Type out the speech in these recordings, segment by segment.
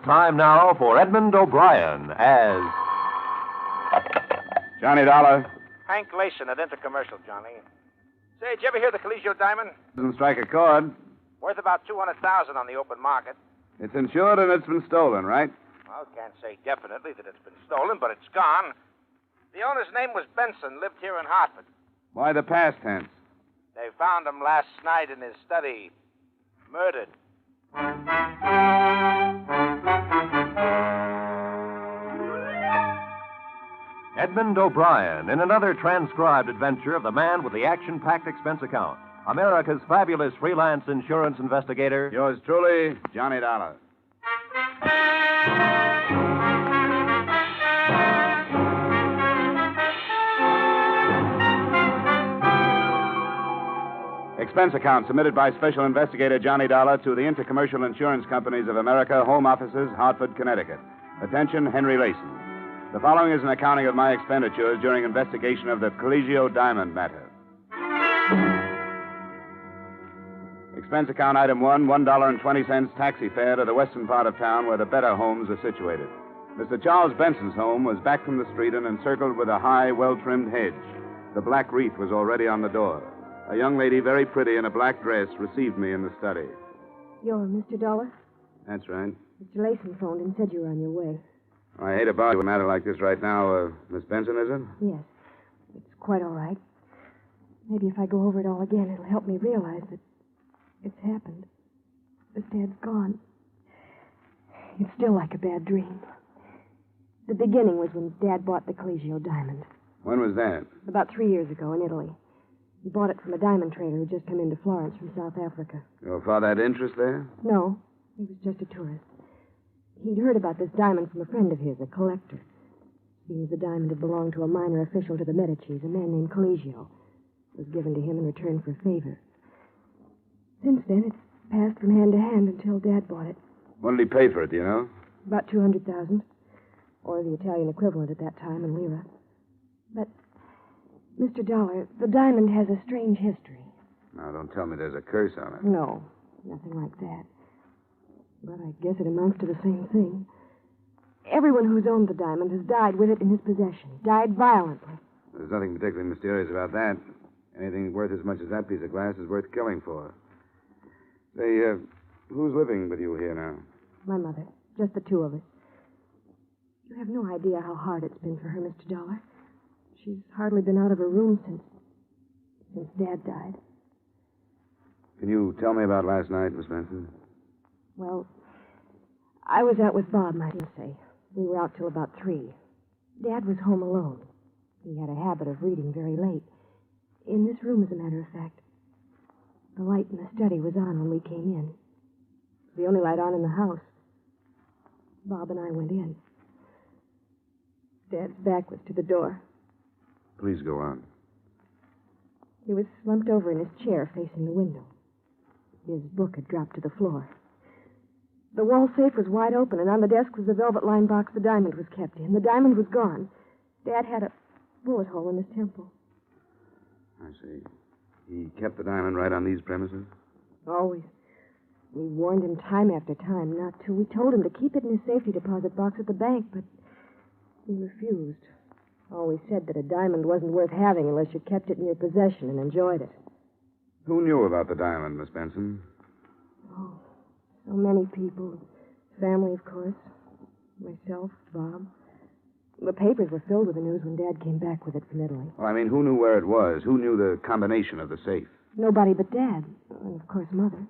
time now for Edmond O'Brien as... Johnny Dollar. Hank Layson at Intercommercial, Johnny. Say, did you ever hear the Collegio diamond? Doesn't strike a chord. Worth about $200,000 on the open market. It's insured and it's been stolen, right? Well, can't say definitely that it's been stolen, but it's gone. The owner's name was Benson, lived here in Hartford. Why the past tense? They found him last night in his study, murdered. Edmond O'Brien in another transcribed adventure of the man with the action-packed expense account. America's fabulous freelance insurance investigator. Yours truly, Johnny Dollar. Expense account submitted by Special Investigator Johnny Dollar to the Intercommercial Insurance Companies of America, Home Offices, Hartford, Connecticut. Attention, Henry Layson. The following is an accounting of my expenditures during investigation of the Collegio diamond matter. Expense account item 1, $1.20 taxi fare to the western part of town where the better homes are situated. Mr. Charles Benson's home was back from the street and encircled with a high, well-trimmed hedge. The black wreath was already on the door. A young lady, very pretty, in a black dress, received me in the study. You're Mr. Dollar? That's right. Mr. Layson phoned and said you were on your way. I hate about a matter like this right now. Miss Benson, is it? Yes. It's quite all right. Maybe if I go over it all again, it'll help me realize that it's happened. That Dad's gone. It's still like a bad dream. The beginning was when Dad bought the Collegio diamond. When was that? About 3 years ago in Italy. He bought it from a diamond trader who'd just come into Florence from South Africa. Your father had interest there? No, he was just a tourist. He'd heard about this diamond from a friend of his, a collector. Seems the diamond had belonged to a minor official to the Medicis, a man named Collegio. It was given to him in return for a favor. Since then, it's passed from hand to hand until Dad bought it. What did he pay for it, do you know? About $200,000. Or the Italian equivalent at that time in lira. But, Mr. Dollar, the diamond has a strange history. Now, don't tell me there's a curse on it. No, nothing like that. But I guess it amounts to the same thing. Everyone who's owned the diamond has died with it in his possession. Died violently. There's nothing particularly mysterious about that. Anything worth as much as that piece of glass is worth killing for. Say, who's living with you here now? My mother. Just the two of us. You have no idea how hard it's been for her, Mr. Dollar. She's hardly been out of her room since Dad died. Can you tell me about last night, Miss Benson? Well, I was out with Bob, might you say. We were out till about 3. Dad was home alone. He had a habit of reading very late. In this room, as a matter of fact. The light in the study was on when we came in. It was the only light on in the house. Bob and I went in. Dad's back was to the door. Please go on. He was slumped over in his chair facing the window. His book had dropped to the floor. The wall safe was wide open, and on the desk was the velvet-lined box the diamond was kept in. The diamond was gone. Dad had a bullet hole in his temple. I see. He kept the diamond right on these premises? Always. We warned him time after time not to. We told him to keep it in his safety deposit box at the bank, but he refused. Always said that a diamond wasn't worth having unless you kept it in your possession and enjoyed it. Who knew about the diamond, Miss Benson? Oh, so many people. Family, of course. Myself, Bob. The papers were filled with the news when Dad came back with it from Italy. Well, I mean, who knew where it was? Who knew the combination of the safe? Nobody but Dad. And, of course, Mother.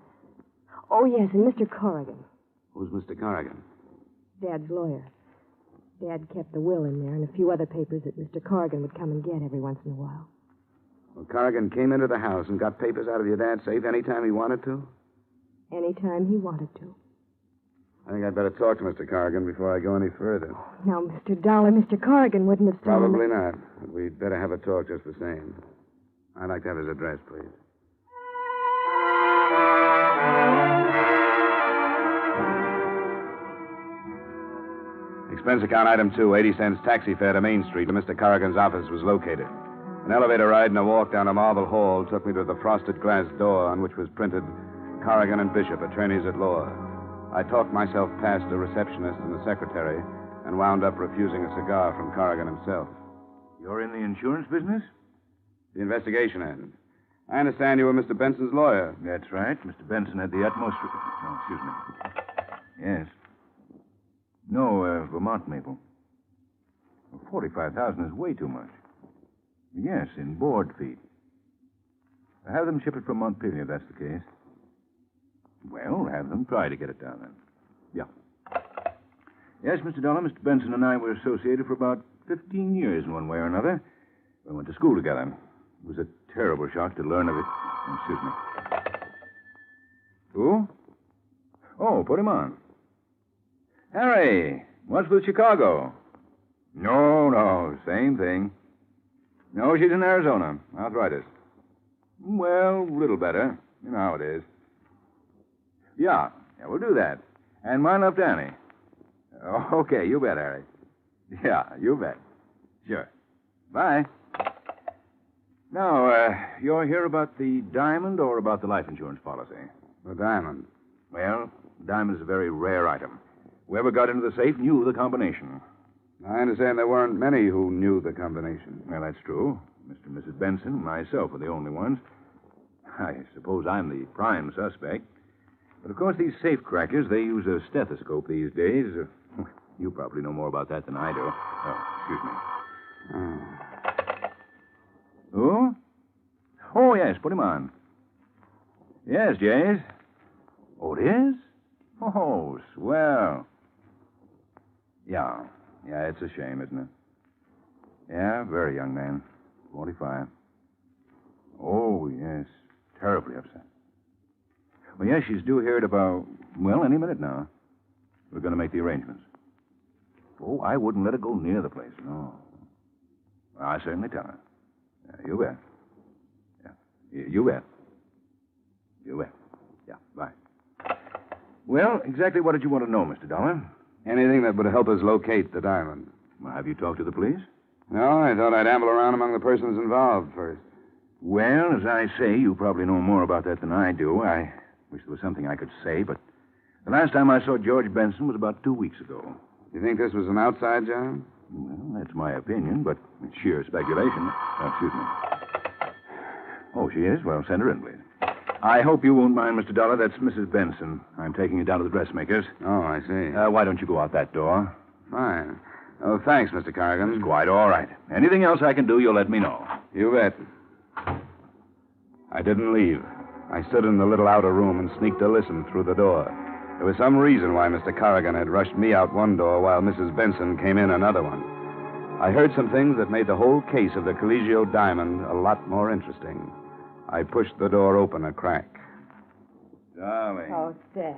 Oh, yes, and Mr. Corrigan. Who's Mr. Corrigan? Dad's lawyer. Dad kept the will in there and a few other papers that Mr. Corrigan would come and get every once in a while. Well, Corrigan came into the house and got papers out of your dad's safe anytime he wanted to? Anytime he wanted to. I think I'd better talk to Mr. Corrigan before I go any further. Now, Mr. Dollar, Mr. Corrigan wouldn't have stolen Probably not. But we'd better have a talk just the same. I'd like to have his address, please. Expense account item 2, 80 cents taxi fare to Main Street where Mr. Corrigan's office was located. An elevator ride and a walk down a marble hall took me to the frosted glass door on which was printed Corrigan and Bishop, attorneys at law. I talked myself past a receptionist and a secretary and wound up refusing a cigar from Corrigan himself. You're in the insurance business? The investigation end. I understand you were Mr. Benson's lawyer. That's right. Mr. Benson had the utmost... Oh, excuse me. Yes. No, Vermont maple. Well, 45,000 is way too much. Yes, in board feet. Have them ship it from Montpelier, if that's the case. Well, have them try to get it down then. Yeah. Yes, Mr. Dollar, Mr. Benson and I were associated for about 15 years in one way or another. We went to school together. It was a terrible shock to learn of it. Oh, excuse me. Who? Oh, put him on. Harry, what's with Chicago? No, same thing. No, she's in Arizona. Arthritis. Well, a little better. You know how it is. Yeah, we'll do that. And mind left Annie. Okay, you bet, Harry. Yeah, you bet. Sure. Bye. Now, you're here about the diamond or about the life insurance policy? The diamond. Well, diamond is a very rare item. Whoever got into the safe knew the combination. I understand there weren't many who knew the combination. Well, that's true. Mr. and Mrs. Benson and myself were the only ones. I suppose I'm the prime suspect. But, of course, these safe crackers, they use a stethoscope these days. You probably know more about that than I do. Oh, excuse me. Who? Oh, yes, put him on. Yes, Jays. Oh, it is? Oh, swell. Yeah, it's a shame, isn't it? Yeah, very young man. 45. Oh, yes, terribly upset. Well, yes, she's due here at about, well, any minute now. We're going to make the arrangements. Oh, I wouldn't let her go near the place, no. Well, I certainly tell her. Yeah, you bet. Yeah, you bet. You bet. Yeah, bye. Well, exactly what did you want to know, Mr. Dollar? Anything that would help us locate the diamond. Well, have you talked to the police? No, I thought I'd amble around among the persons involved first. Well, as I say, you probably know more about that than I do. I wish there was something I could say, but the last time I saw George Benson was about 2 weeks ago. You think this was an outside job? Well, that's my opinion, but it's sheer speculation. Oh, excuse me. Oh, she is? Well, send her in, please. I hope you won't mind, Mr. Dollar. That's Mrs. Benson. I'm taking you down to the dressmaker's. Oh, I see. Why don't you go out that door? Fine. Oh, thanks, Mr. Corrigan. It's quite all right. Anything else I can do, you'll let me know. You bet. I didn't leave. I stood in the little outer room and sneaked a listen through the door. There was some reason why Mr. Corrigan had rushed me out one door while Mrs. Benson came in another one. I heard some things that made the whole case of the Collegio diamond a lot more interesting. I pushed the door open a crack. Darling. Oh, Dad.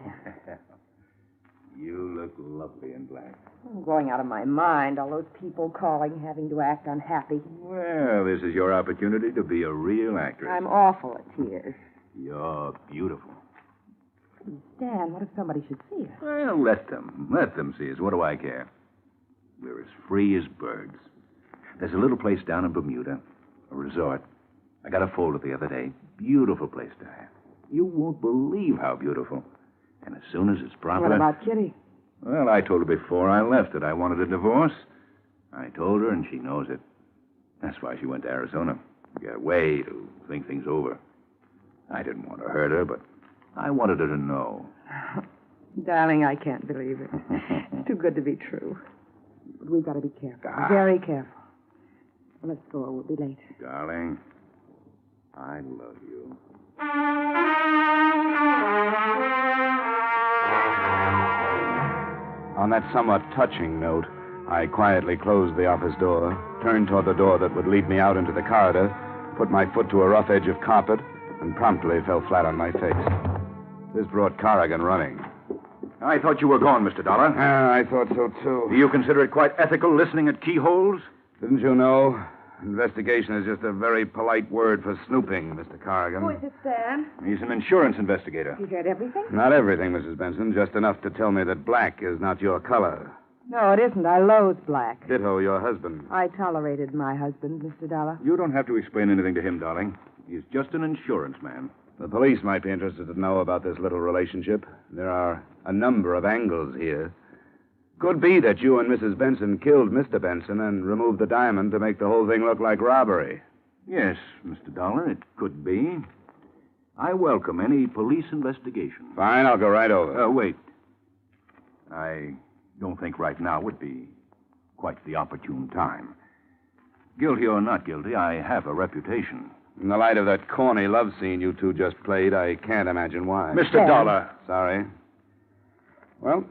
You look lovely in black. I'm going out of my mind. All those people calling, having to act unhappy. Well, this is your opportunity to be a real actress. I'm awful at tears. You're beautiful. Please, Stan, what if somebody should see us? Well, let them see us. What do I care? We're as free as birds. There's a little place down in Bermuda, a resort. I got a folder the other day. Beautiful place to have. You won't believe how beautiful. And as soon as it's proper... What about Kitty? Well, I told her before I left that I wanted a divorce. I told her, and she knows it. That's why she went to Arizona. Get away to think things over. I didn't want to hurt her, but I wanted her to know. Darling, I can't believe it. It's too good to be true. But we've got to be careful. Very careful. Well, let's go. We'll be late. Darling, I love you. On that somewhat touching note, I quietly closed the office door, turned toward the door that would lead me out into the corridor, put my foot to a rough edge of carpet, and promptly fell flat on my face. This brought Corrigan running. I thought you were gone, Mr. Dollar. I thought so, too. Do you consider it quite ethical listening at keyholes? Didn't you know? Investigation is just a very polite word for snooping, Mr. Corrigan. Who is it, Stan? He's an insurance investigator. You heard everything? Not everything, Mrs. Benson. Just enough to tell me that black is not your color. No, it isn't. I loathe black. Ditto your husband. I tolerated my husband, Mr. Dollar. You don't have to explain anything to him, darling. He's just an insurance man. The police might be interested to know about this little relationship. There are a number of angles here. Could be that you and Mrs. Benson killed Mr. Benson and removed the diamond to make the whole thing look like robbery. Yes, Mr. Dollar, it could be. I welcome any police investigation. Fine, I'll go right over. Wait. I don't think right now would be quite the opportune time. Guilty or not guilty, I have a reputation. In the light of that corny love scene you two just played, I can't imagine why. Mr. Dollar. Sorry. Well,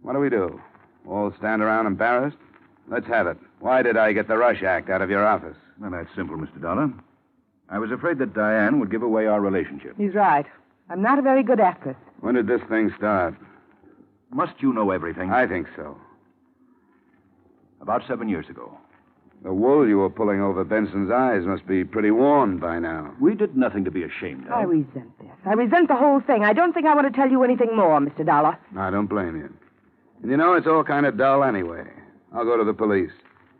what do we do? All stand around embarrassed? Let's have it. Why did I get the Rush Act out of your office? Well, that's simple, Mr. Dollar. I was afraid that Diane would give away our relationship. He's right. I'm not a very good actress. When did this thing start? Must you know everything? I think so. About 7 years ago. The wool you were pulling over Benson's eyes must be pretty worn by now. We did nothing to be ashamed of. I resent this. I resent the whole thing. I don't think I want to tell you anything more, Mr. Dollar. I don't blame you. And you know, it's all kind of dull anyway. I'll go to the police.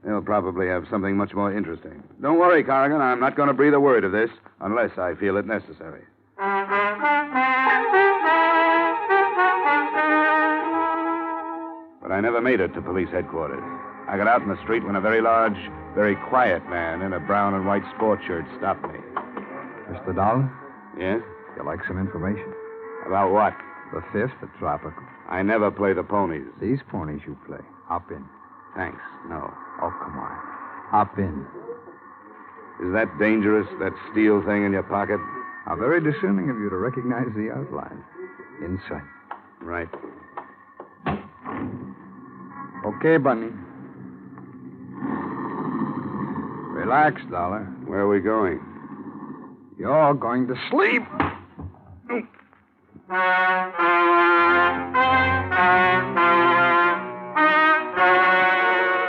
They'll probably have something much more interesting. Don't worry, Corrigan. I'm not going to breathe a word of this unless I feel it necessary. But I never made it to police headquarters. I got out in the street when a very large, very quiet man in a brown and white sports shirt stopped me. Mr. Dollar, Yes? you like some information? About what? The fifth, the tropical. I never play the ponies. These ponies you play. Hop in. Thanks. No. Oh, come on. Hop in. Is that dangerous, that steel thing in your pocket? How very discerning of you to recognize the outline. Inside. Right. Okay, Bunny. Relax, Dollar. Where are we going? You're going to sleep.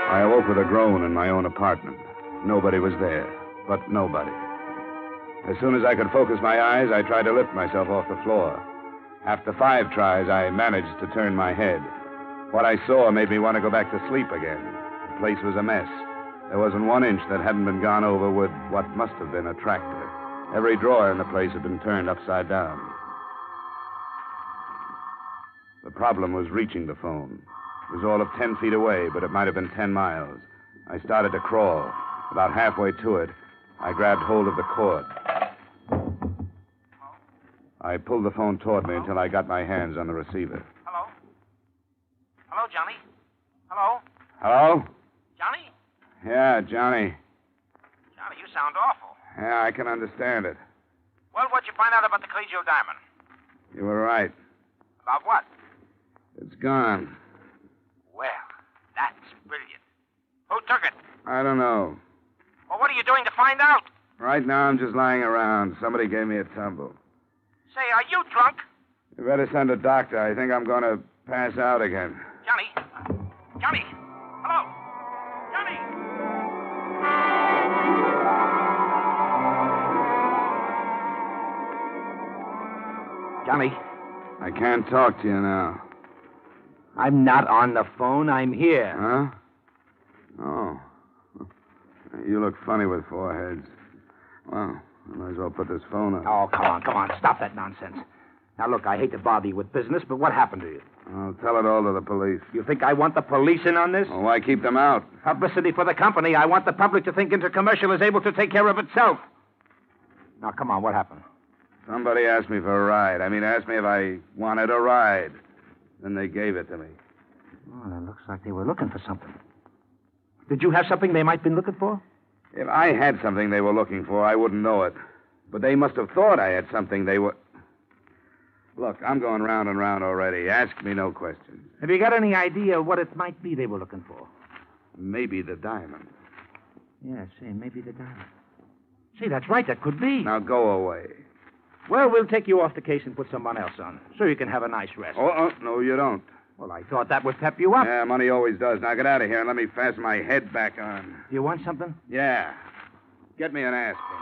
I awoke with a groan in my own apartment. Nobody was there. But nobody. As soon as I could focus my eyes, I tried to lift myself off the floor. After 5 tries, I managed to turn my head. What I saw made me want to go back to sleep again. The place was a mess. There wasn't 1 inch that hadn't been gone over with what must have been a tractor. Every drawer in the place had been turned upside down. The problem was reaching the phone. It was all of 10 feet away, but it might have been 10 miles. I started to crawl. About halfway to it, I grabbed hold of the cord. I pulled the phone toward me until I got my hands on the receiver. Hello? Hello, Johnny? Hello? Hello? Johnny? Yeah, Johnny. Johnny, you sound awful. Yeah, I can understand it. Well, what'd you find out about the collegio diamond? You were right. About what? It's gone. Well, that's brilliant. Who took it? I don't know. Well, what are you doing to find out? Right now, I'm just lying around. Somebody gave me a tumble. Say, are you drunk? You better send a doctor. I think I'm going to pass out again. Johnny? Johnny? Hello? Johnny? Johnny? I can't talk to you now. I'm not on the phone. I'm here. Huh? Oh. You look funny with 4 heads. Well, I might as well put this phone on. Oh, come on. Stop that nonsense. Now, look, I hate to bother you with business, but what happened to you? I'll tell it all to the police. You think I want the police in on this? Well, why keep them out? Publicity for the company. I want the public to think Intercommercial is able to take care of itself. Now, come on, what happened? Somebody asked me for a ride. Asked me if I wanted a ride. Then they gave it to me. Well, it looks like they were looking for something. Did you have something they might have been looking for? If I had something they were looking for, I wouldn't know it. But they must have thought I had something they were... Look, I'm going round and round already. Ask me no questions. Have you got any idea what it might be they were looking for? Maybe the diamond. Yeah, say, maybe the diamond. See, that's right, that could be. Now go away. Well, we'll take you off the case and put someone else on, so you can have a nice rest. Oh, no, you don't. Well, I thought that would pep you up. Yeah, money always does. Now get out of here and let me fasten my head back on. Do you want something? Yeah. Get me an aspirin.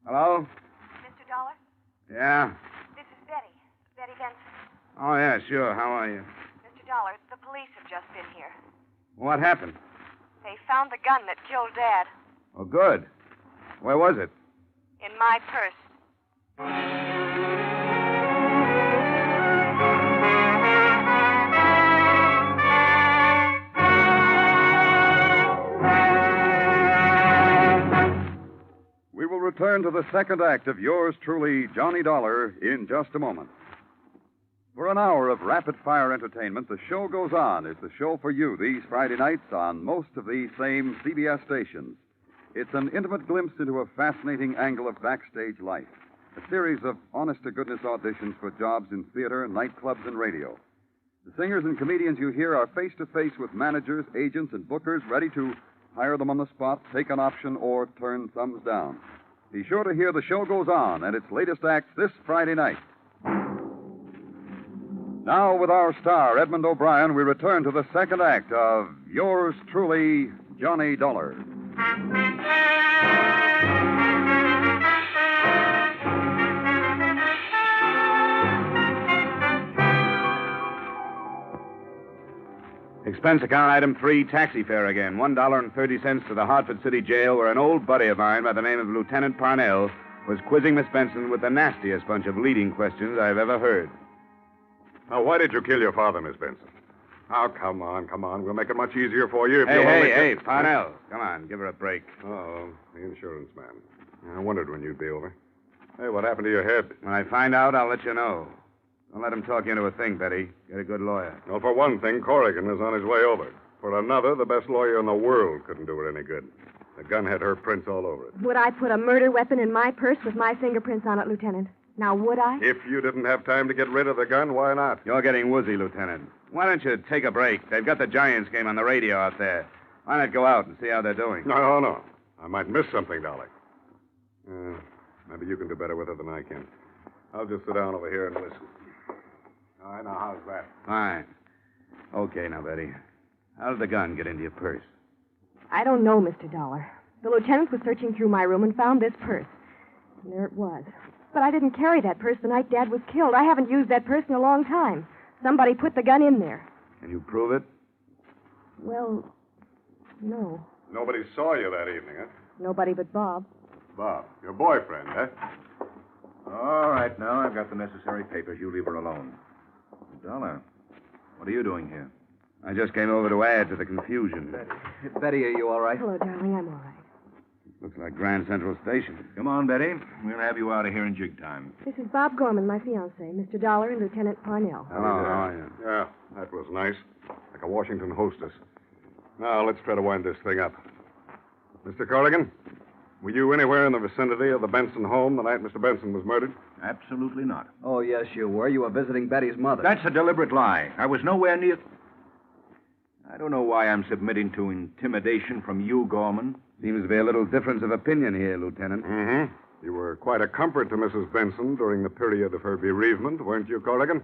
Hello? Mr. Dollar, Yeah? this is Betty. Betty Benson. Oh, yeah, sure. How are you? Mr. Dollar, the police have just been here. What happened? They found the gun that killed Dad. Oh, good. Where was it? In my purse. We will return to the second act of yours truly, Johnny Dollar, in just a moment. For an hour of rapid-fire entertainment, the show goes on. It's the show for you these Friday nights on most of these same CBS stations. It's an intimate glimpse into a fascinating angle of backstage life. A series of honest-to-goodness auditions for jobs in theater, nightclubs, and radio. The singers and comedians you hear are face-to-face with managers, agents, and bookers ready to hire them on the spot, take an option, or turn thumbs down. Be sure to hear The Show Goes On and its latest acts this Friday night. Now, with our star, Edmond O'Brien, we return to the second act of yours truly, Johnny Dollar. Expense account item 3, taxi fare again. $1.30 to the Hartford City Jail, where an old buddy of mine by the name of Lieutenant Parnell was quizzing Miss Benson with the nastiest bunch of leading questions I've ever heard. Now, why did you kill your father, Miss Benson? Oh, come on. We'll make it much easier for you if Hey, Parnell. Come on, give her a break. Oh, the insurance man. I wondered when you'd be over. Hey, what happened to your head? When I find out, I'll let you know. Don't let him talk you into a thing, Betty. Get a good lawyer. Well, for one thing, Corrigan is on his way over. For another, the best lawyer in the world couldn't do it any good. The gun had her prints all over it. Would I put a murder weapon in my purse with my fingerprints on it, Lieutenant? Now, would I? If you didn't have time to get rid of the gun, why not? You're getting woozy, Lieutenant. Why don't you take a break? They've got the Giants game on the radio out there. Why not go out and see how they're doing? No. I might miss something, Dolly. Maybe you can do better with it than I can. I'll just sit down over here and listen. All right, now, how's that? Fine. Okay, now, Betty. How did the gun get into your purse? I don't know, Mr. Dollar. The lieutenant was searching through my room and found this purse. And there it was. But I didn't carry that purse the night Dad was killed. I haven't used that purse in a long time. Somebody put the gun in there. Can you prove it? Well, no. Nobody saw you that evening, huh? Nobody but Bob. Bob, your boyfriend, huh? All right, now I've got the necessary papers. You leave her alone. Dollar, what are you doing here? I just came over to add to the confusion. Betty, are you all right? Hello, darling. I'm all right. Looks like Grand Central Station. Come on, Betty. We'll have you out of here in jig time. This is Bob Gorman, my fiancé, Mr. Dollar and Lieutenant Parnell. Hello, how are you? Yeah, that was nice. Like a Washington hostess. Now, let's try to wind this thing up. Mr. Corrigan, were you anywhere in the vicinity of the Benson home the night Mr. Benson was murdered? Absolutely not. Oh, yes, you were. You were visiting Betty's mother. That's a deliberate lie. I was nowhere near... I don't know why I'm submitting to intimidation from you, Gorman. Seems to be a little difference of opinion here, Lieutenant. Mm-hmm. You were quite a comfort to Mrs. Benson during the period of her bereavement, weren't you, Corrigan?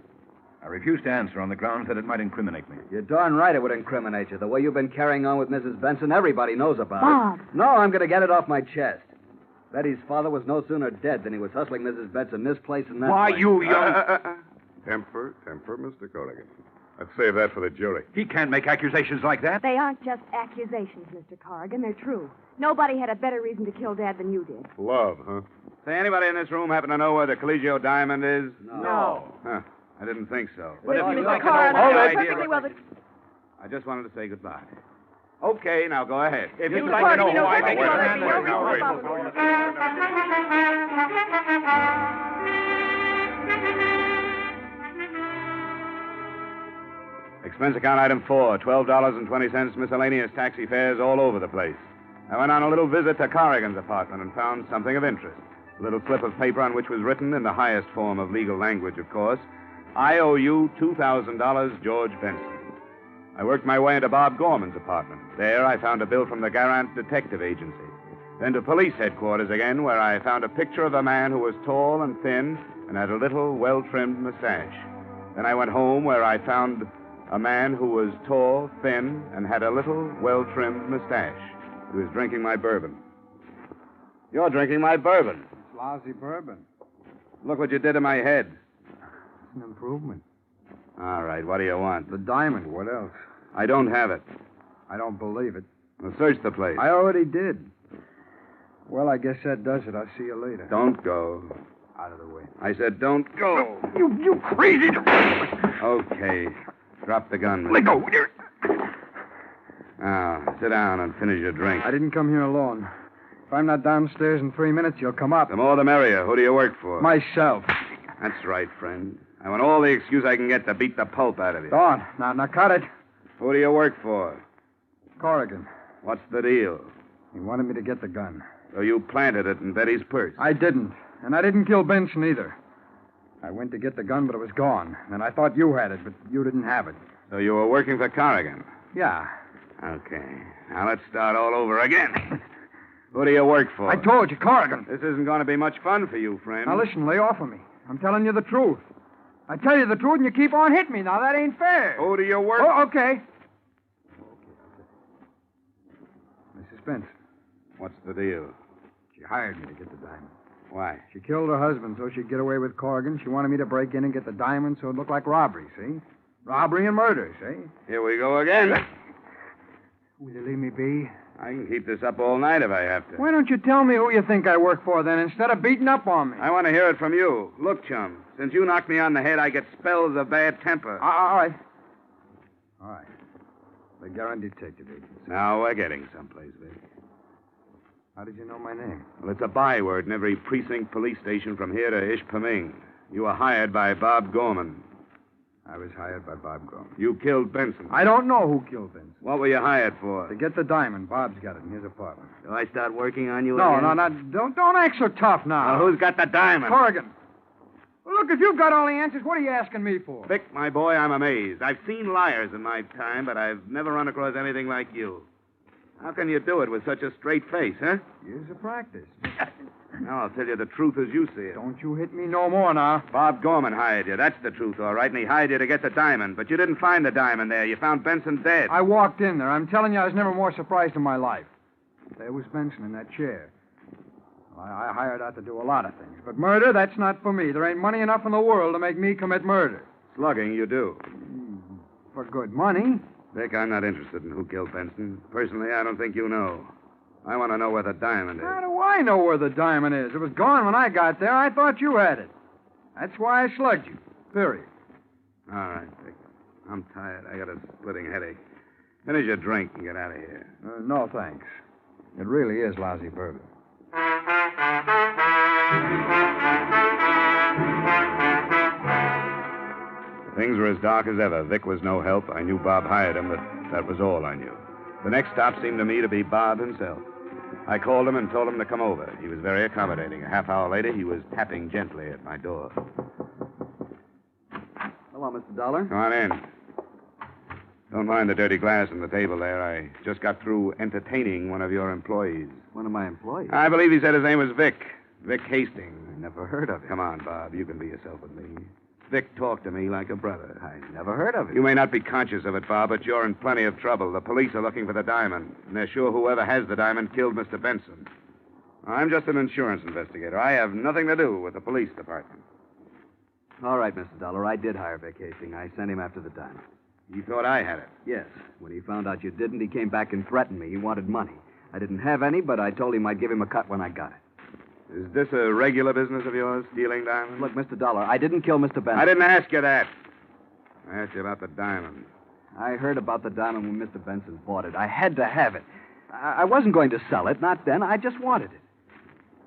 I refuse to answer on the grounds that it might incriminate me. You're darn right it would incriminate you. The way you've been carrying on with Mrs. Benson, everybody knows about Bob. it. No, I'm going to get it off my chest. Betty's father was no sooner dead than he was hustling Mrs. Benson this place and that Why, place. you young... Temper, Mr. Corrigan. Let's save that for the jury. He can't make accusations like that. They aren't just accusations, Mr. Corrigan. They're true. Nobody had a better reason to kill Dad than you did. Love, huh? Say, anybody in this room happen to know where the collegio diamond is? No. Huh. I didn't think so. But if you Mr. like to Corrigan, know my I idea... perfectly well that... I just wanted to say goodbye. Okay, now go ahead. If Mr. you'd like to know Corrigan, who I perfectly think well is that handling you're wait. responsible. Expense account item 4, $12.20 miscellaneous taxi fares all over the place. I went on a little visit to Corrigan's apartment and found something of interest. A little slip of paper on which was written, in the highest form of legal language, of course, I owe you $2,000, George Benson. I worked my way into Bob Gorman's apartment. There I found a bill from the Garant Detective Agency. Then to police headquarters again, where I found a picture of a man who was tall and thin and had a little, well-trimmed mustache. Then I went home, where I found a man who was tall, thin, and had a little, well-trimmed mustache. He was drinking my bourbon. You're drinking my bourbon. It's lousy bourbon. Look what you did to my head. It's an improvement. All right, what do you want? The diamond. What else? I don't have it. I don't believe it. Well, search the place. I already did. Well, I guess that does it. I'll see you later. Don't go. Out of the way. I said don't go. You crazy... Okay. Drop the gun. Let go. Now, sit down and finish your drink. I didn't come here alone. If I'm not downstairs in 3 minutes, you'll come up. The more the merrier. Who do you work for? Myself. That's right, friend. I want all the excuse I can get to beat the pulp out of you. Go on. Now cut it. Who do you work for? Corrigan. What's the deal? He wanted me to get the gun. So you planted it in Betty's purse? I didn't. And I didn't kill Benson either. I went to get the gun, but it was gone. And I thought you had it, but you didn't have it. So you were working for Corrigan? Yeah. Okay. Now let's start all over again. Who do you work for? I told you, Corrigan. This isn't going to be much fun for you, friend. Now listen, lay off of me. I'm telling you the truth. I tell you the truth, and you keep on hitting me. Now, that ain't fair. Who do you work for? Oh, okay. Mrs. Benson. What's the deal? She hired me to get the diamond. Why? She killed her husband so she'd get away with Corrigan. She wanted me to break in and get the diamond so it looked like robbery, see? Robbery and murder, see? Here we go again. Will you leave me be? I can keep this up all night if I have to. Why don't you tell me who you think I work for, then, instead of beating up on me? I want to hear it from you. Look, chum, since you knocked me on the head, I get spells of bad temper. All right. All right. The Garand Detective Agency. Now we're getting someplace, Vic. How did you know my name? Well, it's a byword in every precinct police station from here to Ishpeming. You were hired by Bob Gorman. I was hired by Bob Gorman. You killed Benson. I don't know who killed Benson. What were you hired for? To get the diamond. Bob's got it in his apartment. Do I start working on you No, again? Don't act so tough now. Well, who's got the diamond? Corrigan. Well, look, if you've got all the answers, what are you asking me for? Vic, my boy, I'm amazed. I've seen liars in my time, but I've never run across anything like you. How can you do it with such a straight face, huh? Years of practice. Now, I'll tell you the truth as you see it. Don't you hit me no more now. Bob Gorman hired you. That's the truth, all right. And he hired you to get the diamond. But you didn't find the diamond there. You found Benson dead. I walked in there. I'm telling you, I was never more surprised in my life. There was Benson in that chair. Well, I hired out to do a lot of things. But murder, that's not for me. There ain't money enough in the world to make me commit murder. Slugging, you do. For good money. Vic, I'm not interested in who killed Benson. Personally, I don't think you know. I want to know where the diamond is. How do I know where the diamond is? It was gone when I got there. I thought you had it. That's why I slugged you. Period. All right, Vic. I'm tired. I got a splitting headache. Finish your drink and get out of here. No, thanks. It really is lousy bourbon. Things were as dark as ever. Vic was no help. I knew Bob hired him, but that was all I knew. The next stop seemed to me to be Bob himself. I called him and told him to come over. He was very accommodating. A half hour later, he was tapping gently at my door. Hello, Mr. Dollar. Come on in. Don't mind the dirty glass on the table there. I just got through entertaining one of your employees. One of my employees? I believe he said his name was Vic. Vic Hastings. I never heard of him. Come on, Bob. You can be yourself with me. Vic talked to me like a brother. I never heard of him. You may not be conscious of it, Bob, but you're in plenty of trouble. The police are looking for the diamond, and they're sure whoever has the diamond killed Mr. Benson. I'm just an insurance investigator. I have nothing to do with the police department. All right, Mr. Dollar. I did hire Vic Hastings. I sent him after the diamond. He thought I had it. Yes. When he found out you didn't, he came back and threatened me. He wanted money. I didn't have any, but I told him I'd give him a cut when I got it. Is this a regular business of yours, stealing diamonds? Look, Mr. Dollar, I didn't kill Mr. Benson. I didn't ask you that. I asked you about the diamond. I heard about the diamond when Mr. Benson bought it. I had to have it. I wasn't going to sell it, not then. I just wanted it.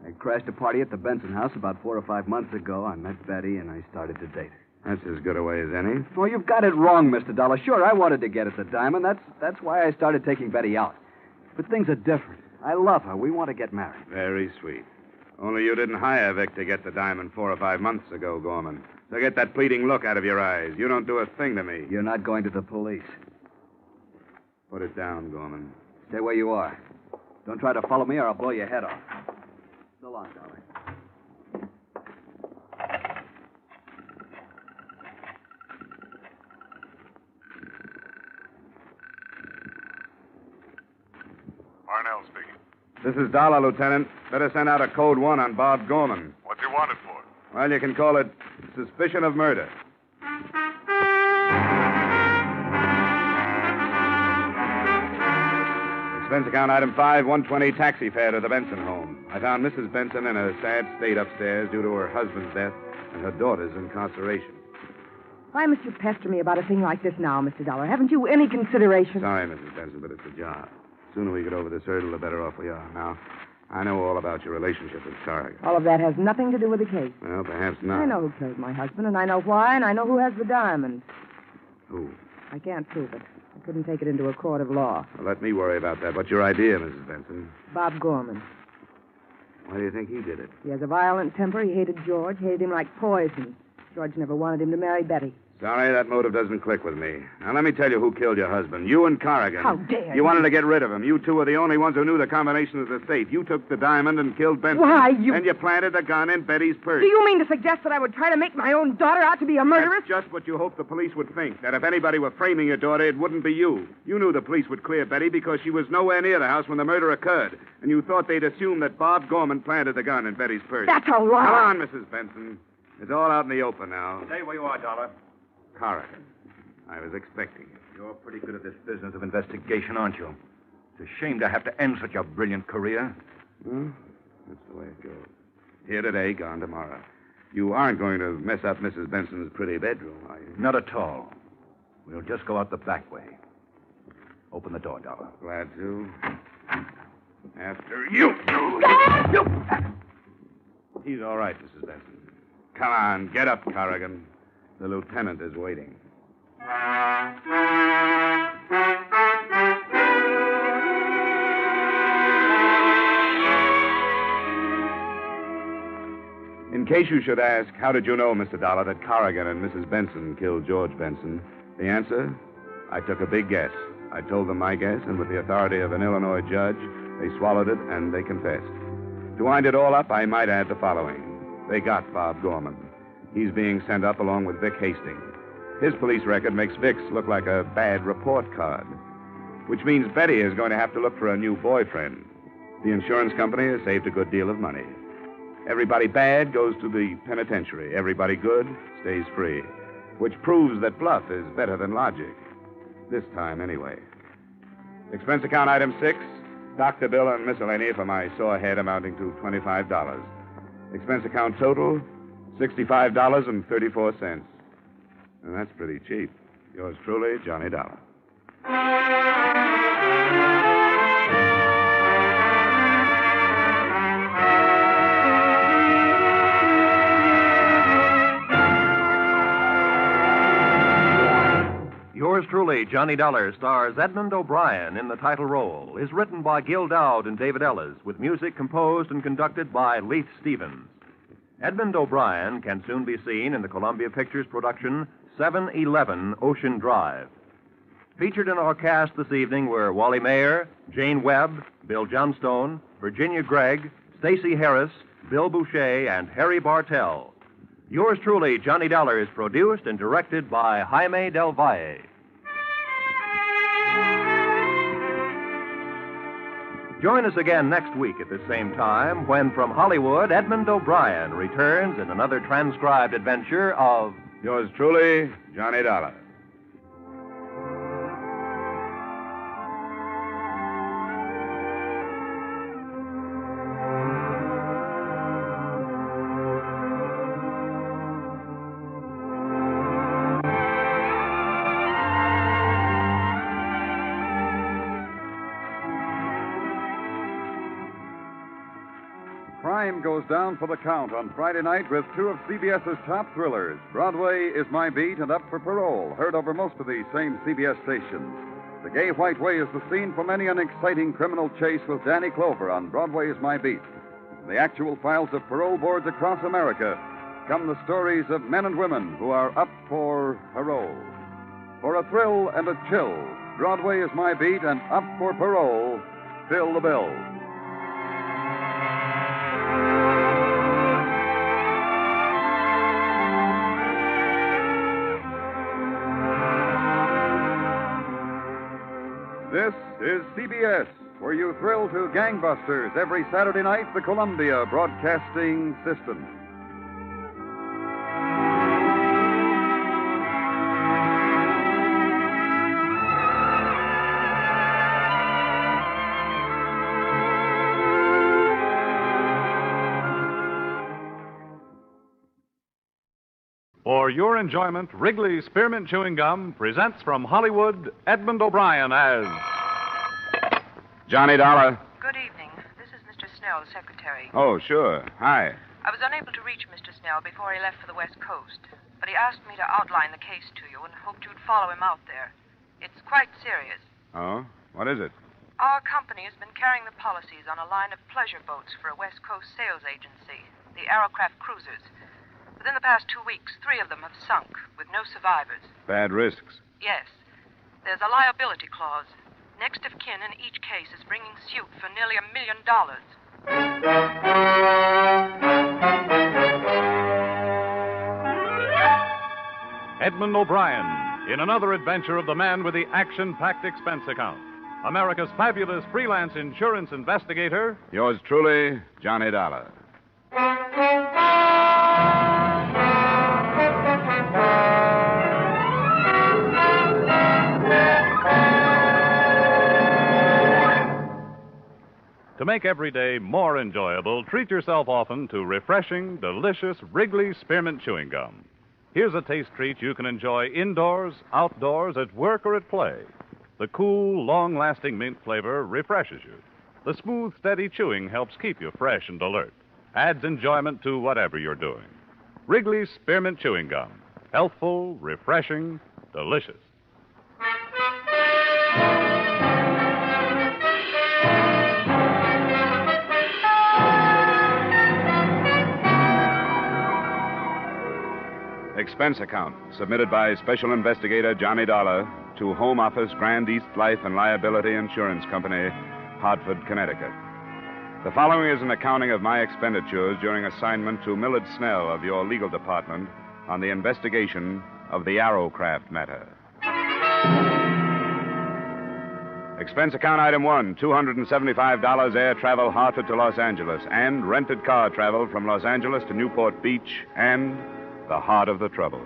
I crashed a party at the Benson house about 4 or 5 months ago. I met Betty, and I started to date her. That's as good a way as any. Oh, you've got it wrong, Mr. Dollar. Sure, I wanted to get at the diamond. That's why I started taking Betty out. But things are different. I love her. We want to get married. Very sweet. Only you didn't hire Vic to get the diamond 4 or 5 months ago, Gorman. So get that pleading look out of your eyes. You don't do a thing to me. You're not going to the police. Put it down, Gorman. Stay where you are. Don't try to follow me or I'll blow your head off. So long, Dollar. Parnell speaking. This is Dollar, Lieutenant. Better send out a code 1 on Bob Gorman. What's he wanted for? Well, you can call it suspicion of murder. Expense account item 5, 120 taxi fare to the Benson home. I found Mrs. Benson in a sad state upstairs due to her husband's death and her daughter's incarceration. Why must you pester me about a thing like this now, Mr. Dollar? Haven't you any consideration? Sorry, Mrs. Benson, but it's a job. The sooner we get over this hurdle, the better off we are. Now, I know all about your relationship with Corrigan. All of that has nothing to do with the case. Well, perhaps not. I know who killed my husband, and I know why, and I know who has the diamond. Who? I can't prove it. I couldn't take it into a court of law. Well, let me worry about that. What's your idea, Mrs. Benson? Bob Gorman. Why do you think he did it? He has a violent temper. He hated George, hated him like poison. George never wanted him to marry Betty. Sorry, that motive doesn't click with me. Now, let me tell you who killed your husband. You and Corrigan. How dare you? You wanted to get rid of him. You two were the only ones who knew the combination of the safe. You took the diamond and killed Benson. Why, you... And you planted the gun in Betty's purse. Do you mean to suggest that I would try to make my own daughter out to be a murderess? That's just what you hoped the police would think. That if anybody were framing your daughter, it wouldn't be you. You knew the police would clear Betty because she was nowhere near the house when the murder occurred. And you thought they'd assume that Bob Gorman planted the gun in Betty's purse. That's a lie. Come on, Mrs. Benson. It's all out in the open now. Stay where you are, Dollar. Corrigan. I was expecting it. You're pretty good at this business of investigation, aren't you? It's a shame to have to end such a brilliant career. Well, that's the way it goes. Here today, gone tomorrow. You aren't going to mess up Mrs. Benson's pretty bedroom, are you? Not at all. We'll just go out the back way. Open the door, Dollar. Glad to. After you. He's all right, Mrs. Benson. Come on, get up, Corrigan. The lieutenant is waiting. In case you should ask, how did you know, Mr. Dollar, that Corrigan and Mrs. Benson killed George Benson? The answer? I took a big guess. I told them my guess, and with the authority of an Illinois judge, they swallowed it and they confessed. To wind it all up, I might add the following. They got Bob Gorman. He's being sent up along with Vic Hastings. His police record makes Vic's look like a bad report card, which means Betty is going to have to look for a new boyfriend. The insurance company has saved a good deal of money. Everybody bad goes to the penitentiary. Everybody good stays free, which proves that bluff is better than logic. This time, anyway. Expense account item 6, doctor bill and miscellany for my sore head amounting to $25. Expense account total, $65.34. And that's pretty cheap. Yours truly, Johnny Dollar. Yours truly, Johnny Dollar, stars Edmond O'Brien in the title role. Is written by Gil Dowd and David Ellis, with music composed and conducted by Leith Stevens. Edmond O'Brien can soon be seen in the Columbia Pictures production 711 Ocean Drive. Featured in our cast this evening were Wally Mayer, Jane Webb, Bill Johnstone, Virginia Gregg, Stacey Harris, Bill Boucher, and Harry Bartell. Yours truly, Johnny Dollar, is produced and directed by Jaime Del Valle. Join us again next week at the same time when, from Hollywood, Edmond O'Brien returns in another transcribed adventure of Yours truly, Johnny Dollar. Crime goes down for the count on Friday night with two of CBS's top thrillers. Broadway is My Beat and Up for Parole, heard over most of these same CBS stations. The Gay White Way is the scene for many an exciting criminal chase with Danny Clover on Broadway is My Beat. From the actual files of parole boards across America come the stories of men and women who are up for parole. For a thrill and a chill, Broadway is My Beat and Up for Parole fill the bill. This is CBS, where you thrill to gangbusters every Saturday night, the Columbia Broadcasting System. for your enjoyment, Wrigley's Spearmint Chewing Gum presents from Hollywood Edmond O'Brien as Johnny Dollar. Good evening. This is Mr. Snell, secretary. Oh, sure. Hi. I was unable to reach Mr. Snell before he left for the West Coast, but he asked me to outline the case to you and hoped you'd follow him out there. It's quite serious. Oh? What is it? Our company has been carrying the policies on a line of pleasure boats for a West Coast sales agency, the Arcraft cruisers. Within the past 2 weeks, 3 of them have sunk, with no survivors. Bad risks. Yes. There's a liability clause. Next of kin in each case is bringing suit for nearly $1 million. Edmond O'Brien in another adventure of the man with the action-packed expense account. America's fabulous freelance insurance investigator. Yours truly, Johnny Dollar. To make every day more enjoyable, treat yourself often to refreshing, delicious Wrigley's Spearmint Chewing Gum. Here's a taste treat you can enjoy indoors, outdoors, at work, or at play. The cool, long-lasting mint flavor refreshes you. The smooth, steady chewing helps keep you fresh and alert. Adds enjoyment to whatever you're doing. Wrigley's Spearmint Chewing Gum. Healthful, refreshing, delicious. Expense account submitted by Special Investigator Johnny Dollar to Home Office Grand East Life and Liability Insurance Company, Hartford, Connecticut. The following is an accounting of my expenditures during assignment to Millard Snell of your legal department on the investigation of the Arrowcraft matter. Expense account item 1, $275 air travel Hartford to Los Angeles and rented car travel from Los Angeles to Newport Beach and the heart of the trouble.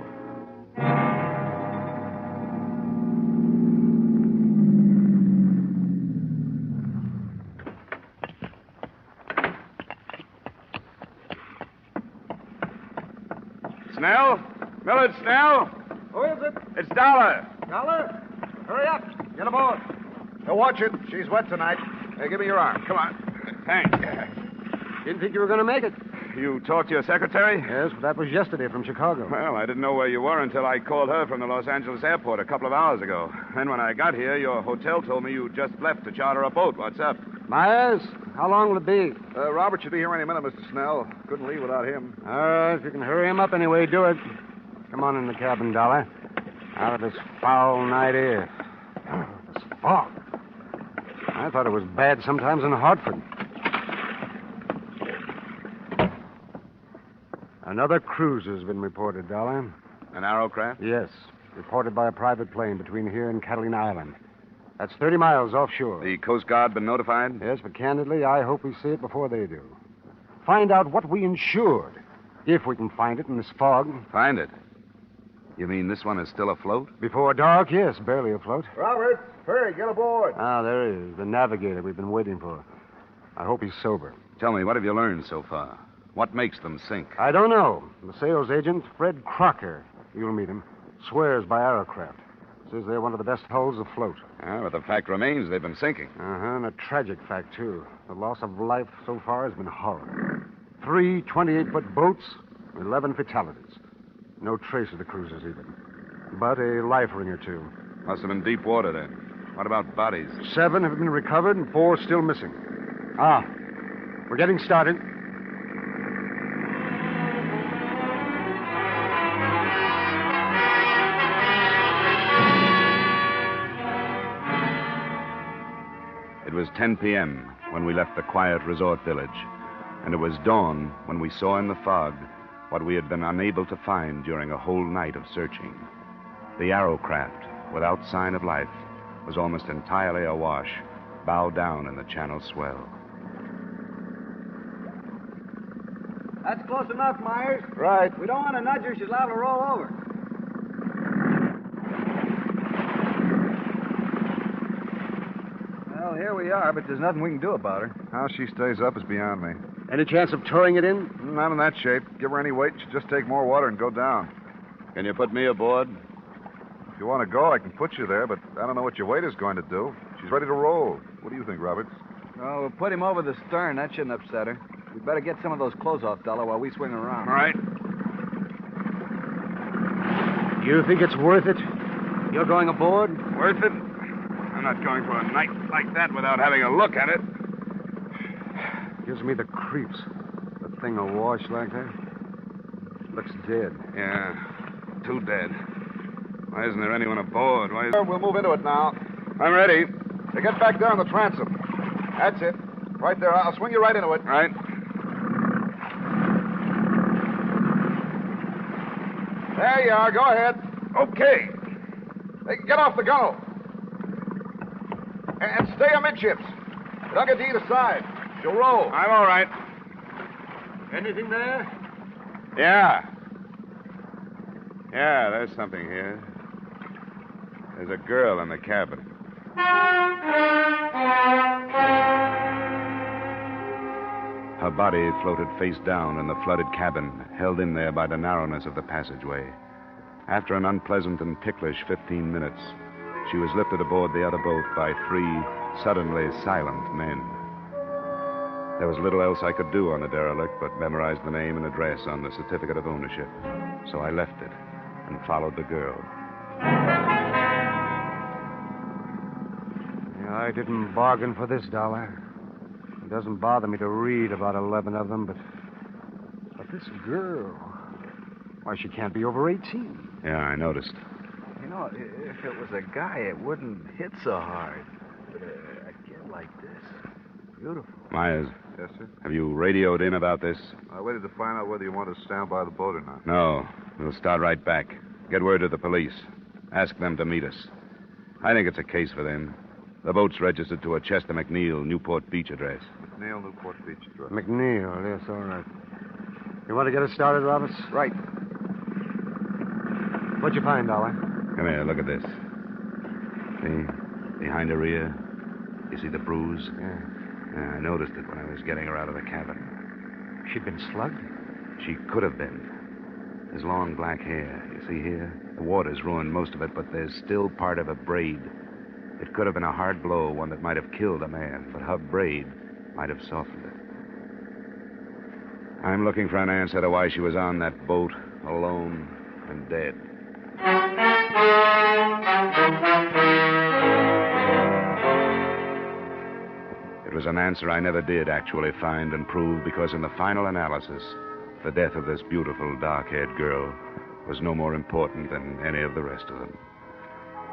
Snell? Millard Snell? Who is it? It's Dollar. Dollar? Hurry up. Get aboard. Watch it. She's wet tonight. Hey, give me your arm. Come on. Thanks. Didn't think you were going to make it. You talked to your secretary? Yes, but that was yesterday from Chicago. Well, I didn't know where you were until I called her from the Los Angeles airport a couple of hours ago. Then when I got here, your hotel told me you just left to charter a boat. What's up? Myers, how long will it be? Robert should be here any minute, Mr. Snell. Couldn't leave without him. All right, if you can hurry him up anyway, do it. Come on in the cabin, Dollar. Out of this foul night air. Oh, this fog. I thought it was bad sometimes in Hartford. Another cruise has been reported, Dollar. An Arrowcraft? Yes. Reported by a private plane between here and Catalina Island. That's 30 miles offshore. The Coast Guard been notified? Yes, but candidly, I hope we see it before they do. Find out what we insured. If we can find it in this fog. Find it? You mean this one is still afloat? Before dark, yes, barely afloat. Robert, hurry, get aboard. Ah, there he is, the navigator we've been waiting for. I hope he's sober. Tell me, what have you learned so far? What makes them sink? I don't know. The sales agent, Fred Crocker, you'll meet him, swears by Arrowcraft. Says they're one of the best hulls afloat. Ah, but the fact remains they've been sinking. Uh-huh, and a tragic fact, too. The loss of life so far has been horrible. 3 28-foot boats, 11 fatalities. No trace of the cruisers, even. But a life ring or two. Must have been deep water, then. What about bodies? 7 have been recovered and 4 still missing. Ah, we're getting started. It was 10 p.m. when we left the quiet resort village, and it was dawn when we saw in the fog what we had been unable to find during a whole night of searching. The Arrowcraft, without sign of life, was almost entirely awash, bow down in the channel swell. That's close enough, Myers. Right. We don't want to nudge her. She's liable to roll over. Well, here we are, but there's nothing we can do about her. How she stays up is beyond me. Any chance of towing it in? Not in that shape. Give her any weight, she'll just take more water and go down. Can you put me aboard? If you want to go, I can put you there, but I don't know what your waiter's going to do. She's ready to roll. What do you think, Roberts? Oh, we'll put him over the stern. That shouldn't upset her. We'd better get some of those clothes off, Dollar, while we swing around. All right. You think it's worth it? You're going aboard? Worth it? I'm not going for a night like that without having a look at it. Gives me the creeps. The thing awash like that. Looks dead. Yeah, too dead. Why isn't there anyone aboard? We'll move into it now. I'm ready. Now get back there on the transom. That's it. Right there. I'll swing you right into it. Right. There you are. Go ahead. Okay. Hey, get off the gunwale. And stay amidships. Don't get to either side. She'll roll. I'm all right. Anything there? Yeah. Yeah, there's something here. There's a girl in the cabin. Her body floated face down in the flooded cabin, held in there by the narrowness of the passageway. After an unpleasant and ticklish 15 minutes, she was lifted aboard the other boat by 3 suddenly silent men. There was little else I could do on the derelict but memorize the name and address on the certificate of ownership. So I left it and followed the girl. Yeah, I didn't bargain for this, Dollar. It doesn't bother me to read about 11 of them, but this girl, why, she can't be over 18. Yeah, I noticed. You know, if it was a guy, it wouldn't hit so hard. But a kid like this, beautiful. Myers. Yes, sir? Have you radioed in about this? I waited to find out whether you want to stand by the boat or not. No. We'll start right back. Get word to the police. Ask them to meet us. I think it's a case for them. The boat's registered to a Chester McNeil, Newport Beach address. McNeil, Newport Beach address. McNeil, yes, all right. You want to get us started, Roberts? Right. What'd you find, Dollar? Come here, look at this. See? Behind her ear. You see the bruise? Yeah. I noticed it when I was getting her out of the cabin. She'd been slugged? She could have been. There's long black hair. You see here? The water's ruined most of it, but there's still part of a braid. It could have been a hard blow, one that might have killed a man, but her braid might have softened it. I'm looking for an answer to why she was on that boat, alone and dead. It was an answer I never did actually find and prove, because in the final analysis, the death of this beautiful, dark-haired girl was no more important than any of the rest of them.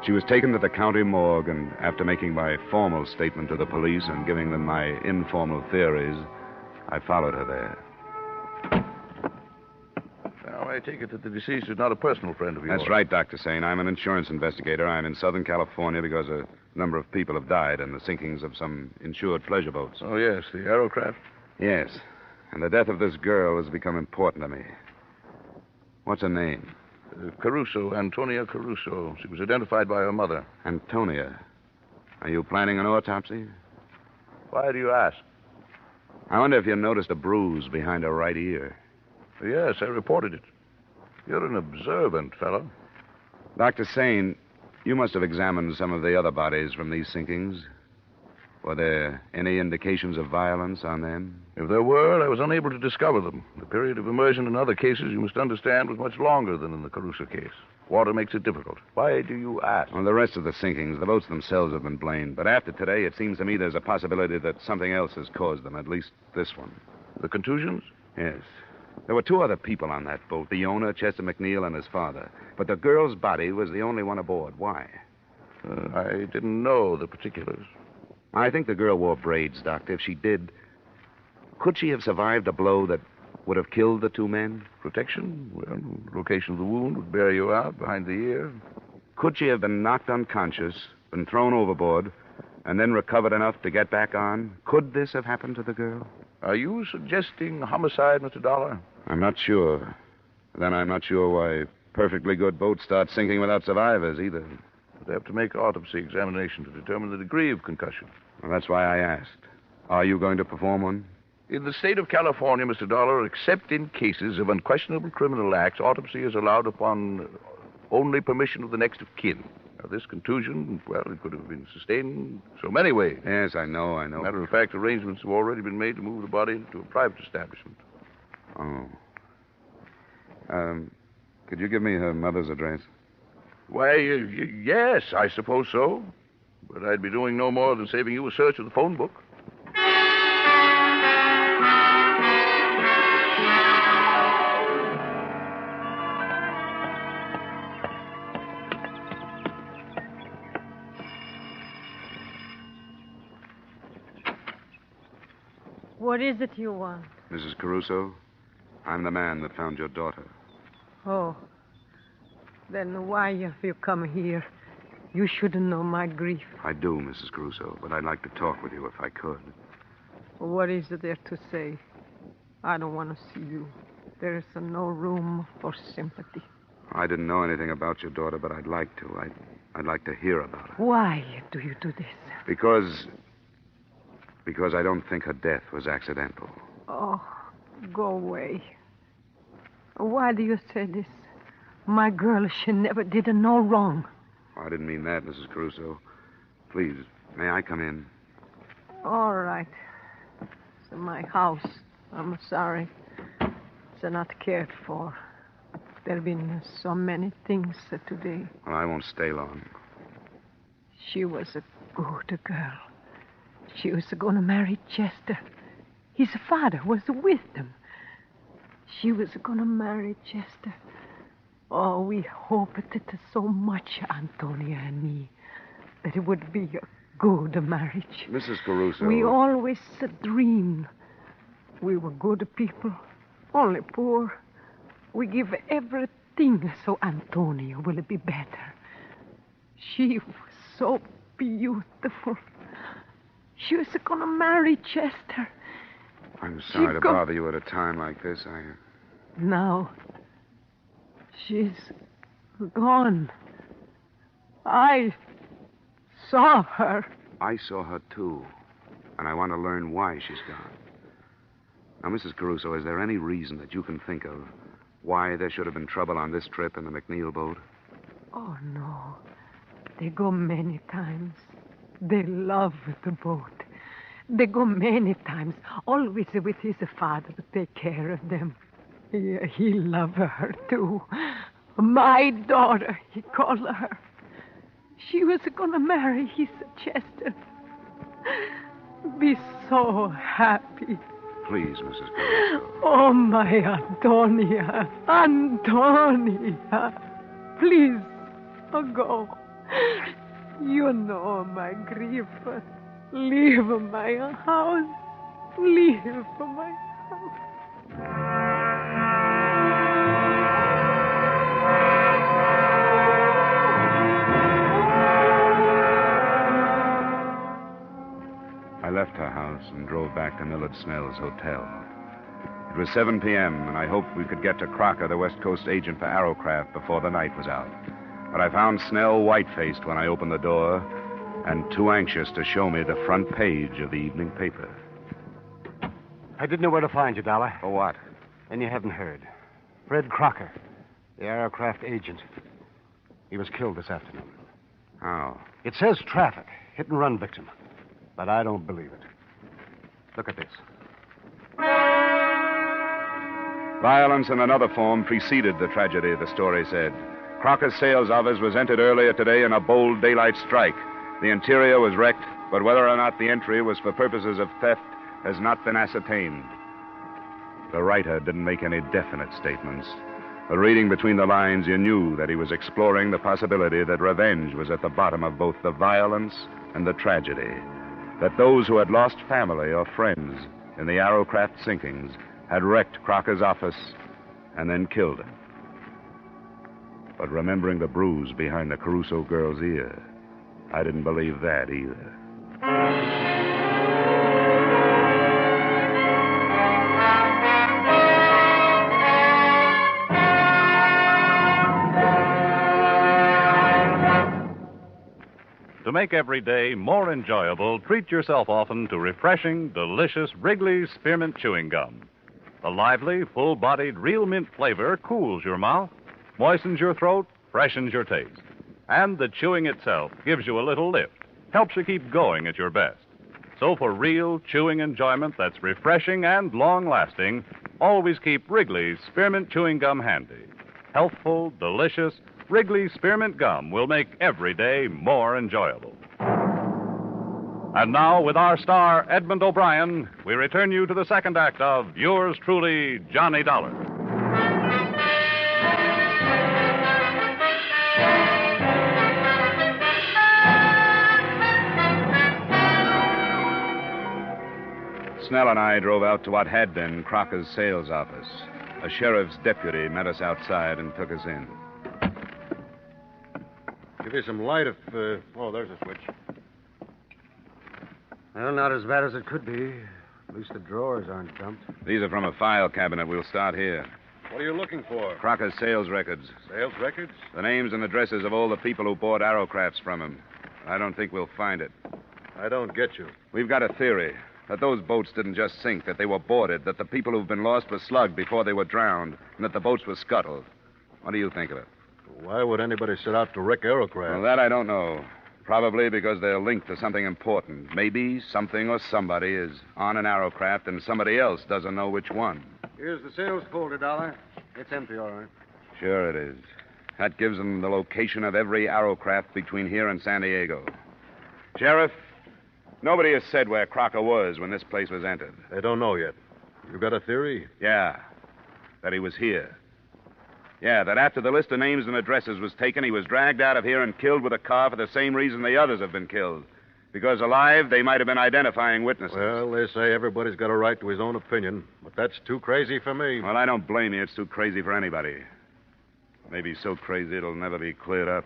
She was taken to the county morgue, and after making my formal statement to the police and giving them my informal theories, I followed her there. Now, I take it that the deceased is not a personal friend of yours. That's right, Dr. Sane. I'm an insurance investigator. I'm in Southern California because a number of people have died in the sinkings of some insured pleasure boats. Oh, yes, the arcraft? Yes. And the death of this girl has become important to me. What's her name? Caruso, Antonia Caruso. She was identified by her mother. Antonia. Are you planning an autopsy? Why do you ask? I wonder if you noticed a bruise behind her right ear. Yes, I reported it. You're an observant fellow. Dr. Sane, you must have examined some of the other bodies from these sinkings. Were there any indications of violence on them? If there were, I was unable to discover them. The period of immersion in other cases, you must understand, was much longer than in the Caruso case. Water makes it difficult. Why do you ask? On the rest of the sinkings, the boats themselves have been blamed. But after today, it seems to me there's a possibility that something else has caused them, at least this one. The contusions? Yes. There were 2 other people on that boat, the owner, Chester McNeil, and his father. But the girl's body was the only one aboard. Why? I didn't know the particulars. I think the girl wore braids, Doctor. If she did, could she have survived a blow that would have killed the 2 men? Protection? Well, location of the wound would bear you out behind the ear. Could she have been knocked unconscious, been thrown overboard, and then recovered enough to get back on? Could this have happened to the girl? Are you suggesting homicide, Mr. Dollar? I'm not sure. Then I'm not sure why perfectly good boats start sinking without survivors, either. They have to make autopsy examination to determine the degree of concussion. Well, that's why I asked. Are you going to perform one? In the state of California, Mr. Dollar, except in cases of unquestionable criminal acts, autopsy is allowed upon only permission of the next of kin. Now, this contusion, well, it could have been sustained so many ways. Yes, I know. Matter of fact, arrangements have already been made to move the body to a private establishment. Oh. Could you give me her mother's address? Why, yes, I suppose so. But I'd be doing no more than saving you a search of the phone book. What is it you want? Mrs. Caruso, I'm the man that found your daughter. Oh. Then why have you come here? You shouldn't know my grief. I do, Mrs. Caruso, but I'd like to talk with you if I could. What is there to say? I don't want to see you. There is no room for sympathy. I didn't know anything about your daughter, but I'd like to. I'd like to hear about her. Why do you do this? Because I don't think her death was accidental. Oh, go away. Why do you say this? My girl, she never did no wrong. I didn't mean that, Mrs. Caruso. Please, may I come in? All right. It's my house. I'm sorry. It's not cared for. There have been so many things today. Well, I won't stay long. She was a good girl. She was going to marry Chester. His father was with them. She was going to marry Chester. Oh, we hoped it so much, Antonia and me, that it would be a good marriage. Mrs. Caruso. We always dreamed. We were good people, only poor. We give everything so Antonia will be better. She was so beautiful. She was going to marry Chester. I'm sorry to bother you at a time like this. Now, she's gone. I saw her. I saw her, too. And I want to learn why she's gone. Now, Mrs. Caruso, is there any reason that you can think of why there should have been trouble on this trip in the McNeil boat? Oh, no. They go many times. They love the boat. They go many times, always with his father to take care of them. He loved her, too. My daughter, he called her. She was going to marry his Chester. Be so happy. Please, Mrs. Caruso. Oh, my Antonia. Antonia. Please, go. You know my grief. Leave my house. Leave my house. I left her house and drove back to Millard Snell's hotel. It was 7 p.m., and I hoped we could get to Crocker, the West Coast agent for Arrowcraft, before the night was out. But I found Snell white-faced when I opened the door and too anxious to show me the front page of the evening paper. I didn't know where to find you, Dollar. For what? And you haven't heard. Fred Crocker, the Arrowcraft agent. He was killed this afternoon. How? It says traffic, hit-and-run victim. But I don't believe it. Look at this. Violence in another form preceded the tragedy, the story said. Crocker's sales office was entered earlier today in a bold daylight strike. The interior was wrecked, but whether or not the entry was for purposes of theft has not been ascertained. The writer didn't make any definite statements, but reading between the lines, you knew that he was exploring the possibility that revenge was at the bottom of both the violence and the tragedy, that those who had lost family or friends in the Arrowcraft sinkings had wrecked Crocker's office and then killed him. But remembering the bruise behind the Caruso girl's ear, I didn't believe that either. To make every day more enjoyable, treat yourself often to refreshing, delicious Wrigley's Spearmint Chewing Gum. The lively, full-bodied, real mint flavor cools your mouth, moistens your throat, freshens your taste. And the chewing itself gives you a little lift, helps you keep going at your best. So for real chewing enjoyment that's refreshing and long-lasting, always keep Wrigley's Spearmint Chewing Gum handy. Healthful, delicious, Wrigley's Spearmint Gum will make every day more enjoyable. And now, with our star, Edmond O'Brien, we return you to the second act of Yours Truly, Johnny Dollar. Snell and I drove out to what had been Crocker's sales office. A sheriff's deputy met us outside and took us in. Give you some light if... Oh, there's a switch. Well, not as bad as it could be. At least the drawers aren't dumped. These are from a file cabinet. We'll start here. What are you looking for? Crocker's sales records. Sales records? The names and addresses of all the people who bought arrowcrafts from him. I don't think we'll find it. I don't get you. We've got a theory that those boats didn't just sink, that they were boarded, that the people who've been lost were slugged before they were drowned, and that the boats were scuttled. What do you think of it? Why would anybody set out to wreck aerocraft? Well, that I don't know. Probably because they're linked to something important. Maybe something or somebody is on an aerocraft and somebody else doesn't know which one. Here's the sales folder, Dollar. It's empty, all right. Sure it is. That gives them the location of every aerocraft between here and San Diego. Sheriff, nobody has said where Crocker was when this place was entered. They don't know yet. You got a theory? Yeah, that he was here. Yeah, that after the list of names and addresses was taken, he was dragged out of here and killed with a car for the same reason the others have been killed. Because alive, they might have been identifying witnesses. Well, they say everybody's got a right to his own opinion, but that's too crazy for me. Well, I don't blame you. It's too crazy for anybody. Maybe so crazy it'll never be cleared up.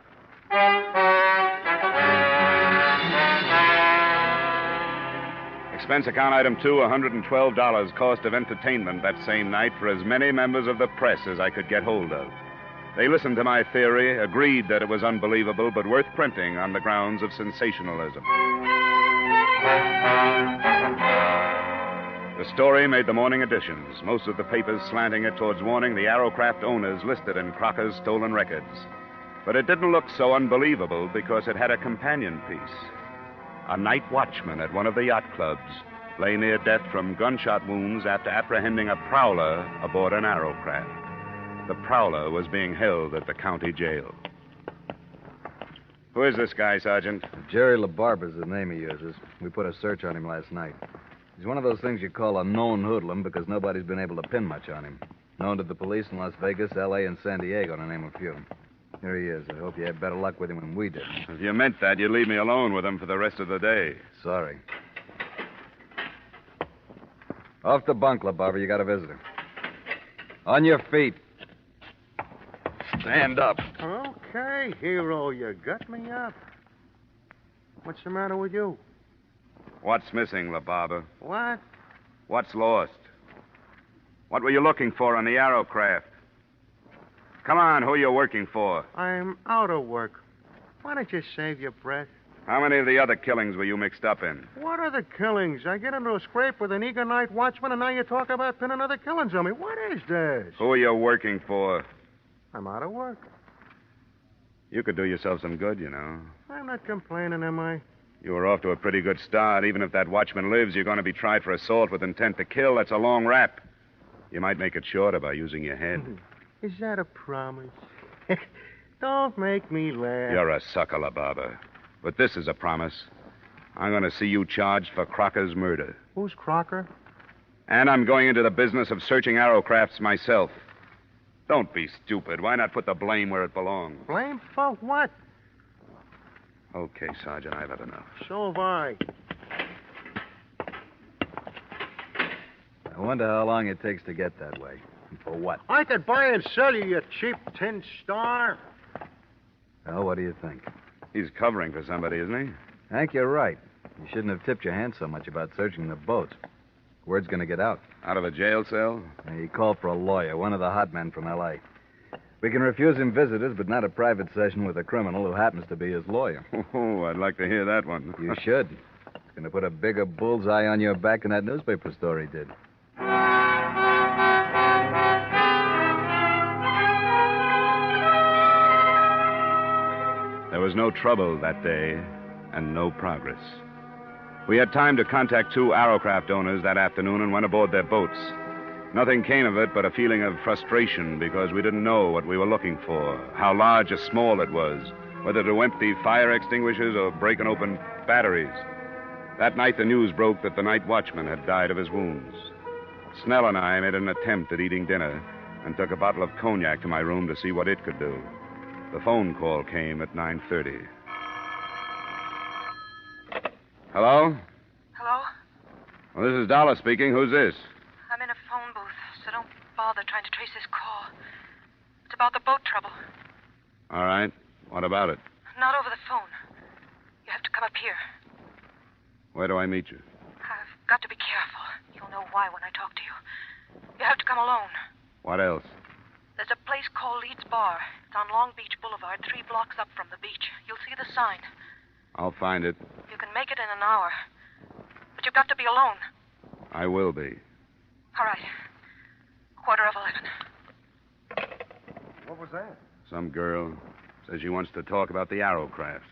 Expense account item 2, $112 cost of entertainment that same night for as many members of the press as I could get hold of. They listened to my theory, agreed that it was unbelievable, but worth printing on the grounds of sensationalism. The story made the morning editions, most of the papers slanting it towards warning the aerocraft owners listed in Crocker's stolen records. But it didn't look so unbelievable because it had a companion piece. A night watchman at one of the yacht clubs lay near death from gunshot wounds after apprehending a prowler aboard an aerocraft. The prowler was being held at the county jail. Who is this guy, Sergeant? Jerry LaBarber's the name he uses. We put a search on him last night. He's one of those things you call a known hoodlum because nobody's been able to pin much on him. Known to the police in Las Vegas, L.A., and San Diego, to name a few. Here he is. I hope you had better luck with him than we did. If you meant that, you'd leave me alone with him for the rest of the day. Sorry. Off the bunk, LaBarber. You got a visitor. On your feet. Stand up. Okay, hero, you got me up. What's the matter with you? What's missing, LaBarber? What? What's lost? What were you looking for on the aerocraft? Come on, who are you working for? I'm out of work. Why don't you save your breath? How many of the other killings were you mixed up in? What are the killings? I get into a scrape with an eager night watchman, and now you talk about pinning other killings on me. What is this? Who are you working for? I'm out of work. You could do yourself some good, you know. I'm not complaining, am I? You were off to a pretty good start. Even if that watchman lives, you're going to be tried for assault with intent to kill. That's a long rap. You might make it shorter by using your head. Is that a promise? Don't make me laugh. You're a sucker, LaBarber. But this is a promise. I'm going to see you charged for Crocker's murder. Who's Crocker? And I'm going into the business of searching aerocrafts myself. Don't be stupid. Why not put the blame where it belongs? Blame for what? Okay, Sergeant, I've had enough. So have I. I wonder how long it takes to get that way. And for what? I could buy and sell you, you cheap tin star. Well, what do you think? He's covering for somebody, isn't he? Hank, you're right. You shouldn't have tipped your hand so much about searching the boats. Word's going to get out. Out of a jail cell? He called for a lawyer, one of the hot men from L.A. We can refuse him visitors, but not a private session with a criminal who happens to be his lawyer. Oh, I'd like to hear that one. You should. It's going to put a bigger bullseye on your back than that newspaper story did. There was no trouble that day and no progress. We had time to contact 2 Arrowcraft owners that afternoon and went aboard their boats. Nothing came of it but a feeling of frustration because we didn't know what we were looking for, how large or small it was, whether to empty fire extinguishers or breaking open batteries. That night, the news broke that the night watchman had died of his wounds. Snell and I made an attempt at eating dinner and took a bottle of cognac to my room to see what it could do. The phone call came at 9:30. Hello? Hello? Well, this is Dollar speaking. Who's this? I'm in a phone booth, so don't bother trying to trace this call. It's about the boat trouble. All right. What about it? Not over the phone. You have to come up here. Where do I meet you? I've got to be careful. You'll know why when I talk to you. You have to come alone. What else? There's a place called Leeds Bar. It's on Long Beach Boulevard, 3 blocks up from the beach. You'll see the sign. I'll find it. You can make it in an hour. But you've got to be alone. I will be. All right. 11:15. What was that? Some girl says she wants to talk about the Arrowcrafts.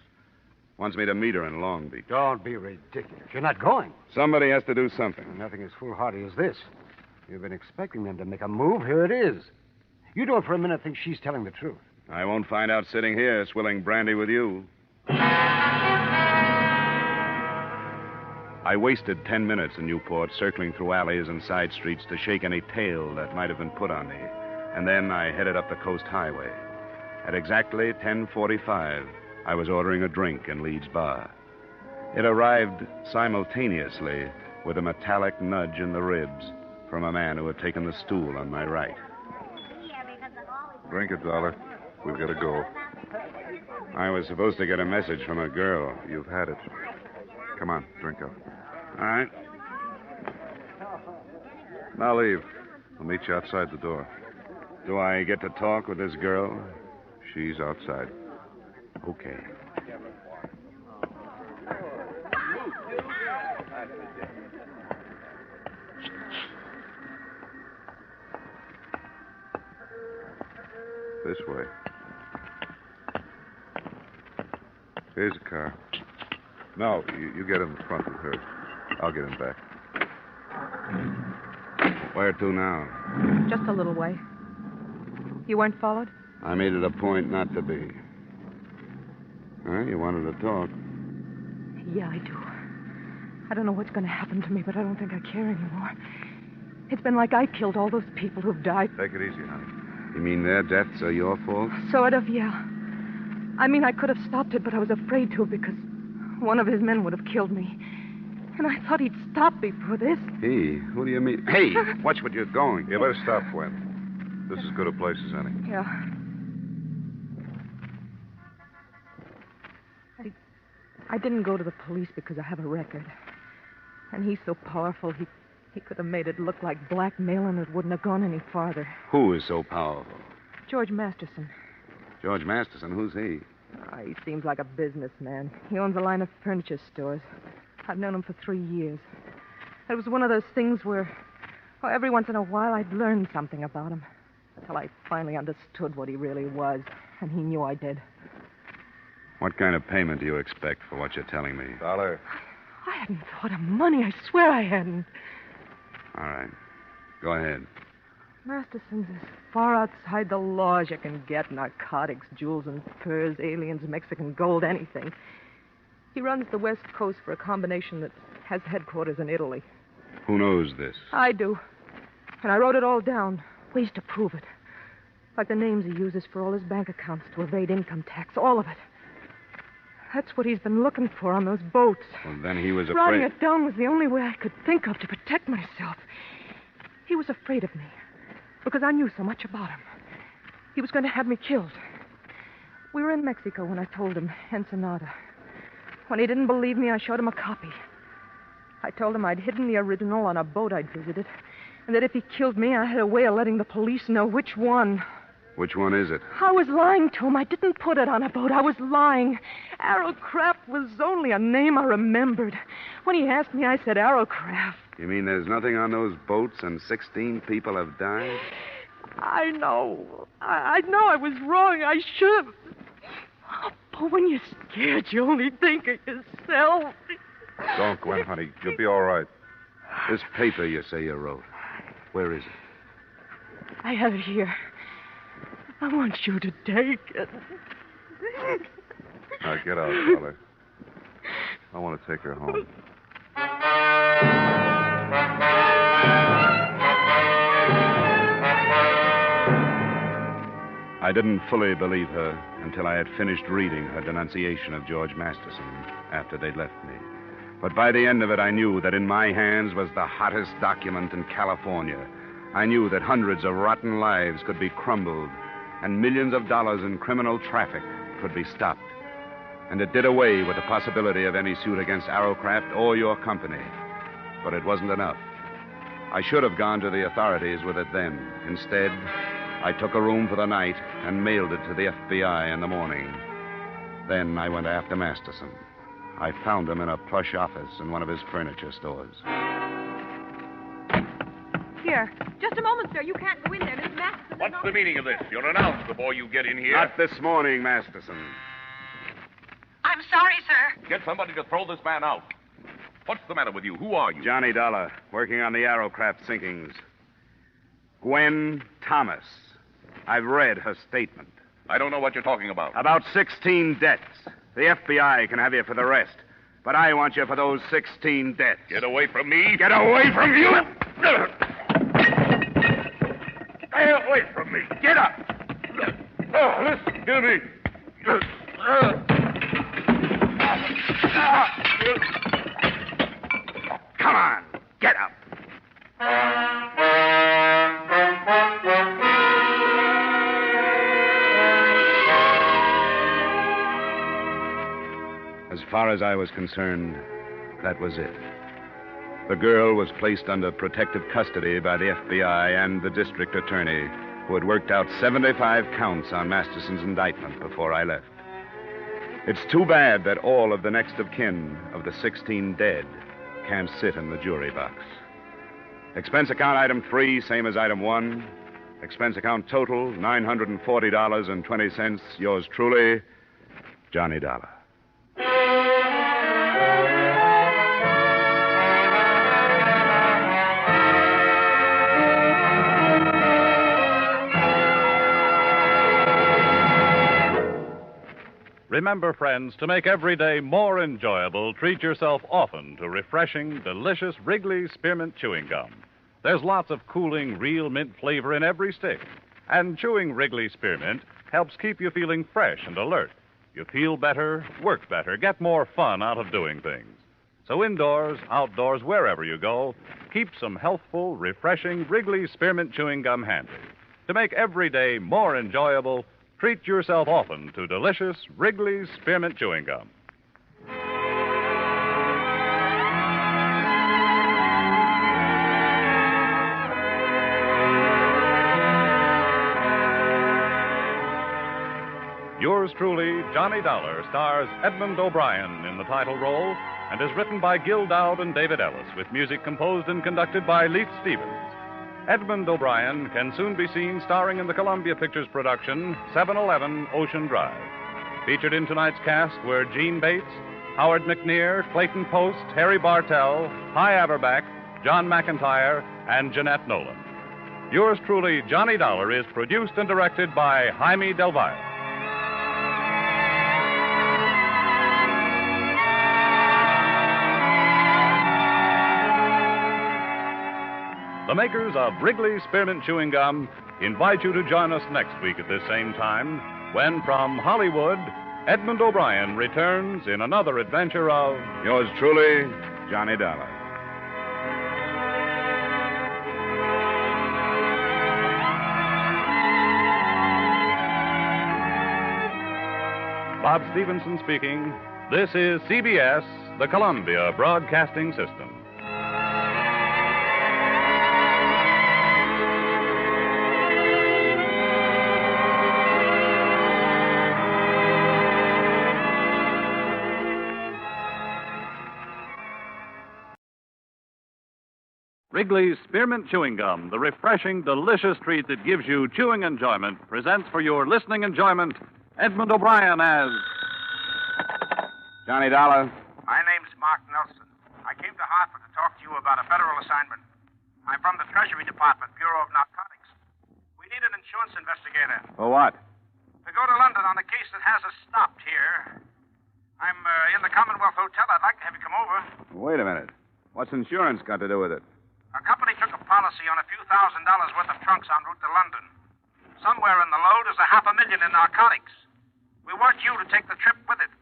Wants me to meet her in Long Beach. Don't be ridiculous. You're not going. Somebody has to do something. Nothing as foolhardy as this. You've been expecting them to make a move. Here it is. You don't for a minute think she's telling the truth. I won't find out sitting here swilling brandy with you. I wasted 10 minutes in Newport circling through alleys and side streets to shake any tail that might have been put on me. And then I headed up the Coast Highway. At exactly 10:45, I was ordering a drink in Leeds Bar. It arrived simultaneously with a metallic nudge in the ribs from a man who had taken the stool on my right. Drink it, Dollar. We've got to go. I was supposed to get a message from a girl. You've had it. Come on, drink up. All right. Now leave. I'll meet you outside the door. Do I get to talk with this girl? She's outside. Okay. This way. Here's a car. No, you get in the front with her. I'll get in back. Where to now? Just a little way. You weren't followed? I made it a point not to be. Huh? You wanted to talk. Yeah, I do. I don't know what's going to happen to me, but I don't think I care anymore. It's been like I killed all those people who've died. Take it easy, honey. You mean their deaths are your fault? Sort of, yeah. I mean, I could have stopped it, but I was afraid to because one of his men would have killed me. And I thought he'd stop me for this. He? Who do you mean? Hey, watch what you're going. You better stop, Gwen. This is as good a place as any. Yeah. I didn't go to the police because I have a record. And he's so powerful, he could have made it look like blackmail and it wouldn't have gone any farther. Who is so powerful? George Masterson. George Masterson? Who's he? He seems like a businessman. He owns a line of furniture stores. I've known him for 3 years. It was one of those things where, every once in a while I'd learn something about him. Until I finally understood what he really was. And he knew I did. What kind of payment do you expect for what you're telling me? Dollar. I hadn't thought of money. I swear I hadn't. All right. Go ahead. Masterson's as far outside the law as you can get. Narcotics, jewels and furs, aliens, Mexican gold, anything. He runs the West Coast for a combination that has headquarters in Italy. Who knows this? I do. And I wrote it all down. Ways to prove it. Like the names he uses for all his bank accounts to evade income tax. All of it. That's what he's been looking for on those boats. Well, then he was Writing afraid... it down was the only way I could think of to protect myself. He was afraid of me. Because I knew so much about him. He was going to have me killed. We were in Mexico when I told him, Ensenada. When he didn't believe me, I showed him a copy. I told him I'd hidden the original on a boat I'd visited, and that if he killed me, I had a way of letting the police know which one. Which one is it? I was lying to him. I didn't put it on a boat. I was lying. Arrowcraft was only a name I remembered. When he asked me, I said Arrowcraft. You mean there's nothing on those boats and 16 people have died? I know. I know I was wrong. I should have. But when you're scared, you only think of yourself. Don't, Gwen, honey. You'll be all right. This paper you say you wrote, where is it? I have it here. I want you to take it. Now, get out, Dollar. I want to take her home. I didn't fully believe her until I had finished reading her denunciation of George Masterson after they'd left me. But by the end of it, I knew that in my hands was the hottest document in California. I knew that hundreds of rotten lives could be crumbled and millions of dollars in criminal traffic could be stopped. And it did away with the possibility of any suit against Arrowcraft or your company. But it wasn't enough. I should have gone to the authorities with it then. Instead, I took a room for the night and mailed it to the FBI in the morning. Then I went after Masterson. I found him in a plush office in one of his furniture stores. Here. Just a moment, sir. You can't go in there. Mr. Masterson... What's the meaning of this? You're announced before you get in here. Not this morning, Masterson. I'm sorry, sir. Get somebody to throw this man out. What's the matter with you? Who are you? Johnny Dollar, working on the Arrowcraft sinkings. Gwen Thomas. I've read her statement. I don't know what you're talking about. About 16 deaths. The FBI can have you for the rest. But I want you for those 16 deaths. Get away from me. Get away from you! Stay away from me. Get up! Listen to me. Come on, get up. As far as I was concerned, that was it. The girl was placed under protective custody by the FBI and the district attorney, who had worked out 75 counts on Masterson's indictment before I left. It's too bad that all of the next of kin of the 16 dead can't sit in the jury box. Expense account item 3, same as item 1. Expense account total, $940.20. Yours truly, Johnny Dollar. Remember, friends, to make every day more enjoyable, treat yourself often to refreshing, delicious Wrigley Spearmint Chewing Gum. There's lots of cooling, real mint flavor in every stick. And chewing Wrigley Spearmint helps keep you feeling fresh and alert. You feel better, work better, get more fun out of doing things. So indoors, outdoors, wherever you go, keep some healthful, refreshing Wrigley Spearmint Chewing Gum handy. To make every day more enjoyable, treat yourself often to delicious Wrigley's Spearmint Chewing Gum. Yours truly, Johnny Dollar, stars Edmond O'Brien in the title role and is written by Gil Dowd and David Ellis, with music composed and conducted by Leith Stevens. Edmond O'Brien can soon be seen starring in the Columbia Pictures production 711 Ocean Drive. Featured in tonight's cast were Gene Bates, Howard McNear, Clayton Post, Harry Bartell, Hy Averback, John McIntyre, and Jeanette Nolan. Yours truly, Johnny Dollar, is produced and directed by Jaime Del Valle. The makers of Wrigley Spearmint Chewing Gum invite you to join us next week at this same time when, from Hollywood, Edmond O'Brien returns in another adventure of... Yours truly, Johnny Dollar. Bob Stevenson speaking. This is CBS, the Columbia Broadcasting System. Wrigley's Spearmint Chewing Gum, the refreshing, delicious treat that gives you chewing enjoyment, presents for your listening enjoyment Edmond O'Brien as Johnny Dollar. My name's Mark Nelson. I came to Hartford to talk to you about a federal assignment. I'm from the Treasury Department, Bureau of Narcotics. We need an insurance investigator For what? to go to London on a case that has us stopped here. I'm in the Commonwealth Hotel. I'd like to have you come over. Wait a minute. What's insurance got to do with it? Our company took a policy on a few $1,000s worth of trunks en route to London. Somewhere in the load is $500,000 in narcotics. We want you to take the trip with it.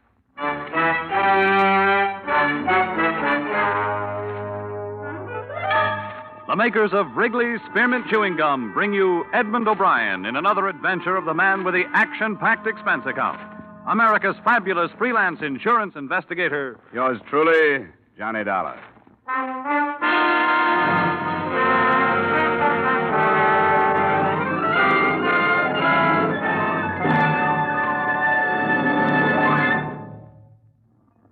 the makers of Wrigley's Spearmint Chewing Gum bring you Edmond O'Brien in another adventure of the man with the action-packed expense account. America's fabulous freelance insurance investigator. Yours truly, Johnny Dollar.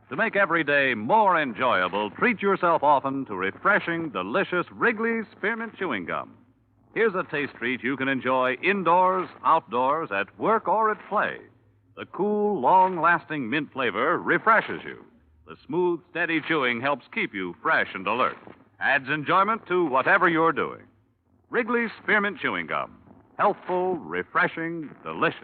To make every day more enjoyable, treat yourself often to refreshing, delicious Wrigley's Spearmint Chewing Gum. Here's a taste treat you can enjoy indoors, outdoors, at work, or at play. The cool, long-lasting mint flavor refreshes you. The smooth, steady chewing helps keep you fresh and alert. Adds enjoyment to whatever you're doing. Wrigley's Spearmint Chewing Gum. Healthful, refreshing, delicious.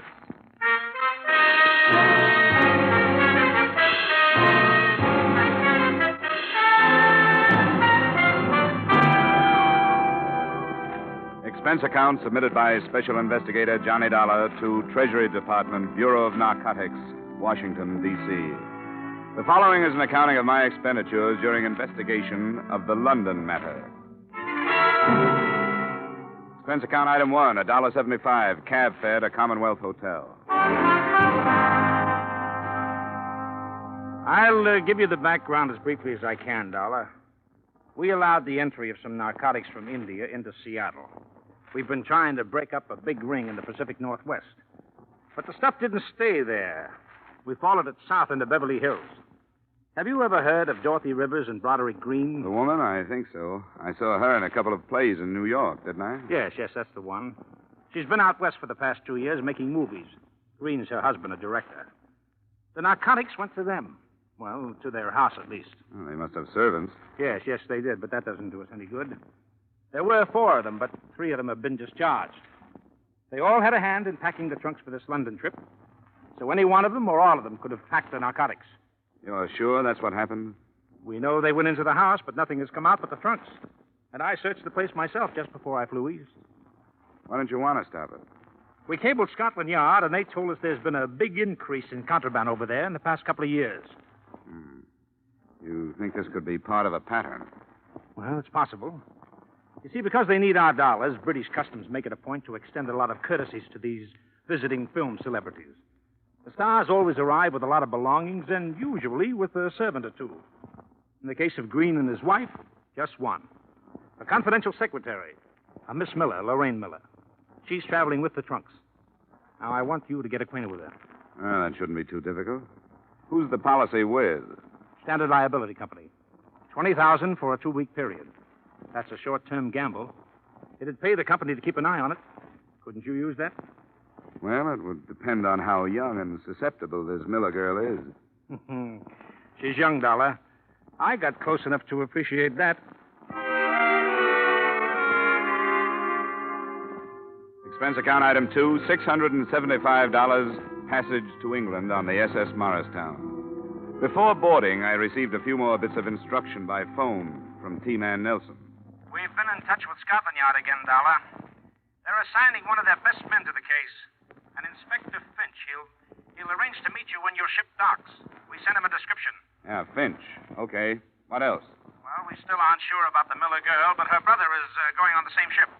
Expense account submitted by Special Investigator Johnny Dollar to Treasury Department, Bureau of Narcotics, Washington, D.C. The following is an accounting of my expenditures during investigation of the London matter. Expense account item 1, $1.75, cab fare to Commonwealth Hotel. I'll give you the background as briefly as I can, Dollar. We allowed the entry of some narcotics from India into Seattle. We've been trying to break up a big ring in the Pacific Northwest. But the stuff didn't stay there. We followed it south into Beverly Hills. Have you ever heard of Dorothy Rivers and Broderick Green? The woman? I think so. I saw her in a couple of plays in New York, didn't I? Yes, that's the one. She's been out west for the past 2 years making movies. Green's her husband, a director. The narcotics went to them. Well, to their house, at least. Well, they must have servants. Yes, they did, but that doesn't do us any good. There were 4 of them, but 3 of them have been discharged. They all had a hand in packing the trunks for this London trip. So any one of them or all of them could have packed the narcotics. You're sure that's what happened? We know they went into the house, but nothing has come out but the trunks. And I searched the place myself just before I flew east. Why don't you want to stop it? We cabled Scotland Yard, and they told us there's been a big increase in contraband over there in the past couple of years. You think this could be part of a pattern? Well, it's possible. You see, because they need our dollars, British Customs make it a point to extend a lot of courtesies to these visiting film celebrities. The stars always arrive with a lot of belongings and usually with a servant or 2. In the case of Green and his wife, just one. A confidential secretary, a Miss Miller, Lorraine Miller. She's traveling with the trunks. Now, I want you to get acquainted with her. Well, that shouldn't be too difficult. Who's the policy with? Standard Liability Company. $20,000 for a 2-week period. That's a short-term gamble. It'd pay the company to keep an eye on it. Couldn't you use that? Well, it would depend on how young and susceptible this Miller girl is. She's young, Dollar. I got close enough to appreciate that. Expense account item 2, $675, passage to England on the SS Morristown. Before boarding, I received a few more bits of instruction by phone from T-Man Nelson. We've been in touch with Scotland Yard again, Dollar. They're assigning one of their best men to the case. An Inspector Finch. He'll arrange to meet you when your ship docks. We sent him a description. Yeah, Finch. Okay. What else? Well, we still aren't sure about the Miller girl, but her brother is going on the same ship.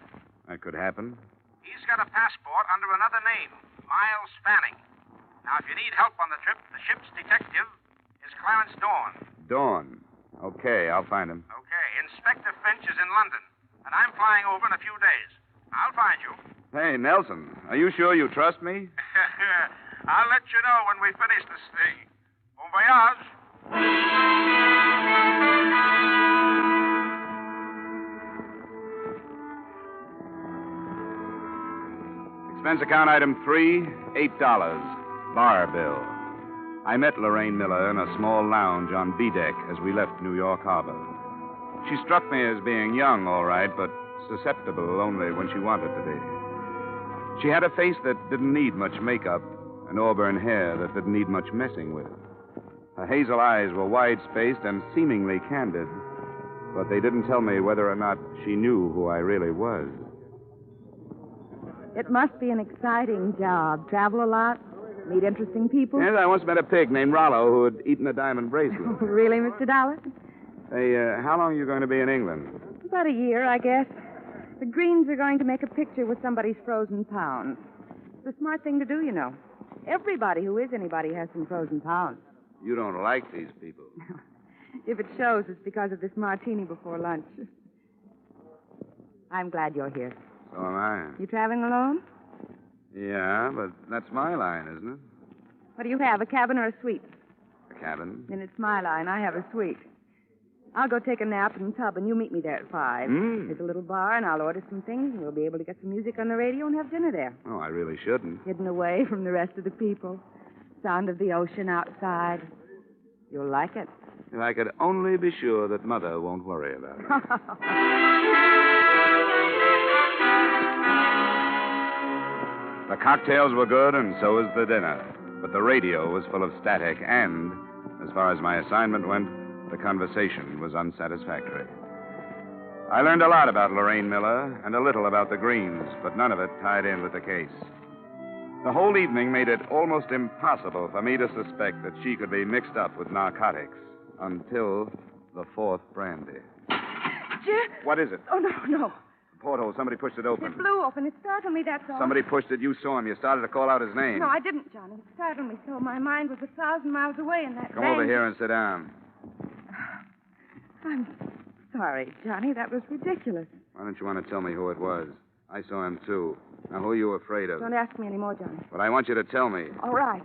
That could happen. He's got a passport under another name, Miles Fanning. Now, if you need help on the trip, the ship's detective is Clarence Dawn. Dawn. Okay, I'll find him. Okay, Inspector Finch is in London, and I'm flying over in a few days. I'll find you. Hey, Nelson, are you sure you trust me? I'll let you know when we finish this thing. Bon voyage. Expense account item 3, $8. Bar bill. I met Lorraine Miller in a small lounge on B deck as we left New York Harbor. She struck me as being young, all right, but susceptible only when she wanted to be. She had a face that didn't need much makeup and auburn hair that didn't need much messing with. Her hazel eyes were wide-spaced and seemingly candid, but they didn't tell me whether or not she knew who I really was. It must be an exciting job. Travel a lot? Meet interesting people? Yes, I once met a pig named Rollo who had eaten a diamond bracelet. Really, Mr. Dollar? Hey, how long are you going to be in England? About a year, I guess. The Greens are going to make a picture with somebody's frozen pounds. It's a smart thing to do, you know. Everybody who is anybody has some frozen pounds. You don't like these people. If it shows, it's because of this martini before lunch. I'm glad you're here. So am I. You traveling alone? Yeah, but that's my line, isn't it? What do you have, a cabin or a suite? A cabin. Then it's my line. I have a suite. I'll go take a nap in the tub, and you meet me there at 5. There's a little bar, and I'll order some things, and we'll be able to get some music on the radio and have dinner there. Oh, I really shouldn't. Hidden away from the rest of the people. Sound of the ocean outside. You'll like it. If I could only be sure that Mother won't worry about it. The cocktails were good, and so was the dinner. But the radio was full of static, and, as far as my assignment went, the conversation was unsatisfactory. I learned a lot about Lorraine Miller and a little about the Greens, but none of it tied in with the case. The whole evening made it almost impossible for me to suspect that she could be mixed up with narcotics until the fourth brandy. Jim? What is it? Oh, no. The porthole. Somebody pushed it open. It blew open. It startled me, that's all. Somebody pushed it. You saw him. You started to call out his name. No, I didn't, Johnny. It startled me so. My mind was 1,000 miles away in that Come over here and sit down. I'm sorry, Johnny. That was ridiculous. Why don't you want to tell me who it was? I saw him, too. Now, who are you afraid of? Don't ask me anymore, Johnny. But I want you to tell me. All right.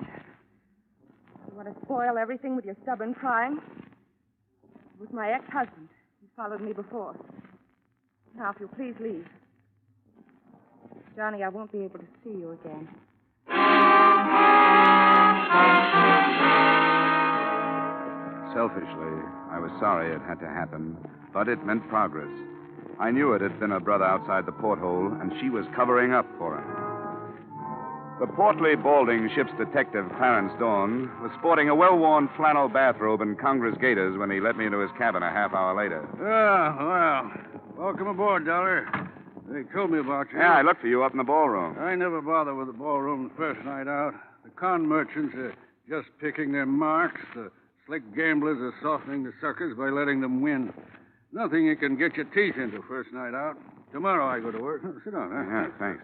You want to spoil everything with your stubborn prying? It was my ex-husband. He followed me before. Now, if you'll please leave. Johnny, I won't be able to see you again. Selfishly, I was sorry it had to happen, but it meant progress. I knew it had been her brother outside the porthole, and she was covering up for him. The portly, balding ship's detective, Clarence Dawn, was sporting a well-worn flannel bathrobe and Congress gaiters when he let me into his cabin a half hour later. Well, welcome aboard, Dollar. They told me about you. Yeah, I looked for you up in the ballroom. I never bother with the ballroom the first night out. The con merchants are just picking their marks. The slick gamblers are softening the suckers by letting them win. Nothing you can get your teeth into first night out. Tomorrow I go to work. Sit down, huh? Yeah, thanks.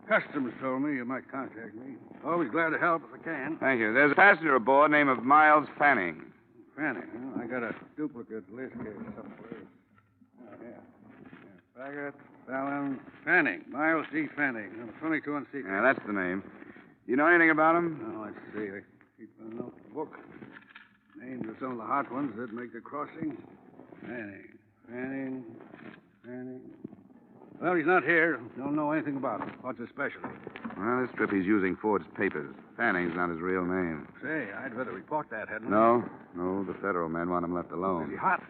Customs told me you might contact me. Always glad to help if I can. Thank you. There's a passenger aboard named of Miles Fanning. Fanning? Well, I got a duplicate list here somewhere. Oh, yeah. Baggett, Fallon, Fanning. Miles D. Fanning. Number 22 on secret. Yeah, that's the name. You know anything about him? Oh, let's see. I keep a notebook. Names of some of the hot ones that make the crossing. Fanning. Well, he's not here. Don't know anything about him. What's his specialty? Well, this trip he's using forged papers. Fanning's not his real name. Say, I'd better report that, hadn't I? No, the federal men want him left alone. Is he hot?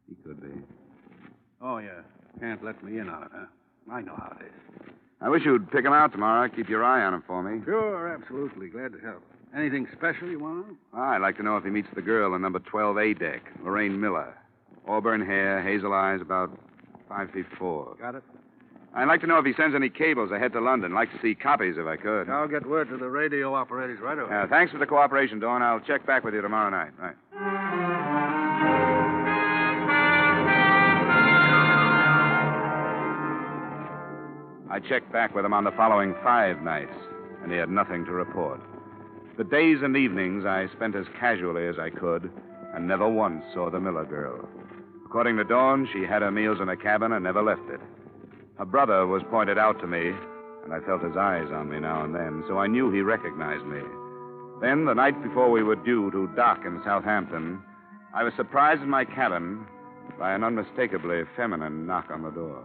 He could be. Oh, yeah. Can't let me in on it, huh? I know how it is. I wish you'd pick him out tomorrow. Keep your eye on him for me. Sure, absolutely. Glad to help. Anything special you want? I'd like to know if he meets the girl on number 12A deck, Lorraine Miller. Auburn hair, hazel eyes, about 5'4". Got it? I'd like to know if he sends any cables ahead to London. I'd like to see copies if I could. I'll get word to the radio operators right away. Thanks for the cooperation, Dawn. I'll check back with you tomorrow night. Right. I checked back with him on the following 5 nights, and he had nothing to report. The days and evenings I spent as casually as I could, and never once saw the Miller girl. According to Dawn, she had her meals in a cabin and never left it. Her brother was pointed out to me, and I felt his eyes on me now and then, so I knew he recognized me. Then, the night before we were due to dock in Southampton, I was surprised in my cabin by an unmistakably feminine knock on the door.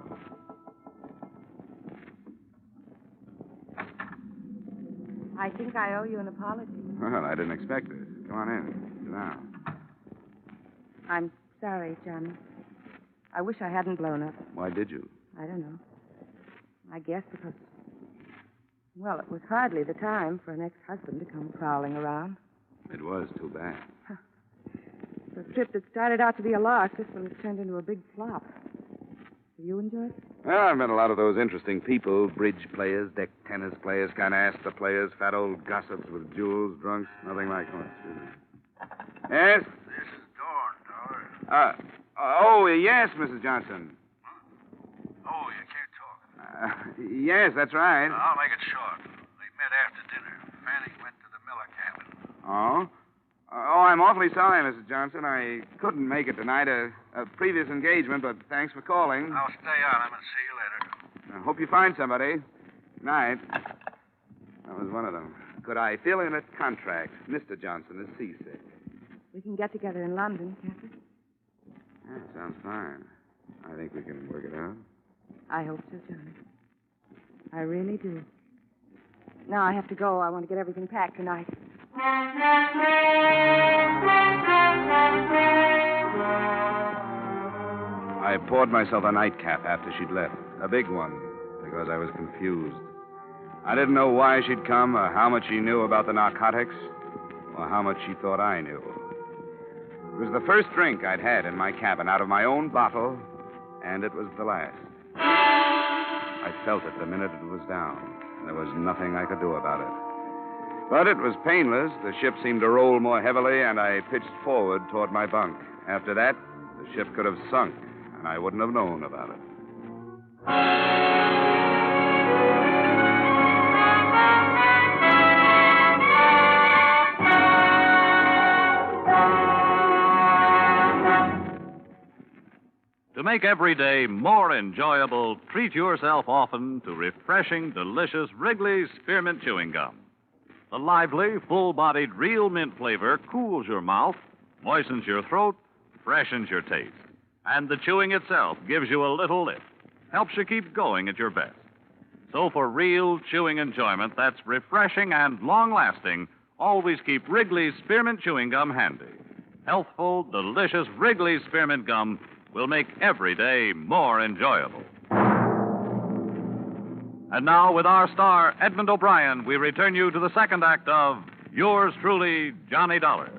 I think I owe you an apology. Well, I didn't expect this. Come on in. Sit down. I'm sorry, Johnny. I wish I hadn't blown up. Why did you? I don't know. I guess because, well, it was hardly the time for an ex-husband to come prowling around. It was too bad. The trip that started out to be a lark, this one has turned into a big flop. Do you enjoy it? Well, I've met a lot of those interesting people, bridge players, deck tennis players, kind of ask the players, fat old gossips with jewels, drunks, nothing like much. Yes? This is Dawn, Dollar. Yes, Mrs. Johnson. Oh, you can't talk. Yes, that's right. I'll make it short. They met after dinner. Fanning went to the Miller cabin. Oh? I'm awfully sorry, Mrs. Johnson. I couldn't make it tonight. A previous engagement, but thanks for calling. I'll stay on him and see you later. I hope you find somebody. Good night. That was one of them. Could I fill in a contract? Mr. Johnson is seasick. We can get together in London, can't we? Yeah, sounds fine. I think we can work it out. I hope so, Johnny. I really do. Now I have to go. I want to get everything packed tonight. I poured myself a nightcap after she'd left. A big one, because I was confused. I didn't know why she'd come, or how much she knew about the narcotics, or how much she thought I knew. It was the first drink I'd had in my cabin out of my own bottle, and it was the last. I felt it the minute it was down. There was nothing I could do about it. But it was painless. The ship seemed to roll more heavily, and I pitched forward toward my bunk. After that, the ship could have sunk, and I wouldn't have known about it. To make every day more enjoyable, treat yourself often to refreshing, delicious Wrigley's Spearmint Chewing Gum. The lively, full-bodied real mint flavor cools your mouth, moistens your throat, freshens your taste. And the chewing itself gives you a little lift, helps you keep going at your best. So for real chewing enjoyment that's refreshing and long-lasting, always keep Wrigley's Spearmint Chewing Gum handy. Healthful, delicious Wrigley's Spearmint Gum will make every day more enjoyable. And now, with our star, Edmond O'Brien, we return you to the second act of Yours Truly, Johnny Dollar.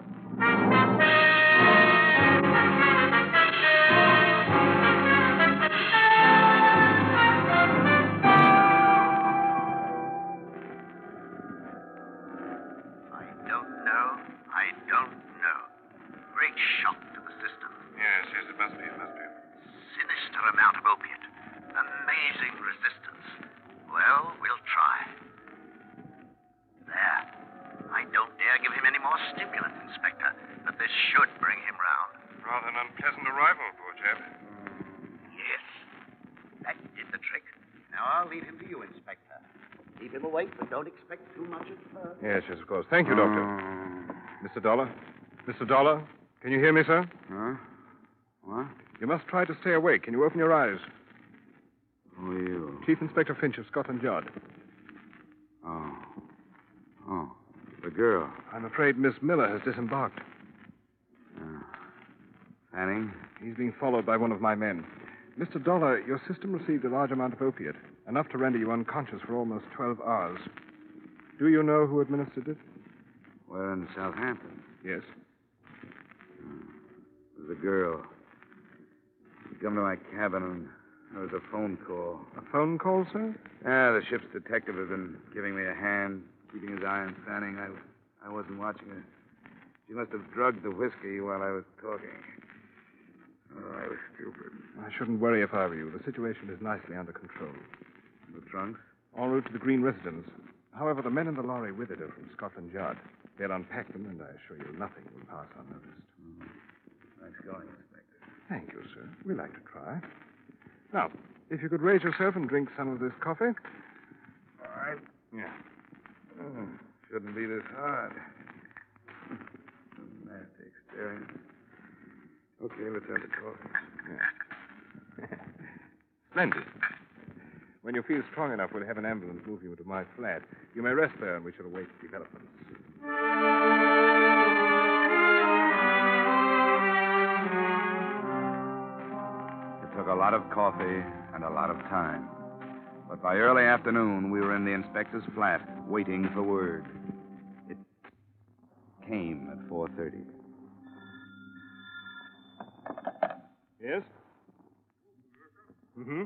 I don't know. Great shock to the system. Yes, it must be. Sinister amount of opiate. Amazing resistance. Well, we'll try. There. I don't dare give him any more stimulants, Inspector, but this should bring him round. Rather an unpleasant arrival, poor chap. Yes. That did the trick. Now I'll leave him to you, Inspector. Keep him awake, but don't expect too much at first. Yes, of course. Thank you, Doctor. Mr. Dollar? Mr. Dollar? Can you hear me, sir? Huh? What? You must try to stay awake. Can you open your eyes? Who are you? Chief Inspector Finch of Scotland Yard. Oh, the girl. I'm afraid Miss Miller has disembarked. Fanning? He's being followed by one of my men. Mr. Dollar, your system received a large amount of opiate, enough to render you unconscious for almost 12 hours. Do you know who administered it? We're in Southampton. Yes. It was a girl. She come to my cabin and there was a phone call. A phone call, sir? Yeah, the ship's detective has been giving me a hand, keeping his eye on Fanning. I wasn't watching her. She must have drugged the whiskey while I was talking. Oh, I was stupid. I shouldn't worry if I were you. The situation is nicely under control. The trunks? En route to the Green residence. However, the men in the lorry with it are from Scotland Yard. They'll unpack them, and I assure you nothing will pass unnoticed. Nice going, Inspector. Thank you, sir. We like to try. Now, if you could raise yourself and drink some of this coffee. All right. Yeah. Shouldn't be this hard. A nasty experience. Okay, let's have the coffee. Yeah. Splendid. When you feel strong enough, we'll have an ambulance move you to my flat. You may rest there, and we shall await developments. It took a lot of coffee and a lot of time. But by early afternoon, we were in the inspector's flat, waiting for word. It came at 4:30. Yes? Mm-hmm.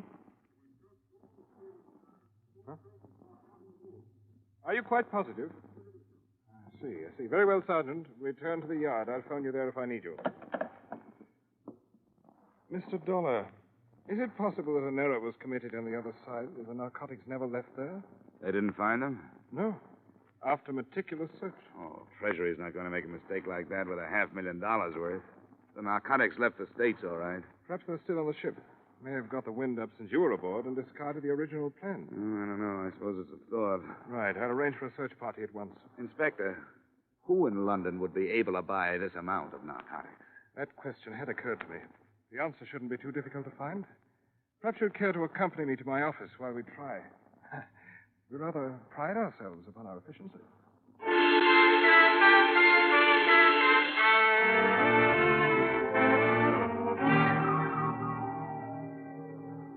Huh? Are you quite positive? I see. Very well, Sergeant. Return to the yard. I'll phone you there if I need you. Mr. Dollar, is it possible that an error was committed on the other side, that the narcotics never left there? They didn't find them? No. After meticulous search. Oh, Treasury's not going to make a mistake like that with $500,000 worth. The narcotics left the States, all right. Perhaps they're still on the ship. May have got the wind up since you were aboard and discarded the original plan. I don't know. I suppose it's a thought. Right. I'll arrange for a search party at once. Inspector, who in London would be able to buy this amount of narcotics? That question had occurred to me. The answer shouldn't be too difficult to find. Perhaps you'd care to accompany me to my office while we try. We rather pride ourselves upon our efficiency.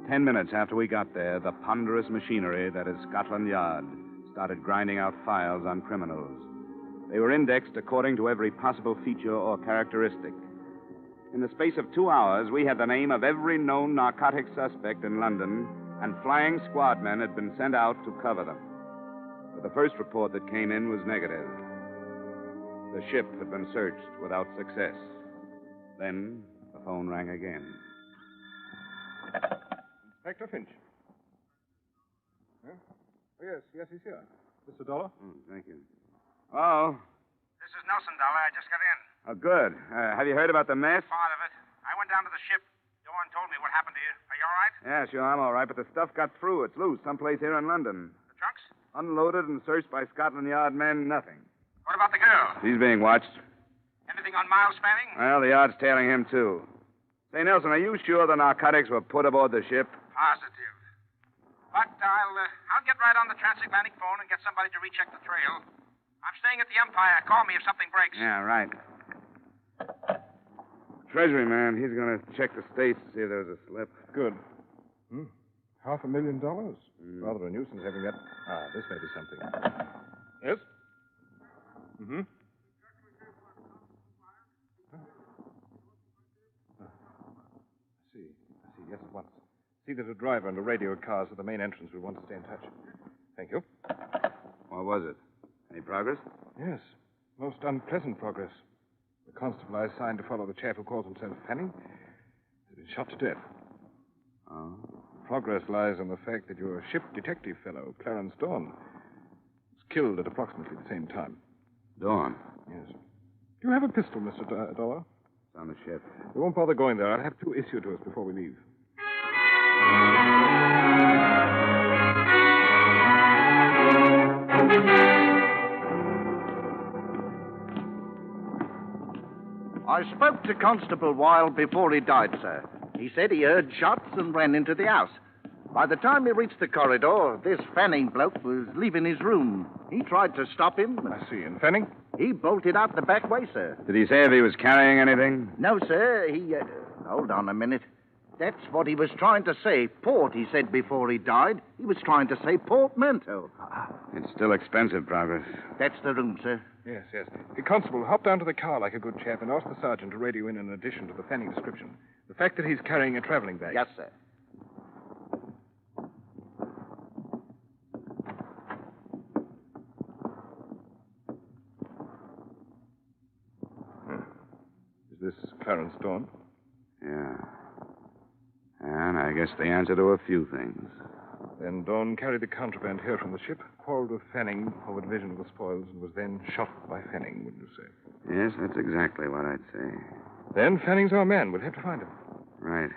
10 minutes after we got there, the ponderous machinery that is Scotland Yard started grinding out files on criminals. They were indexed according to every possible feature or characteristic. In the space of 2 hours, we had the name of every known narcotic suspect in London, and flying squad men had been sent out to cover them. But the first report that came in was negative. The ship had been searched without success. Then the phone rang again. Inspector Finch. Huh? Oh, yes, he's here. Mr. Dollar? Thank you. Oh. This is Nelson, Dollar. I just got in. Oh, good. Have you heard about the mess? Part of it. I went down to the ship. Dorn told me what happened to you. Are you all right? Yeah, sure, I'm all right, but the stuff got through. It's loose someplace here in London. The trunks? Unloaded and searched by Scotland Yard men, nothing. What about the girl? She's being watched. Anything on Miles Fanning? Well, the Yard's tailing him, too. Say, Nelson, are you sure the narcotics were put aboard the ship? Positive. But I'll get right on the transatlantic phone and get somebody to recheck the trail. I'm staying at the Empire. Call me if something breaks. Yeah, right. Treasury man, he's going to check the States to see if there's a slip. Good. $500,000? Rather a nuisance having that. This may be something. Yes? Mm-hmm. I see. Yes, at once. See that a driver and a radio cars at the main entrance will want to stay in touch. Thank you. What was it? Any progress? Yes. Most unpleasant progress. The constable I assigned to follow the chap who calls himself Fanning has been shot to death. Oh? Progress lies in the fact that your ship detective fellow, Clarence Dawn, was killed at approximately the same time. Dawn? Yes. Do you have a pistol, Mr. Dollar? It's on the ship. We won't bother going there. I'll have two issued to us before we leave. I spoke to Constable Wilde before he died, sir. He said he heard shots and ran into the house. By the time he reached the corridor, this Fanning bloke was leaving his room. He tried to stop him. I see. And Fanning? He bolted out the back way, sir. Did he say if he was carrying anything? No, sir. He, hold on a minute. That's what he was trying to say. Port, he said before he died. He was trying to say portmanteau. It's still expensive, Progress. That's the room, sir. Yes. Constable, hop down to the car like a good chap and ask the sergeant to radio in an addition to the Fanning description. The fact that he's carrying a traveling bag. Yes, sir. Is this Clarence Dawn? Yeah. And I guess the answer to a few things. Then Dawn carried the contraband here from the ship, quarreled with Fanning over division of the spoils, and was then shot by Fanning, wouldn't you say? Yes, that's exactly what I'd say. Then Fanning's our man. We'll have to find him. Right.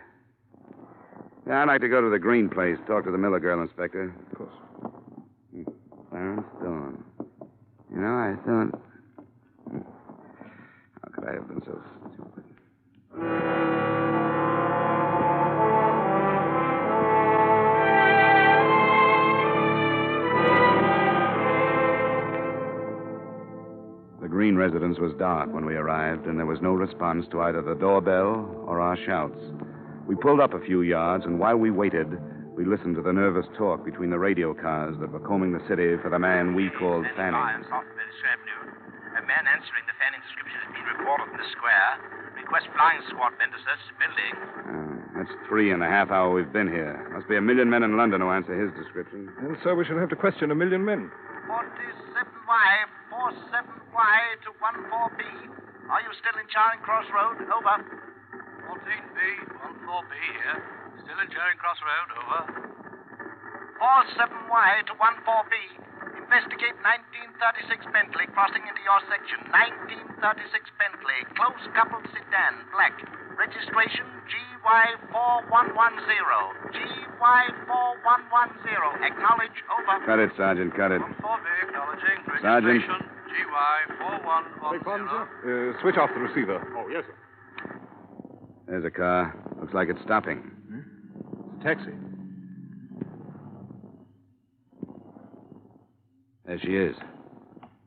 Yeah, I'd like to go to the Green place, talk to the Miller girl, Inspector. Of course. Clarence Dawn. You know, I thought... How could I have been so stupid? main residence was dark when we arrived, and there was no response to either the doorbell or our shouts. We pulled up a few yards, and while we waited, we listened to the nervous talk between the radio cars that were combing the city for the man we called Fanning. A man answering the Fanning description has been reported in the square. Request flying squad men to search the building. That's 3.5 hours we've been here. Must be 1 million men in London who answer his description. And so we shall have to question 1 million men. 47Y, 47Y to 14B. Are you still in Charing Cross Road? Over. 14B, 14B here. Still in Charing Cross Road. Over. 47Y to 14B. Investigate 1936 Bentley crossing into your section. 1936 Bentley. Close coupled sedan. Black. Registration GY4110. GY4110. Acknowledge. Over. Cut it, Sergeant. Cut it. 14B acknowledging. Sergeant. Registration GY4110. Switch off the receiver. Oh, yes, sir. There's a car. Looks like it's stopping. It's a taxi. There she is.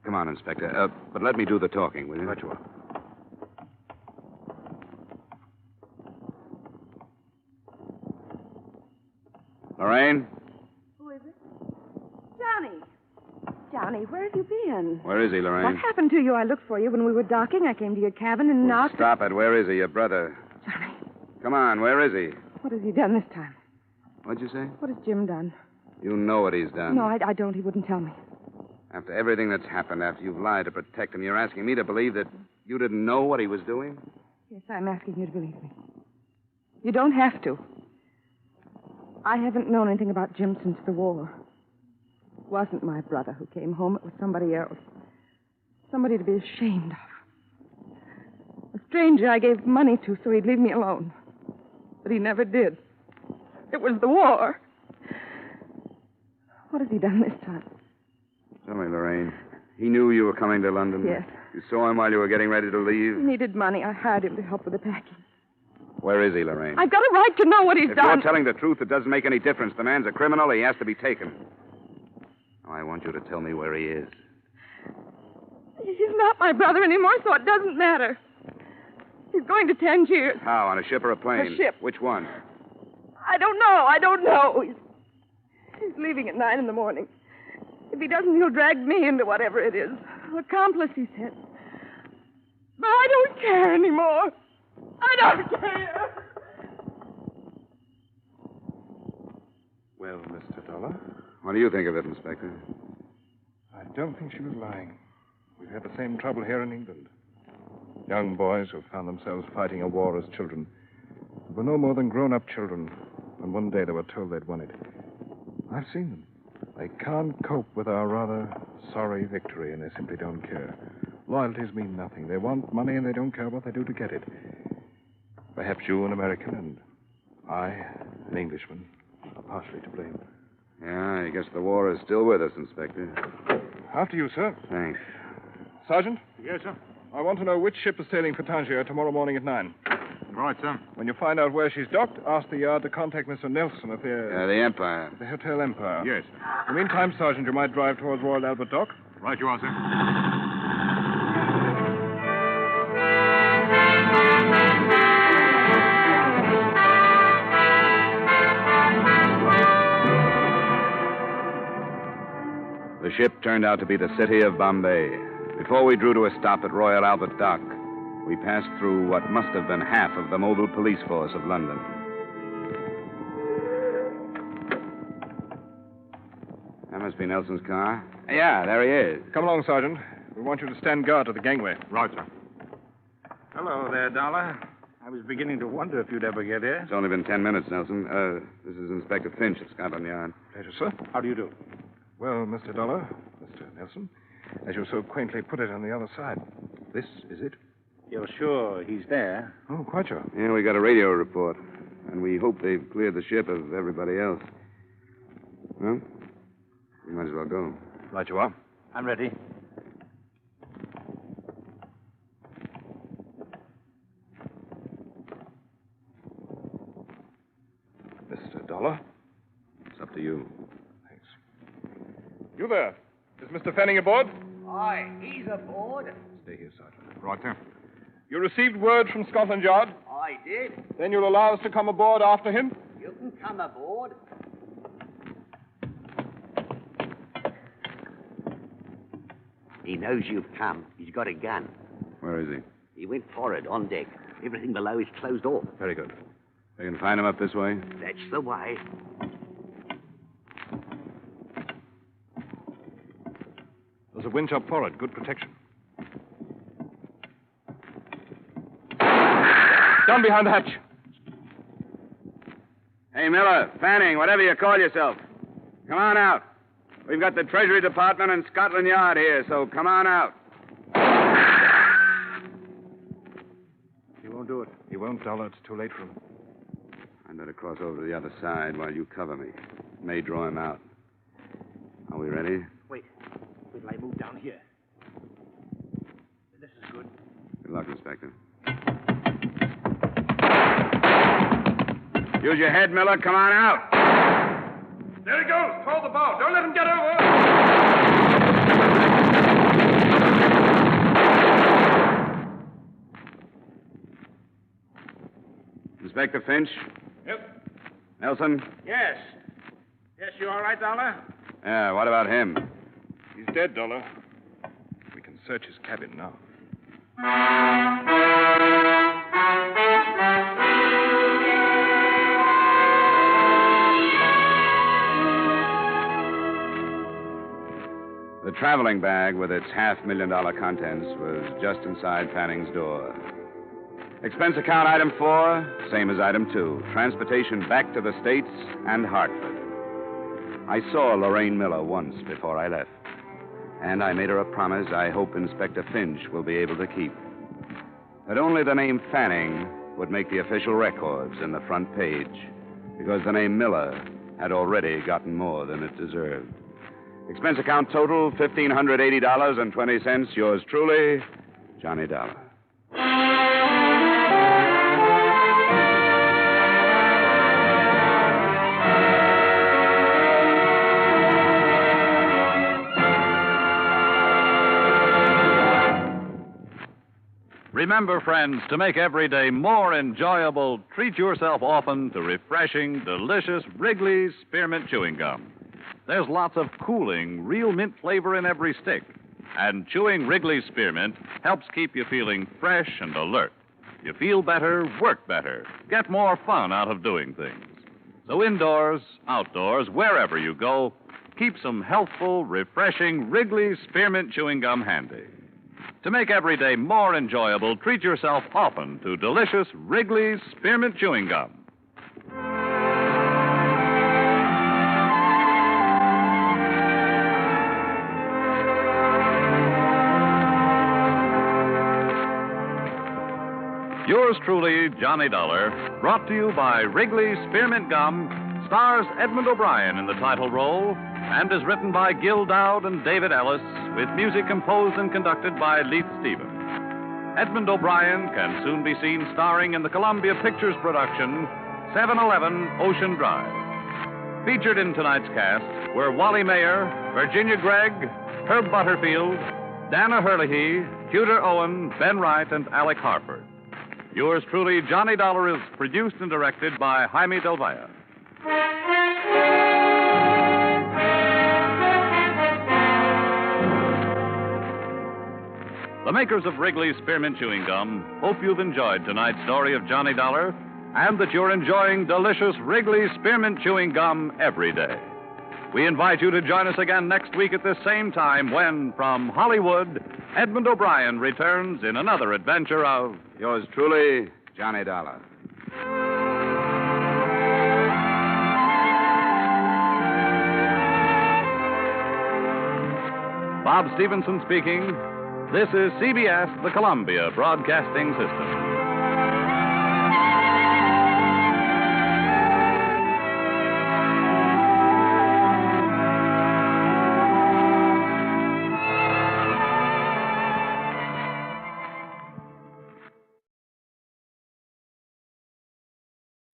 Come on, Inspector. But let me do the talking, will you? Right you are. Lorraine? Who is it? Johnny. Johnny, where have you been? Where is he, Lorraine? What happened to you? I looked for you when we were docking. I came to your cabin and knocked. Stop it. Where is he, your brother? Johnny. Come on, where is he? What has he done this time? What'd you say? What has Jim done? You know what he's done. No, I don't. He wouldn't tell me. After everything that's happened, after you've lied to protect him, you're asking me to believe that you didn't know what he was doing? Yes, I'm asking you to believe me. You don't have to. I haven't known anything about Jim since the war. It wasn't my brother who came home. It was somebody else. Somebody to be ashamed of. A stranger I gave money to so he'd leave me alone. But he never did. It was the war. What has he done this time? Tell me, Lorraine. He knew you were coming to London? Yes. You saw him while you were getting ready to leave? He needed money. I hired him to help with the packing. Where is he, Lorraine? I've got a right to know what he's if done. You're telling the truth, it doesn't make any difference. The man's a criminal. He has to be taken. Now, I want you to tell me where he is. He's not my brother anymore, so it doesn't matter. He's going to Tangiers. How, on a ship or a plane? A ship. Which one? I don't know. He's leaving at 9 a.m. If he doesn't, he'll drag me into whatever it is. Accomplice, he said. But I don't care anymore. I don't care. Well, Mr. Dollar? What do you think of it, Inspector? I don't think she was lying. We've had the same trouble here in England. Young boys who found themselves fighting a war as children were no more than grown-up children, and one day they were told they'd won it. I've seen them. They can't cope with our rather sorry victory, and they simply don't care. Loyalties mean nothing. They want money, and they don't care what they do to get it. Perhaps you, an American, and I, an Englishman, are partially to blame. Yeah, I guess the war is still with us, Inspector. After you, sir. Thanks. Sergeant? Yes, sir. I want to know which ship is sailing for Tangier tomorrow morning at 9. Right, sir. When you find out where she's docked, ask the yard to contact Mr. Nelson of the Empire. The Hotel Empire. Yes. In the meantime, Sergeant, you might drive towards Royal Albert Dock. Right you are, sir. The ship turned out to be the city of Bombay. Before we drew to a stop at Royal Albert Dock, we passed through what must have been half of the mobile police force of London. That must be Nelson's car. Yeah, there he is. Come along, Sergeant. We want you to stand guard at the gangway. Right, sir. Hello there, Dollar. I was beginning to wonder if you'd ever get here. It's only been 10 minutes, Nelson. This is Inspector Finch at Scotland Yard. Pleasure, sir. How do you do? Well, Mr. Dollar, Mr. Nelson, as you so quaintly put it on the other side, this is it? You're sure he's there? Oh, quite sure. Yeah, we got a radio report, and we hope they've cleared the ship of everybody else. Well, we might as well go. Right you are. I'm ready. Mr. Dollar? It's up to you. You there. Is Mr. Fanning aboard? Aye, he's aboard. Stay here, Sergeant. Right there. You received word from Scotland Yard? I did. Then you'll allow us to come aboard after him? You can come aboard. He knows you've come. He's got a gun. Where is he? He went forward, on deck. Everything below is closed off. Very good. We can find him up this way? That's the way. There's a winch up forward. Good protection. Down behind the hatch. Hey, Miller, Fanning, whatever you call yourself. Come on out. We've got the Treasury Department and Scotland Yard here, so come on out. He won't do it. He won't, Dollar. It's too late for him. I'd better cross over to the other side while you cover me. May draw him out. Are we ready? Wait till I move down here. This is good. Good luck, Inspector. Use your head, Miller. Come on out. There he goes. Throw the bow. Don't let him get over. Inspector Finch? Yep. Nelson? Yes. Yes, you all right, Dollar? Yeah, what about him? He's dead, Dollar. We can search his cabin now. The traveling bag with its $500,000 contents was just inside Fanning's door. Expense account item 4, same as item 2. Transportation back to the States and Hartford. I saw Lorraine Miller once before I left. And I made her a promise I hope Inspector Finch will be able to keep. That only the name Fanning would make the official records in the front page, because the name Miller had already gotten more than it deserved. Expense account total, $1,580.20. Yours truly, Johnny Dollar. Remember, friends, to make every day more enjoyable, treat yourself often to refreshing, delicious Wrigley's Spearmint Chewing Gum. There's lots of cooling, real mint flavor in every stick. And chewing Wrigley's Spearmint helps keep you feeling fresh and alert. You feel better, work better, get more fun out of doing things. So indoors, outdoors, wherever you go, keep some healthful, refreshing Wrigley's Spearmint Chewing Gum handy. To make every day more enjoyable, treat yourself often to delicious Wrigley's Spearmint Chewing Gum. Yours truly, Johnny Dollar, brought to you by Wrigley's Spearmint Gum, stars Edmond O'Brien in the title role, and is written by Gil Dowd and David Ellis, with music composed and conducted by Leith Stevens. Edmond O'Brien can soon be seen starring in the Columbia Pictures production, 711 Ocean Drive. Featured in tonight's cast were Wally Mayer, Virginia Gregg, Herb Butterfield, Dana Herlihy, Tudor Owen, Ben Wright, and Alec Hartford. Yours truly, Johnny Dollar, is produced and directed by Jaime Del Valle. The makers of Wrigley's Spearmint Chewing Gum hope you've enjoyed tonight's story of Johnny Dollar and that you're enjoying delicious Wrigley's Spearmint Chewing Gum every day. We invite you to join us again next week at this same time when, from Hollywood, Edmond O'Brien returns in another adventure of... Yours truly, Johnny Dollar. Bob Stevenson speaking. This is CBS, the Columbia Broadcasting System.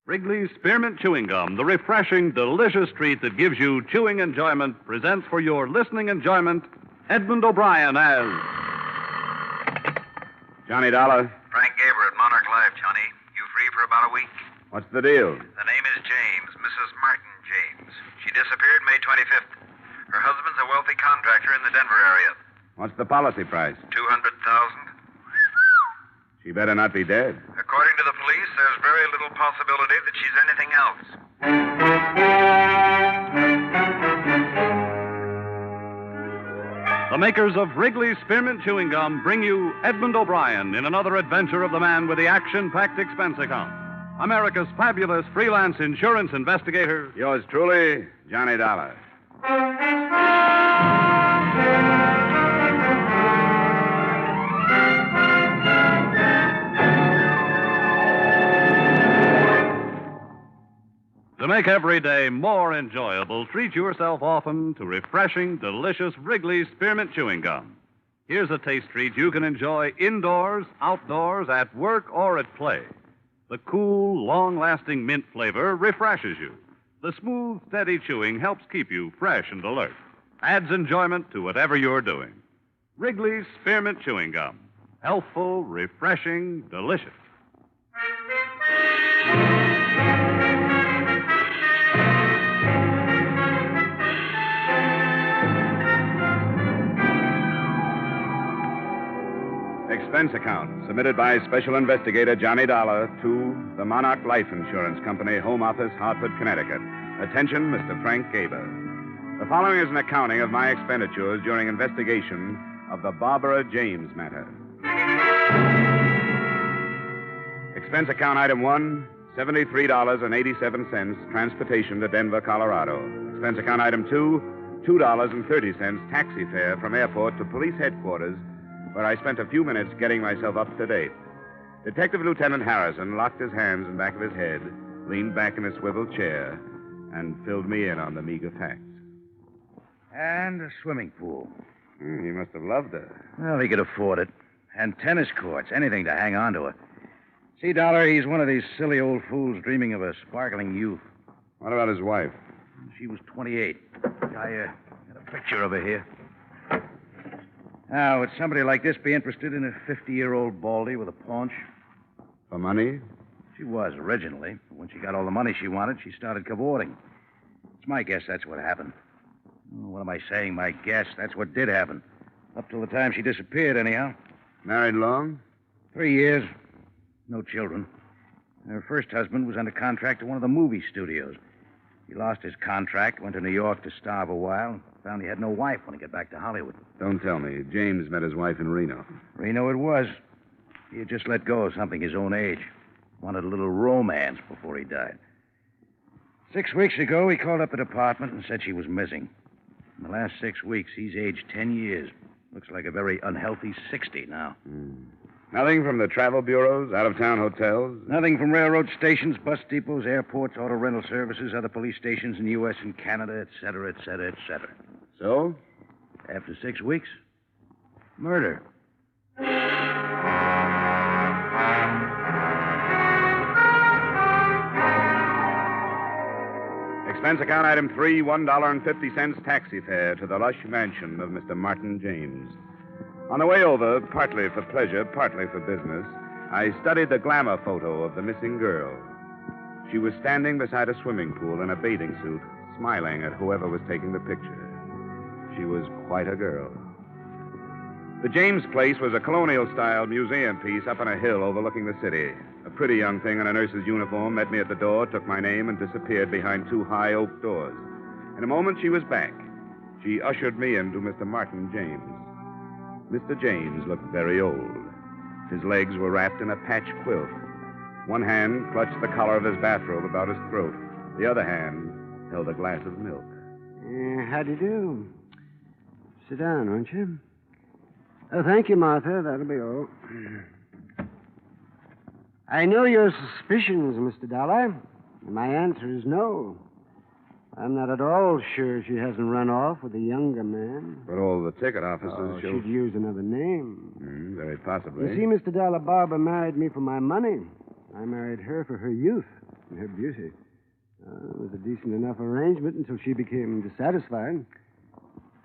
Wrigley's Spearmint Chewing Gum, the refreshing, delicious treat that gives you chewing enjoyment, presents for your listening enjoyment Edmond O'Brien as... Johnny Dollar. Frank Gaber at Monarch Life, Johnny. You free for about a week? What's the deal? The name is James, Mrs. Martin James. She disappeared May 25th. Her husband's a wealthy contractor in the Denver area. What's the policy price? $200,000. She better not be dead. According to the police, there's very little possibility that she's anything else. The makers of Wrigley's Spearmint Chewing Gum bring you Edmond O'Brien in another adventure of the man with the action-packed expense account. America's fabulous freelance insurance investigator. Yours truly, Johnny Dollar. To make every day more enjoyable, treat yourself often to refreshing, delicious Wrigley's Spearmint Chewing Gum. Here's a taste treat you can enjoy indoors, outdoors, at work, or at play. The cool, long-lasting mint flavor refreshes you. The smooth, steady chewing helps keep you fresh and alert. Adds enjoyment to whatever you're doing. Wrigley's Spearmint Chewing Gum. Healthful, refreshing, delicious. Expense account submitted by Special Investigator Johnny Dollar to the Monarch Life Insurance Company, Home Office, Hartford, Connecticut. Attention, Mr. Frank Gaber. The following is an accounting of my expenditures during investigation of the Barbara James matter. Expense account item 1, $73.87, transportation to Denver, Colorado. Expense account item 2, $2.30, taxi fare from airport to police headquarters, where I spent a few minutes getting myself up to date. Detective Lieutenant Harrison locked his hands in back of his head, leaned back in his swivel chair, and filled me in on the meager facts. And a swimming pool. He must have loved her. Well, he could afford it. And tennis courts, anything to hang on to her. See, Dollar, he's one of these silly old fools dreaming of a sparkling youth. What about his wife? She was 28. I got a picture of her here. Now, would somebody like this be interested in a 50-year-old baldy with a paunch? For money? She was originally. But when she got all the money she wanted, she started cavorting. It's my guess that's what happened. Oh, what am I saying? My guess. That's what did happen. Up till the time she disappeared, anyhow. Married long? 3 years. No children. Her first husband was under contract to one of the movie studios. He lost his contract, went to New York to starve a while, found he had no wife when he got back to Hollywood. Don't tell me. James met his wife in Reno. Reno it was. He had just let go of something his own age. Wanted a little romance before he died. 6 weeks ago, he called up the department and said she was missing. In the last 6 weeks, he's aged 10 years. Looks like a very unhealthy 60 now. Nothing from the travel bureaus, out-of-town hotels? Nothing from railroad stations, bus depots, airports, auto rental services, other police stations in the U.S. and Canada, et cetera, et cetera, et cetera. So? After 6 weeks, murder. Expense account item 3, $1.50 taxi fare to the lush mansion of Mr. Martin James. On the way over, partly for pleasure, partly for business, I studied the glamour photo of the missing girl. She was standing beside a swimming pool in a bathing suit, smiling at whoever was taking the picture. She was quite a girl. The James place was a colonial-style museum piece up on a hill overlooking the city. A pretty young thing in a nurse's uniform met me at the door, took my name, and disappeared behind 2 high oak doors. In a moment, she was back. She ushered me into Mr. Martin James. Mr. James looked very old. His legs were wrapped in a patch quilt. One hand clutched the collar of his bathrobe about his throat. The other hand held a glass of milk. How do you do? Sit down, won't you? Oh, thank you, Martha. That'll be all. I know your suspicions, Mr. Dollar. My answer is no. I'm not at all sure she hasn't run off with a younger man. But all the ticket officers show... She'd use another name. Very possibly. You see, Mr. Dollar, Barbara married me for my money. I married her for her youth and her beauty. It was a decent enough arrangement until she became dissatisfied.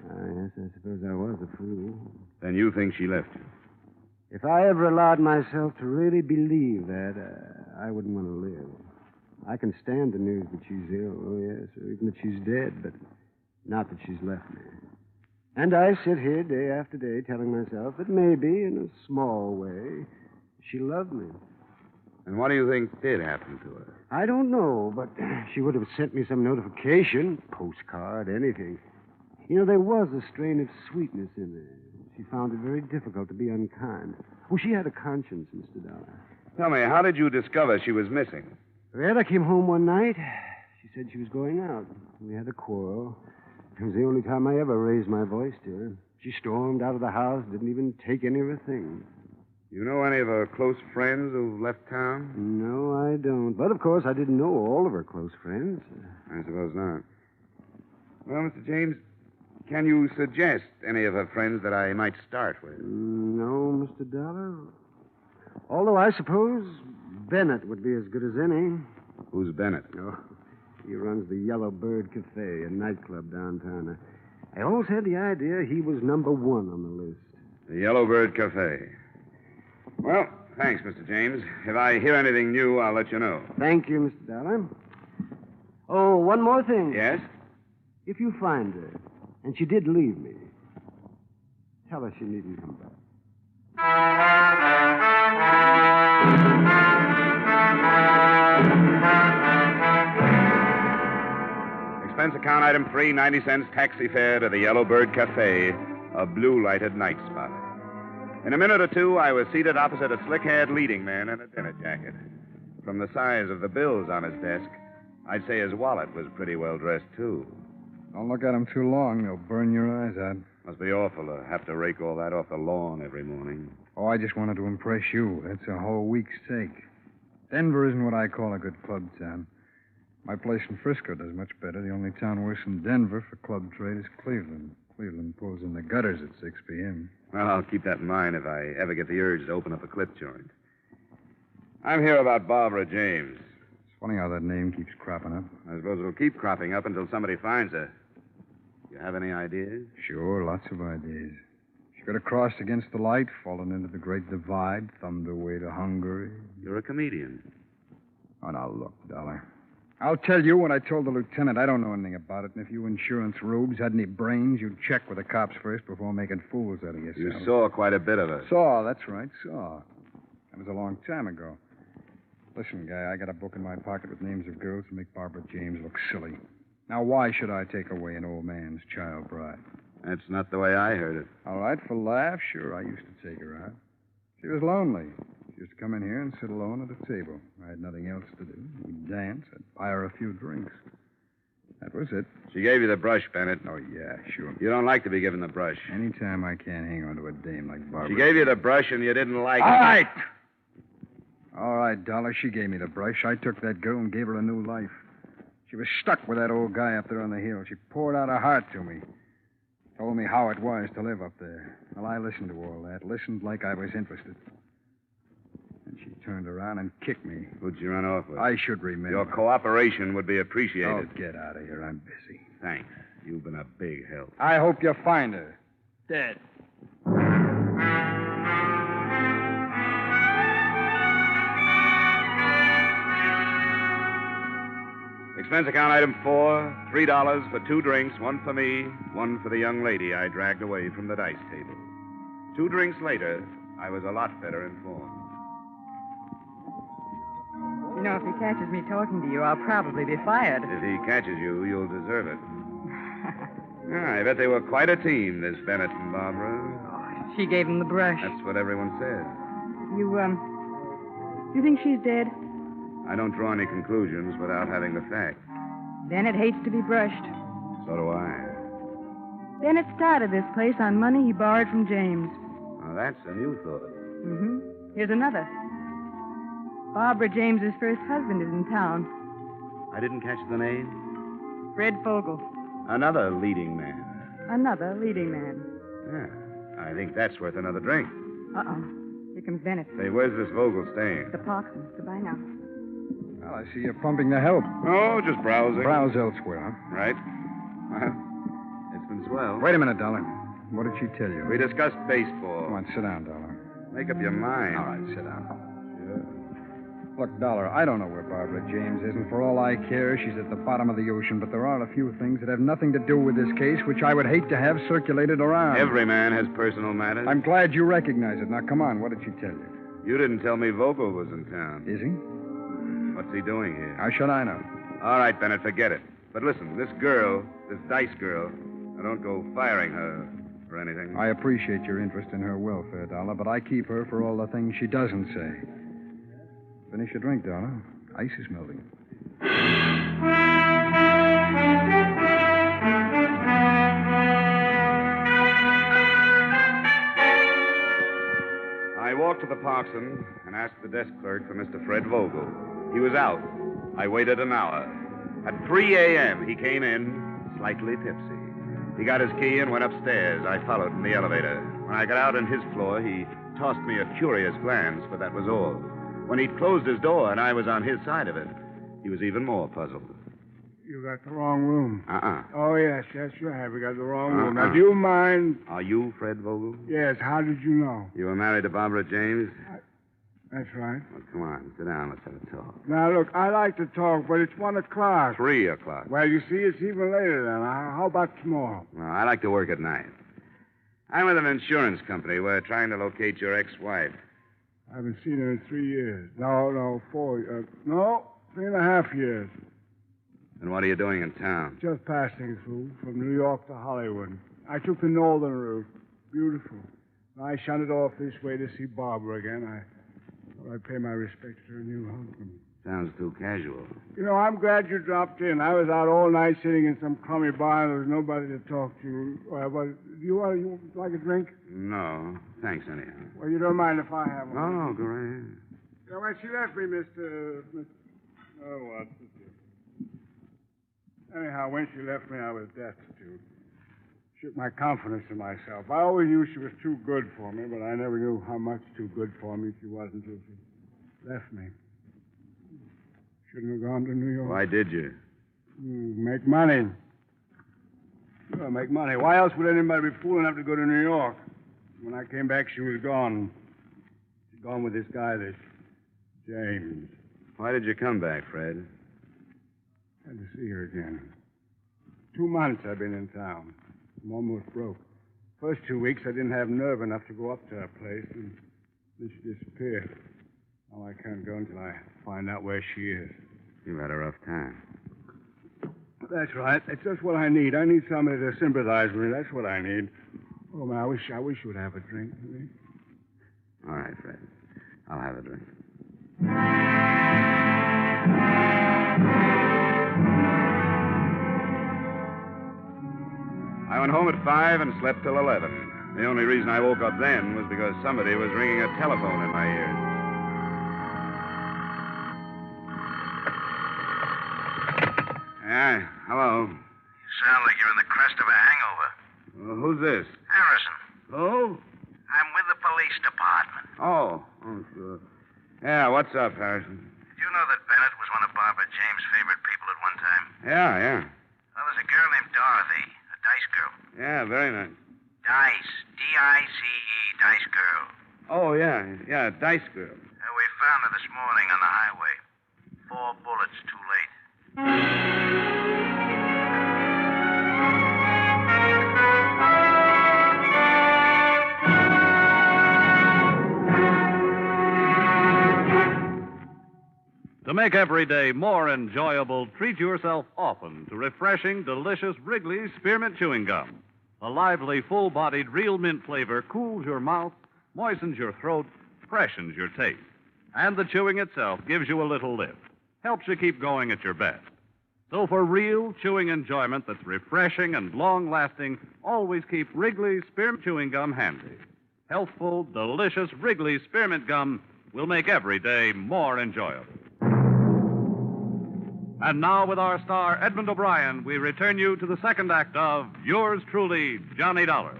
Yes, I suppose I was a fool. Then you think she left you? If I ever allowed myself to really believe that, I wouldn't want to live. I can stand the news that she's ill, oh, yes, or even that she's dead, but not that she's left me. And I sit here day after day telling myself that maybe, in a small way, she loved me. And what do you think did happen to her? I don't know, but she would have sent me some notification, postcard, anything. You know, there was a strain of sweetness in there. She found it very difficult to be unkind. Oh, she had a conscience, Mr. Dollar. Tell me, how did you discover she was missing? Well, I came home one night. She said she was going out. We had a quarrel. It was the only time I ever raised my voice to her. She stormed out of the house, didn't even take any of her things. You know any of her close friends who've left town? No, I don't. But, of course, I didn't know all of her close friends. I suppose not. Well, Mr. James, can you suggest any of her friends that I might start with? No, Mr. Dollar. Although I suppose Bennett would be as good as any. Who's Bennett? Oh, he runs the Yellow Bird Cafe, a nightclub downtown. I always had the idea he was number one on the list. The Yellow Bird Cafe. Well, thanks, Mr. James. If I hear anything new, I'll let you know. Thank you, Mr. Dollar. Oh, one more thing. Yes? If you find her, and she did leave me, tell her she needn't come back. Expense account item 3, 90 cents taxi fare to the Yellow Bird Cafe, a blue-lighted night spot. In a minute or two, I was seated opposite a slick-haired leading man in a dinner jacket. From the size of the bills on his desk, I'd say his wallet was pretty well dressed, too. Don't look at him too long. They'll burn your eyes out. Must be awful to have to rake all that off the lawn every morning. Oh, I just wanted to impress you. That's a whole week's take. Denver isn't what I call a good club town. My place in Frisco does much better. The only town worse than Denver for club trade is Cleveland. Cleveland pulls in the gutters at 6 p.m. Well, I'll keep that in mind if I ever get the urge to open up a clip joint. I'm here about Barbara James. It's funny how that name keeps cropping up. I suppose it'll keep cropping up until somebody finds her. You have any ideas? Sure, lots of ideas. She could have crossed against the light, fallen into the Great Divide, thumbed her way to Hungary. You're a comedian. Oh, now, look, Dollar. I'll tell you what I told the lieutenant. I don't know anything about it, and if you insurance rubes had any brains, you'd check with the cops first before making fools out of yourself. You saw quite a bit of her. Saw, that's right, saw. That was a long time ago. Listen, guy, I got a book in my pocket with names of girls who make Barbara James look silly. Now, why should I take away an old man's child bride? That's not the way I heard it. All right, for laughs, sure, I used to take her out. She was lonely. She used to come in here and sit alone at a table. I had nothing else to do. We'd dance. I'd buy her a few drinks. That was it. She gave you the brush, Bennett. Oh, yeah, sure. You don't like to be given the brush. Anytime I can't hang on to a dame like Barbara. She gave you the brush and you didn't like it. All right! All right, Dollar, she gave me the brush. I took that girl and gave her a new life. She was stuck with that old guy up there on the hill. She poured out her heart to me. Told me how it was to live up there. Well, I listened to all that. Listened like I was interested. And she turned around and kicked me. Who'd you run off with? I should remember. Your cooperation would be appreciated. Oh, get out of here. I'm busy. Thanks. You've been a big help. I hope you find her. Dead. Expense account item 4, $3 for 2 drinks, 1 for me, 1 for the young lady I dragged away from the dice table. 2 drinks later, I was a lot better informed. You know, if he catches me talking to you, I'll probably be fired. If he catches you, you'll deserve it. I bet they were quite a team, this Bennett and Barbara. She gave him the brush. That's what everyone says. You think she's dead? I don't draw any conclusions without having the facts. Bennett hates to be brushed. So do I. Bennett started this place on money he borrowed from James. Now, that's a new thought. Mm-hmm. Here's another. Barbara James's first husband is in town. I didn't catch the name? Fred Fogel. Another leading man. Another leading man. Yeah, I think that's worth another drink. Uh-oh. Here comes Bennett. Say, where's this Vogel staying? The Parkson. Goodbye now. Well, I see you're pumping the help. Oh, just browsing. Browse elsewhere, huh? Right. Well, it's been swell. Wait a minute, Dollar. What did she tell you? We discussed baseball. Come on, sit down, Dollar. Make up your mind. All right, sit down. Look, Dollar, I don't know where Barbara James is, and for all I care, she's at the bottom of the ocean, but there are a few things that have nothing to do with this case which I would hate to have circulated around. Every man has personal matters. I'm glad you recognize it. Now, come on, what did she tell you? You didn't tell me Vogel was in town. Is he? What's he doing here? How should I know? All right, Bennett, forget it. But listen, this girl, this Dice girl, I don't go firing her or anything. I appreciate your interest in her welfare, Dollar, but I keep her for all the things she doesn't say. Finish your drink, Dollar. Ice is melting. I walked to the Parkson and asked the desk clerk for Mr. Fred Vogel. He was out. I waited an hour. At 3 a.m., he came in, slightly tipsy. He got his key and went upstairs. I followed in the elevator. When I got out on his floor, he tossed me a curious glance, but that was all. When he'd closed his door and I was on his side of it, he was even more puzzled. You got the wrong room. Oh, yes, you have. We got the wrong room. Uh-uh. Now, do you mind? Are you Fred Vogel? Yes, how did you know? You were married to Barbara James? That's right. Well, come on, sit down. Let's have a talk. Now, look, I like to talk, but it's 1 o'clock. 3 o'clock. Well, you see, it's even later then. How about tomorrow? Well, I like to work at night. I'm with an insurance company. We're trying to locate your ex-wife. I haven't seen her in 3 years. No, 4. No, 3.5 years. And what are you doing in town? Just passing through from New York to Hollywood. I took the northern route. Beautiful. I shunted off this way to see Barbara again. I'd pay my respects to her new husband. Sounds too casual. You know, I'm glad you dropped in. I was out all night sitting in some crummy bar, and there was nobody to talk to. But you like a drink? No, thanks anyhow. Well, you don't mind if I have one? No, go right ahead. Yeah, when she left me, Mr. Oh, what? Anyhow, when she left me, I was destitute. Shook my confidence in myself. I always knew she was too good for me, but I never knew how much too good for me she was until she left me. Shouldn't have gone to New York. Why did you? Make money. Sure, make money. Why else would anybody be fool enough to go to New York? When I came back, she was gone. She'd gone with this guy, this James. Why did you come back, Fred? Had to see her again. 2 months I've been in town. I'm almost broke. First 2 weeks, I didn't have nerve enough to go up to her place, and then she disappeared. Now I can't go until I find out where she is. You've had a rough time. That's right. That's just what I need. I need somebody to sympathize with me. That's what I need. Oh, man, I wish you would have a drink with me. All right, Fred. I'll have a drink. I went home at 5 and slept till 11. The only reason I woke up then was because somebody was ringing a telephone in my ears. Yeah, hello. You sound like you're in the crest of a hangover. Who's this? Harrison. Who? I'm with the police department. Oh, sure. Yeah, what's up, Harrison? Did you know that Bennett was one of Barbara James' favorite people at one time? Yeah. Well, there's a girl named Dorothy, a Dice girl. Yeah, very nice. Dice. D-I-C-E, Dice girl. Oh, yeah, Dice girl. We found her this morning on the highway. 4 bullets too late. To make every day more enjoyable, treat yourself often to refreshing, delicious Wrigley's Spearmint Chewing Gum. The lively, full-bodied, real mint flavor cools your mouth, moistens your throat, freshens your taste. And the chewing itself gives you a little lift, helps you keep going at your best. So for real chewing enjoyment that's refreshing and long-lasting, always keep Wrigley's Spearmint Chewing Gum handy. Healthful, delicious Wrigley's Spearmint Gum will make every day more enjoyable. And now, with our star, Edmond O'Brien, we return you to the second act of Yours Truly, Johnny Dollar.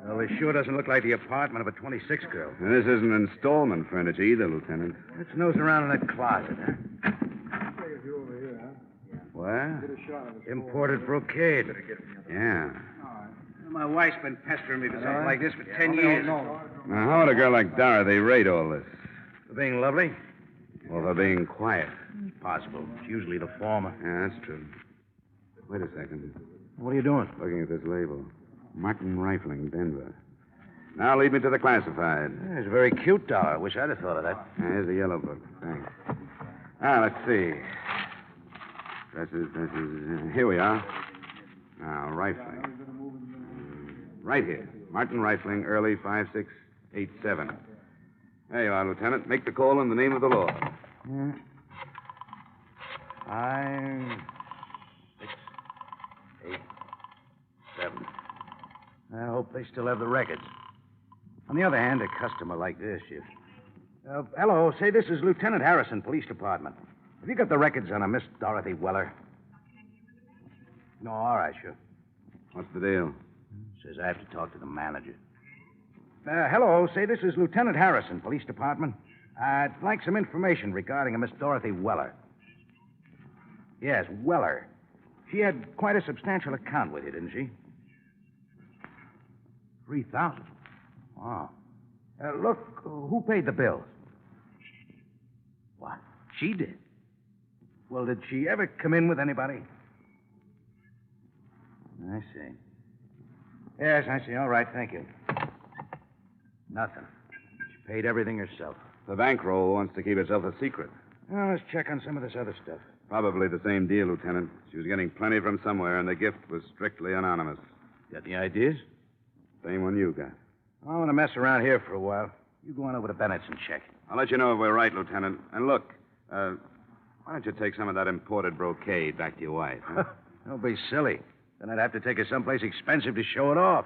Well, the sure doesn't look like the apartment of a 26 girl. And this isn't installment furniture either, Lieutenant. Let's nose around in that closet, huh? What? Imported brocade. Yeah. My wife's been pestering me for something like this for 10 years. Now, how would a girl like Dorothy rate all this? For being lovely? Or for being quiet? Possible. It's usually the former. Yeah, that's true. Wait a second. What are you doing? Looking at this label. Martin Rifling, Denver. Now lead me to the classified. Yeah, it's very cute, Dollar. Wish I'd have thought of that. Here's the yellow book. Thanks. Let's see. Dresses. Here we are. Now, Rifling. Right here. Martin Rifling, early 5687. There you are, Lieutenant. Make the call in the name of the law. 5, 6, 8, 7. I hope they still have the records. On the other hand, a customer like this, hello, say this is Lieutenant Harrison, Police Department. Have you got the records on a Miss Dorothy Weller? No, all right, sure. What's the deal? Says I have to talk to the manager. Hello, say this is Lieutenant Harrison, Police Department. I'd like some information regarding a Miss Dorothy Weller. Yes, Weller. She had quite a substantial account with you, didn't she? 3,000. Wow. Look, who paid the bills? What? She did? Well, did she ever come in with anybody? I see. Yes, I see. All right, thank you. Nothing. She paid everything herself. The bankroll wants to keep itself a secret. Well, let's check on some of this other stuff. Probably the same deal, Lieutenant. She was getting plenty from somewhere, and the gift was strictly anonymous. Got any ideas? Same one you got. I want to mess around here for a while. You go on over to Bennett's and check. I'll let you know if we're right, Lieutenant. And look, why don't you take some of that imported brocade back to your wife, huh? Don't be silly. Then I'd have to take her someplace expensive to show it off.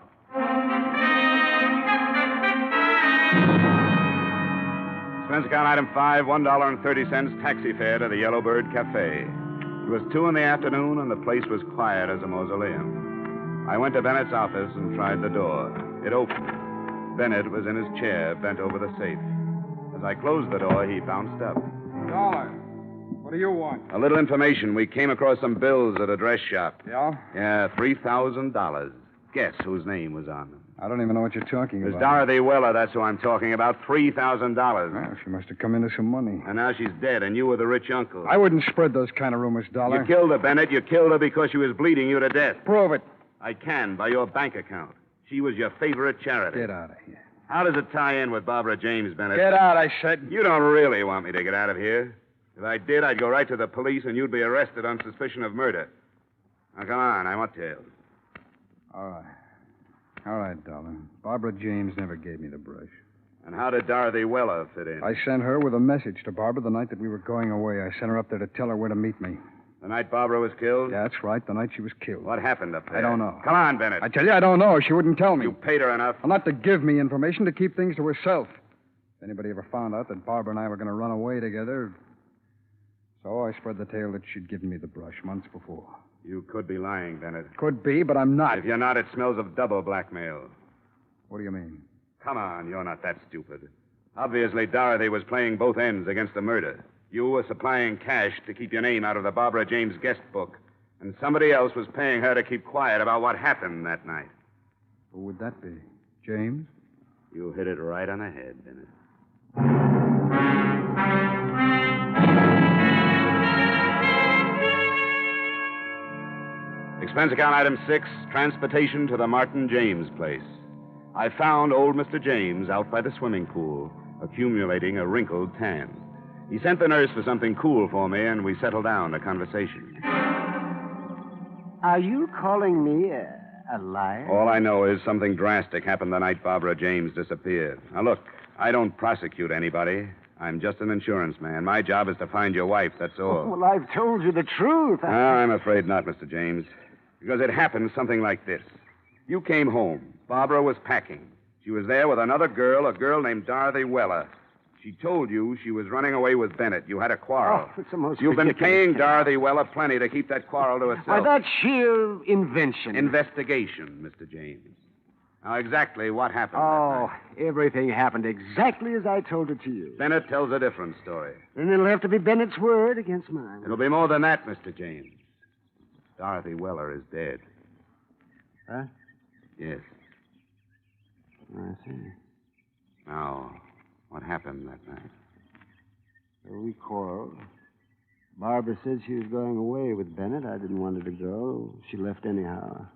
Expense account item 5, $1.30 taxi fare to the Yellowbird Cafe. It was 2 in the afternoon, and the place was quiet as a mausoleum. I went to Bennett's office and tried the door. It opened. Bennett was in his chair, bent over the safe. As I closed the door, he bounced up. Dollar. What do you want? A little information. We came across some bills at a dress shop. Yeah? Yeah, $3,000. Guess whose name was on them. I don't even know what you're talking It's about. Dorothy Weller, that's who I'm talking about. $3,000. Well, she must have come into some money. And now she's dead, and you were the rich uncle. I wouldn't spread those kind of rumors, Dollar. You killed her, Bennett. You killed her because she was bleeding you to death. Prove it. I can, by your bank account. She was your favorite charity. Get out of here. How does it tie in with Barbara James, Bennett? Get out, I said. You don't really want me to get out of here. If I did, I'd go right to the police, and you'd be arrested on suspicion of murder. Now, come on. I want tales. All right. All right, Dollar. Barbara James never gave me the brush. And how did Dorothy Weller fit in? I sent her with a message to Barbara the night that we were going away. I sent her up there to tell her where to meet me. The night Barbara was killed? Yeah, that's right, the night she was killed. What happened up there? I don't know. Come on, Bennett. I tell you, I don't know. She wouldn't tell me. You paid her enough. Well, not to give me information, to keep things to herself. If anybody ever found out that Barbara and I were going to run away together... So I spread the tale that she'd given me the brush months before. You could be lying, Bennett. Could be, but I'm not. If you're not, it smells of double blackmail. What do you mean? Come on, you're not that stupid. Obviously, Dorothy was playing both ends against the murder. You were supplying cash to keep your name out of the Barbara James guest book, and somebody else was paying her to keep quiet about what happened that night. Who would that be? James? You hit it right on the head, Bennett. Expense account item 6, transportation to the Martin James place. I found old Mr. James out by the swimming pool, accumulating a wrinkled tan. He sent the nurse for something cool for me, and we settled down to conversation. Are you calling me a liar? All I know is something drastic happened the night Barbara James disappeared. Now, look, I don't prosecute anybody. I'm just an insurance man. My job is to find your wife, that's all. Well, I've told you the truth. I'm afraid not, Mr. James. Because it happened something like this. You came home. Barbara was packing. She was there with another girl, a girl named Dorothy Weller. She told you she was running away with Bennett. You had a quarrel. Oh, it's the most You've been ridiculous paying thing. Dorothy Weller plenty to keep that quarrel to herself. Why, that's sheer invention. Investigation, Mr. James. Now, exactly what happened? Oh, everything happened exactly as I told it to you. Bennett tells a different story. Then it'll have to be Bennett's word against mine. It'll be more than that, Mr. James. Dorothy Weller is dead. Huh? Yes. I see. Now, what happened that night? So we quarreled. Barbara said she was going away with Bennett. I didn't want her to go. She left anyhow.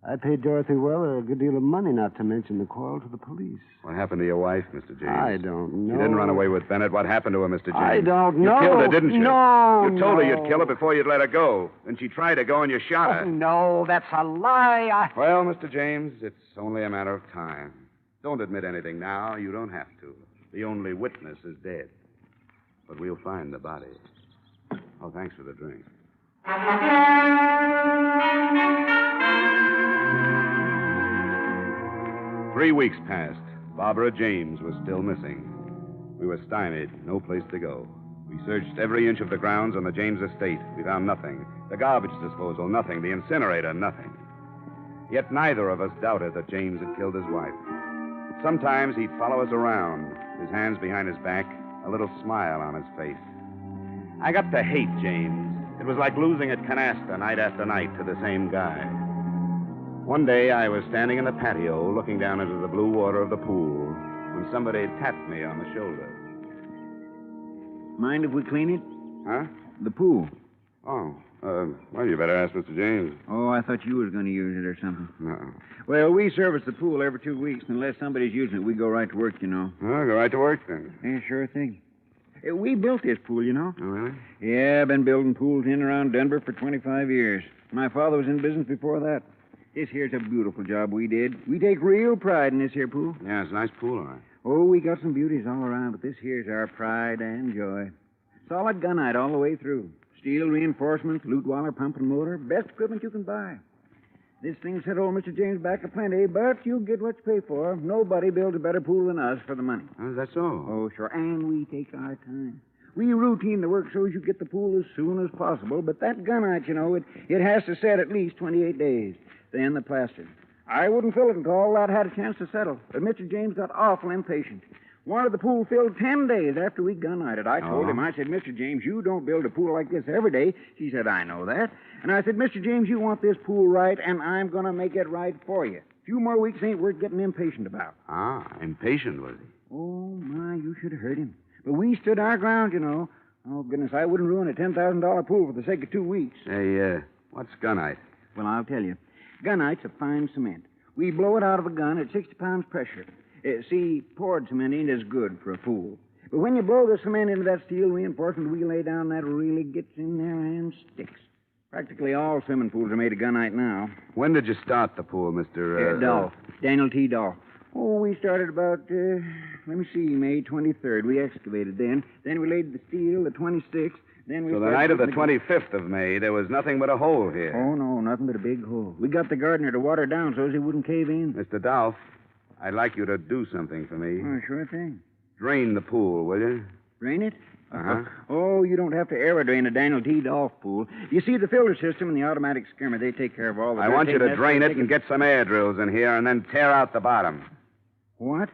I paid Dorothy Weller a good deal of money, not to mention the quarrel, to the police. What happened to your wife, Mr. James? I don't know. She didn't run away with Bennett. What happened to her, Mr. James? I don't know. You killed her, didn't you? No, You told her no. you'd kill her before you'd let her go. And she tried to go and you shot her. Oh, no, that's a lie. Well, Mr. James, it's only a matter of time. Don't admit anything now. You don't have to. The only witness is dead. But we'll find the body. Oh, thanks for the drink. 3 weeks passed. Barbara James was still missing. We were stymied, no place to go. We searched every inch of the grounds on the James estate. We found nothing. The garbage disposal, nothing. The incinerator, nothing. Yet neither of us doubted that James had killed his wife. Sometimes he'd follow us around, his hands behind his back, a little smile on his face. I got to hate James. It was like losing at canasta night after night to the same guy. One day I was standing in the patio looking down into the blue water of the pool when somebody tapped me on the shoulder. Mind if we clean it? Huh? The pool. Oh, well, you better ask Mr. James. Oh, I thought you was going to use it or something. No. Well, we service the pool every 2 weeks. Unless somebody's using it, we go right to work, you know. Well, go right to work then. Yeah, sure thing. We built this pool, you know. Oh, really? Yeah, I've been building pools in and around Denver for 25 years. My father was in business before that. This here's a beautiful job we did. We take real pride in this here pool. Yeah, it's a nice pool, all right. Oh, we got some beauties all around, but this here's our pride and joy. Solid gunite all the way through. Steel reinforcements, loot waller, pump and motor. Best equipment you can buy. This thing set old Mr. James back a plenty, but you get what you pay for. Nobody builds a better pool than us for the money. Oh, that's so? Oh, sure. And we take our time. We routine the work so as you get the pool as soon as possible, but that gunite, you know, it has to set at least 28 days. Then the plaster. I wouldn't fill it until all that had a chance to settle. But Mr. James got awful impatient. Wanted the pool filled 10 days after we gun-nighted. I told him, I said, Mr. James, you don't build a pool like this every day. He said, I know that. And I said, Mr. James, you want this pool right, and I'm going to make it right for you. A few more weeks ain't worth getting impatient about. Ah, impatient was he? Oh, my, you should have heard him. But we stood our ground, you know. Oh, goodness, I wouldn't ruin a $10,000 pool for the sake of 2 weeks. Hey, what's gunite? Well, I'll tell you. Gunite's a fine cement. We blow it out of a gun at 60 pounds pressure. See, poured cement ain't as good for a pool. But when you blow the cement into that steel reinforcement we lay down, that really gets in there and sticks. Practically all swimming pools are made of gunite now. When did you start the pool, Mr. Dolph. Daniel T. Dolph. Oh, we started about, May 23rd. We excavated then. Then we laid the steel the 26th. Then we So the night of the 25th of May, there was nothing but a hole here. Oh, no, nothing but a big hole. We got the gardener to water down so as he wouldn't cave in. Mr. Dolph, I'd like you to do something for me. Oh, sure thing. Drain the pool, will you? Drain it? Uh-huh. Oh, you don't have to aerodrain a Daniel T. Dolph pool. You see, the filter system and the automatic skimmer, they take care of all the I dirt. want you to That's drain why it and get some air drills in here and then tear out the bottom. What?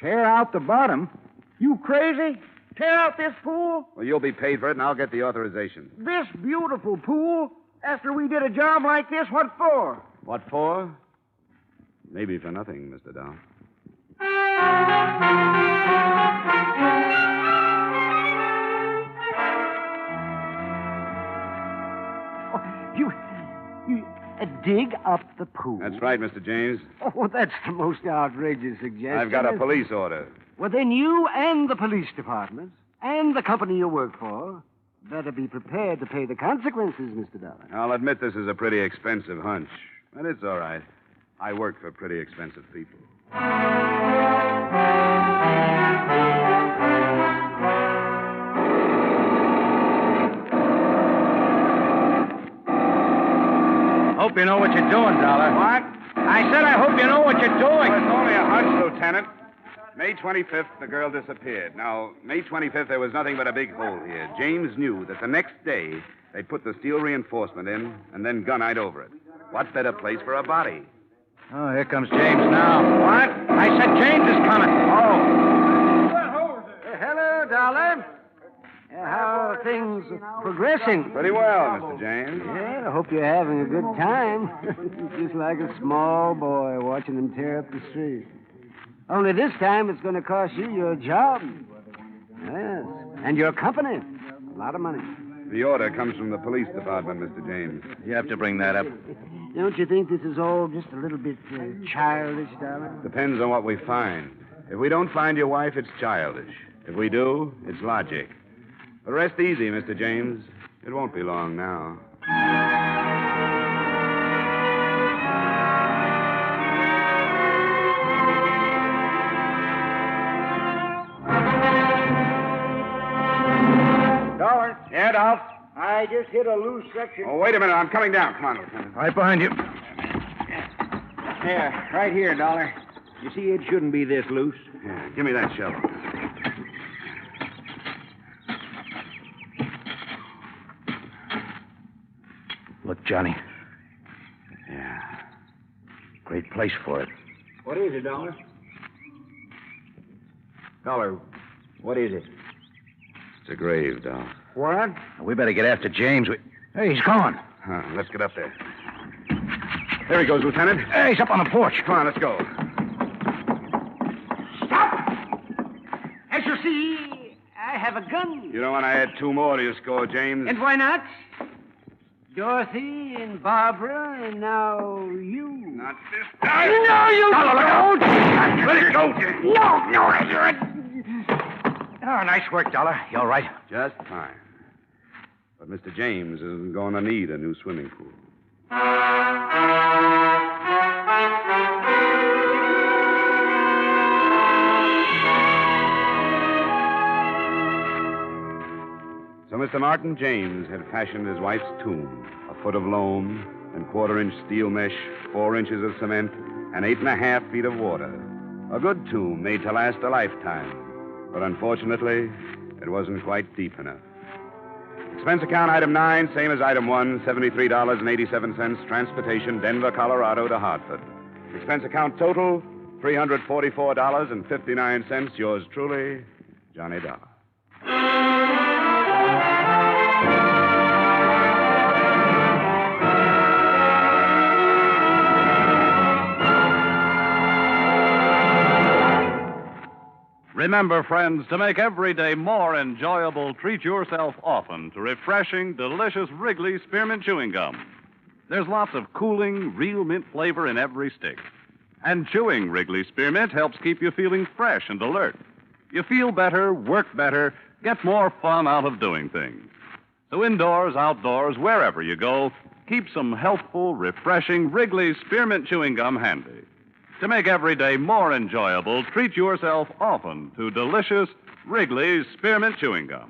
Tear out the bottom? You crazy? Tear out this pool? Well, you'll be paid for it, and I'll get the authorization. This beautiful pool? After we did a job like this, what for? What for? Maybe for nothing, Mr. Dolph. You dig up the pool? That's right, Mr. James. Oh, that's the most outrageous suggestion. I've got a police order. Well, then you and the police department and the company you work for better be prepared to pay the consequences, Mr. Dollar. I'll admit this is a pretty expensive hunch, but it's all right. I work for pretty expensive people. Hope you know what you're doing, Dollar. What? I said I hope you know what you're doing. Well, it's only a hunch, Lieutenant. May 25th, the girl disappeared. Now, May 25th, there was nothing but a big hole here. James knew that the next day they'd put the steel reinforcement in and then gunite over it. What better place for a body? Oh, here comes James now. What? I said James is coming. Oh. Hello, Dollar. How are things progressing? Pretty well, Mr. James. Yeah, I hope you're having a good time. Just like a small boy watching them tear up the street. Only this time it's going to cost you your job. Yes, and your company. A lot of money. The order comes from the police department, Mr. James. You have to bring that up. Don't you think this is all just a little bit childish, Dollar? Depends on what we find. If we don't find your wife, it's childish. If we do, it's logic. But rest easy, Mr. James. It won't be long now. Dollar. Yeah, Dolph? I just hit a loose section. Oh, wait a minute. I'm coming down. Come on, Lieutenant. Right behind you. There, right here, Dollar. You see, it shouldn't be this loose. Yeah, give me that shovel. Look, Johnny. Yeah. Great place for it. What is it, Dollar? Dollar, What is it? it's a grave, Dolph. What? We better get after James. Hey, he's gone. Huh, let's get up there. There he goes, Lieutenant. Hey, he's up on the porch. Come on, let's go. As you see, I have a gun. You don't want to add 2 more to your score, James. And why not? Dorothy and Barbara, and now you. Not this time. No, you don't. Let it go, James. No, you're... Oh, nice work, Dollar. You all right? Just fine. But Mr. James isn't going to need a new swimming pool. So Mr. Martin James had fashioned his wife's tomb, a foot of loam and 1/4-inch steel mesh, 4 inches of cement, and 8.5 feet of water. A good tomb made to last a lifetime. But unfortunately, it wasn't quite deep enough. Expense account item 9, same as item 1, $73.87, transportation, Denver, Colorado to Hartford. Expense account total, $344.59. Yours truly, Johnny Dollar. Remember, friends, to make every day more enjoyable, treat yourself often to refreshing, delicious Wrigley Spearmint Chewing Gum. There's lots of cooling, real mint flavor in every stick. And chewing Wrigley Spearmint helps keep you feeling fresh and alert. You feel better, work better, get more fun out of doing things. So indoors, outdoors, wherever you go, keep some healthful, refreshing Wrigley Spearmint Chewing Gum handy. To make every day more enjoyable, treat yourself often to delicious Wrigley's Spearmint Chewing Gum.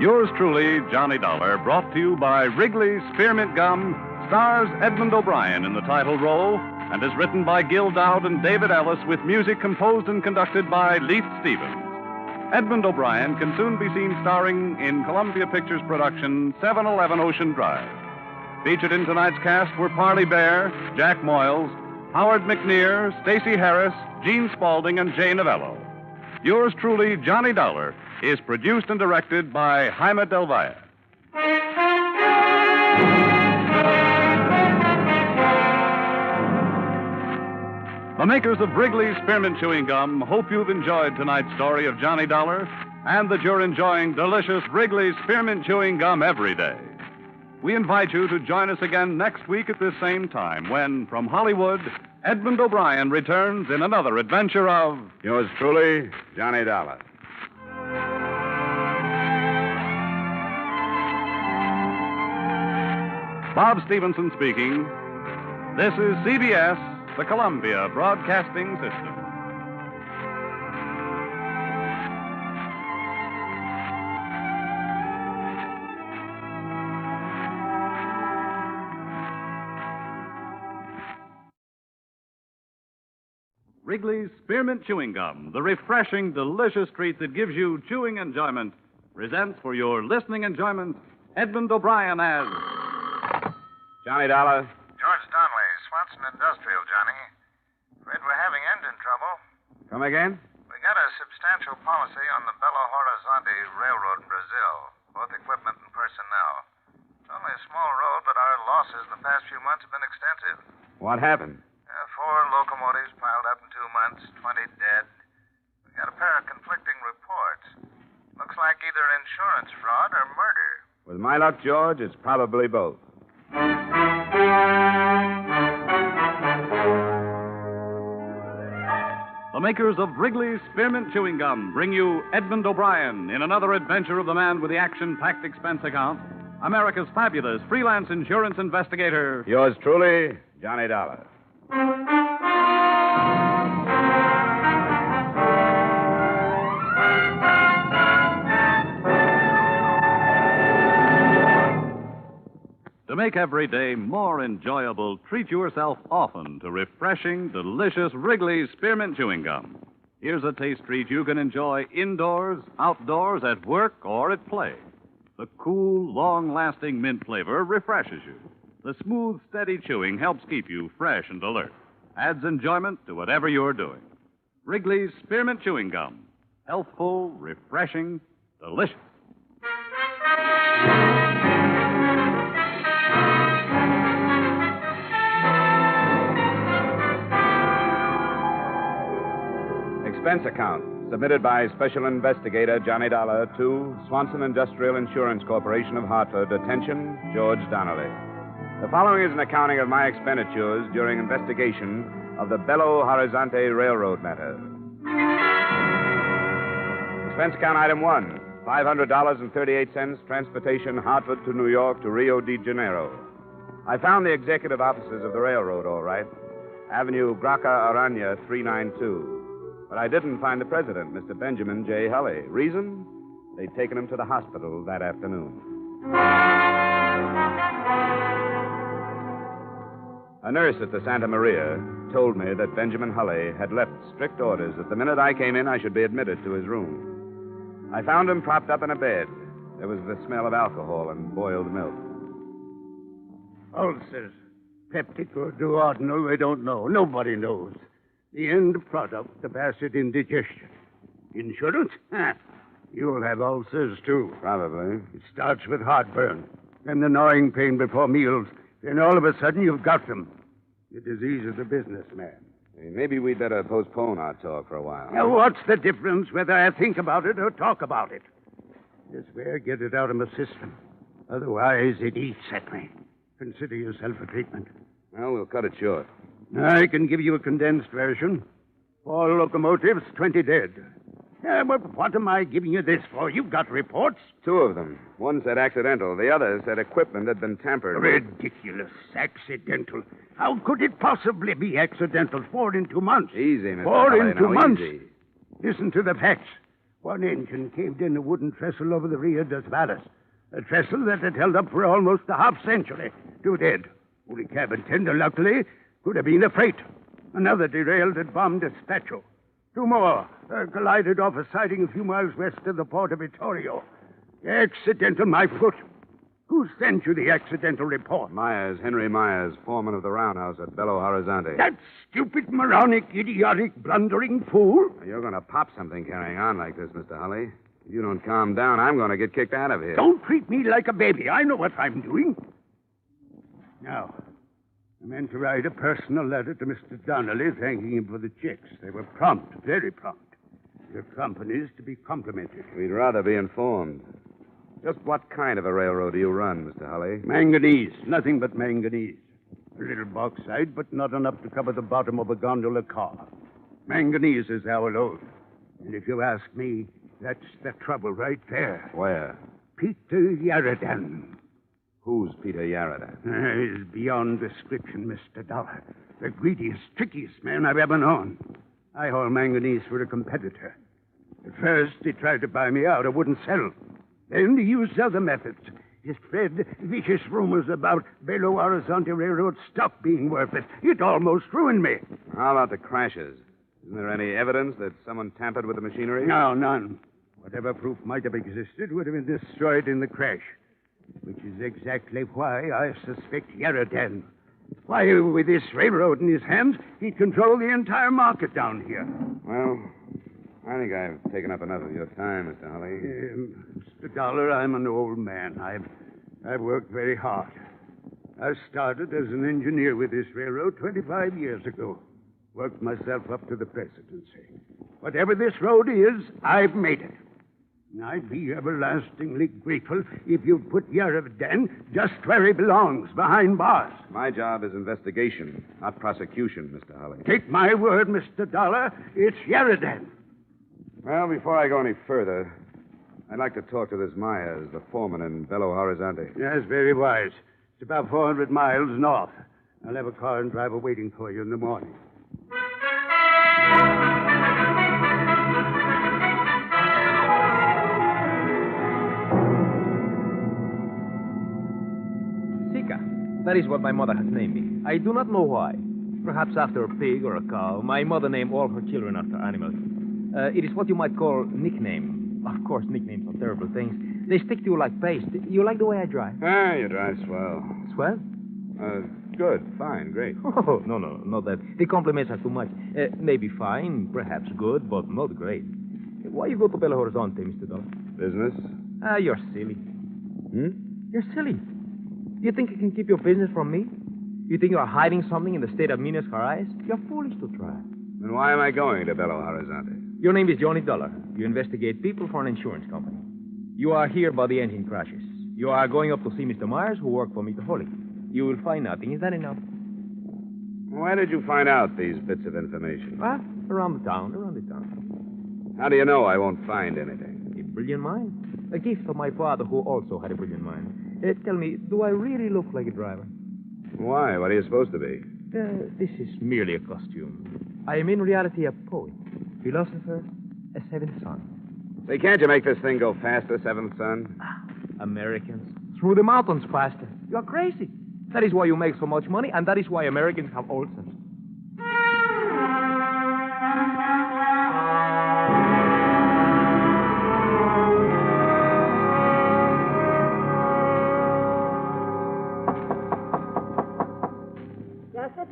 Yours truly, Johnny Dollar, brought to you by Wrigley's Spearmint Gum, stars Edmond O'Brien in the title role, and is written by Gil Dowd and David Ellis with music composed and conducted by Leith Stevens. Edmond O'Brien can soon be seen starring in Columbia Pictures' production 711 Ocean Drive. Featured in tonight's cast were Parley Bear, Jack Moyles, Howard McNear, Stacey Harris, Gene Spaulding, and Jay Novello. Yours truly, Johnny Dollar, is produced and directed by Jaime Del Valle. The makers of Wrigley's Spearmint Chewing Gum hope you've enjoyed tonight's story of Johnny Dollar and that you're enjoying delicious Wrigley's Spearmint Chewing Gum every day. We invite you to join us again next week at this same time when, from Hollywood, Edmond O'Brien returns in another adventure of... Yours truly, Johnny Dollar. Bob Stevenson speaking. This is CBS, the Columbia Broadcasting System. Wrigley's Spearmint Chewing Gum, the refreshing, delicious treat that gives you chewing enjoyment, presents for your listening enjoyment Edmond O'Brien as Johnny Dollar. George Donnelly, Swanson Industrial, Johnny. Afraid we're having engine trouble. Come again? We got a substantial policy on the Belo Horizonte Railroad in Brazil, both equipment and personnel. It's only a small road, but our losses in the past few months have been extensive. What happened? 4 locomotives piled up in 2 months, 20 dead. We got a pair of conflicting reports. Looks like either insurance fraud or murder. With my luck, George, it's probably both. The makers of Wrigley's Spearmint Chewing Gum bring you Edmond O'Brien in another adventure of the man with the action-packed expense account, America's fabulous freelance insurance investigator. Yours truly, Johnny Dollar. To make every day more enjoyable, treat yourself often to refreshing, delicious Wrigley's Spearmint Chewing Gum. Here's a taste treat you can enjoy indoors, outdoors, at work, or at play. The cool, long-lasting mint flavor refreshes you. The smooth, steady chewing helps keep you fresh and alert. Adds enjoyment to whatever you're doing. Wrigley's Spearmint Chewing Gum. Healthful, refreshing, delicious. Expense account submitted by Special Investigator Johnny Dollar to Swanson Industrial Insurance Corporation of Hartford. Attention, George Donnelly. The following is an accounting of my expenditures during investigation of the Belo Horizonte Railroad matter. Expense account item 1, $500.38, transportation Hartford to New York to Rio de Janeiro. I found the executive offices of the railroad, all right. Avenue Graca Arana, 392. But I didn't find the president, Mr. Benjamin J. Hulley. Reason? They'd taken him to the hospital that afternoon. A nurse at the Santa Maria told me that Benjamin Hulley had left strict orders that the minute I came in, I should be admitted to his room. I found him propped up in a bed. There was the smell of alcohol and boiled milk. Ulcers. Peptic or duodenal, they don't know. Nobody knows. The end product, the acid indigestion. Insurance? You'll have ulcers, too. Probably. It starts with heartburn, then the gnawing pain before meals. Then all of a sudden you've got them. The disease of the businessman. Hey, maybe we'd better postpone our talk for a while. Now, what's the difference whether I think about it or talk about it? This way, get it out of my system. Otherwise, it eats at me. Consider yourself a treatment. Well, we'll cut it short. I can give you a condensed version. 4 locomotives, 20 dead. But what am I giving you this for? You've got reports. 2 of them. One said accidental. The other said equipment had been tampered with. Ridiculous. Accidental. How could it possibly be accidental? 4 in 2 months. Easy, Mr. 4 Hulley, in 2 now, months. Easy. Listen to the facts. One engine caved in a wooden trestle over the Rio dos Valles. A trestle that had held up for almost a half-century. 2 dead. Only cabin tender, luckily, could have been a freight. Another derailed at Bom Despacho. 2 more collided off a siding a few miles west of the port of Vittorio. Accidental, my foot. Who sent you the accidental report? Myers, Henry Myers, foreman of the roundhouse at Belo Horizonte. That stupid, moronic, idiotic, blundering fool? You're going to pop something carrying on like this, Mr. Hulley. If you don't calm down, I'm going to get kicked out of here. Don't treat me like a baby. I know what I'm doing. Now, I meant to write a personal letter to Mr. Donnelly thanking him for the checks. They were prompt, very prompt. Your company's to be complimented. We'd rather be informed. Just what kind of a railroad do you run, Mr. Hulley? Manganese. Nothing but manganese. A little bauxite, but not enough to cover the bottom of a gondola car. Manganese is our load. And if you ask me, that's the trouble right there. Where? Peter Yaradan. Who's Peter Yarada? He's beyond description, Mr. Dollar. The greediest, trickiest man I've ever known. I haul manganese for a competitor. At first, he tried to buy me out. I wouldn't sell. Then he used other methods. He spread vicious rumors about Belo Horizonte Railroad stock being worthless. It almost ruined me. How about the crashes? Isn't there any evidence that someone tampered with the machinery? No, none. Whatever proof might have existed would have been destroyed in the crash, which is exactly why I suspect Yaradan. Why, with this railroad in his hands, he'd control the entire market down here. Well, I think I've taken up enough of your time, Mr. Holly. Mr. Dollar, I'm an old man. I've worked very hard. I started as an engineer with this railroad 25 years ago. Worked myself up to the presidency. Whatever this road is, I've made it. And I'd be everlastingly grateful if you'd put Yaradan just where he belongs, behind bars. My job is investigation, not prosecution, Mr. Holly. Take my word, Mr. Dollar, it's Yaradan. Well, before I go any further, I'd like to talk to this Myers, the foreman in Belo Horizonte. Yes, very wise. It's about 400 miles north. I'll have a car and driver waiting for you in the morning. That is what my mother has named me. I do not know why. Perhaps after a pig or a cow. My mother named all her children after animals. It is what you might call nickname. Of course, nicknames are terrible things. They stick to you like paste. You like the way I drive? Ah, you drive swell. Swell? Good, fine, great. Oh, no, not that. The compliments are too much. Maybe fine, perhaps good, but not great. Why you go to Belo Horizonte, Mr. Dollar? Business? You're silly. You're silly. Do you think you can keep your business from me? You think you are hiding something in the state of Minas Gerais? You're foolish to try. Then why am I going to Belo Horizonte? Your name is Johnny Dollar. You investigate people for an insurance company. You are here by the engine crashes. You are going up to see Mr. Myers, who worked for Mr. Holly. You will find nothing. Is that enough? Why did you find out these bits of information? Around the town. How do you know I won't find anything? A brilliant mind. A gift of my father, who also had a brilliant mind. Tell me, do I really look like a driver? Why? What are you supposed to be? This is merely a costume. I am in reality a poet, philosopher, a seventh son. Say, can't you make this thing go faster, seventh son? Americans. Through the mountains faster. You're crazy. That is why you make so much money, and that is why Americans have ulcers.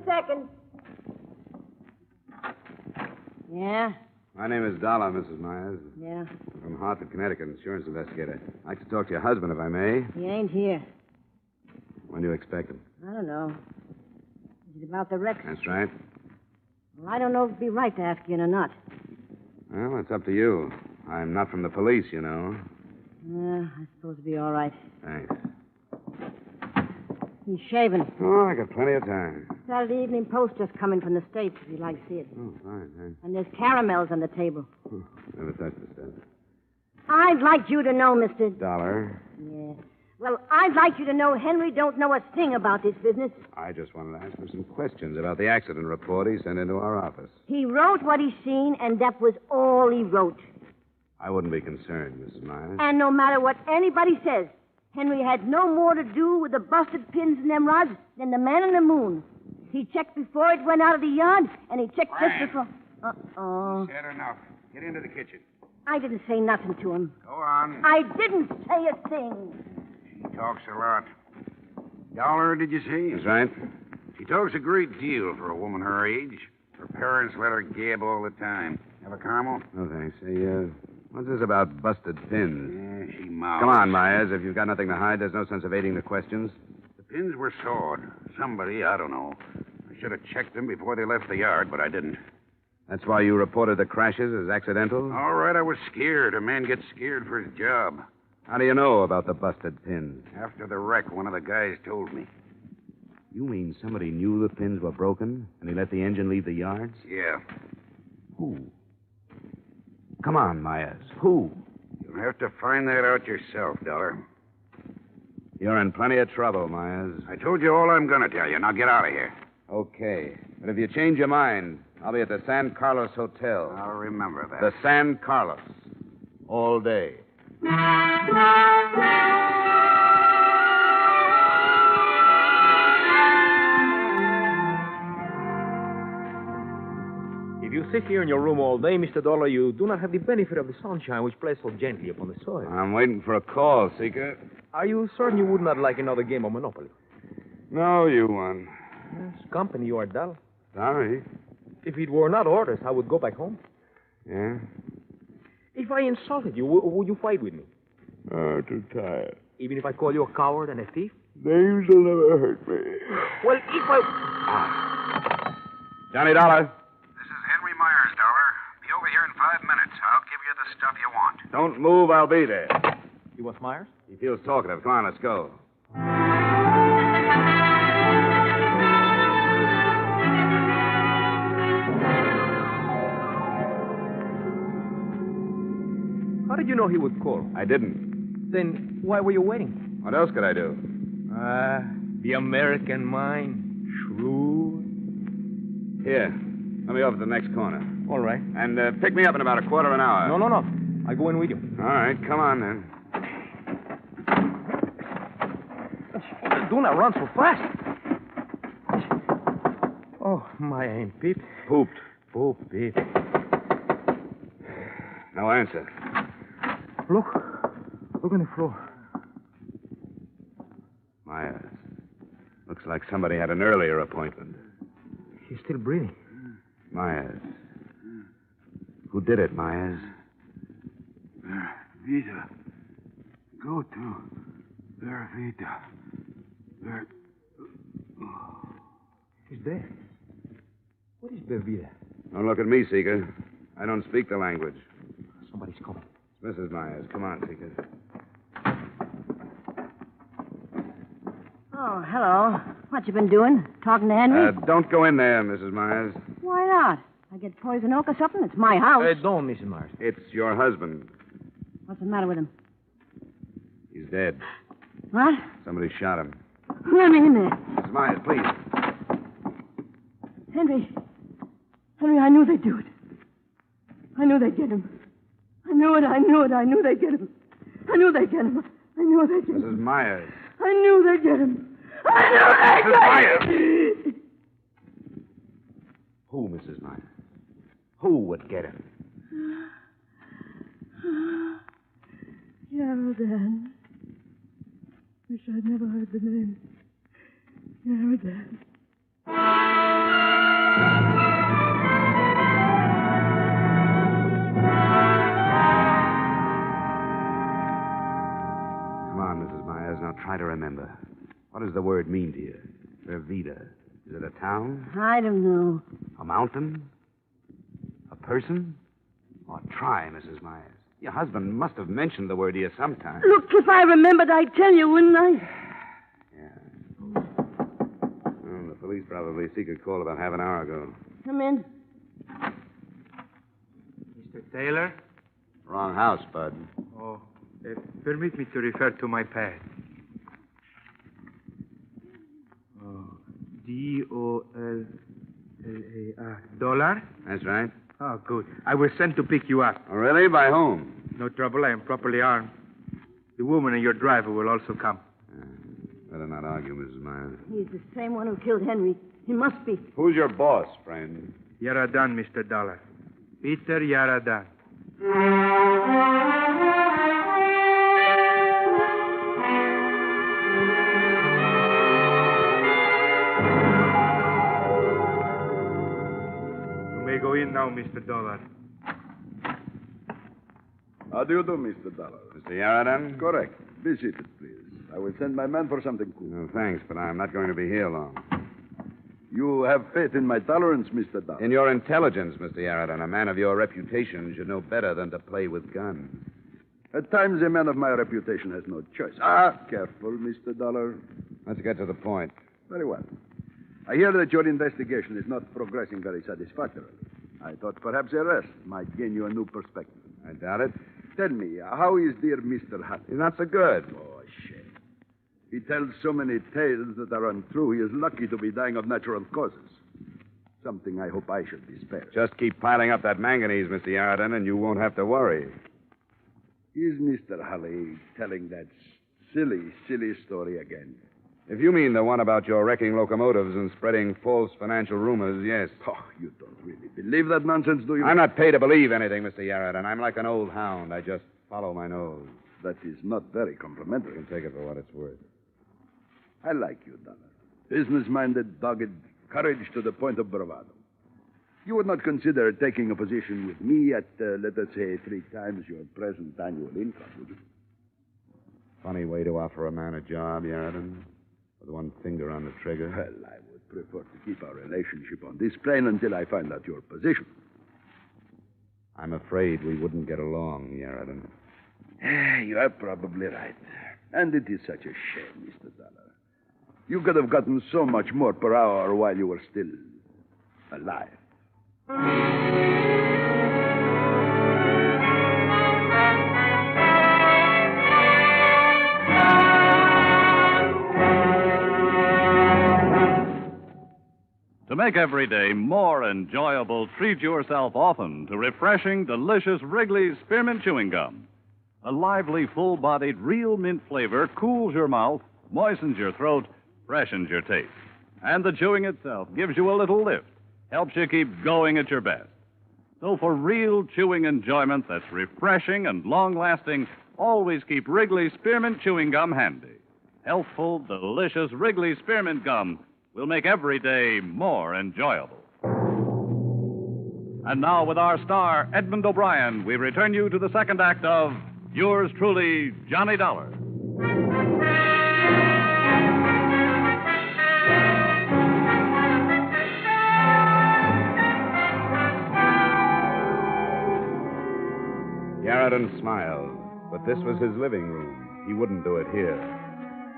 Second. Yeah? My name is Dollar, Mrs. Myers. Yeah. I'm from Hartford, Connecticut, insurance investigator. I'd like to talk to your husband, if I may. He ain't here. When do you expect him? I don't know. Is it about the wreck? That's right. Well, I don't know if it'd be right to ask you or not. Well, it's up to you. I'm not from the police, you know. Yeah, I suppose it'd be all right. Thanks. He's shaving. Oh, I got plenty of time. Saturday Evening Post just come in from the States, if you'd like to see it. Oh, fine, thanks. And there's caramels on the table. Never touched the stuff. I'd like you to know, Mr. Dollar. Yeah. Well, I'd like you to know Henry don't know a thing about this business. I just wanted to ask him some questions about the accident report he sent into our office. He wrote what he seen, and that was all he wrote. I wouldn't be concerned, Mrs. Myers. And no matter what anybody says, Henry had no more to do with the busted pins in them rods than the man in the moon. He checked before it went out of the yard, and he checked just before... Uh-oh. Said enough. Get into the kitchen. I didn't say nothing to him. Go on. I didn't say a thing. She talks a lot. Dollar, did you see? That's right. She talks a great deal for a woman her age. Her parents let her gab all the time. Have a caramel? No, thanks. Hey, what's this about busted pins? Yeah, she mouths. Come on, Myers. If you've got nothing to hide, there's no sense evading the questions. The pins were sawed. Somebody, I don't know. I should have checked them before they left the yard, but I didn't. That's why you reported the crashes as accidental? All right, I was scared. A man gets scared for his job. How do you know about the busted pins? After the wreck, one of the guys told me. You mean somebody knew the pins were broken, and he let the engine leave the yards? Yeah. Who? Come on, Myers. Who? You'll have to find that out yourself, Dollar. You're in plenty of trouble, Myers. I told you all I'm going to tell you. Now get out of here. Okay. But if you change your mind, I'll be at the San Carlos Hotel. I'll remember that. The San Carlos. All day. If you sit here in your room all day, Mr. Dollar, you do not have the benefit of the sunshine which plays so gently upon the soil. I'm waiting for a call, Seeker. Are you certain you would not like another game of Monopoly? No, you won. Yes, company, you are dull. Sorry. If it were not orders, I would go back home. Yeah? If I insulted you, would you fight with me? Too tired. Even if I call you a coward and a thief? Names will never hurt me. Well, if I... Johnny Dollar. This is Henry Myers, Dollar. Be over here in 5 minutes. I'll give you the stuff you want. Don't move, I'll be there. You want Myers? He feels talkative. Come on, let's go. How did you know he would call? I didn't. Then why were you waiting? What else could I do? The American mind. Shrewd. Here. Let me over to the next corner. All right. And pick me up in about a quarter of an hour. No. I go in with you. All right, come on then. Do not run so fast. Oh, my ain't Pete. Pooped. Pooped, Pete. No answer. Look on the floor. Myers. Looks like somebody had an earlier appointment. He's still breathing. Myers. Who did it, Myers? Vita. Go to Vera Vita. Vera... He's dead. What is Bervida? Don't look at me, Seeker. I don't speak the language. Somebody's coming. It's Mrs. Myers. Come on, Seeker. Oh, hello. What you been doing? Talking to Henry? Don't go in there, Mrs. Myers. Why not? I get poison oak or something? It's my house. Don't, Mrs. Myers. It's your husband. What's the matter with him? He's dead. What? Somebody shot him. Let me in there. Mrs. Myers, please. Henry, I knew they'd do it. I knew they'd get him. I knew they'd get him. Mrs. Myers. I knew they'd get him. Mrs. Myers! Who, Mrs. Myers? Who would get him? Yaradan. Wish I'd never heard the name. Yaradan. Come on, Mrs. Myers. Now try to remember. What does the word mean to you? Vervita. Is it a town? I don't know. A mountain? A person? Oh, try, Mrs. Myers. Your husband must have mentioned the word to you sometime. Look, if I remembered, I'd tell you, wouldn't I? Yeah. Well, the police probably seek a call about half an hour ago. Come in. Mr. Taylor? Wrong house, Bud. Oh, permit me to refer to my pad. Oh, Dollar? Dollar? That's right. Oh, good. I was sent to pick you up. Oh, really? By whom? No trouble. I am properly armed. The woman and your driver will also come. Better not argue, Mrs. Myers. He's the same one who killed Henry. He must be. Who's your boss, friend? Yaradan, Mr. Dollar. Peter Yaradan. You may go in now, Mr. Dollar. How do you do, Mr. Dollar? Mr. Yaradan? Correct. Be seated, please. I will send my man for something cool. No, thanks, but I'm not going to be here long. You have faith in my tolerance, Mr. Dollar? In your intelligence, Mr. Yaradan. A man of your reputation should know better than to play with guns. At times, a man of my reputation has no choice. Careful, Mr. Dollar. Let's get to the point. Very well. I hear that your investigation is not progressing very satisfactorily. I thought perhaps arrest might gain you a new perspective. I doubt it. Tell me, how is dear Mr. Hutt? He's not so good. Oh, shame. He tells so many tales that are untrue. He is lucky to be dying of natural causes. Something I hope I should be spared. Just keep piling up that manganese, Mr. Yaradan, and you won't have to worry. Is Mr. Hulley telling that silly story again? If you mean the one about your wrecking locomotives and spreading false financial rumors, yes. Oh, you don't really believe that nonsense, do you? I'm not paid to believe anything, Mr. Yarradin. I'm like an old hound. I just follow my nose. That is not very complimentary. You can take it for what it's worth. I like you, Dollar. Business-minded, dogged, courage to the point of bravado. You would not consider taking a position with me at, let us say, 3 times your present annual income, would you? Funny way to offer a man a job, Yarradin. With one finger on the trigger. Well, I would prefer to keep our relationship on this plane until I find out your position. I'm afraid we wouldn't get along, Yarradin. You are probably right. And it is such a shame, Mr. Dollar. You could have gotten so much more per hour while you were still alive. To make every day more enjoyable, treat yourself often to refreshing, delicious Wrigley's Spearmint Chewing Gum. A lively, full-bodied, real mint flavor cools your mouth, moistens your throat, freshens your taste. And the chewing itself gives you a little lift, helps you keep going at your best. So for real chewing enjoyment that's refreshing and long-lasting, always keep Wrigley's Spearmint Chewing Gum handy. Healthful, delicious Wrigley's Spearmint Gum will make every day more enjoyable. And now, with our star, Edmond O'Brien, we return you to the second act of Yours Truly, Johnny Dollar. Yarradin smiled, but this was his living room. He wouldn't do it here.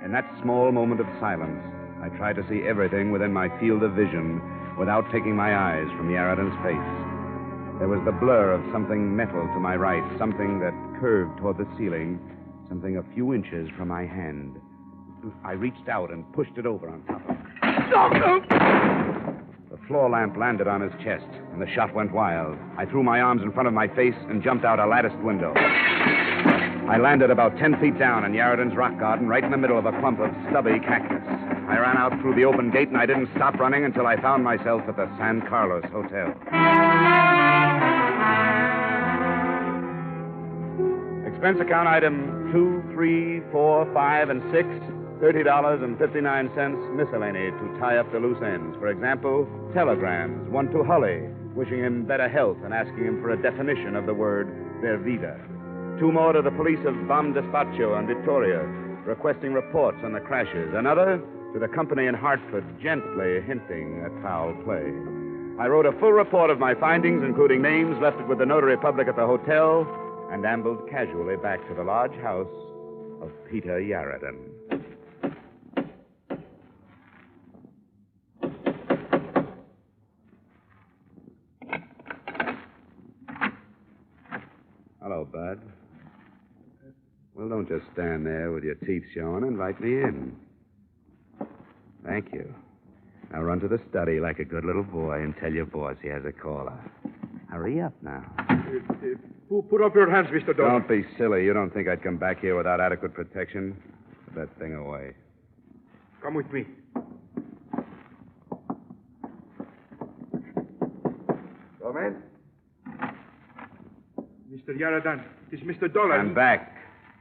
In that small moment of silence, I tried to see everything within my field of vision without taking my eyes from Yarradin's face. There was the blur of something metal to my right, something that curved toward the ceiling, something a few inches from my hand. I reached out and pushed it over on top of him. The floor lamp landed on his chest, and the shot went wild. I threw my arms in front of my face and jumped out a latticed window. I landed about 10 feet down in Yarradin's rock garden, right in the middle of a clump of stubby cactus. I ran out through the open gate, and I didn't stop running until I found myself at the San Carlos Hotel. Expense account item 2, 3, 4, 5, and 6, $30.59 miscellany to tie up the loose ends. For example, telegrams, one to Hully, wishing him better health and asking him for a definition of the word ver vida. 2 more to the police of Bam Despacho and Victoria, requesting reports on the crashes. Another to the company in Hartford, gently hinting at foul play. I wrote a full report of my findings, including names, left it with the notary public at the hotel, and ambled casually back to the large house of Peter Yarradin. Hello, Bud. Well, don't just stand there with your teeth showing. Invite me in. Thank you. Now run to the study like a good little boy and tell your boss he has a caller. Hurry up now. Put up your hands, Mr. Dollar. Don't be silly. You don't think I'd come back here without adequate protection? Put that thing away. Come with me. Come in. Mr. Yarradin, it's Mr. Dollar. I'm back.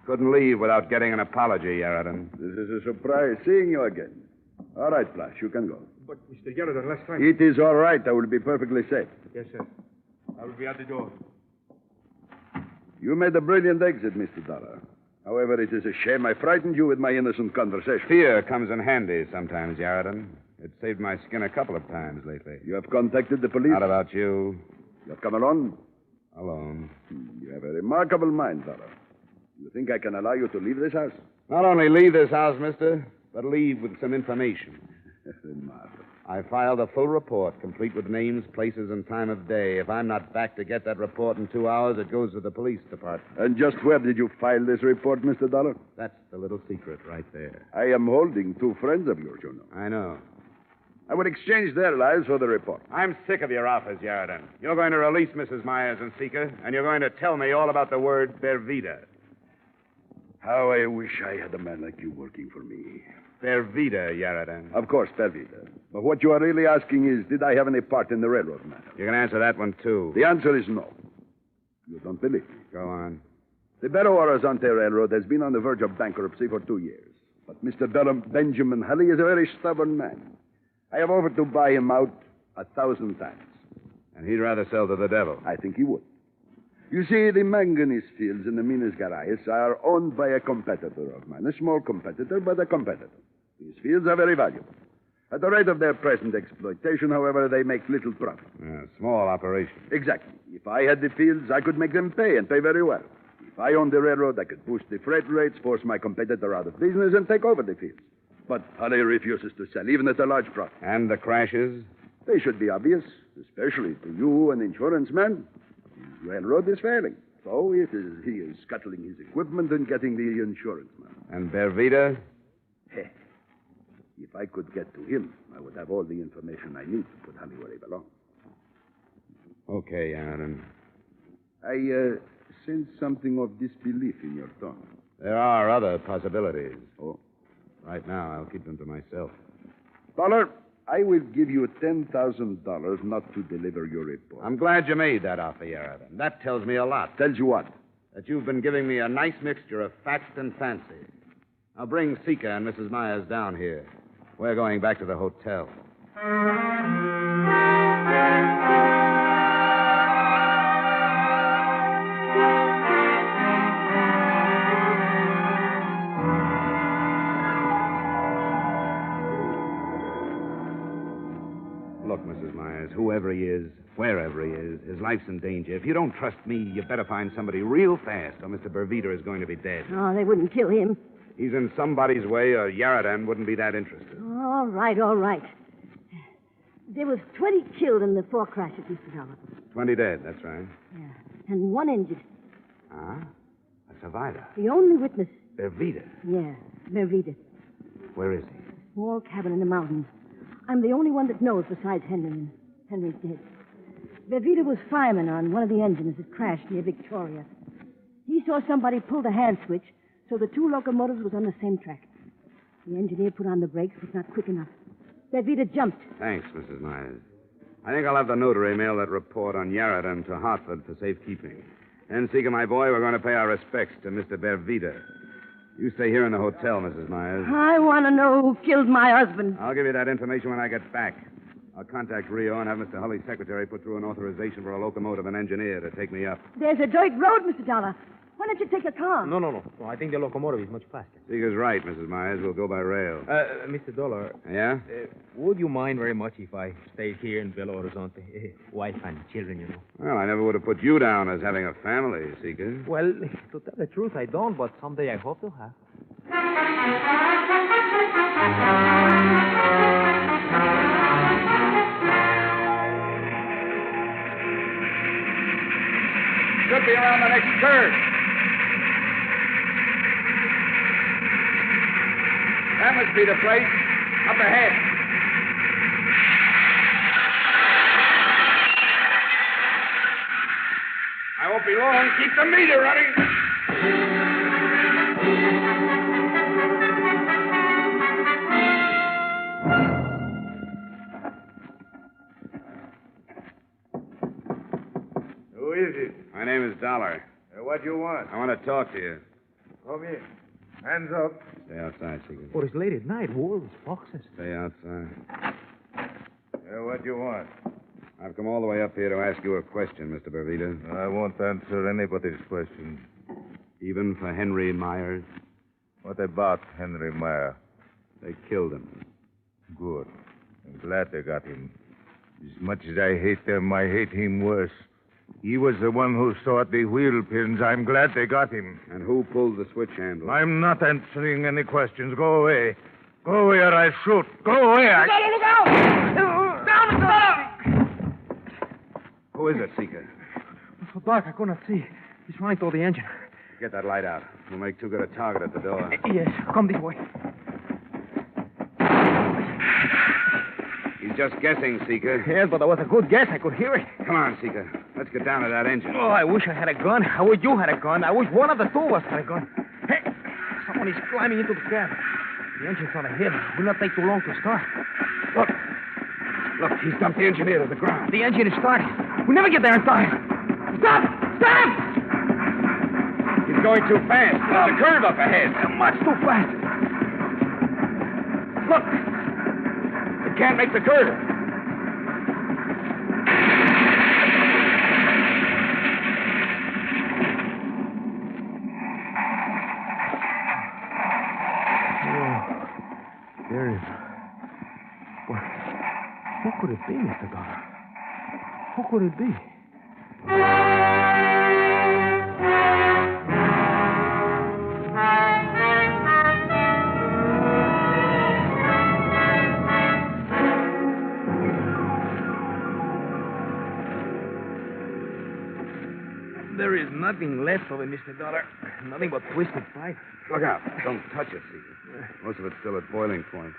Couldn't leave without getting an apology, Yarradin. This is a surprise seeing you again. All right, Flash, you can go. But, Mr. Yarradin, last time... It is all right. I will be perfectly safe. Yes, sir. I will be at the door. You made a brilliant exit, Mr. Dollar. However, it is a shame I frightened you with my innocent conversation. Fear comes in handy sometimes, Yarradin. It saved my skin a couple of times lately. You have contacted the police? Not about you. You have come alone? Alone. You have a remarkable mind, Dollar. You think I can allow you to leave this house? Not only leave this house, mister, but leave with some information. I filed a full report, complete with names, places, and time of day. If I'm not back to get that report in 2 hours, it goes to the police department. And just where did you file this report, Mr. Dollar? That's the little secret right there. I am holding 2 friends of yours, you know. I know. I would exchange their lives for the report. I'm sick of your offers, Yarradin. You're going to release Mrs. Myers and Seeker, and you're going to tell me all about the word ver vida. How I wish I had a man like you working for me. Bervita, Yaradan. Of course, Bervita. But what you are really asking is, did I have any part in the railroad matter? You can answer that one, too. The answer is no. You don't believe me. Go on. The Belo Horizonte Railroad has been on the verge of bankruptcy for 2 years. But Mr. Benjamin Hulley is a very stubborn man. I have offered to buy him out 1,000 times. And he'd rather sell to the devil. I think he would. You see, the manganese fields in the Minas Gerais are owned by a competitor of mine. A small competitor, but a competitor. These fields are very valuable. At the rate of their present exploitation, however, they make little profit. Small operation. Exactly. If I had the fields, I could make them pay, and pay very well. If I owned the railroad, I could boost the freight rates, force my competitor out of business, and take over the fields. But Hulley refuses to sell, even at a large profit. And the crashes? They should be obvious, especially to you, an insurance man. The railroad is failing. So he is scuttling his equipment and getting the insurance money. And Bervita? If I could get to him, I would have all the information I need to put Hulley where he belongs. Okay, Aaron. I sense something of disbelief in your tone. There are other possibilities. Oh? Right now, I'll keep them to myself. Dollar, I will give you $10,000 not to deliver your report. I'm glad you made that offer, Aaron. That tells me a lot. Tells you what? That you've been giving me a nice mixture of fact and fancy. Now bring Sika and Mrs. Myers down here. We're going back to the hotel. Look, Mrs. Myers, whoever he is, wherever he is, his life's in danger. If you don't trust me, you better find somebody real fast, or Mr. Bervita is going to be dead. Oh, they wouldn't kill him. He's in somebody's way, or Yaradan wouldn't be that interested. All right, all right. There was 20 killed in the 4 crashes, Mr. Dollar. 20 dead, that's right. Yeah. And 1 injured. Ah? A survivor. The only witness. Bervita. Yeah, Bervita. Where is he? Small cabin in the mountains. I'm the only one that knows besides Henry, and Henry's dead. Bervita was fireman on one of the engines that crashed near Victoria. He saw somebody pull the hand switch, so the 2 locomotives was on the same track. The engineer put on the brakes, but not quick enough. Bervita jumped. Thanks, Mrs. Myers. I think I'll have the notary mail that report on Yaradan to Hartford for safekeeping. And, Sika, my boy, we're going to pay our respects to Mr. Bervita. You stay here in the hotel, Mrs. Myers. I want to know who killed my husband. I'll give you that information when I get back. I'll contact Rio and have Mr. Hulley's secretary put through an authorization for a locomotive and engineer to take me up. There's a dirt road, Mr. Dollar. Why don't you take a car? No. I think the locomotive is much faster. Sika's right, Mrs. Myers. We'll go by rail. Mr. Dollar. Yeah? Would you mind very much if I stayed here in Belo Horizonte? Wife and children, you know. Well, I never would have put you down as having a family, Sika. Well, to tell the truth, I don't, but someday I hope to have. Should be around the next curve. That must be the place. Up ahead. I won't be long. Keep the meter running. Who is it? My name is Dollar. What do you want? I want to talk to you. Come in. Hands up. Stay outside, Sika. Oh, it's late at night. Wolves, foxes. Stay outside. What do you want? I've come all the way up here to ask you a question, Mr. Bervita. I won't answer anybody's question. Even for Henry Myers? What about Henry Meyer? They killed him. Good. I'm glad they got him. As much as I hate them, I hate him worse. He was the one who sought the wheel pins. I'm glad they got him. And who pulled the switch handle? I'm not answering any questions. Go away. Go away or I shoot. Go away. Look out! Down, Dollar! Who is it, Sika? It's so dark I could not see. He's running toward the engine. Get that light out. We'll make too good a target at the door. Yes, come this way. He's just guessing, Sika. Yes, but that was a good guess. I could hear it. Come on, Sika. Let's get down to that engine. Oh, I wish I had a gun. I wish you had a gun. I wish one of the 2 of us had a gun. Hey, someone is climbing into the cab. The engine's on ahead. Will not take too long to start. Look. Look, he's dumped the engineer to the ground. The engine is starting. We'll never get there in time. Stop! Stop! He's going too fast. There's a curve up ahead. Much too fast. Look. It can't make the curve. There is. Who could it be, Mr. Dollar? Who could it be? There is nothing left of it, Mr. Dollar. Nothing but twisted pipe. Look out. Don't touch it, Caesar. Most of it's still at boiling point.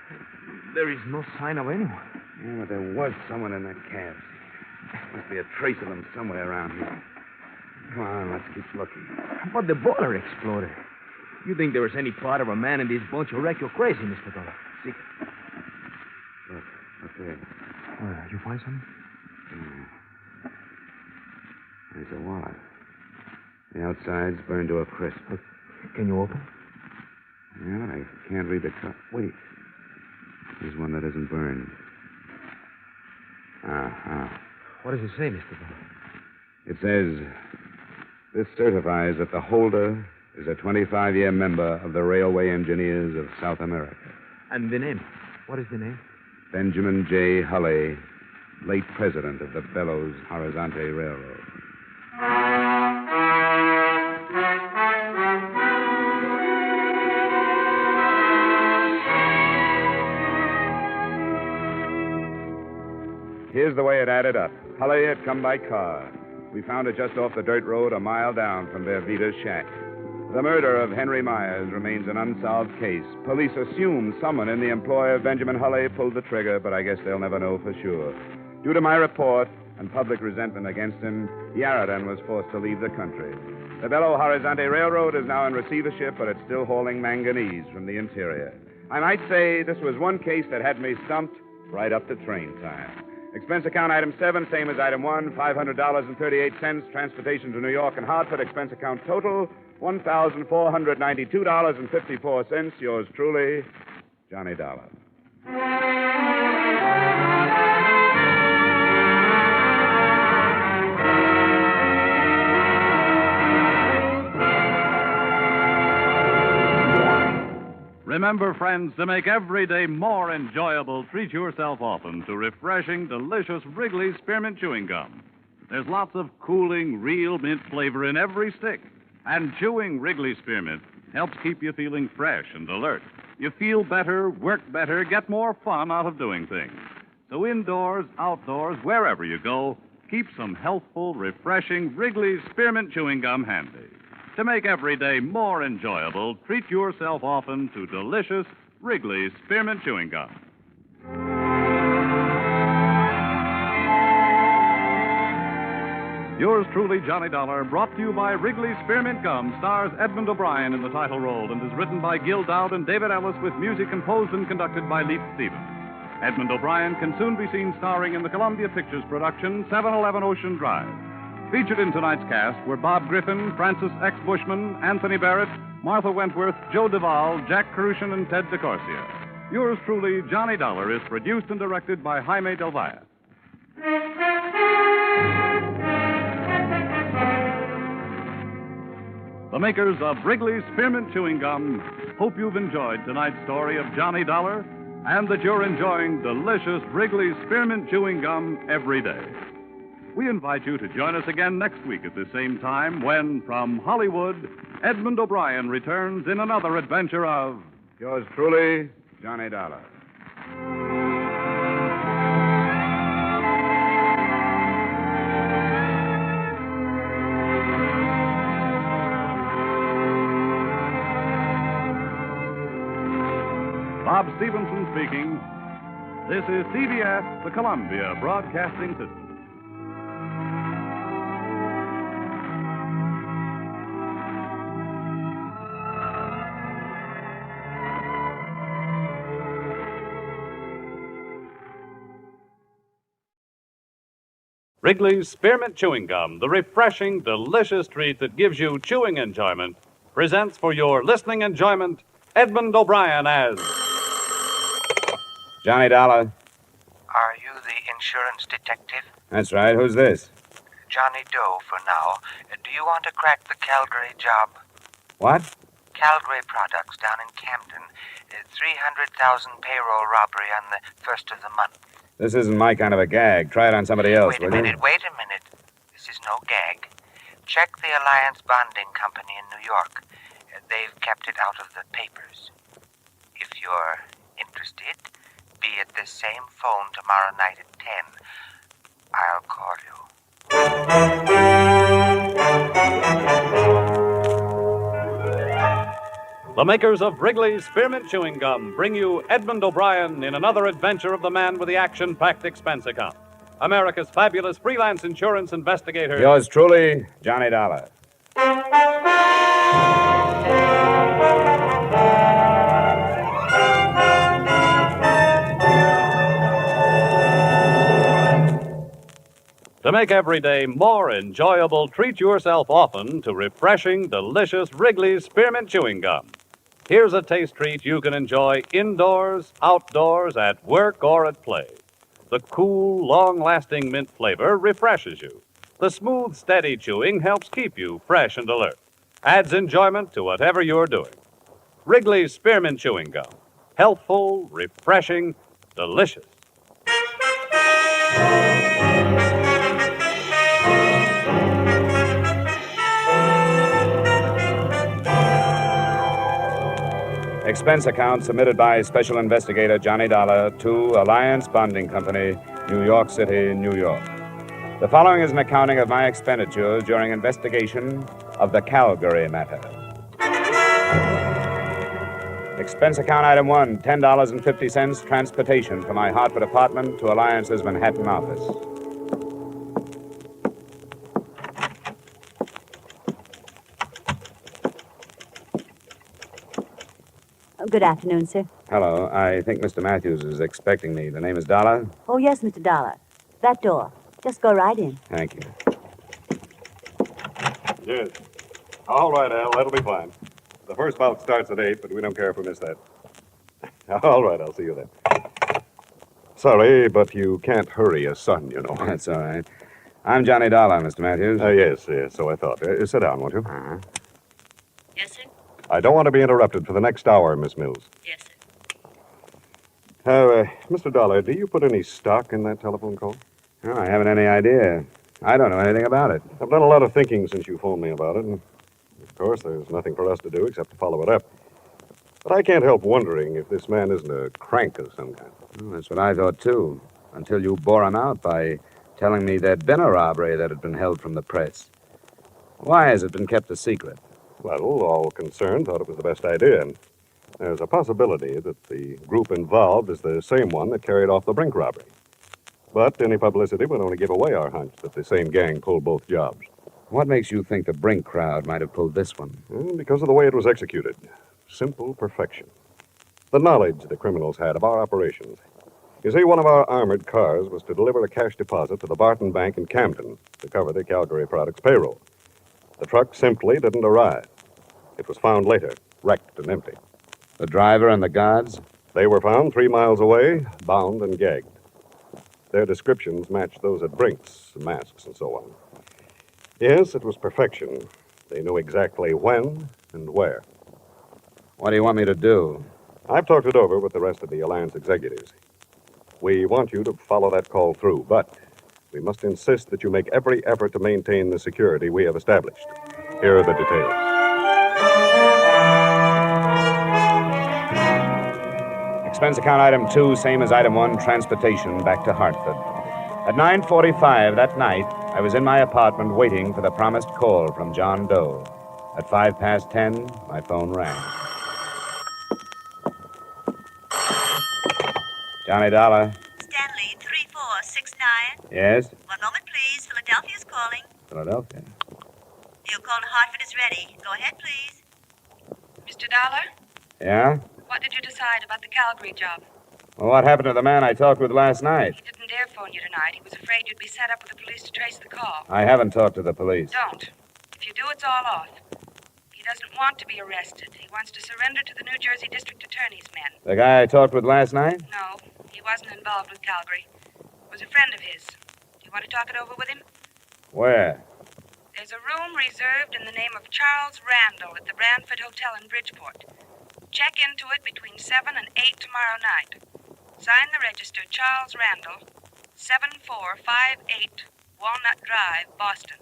There is no sign of anyone. Yeah, but there was someone in that cab. Must be a trace of them somewhere around here. Come on, let's keep looking. But the boiler exploded. You think there was any part of a man in this bunch who wrecked you crazy, Mr. Dollar? See? Look, up there. You find something? Yeah. There's a wallet. The outside's burned to a crisp. Can you open? Yeah, but I can't read the cut. Wait. There's one that isn't burned. What does it say, Mr. Dollar? It says, this certifies that the holder is a 25-year member of the Railway Engineers of South America. And the name? What is the name? Benjamin J. Hulley, late president of the Bellows Horizonte Railroad. Here's the way it added up. Hulley had come by car. We found it just off the dirt road a mile down from their Vita's shack. The murder of Henry Myers remains an unsolved case. Police assume someone in the employ of Benjamin Hulley pulled the trigger, but I guess they'll never know for sure. Due to my report and public resentment against him, Yarradan was forced to leave the country. The Belo Horizonte Railroad is now in receivership, but it's still hauling manganese from the interior. I might say this was one case that had me stumped right up to train time. Expense account item 7, same as item 1, $500.38. Transportation to New York and Hartford. Expense account total, $1,492.54. Yours truly, Johnny Dollar. Remember, friends, to make every day more enjoyable, treat yourself often to refreshing, delicious Wrigley's Spearmint Chewing Gum. There's lots of cooling, real mint flavor in every stick. And chewing Wrigley's Spearmint helps keep you feeling fresh and alert. You feel better, work better, get more fun out of doing things. So indoors, outdoors, wherever you go, keep some healthful, refreshing Wrigley's Spearmint Chewing Gum handy. To make every day more enjoyable, treat yourself often to delicious Wrigley's Spearmint Chewing Gum. Yours truly, Johnny Dollar, brought to you by Wrigley's Spearmint Gum, stars Edmond O'Brien in the title role and is written by Gil Dowd and David Ellis with music composed and conducted by Leif Stevens. Edmond O'Brien can soon be seen starring in the Columbia Pictures production 711 Ocean Drive. Featured in tonight's cast were Bob Griffin, Francis X. Bushman, Anthony Barrett, Martha Wentworth, Joe Duvall, Jack Carushin, and Ted DeCorsia. Yours truly, Johnny Dollar, is produced and directed by Jaime Del Valle. The makers of Wrigley's Spearmint Chewing Gum hope you've enjoyed tonight's story of Johnny Dollar and that you're enjoying delicious Wrigley's Spearmint Chewing Gum every day. We invite you to join us again next week at the same time when, from Hollywood, Edmond O'Brien returns in another adventure of... Yours truly, Johnny Dollar. Bob Stevenson speaking. This is CBS, the Columbia Broadcasting System. Wrigley's Spearmint Chewing Gum, the refreshing, delicious treat that gives you chewing enjoyment, presents for your listening enjoyment Edmond O'Brien as Johnny Dollar. Are you the insurance detective? That's right. Who's this? Johnny Doe for now. Do you want to crack the Calgary job? What? Calgary Products down in Camden. 300,000 payroll robbery on the first of the month. This isn't my kind of a gag. Try it on somebody else, Wait a minute. This is no gag. Check the Alliance Bonding Company in New York. They've kept it out of the papers. If you're interested, be at this same phone tomorrow night at 10. I'll call you. The makers of Wrigley's Spearmint Chewing Gum bring you Edmond O'Brien in another adventure of the man with the action-packed expense account. America's fabulous freelance insurance investigator. Yours truly, Johnny Dollar. To make every day more enjoyable, treat yourself often to refreshing, delicious Wrigley's Spearmint Chewing Gum. Here's a taste treat you can enjoy indoors, outdoors, at work, or at play. The cool, long-lasting mint flavor refreshes you. The smooth, steady chewing helps keep you fresh and alert. Adds enjoyment to whatever you're doing. Wrigley's Spearmint Chewing Gum. Healthful, refreshing, delicious. Expense account submitted by Special Investigator Johnny Dollar to Alliance Bonding Company, New York City, New York. The following is an accounting of my expenditures during investigation of the Calgary matter. Expense account item 1, $10.50 transportation from my Hartford apartment to Alliance's Manhattan office. Good afternoon, sir. Hello. I think Mr. Matthews is expecting me. The name is Dollar? Oh, yes, Mr. Dollar. That door. Just go right in. Thank you. Yes. All right, Al. That'll be fine. The first bout starts at 8, but we don't care if we miss that. All right, I'll see you then. Sorry, but you can't hurry a son, you know. That's all right. I'm Johnny Dollar, Mr. Matthews. Yes, so I thought. Sit down, won't you? Uh-huh. Yes, sir? I don't want to be interrupted for the next hour, Miss Mills. Yes, sir. Mr. Dollar, do you put any stock in that telephone call? No, I haven't any idea. I don't know anything about it. I've done a lot of thinking since you phoned me about it, and of course there's nothing for us to do except to follow it up. But I can't help wondering if this man isn't a crank of some kind. Well, that's what I thought, too, until you bore him out by telling me there'd been a robbery that had been held from the press. Why has it been kept a secret? Well, all concerned thought it was the best idea. And there's a possibility that the group involved is the same one that carried off the Brink robbery. But any publicity would only give away our hunch that the same gang pulled both jobs. What makes you think the Brink crowd might have pulled this one? Because of the way it was executed. Simple perfection. The knowledge the criminals had of our operations. You see, one of our armored cars was to deliver a cash deposit to the Barton Bank in Camden to cover the Calgary Products payroll. The truck simply didn't arrive. It was found later, wrecked and empty. The driver and the guards? They were found 3 miles away, bound and gagged. Their descriptions matched those at Brink's, masks and so on. Yes, it was perfection. They knew exactly when and where. What do you want me to do? I've talked it over with the rest of the Alliance executives. We want you to follow that call through, but we must insist that you make every effort to maintain the security we have established. Here are the details. Expense account item 2, same as item 1, transportation back to Hartford. At 9:45 that night, I was in my apartment waiting for the promised call from John Doe. At 10:05, my phone rang. Johnny Dollar. Stanley, 3469. Yes? One moment, please. Philadelphia's calling. Philadelphia. Your call to Hartford is ready. Go ahead, please. Mr. Dollar, Yeah? what did you decide about the Calgary job? Well, what happened to the man I talked with last night? He didn't dare phone you tonight. He was afraid you'd be set up with the police to trace the call. I haven't talked to the police. Don't. If you do, it's all off. He doesn't want to be arrested. He wants to surrender to the New Jersey District Attorney's men. The guy I talked with last night? No, he wasn't involved with Calgary. It was a friend of his. Do you want to talk it over with him? Where? There's a room reserved in the name of Charles Randall at the Brantford Hotel in Bridgeport. Check into it between 7 and 8 tomorrow night. Sign the register, Charles Randall, 7458 Walnut Drive, Boston.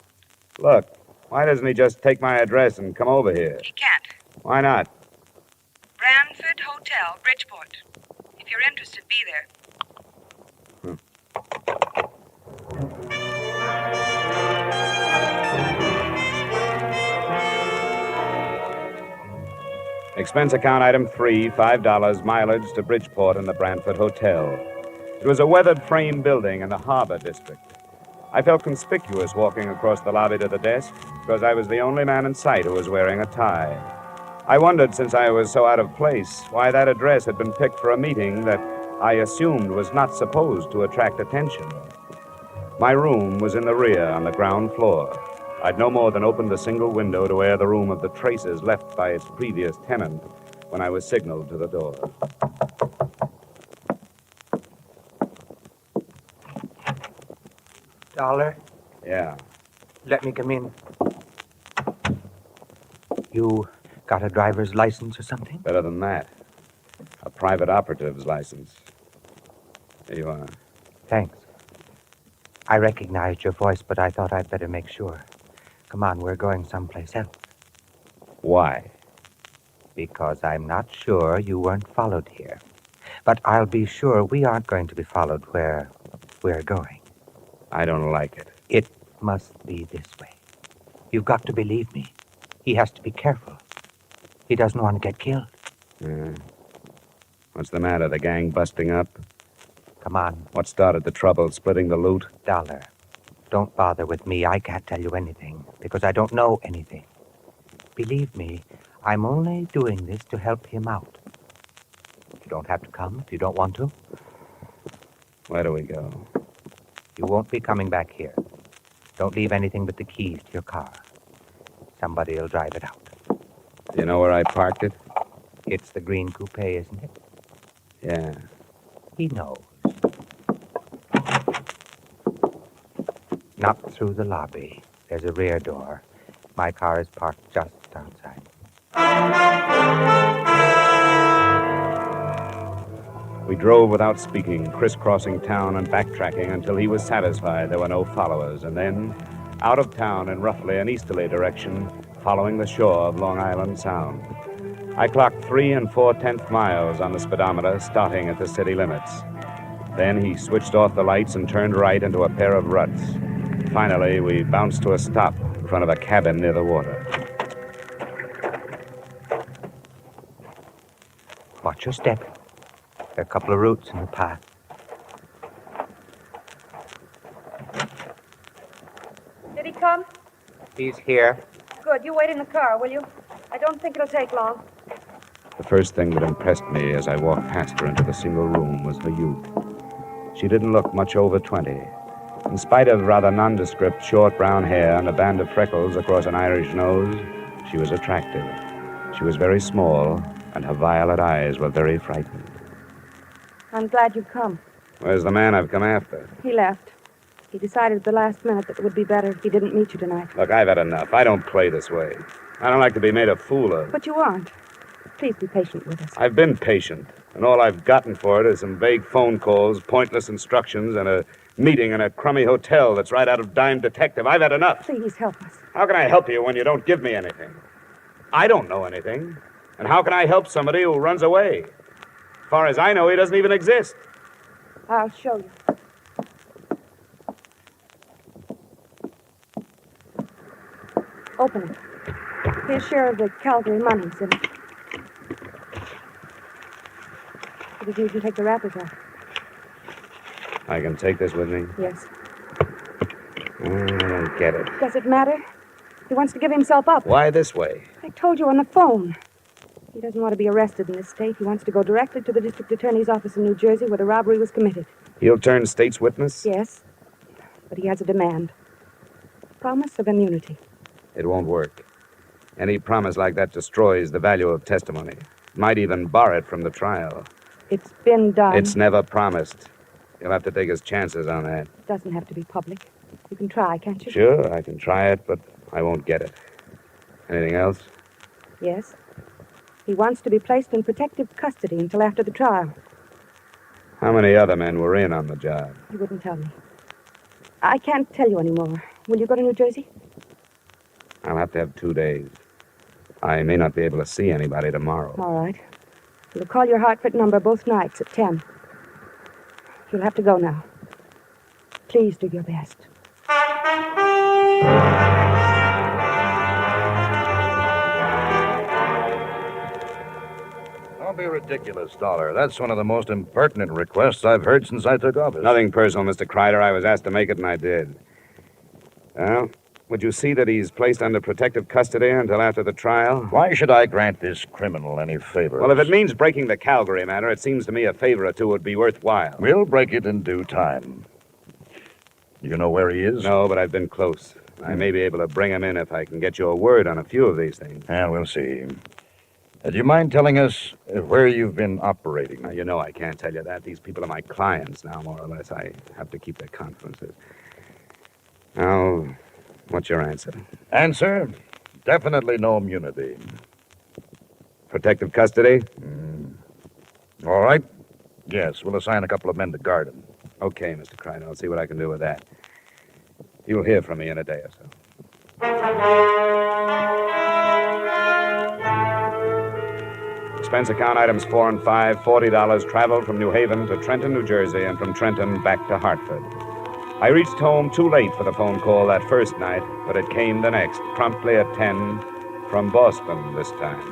Look, why doesn't he just take my address and come over here? He can't. Why not? Brantford Hotel, Bridgeport. If you're interested, be there. Expense account item 3, $5, mileage to Bridgeport and the Brantford Hotel. It was a weathered frame building in the Harbor District. I felt conspicuous walking across the lobby to the desk because I was the only man in sight who was wearing a tie. I wondered, since I was so out of place, why that address had been picked for a meeting that I assumed was not supposed to attract attention. My room was in the rear on the ground floor. I'd no more than opened a single window to air the room of the traces left by its previous tenant when I was signaled to the door. Dollar? Yeah. Let me come in. You got a driver's license or something? Better than that. A private operative's license. Here you are. Thanks. I recognized your voice, but I thought I'd better make sure. Come on, we're going someplace else. Why? Because I'm not sure you weren't followed here. But I'll be sure we aren't going to be followed where we're going. I don't like it. It must be this way. You've got to believe me. He has to be careful. He doesn't want to get killed. What's the matter? The gang busting up? Come on. What started the trouble? Splitting the loot? Dollar. Don't bother with me. I can't tell you anything, because I don't know anything. Believe me, I'm only doing this to help him out. You don't have to come if you don't want to. Where do we go? You won't be coming back here. Don't leave anything but the keys to your car. Somebody will drive it out. Do you know where I parked it? It's the green coupe, isn't it? Yeah. He knows. Not through the lobby. There's a rear door. My car is parked just outside. We drove without speaking, crisscrossing town and backtracking until he was satisfied there were no followers, and then out of town in roughly an easterly direction, following the shore of Long Island Sound. I clocked 3 4/10 miles on the speedometer, starting at the city limits. Then he switched off the lights and turned right into a pair of ruts. Finally, we bounced to a stop in front of a cabin near the water. Watch your step. There are a couple of roots in the path. Did he come? He's here. Good. You wait in the car, will you? I don't think it'll take long. The first thing that impressed me as I walked past her into the single room was her youth. She didn't look much over 20. In spite of rather nondescript short brown hair and a band of freckles across an Irish nose, she was attractive. She was very small, and her violet eyes were very frightened. I'm glad you've come. Where's the man I've come after? He left. He decided at the last minute that it would be better if he didn't meet you tonight. Look, I've had enough. I don't play this way. I don't like to be made a fool of. But you aren't. Please be patient with us. I've been patient, and all I've gotten for it is some vague phone calls, pointless instructions, and a meeting in a crummy hotel that's right out of Dime Detective. I've had enough. Please help us. How can I help you when you don't give me anything? I don't know anything. And how can I help somebody who runs away? As far as I know, he doesn't even exist. I'll show you. Open it. His share of the Calgary money's in it. Could you take the wrappers off? I can take this with me? Yes. I don't get it. Does it matter? He wants to give himself up. Why this way? I told you on the phone. He doesn't want to be arrested in this state. He wants to go directly to the district attorney's office in New Jersey where the robbery was committed. He'll turn state's witness? Yes, but he has a demand. Promise of immunity. It won't work. Any promise like that destroys the value of testimony. Might even bar it from the trial. It's been done. It's never promised. You'll have to take his chances on that. It doesn't have to be public. You can try, can't you? Sure, I can try it, but I won't get it. Anything else? Yes. He wants to be placed in protective custody until after the trial. How many other men were in on the job? He wouldn't tell me. I can't tell you anymore. Will you go to New Jersey? I'll have to have 2 days. I may not be able to see anybody tomorrow. All right. We'll call your Hartford number both nights at 10. You'll have to go now. Please do your best. Don't be ridiculous, Dollar. That's one of the most impertinent requests I've heard since I took office. Nothing personal, Mr. Kreider. I was asked to make it, and I did. Well, would you see that he's placed under protective custody until after the trial? Why should I grant this criminal any favors? Well, if it means breaking the Calgary matter, it seems to me a favor or two would be worthwhile. We'll break it in due time. You know where he is? No, but I've been close. I may be able to bring him in if I can get you a word on a few of these things. Yeah, we'll see. Do you mind telling us where you've been operating? Now, you know I can't tell you that. These people are my clients now, more or less. I have to keep their confidences. Now, what's your answer? Answer? Definitely no immunity. Protective custody? All right. Yes, we'll assign a couple of men to guard him. Okay, Mr. Kreider. I'll see what I can do with that. You'll hear from me in a day or so. Expense account items 4 and 5, $40 traveled from New Haven to Trenton, New Jersey, and from Trenton back to Hartford. I reached home too late for the phone call that first night, but it came the next, promptly at 10, from Boston this time.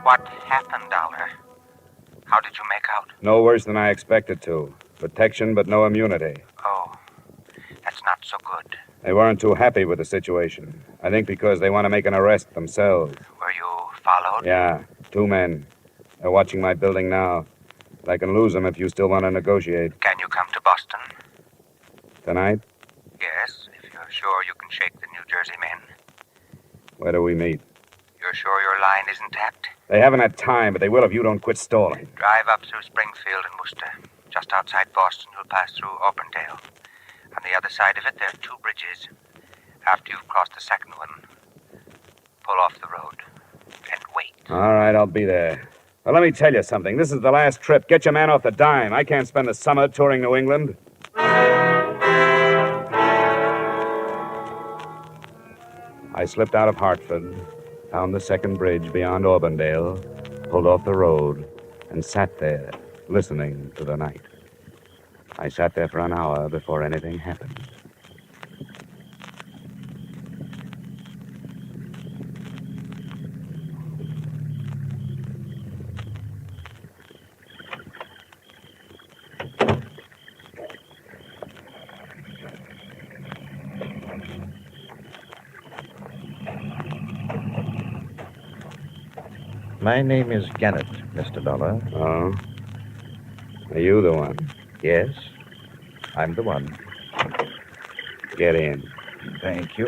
What happened, Dollar? How did you make out? No worse than I expected to. Protection, but no immunity. Oh, that's not so good. They weren't too happy with the situation. I think because they want to make an arrest themselves. Were you followed? Yeah, 2 men. They're watching my building now. But I can lose them if you still want to negotiate. Can you come to Boston? Tonight? Yes, if you're sure you can shake the New Jersey men. Where do we meet? You're sure your line isn't tapped? They haven't had time, but they will if you don't quit stalling. Drive up through Springfield and Worcester. Just outside Boston, you'll pass through Auburndale. On the other side of it, there are 2 bridges. After you've crossed the second one, pull off the road and wait. All right, I'll be there. Well, let me tell you something. This is the last trip. Get your man off the dime. I can't spend the summer touring New England. I slipped out of Hartford, found the second bridge beyond Auburndale, pulled off the road, and sat there, listening to the night. I sat there for an hour before anything happened. My name is Gannett, Mr. Dollar. Oh? Are you the one? Yes, I'm the one. Get in. Thank you.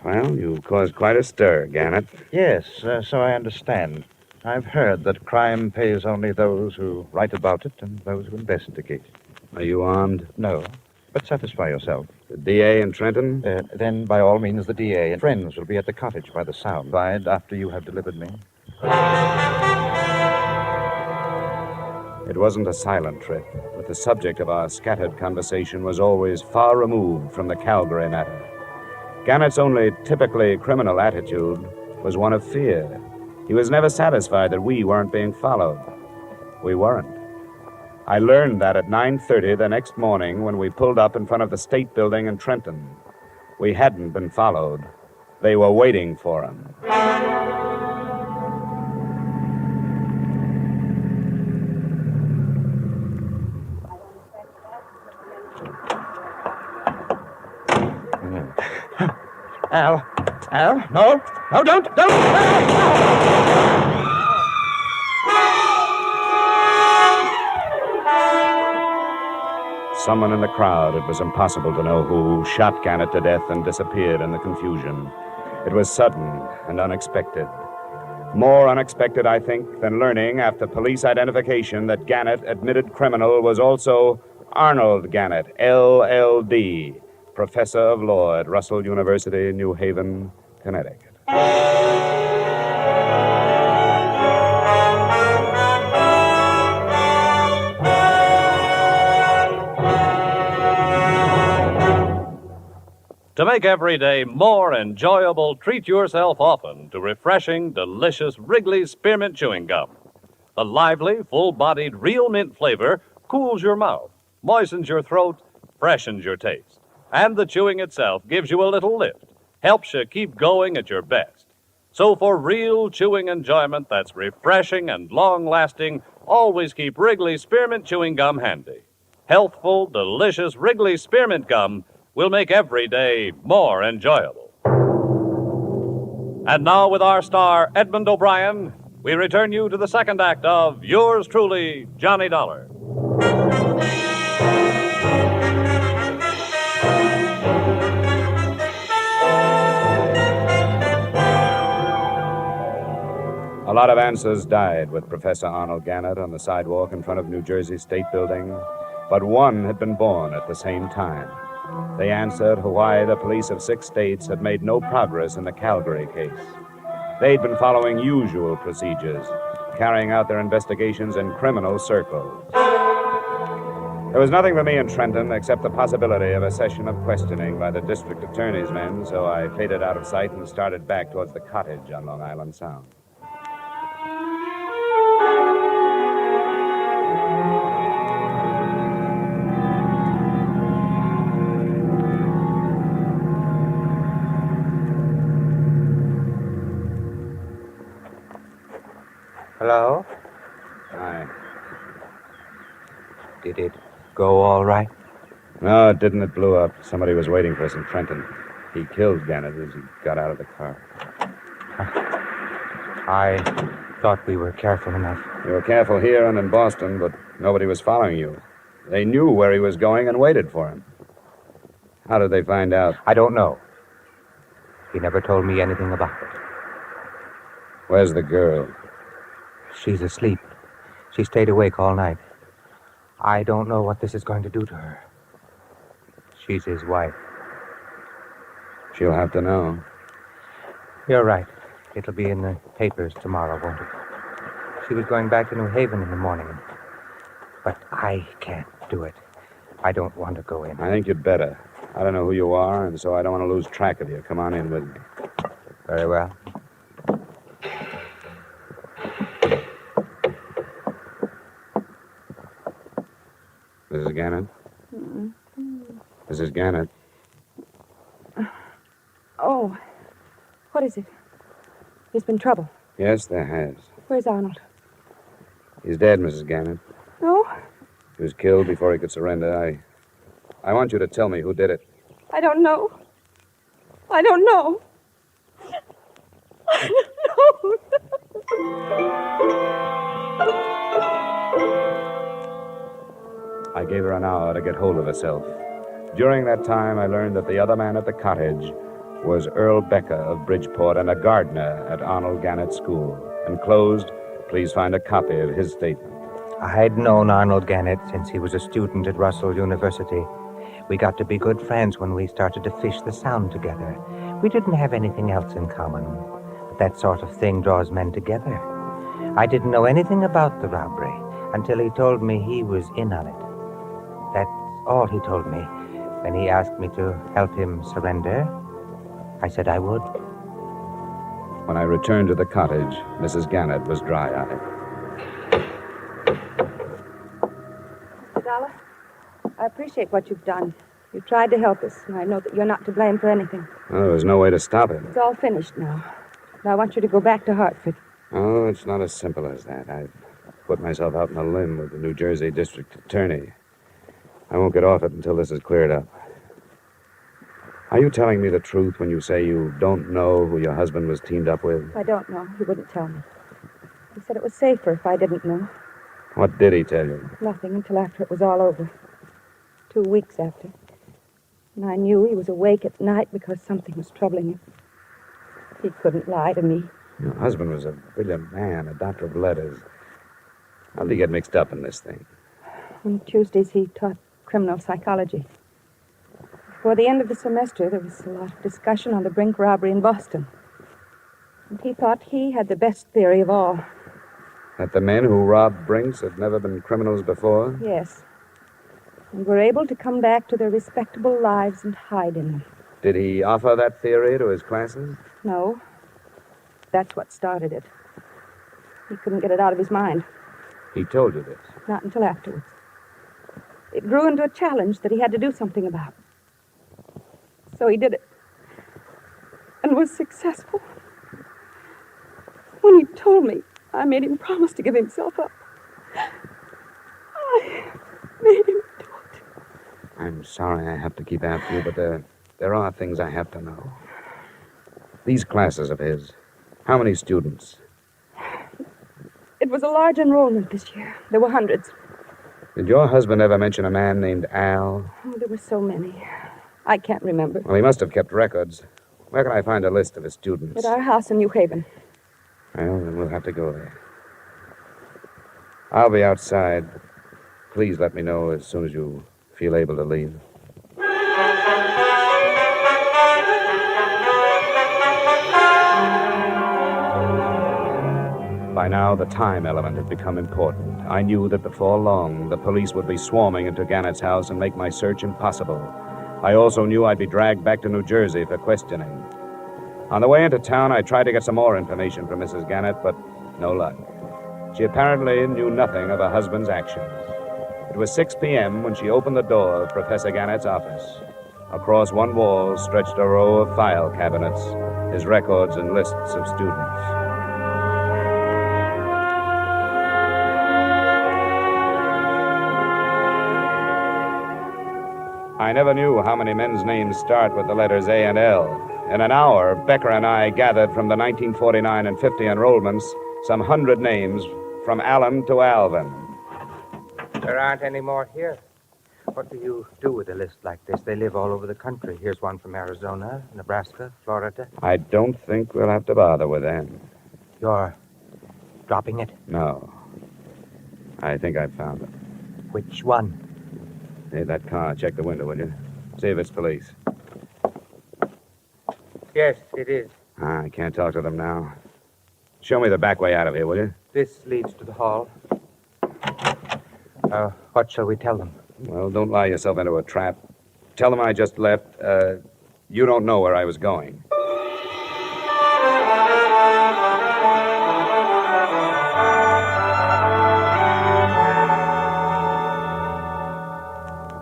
Well, you've caused quite a stir, Gannett. Yes, so I understand. I've heard that crime pays only those who write about it and those who investigate. Are you armed? No, but satisfy yourself. The DA in Trenton? Then, by all means, the DA and friends will be at the cottage by the sound. After you have delivered me. It wasn't a silent trip, but the subject of our scattered conversation was always far removed from the Calgary matter. Gannett's only typically criminal attitude was one of fear. He was never satisfied that we weren't being followed. We weren't. I learned that at 9:30 the next morning when we pulled up in front of the State Building in Trenton. We hadn't been followed. They were waiting for him. Al, no, don't. Someone in the crowd, it was impossible to know who, shot Gannett to death and disappeared in the confusion. It was sudden and unexpected. More unexpected, I think, than learning after police identification that Gannett, admitted criminal, was also Arnold Gannett, LLD, professor of law at Russell University, New Haven, Connecticut. To make every day more enjoyable, treat yourself often to refreshing, delicious Wrigley's Spearmint Chewing Gum. The lively, full-bodied, real mint flavor cools your mouth, moistens your throat, freshens your taste. And the chewing itself gives you a little lift, helps you keep going at your best. So for real chewing enjoyment that's refreshing and long-lasting, always keep Wrigley's Spearmint Chewing Gum handy. Healthful, delicious Wrigley's Spearmint Gum will make every day more enjoyable. And now, with our star, Edmond O'Brien, we return you to the second act of Yours Truly, Johnny Dollar. A lot of answers died with Professor Arnold Gannett on the sidewalk in front of New Jersey State Building, but one had been born at the same time. They answered why the police of 6 states had made no progress in the Calgary case. They'd been following usual procedures, carrying out their investigations in criminal circles. There was nothing for me in Trenton except the possibility of a session of questioning by the district attorney's men, so I faded out of sight and started back towards the cottage on Long Island Sound. Hello? Hi. Did it go all right? No, it didn't. It blew up. Somebody was waiting for us in Trenton. He killed Gannett as he got out of the car. I thought we were careful enough. You were careful here and in Boston, but nobody was following you. They knew where he was going and waited for him. How did they find out? I don't know. He never told me anything about it. Where's the girl? She's asleep. She stayed awake all night. I don't know what this is going to do to her. She's his wife. She'll have to know. You're right. It'll be in the papers tomorrow, won't it? She was going back to New Haven in the morning. But I can't do it. I don't want to go in. I think you'd better. I don't know who you are, and so I don't want to lose track of you. Come on in with me. Very well. Mrs. Gannett? Mm-hmm. Mrs. Gannett? Oh, what is it? There's been trouble. Yes, there has. Where's Arnold? He's dead, Mrs. Gannett. No, He was killed before he could surrender. I want you to tell me who did it. I don't know. I don't know. I don't know. I gave her an hour to get hold of herself. During that time, I learned that the other man at the cottage was Earl Becker of Bridgeport and a gardener at Arnold Gannett's school. Enclosed, please find a copy of his statement. I'd known Arnold Gannett since he was a student at Russell University. We got to be good friends when we started to fish the Sound together. We didn't have anything else in common, but that sort of thing draws men together. I didn't know anything about the robbery until he told me he was in on it. That's all he told me. When he asked me to help him surrender, I said I would. When I returned to the cottage, Mrs. Gannett was dry-eyed. Mr. Dollar, I appreciate what you've done. You tried to help us, and I know that you're not to blame for anything. Well, there was no way to stop it. It's all finished now. Now I want you to go back to Hartford. Oh, it's not as simple as that. I've put myself out on a limb with the New Jersey district attorney. I won't get off it until this is cleared up. Are you telling me the truth when you say you don't know who your husband was teamed up with? I don't know. He wouldn't tell me. He said it was safer if I didn't know. What did he tell you? Nothing until after it was all over. 2 weeks after. And I knew he was awake at night because something was troubling him. He couldn't lie to me. Your husband was a brilliant man, a doctor of letters. How did he get mixed up in this thing? On Tuesdays, he taught criminal psychology. Before the end of the semester, there was a lot of discussion on the Brink robbery in Boston. And he thought he had the best theory of all. That the men who robbed Brinks had never been criminals before? Yes. And were able to come back to their respectable lives and hide in them. Did he offer that theory to his classes? No. That's what started it. He couldn't get it out of his mind. He told you this? Not until afterwards. It grew into a challenge that he had to do something about. So he did it. And was successful. When he told me, I made him promise to give himself up. I made him do it. I'm sorry I have to keep after you, but there are things I have to know. These classes of his, how many students? It was a large enrollment this year. There were hundreds. Did your husband ever mention a man named Al? Oh, there were so many. I can't remember. Well, he must have kept records. Where can I find a list of his students? At our house in New Haven. Well, then we'll have to go there. I'll be outside. Please let me know as soon as you feel able to leave. By now, the time element had become important. I knew that before long, the police would be swarming into Gannett's house and make my search impossible. I also knew I'd be dragged back to New Jersey for questioning. On the way into town, I tried to get some more information from Mrs. Gannett, but no luck. She apparently knew nothing of her husband's actions. It was 6 p.m. when she opened the door of Professor Gannett's office. Across one wall stretched a row of file cabinets, his records and lists of students. I never knew how many men's names start with the letters A and L. In an hour, Becker and I gathered from the 1949 and 50 enrollments some 100 names from Allen to Alvin. There aren't any more here. What do you do with a list like this? They live all over the country. Here's one from Arizona, Nebraska, Florida. I don't think we'll have to bother with them. You're dropping it? No. I think I've found it. Which one? Hey, that car. Check the window, will you? See if it's police. Yes, it is. I can't talk to them now. Show me the back way out of here, will you? This leads to the hall. What shall we tell them? Well, don't lie yourself into a trap. Tell them I just left. You don't know where I was going.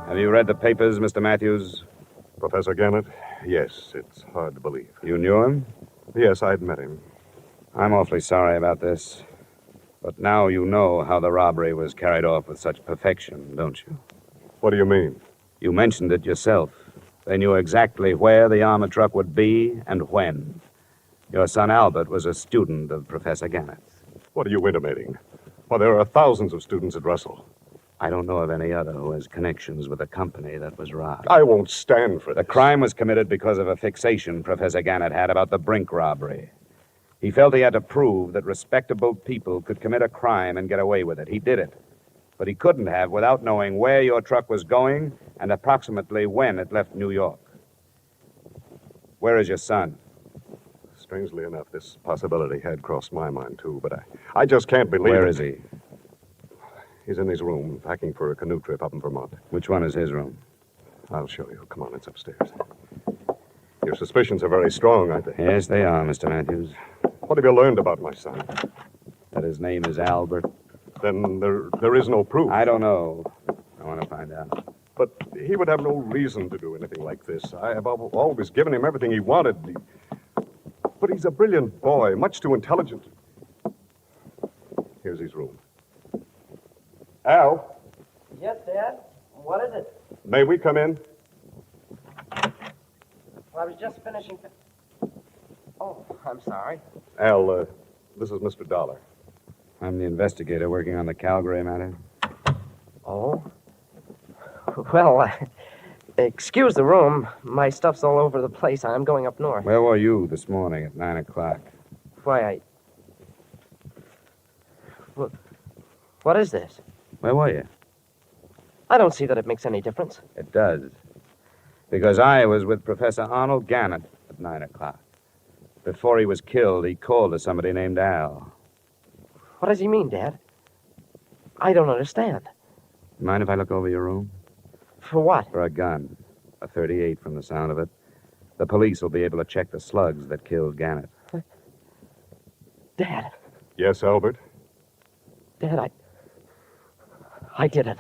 Have you read the papers, Mr. Matthews? Professor Gannett? Yes, it's hard to believe. You knew him? Yes, I'd met him. I'm awfully sorry about this. But now you know how the robbery was carried off with such perfection, don't you? What do you mean? You mentioned it yourself. They knew exactly where the armored truck would be and when. Your son Albert was a student of Professor Gannett's. What are you intimating? Well, there are thousands of students at Russell. I don't know of any other who has connections with the company that was robbed. I won't stand for this. The crime was committed because of a fixation Professor Gannett had about the Brink robbery. He felt he had to prove that respectable people could commit a crime and get away with it. He did it. But he couldn't have without knowing where your truck was going and approximately when it left New York. Where is your son? Strangely enough, this possibility had crossed my mind, too, but I just can't believe Where it. is he? He's in his room, packing for a canoe trip up in Vermont. Which one is his room? I'll show you. Come on, it's upstairs. Your suspicions are very strong, aren't they? Yes, they are, Mr. Matthews. What have you learned about my son? That his name is Albert. Then there is no proof. I don't know. I want to find out. But he would have no reason to do anything like this. I have always given him everything he wanted. But he's a brilliant boy, much too intelligent. Here's his room. Al? Yes, Dad. What is it? May we come in? I was just finishing. Oh, I'm sorry. Al, this is Mr. Dollar. I'm the investigator working on the Calgary matter. Oh? Well, excuse the room. My stuff's all over the place. I'm going up north. Where were you this morning at 9 o'clock? Why, What is this? Where were you? I don't see that it makes any difference. It does. Because I was with Professor Arnold Gannett at 9 o'clock. Before he was killed, he called to somebody named Al. What does he mean, Dad? I don't understand. Mind if I look over your room? For what? For a gun. A .38 from the sound of it. The police will be able to check the slugs that killed Gannett. Dad. Yes, Albert? Dad, I did it.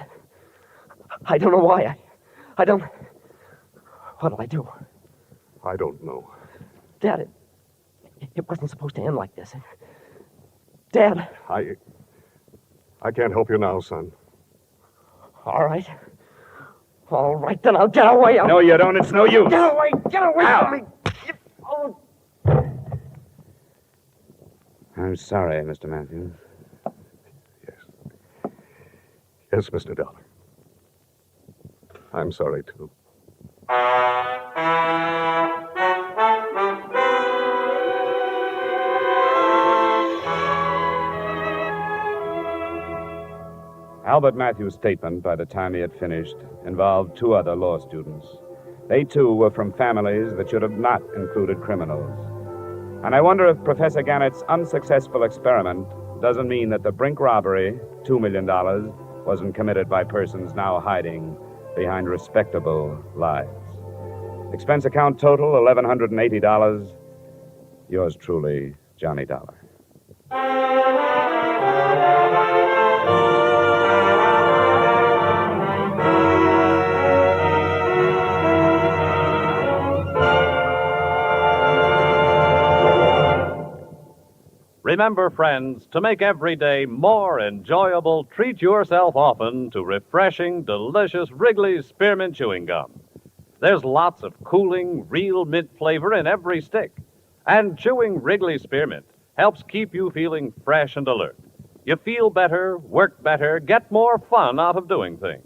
I don't know why. I don't... What'll I do? I don't know. Dad, it wasn't supposed to end like this. Dad. I can't help you now, son. All right. All right, then I'll get away. No, you don't. It's no use. Get away from me. Oh. I'm sorry, Mr. Matthews. Yes, Mr. Dollar. I'm sorry, too. Albert Matthews' statement, by the time he had finished, involved two other law students. They, too, were from families that should have not included criminals. And I wonder if Professor Gannett's unsuccessful experiment doesn't mean that the Brink robbery, $2 million, wasn't committed by persons now hiding behind respectable lies. Expense account total, $1,180. Yours truly, Johnny Dollar. Remember, friends, to make every day more enjoyable, treat yourself often to refreshing, delicious Wrigley's Spearmint Chewing Gum. There's lots of cooling, real mint flavor in every stick. And chewing Wrigley's Spearmint helps keep you feeling fresh and alert. You feel better, work better, get more fun out of doing things.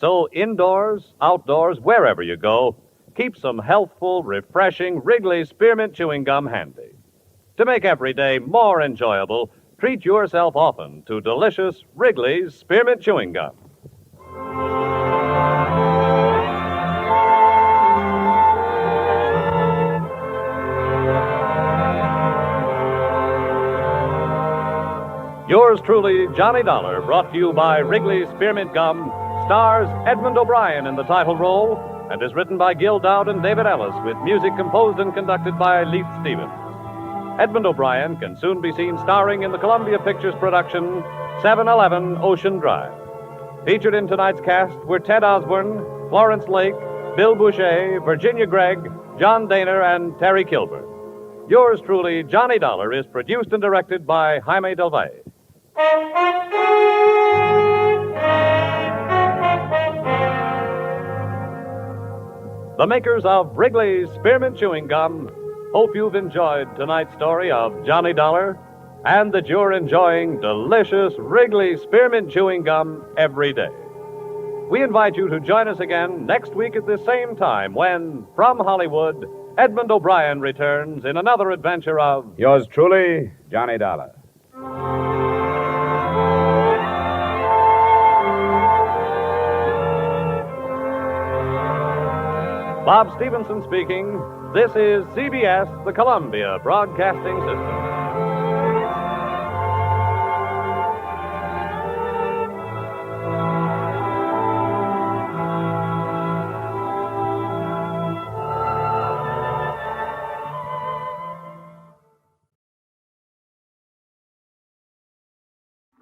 So indoors, outdoors, wherever you go, keep some healthful, refreshing Wrigley's Spearmint Chewing Gum handy. To make every day more enjoyable, treat yourself often to delicious Wrigley's Spearmint Chewing Gum. Yours truly, Johnny Dollar, brought to you by Wrigley's Spearmint Gum, stars Edmond O'Brien in the title role, and is written by Gil Dowd and David Ellis, with music composed and conducted by Leith Stevens. Edmond O'Brien can soon be seen starring in the Columbia Pictures production 711 Ocean Drive. Featured in tonight's cast were Ted Osborne, Florence Lake, Bill Boucher, Virginia Gregg, John Daner, and Terry Kilburn. Yours truly, Johnny Dollar, is produced and directed by Jaime Del Valle. The makers of Wrigley's Spearmint Chewing Gum hope you've enjoyed tonight's story of Johnny Dollar and that you're enjoying delicious Wrigley Spearmint Chewing Gum every day. We invite you to join us again next week at this same time when, from Hollywood, Edmond O'Brien returns in another adventure of Yours truly, Johnny Dollar. Bob Stevenson speaking. This is CBS, the Columbia Broadcasting System.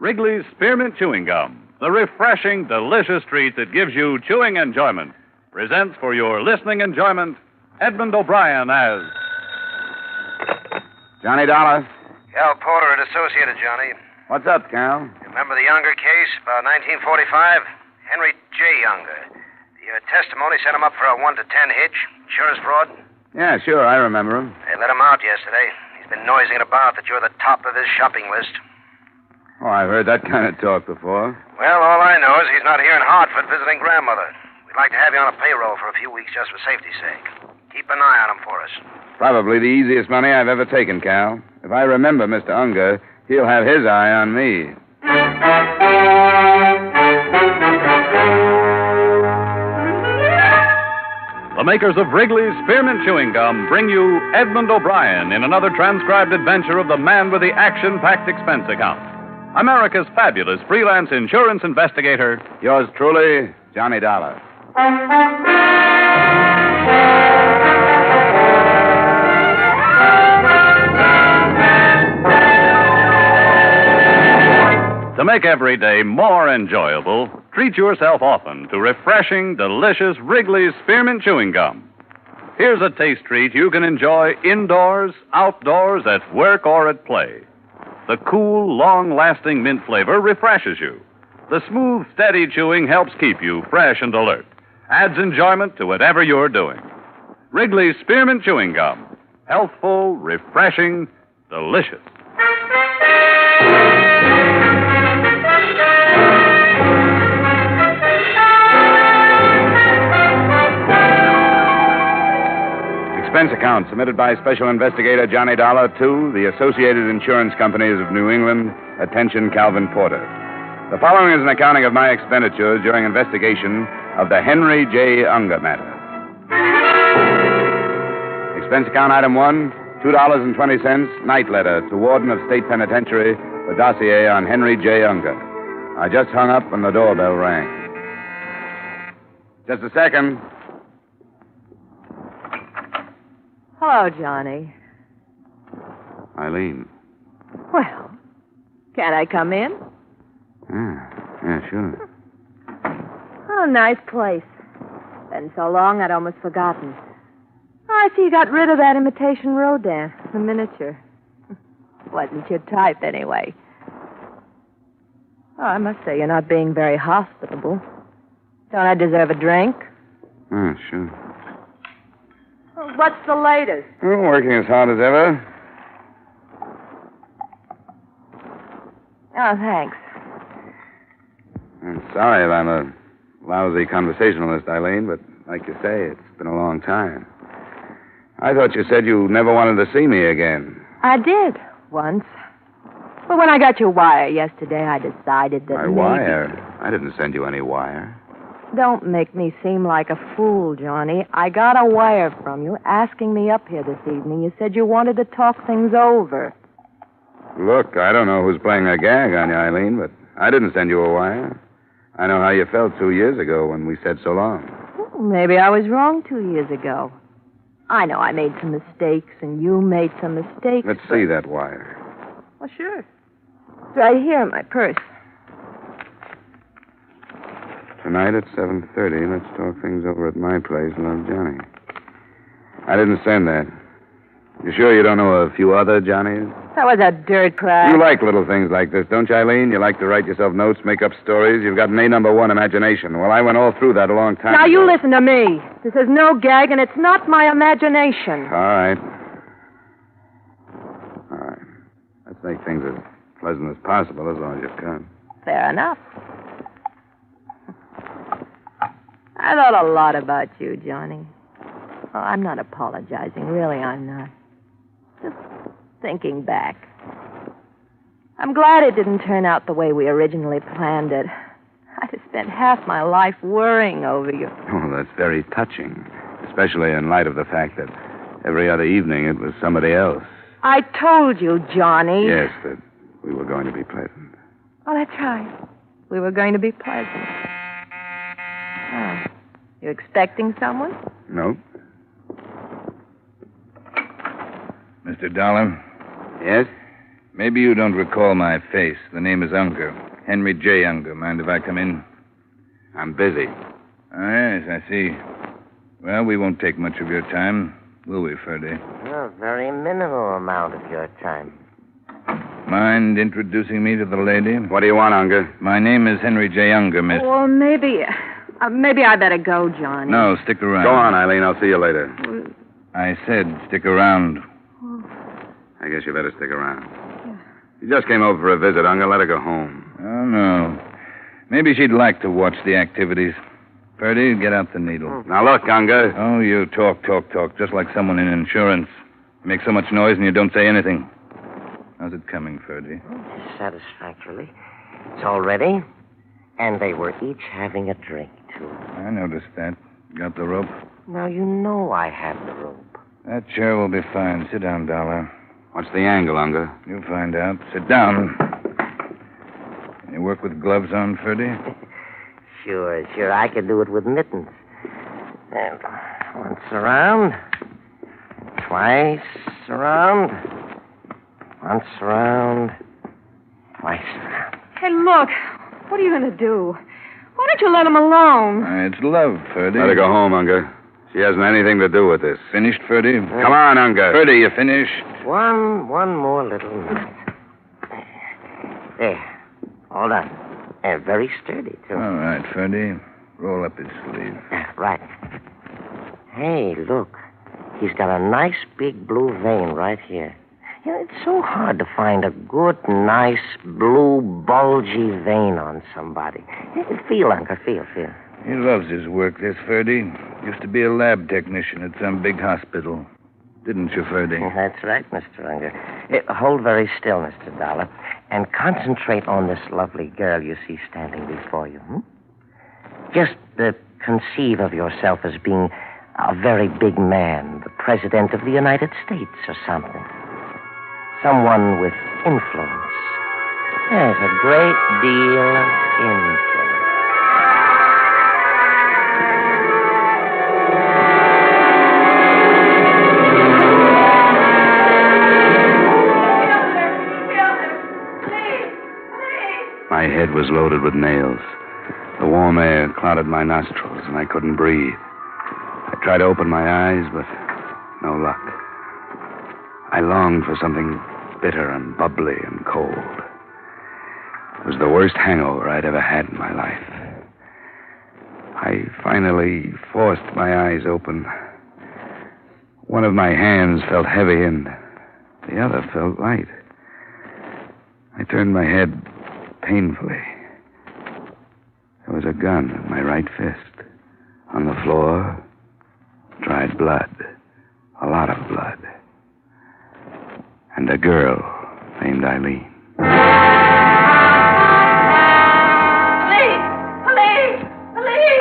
Wrigley's Spearmint Chewing Gum, the refreshing, delicious treat that gives you chewing enjoyment, presents for your listening enjoyment Edmond O'Brien as Johnny Dollar. Cal Porter at Associated, Johnny. What's up, Cal? Remember the Younger case, about 1945? Henry J. Younger. Your testimony set him up for a 1 to 10 hitch. Insurance fraud? Yeah, sure, I remember him. They let him out yesterday. He's been noising it about that you're the top of his shopping list. Oh, I've heard that kind of talk before. Well, all I know is he's not here in Hartford visiting grandmother. We'd like to have you on a payroll for a few weeks just for safety's sake. Keep an eye on him for us. Probably the easiest money I've ever taken, Cal. If I remember Mr. Unger, he'll have his eye on me. The makers of Wrigley's Spearmint Chewing Gum bring you Edmond O'Brien in another transcribed adventure of the man with the action-packed expense account. America's fabulous freelance insurance investigator. Yours truly, Johnny Dollar. To make every day more enjoyable, treat yourself often to refreshing, delicious Wrigley's Spearmint Chewing Gum. Here's a taste treat you can enjoy indoors, outdoors, at work, or at play. The cool, long-lasting mint flavor refreshes you. The smooth, steady chewing helps keep you fresh and alert. Adds enjoyment to whatever you're doing. Wrigley's Spearmint Chewing Gum. Healthful, refreshing, delicious. Expense account submitted by Special Investigator Johnny Dollar to the Associated Insurance Companies of New England. Attention, Calvin Porter. The following is an accounting of my expenditures during investigation of the Henry J. Unger matter. Expense account item 1, $2.20, night letter to Warden of State Penitentiary, the dossier on Henry J. Unger. I just hung up and the doorbell rang. Just a second. Hello, Johnny. Eileen. Well, can I come in? Yeah, sure. Oh, nice place. Been so long I'd almost forgotten. Oh, I see you got rid of that imitation Rodin, the miniature. Wasn't your type, anyway. Oh, I must say you're not being very hospitable. Don't I deserve a drink? Sure. Well, what's the latest? Working as hard as ever. Oh, thanks. I'm sorry if I'm a lousy conversationalist, Eileen, but like you say, it's been a long time. I thought you said you never wanted to see me again. I did, once. But when I got your wire yesterday, I decided that My wire? I didn't send you any wire. Don't make me seem like a fool, Johnny. I got a wire from you asking me up here this evening. You said you wanted to talk things over. Look, I don't know who's playing a gag on you, Eileen, but I didn't send you a wire. I know how you felt 2 years ago when we said so long. Well, maybe I was wrong 2 years ago. I know I made some mistakes, and you made some mistakes. Let's see that wire. Well, sure. It's right here in my purse. Tonight at 7:30, let's talk things over at my place, Love Johnny. I didn't send that. You sure you don't know a few other Johnnies? That was a dirt crack. You like little things like this, don't you, Eileen? You like to write yourself notes, make up stories. You've got an A1 imagination. Well, I went all through that a long time Now, ago. you listen to me. This is no gag, and it's not my imagination. All right. Let's make things as pleasant as possible as long as you can. Fair enough. I thought a lot about you, Johnny. Oh, I'm not apologizing. Really, I'm not. Just thinking back. I'm glad it didn't turn out the way we originally planned it. I'd have spent half my life worrying over you. Oh, that's very touching, especially in light of the fact that every other evening it was somebody else. I told you, Johnny. Yes, that we were going to be pleasant. Oh, that's right. We were going to be pleasant. Oh. You expecting someone? No. Mr. Dollar? Yes? Maybe you don't recall my face. The name is Unger. Henry J. Unger. Mind if I come in? I'm busy. Oh, yes, I see. Well, we won't take much of your time, will we, Ferdy? A very minimal amount of your time. Mind introducing me to the lady? What do you want, Unger? My name is Henry J. Unger, miss. Well, maybe I better go, Johnny. No, stick around. Go on, Eileen. I'll see you later. I said stick around. I guess you better stick around. She just came over for a visit. I'm going to let her go home. Oh, no. Maybe she'd like to watch the activities. Purdy, get out the needle. Now, look, Unger. Oh, you talk, just like someone in insurance. You make so much noise and you don't say anything. How's it coming, Purdy? Satisfactorily. It's all ready. And they were each having a drink, too. I noticed that. Got the rope? Now, you know I have the rope. That chair will be fine. Sit down, Dollar. What's the angle, Unger? You'll find out. Sit down. Can you work with gloves on, Purdy? Sure. I could do it with mittens. And once around. Twice around. Once around. Twice around. Hey, look. What are you going to do? Why don't you let him alone? It's love, Purdy. Let her go home, Unger. She hasn't anything to do with this. Finished, Purdy? Come on, Unger. Purdy, you finished? One more little minute. There. All done. Very sturdy, too. All right, Purdy. Roll up his sleeve. Right. Hey, look. He's got a nice big blue vein right here. You know, it's so hard to find a good, nice, blue, bulgy vein on somebody. Feel, Uncle, feel. He loves his work, this Purdy. Used to be a lab technician at some big hospital. Didn't you, Purdy? That's right, Mr. Unger. Hold very still, Mr. Dollar, and concentrate on this lovely girl you see standing before you. Just conceive of yourself as being a very big man, the President of the United States or something. Someone with influence. There's a great deal of influence. My head was loaded with nails. The warm air clouded my nostrils, and I couldn't breathe. I tried to open my eyes, but no luck. I longed for something bitter and bubbly and cold. It was the worst hangover I'd ever had in my life. I finally forced my eyes open. One of my hands felt heavy, and the other felt light. I turned my head painfully. There was a gun in my right fist. On the floor, dried blood. A lot of blood. And a girl named Eileen. Police!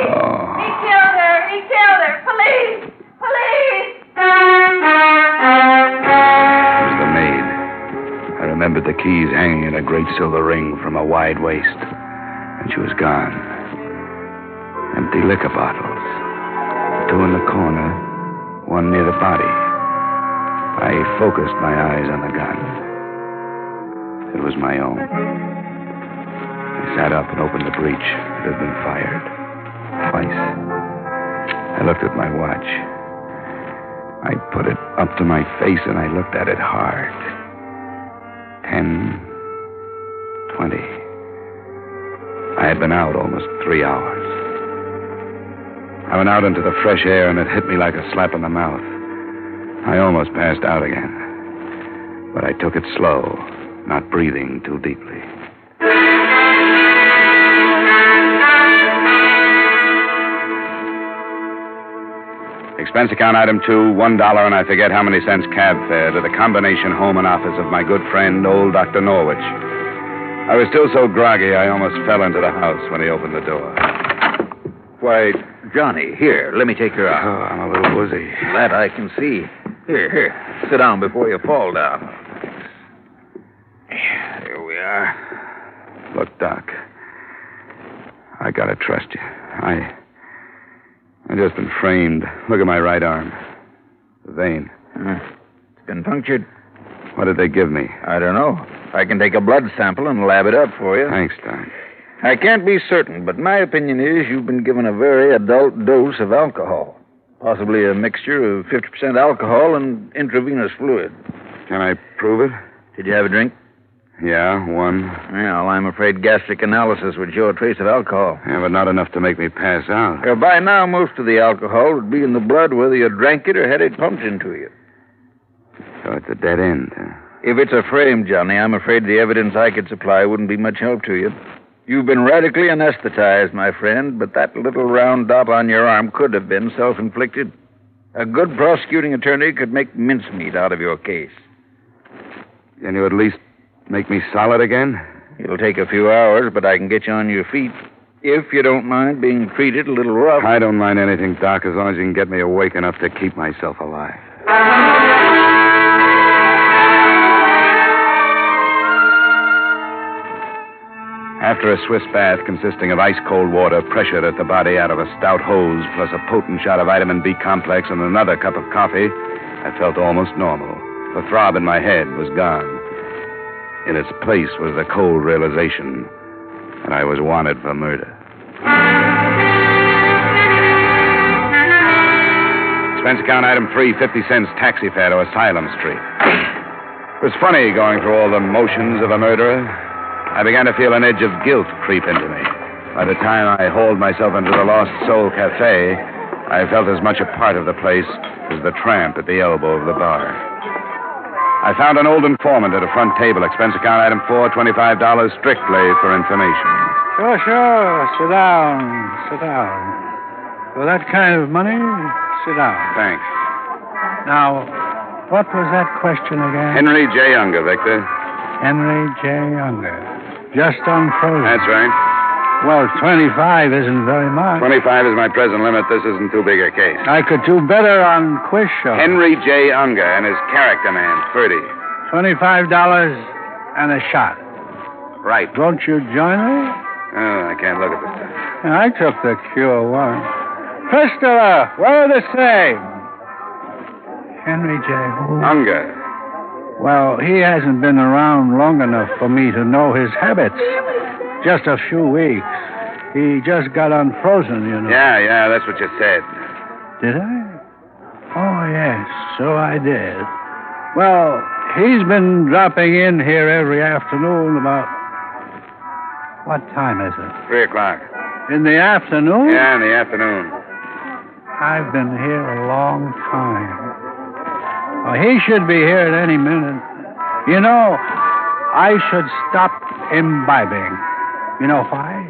Oh. He killed her! Police! It was the maid. I remembered the keys hanging in a great silver ring from a wide waist. And she was gone. Empty liquor bottles. Two in the corner, one near the body. I focused my eyes on the gun. It was my own. I sat up and opened the breech. It had been fired. Twice. I looked at my watch. I put it up to my face and I looked at it hard. 10, 20. I had been out almost 3 hours. I went out into the fresh air and it hit me like a slap in the mouth. I almost passed out again. But I took it slow, not breathing too deeply. Expense account item 2, $1, and I forget how many cents cab fare to the combination home and office of my good friend, old Dr. Norwich. I was still so groggy I almost fell into the house when he opened the door. Why, Johnny, here, let me take her out. Oh, I'm a little woozy. That I can see. Here, sit down before you fall down. Here we are. Look, Doc, I gotta trust you. I just been framed. Look at my right arm. The vein. It's been punctured. What did they give me? I don't know. I can take a blood sample and lab it up for you. Thanks, Doc. I can't be certain, but my opinion is you've been given a very adult dose of alcohol. Possibly a mixture of 50% alcohol and intravenous fluid. Can I prove it? Did you have a drink? Yeah, one. Well, I'm afraid gastric analysis would show a trace of alcohol. Yeah, but not enough to make me pass out. By now, most of the alcohol would be in the blood whether you drank it or had it pumped into you. So it's a dead end, huh? If it's a frame, Johnny, I'm afraid the evidence I could supply wouldn't be much help to you. You've been radically anesthetized, my friend, but that little round dot on your arm could have been self-inflicted. A good prosecuting attorney could make mincemeat out of your case. Can you at least make me solid again? It'll take a few hours, but I can get you on your feet. If you don't mind being treated a little rough. I don't mind anything, Doc, as long as you can get me awake enough to keep myself alive. After a Swiss bath consisting of ice-cold water pressured at the body out of a stout hose, plus a potent shot of vitamin B complex and another cup of coffee, I felt almost normal. The throb in my head was gone. In its place was the cold realization that I was wanted for murder. Expense account item 3, 50 cents taxi fare to Asylum Street. It was funny going through all the motions of a murderer. I began to feel an edge of guilt creep into me. By the time I hauled myself into the Lost Soul Cafe, I felt as much a part of the place as the tramp at the elbow of the bar. I found an old informant at a front table. Expense account item 4, $25 strictly for information. Sure. Sit down. For that kind of money, sit down. Thanks. Now, what was that question again? Henry J. Unger, Victor. Henry J. Unger. Just unfrozen. That's right. Well, 25 isn't very much. 25 is my present limit. This isn't too big a case. I could do better on quiz show. Henry J. Unger and his character man, Ferdy. $25 and a shot. Right. Won't you join me? Oh, I can't look at this stuff. I took the cure once. Fistula, we're the same. Henry J. Who? Unger. Well, he hasn't been around long enough for me to know his habits. Just a few weeks. He just got unfrozen, you know. Yeah, that's what you said. Did I? Oh, yes, so I did. Well, he's been dropping in here every afternoon about... What time is it? 3 o'clock. In the afternoon? Yeah, in the afternoon. I've been here a long time. Oh, he should be here at any minute. You know, I should stop imbibing. You know why?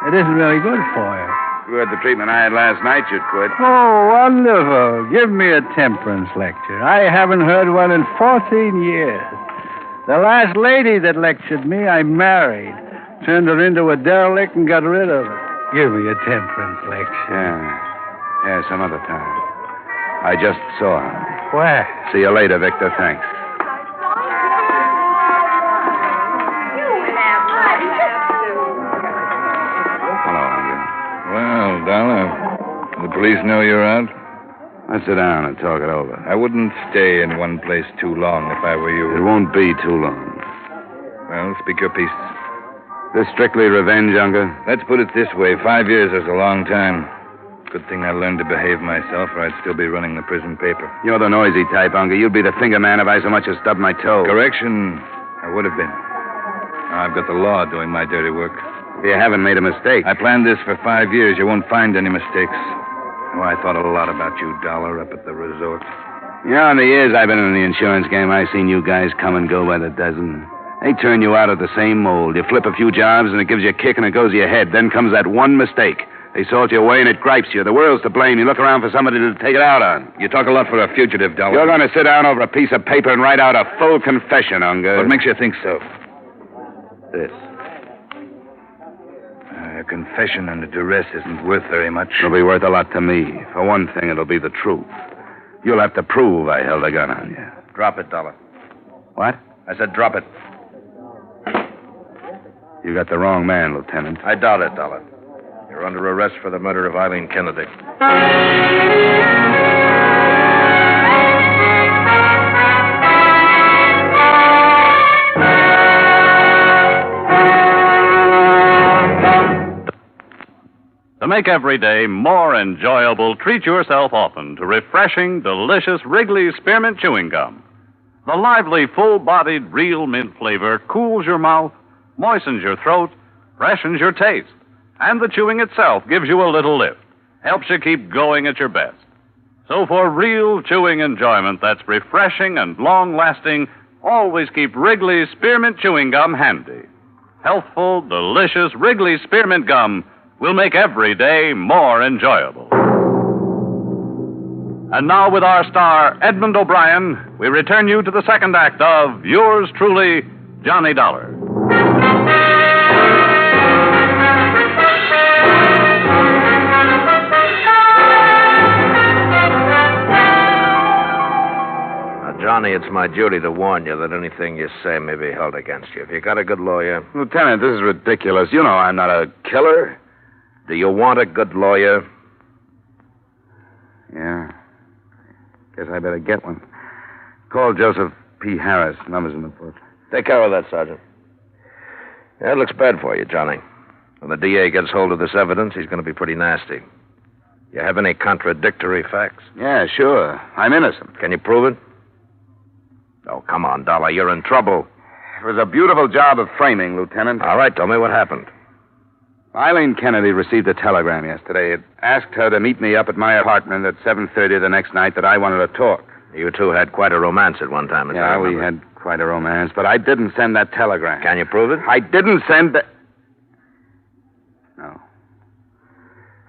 It isn't really good for you. If you had the treatment I had last night, you'd quit. Oh, wonderful. Give me a temperance lecture. I haven't heard one in 14 years. The last lady that lectured me, I married. Turned her into a derelict and got rid of her. Give me a temperance lecture. Yeah, some other time. I just saw him. Where? See you later, Victor. Thanks. Hello, Unger. Well, Dollar, the police know you're out? Let's sit down and talk it over. I wouldn't stay in one place too long if I were you. It won't be too long. Well, speak your piece. This strictly revenge, Unger? Let's put it this way. 5 years is a long time. Good thing I learned to behave myself, or I'd still be running the prison paper. You're the noisy type, Unger. You'd be the finger man if I so much as stubbed my toe. Correction, I would have been. Now I've got the law doing my dirty work. You haven't made a mistake. I planned this for 5 years. You won't find any mistakes. Oh, I thought a lot about you, Dollar, up at the resort. Yeah, in the years I've been in the insurance game, I've seen you guys come and go by the dozen. They turn you out of the same mold. You flip a few jobs, and it gives you a kick, and it goes to your head. Then comes that one mistake. They salt you away, and it gripes you. The world's to blame. You look around for somebody to take it out on. You talk a lot for a fugitive, Dollar. You're going to sit down over a piece of paper and write out a full confession, Unger. What makes you think so? This. A confession under duress isn't worth very much. It'll be worth a lot to me. For one thing, it'll be the truth. You'll have to prove I held a gun on you. Drop it, Dollar. What? I said drop it. You got the wrong man, Lieutenant. I doubt it, Dollar. You're under arrest for the murder of Eileen Kennedy. To make every day more enjoyable, treat yourself often to refreshing, delicious Wrigley's Spearmint Chewing Gum. The lively, full-bodied, real mint flavor cools your mouth, moistens your throat, freshens your taste. And the chewing itself gives you a little lift, helps you keep going at your best. So for real chewing enjoyment that's refreshing and long-lasting, always keep Wrigley's Spearmint Chewing Gum handy. Healthful, delicious Wrigley's Spearmint Gum will make every day more enjoyable. And now, with our star, Edmond O'Brien, we return you to the second act of yours truly, Johnny Dollar. Johnny, it's my duty to warn you that anything you say may be held against you. If you got a good lawyer... Lieutenant, this is ridiculous. You know I'm not a killer. Do you want a good lawyer? Yeah. Guess I better get one. Call Joseph P. Harris. Number's in the book. Take care of that, Sergeant. Yeah, it looks bad for you, Johnny. When the DA gets hold of this evidence, he's going to be pretty nasty. You have any contradictory facts? Yeah, sure. I'm innocent. Can you prove it? Oh, come on, Dollar. You're in trouble. It was a beautiful job of framing, Lieutenant. All right, tell me what happened. Eileen Kennedy received a telegram yesterday. It asked her to meet me up at my apartment at 7:30 the next night that I wanted to talk. You two had quite a romance at one time, as I Yeah, we remember. had quite a romance, but I didn't send that telegram. Can you prove it? I didn't send the... No.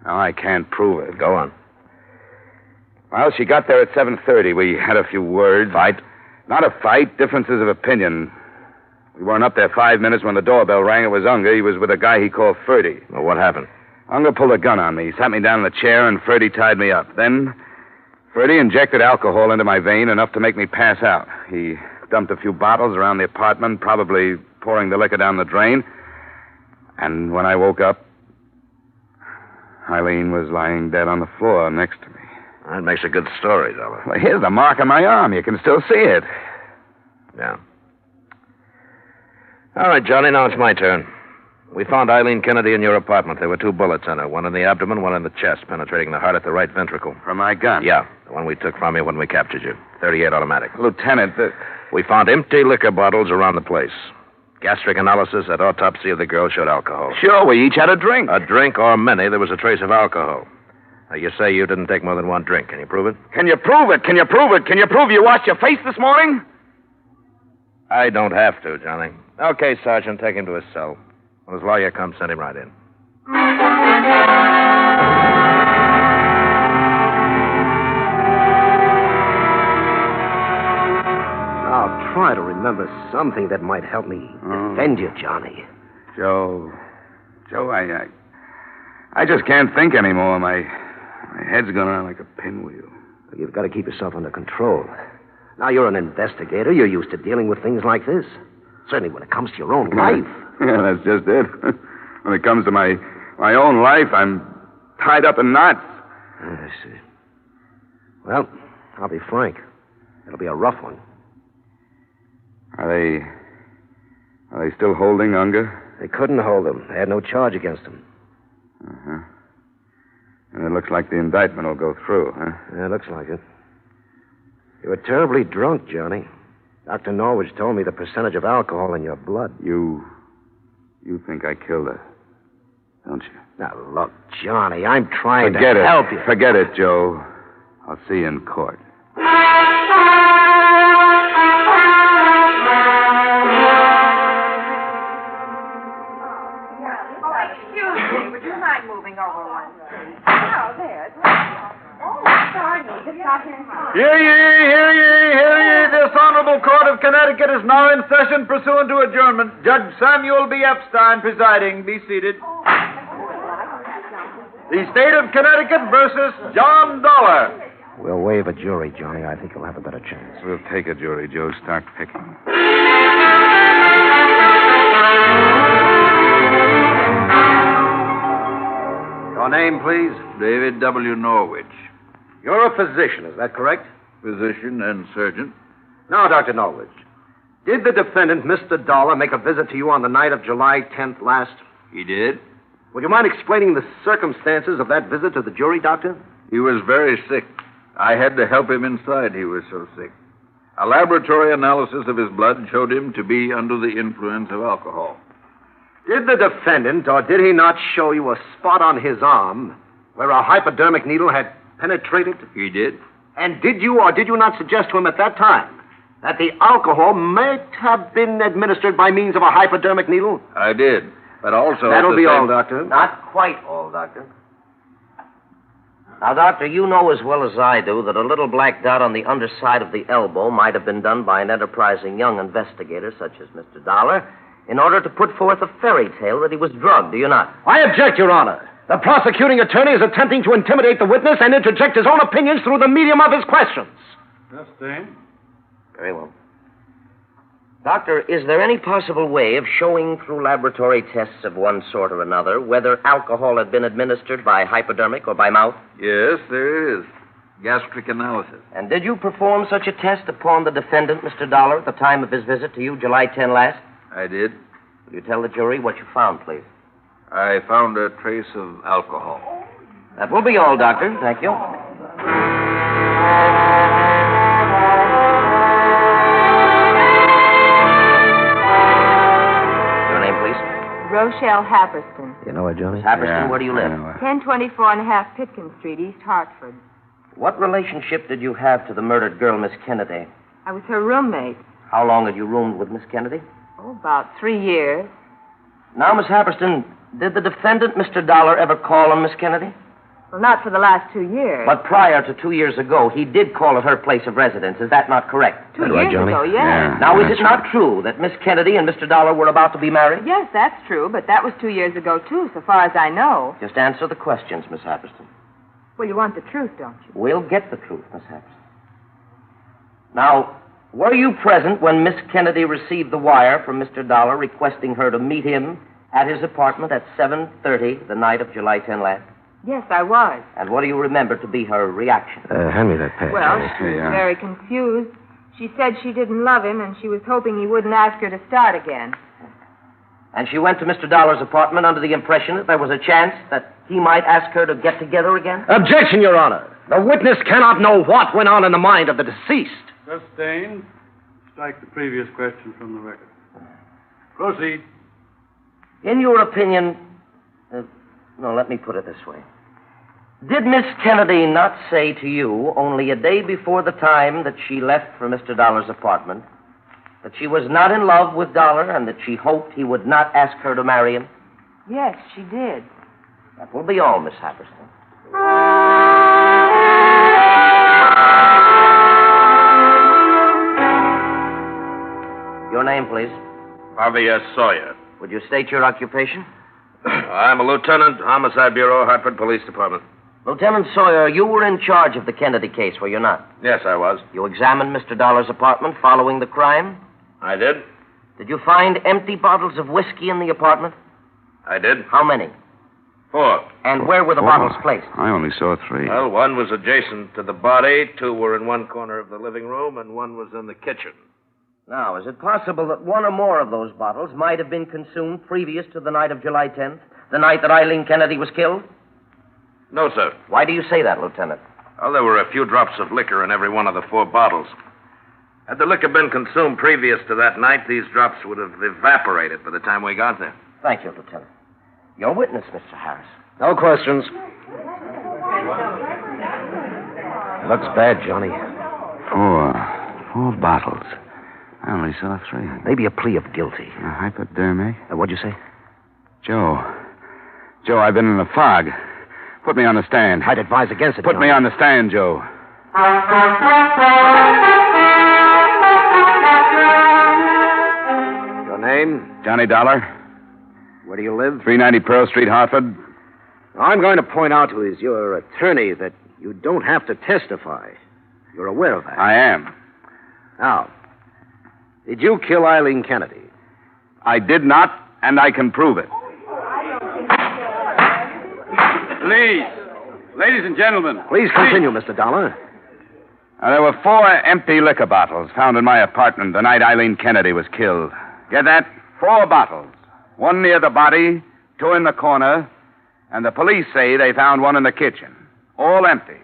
No, I can't prove it. Go on. Well, she got there at 7:30. We had a few words. Fight? Not a fight, differences of opinion. We weren't up there 5 minutes when the doorbell rang. It was Unger. He was with a guy he called Ferdy. Well, what happened? Unger pulled a gun on me. He sat me down in the chair, and Ferdy tied me up. Then Ferdy injected alcohol into my vein, enough to make me pass out. He dumped a few bottles around the apartment, probably pouring the liquor down the drain. And when I woke up, Eileen was lying dead on the floor next to me. That makes a good story, Dollar. Well, here's the mark on my arm. You can still see it. Yeah. All right, Johnny, now it's my turn. We found Eileen Kennedy in your apartment. There were 2 bullets in her, one in the abdomen, one in the chest, penetrating the heart at the right ventricle. From my gun? Yeah, the one we took from you when we captured you. .38 automatic. Lieutenant, We found empty liquor bottles around the place. Gastric analysis at autopsy of the girl showed alcohol. Sure, we each had a drink. A drink or many, there was a trace of alcohol. Now, you say you didn't take more than 1 drink. Can you prove it? Can you prove it? Can you prove it? Can you prove you washed your face this morning? I don't have to, Johnny. Okay, Sergeant, take him to his cell. When his lawyer comes, send him right in. I'll try to remember something that might help me defend you, Johnny. Joe, I just can't think anymore. My head's going around like a pinwheel. You've got to keep yourself under control. Now, you're an investigator. You're used to dealing with things like this. Certainly when it comes to your own life. Yeah, that's just it. When it comes to my own life, I'm tied up in knots. I see. Well, I'll be frank. It'll be a rough one. Are they still holding Unger? They couldn't hold him. They had no charge against him. Uh-huh. And it looks like the indictment will go through, huh? Yeah, it looks like it. You were terribly drunk, Johnny. Dr. Norwich told me the percentage of alcohol in your blood. You think I killed her, don't you? Now, look, Johnny, I'm trying Forget to it. help you. Forget it, Joe. I'll see you in court. Excuse me, would you mind moving over one? Oh, there. Oh, sorry. Just got here. Hear ye, hear ye, hear ye. This Honorable Court of Connecticut is now in session pursuant to adjournment. Judge Samuel B. Epstein presiding. Be seated. The State of Connecticut versus John Dollar. We'll waive a jury, Johnny. I think you'll have a better chance. We'll take a jury, Joe. Start picking. Your name, please? David W. Norwich. You're a physician, is that correct? Physician and surgeon. Now, Dr. Norwich, did the defendant, Mr. Dollar, make a visit to you on the night of July 10th last? He did. Would you mind explaining the circumstances of that visit to the jury, Doctor? He was very sick. I had to help him inside. He was so sick. A laboratory analysis of his blood showed him to be under the influence of alcohol. Did the defendant, or did he not show you a spot on his arm where a hypodermic needle had penetrated? He did. And did you or did you not suggest to him at that time that the alcohol might have been administered by means of a hypodermic needle? I did. But also... That'll be all, Doctor. Not quite all, Doctor. Now, Doctor, you know as well as I do that a little black dot on the underside of the elbow might have been done by an enterprising young investigator such as Mr. Dollar in order to put forth a fairy tale that he was drugged, do you not? I object, Your Honor. The prosecuting attorney is attempting to intimidate the witness and interject his own opinions through the medium of his questions. Sustained. Very well. Doctor, is there any possible way of showing through laboratory tests of one sort or another whether alcohol had been administered by hypodermic or by mouth? Yes, there is. Gastric analysis. And did you perform such a test upon the defendant, Mr. Dollar, at the time of his visit to you, July 10 last? I did. Will you tell the jury what you found, please? I found a trace of alcohol. That will be all, Doctor. Thank you. Your name, please? Rochelle Happerston. You know her, Johnny? Happerston, where do you live? 1024 and a half Pitkin Street, East Hartford. What relationship did you have to the murdered girl, Miss Kennedy? I was her roommate. How long had you roomed with Miss Kennedy? Oh, about 3 years. Now, Miss Happerston, did the defendant, Mr. Dollar, ever call on Miss Kennedy? Well, not for the last 2 years. But prior to 2 years ago, he did call at her place of residence. Is that not correct? 2 years ago, yes. Yeah, now, is it not true that Miss Kennedy and Mr. Dollar were about to be married? Yes, that's true, but that was 2 years ago, too, so far as I know. Just answer the questions, Miss Happerston. Well, you want the truth, don't you? We'll get the truth, Miss Happerston. Now, were you present when Miss Kennedy received the wire from Mr. Dollar requesting her to meet him at his apartment at 7:30 the night of July 10 last? Yes, I was. And what do you remember to be her reaction? Hand me that pad. Well, she was very confused. She said she didn't love him, and she was hoping he wouldn't ask her to start again. And she went to Mr. Dollar's apartment under the impression that there was a chance that he might ask her to get together again? Objection, Your Honor. The witness cannot know what went on in the mind of the deceased. Sustained. Strike the previous question from the record. Proceed. In your opinion, no, let me put it this way. Did Miss Kennedy not say to you only a day before the time that she left for Mr. Dollar's apartment that she was not in love with Dollar and that she hoped he would not ask her to marry him? Yes, she did. That will be all, Miss Happerston. Your name, please. Javier Sawyer. Would you state your occupation? I'm a lieutenant, Homicide Bureau, Hartford Police Department. Lieutenant Sawyer, you were in charge of the Kennedy case, were you not? Yes, I was. You examined Mr. Dollar's apartment following the crime? I did. Did you find empty bottles of whiskey in the apartment? I did. How many? 4. And where were the bottles placed? I only saw 3. Well, one was adjacent to the body, 2 were in one corner of the living room, and 1 was in the kitchen. Now, is it possible that one or more of those bottles might have been consumed previous to the night of July 10th, the night that Eileen Kennedy was killed? No, sir. Why do you say that, Lieutenant? Well, there were a few drops of liquor in every one of the 4 bottles. Had the liquor been consumed previous to that night, these drops would have evaporated by the time we got there. Thank you, Lieutenant. Your witness, Mr. Harris. No questions. Looks bad, Johnny. 4 bottles. I only saw 3. Maybe a plea of guilty. A hypodermic? What'd you say? Joe, I've been in the fog. Put me on the stand. I'd advise against it, Put me on the stand, Joe. Your name? Johnny Dollar. Where do you live? 390 Pearl Street, Hartford. I'm going to point out to your attorney that you don't have to testify. You're aware of that. I am. Now, did you kill Eileen Kennedy? I did not, and I can prove it. Please. Ladies and gentlemen. Please continue, Mr. Dollar. Now, there were 4 empty liquor bottles found in my apartment the night Eileen Kennedy was killed. Get that? 4 bottles. 1 near the body, 2 in the corner, and the police say they found 1 in the kitchen. All empty.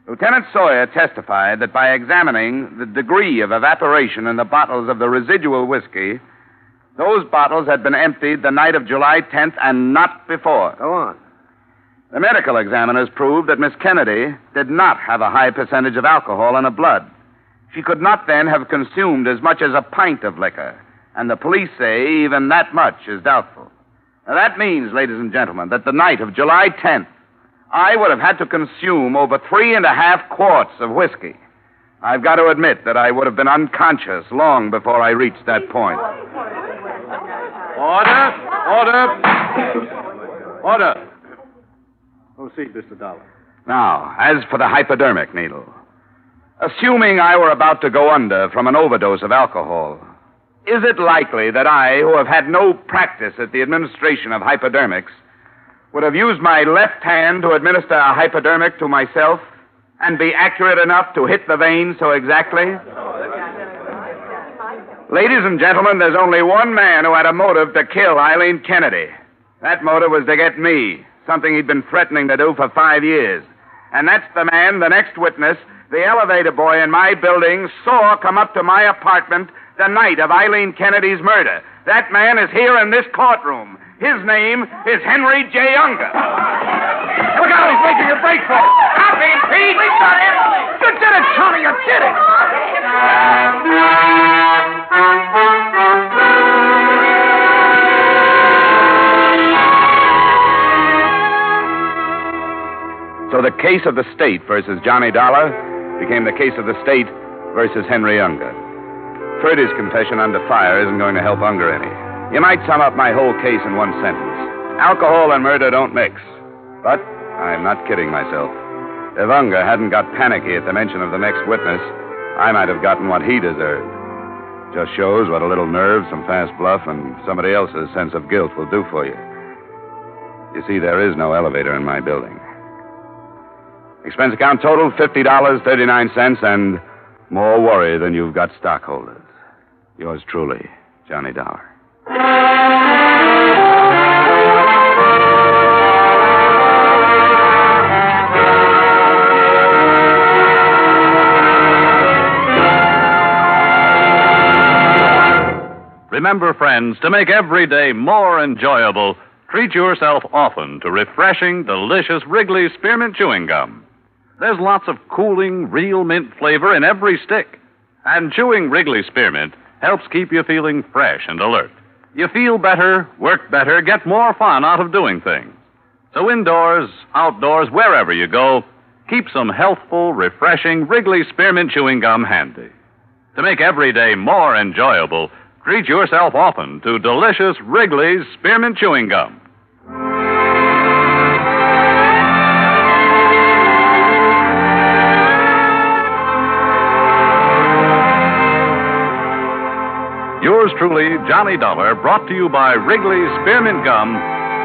Lieutenant Sawyer testified that by examining the degree of evaporation in the bottles of the residual whiskey, those bottles had been emptied the night of July 10th and not before. Go on. The medical examiners proved that Miss Kennedy did not have a high percentage of alcohol in her blood. She could not then have consumed as much as a pint of liquor, and the police say even that much is doubtful. Now, that means, ladies and gentlemen, that the night of July 10th, I would have had to consume over 3.5 quarts of whiskey. I've got to admit that I would have been unconscious long before I reached that point. Order. Proceed, Mr. Dollar. Now, as for the hypodermic needle, assuming I were about to go under from an overdose of alcohol, is it likely that I, who have had no practice at the administration of hypodermics, would have used my left hand to administer a hypodermic to myself and be accurate enough to hit the vein so exactly? Ladies and gentlemen, there's only one man who had a motive to kill Eileen Kennedy. That motive was to get me, something he'd been threatening to do for 5 years. And that's the man, the next witness, the elevator boy in my building, saw come up to my apartment the night of Eileen Kennedy's murder. That man is here in this courtroom. His name is Henry J. Unger. Look out, he's making a break for it. Stop him, Pete! We got him! You did it, Tommy, you did it! So the case of the state versus Johnny Dollar became the case of the state versus Henry Unger. Freddy's confession under fire isn't going to help Unger any. You might sum up my whole case in one sentence. Alcohol and murder don't mix. But I'm not kidding myself. If Unger hadn't got panicky at the mention of the next witness, I might have gotten what he deserved. Just shows what a little nerve, some fast bluff, and somebody else's sense of guilt will do for you. You see, there is no elevator in my building. Expense account total, $50.39, and more worry than you've got stockholders. Yours truly, Johnny Dollar. Remember, friends, to make every day more enjoyable, treat yourself often to refreshing, delicious Wrigley Spearmint Chewing Gum. There's lots of cooling, real mint flavor in every stick. And chewing Wrigley Spearmint helps keep you feeling fresh and alert. You feel better, work better, get more fun out of doing things. So indoors, outdoors, wherever you go, keep some healthful, refreshing Wrigley Spearmint Chewing Gum handy. To make every day more enjoyable, treat yourself often to delicious Wrigley's Spearmint Chewing Gum. Yours truly, Johnny Dollar, brought to you by Wrigley's Spearmint Gum,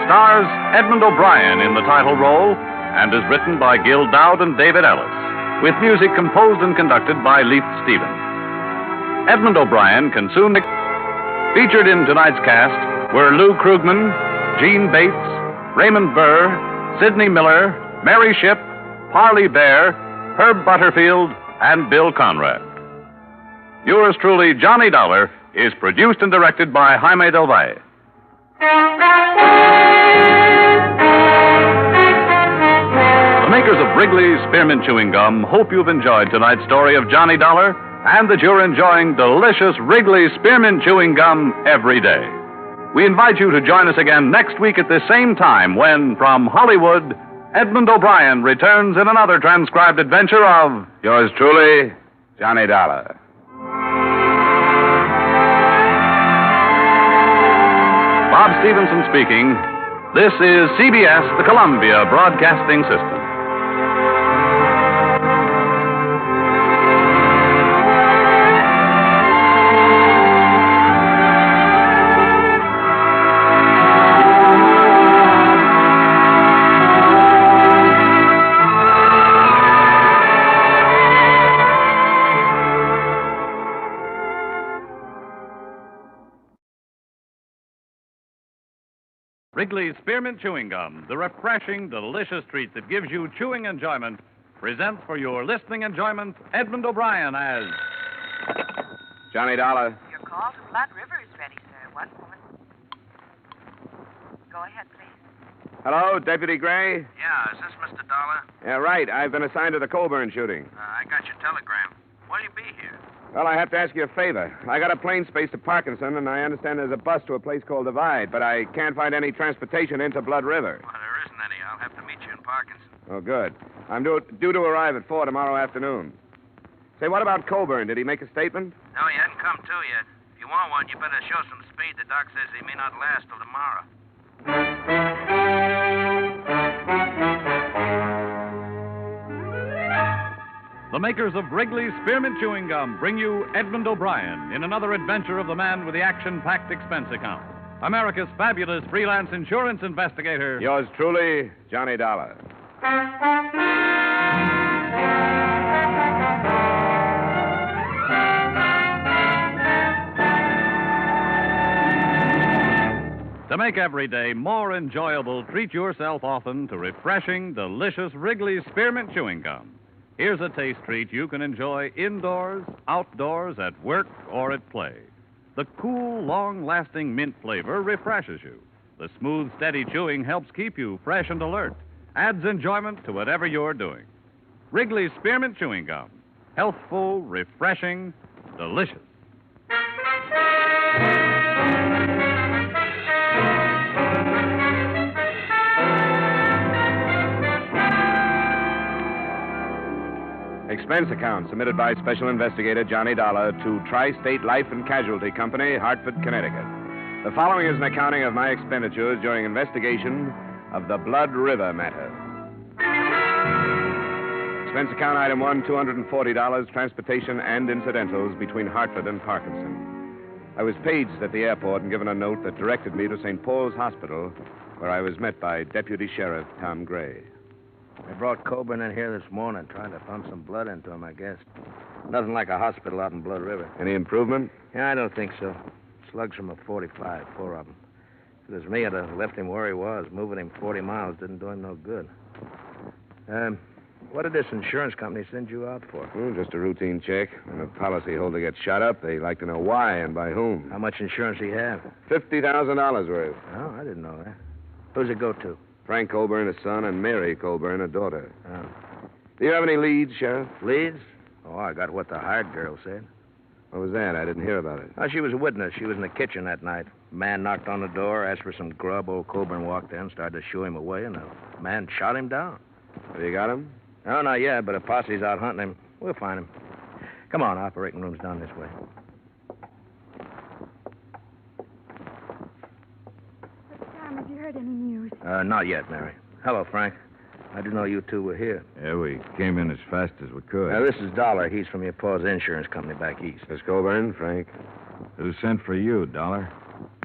stars Edmond O'Brien in the title role and is written by Gil Dowd and David Ellis, with music composed and conducted by Leith Stevens. Edmond O'Brien can soon... Featured in tonight's cast were Lou Krugman, Gene Bates, Raymond Burr, Sidney Miller, Mary Shipp, Parley Bear, Herb Butterfield, and Bill Conrad. Yours truly, Johnny Dollar, is produced and directed by Jaime Del Valle. The makers of Wrigley's Spearmint Chewing Gum hope you've enjoyed tonight's story of Johnny Dollar and that you're enjoying delicious Wrigley's Spearmint Chewing Gum every day. We invite you to join us again next week at this same time when, from Hollywood, Edmond O'Brien returns in another transcribed adventure of... Yours truly, Johnny Dollar. Bob Stevenson speaking. This is CBS, the Columbia Broadcasting System. Wrigley's Spearmint Chewing Gum, the refreshing, delicious treat that gives you chewing enjoyment presents for your listening enjoyment Edmond O'Brien as Johnny Dollar. Your call to Blood River is ready, sir. One moment. Go ahead, please. Hello, Deputy Gray? Yeah, is this Mr. Dollar? Yeah, right. I've been assigned to the Colburn shooting. I got your telegram. When'll you be here? Well, I have to ask you a favor. I got a plane space to Parkinson, and I understand there's a bus to a place called Divide, but I can't find any transportation into Blood River. Well, there isn't any. I'll have to meet you in Parkinson. Oh, good. I'm due to arrive at 4 tomorrow afternoon. Say, what about Colburn? Did he make a statement? No, he hasn't come to yet. If you want one, you better show some speed. The doc says he may not last till tomorrow. The makers of Wrigley's Spearmint Chewing Gum bring you Edmond O'Brien in another adventure of the man with the action-packed expense account. America's fabulous freelance insurance investigator. Yours truly, Johnny Dollar. To make every day more enjoyable, treat yourself often to refreshing, delicious Wrigley's Spearmint Chewing Gum. Here's a taste treat you can enjoy indoors, outdoors, at work, or at play. The cool, long-lasting mint flavor refreshes you. The smooth, steady chewing helps keep you fresh and alert. Adds enjoyment to whatever you're doing. Wrigley's Spearmint Chewing Gum. Healthful, refreshing, delicious. Expense account submitted by Special Investigator Johnny Dollar to Tri-State Life and Casualty Company, Hartford, Connecticut. The following is an accounting of my expenditures during investigation of the Blood River matter. Expense account item 1, $240, transportation and incidentals between Hartford and Parkinson. I was paged at the airport and given a note that directed me to St. Paul's Hospital, where I was met by Deputy Sheriff Tom Gray. They brought Colburn in here this morning, trying to pump some blood into him, I guess. Nothing like a hospital out in Blood River. Any improvement? Yeah, I don't think so. Slugs from a 45, 4 of them. If it was me, I'd have left him where he was. Moving him 40 miles didn't do him no good. What did this insurance company send you out for? Just a routine check. When a policyholder gets shot up, they like to know why and by whom. How much insurance do you have? $50,000 worth. Oh, I didn't know that. Who's it go to? Frank Colburn, a son, and Mary Colburn, a daughter. Oh. Do you have any leads, Sheriff? Leads? Oh, I got what the hired girl said. What was that? I didn't hear about it. Oh, she was a witness. She was in the kitchen that night. A man knocked on the door, asked for some grub. Old Colburn walked in, started to shoo him away, and the man shot him down. Have you got him? No, not yet, but a posse's out hunting him. We'll find him. Come on, operating room's down this way. Tom, have you heard any news? Not yet, Mary. Hello, Frank. I didn't know you two were here. Yeah, we came in as fast as we could. This is Dollar. He's from your pa's insurance company back east. Miss Colburn, Frank. Who sent for you, Dollar?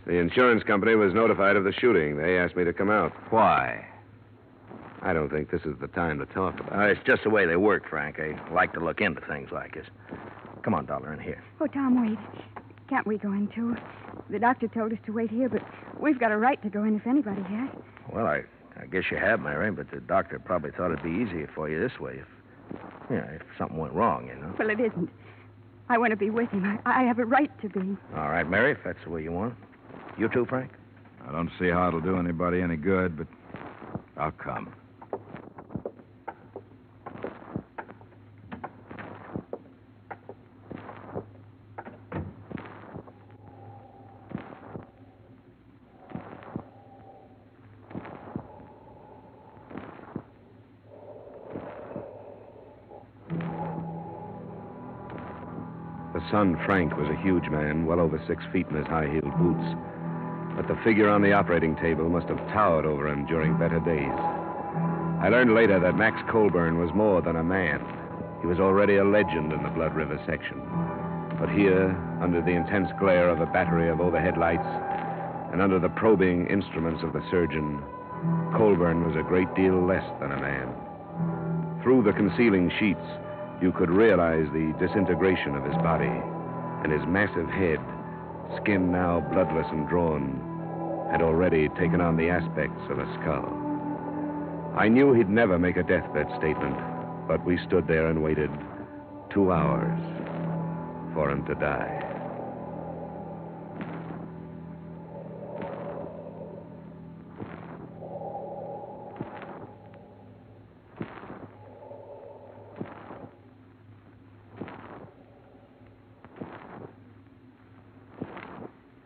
The insurance company was notified of the shooting. They asked me to come out. Why? I don't think this is the time to talk about it. It's just the way they work, Frank. They like to look into things like this. Come on, Dollar, in here. Oh, Tom, wait. Can't we go in, too? The doctor told us to wait here, but we've got a right to go in if anybody has. Well, I guess you have, Mary, but the doctor probably thought it'd be easier for you this way if something went wrong, you know. Well, it isn't. I want to be with him. I have a right to be. All right, Mary, if that's the way you want it. You too, Frank? I don't see how it'll do anybody any good, but I'll come. The son, Frank, was a huge man, well over 6 feet in his high-heeled boots. But the figure on the operating table must have towered over him during better days. I learned later that Max Colburn was more than a man. He was already a legend in the Blood River section. But here, under the intense glare of a battery of overhead lights, and under the probing instruments of the surgeon, Colburn was a great deal less than a man. Through the concealing sheets, you could realize the disintegration of his body, and his massive head, skin now bloodless and drawn, had already taken on the aspects of a skull. I knew he'd never make a deathbed statement, But we stood there and waited 2 hours for him to die.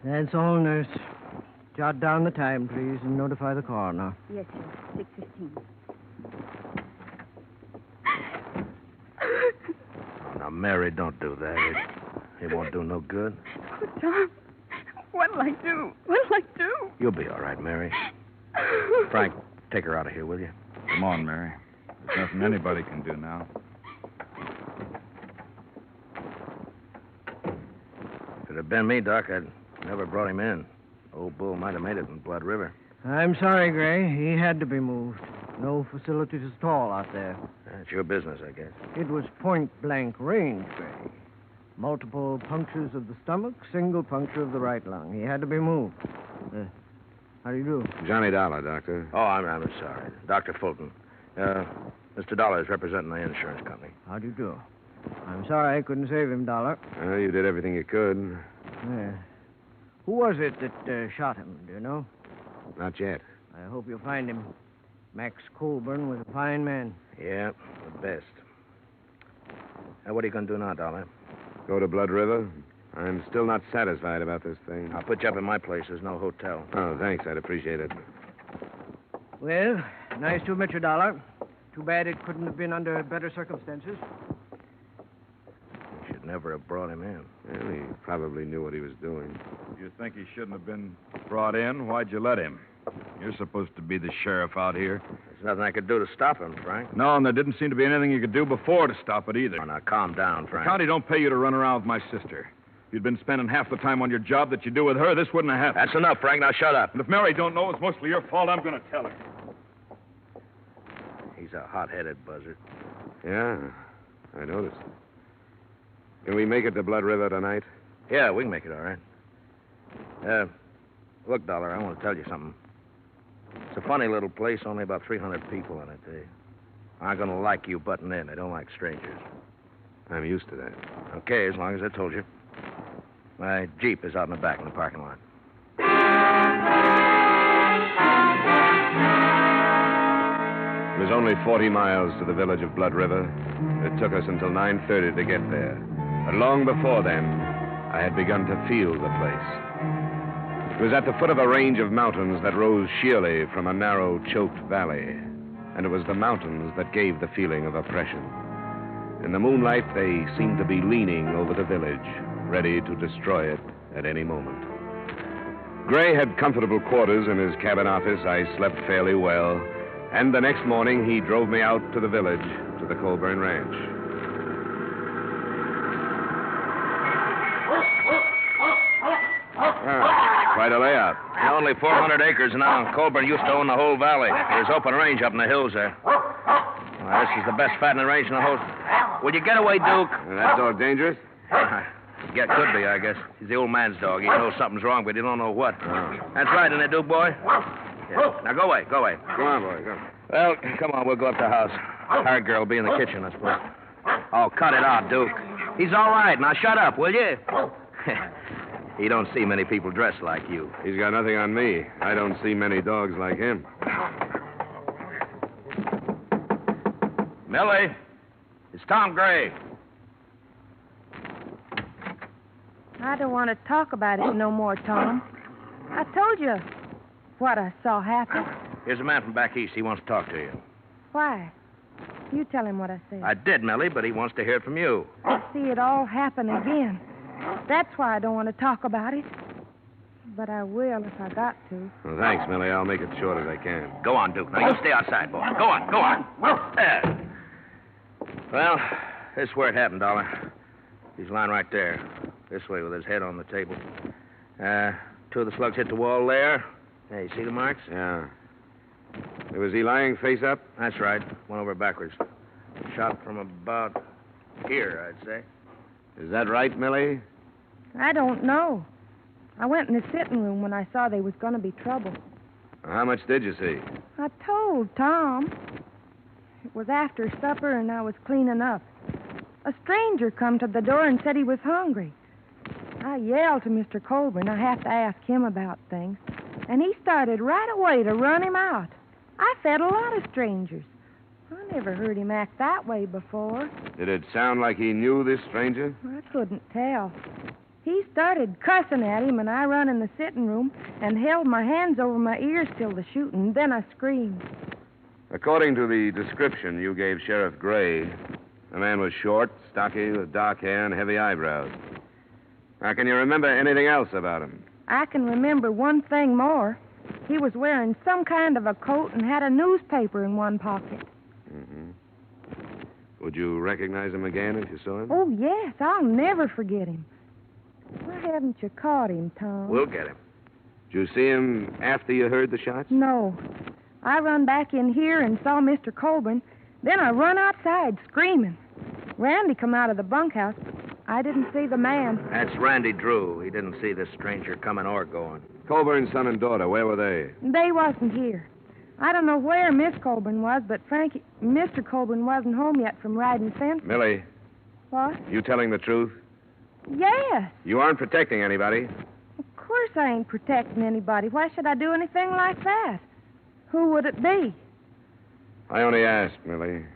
That's all, nurse. Jot down the time, please, and notify the coroner. Yes, sir. 6:15. Now, Mary, don't do that. It won't do no good. Oh, Tom, what'll I do? What'll I do? You'll be all right, Mary. Frank, take her out of here, will you? Come on, Mary. There's nothing anybody can do now. If it had been me, Doc, I'd never brought him in. Old Bull might have made it in Blood River. I'm sorry, Gray. He had to be moved. No facilities at all out there. It's your business, I guess. It was point-blank range, Gray. Multiple punctures of the stomach, single puncture of the right lung. He had to be moved. How do you do? Johnny Dollar, Doctor. Oh, I'm sorry. Dr. Fulton. Mr. Dollar is representing the insurance company. How do you do? I'm sorry I couldn't save him, Dollar. Well, you did everything you could. Yeah. Who was it that shot him, do you know? Not yet. I hope you'll find him. Max Colburn was a fine man. Yeah, the best. What are you going to do now, Dollar? Go to Blood River? I'm still not satisfied about this thing. I'll put you up in my place. There's no hotel. Oh, thanks. I'd appreciate it. Well, nice to meet you, Dollar. Too bad it couldn't have been under better circumstances. You should never have brought him in. Well, he probably knew what he was doing. You think he shouldn't have been brought in? Why'd you let him? You're supposed to be the sheriff out here. There's nothing I could do to stop him, Frank. No, and there didn't seem to be anything you could do before to stop it either. Oh, now, calm down, Frank. The county don't pay you to run around with my sister. If you'd been spending half the time on your job that you do with her, this wouldn't have happened. That's enough, Frank. Now shut up. And if Mary don't know it's mostly your fault, I'm going to tell her. He's a hot-headed buzzard. Yeah, I noticed. Can we make it to Blood River tonight? Yeah, we can make it all right. Look, Dollar, I want to tell you something. It's a funny little place, only about 300 people in it. They aren't going to like you butting in. They don't like strangers. I'm used to that. Okay, as long as I told you. My Jeep is out in the back in the parking lot. It was only 40 miles to the village of Blood River. It took us until 9:30 to get there. But long before then, I had begun to feel the place. It was at the foot of a range of mountains that rose sheerly from a narrow, choked valley. And it was the mountains that gave the feeling of oppression. In the moonlight, they seemed to be leaning over the village, ready to destroy it at any moment. Gray had comfortable quarters in his cabin office. I slept fairly well. And the next morning, he drove me out to the village, to the Colburn Ranch. Quite a layout. Only 400 acres now. Colburn used to own the whole valley. There's open range up in the hills there. Well, this is the best fattening range in the whole... Will you get away, Duke? That dog dangerous? Yeah, could be, I guess. He's the old man's dog. He knows something's wrong, but he don't know what. That's right, isn't it, Duke, boy? Yeah. Now, go away, go away. Come on, boy, go. Well, come on, we'll go up to the house. Our girl will be in the kitchen, I suppose. Oh, cut it out, Duke. He's all right. Now, shut up, will you? He don't see many people dressed like you. He's got nothing on me. I don't see many dogs like him. Millie, it's Tom Gray. I don't want to talk about it no more, Tom. I told you what I saw happen. Here's a man from back east. He wants to talk to you. Why? You tell him what I said. I did, Millie, but he wants to hear it from you. I see it all happen again. That's why I don't want to talk about it. But I will if I got to. Well, thanks, Millie. I'll make it short as I can. Go on, Duke. Now, you stay outside, boy. Go on, go on. There. Well, this is where it happened, Dollar. He's lying right there. This way with his head on the table. Two of the slugs hit the wall there. Hey, you see the marks? Yeah. Was he lying face up? That's right. Went over backwards. Shot from about here, I'd say. Is that right, Millie? I don't know. I went in the sitting room when I saw there was going to be trouble. How much did you see? I told Tom. It was after supper and I was cleaning up. A stranger come to the door and said he was hungry. I yelled to Mr. Colburn I have to ask him about things, and he started right away to run him out. I fed a lot of strangers. I never heard him act that way before. Did it sound like he knew this stranger? I couldn't tell. He started cussing at him, and I run in the sitting room and held my hands over my ears till the shooting. Then I screamed. According to the description you gave Sheriff Gray, the man was short, stocky, with dark hair and heavy eyebrows. Now, can you remember anything else about him? I can remember one thing more. He was wearing some kind of a coat and had a newspaper in one pocket. Mm-hmm. Would you recognize him again if you saw him? Oh, yes. I'll never forget him. Why haven't you caught him, Tom? We'll get him. Did you see him after you heard the shots? No. I run back in here and saw Mr. Colburn. Then I run outside screaming. Randy come out of the bunkhouse, but I didn't see the man. That's Randy Drew. He didn't see this stranger coming or going. Colburn's son and daughter, where were they? They wasn't here. I don't know where Miss Colburn was, but Mr. Colburn wasn't home yet from riding fence. Millie. What? You telling the truth? Yes. You aren't protecting anybody. Of course I ain't protecting anybody. Why should I do anything like that? Who would it be? I only asked, Millie.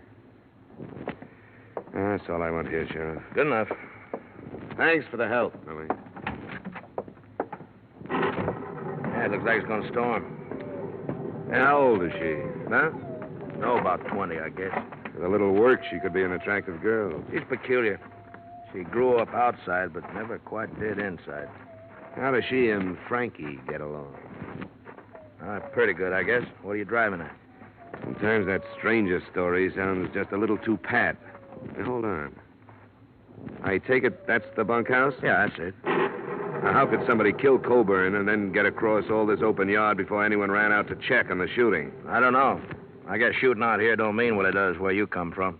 That's all I want here, Sheriff. Good enough. Thanks for the help, Millie. Yeah, it looks like it's going to storm. How old is she? Huh? No, about 20, I guess. With a little work, she could be an attractive girl. She's peculiar. She grew up outside, but never quite did inside. How does she and Frankie get along? Pretty good, I guess. What are you driving at? Sometimes that stranger story sounds just a little too pat. Now, hold on. I take it that's the bunkhouse? Yeah, that's it. Now, how could somebody kill Coburn and then get across all this open yard before anyone ran out to check on the shooting? I don't know. I guess shooting out here don't mean what it does where you come from.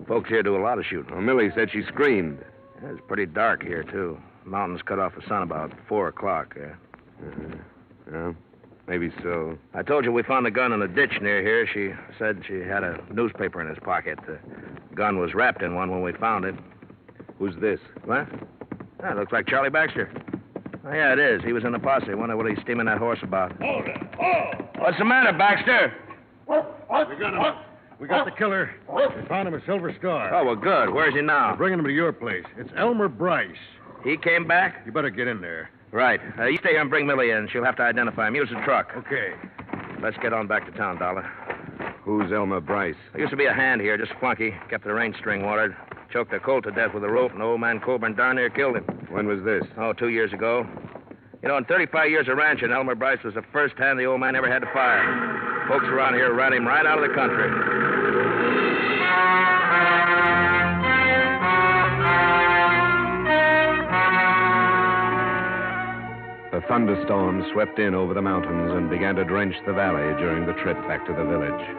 Folks here do a lot of shooting. Well, Millie said she screamed. Yeah, it's pretty dark here, too. Mountains cut off the sun about 4 o'clock. Well, maybe so. I told you we found a gun in a ditch near here. She said she had a newspaper in his pocket. The gun was wrapped in one when we found it. Who's this? What? That looks like Charlie Baxter. Oh, yeah, it is. He was in the posse. Wonder what he's steaming that horse about. Hold it. Oh! What's the matter, Baxter? What? We got him. We got the killer. We found him at Silver Star. Oh, well, good. Where's he now? We're bringing him to your place. It's Elmer Bryce. He came back? You better get in there. Right. You stay here and bring Millie in. She'll have to identify him. Use the truck. Okay. Let's get on back to town, Dollar. Who's Elmer Bryce? There used to be a hand here, just flunky. Kept the range string watered. Choked a colt to death with a rope, and old man Colburn darn near killed him. When was this? Oh, 2 years ago. You know, in 35 years of ranching, Elmer Bryce was the first hand the old man ever had to fire. Folks around here ran him right out of the country. A thunderstorm swept in over the mountains and began to drench the valley during the trip back to the village.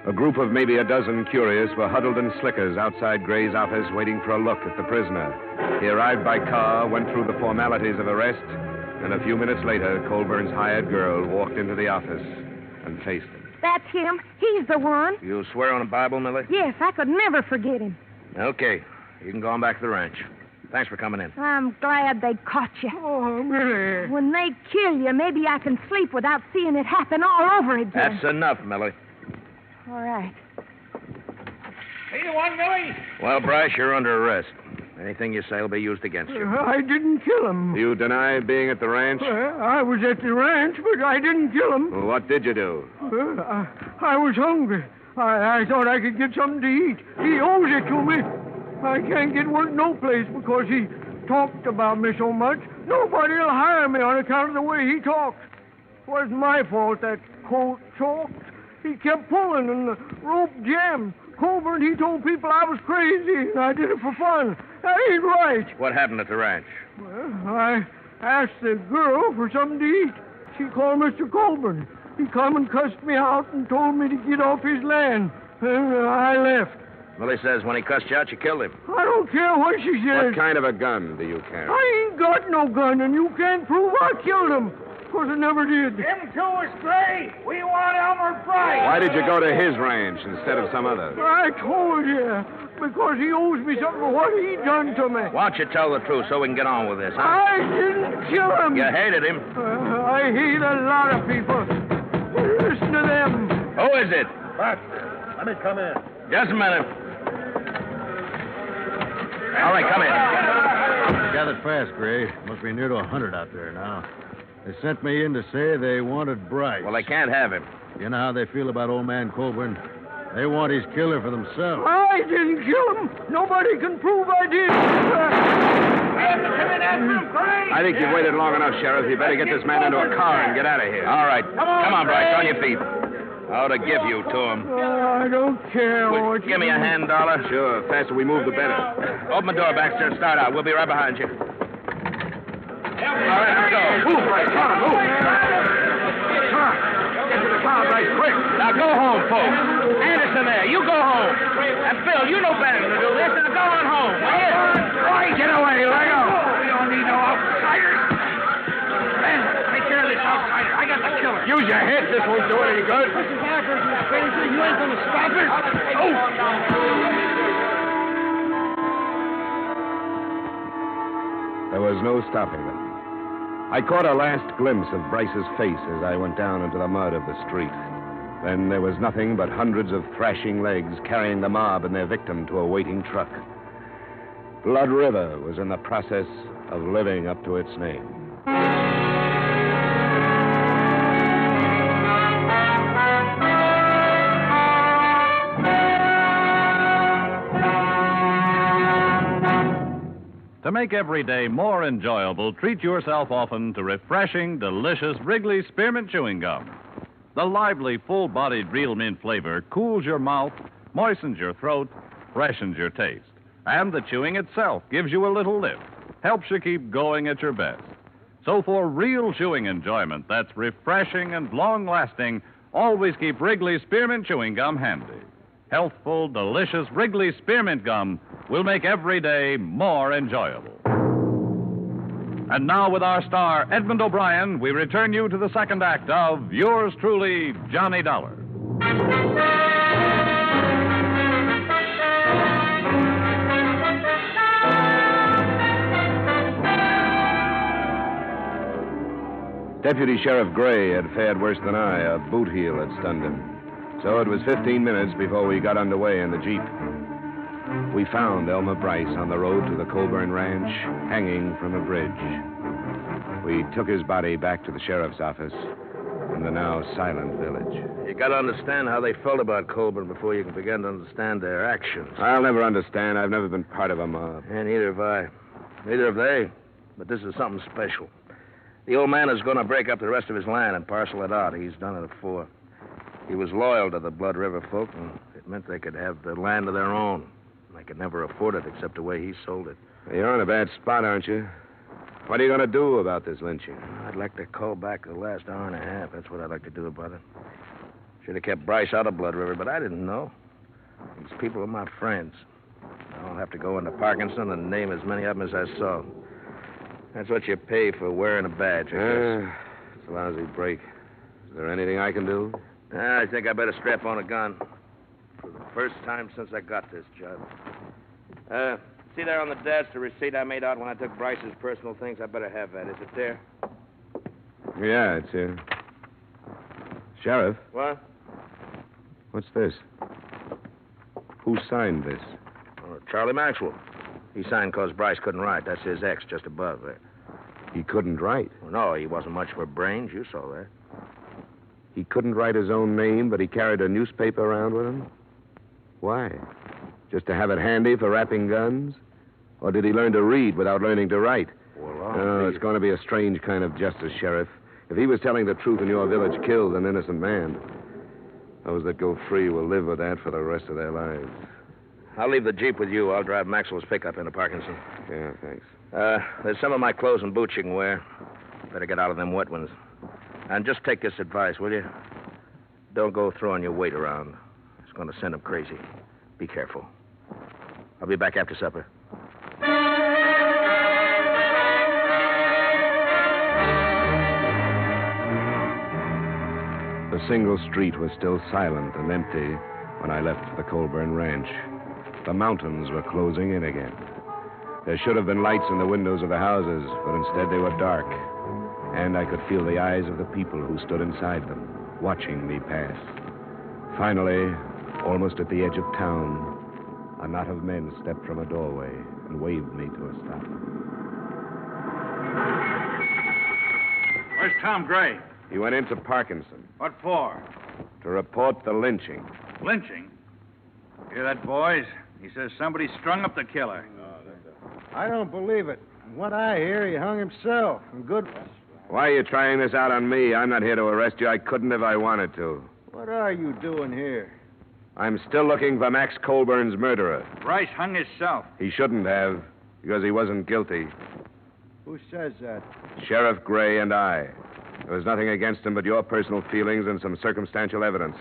A group of maybe a dozen curious were huddled in slickers outside Gray's office waiting for a look at the prisoner. He arrived by car, went through the formalities of arrest, and a few minutes later, Colburn's hired girl walked into the office and faced him. That's him. He's the one. You swear on the Bible, Millie? Yes, I could never forget him. Okay. You can go on back to the ranch. Thanks for coming in. I'm glad they caught you. Oh, Millie. When they kill you, maybe I can sleep without seeing it happen all over again. That's enough, Millie. All right. Hey, you want Millie? Well, Bryce, you're under arrest. Anything you say will be used against you. I didn't kill him. You deny being at the ranch? I was at the ranch, but I didn't kill him. Well, what did you do? I was hungry. I thought I could get something to eat. He owes it to me. I can't get work no place because he talked about me so much. Nobody'll hire me on account of the way he talks. It wasn't my fault that colt choked. He kept pulling and the rope jammed. Colburn, he told people I was crazy and I did it for fun. That ain't right. What happened at the ranch? Well, I asked the girl for something to eat. She called Mr. Colburn. He come and cussed me out and told me to get off his land. And I left. Millie says when he cussed you out, you killed him. I don't care what she says. What kind of a gun do you carry? I ain't got no gun, and you can't prove I killed him. because I never did. Him too is Gray. We want Elmer Bryce. Why did you go to his ranch instead of some other? I told you. Because he owes me something for what he done to me. Why don't you tell the truth so we can get on with this, huh? I didn't kill him. You hated him. I hate a lot of people. Listen to them. Who is it? Baxter, let me come in. Just a minute. All right, come in. Gathered fast, Gray. Must be near to 100 out there now. They sent me in to say they wanted Bryce. Well, they can't have him. You know how they feel about old man Coburn. They want his killer for themselves. I didn't kill him. Nobody can prove I did. I think you've waited long enough, Sheriff. You better get this man into a car and get out of here. All right. Come on, Bryce. On your feet. I'll to give you to him. I don't care what you Give me a hand, Dollar. Sure. The faster we move, the better. Open the door, Baxter, and start out. We'll be right behind you. All right, let's go. Move, Bryce. Come on, move. Come on. Get to the car, Bryce, quick. Now go home, folks. Anderson there, you go home. And Phil, you know better than to do this, and go on home, will you? Right, get away, Lego. We don't need no outsiders. Ben, take care of this outsider. I got the killer. Use your head. This won't do any good. This is Hartford, you crazy. You ain't gonna stop it. Oh! There was no stopping them. I caught a last glimpse of Bryce's face as I went down into the mud of the street. Then there was nothing but hundreds of thrashing legs carrying the mob and their victim to a waiting truck. Blood River was in the process of living up to its name. To make every day more enjoyable, treat yourself often to refreshing, delicious Wrigley Spearmint Chewing Gum. The lively, full-bodied real mint flavor cools your mouth, moistens your throat, freshens your taste. And the chewing itself gives you a little lift, helps you keep going at your best. So for real chewing enjoyment that's refreshing and long-lasting, always keep Wrigley Spearmint Chewing Gum handy. Healthful, delicious Wrigley Spearmint Gum will make every day more enjoyable. And now, with our star, Edmond O'Brien, we return you to the second act of yours truly, Johnny Dollar. Deputy Sheriff Gray had fared worse than I. A boot heel had stunned him. So it was 15 minutes before we got underway in the Jeep. We found Elmer Bryce on the road to the Coburn Ranch, hanging from a bridge. We took his body back to the sheriff's office in the now silent village. You got to understand how they felt about Coburn before you can begin to understand their actions. I'll never understand. I've never been part of a mob. And neither have I. Neither have they. But this is something special. The old man is going to break up the rest of his land and parcel it out. He's done it before. He was loyal to the Blood River folk, and it meant they could have the land of their own. They could never afford it except the way he sold it. You're in a bad spot, aren't you? What are you going to do about this lynching? I'd like to call back the last hour and a half. That's what I'd like to do about it. Should have kept Bryce out of Blood River, but I didn't know. These people are my friends. I'll have to go into Parkinson and name as many of them as I saw. That's what you pay for wearing a badge, I guess. It's a lousy break. Is there anything I can do? I think I better strap on a gun. For the first time since I got this job. See there on the desk the receipt I made out when I took Bryce's personal things? I better have that. Is it there? Yeah, it's here. Sheriff, What? what's this? Who signed this? Charlie Maxwell. He signed because Bryce couldn't write. That's his X just above there. He couldn't write. Well, no, he wasn't much for brains. You saw that. He couldn't write his own name, but he carried a newspaper around with him? Why? Just to have it handy for wrapping guns? Or did he learn to read without learning to write? Well, it's going to be a strange kind of justice, Sheriff. If he was telling the truth and your village killed an innocent man, those that go free will live with that for the rest of their lives. I'll leave the Jeep with you. I'll drive Maxwell's pickup into Parkinson. Yeah, thanks. There's some of my clothes and boots you can wear. Better get out of them wet ones. And just take this advice, will you? Don't go throwing your weight around. It's going to send them crazy. Be careful. I'll be back after supper. The single street was still silent and empty when I left for the Colburn Ranch. The mountains were closing in again. There should have been lights in the windows of the houses, but instead they were dark. And I could feel the eyes of the people who stood inside them, watching me pass. Finally, almost at the edge of town, a knot of men stepped from a doorway and waved me to a stop. Where's Tom Gray? He went into Parkinson What for? to report the lynching. Lynching? Hear that, boys? He says somebody strung up the killer. I don't believe it. From what I hear, he hung himself. And good. Why are you trying this out on me? I'm not here to arrest you. I couldn't if I wanted to. What are you doing here? I'm still looking for Max Colburn's murderer. Bryce hung himself. He shouldn't have, because he wasn't guilty. Who says that? Sheriff Gray and I. There was nothing against him but your personal feelings and some circumstantial evidence.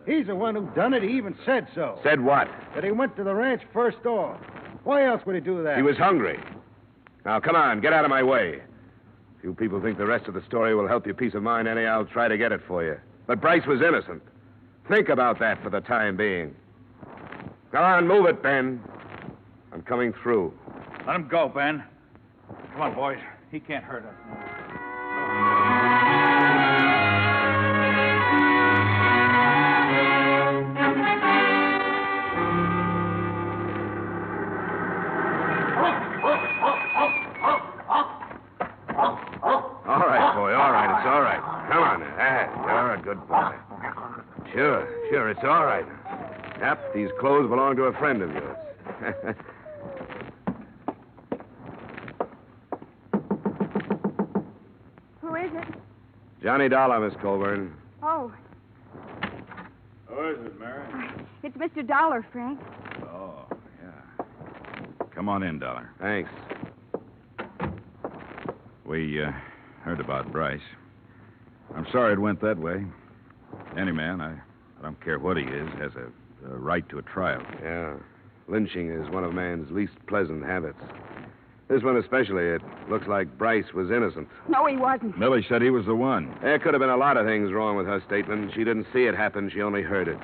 He's the one who done it. He even said so. Said what? That he went to the ranch first off. Why else would he do that? He was hungry. Now, come on, get out of my way. If you people think the rest of the story will help your peace of mind any, I'll try to get it for you. But Bryce was innocent. Think about that for the time being. Come on, move it, Ben. I'm coming through. Let him go, Ben. Come on, boys. He can't hurt us. All right, boy, all right, it's all right. Come on now. You're a good boy. Sure, it's all right. Yep, these clothes belong to a friend of yours. Who is it? Johnny Dollar, Miss Colburn. Oh, Who is it, Mary? it's Mr. Dollar, Frank. Oh, yeah. Come on in, Dollar. Thanks. We heard about Bryce. I'm sorry it went that way. Any man, I don't care what he is, has a right to a trial. Yeah. Lynching is one of man's least pleasant habits. This one especially, it looks like Bryce was innocent. No, he wasn't. Millie said he was the one. There could have been a lot of things wrong with her statement. She didn't see it happen, she only heard it.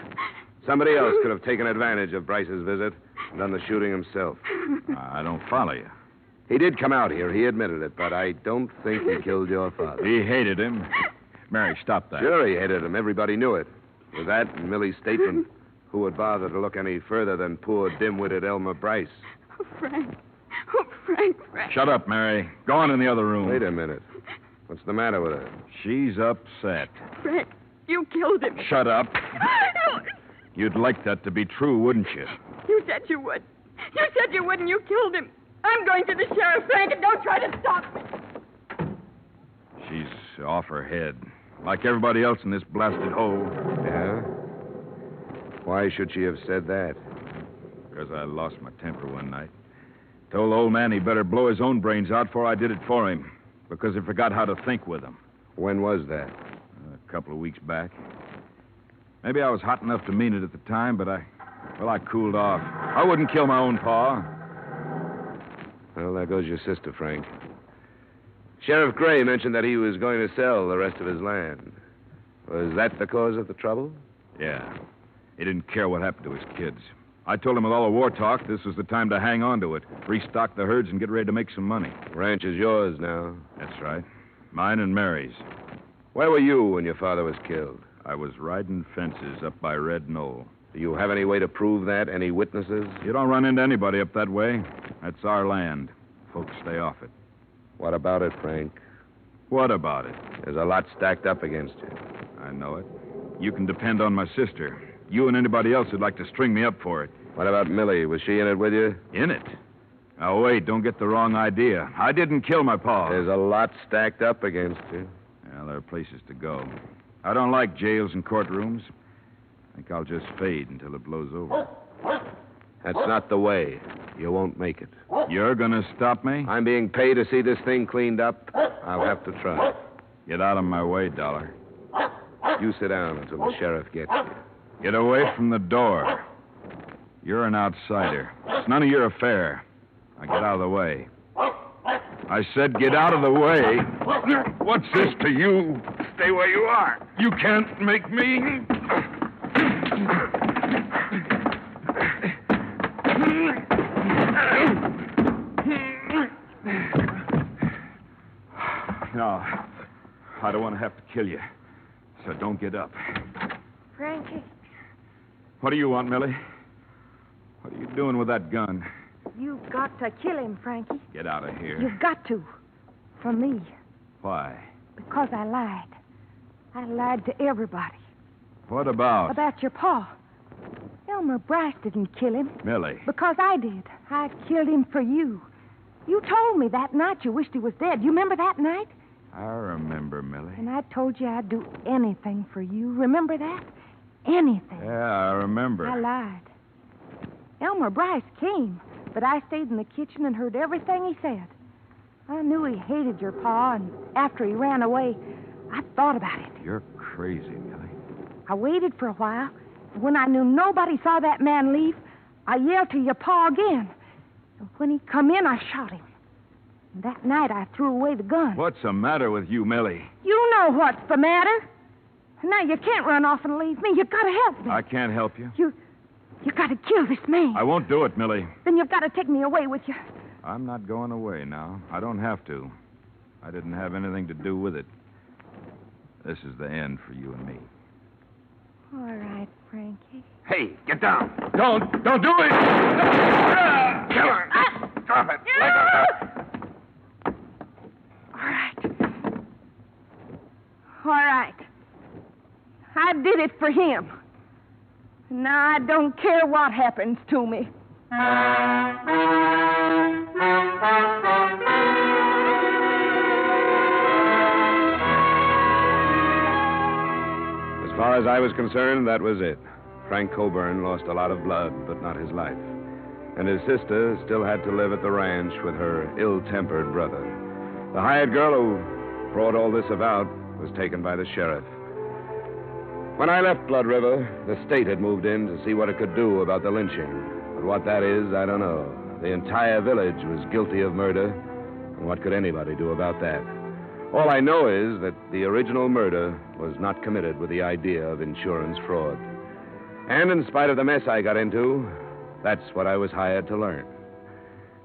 Somebody else could have taken advantage of Bryce's visit and done the shooting himself. I don't follow you. He did come out here, he admitted it, but I don't think he killed your father. He hated him. Mary, stop that. Sure, he hated him. Everybody knew it. With that and Millie's statement, who would bother to look any further than poor dim-witted Elmer Bryce? Oh, Frank. Oh, Frank. Shut up, Mary. Go on in the other room. Wait a minute. What's the matter with her? She's upset. Frank, you killed him. Shut up. You'd like that to be true, wouldn't you? You said you would. You said you would, and you killed him. I'm going to the sheriff, Frank, and don't try to stop me. She's off her head. Like everybody else in this blasted hole. Yeah? Why should she have said that? Because I lost my temper one night. Told the old man he better blow his own brains out before I did it for him. Because he forgot how to think with them. When was that? A couple of weeks back. Maybe I was hot enough to mean it at the time, but I cooled off. I wouldn't kill my own pa. Well, there goes your sister, Frank. Sheriff Gray mentioned that he was going to sell the rest of his land. Was that the cause of the trouble? Yeah. He didn't care what happened to his kids. I told him with all the war talk, this was the time to hang on to it, restock the herds, and get ready to make some money. Ranch is yours now. That's right. Mine and Mary's. Where were you when your father was killed? I was riding fences up by Red Knoll. Do you have any way to prove that? Any witnesses? You don't run into anybody up that way. That's our land. Folks stay off it. What about it, Frank? What about it? There's a lot stacked up against you. I know it. You can depend on my sister. You and anybody else who'd like to string me up for it. What about Millie? Was she in it with you? In it? Now, wait, don't get the wrong idea. I didn't kill my pa. There's a lot stacked up against you. Well, there are places to go. I don't like jails and courtrooms. I think I'll just fade until it blows over. That's not the way. You won't make it. You're gonna stop me? I'm being paid to see this thing cleaned up. I'll have to try. Get out of my way, Dollar. You sit down until the sheriff gets you. Get away from the door. You're an outsider. It's none of your affair. Now get out of the way. I said get out of the way. What's this to you? stay where you are. You can't make me. No, I don't want to have to kill you. So don't get up. Frankie, What do you want, Millie? What are you doing with that gun? you've got to kill him, Frankie. Get out of here. You've got to. For me. Why? Because I lied. I lied to everybody. What about? About your pa. Elmer Bryce didn't kill him. Millie. Because I did. I killed him for you. You told me that night you wished he was dead. You remember that night? I remember, Millie. And I told you I'd do anything for you. Remember that? Anything. Yeah, I remember. I lied. Elmer Bryce came, but I stayed in the kitchen and heard everything he said. I knew he hated your pa, and after he ran away, I thought about it. You're crazy, Millie. I waited for a while, and when I knew nobody saw that man leave, I yelled to your pa again. And when he come in, I shot him. And that night, I threw away the gun. What's the matter with you, Millie? You know what's the matter. Now, you can't run off and leave me. You've got to help me. I can't help you. You got to kill this man. I won't do it, Millie. Then you've got to take me away with you. I'm not going away now. I don't have to. I didn't have anything to do with it. This is the end for you and me. All right, Frankie. Hey, get down. Don't do it! Kill her. Drop it. Let go. All right. All right. I did it for him. Now I don't care what happens to me. As far as I was concerned, that was it. Frank Coburn lost a lot of blood, but not his life. And his sister still had to live at the ranch with her ill-tempered brother. The hired girl who brought all this about was taken by the sheriff. When I left Blood River, the state had moved in to see what it could do about the lynching. But what that is, I don't know. The entire village was guilty of murder, and what could anybody do about that? All I know is that the original murder was not committed with the idea of insurance fraud. And in spite of the mess I got into, that's what I was hired to learn.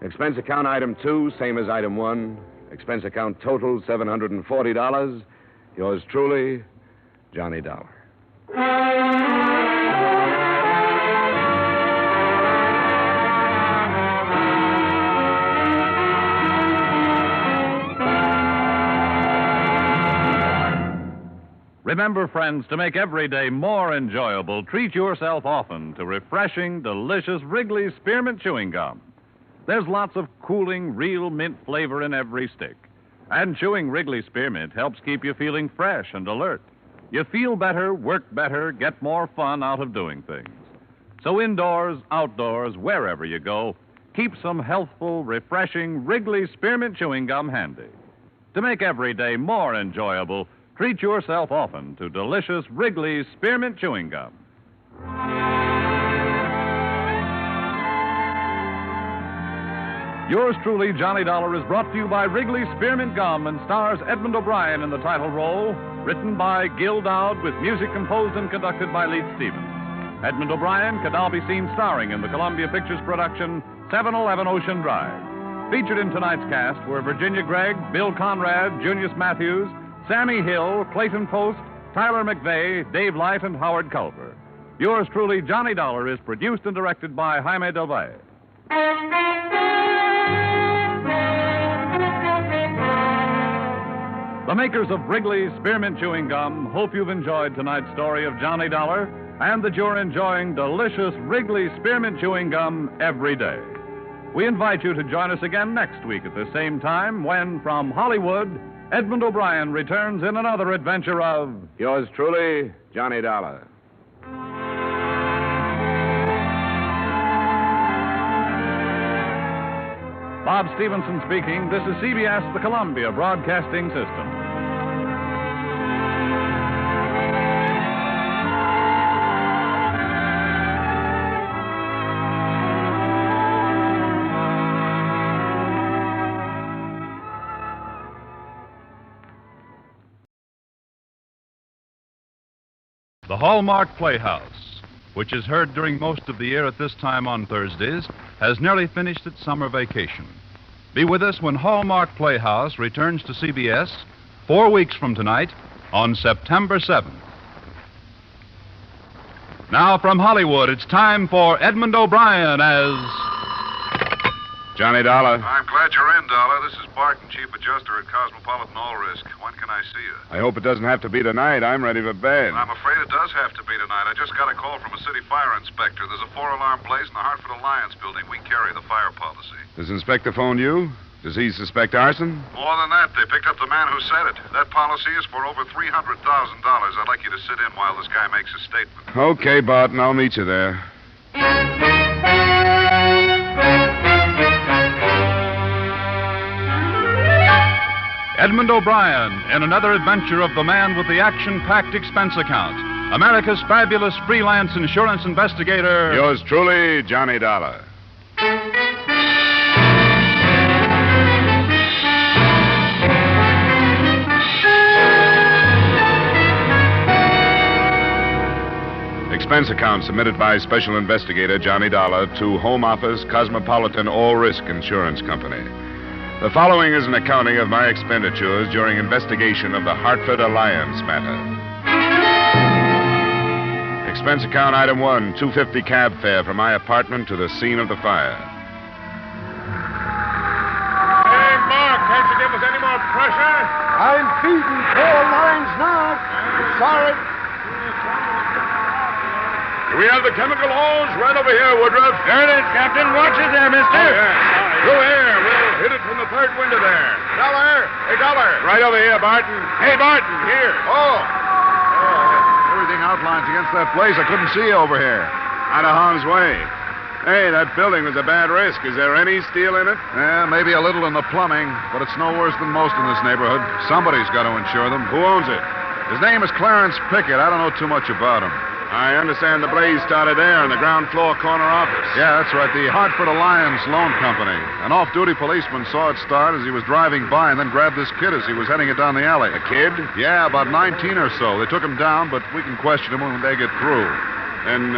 Expense account item 2, same as item 1. Expense account total, $740. Yours truly, Johnny Dollar. Remember, friends, to make every day more enjoyable, treat yourself often to refreshing, delicious Wrigley's Spearmint Chewing Gum. There's lots of cooling, real mint flavor in every stick. And chewing Wrigley Spearmint helps keep you feeling fresh and alert. You feel better, work better, get more fun out of doing things. So indoors, outdoors, wherever you go, keep some healthful, refreshing Wrigley Spearmint Chewing Gum handy. To make every day more enjoyable, treat yourself often to delicious Wrigley's Spearmint Chewing Gum. Yours truly, Johnny Dollar, is brought to you by Wrigley's Spearmint Gum and stars Edmond O'Brien in the title role, written by Gil Dowd with music composed and conducted by Leith Stevens. Edmond O'Brien can now be seen starring in the Columbia Pictures production 711 Ocean Drive. Featured in tonight's cast were Virginia Gregg, Bill Conrad, Junius Matthews, Sammy Hill, Clayton Post, Tyler McVeigh, Dave Light, and Howard Culver. Yours truly, Johnny Dollar, is produced and directed by Jaime Del Valle. The makers of Wrigley's Spearmint Chewing Gum hope you've enjoyed tonight's story of Johnny Dollar and that you're enjoying delicious Wrigley's Spearmint Chewing Gum every day. We invite you to join us again next week at the same time when, from Hollywood, Edmond O'Brien returns in another adventure of... Yours truly, Johnny Dollar. Bob Stevenson speaking. This is CBS, the Columbia Broadcasting System. Hallmark Playhouse, which is heard during most of the year at this time on Thursdays, has nearly finished its summer vacation. Be with us when Hallmark Playhouse returns to CBS 4 weeks from tonight on September 7th. Now from Hollywood, it's time for Edmond O'Brien as Johnny Dollar. I'm glad you're in, Dollar. This is Barton, Chief Adjuster at Cosmopolitan All Risk. When can I see you? I hope it doesn't have to be tonight. I'm ready for bed. I'm afraid it does have to be tonight. I just got a call from a city fire inspector. There's a 4-alarm blaze in the Hartford Alliance building. We carry the fire policy. Does Inspector phone you? Does he suspect arson? More than that, they picked up the man who said it. That policy is for over $300,000. I'd like you to sit in while this guy makes his statement. Okay, Barton. I'll meet you there. Edmond O'Brien in another adventure of the man with the action-packed expense account. America's fabulous freelance insurance investigator. Yours truly, Johnny Dollar. Expense account submitted by Special Investigator Johnny Dollar to Home Office Cosmopolitan All Risk Insurance Company. The following is an accounting of my expenditures during investigation of the Hartford Alliance matter. Expense account item 1, $2.50 cab fare from my apartment to the scene of the fire. Hey, Mark, can't you give us any more pressure? I'm feeding 4 lines now. Sorry. We have the chemical hose right over here, Woodruff. There it is, Captain. Watch it there, mister. Oh, yeah. Through here. We'll hit it from the third window there. Dollar. Hey, Dollar. Right over here, Barton. Hey, Barton, here. Oh. Everything outlines against that place. I couldn't see you over here. Out of harm's way. Hey, that building was a bad risk. Is there any steel in it? Yeah, maybe a little in the plumbing, but it's no worse than most in this neighborhood. Somebody's got to insure them. Who owns it? His name is Clarence Pickett. I don't know too much about him. I understand the blaze started there in the ground floor corner office. Yeah, that's right. The Hartford Alliance Loan Company. An off-duty policeman saw it start as he was driving by and then grabbed this kid as he was heading it down the alley. A kid? Yeah, about 19 or so. They took him down, but we can question him when they get through. Then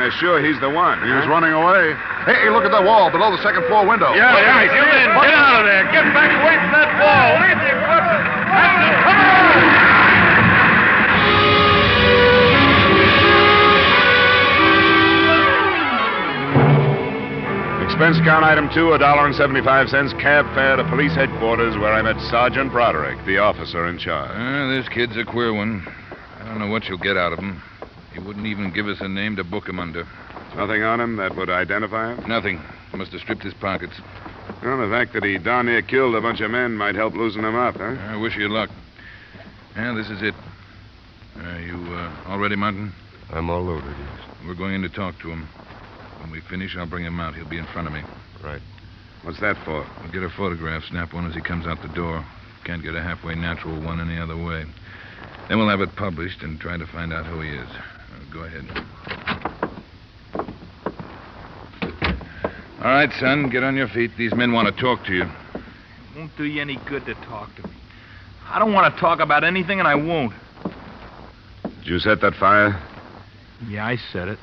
they're sure he's the one. He was running away. Hey, look at that wall below the second floor window. Yeah, get in. Get out of there. Get back away from that wall. Leave the equipment. Come on! Expense account item 2, $1.75 cab fare to police headquarters where I met Sergeant Broderick, the officer in charge. This kid's a queer one. I don't know what you'll get out of him. He wouldn't even give us a name to book him under. Nothing on him that would identify him? Nothing. Must have stripped his pockets. Well, the fact that he darn near killed a bunch of men might help loosen him up, huh? I wish you luck. Yeah, this is it. You all ready, Martin? I'm all loaded, yes. We're going in to talk to him. When we finish, I'll bring him out. He'll be in front of me. Right. What's that for? We'll get a photograph, snap one as he comes out the door. Can't get a halfway natural one any other way. Then we'll have it published and try to find out who he is. Go ahead. All right, son, get on your feet. These men want to talk to you. It won't do you any good to talk to me. I don't want to talk about anything, and I won't. Did you set that fire? Yeah, I said it.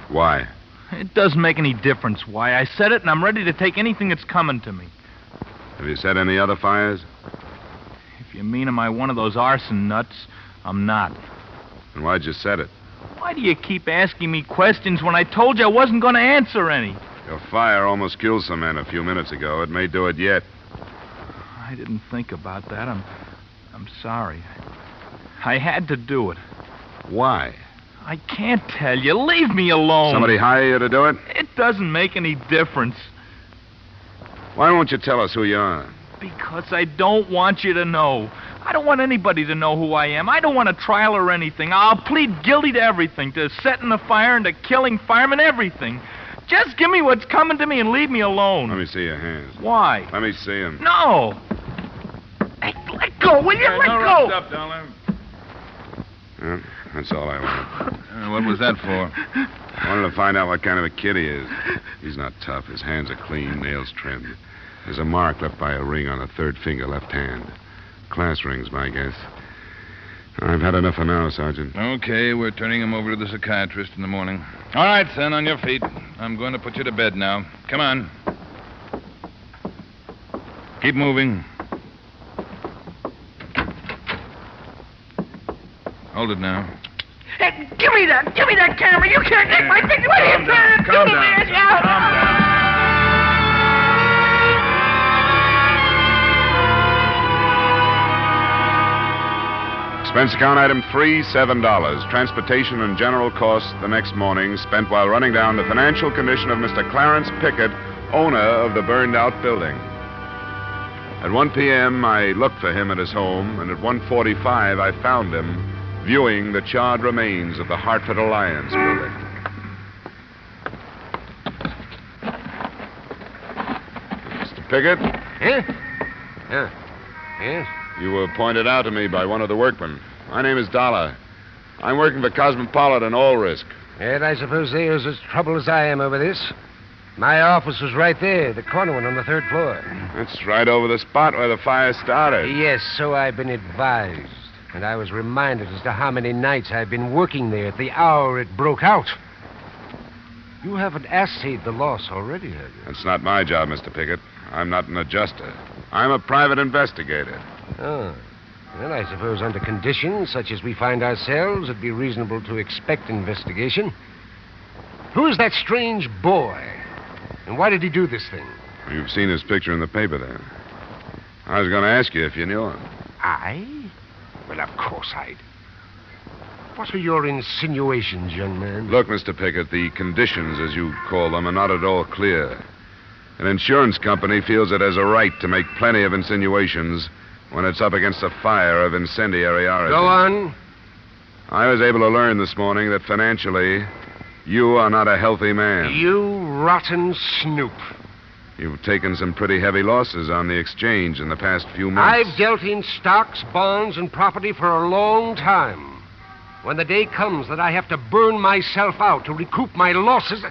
Why? It doesn't make any difference why. I said it, and I'm ready to take anything that's coming to me. Have you set any other fires? If you mean am I one of those arson nuts, I'm not. And why'd you set it? Why do you keep asking me questions when I told you I wasn't going to answer any? Your fire almost killed some men a few minutes ago. It may do it yet. I didn't think about that. I'm sorry. I had to do it. Why? I can't tell you. Leave me alone. Somebody hire you to do it? It doesn't make any difference. Why won't you tell us who you are? Because I don't want you to know. I don't want anybody to know who I am. I don't want a trial or anything. I'll plead guilty to everything, to setting the fire and to killing firemen, everything. Just give me what's coming to me and leave me alone. Let me see your hands. Why? Let me see them. No. Hey, let go, will you? Let go. Up, darling. Well, that's all I want. What was that for? I wanted to find out what kind of a kid he is. He's not tough. His hands are clean, nails trimmed. There's a mark left by a ring on the third finger, left hand. Class rings, my guess. I've had enough for now, Sergeant. Okay, we're turning him over to the psychiatrist in the morning. All right, son, on your feet. I'm going to put you to bed now. Come on. Keep moving. Hold it now. Hey, give me that camera. You can't take my picture. What are you trying to do? Calm down. Calm down. Expense account item 3, $7. Transportation and general costs the next morning spent while running down the financial condition of Mr. Clarence Pickett, owner of the burned-out building. At 1 p.m., I looked for him at his home, and at 1:45, I found him viewing the charred remains of the Hartford Alliance building. Mr. Pickett? Huh? Yeah. Yes? You were pointed out to me by one of the workmen. My name is Dollar. I'm working for Cosmopolitan All Risk. And I suppose they're as trouble as I am over this. My office was right there, the corner one on the 3rd floor. That's right over the spot where the fire started. Yes, so I've been advised. And I was reminded as to how many nights I've been working there at the hour it broke out. You haven't assayed the loss already, have you? That's not my job, Mr. Pickett. I'm not an adjuster. I'm a private investigator. Oh. Well, I suppose under conditions such as we find ourselves, it'd be reasonable to expect investigation. Who's that strange boy? And why did he do this thing? You've seen his picture in the paper there. I was going to ask you if you knew him. I? Well, of course I'd. What are your insinuations, young man? Look, Mr. Pickett, the conditions, as you call them, are not at all clear. An insurance company feels it has a right to make plenty of insinuations when it's up against a fire of incendiary origin. Go on. I was able to learn this morning that financially, you are not a healthy man. You rotten snoop. You've taken some pretty heavy losses on the exchange in the past few months. I've dealt in stocks, bonds, and property for a long time. When the day comes that I have to burn myself out to recoup my losses...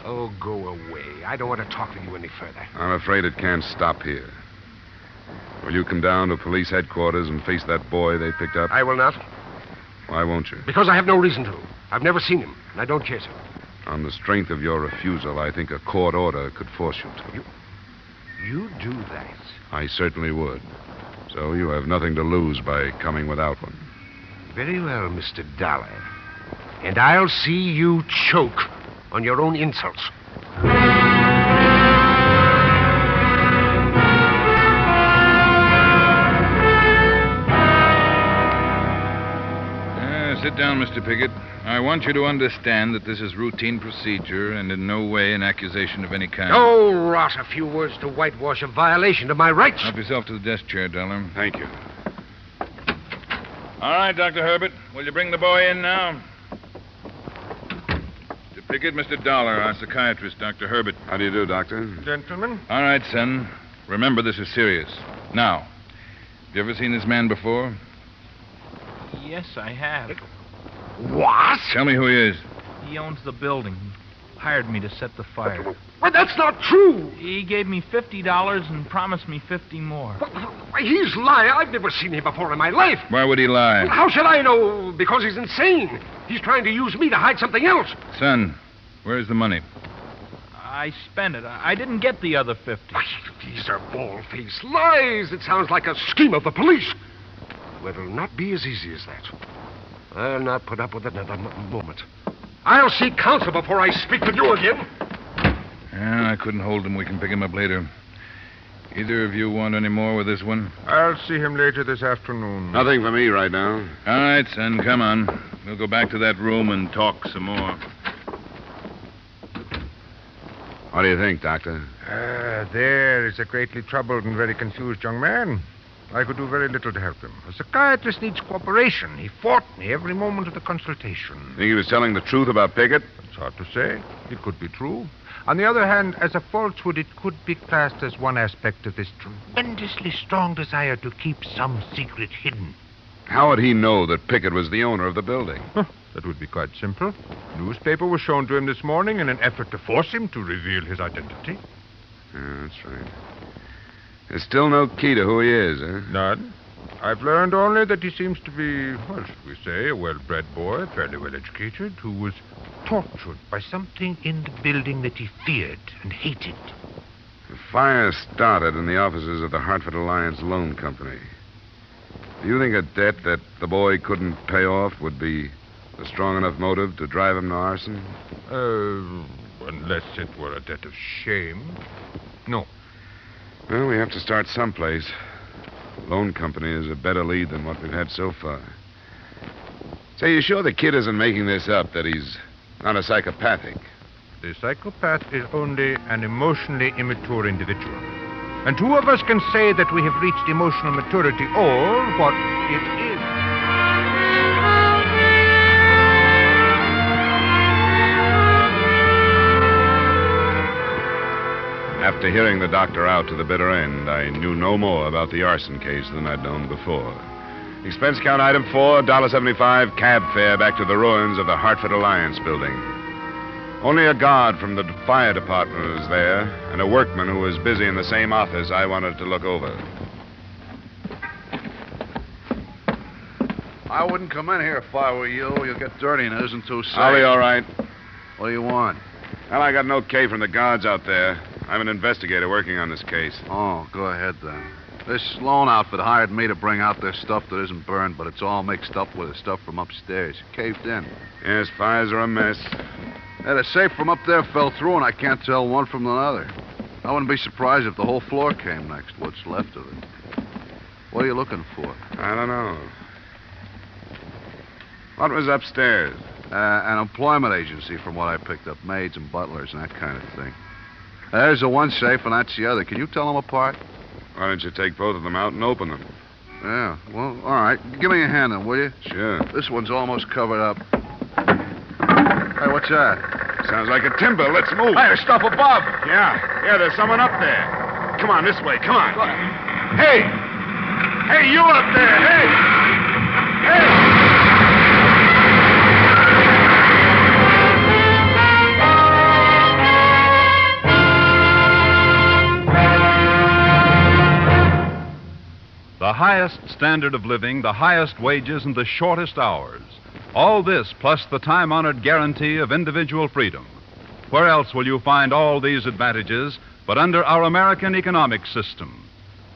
Oh, go away. I don't want to talk to you any further. I'm afraid it can't stop here. Will you come down to police headquarters and face that boy they picked up? I will not. Why won't you? Because I have no reason to. I've never seen him, and I don't care to. On the strength of your refusal, I think a court order could force you to. You do that? I certainly would. So you have nothing to lose by coming without one. Very well, Mr. Dollar. And I'll see you choke on your own insults. Sit down, Mr. Pickett. I want you to understand that this is routine procedure and in no way an accusation of any kind. Oh, rot. A few words to whitewash a violation of my rights. Help yourself to the desk chair, Dollar. Thank you. All right, Dr. Herbert. Will you bring the boy in now? Mr. Pickett, Mr. Dollar, our psychiatrist, Dr. Herbert. How do you do, Doctor? Gentlemen. All right, son. Remember, this is serious. Now, have you ever seen this man before? Yes, I have. What? Tell me who he is. He owns the building. He hired me to set the fire. But that's not true. He gave me $50 and promised me 50 more. Why, he's lying. I've never seen him before in my life. Why would he lie? How shall I know? Because he's insane. He's trying to use me to hide something else. Son, where's the money? I spent it. I didn't get the other 50. These are bald-faced lies. It sounds like a scheme of the police. Well, it'll not be as easy as that. I'll not put up with it another moment. I'll seek counsel before I speak with you again. Yeah, I couldn't hold him. We can pick him up later. Either of you want any more with this one? I'll see him later this afternoon. Nothing for me right now. All right, son, come on. We'll go back to that room and talk some more. What do you think, Doctor? There is a greatly troubled and very confused young man. I could do very little to help him. A psychiatrist needs cooperation. He fought me every moment of the consultation. Think he was telling the truth about Pickett? It's hard to say. It could be true. On the other hand, as a falsehood, it could be classed as one aspect of this tremendously strong desire to keep some secret hidden. How would he know that Pickett was the owner of the building? That would be quite simple. Newspaper was shown to him this morning in an effort to force him to reveal his identity. Yeah, that's right. There's still no key to who he is, huh? None. I've learned only that he seems to be, well, should we say, a well-bred boy, fairly well-educated, who was tortured by something in the building that he feared and hated. The fire started in the offices of the Hartford Alliance Loan Company. Do you think a debt that the boy couldn't pay off would be a strong enough motive to drive him to arson? Unless it were a debt of shame. No. Well, we have to start someplace. Loan company is a better lead than what we've had so far. Say, you sure the kid isn't making this up, that he's not a psychopathic? The psychopath is only an emotionally immature individual. And two of us can say that we have reached emotional maturity, or what it is. After hearing the doctor out to the bitter end, I knew no more about the arson case than I'd known before. Expense account item 4, $1.75, cab fare back to the ruins of the Hartford Alliance building. Only a guard from the fire department was there, and a workman who was busy in the same office I wanted to look over. I wouldn't come in here if I were you. You'll get dirty and it isn't too safe. I'll be all right. What do you want? Well, I got an okay from the guards out there. I'm an investigator working on this case. Oh, go ahead then. This loan outfit hired me to bring out their stuff that isn't burned, but it's all mixed up with the stuff from upstairs. Caved in. Yes, fires are a mess. Yeah, the safe from up there fell through, and I can't tell one from another. I wouldn't be surprised if the whole floor came next, what's left of it. What are you looking for? I don't know. What was upstairs? An employment agency, from what I picked up. Maids and butlers and that kind of thing. There's the one safe, and that's the other. Can you tell them apart? Why don't you take both of them out and open them? Yeah, well, all right. Give me a hand then, will you? Sure. This one's almost covered up. Hey, what's that? Sounds like a timber. Let's move. Hey, there's stuff above. Yeah, there's someone up there. Come on, this way. Come on. Hey! Hey, you up there! Hey! Hey! The highest standard of living, the highest wages, and the shortest hours. All this plus the time-honored guarantee of individual freedom. Where else will you find all these advantages but under our American economic system?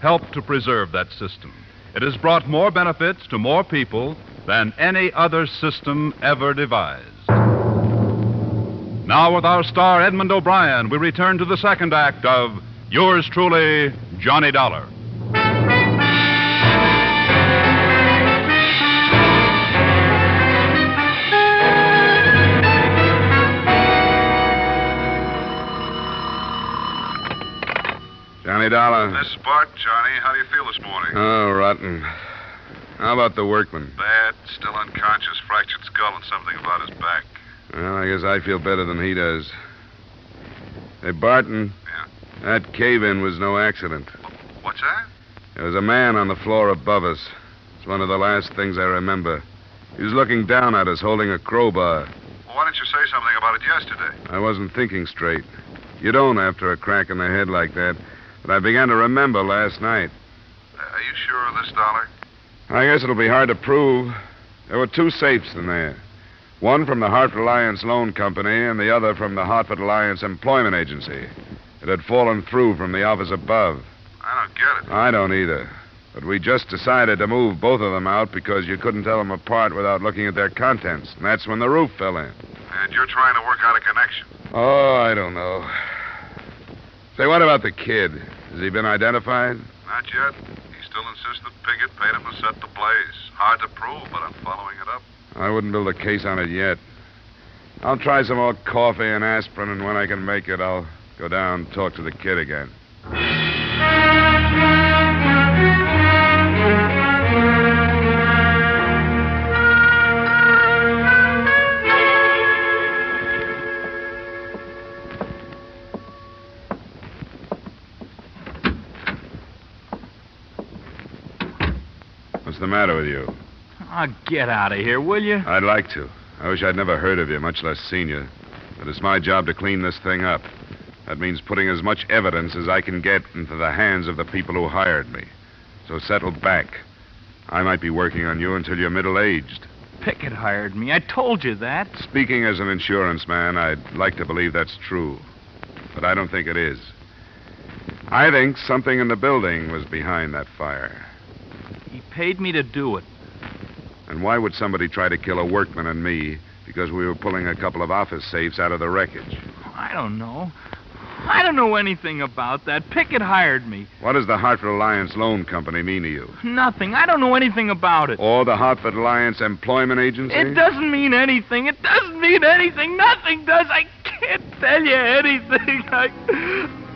Help to preserve that system. It has brought more benefits to more people than any other system ever devised. Now, with our star Edmond O'Brien, we return to the second act of Yours Truly, Johnny Dollar. Johnny Dollar. This is Bart, Johnny. How do you feel this morning? Oh, rotten. How about the workman? Bad. Still unconscious. Fractured skull and something about his back. Well, I guess I feel better than he does. Hey, Barton. Yeah? That cave-in was no accident. What's that? There was a man on the floor above us. It's one of the last things I remember. He was looking down at us, holding a crowbar. Well, why didn't you say something about it yesterday? I wasn't thinking straight. You don't after a crack in the head like that. But I began to remember last night. Are you sure of this, Dollar? I guess it'll be hard to prove. There were two safes in there. One from the Hartford Alliance Loan Company and the other from the Hartford Alliance Employment Agency. It had fallen through from the office above. I don't get it. I don't either. But we just decided to move both of them out because you couldn't tell them apart without looking at their contents. And that's when the roof fell in. And you're trying to work out a connection. Oh, I don't know. Say, what about the kid? Has he been identified? Not yet. He still insists that Piggott paid him to set the blaze. Hard to prove, but I'm following it up. I wouldn't build a case on it yet. I'll try some more coffee and aspirin, and when I can make it, I'll go down and talk to the kid again. What's the matter with you? Oh, get out of here, will you? I'd like to. I wish I'd never heard of you, much less seen you. But it's my job to clean this thing up. That means putting as much evidence as I can get into the hands of the people who hired me. So settle back. I might be working on you until you're middle-aged. Pickett hired me. I told you that. Speaking as an insurance man, I'd like to believe that's true. But I don't think it is. I think something in the building was behind that fire. He paid me to do it. And why would somebody try to kill a workman and me because we were pulling a couple of office safes out of the wreckage? I don't know. I don't know anything about that. Pickett hired me. What does the Hartford Alliance Loan Company mean to you? Nothing. I don't know anything about it. Or the Hartford Alliance Employment Agency? It doesn't mean anything. It doesn't mean anything. Nothing does. I can't tell you anything.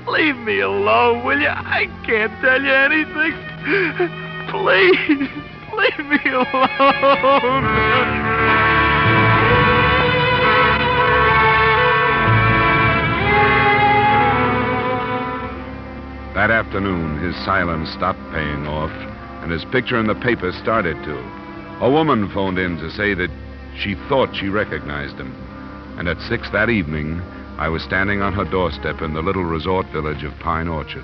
Leave me alone, will you? I can't tell you anything. Please, leave me alone. That afternoon, his silence stopped paying off, and his picture in the paper started to. A woman phoned in to say that she thought she recognized him. And at 6 that evening, I was standing on her doorstep in the little resort village of Pine Orchard.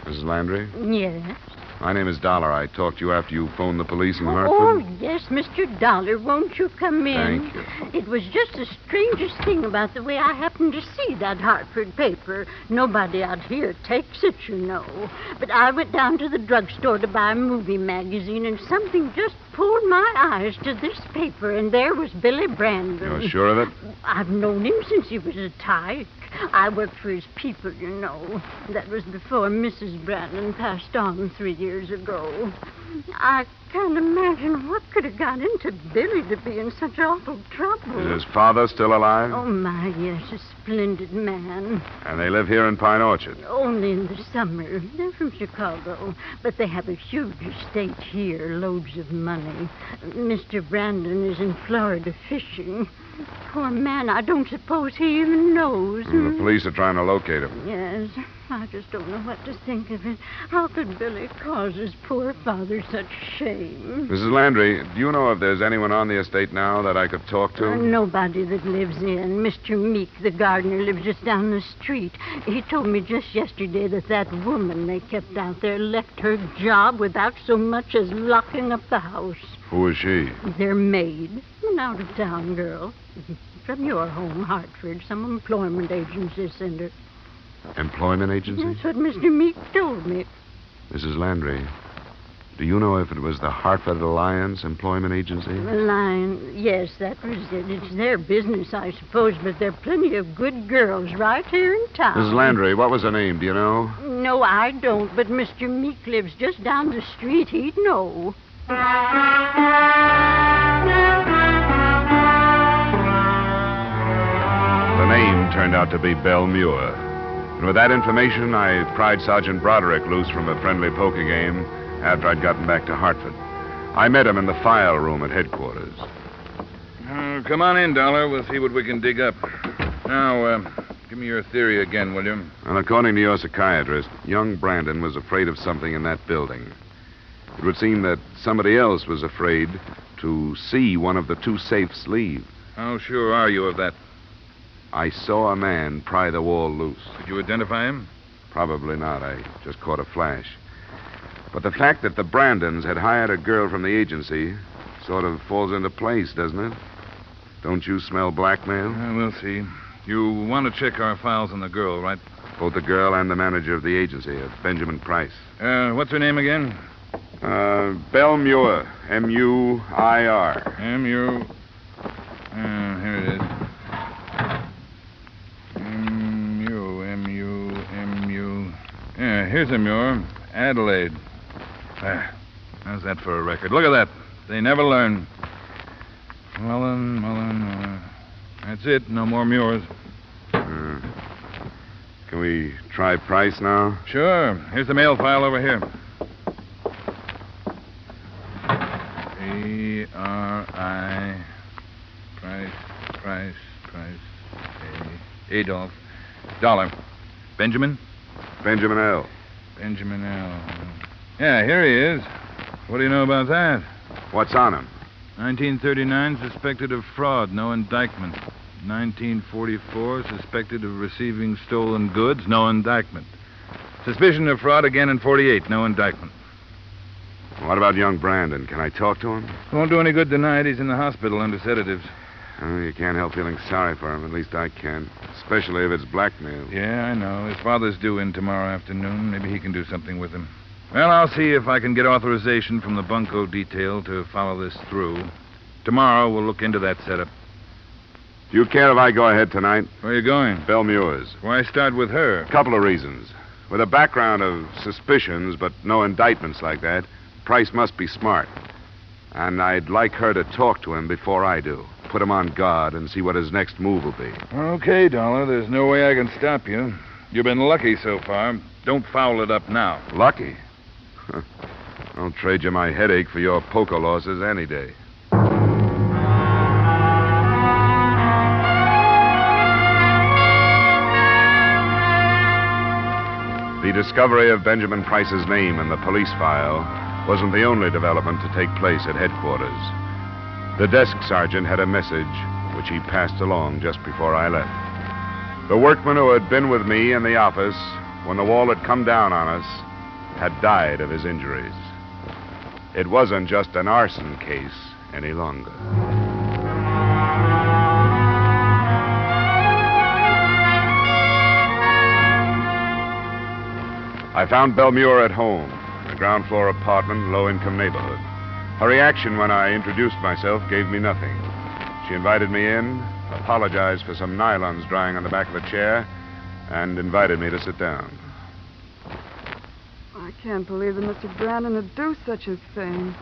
Mrs. Landry? Yes? My name is Dollar. I talked to you after you phoned the police in Hartford. Oh, yes, Mr. Dollar. Won't you come in? Thank you. It was just the strangest thing about the way I happened to see that Hartford paper. Nobody out here takes it, you know. But I went down to the drugstore to buy a movie magazine, and something just pulled my eyes to this paper, and there was Billy Brandon. You're sure of it? I've known him since he was a tyke. I worked for his people, you know. That was before Mrs. Brandon passed on 3 years ago. I can't imagine what could have got into Billy to be in such awful trouble. Is his father still alive? Oh, my, yes, a splendid man. And they live here in Pine Orchard? Only in the summer. They're from Chicago, but they have a huge estate here, loads of money. Mr. Brandon is in Florida fishing. Poor man, I don't suppose he even knows. The police are trying to locate him. Yes, I just don't know what to think of it. How could Billy cause his poor father such shame? Mrs. Landry, do you know if there's anyone on the estate now that I could talk to? Nobody that lives in. Mr. Meek, the gardener, lives just down the street. He told me just yesterday that woman they kept out there left her job without so much as locking up the house. Who is she? Their maid. An out-of-town girl. From your home, Hartford. Some employment agency sent her. Employment agency? That's what Mr. Meek told me. Mrs. Landry, do you know if it was the Hartford Alliance Employment Agency? Yes, that was it. It's their business, I suppose, but there are plenty of good girls right here in town. Mrs. Landry, what was her name? Do you know? No, I don't, but Mr. Meek lives just down the street. He'd know. The name turned out to be Belle Muir. And with that information, I pried Sergeant Broderick loose from a friendly poker game after I'd gotten back to Hartford. I met him in the file room at headquarters. Come on in, Dollar. We'll see what we can dig up. Now, give me your theory again, will you? And according to your psychiatrist, young Brandon was afraid of something in that building. It would seem that somebody else was afraid to see one of the two safes leave. How sure are you of that? I saw a man pry the wall loose. Did you identify him? Probably not. I just caught a flash. But the fact that the Brandons had hired a girl from the agency sort of falls into place, doesn't it? Don't you smell blackmail? We'll see. You want to check our files on the girl, right? Both the girl and the manager of the agency, Benjamin Price. What's her name again? Belle Muir. M-U-I-R. M-U... here it is. M-U... Yeah, here's a Muir. Adelaide. How's that for a record? Look at that. They never learn. Mullen. That's it. No more Muirs. Can we try Price now? Sure. Here's the mail file over here. A-R-I... Price... Adolf. Dollar. Benjamin? Benjamin L. Benjamin L. Yeah, here he is. What do you know about that? What's on him? 1939, suspected of fraud, no indictment. 1944, suspected of receiving stolen goods, no indictment. Suspicion of fraud again in 48. No indictment. What about young Brandon? Can I talk to him? Won't do any good tonight. He's in the hospital under sedatives. Oh, you can't help feeling sorry for him. At least I can. Especially if it's blackmail. Yeah, I know. His father's due in tomorrow afternoon. Maybe he can do something with him. Well, I'll see if I can get authorization from the bunco detail to follow this through. Tomorrow, we'll look into that setup. Do you care if I go ahead tonight? Where are you going? Belle Muir's. Why start with her? A couple of reasons. With a background of suspicions, but no indictments like that, Price must be smart. And I'd like her to talk to him before I do. Put him on guard and see what his next move will be. Okay, Dollar. There's no way I can stop you. You've been lucky so far. Don't foul it up now. Lucky? I'll trade you my headache for your poker losses any day. The discovery of Benjamin Price's name in the police file wasn't the only development to take place at headquarters. The desk sergeant had a message which he passed along just before I left. The workman who had been with me in the office when the wall had come down on us had died of his injuries. It wasn't just an arson case any longer. I found Belle Muir at home, in a ground floor apartment, low-income neighborhood. Her reaction when I introduced myself gave me nothing. She invited me in, apologized for some nylons drying on the back of the chair, and invited me to sit down. I can't believe that Mr. Brandon would do such a thing.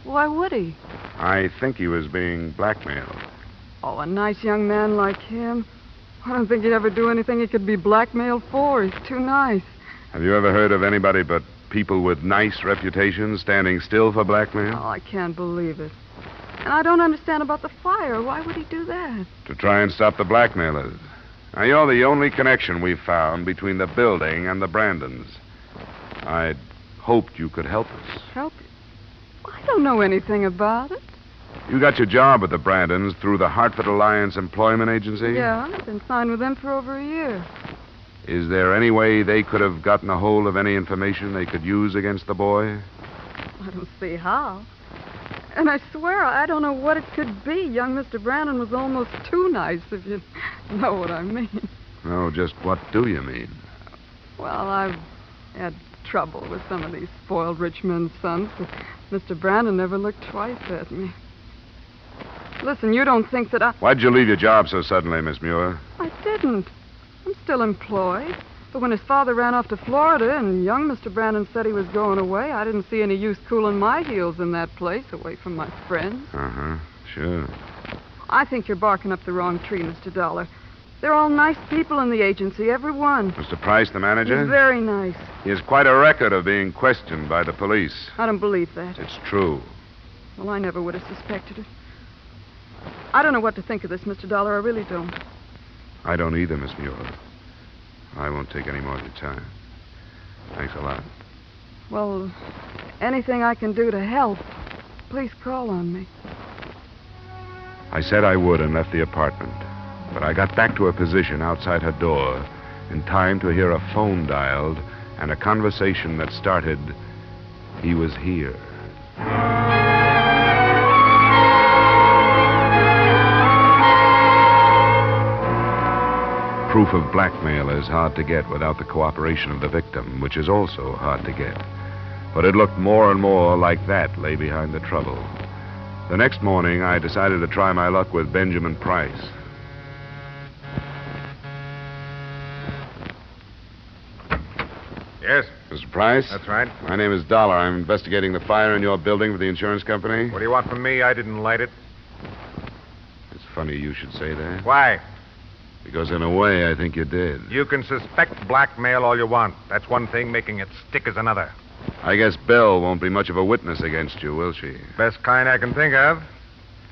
Why would he? I think he was being blackmailed. Oh, a nice young man like him. I don't think he'd ever do anything he could be blackmailed for. He's too nice. Have you ever heard of anybody but people with nice reputations standing still for blackmail? Oh, I can't believe it. And I don't understand about the fire. Why would he do that? To try and stop the blackmailers. Now, you're the only connection we've found between the building and the Brandons. I'd hoped you could help us. Help you? I don't know anything about it. You got your job with the Brandons through the Hartford Alliance Employment Agency? Yeah, I've been signed with them for over a year. Is there any way they could have gotten a hold of any information they could use against the boy? I don't see how. And I swear I don't know what it could be. Young Mr. Brandon was almost too nice, if you know what I mean. No, just what do you mean? Well, I've had trouble with some of these spoiled rich men's sons, but Mr. Brandon never looked twice at me. Listen, you don't think that I... Why'd you leave your job so suddenly, Miss Muir? I didn't. I'm still employed. But when his father ran off to Florida and young Mr. Brandon said he was going away, I didn't see any use cooling my heels in that place away from my friends. Uh-huh, sure. I think you're barking up the wrong tree, Mr. Dollar. They're all nice people in the agency, every one. Mr. Price, the manager? He's very nice. He has quite a record of being questioned by the police. I don't believe that. It's true. Well, I never would have suspected it. I don't know what to think of this, Mr. Dollar. I really don't. I don't either, Miss Muir. I won't take any more of your time. Thanks a lot. Well, anything I can do to help, please call on me. I said I would and left the apartment. But I got back to a position outside her door in time to hear a phone dialed and a conversation that started, "He was here." Proof of blackmail is hard to get without the cooperation of the victim, which is also hard to get. But it looked more and more like that lay behind the trouble. The next morning, I decided to try my luck with Benjamin Price. Yes? Mr. Price? That's right. My name is Dollar. I'm investigating the fire in your building for the insurance company. What do you want from me? I didn't light it. It's funny you should say that. Why? Because in a way, I think you did. You can suspect blackmail all you want. That's one thing. Making it stick is another. I guess Belle won't be much of a witness against you, will she? Best kind I can think of.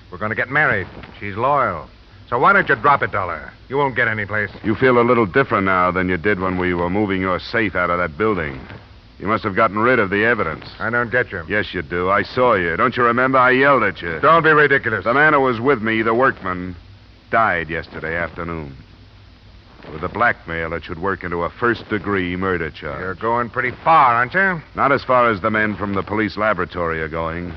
We're going to get married. She's loyal. So why don't you drop it, Dollar? You won't get any place. You feel a little different now than you did when we were moving your safe out of that building. You must have gotten rid of the evidence. I don't get you. Yes, you do. I saw you. Don't you remember? I yelled at you. Don't be ridiculous. The man who was with me, the workman, died yesterday afternoon. With the blackmail, it should work into a first-degree murder charge. You're going pretty far, aren't you? Not as far as the men from the police laboratory are going.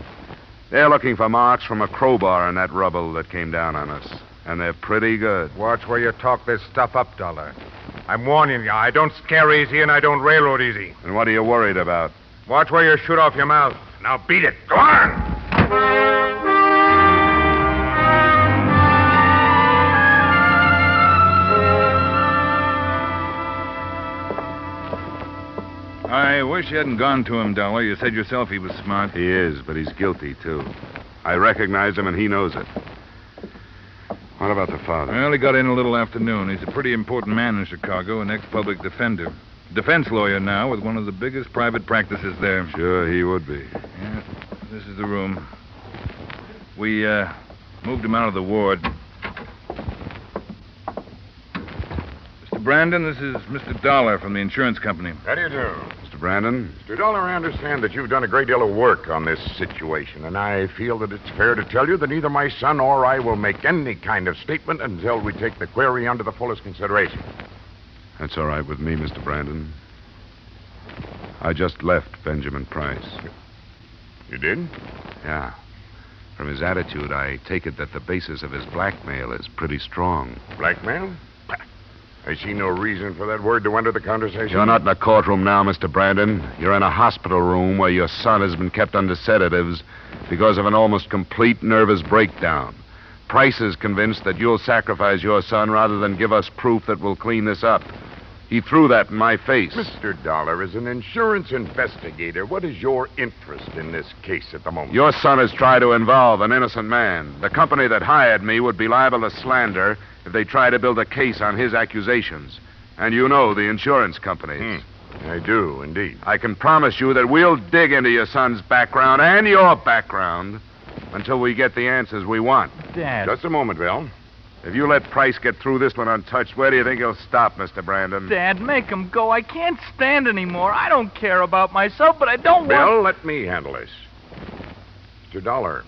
They're looking for marks from a crowbar in that rubble that came down on us. And they're pretty good. Watch where you talk this stuff up, Dollar. I'm warning you, I don't scare easy and I don't railroad easy. And what are you worried about? Watch where you shoot off your mouth. Now beat it. Go on! I wish you hadn't gone to him, Dollar. You said yourself he was smart. He is, but he's guilty, too. I recognize him, and he knows it. What about the father? Well, he got in a little afternoon. He's a pretty important man in Chicago, an ex-public defender. Defense lawyer now with one of the biggest private practices there. Sure, he would be. Yeah, this is the room. We, moved him out of the ward. Mr. Brandon, this is Mr. Dollar from the insurance company. How do you do? Mr. Brandon? Mr. Dollar, I understand that you've done a great deal of work on this situation, and I feel that it's fair to tell you that neither my son or I will make any kind of statement until we take the query under the fullest consideration. That's all right with me, Mr. Brandon. I just left Benjamin Price. You did? Yeah. From his attitude, I take it that the basis of his blackmail is pretty strong. Blackmail? I see no reason for that word to enter the conversation. You're not in a courtroom now, Mr. Brandon. You're in a hospital room where your son has been kept under sedatives because of an almost complete nervous breakdown. Price is convinced that you'll sacrifice your son rather than give us proof that will clean this up. He threw that in my face. Mr. Dollar, as an insurance investigator, what is your interest in this case at the moment? Your son has tried to involve an innocent man. The company that hired me would be liable to slander if they try to build a case on his accusations. And you know the insurance companies. I do, indeed. I can promise you that we'll dig into your son's background and your background until we get the answers we want. Dad. Just a moment, Bill. If you let Price get through this one untouched, where do you think he'll stop, Mr. Brandon? Dad, make him go. I can't stand anymore. I don't care about myself, but I don't want... Bill, let me handle this. Mr. Dollar,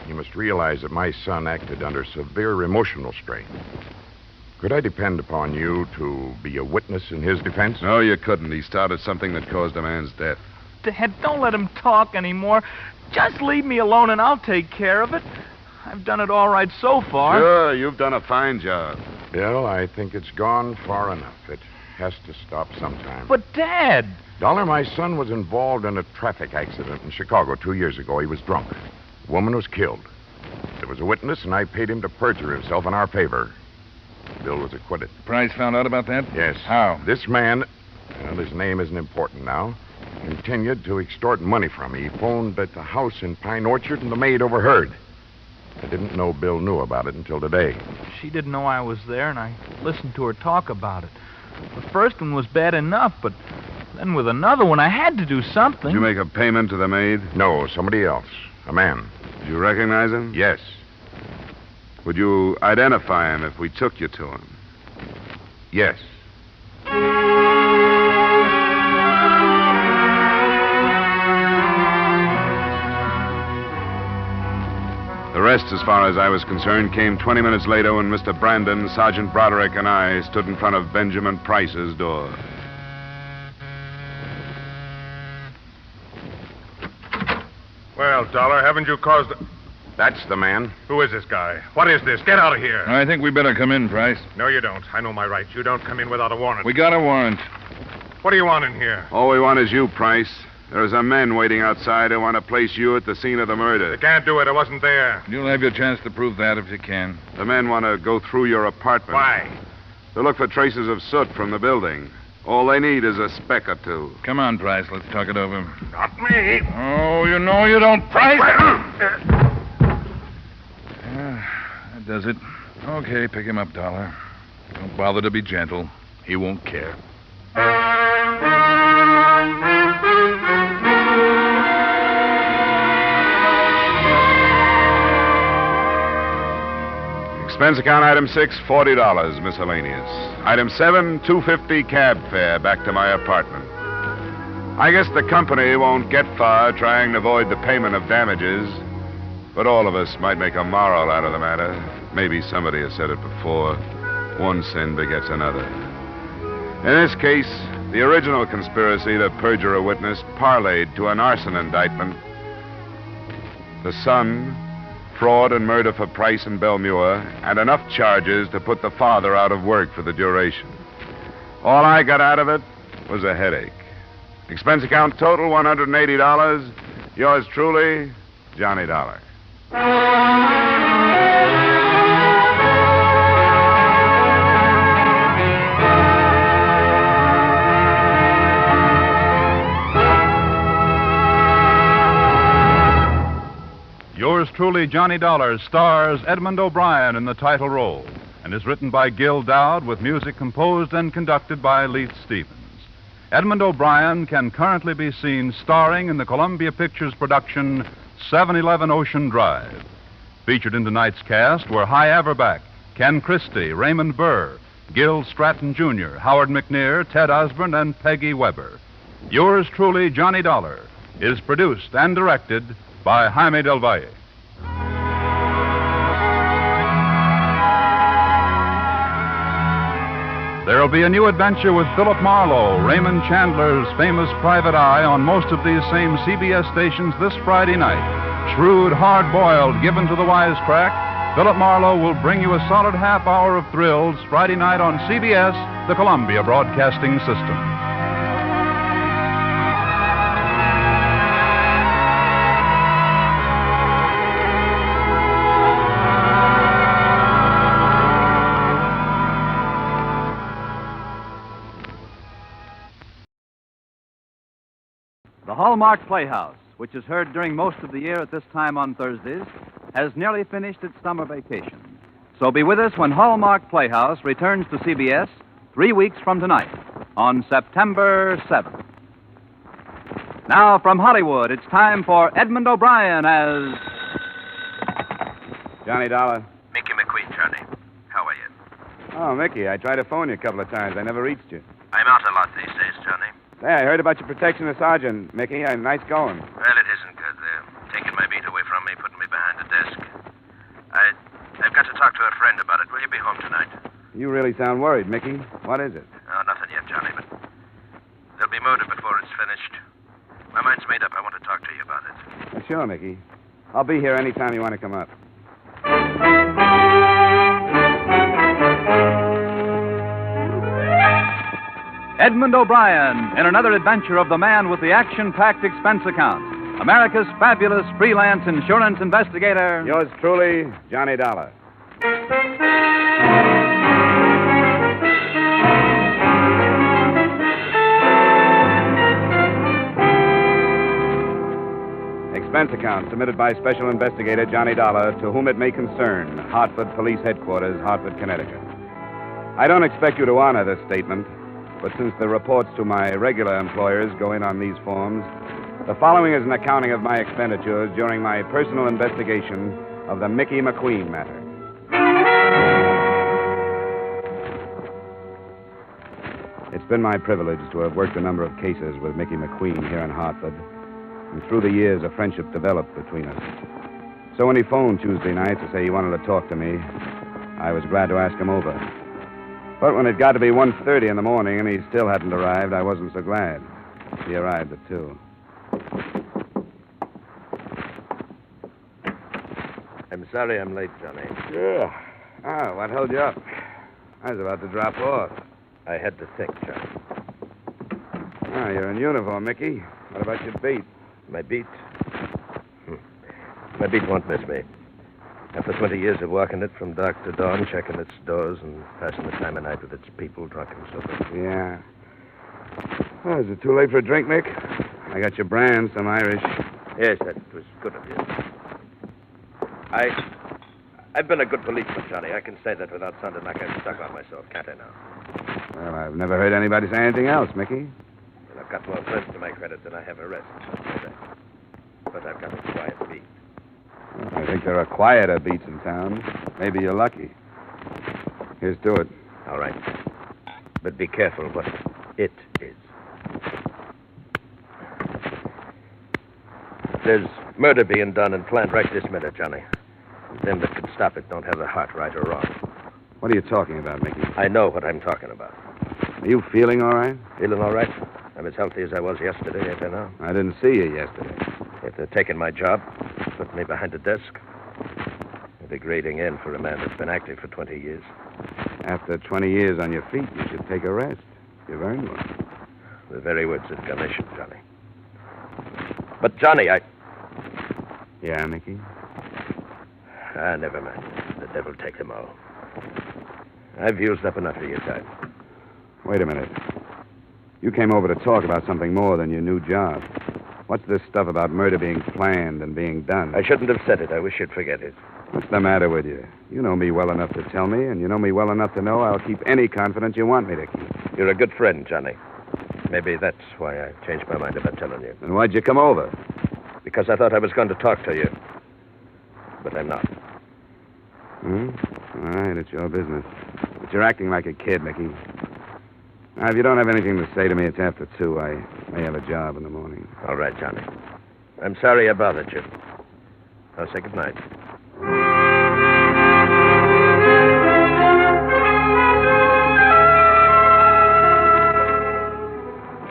you must realize that my son acted under severe emotional strain. Could I depend upon you to be a witness in his defense? No, you couldn't. He started something that caused a man's death. Dad, don't let him talk anymore. Just leave me alone and I'll take care of it. I've done it all right so far. Sure, you've done a fine job. Bill, I think it's gone far enough. It has to stop sometime. But, Dad... Dollar, my son was involved in a traffic accident in Chicago 2 years ago. He was drunk. A woman was killed. There was a witness, and I paid him to perjure himself in our favor. Bill was acquitted. Price found out about that? Yes. How? This man, well, his name isn't important now, continued to extort money from me. He phoned at the house in Pine Orchard, and the maid overheard. I didn't know Bill knew about it until today. She didn't know I was there, and I listened to her talk about it. The first one was bad enough, but then with another one, I had to do something. Did you make a payment to the maid? No, somebody else. A man. Did you recognize him? Yes. Would you identify him if we took you to him? Yes. The rest, as far as I was concerned, came 20 minutes later when Mr. Brandon, Sergeant Broderick, and I stood in front of Benjamin Price's door. Well, Dollar, haven't you caused... That's the man. Who is this guy? What is this? Get out of here. I think we better come in, Price. No, you don't. I know my rights. You don't come in without a warrant. We got a warrant. What do you want in here? All we want is you, Price. There's a men waiting outside who want to place you at the scene of the murder. They can't do it. I wasn't there. You'll have your chance to prove that if you can. The men want to go through your apartment. Why? They look for traces of soot from the building. All they need is a speck or two. Come on, Price. Let's talk it over. Not me. Oh, you know you don't, Price. That does it. Okay, pick him up, Dollar. Don't bother to be gentle. He won't care. Expense account item 6, $40, miscellaneous. Item 7, $2.50 cab fare back to my apartment. I guess the company won't get far trying to avoid the payment of damages, but all of us might make a moral out of the matter. Maybe somebody has said it before. one sin begets another. In this case, the original conspiracy to perjure a witness parlayed to an arson indictment. The son, fraud and murder for Price and Belmure, and enough charges to put the father out of work for the duration. All I got out of it was a headache. Expense account total, $180. Yours truly, Johnny Dollar. Yours truly, Johnny Dollar, stars Edmond O'Brien in the title role and is written by Gil Dowd with music composed and conducted by Leith Stevens. Edmond O'Brien can currently be seen starring in the Columbia Pictures production 711 Ocean Drive. Featured in tonight's cast were Hy Averback, Ken Christie, Raymond Burr, Gil Stratton Jr., Howard McNear, Ted Osborne, and Peggy Weber. Yours truly, Johnny Dollar, is produced and directed by Jaime Del Valle. There'll be a new adventure with Philip Marlowe, Raymond Chandler's famous private eye, on most of these same CBS stations this Friday night. Shrewd, hard-boiled, given to the wisecrack, Philip Marlowe will bring you a solid half hour of thrills Friday night on CBS, the Columbia Broadcasting System. The Hallmark Playhouse, which is heard during most of the year at this time on Thursdays, has nearly finished its summer vacation. So be with us when Hallmark Playhouse returns to CBS 3 weeks from tonight, on September 7th. Now, from Hollywood, it's time for Edmond O'Brien as... Johnny Dollar. Mickey McQueen, Johnny. How are you? Oh, Mickey, I tried to phone you a couple of times. I never reached you. I'm out a lot these days, Johnny. Hey, I heard about your protection of Sergeant, Mickey. Nice going. Well, it isn't good. They're taking my beat away from me, putting me behind the desk. I've got to talk to a friend about it. Will you be home tonight? You really sound worried, Mickey. What is it? Oh, nothing yet, Johnny, but there'll be murder before it's finished. My mind's made up. I want to talk to you about it. Sure, Mickey. I'll be here anytime you want to come up. Edmond O'Brien in another adventure of the man with the action-packed expense account. America's fabulous freelance insurance investigator. Yours truly, Johnny Dollar. Expense account submitted by Special Investigator Johnny Dollar, to whom it may concern, Hartford Police Headquarters, Hartford, Connecticut. I don't expect you to honor this statement, but since the reports to my regular employers go in on these forms, the following is an accounting of my expenditures during my personal investigation of the Mickey McQueen matter. It's been my privilege to have worked a number of cases with Mickey McQueen here in Hartford, and through the years a friendship developed between us. So when he phoned Tuesday night to say he wanted to talk to me, I was glad to ask him over. But when it got to be 1:30 in the morning and he still hadn't arrived, I wasn't so glad. He arrived at 2. I'm sorry I'm late, Johnny. Sure. Oh, what held you up? I was about to drop off. I had to think, Johnny. Oh, you're in uniform, Mickey. What about your beat? My beat? My beat won't miss me. After 20 years of walking it from dark to dawn, checking its doors and passing the time of night with its people, drunk and sober. Yeah. Oh, is it too late for a drink, Mick? I got your brand, some Irish. Yes, that was good of you. I've been a good policeman, Johnny. I can say that without sounding like I'm stuck on myself, can't I now? Well, I've never heard anybody say anything else, Mickey. Well, I've got more friends to my credit than I have arrests. But I've got a quiet beat. Well, I think there are quieter beats in town. Maybe you're lucky. Here's to it. All right. But be careful what it is. There's murder being done and planned right this minute, Johnny. Them that can stop it don't have the heart, right or wrong. What are you talking about, Mickey? I know what I'm talking about. Are you feeling all right? Feeling all right? I'm as healthy as I was yesterday, ain't I now? I didn't see you yesterday. If they're taking my job, putting me behind a desk, a degrading end for a man that's been active for 20 years. After 20 years on your feet, you should take a rest. You've earned one. The very words of Ganesha, Johnny. But, Johnny, Yeah, Mickey? Never mind. The devil take them all. I've used up enough of your time. Wait a minute. You came over to talk about something more than your new job. What's this stuff about murder being planned and being done? I shouldn't have said it. I wish you'd forget it. What's the matter with you? You know me well enough to tell me, and you know me well enough to know I'll keep any confidence you want me to keep. You're a good friend, Johnny. Maybe that's why I changed my mind about telling you. And why'd you come over? Because I thought I was going to talk to you. But I'm not. All right, it's your business. But you're acting like a kid, Mickey. Now, if you don't have anything to say to me, it's after 2. I may have a job in the morning. All right, Johnny. I'm sorry I bothered you. I'll say good night.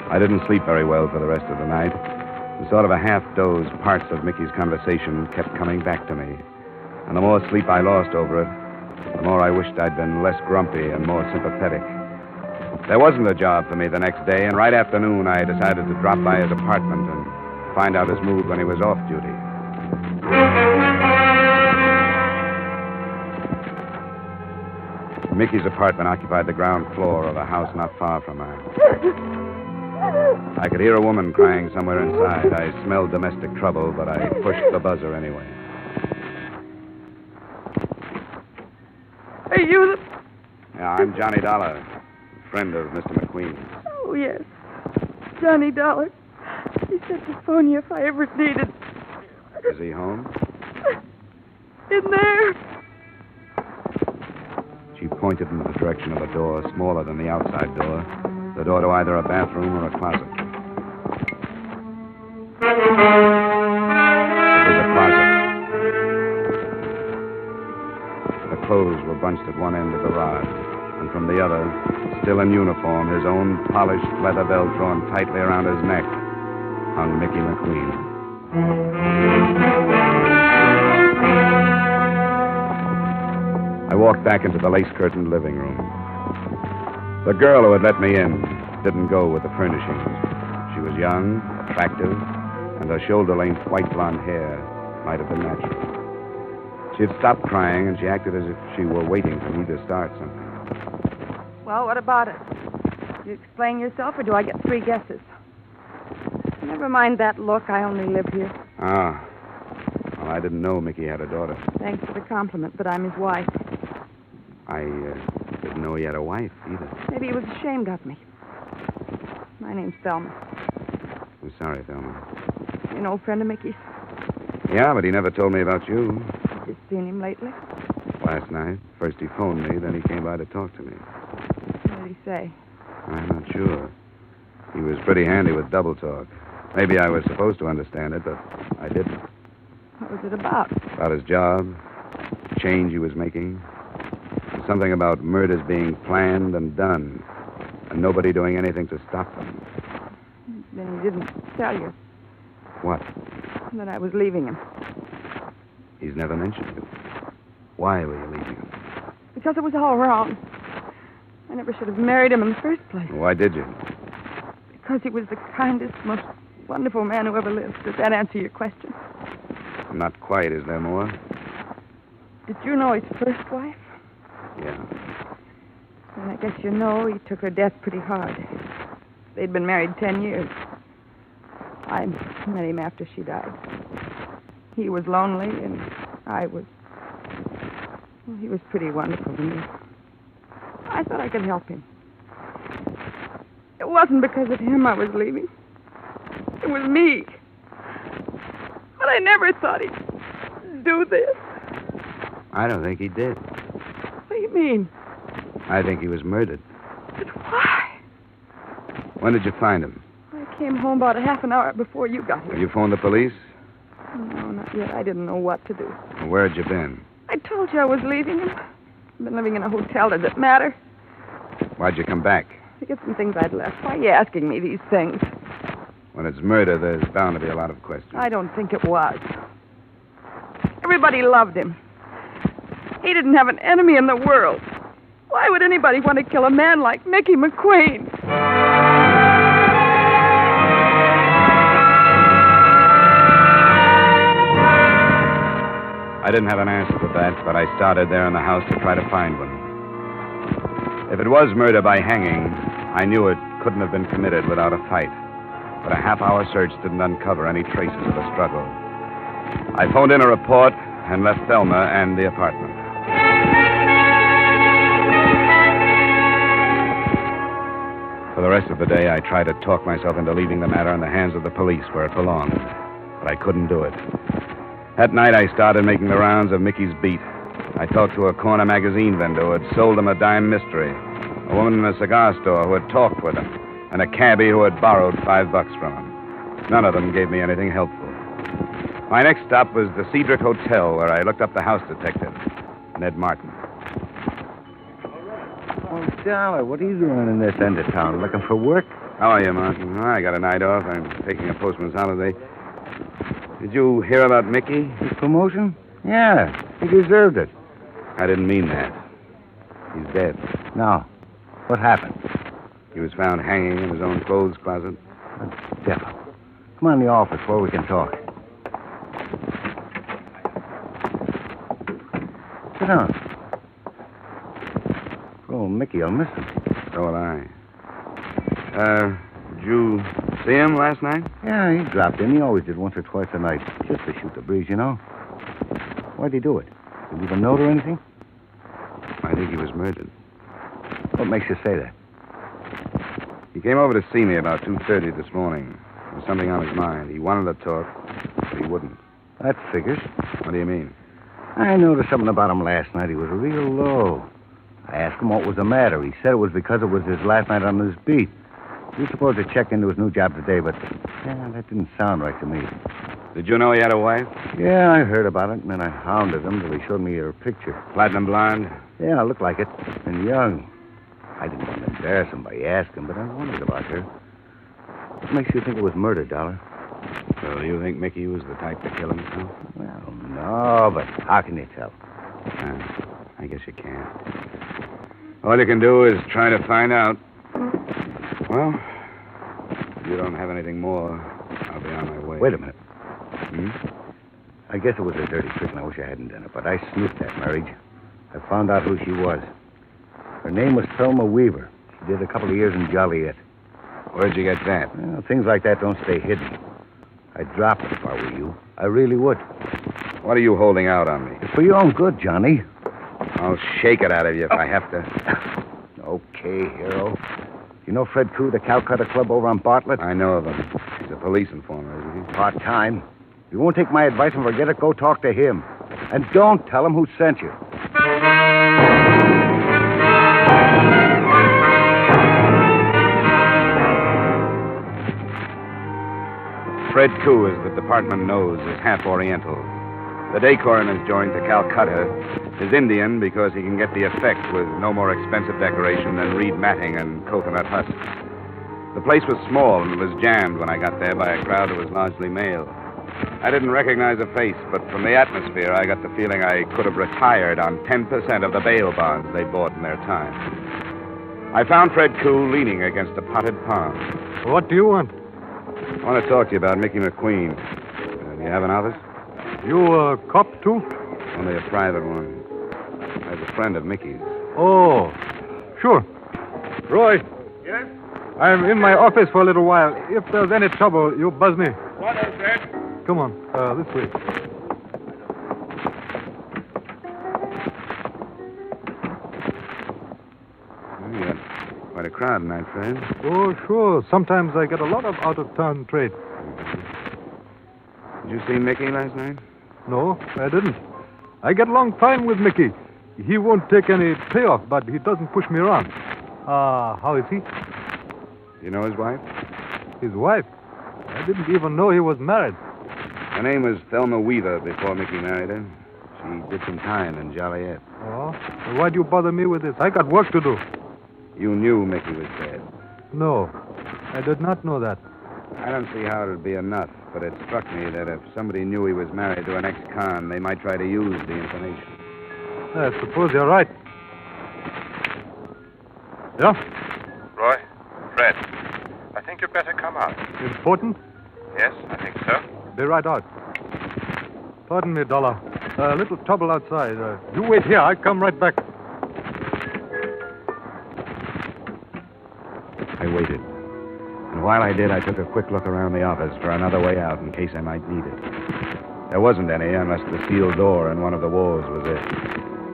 I didn't sleep very well for the rest of the night. The sort of a half-doze parts of Mickey's conversation kept coming back to me. And the more sleep I lost over it, the more I wished I'd been less grumpy and more sympathetic. There wasn't a job for me the next day, and right after noon I decided to drop by his apartment and find out his mood when he was off duty. Mickey's apartment occupied the ground floor of a house not far from mine. I could hear a woman crying somewhere inside. I smelled domestic trouble, but I pushed the buzzer anyway. Are you the... Yeah, I'm Johnny Dollar, friend of Mr. McQueen. Oh, yes. Johnny Dollar. He said to phone you if I ever needed... Is he home? In there. She pointed in the direction of a door smaller than the outside door. The door to either a bathroom or a closet. It was a closet. The clothes were bunched at one end of the rod, and from the other, still in uniform, his own polished leather belt drawn tightly around his neck, hung Mickey McQueen. I walked back into the lace-curtained living room. The girl who had let me in didn't go with the furnishings. She was young, attractive, and her shoulder-length white blonde hair might have been natural. She had stopped crying, and she acted as if she were waiting for me to start something. Well, what about it? You explain yourself, or do I get 3 guesses? Never mind that look. I only live here. Ah. Well, I didn't know Mickey had a daughter. Thanks for the compliment, but I'm his wife. I didn't know he had a wife, either. Maybe he was ashamed of me. My name's Thelma. I'm sorry, Thelma. You an old friend of Mickey's? Yeah, but he never told me about you. You seen him lately? Last night. First he phoned me, then he came by to talk to me. What did he say? I'm not sure. He was pretty handy with double talk. Maybe I was supposed to understand it, but I didn't. What was it about? About his job, the change he was making. Something about murders being planned and done, and nobody doing anything to stop them. Then he didn't tell you. What? That I was leaving him. He's never mentioned it. Why were you leaving him? Because it was all wrong. I never should have married him in the first place. Why did you? Because he was the kindest, most wonderful man who ever lived. Does that answer your question? Not quite. Is there more? Did you know his first wife? Yeah. And I guess you know he took her death pretty hard. They'd been married 10 years. I met him after she died. He was lonely, and I was... Well, he was pretty wonderful to me. I thought I could help him. It wasn't because of him I was leaving. It was me. But I never thought he'd do this. I don't think he did. What do you mean? I think he was murdered. But why? When did you find him? I came home about a half an hour before you got here. Have you phoned the police? No, not yet. I didn't know what to do. Well, where had you been? I told you I was leaving him. I've been living in a hotel. Does it matter? Why'd you come back? To get some things I'd left. Why are you asking me these things? When it's murder, there's bound to be a lot of questions. I don't think it was. Everybody loved him. He didn't have an enemy in the world. Why would anybody want to kill a man like Mickey McQueen? I didn't have an answer to that, but I started there in the house to try to find one. If it was murder by hanging, I knew it couldn't have been committed without a fight. But a half-hour search didn't uncover any traces of a struggle. I phoned in a report and left Thelma and the apartment. For the rest of the day, I tried to talk myself into leaving the matter in the hands of the police where it belonged. But I couldn't do it. That night, I started making the rounds of Mickey's beat. I talked to a corner magazine vendor who had sold him a dime mystery, a woman in a cigar store who had talked with him, and a cabbie who had borrowed $5 from him. None of them gave me anything helpful. My next stop was the Cedric Hotel, where I looked up the house detective, Ned Martin. Oh, Dollar, what are you doing in this end of town? Looking for work? How are you, Martin? I got a night off. I'm taking a postman's holiday. Did you hear about Mickey? His promotion? Yeah, he deserved it. I didn't mean that. He's dead. No. What happened? He was found hanging in his own clothes closet. The devil. Come on in the office where we can talk. Sit down. Oh, Mickey, I'll miss him. So will I. Did you see him last night? Yeah, he dropped in. He always did once or twice a night, just to shoot the breeze, you know. Why'd he do it? Did he leave a note or anything? I think he was murdered. What makes you say that? He came over to see me about 2:30 this morning. There was something on his mind. He wanted to talk, but he wouldn't. That figures. What do you mean? I noticed something about him last night. He was real low. I asked him what was the matter. He said it was because it was his last night on his beat. He was supposed to check into his new job today, but that didn't sound right to me. Did you know he had a wife? Yeah, I heard about it, and then I hounded him till he showed me her picture. Platinum blonde? Yeah, looked like it. And young. I didn't want to embarrass him by asking, but I wondered about her. What makes you think it was murder, Dollar? So you think Mickey was the type to kill himself? Well, no, but how can you tell? I guess you can't. All you can do is try to find out. Well, if you don't have anything more, I'll be on my way. Wait a minute. I guess it was a dirty trick, and I wish I hadn't done it, but I snooped that marriage. I found out who she was. Her name was Thelma Weaver. She did a couple of years in Joliet. Where'd you get that? Well, things like that don't stay hidden. I'd drop it if I were you. I really would. What are you holding out on me? It's for your own good, Johnny. I'll shake it out of you if I have to. Okay, hero. You know Fred Koo, the Calcutta Club over on Bartlett? I know of him. He's a police informer, isn't he? Part-time. If you won't take my advice and forget it, go talk to him. And don't tell him who sent you. Fred Koo, as the department knows, is half Oriental. The day coroner's joined to Calcutta is Indian because he can get the effect with no more expensive decoration than reed matting and coconut husks. The place was small and was jammed when I got there by a crowd that was largely male. I didn't recognize a face, but from the atmosphere, I got the feeling I could have retired on 10% of the bail bonds they bought in their time. I found Fred Koo leaning against a potted palm. What do you want? I want to talk to you about Mickey McQueen. Do you have an office? You a cop, too? Only a private one. I was a friend of Mickey's. Oh, sure. Roy. Yes? I'm in my office for a little while. If there's any trouble, you buzz me. What is that? Come on, this way. You got quite a crowd tonight, Fred. Oh, sure. Sometimes I get a lot of out-of-town trade. Did you see Mickey last night? No, I didn't. I get along fine with Mickey. He won't take any payoff, but he doesn't push me around. How is he? You know his wife? His wife? I didn't even know he was married. Her name was Thelma Weaver before Mickey married her. She did some time in Joliet. Oh? Well, why'd you bother me with this? I got work to do. You knew Mickey was dead. No, I did not know that. I don't see how it'd be enough, but it struck me that if somebody knew he was married to an ex-con, they might try to use the information. I suppose you're right. Yeah? Roy? Fred? I think you'd better come out. Important? Yes, I think so. Be right out. Pardon me, Dollar. A little trouble outside. You wait here. I'll come right back. I waited. And while I did, I took a quick look around the office for another way out in case I might need it. There wasn't any unless the steel door in one of the walls was it.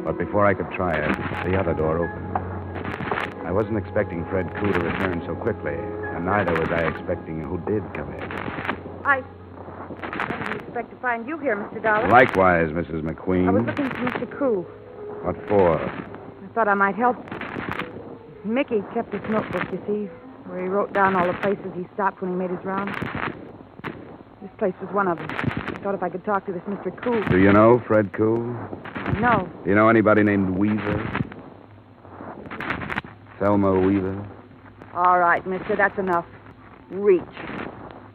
But before I could try it, the other door opened. I wasn't expecting Fred Koo to return so quickly, and neither was I expecting who did come in. I didn't expect to find you here, Mr. Dollar. Likewise, Mrs. McQueen. I was looking for Mr. Koo. What for? I thought I might help. Mickey kept his notebook, you see, where he wrote down all the places he stopped when he made his rounds. This place was one of them. I thought if I could talk to this Mr. Koo. Do you know Fred Koo? No. Do you know anybody named Weaver? Thelma Weaver? All right, mister, that's enough. Reach.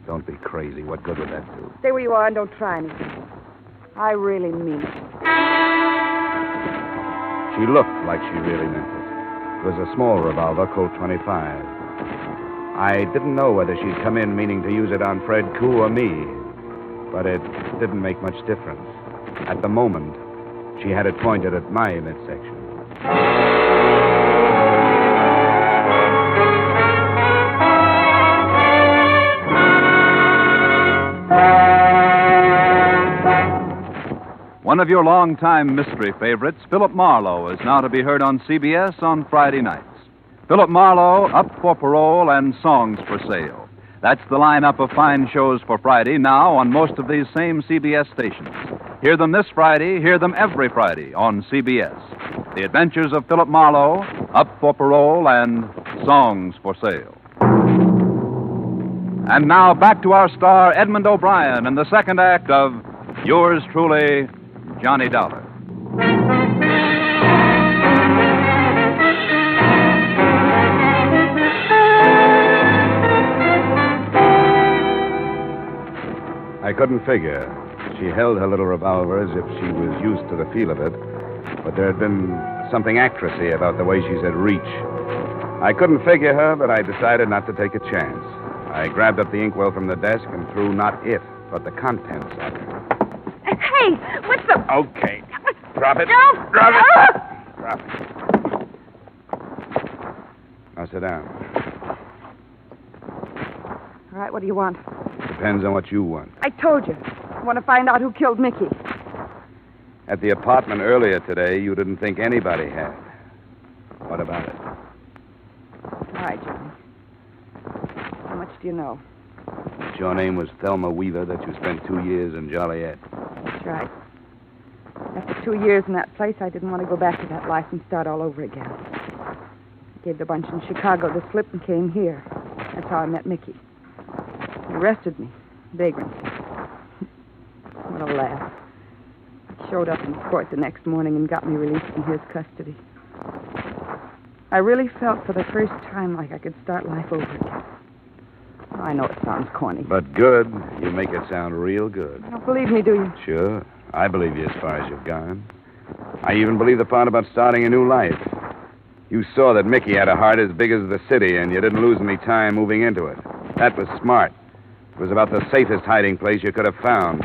Don't be crazy. What good would that do? Stay where you are and don't try anything. I really mean it. She looked like she really meant it. It was a small revolver, Colt 25. I didn't know whether she'd come in meaning to use it on Fred Koo or me, but it didn't make much difference. At the moment, she had it pointed at my midsection. One of your longtime mystery favorites, Philip Marlowe, is now to be heard on CBS on Friday nights. Philip Marlowe, Up for Parole, and Songs for Sale. That's the lineup of fine shows for Friday now on most of these same CBS stations. Hear them this Friday, hear them every Friday on CBS. The Adventures of Philip Marlowe, Up for Parole, and Songs for Sale. And now back to our star, Edmond O'Brien, in the second act of Yours Truly, Johnny Dollar. I couldn't figure. She held her little revolver as if she was used to the feel of it, but there had been something actressy about the way she said reach. I couldn't figure her, but I decided not to take a chance. I grabbed up the inkwell from the desk and threw not it, but the contents at her. Hey, what's the... Okay. Drop it. No! Drop it. Drop it. Now sit down. All right, what do you want? Depends on what you want. I told you. I want to find out who killed Mickey. At the apartment earlier today, you didn't think anybody had. What about it? All right, Johnny. How much do you know? That your name was Thelma Weaver, that you spent 2 years in Joliet. That's right. After 2 years in that place, I didn't want to go back to that life and start all over again. I gave the bunch in Chicago the slip and came here. That's how I met Mickey. He arrested me. Vagrancy. What a laugh. He showed up in court the next morning and got me released from his custody. I really felt for the first time like I could start life over again. I know it sounds corny. But good. You make it sound real good. You don't believe me, do you? Sure. I believe you as far as you've gone. I even believe the part about starting a new life. You saw that Mickey had a heart as big as the city, and you didn't lose any time moving into it. That was smart. It was about the safest hiding place you could have found.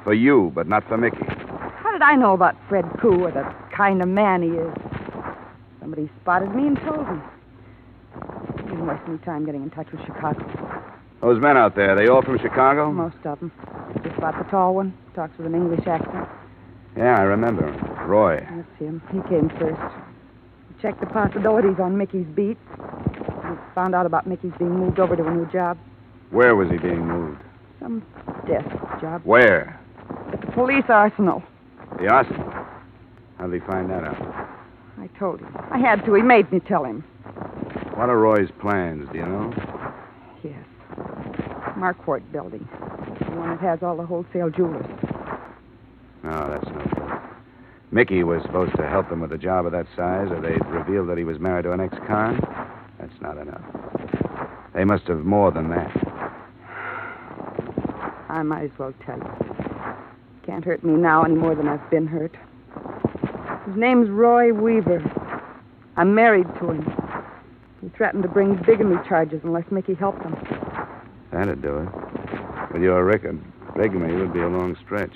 For you, but not for Mickey. How did I know about Fred Koo or the kind of man he is? Somebody spotted me and told me. I didn't waste any time getting in touch with Chicago. Those men out there, they all from Chicago? Most of them. Just about the tall one. Talks with an English accent. Yeah, I remember him. Roy. That's him. He came first. He checked the possibilities on Mickey's beat. He found out about Mickey's being moved over to a new job. Where was he being moved? Some desk job. Where? At the police arsenal. The arsenal? How'd he find that out? I told him. I had to. He made me tell him. What are Roy's plans, do you know? Yes. Marquardt building. The one that has all the wholesale jewelers. No, that's no good. Mickey was supposed to help them with a job of that size, or they'd reveal that he was married to an ex-con. That's not enough. They must have more than that. I might as well tell you. Can't hurt me now any more than I've been hurt. His name's Roy Weaver. I'm married to him. He threatened to bring bigamy charges unless Mickey helped him. That'd do it. With your record, bigamy would be a long stretch.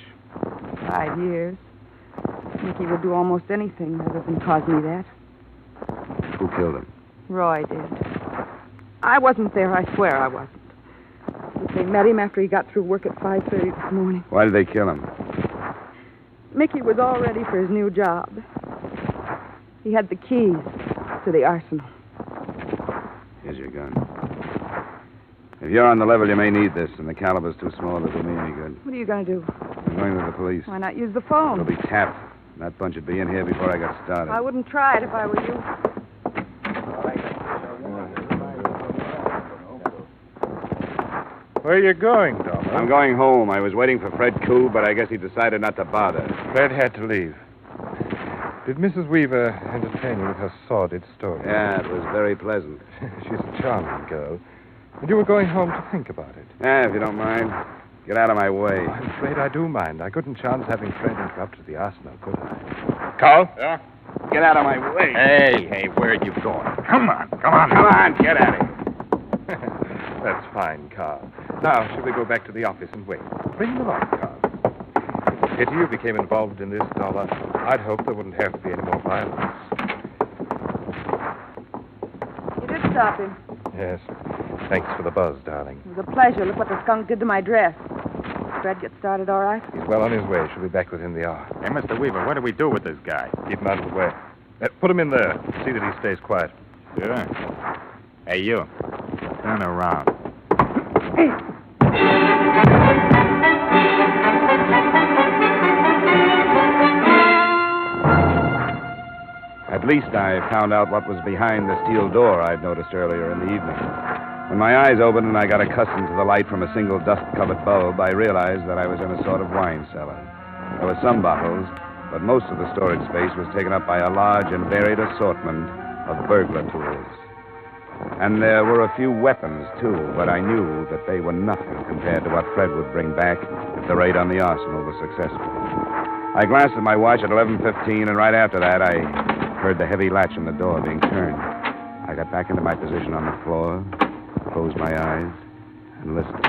5 years. Mickey would do almost anything other than cause me that. Who killed him? Roy did. I wasn't there, I swear I wasn't. But they met him after he got through work at 5:30 this morning. Why did they kill him? Mickey was all ready for his new job. He had the keys to the arsenal. Here's your gun. If you're on the level, you may need this, and the caliber's too small to do me any good. What are you going to do? I'm going to the police. Why not use the phone? It'll be tapped. That bunch would be in here before I got started. I wouldn't try it if I were you. Where are you going, Donald? I'm going home. I was waiting for Fred Koo, but I guess he decided not to bother. Fred had to leave. Did Mrs. Weaver entertain you with her sordid story? Yeah, it was very pleasant. She's a charming girl. And you were going home to think about it. Yeah, if you don't mind. Get out of my way. Oh, I'm afraid I do mind. I couldn't chance having Fred interrupt the arsenal, could I? Carl? Yeah? Get out of my way. Hey, where are you going? Come on. Come on, get at it. That's fine, Carl. Now, shall we go back to the office and wait? Bring them along, Carl. If you became involved in this, Dollar, I'd hope there wouldn't have to be any more violence. You did stop him. Yes. Thanks for the buzz, darling. It was a pleasure. Look what the skunk did to my dress. Fred get started all right? He's well on his way. She'll be back within the hour. Hey, Mr. Weaver, what do we do with this guy? Keep him out of the way. Put him in there. See that he stays quiet. Sure. Hey, you. Turn around. At least I found out what was behind the steel door I'd noticed earlier in the evening. When my eyes opened and I got accustomed to the light from a single dust-covered bulb, I realized that I was in a sort of wine cellar. There were some bottles, but most of the storage space was taken up by a large and varied assortment of burglar tools. And there were a few weapons, too, but I knew that they were nothing compared to what Fred would bring back if the raid on the arsenal was successful. I glanced at my watch at 11:15, and right after that, I heard the heavy latch on the door being turned. I got back into my position on the floor, closed my eyes, and listened.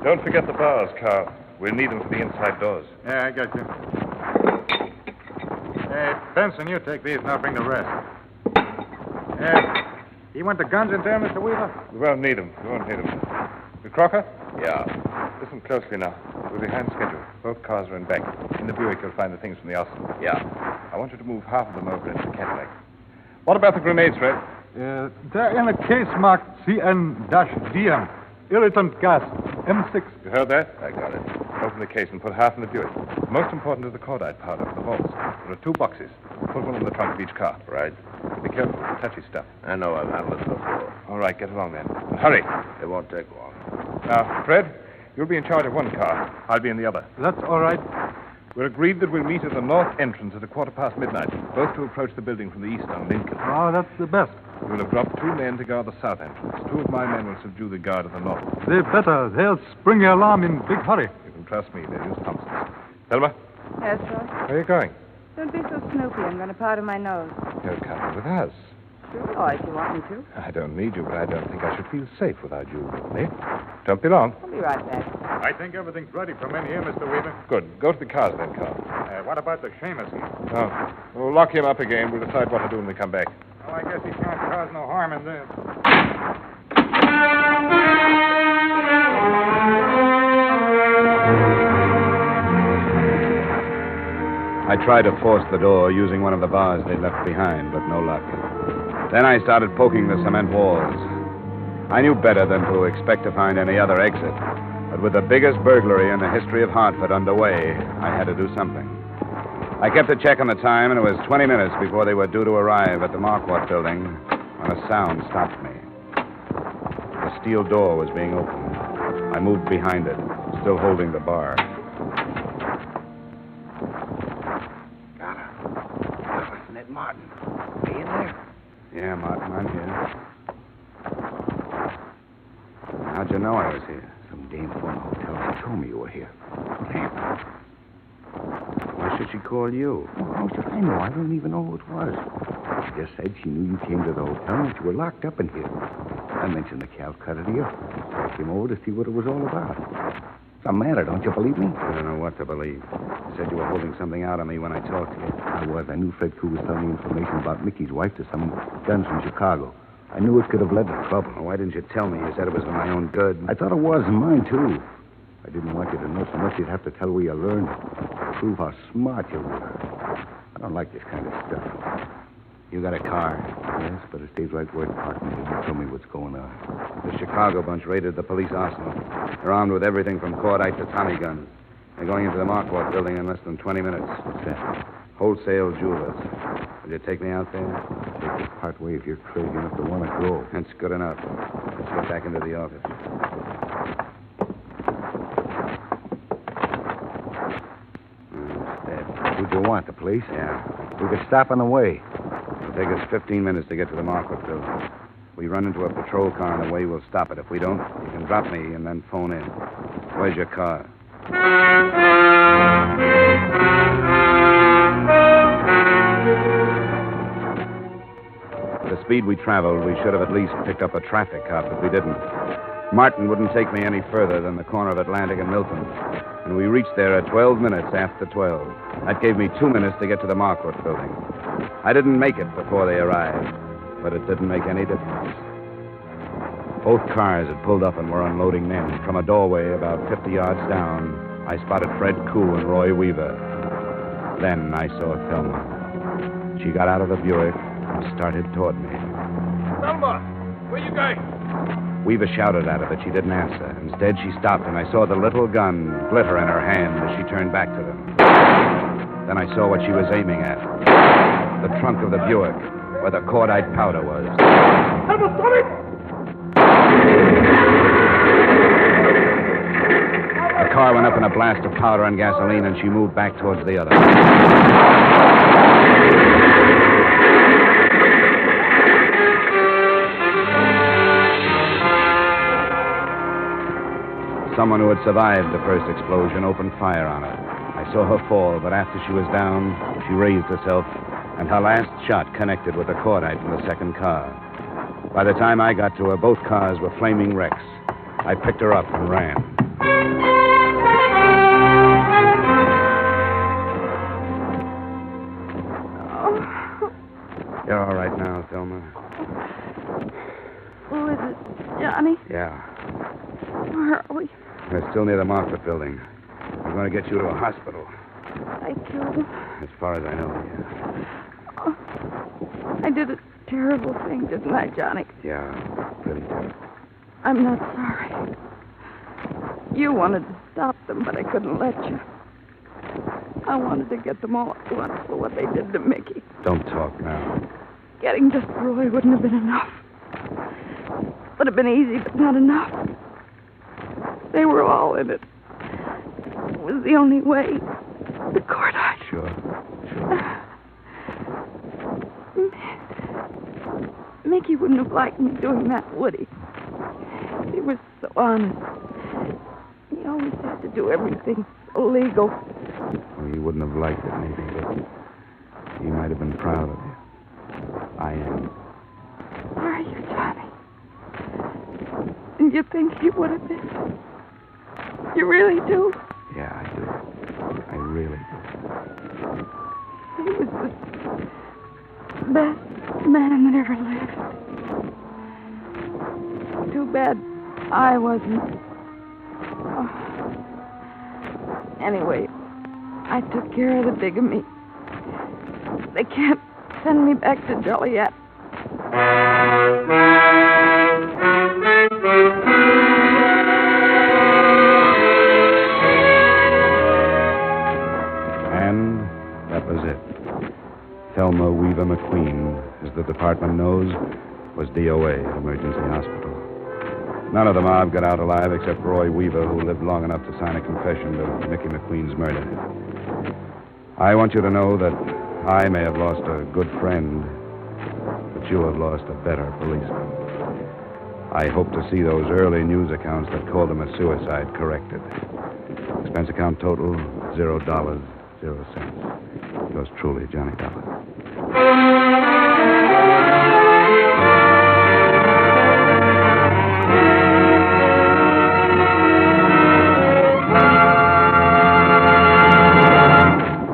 Don't forget the bars, Carl. We'll need them for the inside doors. Yeah, I got you. Hey, Benson, you take these and I'll bring the rest. You want the guns in there, Mr. Weaver? We won't need them. Crocker? Yeah. Listen closely now. We're behind schedule. Both cars are in back. In the Buick, you'll find the things from the arsenal. Yeah. I want you to move half of them over into the Cadillac. What about the grenades, Fred? They're in a case marked CN-DM. Irritant gas, M6. You heard that? I got it. Open the case and put half in the Buick. Most important is the cordite powder for the vaults. There are 2 boxes. Put one in the trunk of each car. Right. Be careful with the touchy stuff. I know. I've handled it before. All right, get along then. And hurry. It won't take long. Now, Fred, you'll be in charge of one car. I'll be in the other. That's all right. We're agreed that we'll meet at the north entrance at midnight, both to approach the building from the east on Lincoln. Oh, that's the best. We'll have dropped 2 men to guard the south entrance. 2 of my men will subdue the guard at the north. They better. They'll spring the alarm in big hurry. You can trust me. They're just Thompsons. Thelma? Yes, sir? Where are you going? Don't be so snoopy. I'm going to powder my nose. You're coming with us. Sure, if you want me to. I don't need you, but I don't think I should feel safe without you with me. Don't be long. I'll be right back. I think everything's ready for men here, Mr. Weaver. Good. Go to the cars then, Carl. What about the Seamus? Oh. We'll lock him up again. We'll decide what to do when we come back. Well, I guess he can't cause no harm in this. I tried to force the door using one of the bars they'd left behind, but no luck. Then I started poking the cement walls. I knew better than to expect to find any other exit. But with the biggest burglary in the history of Hartford underway, I had to do something. I kept a check on the time, and it was 20 minutes before they were due to arrive at the Marquardt building when a sound stopped me. The steel door was being opened. I moved behind it, still holding the bar. right, Martin. Are you in there? Yeah, Martin, I'm here. How'd you know I was here? Some dame phone hotel. She told me you were here. What happened? Why should she call you? Well, how should I know? I don't even know who it was. She just said she knew you came to the hotel and you were locked up in here. I mentioned the Calcutta to you. I came over to see what it was all about. What's the matter? Don't you believe me? I don't know what to believe. You said you were holding something out on me when I talked to you. I was. I knew Fred Koo was telling me information about Mickey's wife to some guns from Chicago. I knew it could have led to trouble. Well, why didn't you tell me? You said it was for my own good. I thought it was, and mine, too. I didn't want you to know so much you'd have to tell where you learned it. Prove how smart you were. I don't like this kind of stuff. You got a car? Yes, but it stays right where it parked me. You tell me what's going on. The Chicago bunch raided the police arsenal. They're armed with everything from cordite to Tommy guns. They're going into the Marquardt building in less than 20 minutes. What's that? Wholesale jewelers. Will you take me out there? Take you part way if you're crazy enough to want to go. That's good enough. Let's get back into the office. Who'd you want, the police? Yeah. We could stop on the way. It'll take us 15 minutes to get to the Marquardt building. If we run into a patrol car on the way, we'll stop it. If we don't, you can drop me and then phone in. Where's your car? At the speed we traveled, we should have at least picked up a traffic cop, but we didn't. Martin wouldn't take me any further than the corner of Atlantic and Milton, and we reached there at 12 minutes after 12. That gave me 2 minutes to get to the Marquardt building. I didn't make it before they arrived, but it didn't make any difference. Both cars had pulled up and were unloading men. From a doorway about 50 yards down, I spotted Fred Koo and Roy Weaver. Then I saw Thelma. She got out of the Buick and started toward me. Thelma, where you going? Weaver shouted at her, but she didn't answer. Instead, she stopped, and I saw the little gun glitter in her hand as she turned back to them. Then I saw what she was aiming at. The trunk of the Buick, where the cordite powder was. Thelma, stop it! The car went up in a blast of powder and gasoline, and she moved back towards the other. Someone who had survived the first explosion opened fire on her. I saw her fall, but after she was down, she raised herself, and her last shot connected with the cordite in the second car. By the time I got to her, both cars were flaming wrecks. I picked her up and ran. You're all right now, Thelma. Who is it? Johnny? Yeah. Where are we? We're still near the Marquardt building. We're going to get you to a hospital. I killed him. As far as I know, yeah. Oh, I did a terrible thing, didn't I, Johnny? Yeah, pretty terrible. I'm not sorry. You wanted to stop them, but I couldn't let you. I wanted to get them all at once for what they did to Mickey. Don't talk now. Getting just Roy wouldn't have been enough. Would have been easy, but not enough. They were all in it. It was the only way. The cordite. Sure. Mickey wouldn't have liked me doing that, would he? He was so honest. He always had to do everything so legal. Well, he wouldn't have liked it, maybe, but he might have been proud of you. I am. Are you, Johnny? And you think he would have been? You really do? Yeah, I do. I really do. He was the best man that ever lived. Too bad I wasn't. Oh. Anyway, I took care of the bigamy. They can't send me back to Joliet. And that was it. Thelma Weaver McQueen, as the department knows, was DOA at Emergency Hospital. None of the mob got out alive except Roy Weaver, who lived long enough to sign a confession to Mickey McQueen's murder. I want you to know that I may have lost a good friend, but you have lost a better policeman. I hope to see those early news accounts that called him a suicide corrected. Expense account total, $0, 0 cents. Yours truly, Johnny Dollar.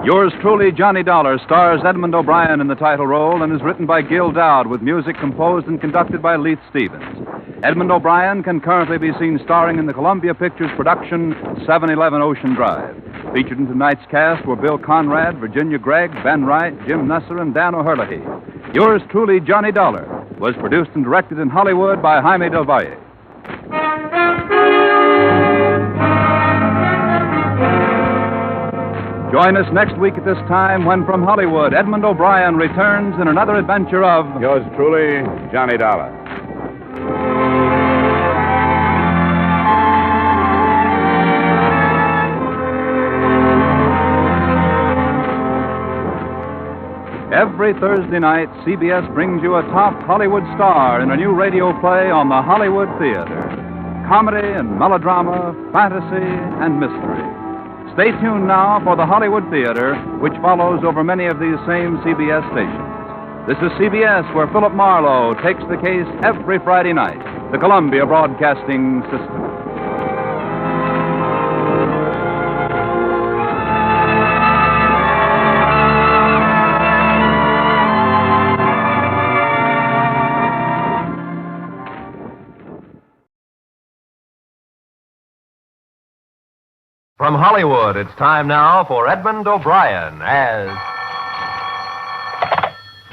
Yours truly, Johnny Dollar, stars Edmond O'Brien in the title role and is written by Gil Dowd with music composed and conducted by Leith Stevens. Edmond O'Brien can currently be seen starring in the Columbia Pictures production 711 Ocean Drive. Featured in tonight's cast were Bill Conrad, Virginia Gregg, Ben Wright, Jim Nusser, and Dan O'Herlihy. Yours truly, Johnny Dollar, was produced and directed in Hollywood by Jaime Del Valle. Join us next week at this time when from Hollywood, Edmond O'Brien returns in another adventure of... Yours truly, Johnny Dollar. Every Thursday night, CBS brings you a top Hollywood star in a new radio play on the Hollywood Theater. Comedy and melodrama, fantasy and mystery. Stay tuned now for the Hollywood Theater, which follows over many of these same CBS stations. This is CBS, where Philip Marlowe takes the case every Friday night. The Columbia Broadcasting System. From Hollywood, it's time now for Edmond O'Brien as...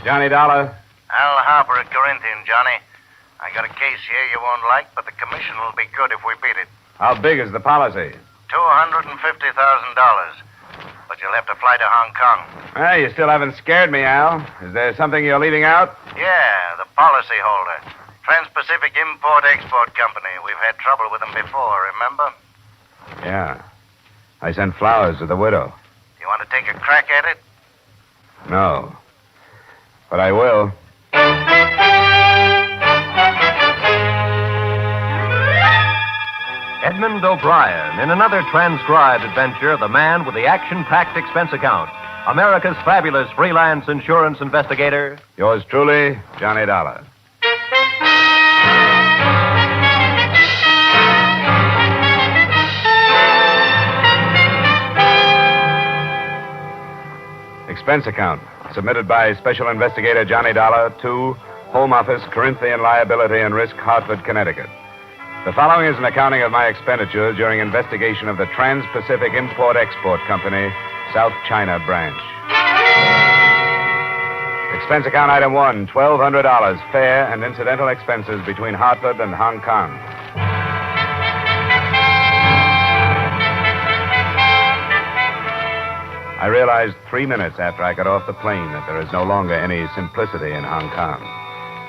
Johnny Dollar. Al Harper at Corinthian, Johnny. I got a case here you won't like, but the commission will be good if we beat it. How big is the policy? $250,000. But you'll have to fly to Hong Kong. Well, you still haven't scared me, Al. Is there something you're leaving out? Yeah, the policy holder. Trans-Pacific Import-Export Company. We've had trouble with them before, remember? Yeah. I sent flowers to the widow. You want to take a crack at it? No. But I will. Edmond O'Brien in another transcribed adventure, the man with the action-packed expense account. America's fabulous freelance insurance investigator. Yours truly, Johnny Dollar. Expense account, submitted by Special Investigator Johnny Dollar to Home Office, Corinthian Liability and Risk, Hartford, Connecticut. The following is an accounting of my expenditures during investigation of the Trans-Pacific Import-Export Company, South China Branch. Expense account item 1, $1,200, fare and incidental expenses between Hartford and Hong Kong. I realized 3 minutes after I got off the plane that there is no longer any simplicity in Hong Kong.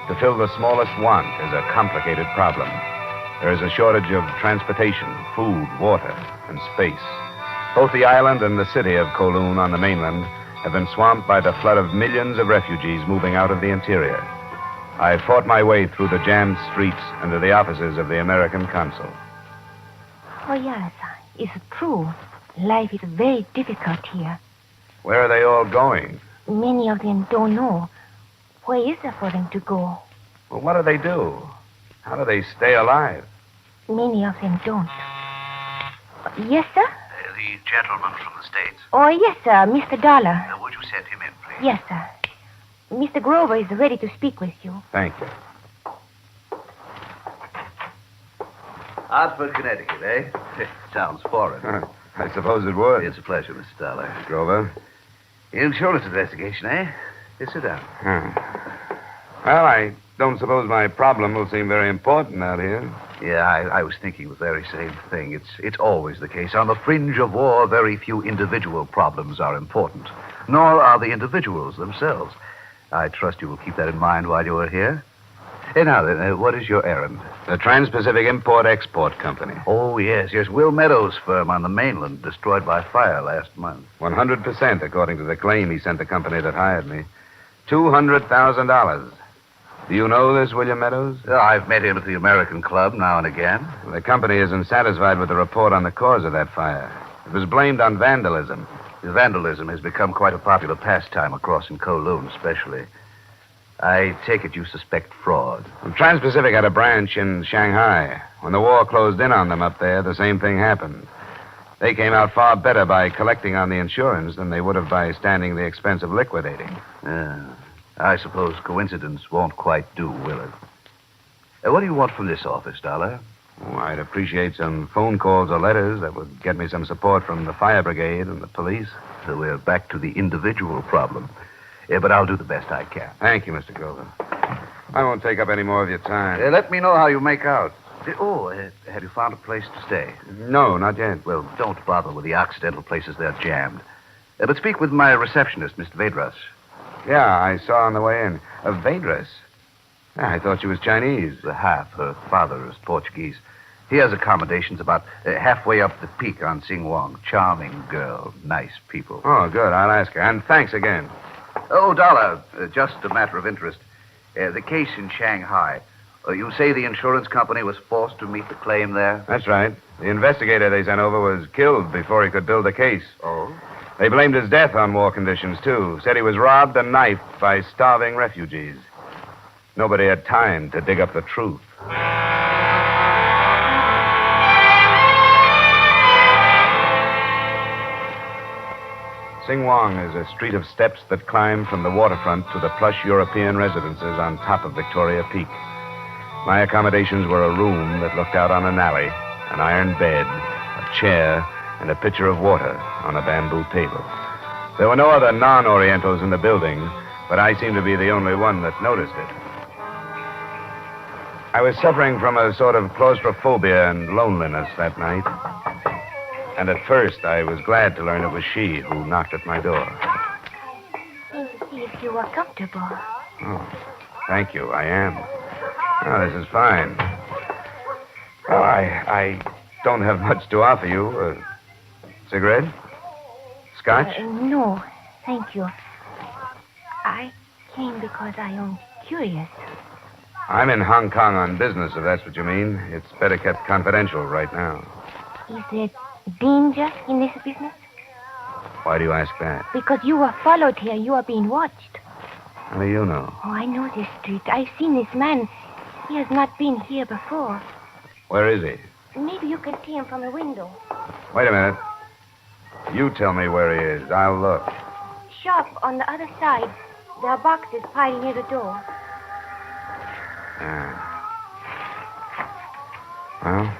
To fill the smallest want is a complicated problem. There is a shortage of transportation, food, water, and space. Both the island and the city of Kowloon on the mainland have been swamped by the flood of millions of refugees moving out of the interior. I fought my way through the jammed streets and to the offices of the American consul. Oh, yes, it's true. Life is very difficult here. Where are they all going? Many of them don't know. Where is there for them to go? Well, what do they do? How do they stay alive? Many of them don't. Yes, sir? The gentleman from the States. Oh, yes, sir. Mr. Dollar. Would you send him in, please? Yes, sir. Mr. Grover is ready to speak with you. Thank you. Hartford, Connecticut, eh? Sounds foreign. I suppose it would. It's a pleasure, Mr. Dollar. Grover. Insurance investigation, eh? Yes, sit down. Well, I don't suppose my problem will seem very important out here. Yeah, I was thinking the very same thing. It's always the case. On the fringe of war, very few individual problems are important, nor are the individuals themselves. I trust you will keep that in mind while you are here. Now then, what is your errand? The Trans-Pacific Import-Export Company. Oh, yes. Will Meadows' firm on the mainland, destroyed by fire last month. 100%, according to the claim he sent the company that hired me. $200,000. Do you know this William Meadows? I've met him at the American Club now and again. The company isn't satisfied with the report on the cause of that fire. It was blamed on vandalism. Vandalism has become quite a popular pastime across in Kowloon, especially. I take it you suspect fraud. Well, Trans-Pacific had a branch in Shanghai. When the war closed in on them up there, the same thing happened. They came out far better by collecting on the insurance than they would have by standing the expense of liquidating. I suppose coincidence won't quite do, will it? What do you want from this office, Dollar? Oh, I'd appreciate some phone calls or letters that would get me some support from the fire brigade and the police. So we're back to the individual problem. But I'll do the best I can. Thank you, Mr. Grover. I won't take up any more of your time. Let me know how you make out. Have you found a place to stay? No, not yet. Well, don't bother with the Occidental places. They're jammed. But speak with my receptionist, Mr. Vedras. Yeah, I saw on the way in. Vedras? I thought she was Chinese. Half. Her father is Portuguese. He has accommodations about halfway up the peak on Singwong. Charming girl. Nice people. Oh, good. I'll ask her. And thanks again. Oh, Dollar, just a matter of interest. The case in Shanghai. You say the insurance company was forced to meet the claim there? That's right. The investigator they sent over was killed before he could build a case. Oh? They blamed his death on war conditions, too. Said he was robbed and knifed by starving refugees. Nobody had time to dig up the truth. Singwong is a street of steps that climb from the waterfront to the plush European residences on top of Victoria Peak. My accommodations were a room that looked out on an alley, an iron bed, a chair, and a pitcher of water on a bamboo table. There were no other non-Orientals in the building, but I seemed to be the only one that noticed it. I was suffering from a sort of claustrophobia and loneliness that night. And at first, I was glad to learn it was she who knocked at my door. See if you are comfortable. Oh, thank you. I am. Oh, this is fine. Well, I don't have much to offer you. Cigarette? Scotch? No, thank you. I came because I am curious. I'm in Hong Kong on business, if that's what you mean. It's better kept confidential right now. Is there danger in this business? Why do you ask that? Because you were followed here. You are being watched. How do you know? Oh, I know this street. I've seen this man. He has not been here before. Where is he? Maybe you can see him from the window. Wait a minute. You tell me where he is. I'll look. Shop on the other side. There are boxes piled near the door. Well,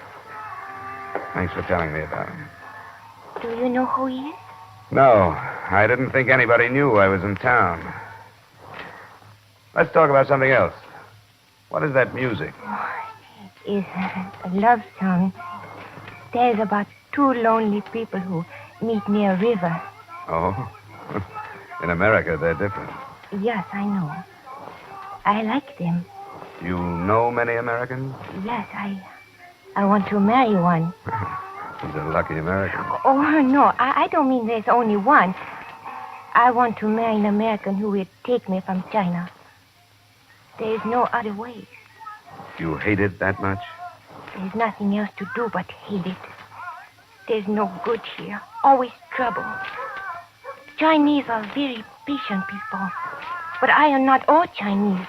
thanks for telling me about him. Do you know who he is? No, I didn't think anybody knew I was in town. Let's talk about something else. What is that music? Oh, it is a love song. There's about two lonely people who meet near a river. Oh? In America, they're different. Yes, I know. I like them. You know many Americans? Yes, I want to marry one. He's a lucky American. Oh, no, I don't mean there's only one. I want to marry an American who will take me from China. There is no other way. You hate it that much? There's nothing else to do but hate it. There's no good here. Always trouble. Chinese are very patient people. But I am not all Chinese.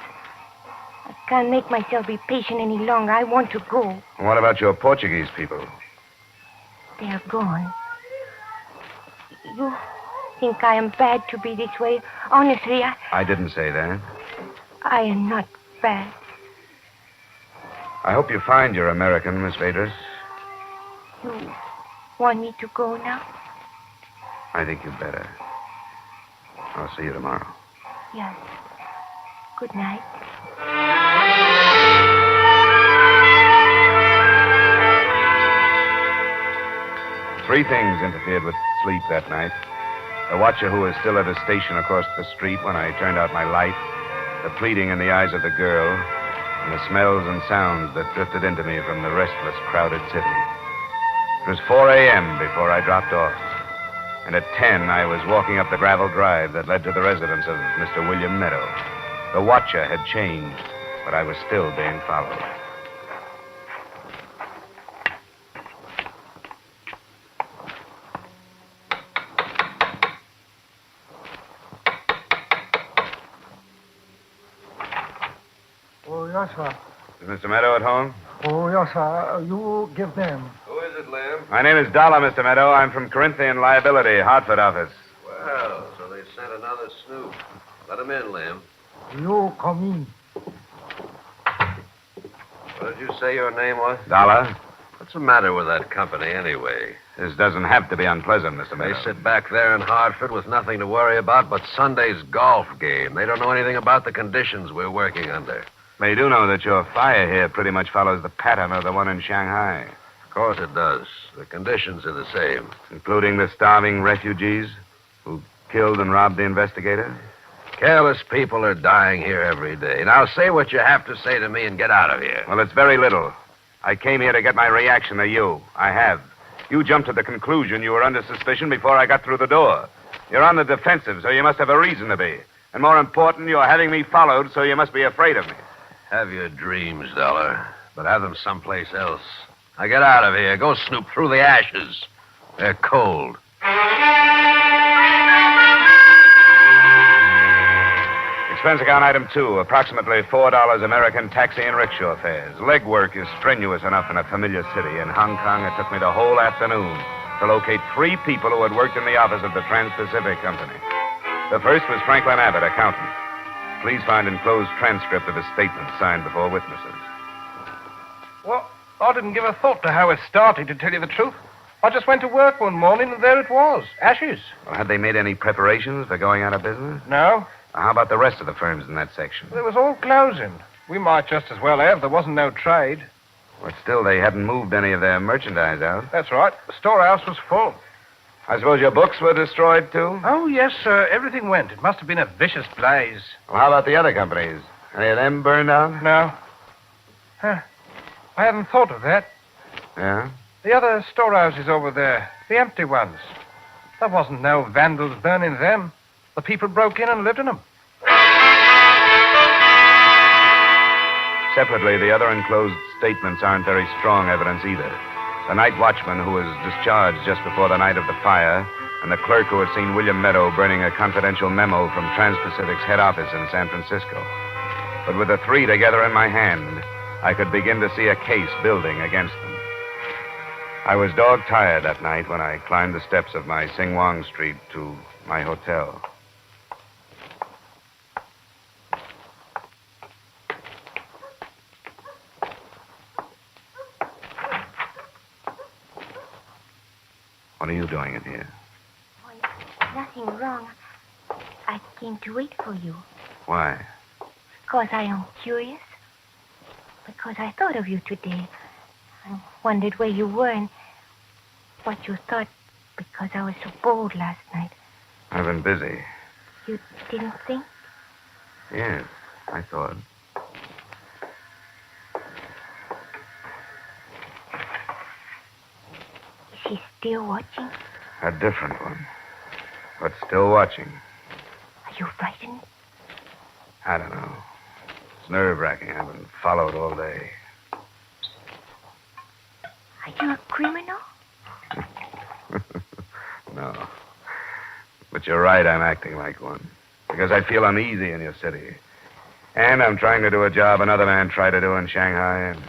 I can't make myself be patient any longer. I want to go. What about your Portuguese people? They're gone. You think I am bad to be this way? Honestly, I didn't say that. I am not bad. I hope you find your American, Miss Vedras. You want me to go now? I think you'd better. I'll see you tomorrow. Yes. Good night. Three things interfered with sleep that night. The watcher who was still at a station across the street when I turned out my light, the pleading in the eyes of the girl, and the smells and sounds that drifted into me from the restless, crowded city. It was 4 a.m. before I dropped off, and at 10 I was walking up the gravel drive that led to the residence of Mr. William Meadow. The watcher had changed, but I was still being followed. Oh, yes, sir. Is Mr. Meadow at home? Oh, yes, sir. You give them. Who is it, Lamb? My name is Dollar, Mr. Meadow. I'm from Corinthian Liability, Hartford office. Well, so they sent another snoop. Let him in, Lamb. You come in. What did you say your name was? Dollar? What's the matter with that company, anyway? This doesn't have to be unpleasant, Mr. Meadow. They sit back there in Hartford with nothing to worry about but Sunday's golf game. They don't know anything about the conditions we're working under. They do know that your fire here pretty much follows the pattern of the one in Shanghai. Of course it does. The conditions are the same. Including the starving refugees who killed and robbed the investigator? Careless people are dying here every day. Now say what you have to say to me and get out of here. Well, it's very little. I came here to get my reaction to you. I have. You jumped to the conclusion you were under suspicion before I got through the door. You're on the defensive, so you must have a reason to be. And more important, you're having me followed, so you must be afraid of me. Have your dreams, Dollar, but have them someplace else. Now get out of here. Go snoop through the ashes. They're cold. Expense account item 2, approximately $4 American taxi and rickshaw fares. Legwork is strenuous enough in a familiar city. In Hong Kong, it took me the whole afternoon to locate 3 people who had worked in the office of the Trans-Pacific Company. The first was Franklin Abbott, accountant. Please find enclosed transcript of his statement signed before witnesses. Well, I didn't give a thought to how it started, to tell you the truth. I just went to work one morning, and there it was. Ashes. Well, had they made any preparations for going out of business? No. How about the rest of the firms in that section? It was all closing. We might just as well have. There wasn't no trade. But still, they hadn't moved any of their merchandise out. That's right. The storehouse was full. I suppose your books were destroyed, too? Oh, yes, sir. Everything went. It must have been a vicious blaze. Well, how about the other companies? Any of them burned out? No. Huh. I hadn't thought of that. Yeah? The other storehouses over there, the empty ones. There wasn't no vandals burning them. The people broke in and lived in them. Separately, the other enclosed statements aren't very strong evidence either. The night watchman who was discharged just before the night of the fire, and the clerk who had seen William Meadow burning a confidential memo from Trans-Pacific's head office in San Francisco. But with the 3 together in my hand, I could begin to see a case building against them. I was dog-tired that night when I climbed the steps of my Sing-Wong Street to my hotel. What are you doing in here? Nothing wrong. I came to wait for you. Why? Because I am curious. Because I thought of you today. I wondered where you were and what you thought because I was so bold last night. I've been busy. You didn't think? Yes, I thought. Is he still watching? A different one. But still watching. Are you frightened? I don't know. It's nerve-wracking. I've been followed all day. Are you a criminal? No. But you're right, I'm acting like one. Because I feel uneasy in your city. And I'm trying to do a job another man tried to do in Shanghai and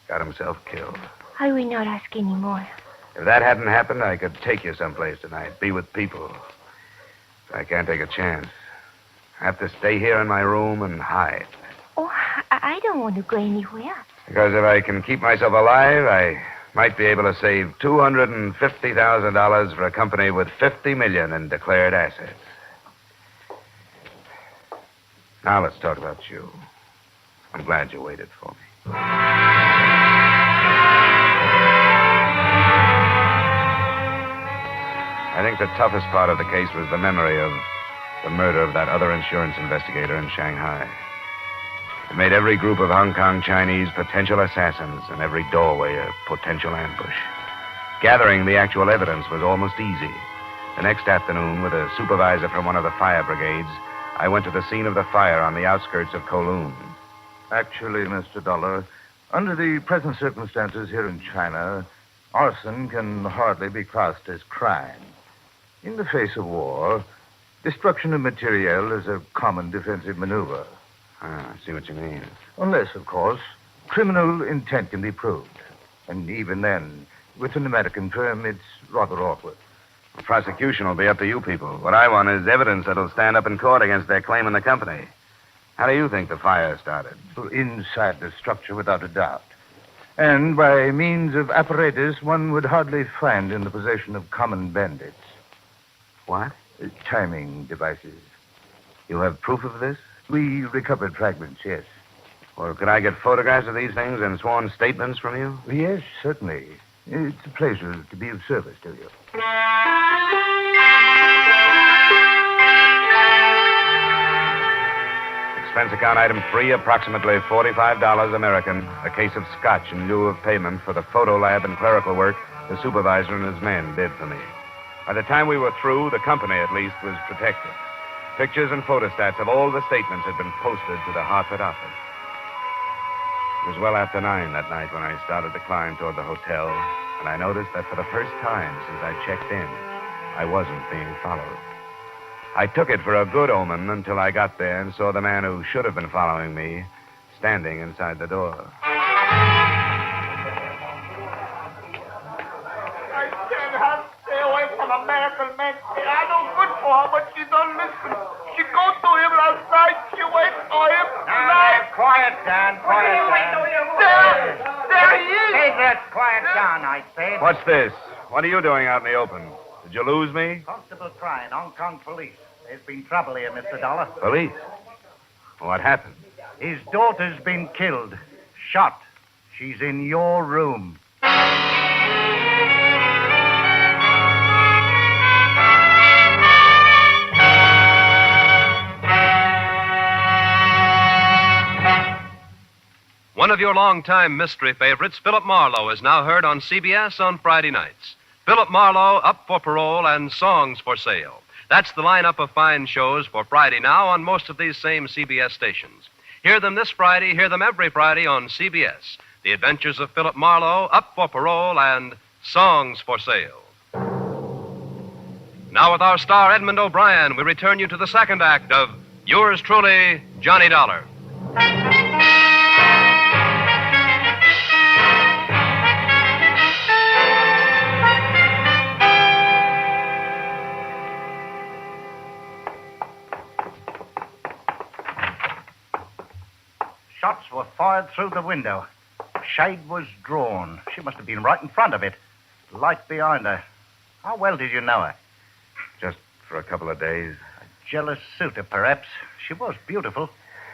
got himself killed. I will not ask any more. If that hadn't happened, I could take you someplace tonight, be with people. But I can't take a chance. I have to stay here in my room and hide. Oh, I don't want to go anywhere. Because if I can keep myself alive, I might be able to save $250,000 for a company with $50 million in declared assets. Now let's talk about you. I'm glad you waited for me. I think the toughest part of the case was the memory of the murder of that other insurance investigator in Shanghai. It made every group of Hong Kong Chinese potential assassins and every doorway a potential ambush. Gathering the actual evidence was almost easy. The next afternoon, with a supervisor from one of the fire brigades, I went to the scene of the fire on the outskirts of Kowloon. Actually, Mr. Dollar, under the present circumstances here in China, arson can hardly be classed as crime. In the face of war, destruction of materiel is a common defensive maneuver. I see what you mean. Unless, of course, criminal intent can be proved. And even then, with an American firm, it's rather awkward. The prosecution will be up to you people. What I want is evidence that'll stand up in court against their claim in the company. How do you think the fire started? Inside the structure, without a doubt. And by means of apparatus one would hardly find in the possession of common bandits. What? Timing devices. You have proof of this? We recovered fragments, yes. Or could I get photographs of these things and sworn statements from you? Yes, certainly. It's a pleasure to be of service to you. Expense account item 3, approximately $45 American. A case of scotch in lieu of payment for the photo lab and clerical work the supervisor and his men did for me. By the time we were through, the company, at least, was protected. Pictures and photostats of all the statements had been posted to the Hartford office. It was well after 9 that night when I started to climb toward the hotel, and I noticed that for the first time since I checked in, I wasn't being followed. I took it for a good omen until I got there and saw the man who should have been following me standing inside the door. I can't have stay away from American men. I know good for her, but she don't listen. She go to him last night. She wait for him tonight. Quiet down, quiet down. There he is. Hey, that quiet down, I said. What's this? What are you doing out in the open? Did you lose me? Constable Crine, Hong Kong police. There's been trouble here, Mr. Dollar. Police? What happened? His daughter's been killed. Shot. She's in your room. One of your longtime mystery favorites, Philip Marlowe, is now heard on CBS on Friday nights. Philip Marlowe, Up for Parole, and Songs for Sale. That's the lineup of fine shows for Friday now on most of these same CBS stations. Hear them this Friday, hear them every Friday on CBS. The Adventures of Philip Marlowe, Up for Parole, and Songs for Sale. Now with our star Edmond O'Brien, we return you to the second act of Yours Truly, Johnny Dollar. Shots were fired through the window. Shade was drawn. She must have been right in front of it. Light behind her. How well did you know her? Just for a couple of days. A jealous suitor, perhaps. She was beautiful.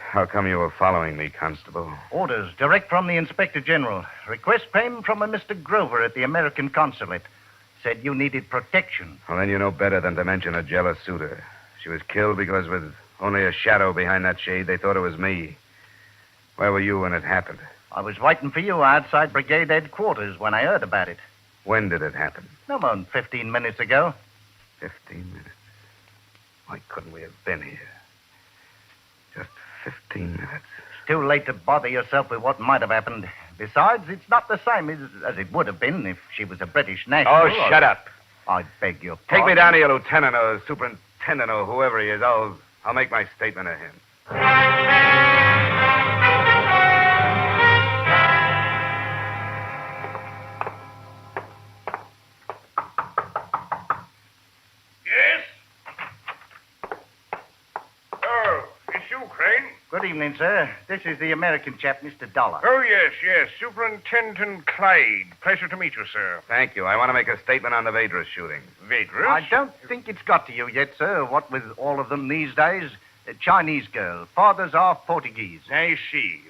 How come you were following me, Constable? Orders direct from the Inspector General. Request came from a Mr. Grover at the American consulate. Said you needed protection. Well, then you know better than to mention a jealous suitor. She was killed because with only a shadow behind that shade, they thought it was me. Where were you when it happened? I was waiting for you outside brigade headquarters when I heard about it. When did it happen? No more than 15 minutes ago. 15 minutes. Why couldn't we have been here? Just 15 minutes. It's too late to bother yourself with what might have happened. Besides, it's not the same as it would have been if she was a British national. Oh, shut up. I beg your Take pardon. me down to your lieutenant or superintendent or whoever he is. I'll make my statement of him. Good evening, sir. This is the American chap, Mr. Dollar. Oh, yes. Superintendent Clyde. Pleasure to meet you, sir. Thank you. I want to make a statement on the Vadrus shooting. Vadrus? I don't think it's got to you yet, sir. What with all of them these days? A Chinese girl. Father's half Portuguese. I see.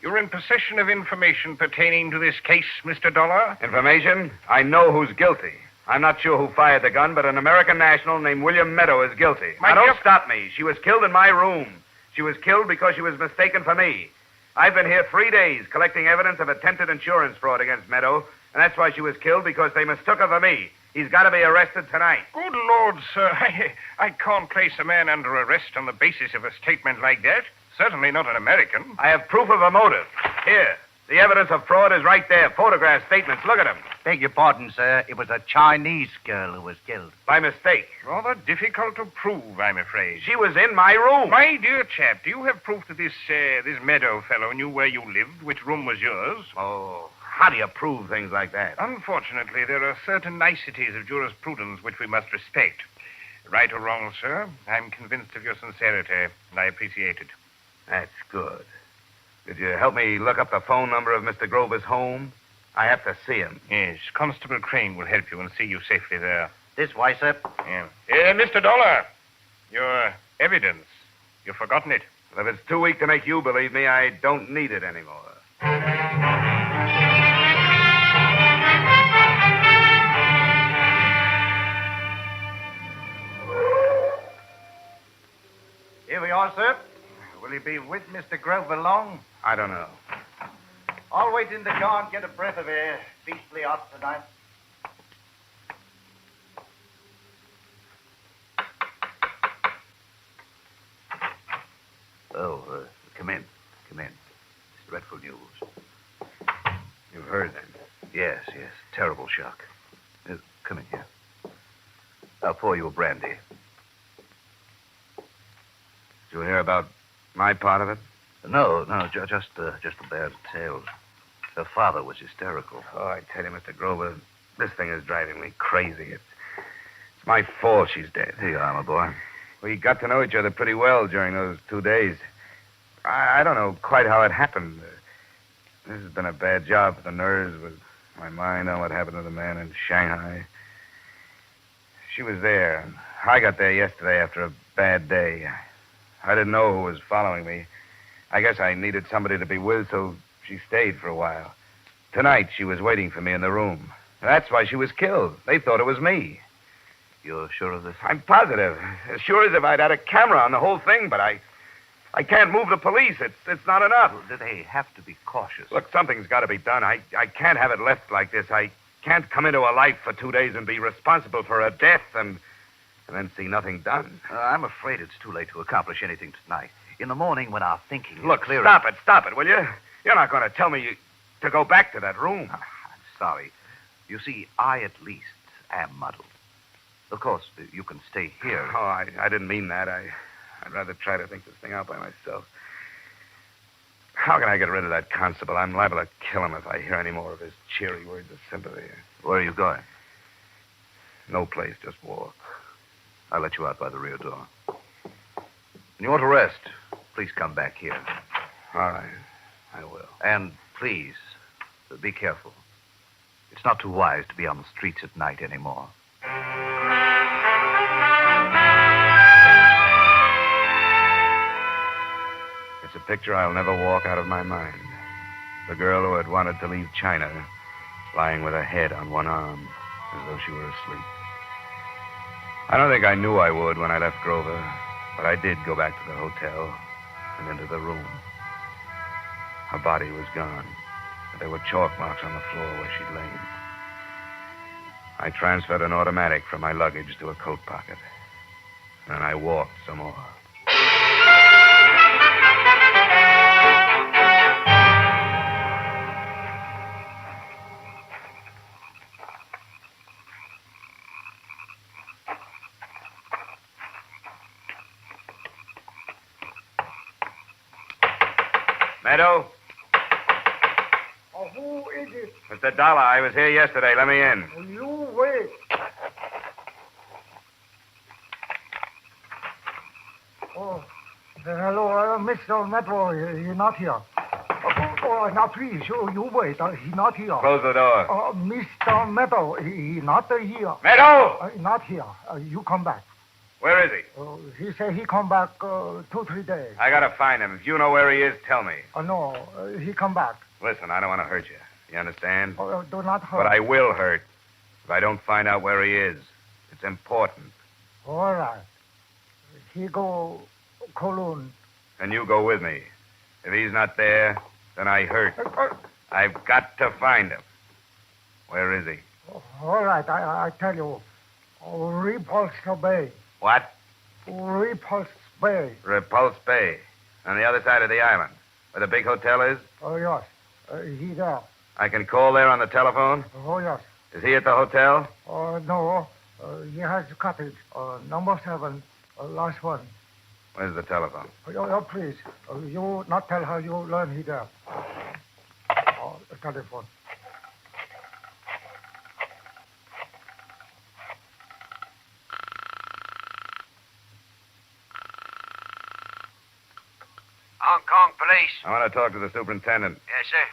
You're in possession of information pertaining to this case, Mr. Dollar? Information? I know who's guilty. I'm not sure who fired the gun, but an American national named William Meadow is guilty. Now, don't stop me. She was killed in my room. She was killed because she was mistaken for me. I've been here 3 days collecting evidence of attempted insurance fraud against Meadow, and that's why she was killed, because they mistook her for me. He's got to be arrested tonight. Good Lord, sir. I can't place a man under arrest on the basis of a statement like that. Certainly not an American. I have proof of a motive. Here. The evidence of fraud is right there. Photograph statements. Look at them. Beg your pardon, sir. It was a Chinese girl who was killed. By mistake. Rather difficult to prove, I'm afraid. She was in my room. My dear chap, do you have proof that this Meadow fellow knew where you lived, which room was yours? Oh, how do you prove things like that? Unfortunately, there are certain niceties of jurisprudence which we must respect. Right or wrong, sir, I'm convinced of your sincerity, and I appreciate it. That's good. Could you help me look up the phone number of Mr. Grover's home? I have to see him. Yes, Constable Crane will help you and see you safely there. This way, sir. Yeah. Mr. Dollar, your evidence. You've forgotten it. Well, if it's too weak to make you believe me, I don't need it anymore. Here we are, sir. Will he be with Mr. Grover long? I don't know. I'll wait in the car and get a breath of air. Beastly hot tonight. Oh, come in. Come in. It's dreadful news. You've heard, then? Yes. Terrible shock. Come in here. I'll pour you a brandy. Did you hear about my part of it? No, just the bad tales. Her father was hysterical. Oh, I tell you, Mr. Grover, this thing is driving me crazy. It's my fault she's dead. Here you are, my boy. We got to know each other pretty well during those 2 days. I don't know quite how it happened. This has been a bad job for the nerves with my mind on what happened to the man in Shanghai. She was there, and I got there yesterday after a bad day. I didn't know who was following me. I guess I needed somebody to be with, so she stayed for a while. Tonight, she was waiting for me in the room. That's why she was killed. They thought it was me. You're sure of this? I'm positive. As sure as if I'd had a camera on the whole thing, but I can't move the police. It's not enough. Well, they have to be cautious. Look, something's got to be done. I can't have it left like this. I can't come into a life for 2 days and be responsible for a death and then see nothing done. I'm afraid it's too late to accomplish anything tonight. In the morning, when our thinking is Look, clearer... stop it, will you? You're not going to tell me to go back to that room. I'm sorry. You see, I at least am muddled. Of course, you can stay here. Oh, I didn't mean that. I'd rather try to think this thing out by myself. How can I get rid of that constable? I'm liable to kill him if I hear any more of his cheery words of sympathy. Where are you going? No place, just walk. I'll let you out by the rear door. When you want to rest, please come back here. All right. I will. And please, be careful. It's not too wise to be on the streets at night anymore. It's a picture I'll never walk out of my mind. The girl who had wanted to leave China, lying with her head on one arm, as though she were asleep. I don't think I knew I would when I left Grover, but I did go back to the hotel and into the room. Her body was gone, but there were chalk marks on the floor where she'd lain. I transferred an automatic from my luggage to a coat pocket, and I walked some more. Meadow? Oh, who is it? Mr. Dollar, I was here yesterday. Let me in. You wait. Oh, hello, Mr. Metro. He's not here. Now, please, you wait. He's not here. Close the door. Mr. Meadow, he's not here. Meadow! Not here. You come back. Where is he? He say he come back 2-3 days. I gotta find him. If you know where he is, tell me. No, he come back. Listen, I don't want to hurt you. You understand? Do not hurt. But I will hurt if I don't find out where he is. It's important. All right. He go Kowloon and you go with me. If he's not there, then I hurt. I've got to find him. Where is he? All right, I tell you. Repulse Bay. What? Repulse Bay. Repulse Bay. On the other side of the island. Where the big hotel is? Oh, yes. He there. I can call there on the telephone? Oh, yes. Is he at the hotel? No. He has a cottage. Number 7. Last one. Where's the telephone? Please. You not tell her you learn he there. The telephone. Hong Kong police. I want to talk to the superintendent. Yes, sir.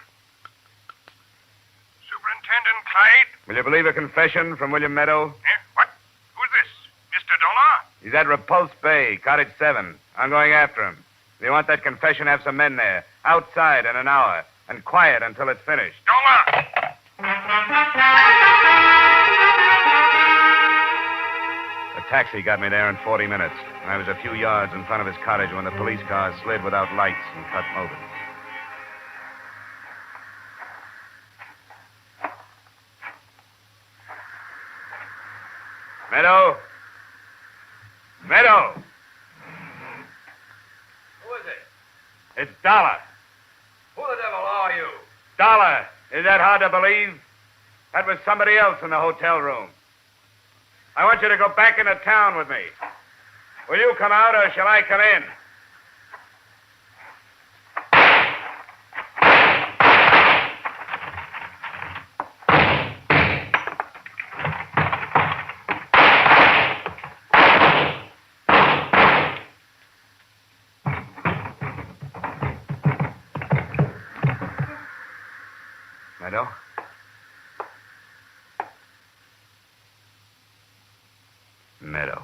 Superintendent Clyde? Will you believe a confession from William Meadow? What? Who's this? Mr. Dollar? He's at Repulse Bay, Cottage 7. I'm going after him. If you want that confession, have some men there. Outside in an hour. And quiet until it's finished. Dollar! The taxi got me there in 40 minutes. I was a few yards in front of his cottage when the police car slid without lights and cut moving. Meadow? Meadow! Who is it? It's Dollar. Who the devil are you? Dollar. Is that hard to believe? That was somebody else in the hotel room. I want you to go back into town with me. Will you come out or shall I come in? Meadow? Meadow.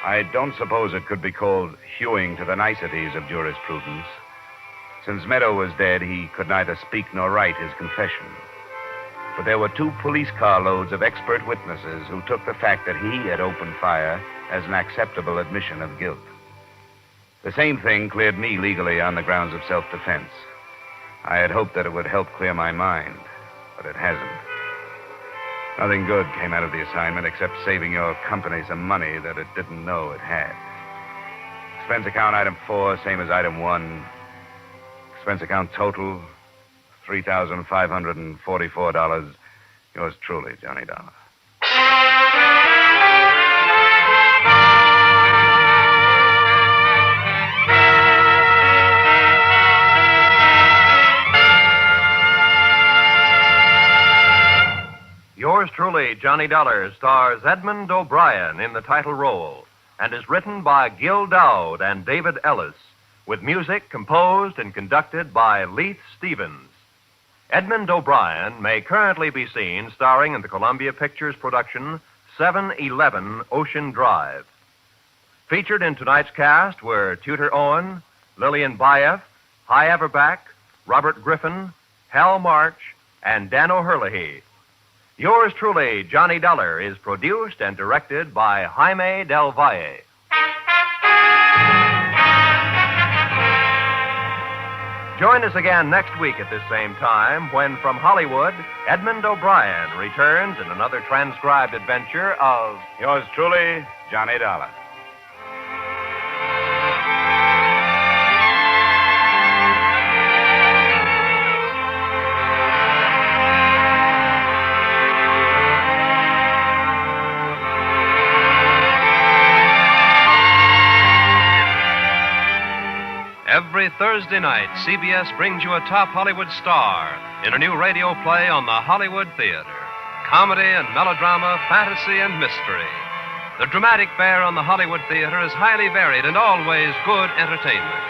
I don't suppose it could be called hewing to the niceties of jurisprudence. Since Meadow was dead, he could neither speak nor write his confession. But there were 2 police carloads of expert witnesses who took the fact that he had opened fire as an acceptable admission of guilt. The same thing cleared me legally on the grounds of self-defense. I had hoped that it would help clear my mind, but it hasn't. Nothing good came out of the assignment except saving your company some money that it didn't know it had. Expense account item 4, same as item 1. Expense account total, $3,544. Yours truly, Johnny Dollar. Yours truly, Johnny Dollar, stars Edmond O'Brien in the title role and is written by Gil Dowd and David Ellis, with music composed and conducted by Leith Stevens. Edmond O'Brien may currently be seen starring in the Columbia Pictures production 711 Ocean Drive. Featured in tonight's cast were Tudor Owen, Lillian Baeff, Hy Averback, Robert Griffin, Hal March, and Dan O'Herlihy. Yours truly, Johnny Dollar, is produced and directed by Jaime Del Valle. Join us again next week at this same time when, from Hollywood, Edmond O'Brien returns in another transcribed adventure of Yours truly, Johnny Dollar. Every Thursday night, CBS brings you a top Hollywood star in a new radio play on the Hollywood Theater. Comedy and melodrama, fantasy and mystery. The dramatic fare on the Hollywood Theater is highly varied and always good entertainment.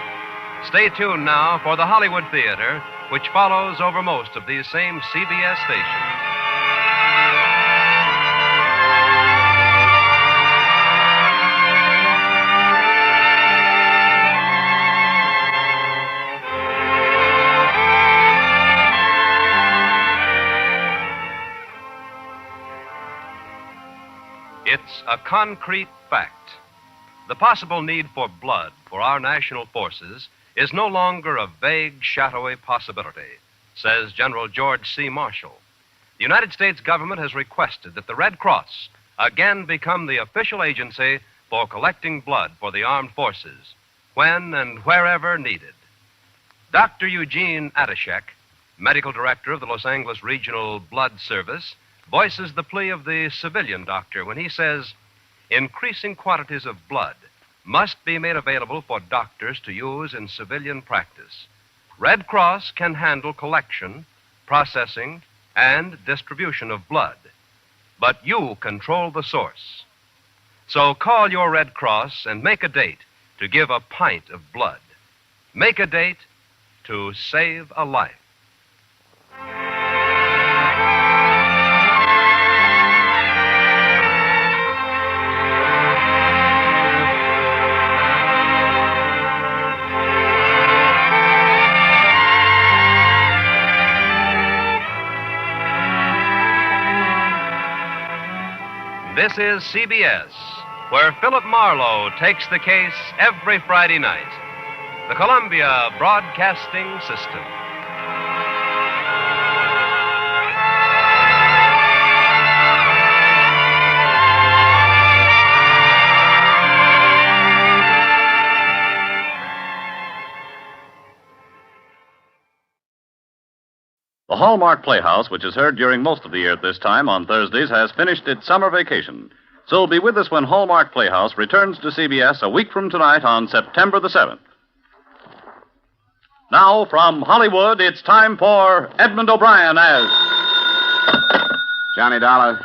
Stay tuned now for the Hollywood Theater, which follows over most of these same CBS stations. It's a concrete fact. The possible need for blood for our national forces is no longer a vague, shadowy possibility, says General George C. Marshall. The United States government has requested that the Red Cross again become the official agency for collecting blood for the armed forces, when and wherever needed. Dr. Eugene Atashek, medical director of the Los Angeles Regional Blood Service, voices the plea of the civilian doctor when he says, increasing quantities of blood must be made available for doctors to use in civilian practice. Red Cross can handle collection, processing, and distribution of blood, but you control the source. So call your Red Cross and make a date to give a pint of blood. Make a date to save a life. This is CBS, where Philip Marlowe takes the case every Friday night. The Columbia Broadcasting System. The Hallmark Playhouse, which is heard during most of the year at this time on Thursdays, has finished its summer vacation. So be with us when Hallmark Playhouse returns to CBS a week from tonight on September the 7th. Now, from Hollywood, it's time for Edmond O'Brien as... Johnny Dollar.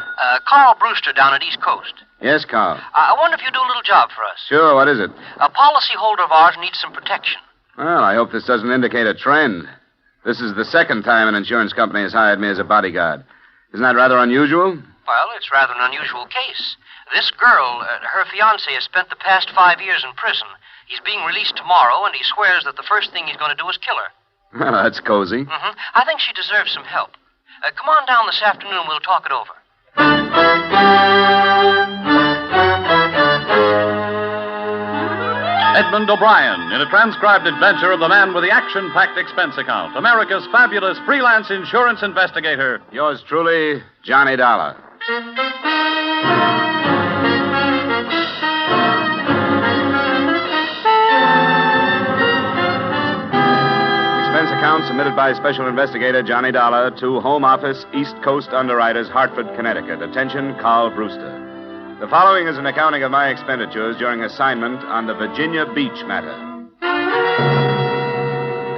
Carl Brewster down at East Coast. Yes, Carl. I wonder if you'll do a little job for us. Sure, what is it? A policyholder of ours needs some protection. Well, I hope this doesn't indicate a trend. This is the second time an insurance company has hired me as a bodyguard. Isn't that rather unusual? Well, it's rather an unusual case. This girl, her fiancé, has spent the past 5 years in prison. He's being released tomorrow, and he swears that the first thing he's going to do is kill her. Well, that's cozy. Mm-hmm. I think she deserves some help. Come on down this afternoon, we'll talk it over. Edmond O'Brien in a transcribed adventure of the man with the action-packed expense account, America's fabulous freelance insurance investigator. Yours truly, Johnny Dollar. Expense account submitted by Special Investigator Johnny Dollar to Home Office, East Coast Underwriters, Hartford, Connecticut. Attention, Carl Brewster. The following is an accounting of my expenditures during assignment on the Virginia Beach matter.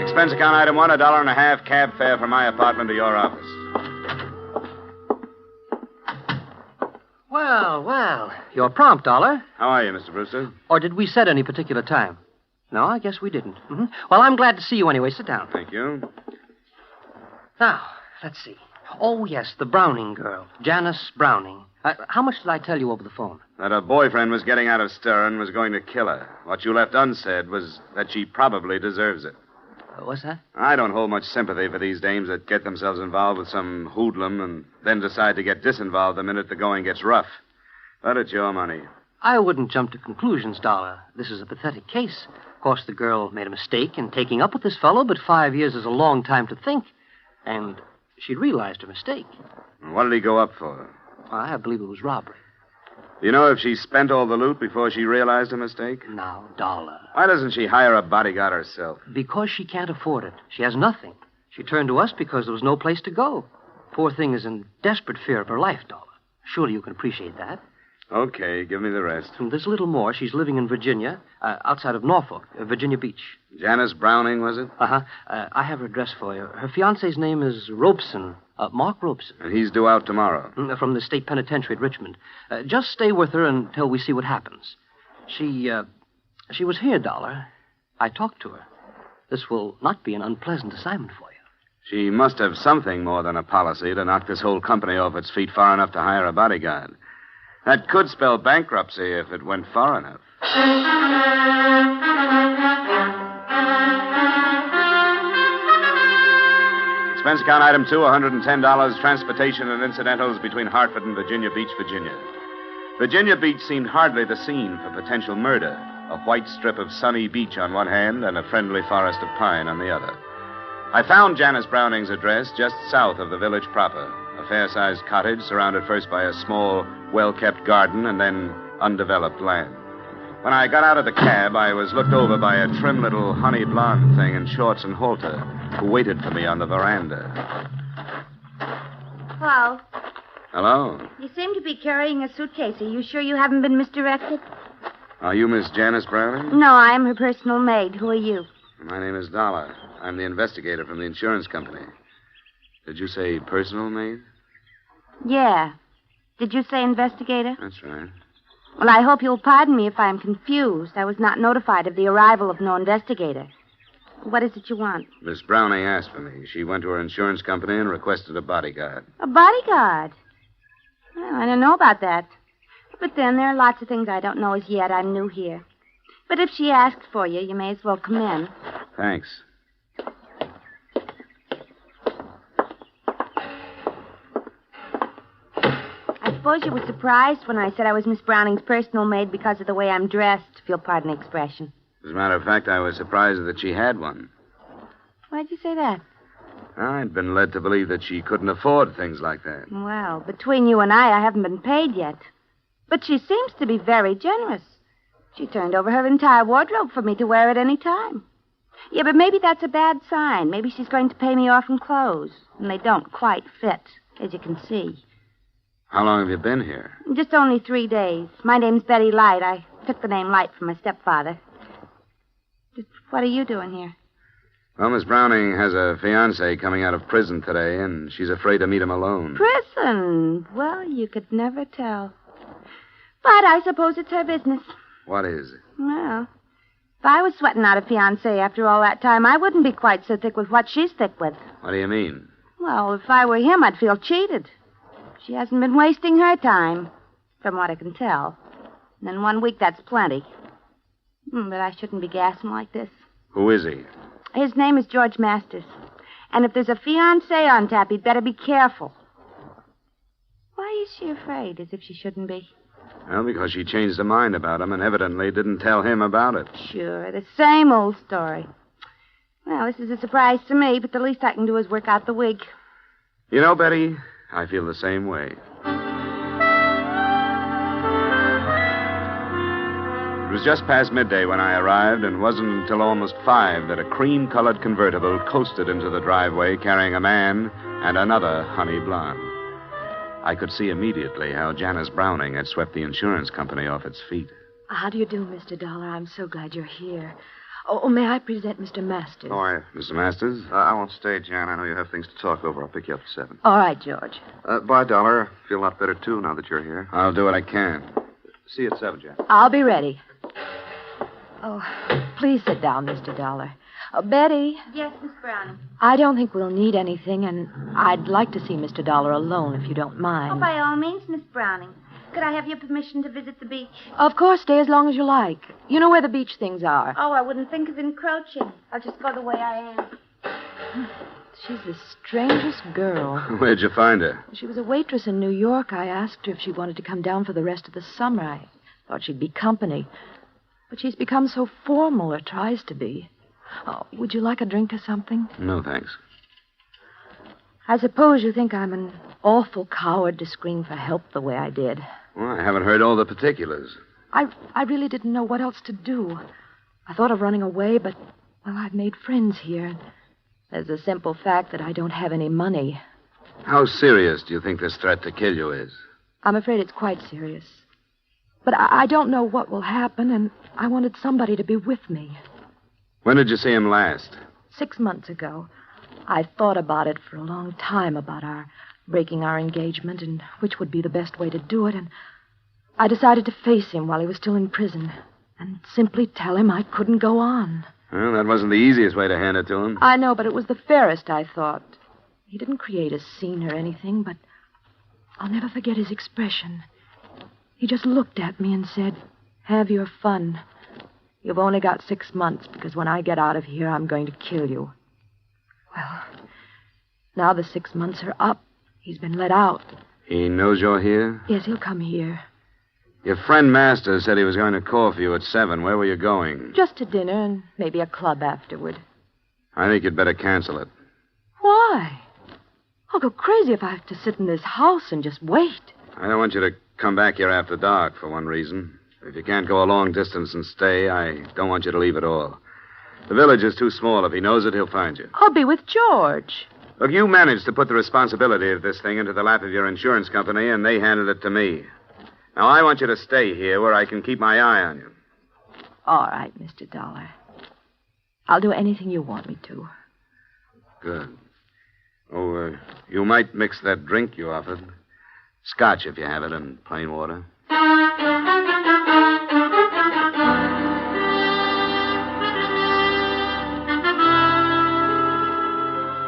Expense account item 1, $1.50 cab fare from my apartment to your office. Well, you're prompt, Dollar. How are you, Mr. Brewster? Or did we set any particular time? No, I guess we didn't. Mm-hmm. Well, I'm glad to see you anyway. Sit down. Thank you. Now, let's see. Oh, yes, the Browning girl, Janice Browning. How much did I tell you over the phone? That her boyfriend was getting out of stir and was going to kill her. What you left unsaid was that she probably deserves it. What's that? I don't hold much sympathy for these dames that get themselves involved with some hoodlum and then decide to get disinvolved the minute the going gets rough. But it's your money. I wouldn't jump to conclusions, Dollar. This is a pathetic case. Of course, the girl made a mistake in taking up with this fellow, but 5 years is a long time to think. And she'd realized her mistake. What did he go up for? I believe it was robbery. Do you know if she spent all the loot before she realized her mistake? Now, Dollar. Why doesn't she hire a bodyguard herself? Because she can't afford it. She has nothing. She turned to us because there was no place to go. Poor thing is in desperate fear of her life, Dollar. Surely you can appreciate that. Okay, give me the rest. And there's a little more. She's living in Virginia, outside of Norfolk, Virginia Beach. Janice Browning, was it? Uh-huh. I have her address for you. Her fiancé's name is Robeson, Mark Robeson. And he's due out tomorrow. From the state penitentiary at Richmond. Just stay with her until we see what happens. She was here, Dollar. I talked to her. This will not be an unpleasant assignment for you. She must have something more than a policy to knock this whole company off its feet far enough to hire a bodyguard. That could spell bankruptcy if it went far enough. Expense account item 2, $110, transportation and incidentals between Hartford and Virginia Beach, Virginia. Virginia Beach seemed hardly the scene for potential murder. A white strip of sunny beach on one hand and a friendly forest of pine on the other. I found Janice Browning's address just south of the village proper. A fair-sized cottage surrounded first by a small, well-kept garden and then undeveloped land. When I got out of the cab, I was looked over by a trim little honey blonde thing in shorts and halter who waited for me on the veranda. Paul, Hello. you seem to be carrying a suitcase. Are you sure you haven't been misdirected? Are you Miss Janice Browning? No, I am her personal maid. Who are you? My name is Dollar. I'm the investigator from the insurance company. Did you say personal maid? Yeah. Did you say investigator? That's right. Well, I hope you'll pardon me if I'm confused. I was not notified of the arrival of no investigator. What is it you want? Miss Browning asked for me. She went to her insurance company and requested a bodyguard. A bodyguard? Well, I don't know about that. But then there are lots of things I don't know as yet. I'm new here. But if she asked for you, you may as well come in. Thanks. I suppose you were surprised when I said I was Miss Browning's personal maid because of the way I'm dressed, if you'll pardon the expression. As a matter of fact, I was surprised that she had one. Why'd you say that? I'd been led to believe that she couldn't afford things like that. Well, between you and I haven't been paid yet. But she seems to be very generous. She turned over her entire wardrobe for me to wear at any time. Yeah, but maybe that's a bad sign. Maybe she's going to pay me off in clothes. And they don't quite fit, as you can see. How long have you been here? Just only 3 days. My name's Betty Light. I took the name Light from my stepfather. What are you doing here? Well, Miss Browning has a fiancé coming out of prison today, and she's afraid to meet him alone. Prison? Well, you could never tell. But I suppose it's her business. What is it? Well, if I was sweating out a fiancé after all that time, I wouldn't be quite so thick with what she's thick with. What do you mean? Well, if I were him, I'd feel cheated. She hasn't been wasting her time, from what I can tell. And in 1 week, that's plenty. But I shouldn't be gassing like this. Who is he? His name is George Masters. And if there's a fiancé on tap, he'd better be careful. Why is she afraid, as if she shouldn't be? Well, because she changed her mind about him and evidently didn't tell him about it. Sure, the same old story. Well, this is a surprise to me, but the least I can do is work out the wig. You know, Betty, I feel the same way. It was just past midday when I arrived, and wasn't until almost 5 that a cream-colored convertible coasted into the driveway carrying a man and another honey blonde. I could see immediately how Janice Browning had swept the insurance company off its feet. How do you do, Mr. Dollar? I'm so glad you're here. Oh, may I present Mr. Masters? How are you? Mr. Masters? I won't stay, Jan. I know you have things to talk over. I'll pick you up at 7. All right, George. Bye, Dollar. Feel a lot better, too, now that you're here. I'll do what I can. See you at 7, Jan. I'll be ready. Oh, please sit down, Mr. Dollar. Betty? Yes, Miss Browning. I don't think we'll need anything, and I'd like to see Mr. Dollar alone, if you don't mind. Oh, by all means, Miss Browning. Could I have your permission to visit the beach? Of course, stay as long as you like. You know where the beach things are. Oh, I wouldn't think of encroaching. I'll just go the way I am. She's the strangest girl. Where'd you find her? She was a waitress in New York. I asked her if she wanted to come down for the rest of the summer. I thought she'd be company. But she's become so formal, or tries to be. Oh, would you like a drink or something? No, thanks. I suppose you think I'm an awful coward to scream for help the way I did. Well, I haven't heard all the particulars. I really didn't know what else to do. I thought of running away, but, well, I've made friends here. There's the simple fact that I don't have any money. How serious do you think this threat to kill you is? I'm afraid it's quite serious. But I don't know what will happen, and I wanted somebody to be with me. When did you see him last? 6 months ago. I thought about it for a long time, about our breaking our engagement and which would be the best way to do it, and I decided to face him while he was still in prison and simply tell him I couldn't go on. Well, that wasn't the easiest way to hand it to him. I know, but it was the fairest, I thought. He didn't create a scene or anything, but I'll never forget his expression. He just looked at me and said, "Have your fun. You've only got 6 months, because when I get out of here, I'm going to kill you." Well, now the 6 months are up. He's been let out. He knows you're here? Yes, he'll come here. Your friend Master said he was going to call for you at 7. Where were you going? Just to dinner and maybe a club afterward. I think you'd better cancel it. Why? I'll go crazy if I have to sit in this house and just wait. I don't want you to come back here after dark, for one reason. If you can't go a long distance and stay, I don't want you to leave at all. The village is too small. If he knows it, he'll find you. I'll be with George. Look, you managed to put the responsibility of this thing into the lap of your insurance company, and they handed it to me. Now, I want you to stay here where I can keep my eye on you. All right, Mr. Dollar. I'll do anything you want me to. Good. Oh, you might mix that drink you offered. Scotch, if you have it, and plain water.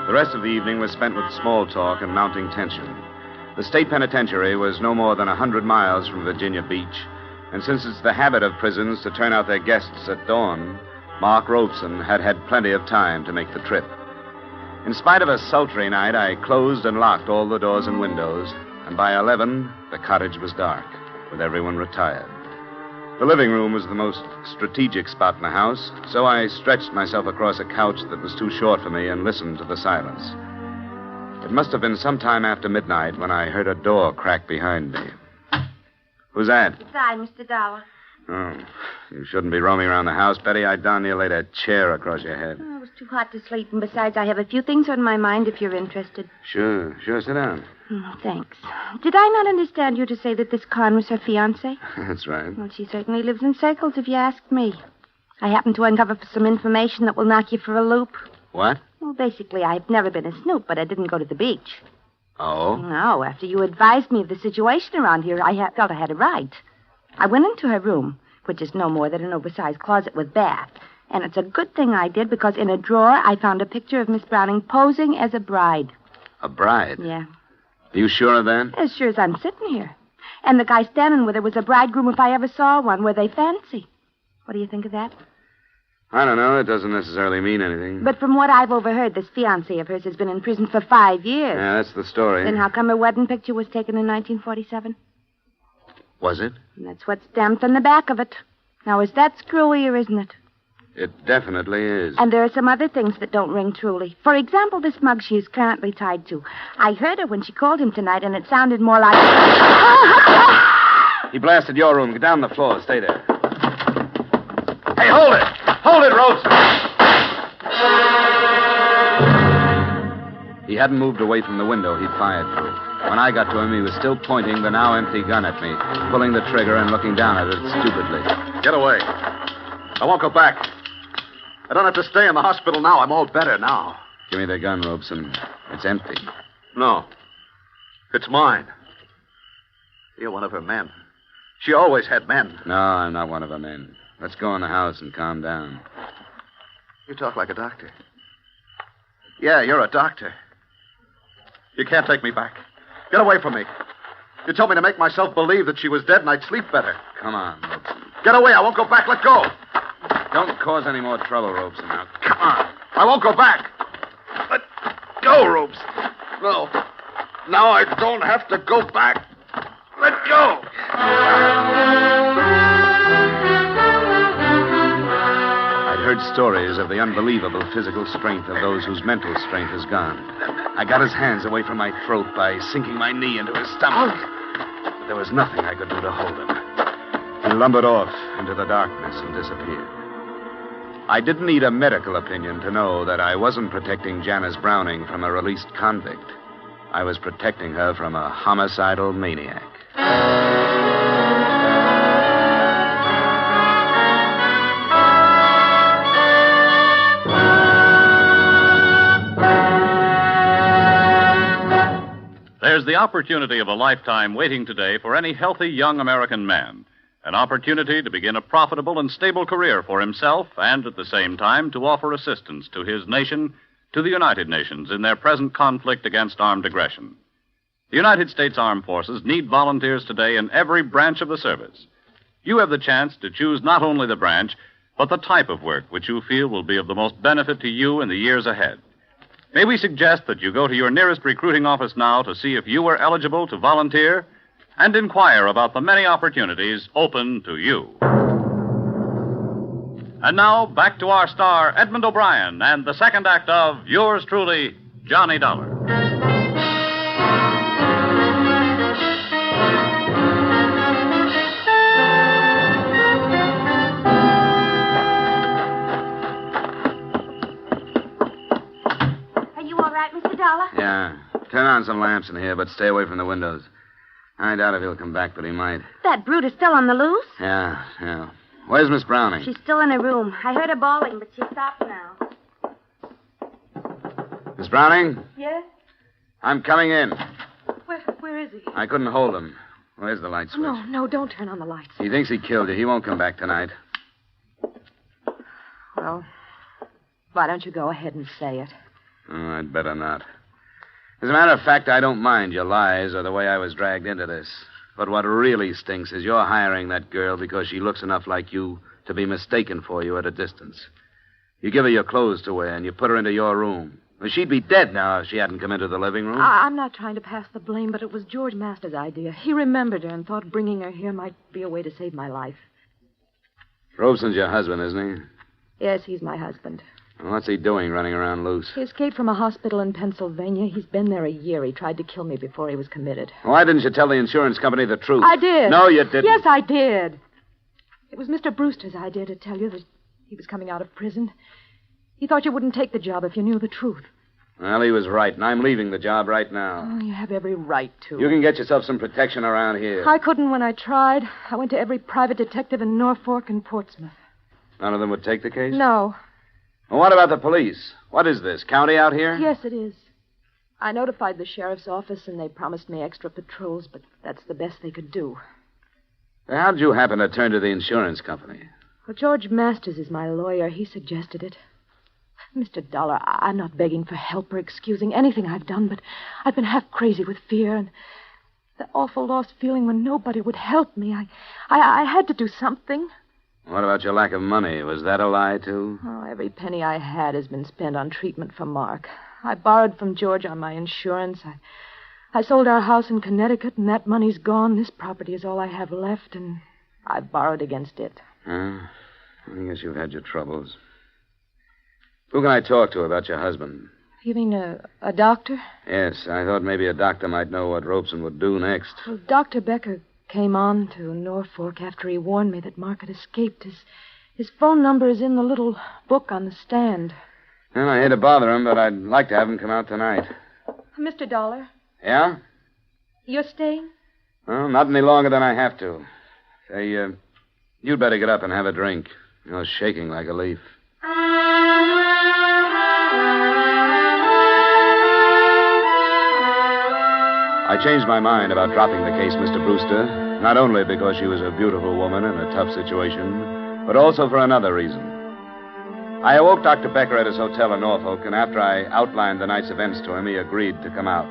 The rest of the evening was spent with small talk and mounting tension. The state penitentiary was no more than 100 miles from Virginia Beach, and since it's the habit of prisons to turn out their guests at dawn, Mark Robeson had had plenty of time to make the trip. In spite of a sultry night, I closed and locked all the doors and windows, and by 11, the cottage was dark, with everyone retired. The living room was the most strategic spot in the house, so I stretched myself across a couch that was too short for me and listened to the silence. It must have been some time after midnight when I heard a door crack behind me. Who's that? It's I, Mr. Dollar. Oh, you shouldn't be roaming around the house, Betty. I'd darn near laid a chair across your head. Oh, it was too hot to sleep, and besides, I have a few things on my mind if you're interested. Sure, sit down. Oh, thanks. Did I not understand you to say that this Con was her fiancé? That's right. Well, she certainly lives in circles, if you ask me. I happened to uncover some information that will knock you for a loop. What? Well, basically, I've never been a snoop, but I didn't go to the beach. Oh? No, after you advised me of the situation around here, I felt I had a right. I went into her room, which is no more than an oversized closet with bath. And it's a good thing I did, because in a drawer, I found a picture of Miss Browning posing as a bride. A bride? Yeah. Are you sure of that? As sure as I'm sitting here. And the guy standing with her was a bridegroom if I ever saw one. Were they fancy? What do you think of that? I don't know. It doesn't necessarily mean anything. But from what I've overheard, this fiancé of hers has been in prison for 5 years. Yeah, that's the story. Then how come her wedding picture was taken in 1947? Was it? And that's what's stamped on the back of it. Now, is that screwy or isn't it? It definitely is. And there are some other things that don't ring truly. For example, this mug she is currently tied to. I heard her when she called him tonight, and it sounded more like... He blasted your room. Get down on the floor. Stay there. Hey, hold it! Hold it, Rose! He hadn't moved away from the window he'd fired through. When I got to him, he was still pointing the now empty gun at me, pulling the trigger and looking down at it stupidly. Get away. I won't go back. I don't have to stay in the hospital now. I'm all better now. Give me the gun, Robeson. It's empty. No. It's mine. You're one of her men. She always had men. No, I'm not one of her men. Let's go in the house and calm down. You talk like a doctor. Yeah, you're a doctor. You can't take me back. Get away from me. You told me to make myself believe that she was dead and I'd sleep better. Come on, Robeson. Get away. I won't go back. Let go. Don't cause any more trouble, Robeson. Now, come on. I won't go back. Let go, Robeson. No. Now I don't have to go back. Let go. I'd heard stories of the unbelievable physical strength of those whose mental strength is gone. I got his hands away from my throat by sinking my knee into his stomach. But there was nothing I could do to hold him. He lumbered off into the darkness and disappeared. I didn't need a medical opinion to know that I wasn't protecting Janice Browning from a released convict. I was protecting her from a homicidal maniac. There's the opportunity of a lifetime waiting today for any healthy young American man. An opportunity to begin a profitable and stable career for himself and at the same time to offer assistance to his nation, to the United Nations, in their present conflict against armed aggression. The United States Armed Forces need volunteers today in every branch of the service. You have the chance to choose not only the branch, but the type of work which you feel will be of the most benefit to you in the years ahead. May we suggest that you go to your nearest recruiting office now to see if you are eligible to volunteer and inquire about the many opportunities open to you. And now, back to our star, Edmond O'Brien, and the second act of yours truly, Johnny Dollar. Are you all right, Mr. Dollar? Yeah. Turn on some lamps in here, but stay away from the windows. I doubt if he'll come back, but he might. That brute is still on the loose? Yeah. Where's Miss Browning? She's still in her room. I heard her bawling, but she stopped now. Miss Browning? Yes? I'm coming in. Where is he? I couldn't hold him. Where's the light switch? No, don't turn on the lights. He thinks he killed you. He won't come back tonight. Well, why don't you go ahead and say it? Oh, I'd better not. As a matter of fact, I don't mind your lies or the way I was dragged into this. But what really stinks is you're hiring that girl because she looks enough like you to be mistaken for you at a distance. You give her your clothes to wear, and you put her into your room. Well, she'd be dead now if she hadn't come into the living room. I'm not trying to pass the blame, but it was George Masters' idea. He remembered her and thought bringing her here might be a way to save my life. Robeson's your husband, isn't he? Yes, he's my husband. Well, what's he doing running around loose? He escaped from a hospital in Pennsylvania. He's been there a year. He tried to kill me before he was committed. Why didn't you tell the insurance company the truth? I did. No, you didn't. Yes, I did. It was Mr. Brewster's idea to tell you that he was coming out of prison. He thought you wouldn't take the job if you knew the truth. Well, he was right, and I'm leaving the job right now. Oh, you have every right to. You can get yourself some protection around here. I couldn't when I tried. I went to every private detective in Norfolk and Portsmouth. None of them would take the case? No. Well, what about the police? What is this, county out here? Yes, it is. I notified the sheriff's office, and they promised me extra patrols, but that's the best they could do. How did you happen to turn to the insurance company? Well, George Masters is my lawyer. He suggested it. Mr. Dollar, I'm not begging for help or excusing anything I've done, but I've been half crazy with fear and the awful lost feeling when nobody would help me. I had to do something. What about your lack of money? Was that a lie, too? Oh, every penny I had has been spent on treatment for Mark. I borrowed from George on my insurance. I sold our house in Connecticut, and that money's gone. This property is all I have left, and I borrowed against it. I guess you've had your troubles. Who can I talk to about your husband? You mean a doctor? Yes, I thought maybe a doctor might know what Robeson would do next. Well, Dr. Becker came on to Norfolk after he warned me that Mark had escaped. His phone number is in the little book on the stand. Well, I hate to bother him, but I'd like to have him come out tonight. Mr. Dollar, Yeah? you're staying? Well, not any longer than I have to. Say, you'd better get up and have a drink. You're shaking like a leaf. I changed my mind about dropping the case, Mr. Brewster, not only because she was a beautiful woman in a tough situation, but also for another reason. I awoke Dr. Becker at his hotel in Norfolk, and after I outlined the night's events to him, he agreed to come out.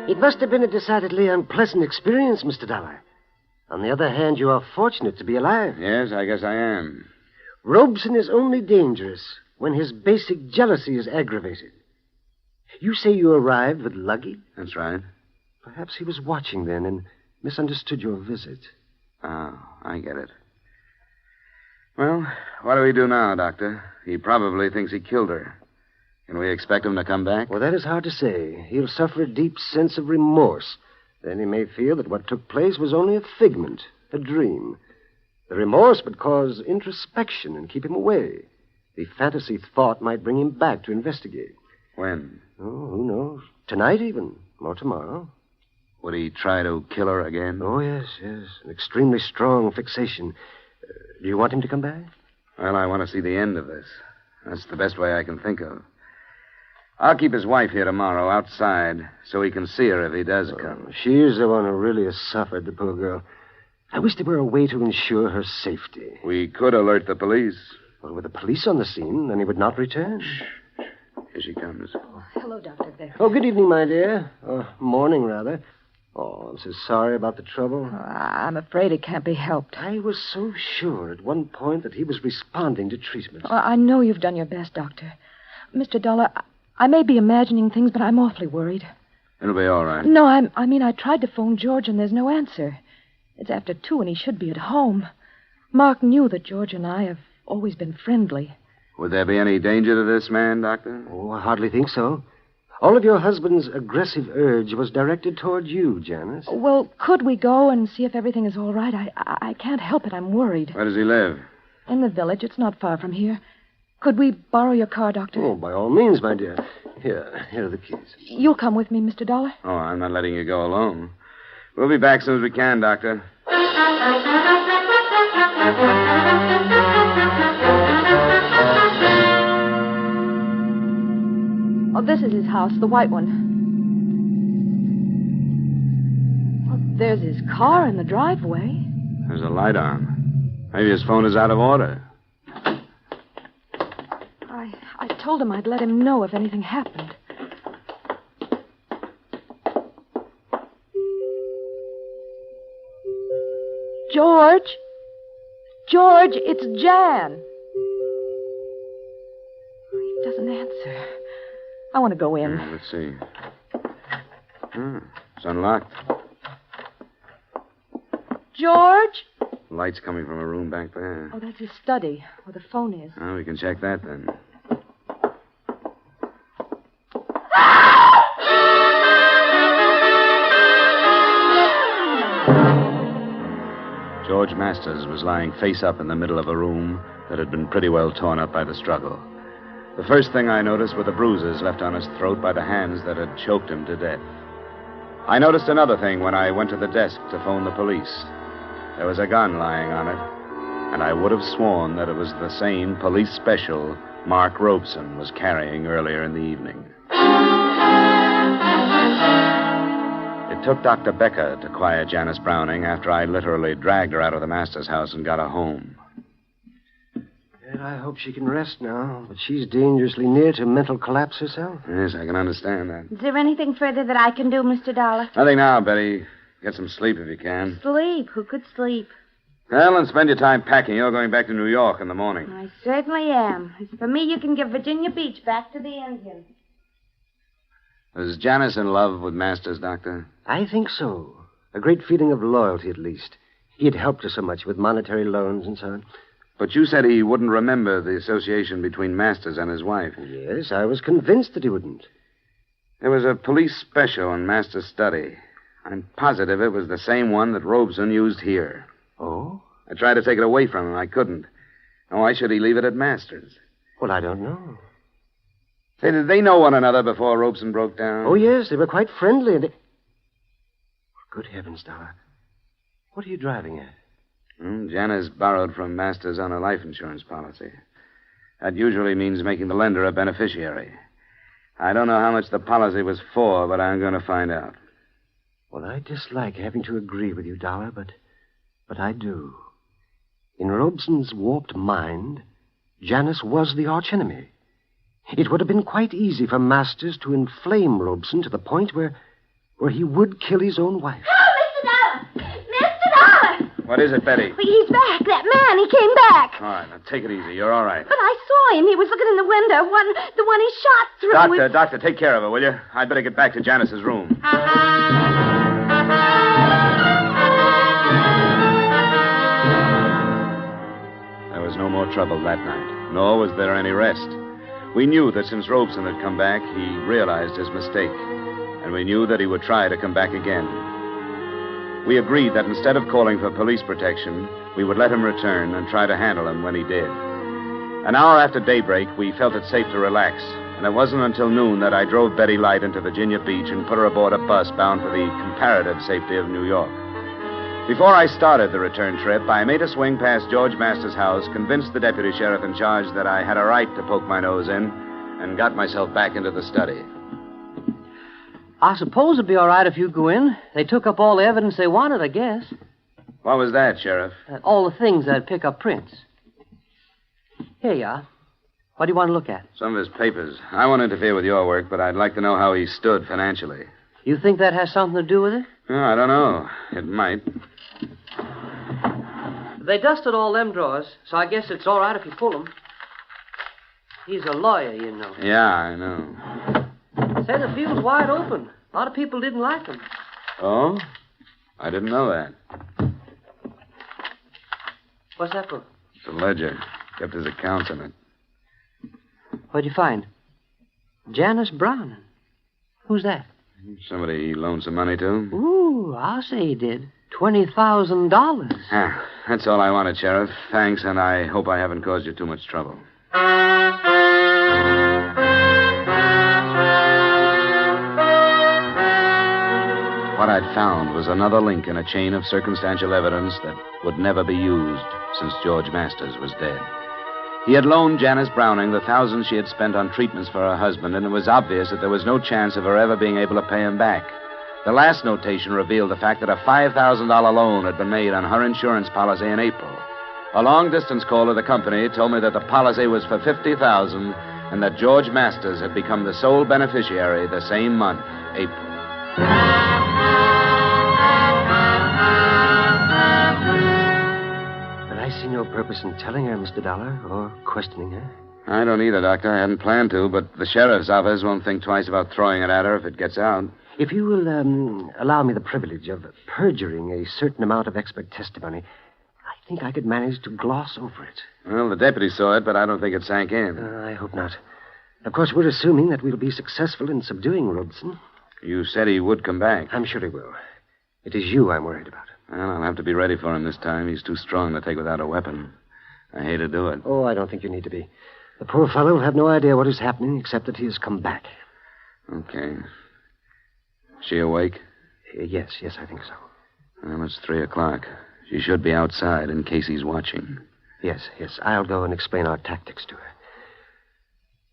It must have been a decidedly unpleasant experience, Mr. Dollar. On the other hand, you are fortunate to be alive. Yes, I guess I am. Robeson is only dangerous when his basic jealousy is aggravated. You say you arrived with luggage? That's right. Perhaps he was watching then and misunderstood your visit. Oh, I get it. Well, what do we do now, Doctor? He probably thinks he killed her. Can we expect him to come back? Well, that is hard to say. He'll suffer a deep sense of remorse. Then he may feel that what took place was only a figment, a dream. The remorse would cause introspection and keep him away. The fantasy thought might bring him back to investigate. When? Oh, who knows? Tonight, even. Or tomorrow. Would he try to kill her again? Oh, yes. An extremely strong fixation. Do you want him to come back? Well, I want to see the end of this. That's the best way I can think of. I'll keep his wife here tomorrow outside so he can see her if he does come. She is the one who really has suffered, the poor girl. I wish there were a way to ensure her safety. We could alert the police. Well, with the police on the scene, then he would not return. Shh. Here she comes. Hello, Dr. Becker. Oh, good evening, my dear. Morning, rather. Oh, I'm so sorry about the trouble. I'm afraid it can't be helped. I was so sure at one point that he was responding to treatment. I know you've done your best, Doctor. Mr. Dollar, I may be imagining things, but I'm awfully worried. It'll be all right. No, I mean, I tried to phone George, and there's no answer. It's after 2, and he should be at home. Mark knew that George and I have always been friendly. Would there be any danger to this man, Doctor? Oh, I hardly think so. All of your husband's aggressive urge was directed toward you, Janice. Well, could we go and see if everything is all right? I can't help it. I'm worried. Where does he live? In the village. It's not far from here. Could we borrow your car, Doctor? Oh, by all means, my dear. Here are the keys. You'll come with me, Mr. Dollar? Oh, I'm not letting you go alone. We'll be back as soon as we can, Doctor. Oh, this is his house, the white one. Oh, there's his car in the driveway. There's a light on. Maybe his phone is out of order. I told him I'd let him know if anything happened. George? George, it's Jan. He doesn't answer. I want to go in. Let's see. It's unlocked. George? Light's coming from a room back there. Oh, that's his study, where the phone is. Oh, we can check that then. George Masters was lying face up in the middle of a room that had been pretty well torn up by the struggle. The first thing I noticed were the bruises left on his throat by the hands that had choked him to death. I noticed another thing when I went to the desk to phone the police. There was a gun lying on it, and I would have sworn that it was the same police special Mark Robeson was carrying earlier in the evening. It took Dr. Becker to quiet Janice Browning after I literally dragged her out of the master's house and got her home. And I hope she can rest now, but she's dangerously near to mental collapse herself. Yes, I can understand that. Is there anything further that I can do, Mr. Dollar? Nothing now, Betty. Get some sleep if you can. Sleep? Who could sleep? Well, and spend your time packing. You're going back to New York in the morning. I certainly am. As for me, you can give Virginia Beach back to the Indians. Was Janice in love with Masters, Doctor? I think so. A great feeling of loyalty, at least. He had helped her so much with monetary loans and so on. But you said he wouldn't remember the association between Masters and his wife. Yes, I was convinced that he wouldn't. There was a police special in Masters' study. I'm positive it was the same one that Robeson used here. Oh? I tried to take it away from him. I couldn't. Now, why should he leave it at Masters? Well, I don't know. Say, did they know one another before Robeson broke down? Oh, yes, they were quite friendly. And Good heavens, Dollar. What are you driving at? Janice borrowed from Masters on a life insurance policy. That usually means making the lender a beneficiary. I don't know how much the policy was for, but I'm going to find out. Well, I dislike having to agree with you, Dollar, but I do. In Robeson's warped mind, Janice was the archenemy. It would have been quite easy for Masters to inflame Robeson to the point where he would kill his own wife. Oh, Mr. Dollar! Mr. Dollar! What is it, Betty? He's back. That man, he came back. All right, now take it easy. You're all right. But I saw him. He was looking in the window. The one he shot through. Doctor, take care of her, will you? I'd better get back to Janice's room. There was no more trouble that night, nor was there any rest. We knew that since Robeson had come back, he realized his mistake, and we knew that he would try to come back again. We agreed that instead of calling for police protection, we would let him return and try to handle him when he did. An hour after daybreak, we felt it safe to relax, and it wasn't until noon that I drove Betty Light into Virginia Beach and put her aboard a bus bound for the comparative safety of New York. Before I started the return trip, I made a swing past George Masters' house, convinced the deputy sheriff in charge that I had a right to poke my nose in, and got myself back into the study. I suppose it'd be all right if you go in. They took up all the evidence they wanted, I guess. What was that, Sheriff? All the things that'd pick up prints. Here you are. What do you want to look at? Some of his papers. I won't interfere with your work, but I'd like to know how he stood financially. You think that has something to do with it? Oh, I don't know. It might. They dusted all them drawers, so I guess it's all right if you pull them. He's a lawyer, you know. Yeah, I know. Said the field's wide open. A lot of people didn't like him. Oh? I didn't know that. What's that for? It's a ledger. Kept his accounts in it. What'd you find? Janice Brown. Who's that? Somebody he loaned some money to. Ooh, I'll say he did. $20,000. Ah, that's all I wanted, Sheriff. Thanks, and I hope I haven't caused you too much trouble. What I'd found was another link in a chain of circumstantial evidence that would never be used since George Masters was dead. He had loaned Janice Browning the thousands she had spent on treatments for her husband, and it was obvious that there was no chance of her ever being able to pay him back. The last notation revealed the fact that a $5,000 loan had been made on her insurance policy in April. A long-distance call to the company told me that the policy was for $50,000 and that George Masters had become the sole beneficiary the same month, April. But I see no purpose in telling her, Mr. Dollar, or questioning her. I don't either, Doctor. I hadn't planned to, but the sheriff's office won't think twice about throwing it at her if it gets out. If you will allow me the privilege of perjuring a certain amount of expert testimony, I think I could manage to gloss over it. Well, the deputy saw it, but I don't think it sank in. I hope not. Of course, we're assuming that we'll be successful in subduing Robeson. You said he would come back. I'm sure he will. It is you I'm worried about. Well, I'll have to be ready for him this time. He's too strong to take without a weapon. I hate to do it. Oh, I don't think you need to be. The poor fellow will have no idea what is happening except that he has come back. Okay. She awake? Yes, I think so. Well, it's 3:00. She should be outside in case he's watching. Yes. I'll go and explain our tactics to her.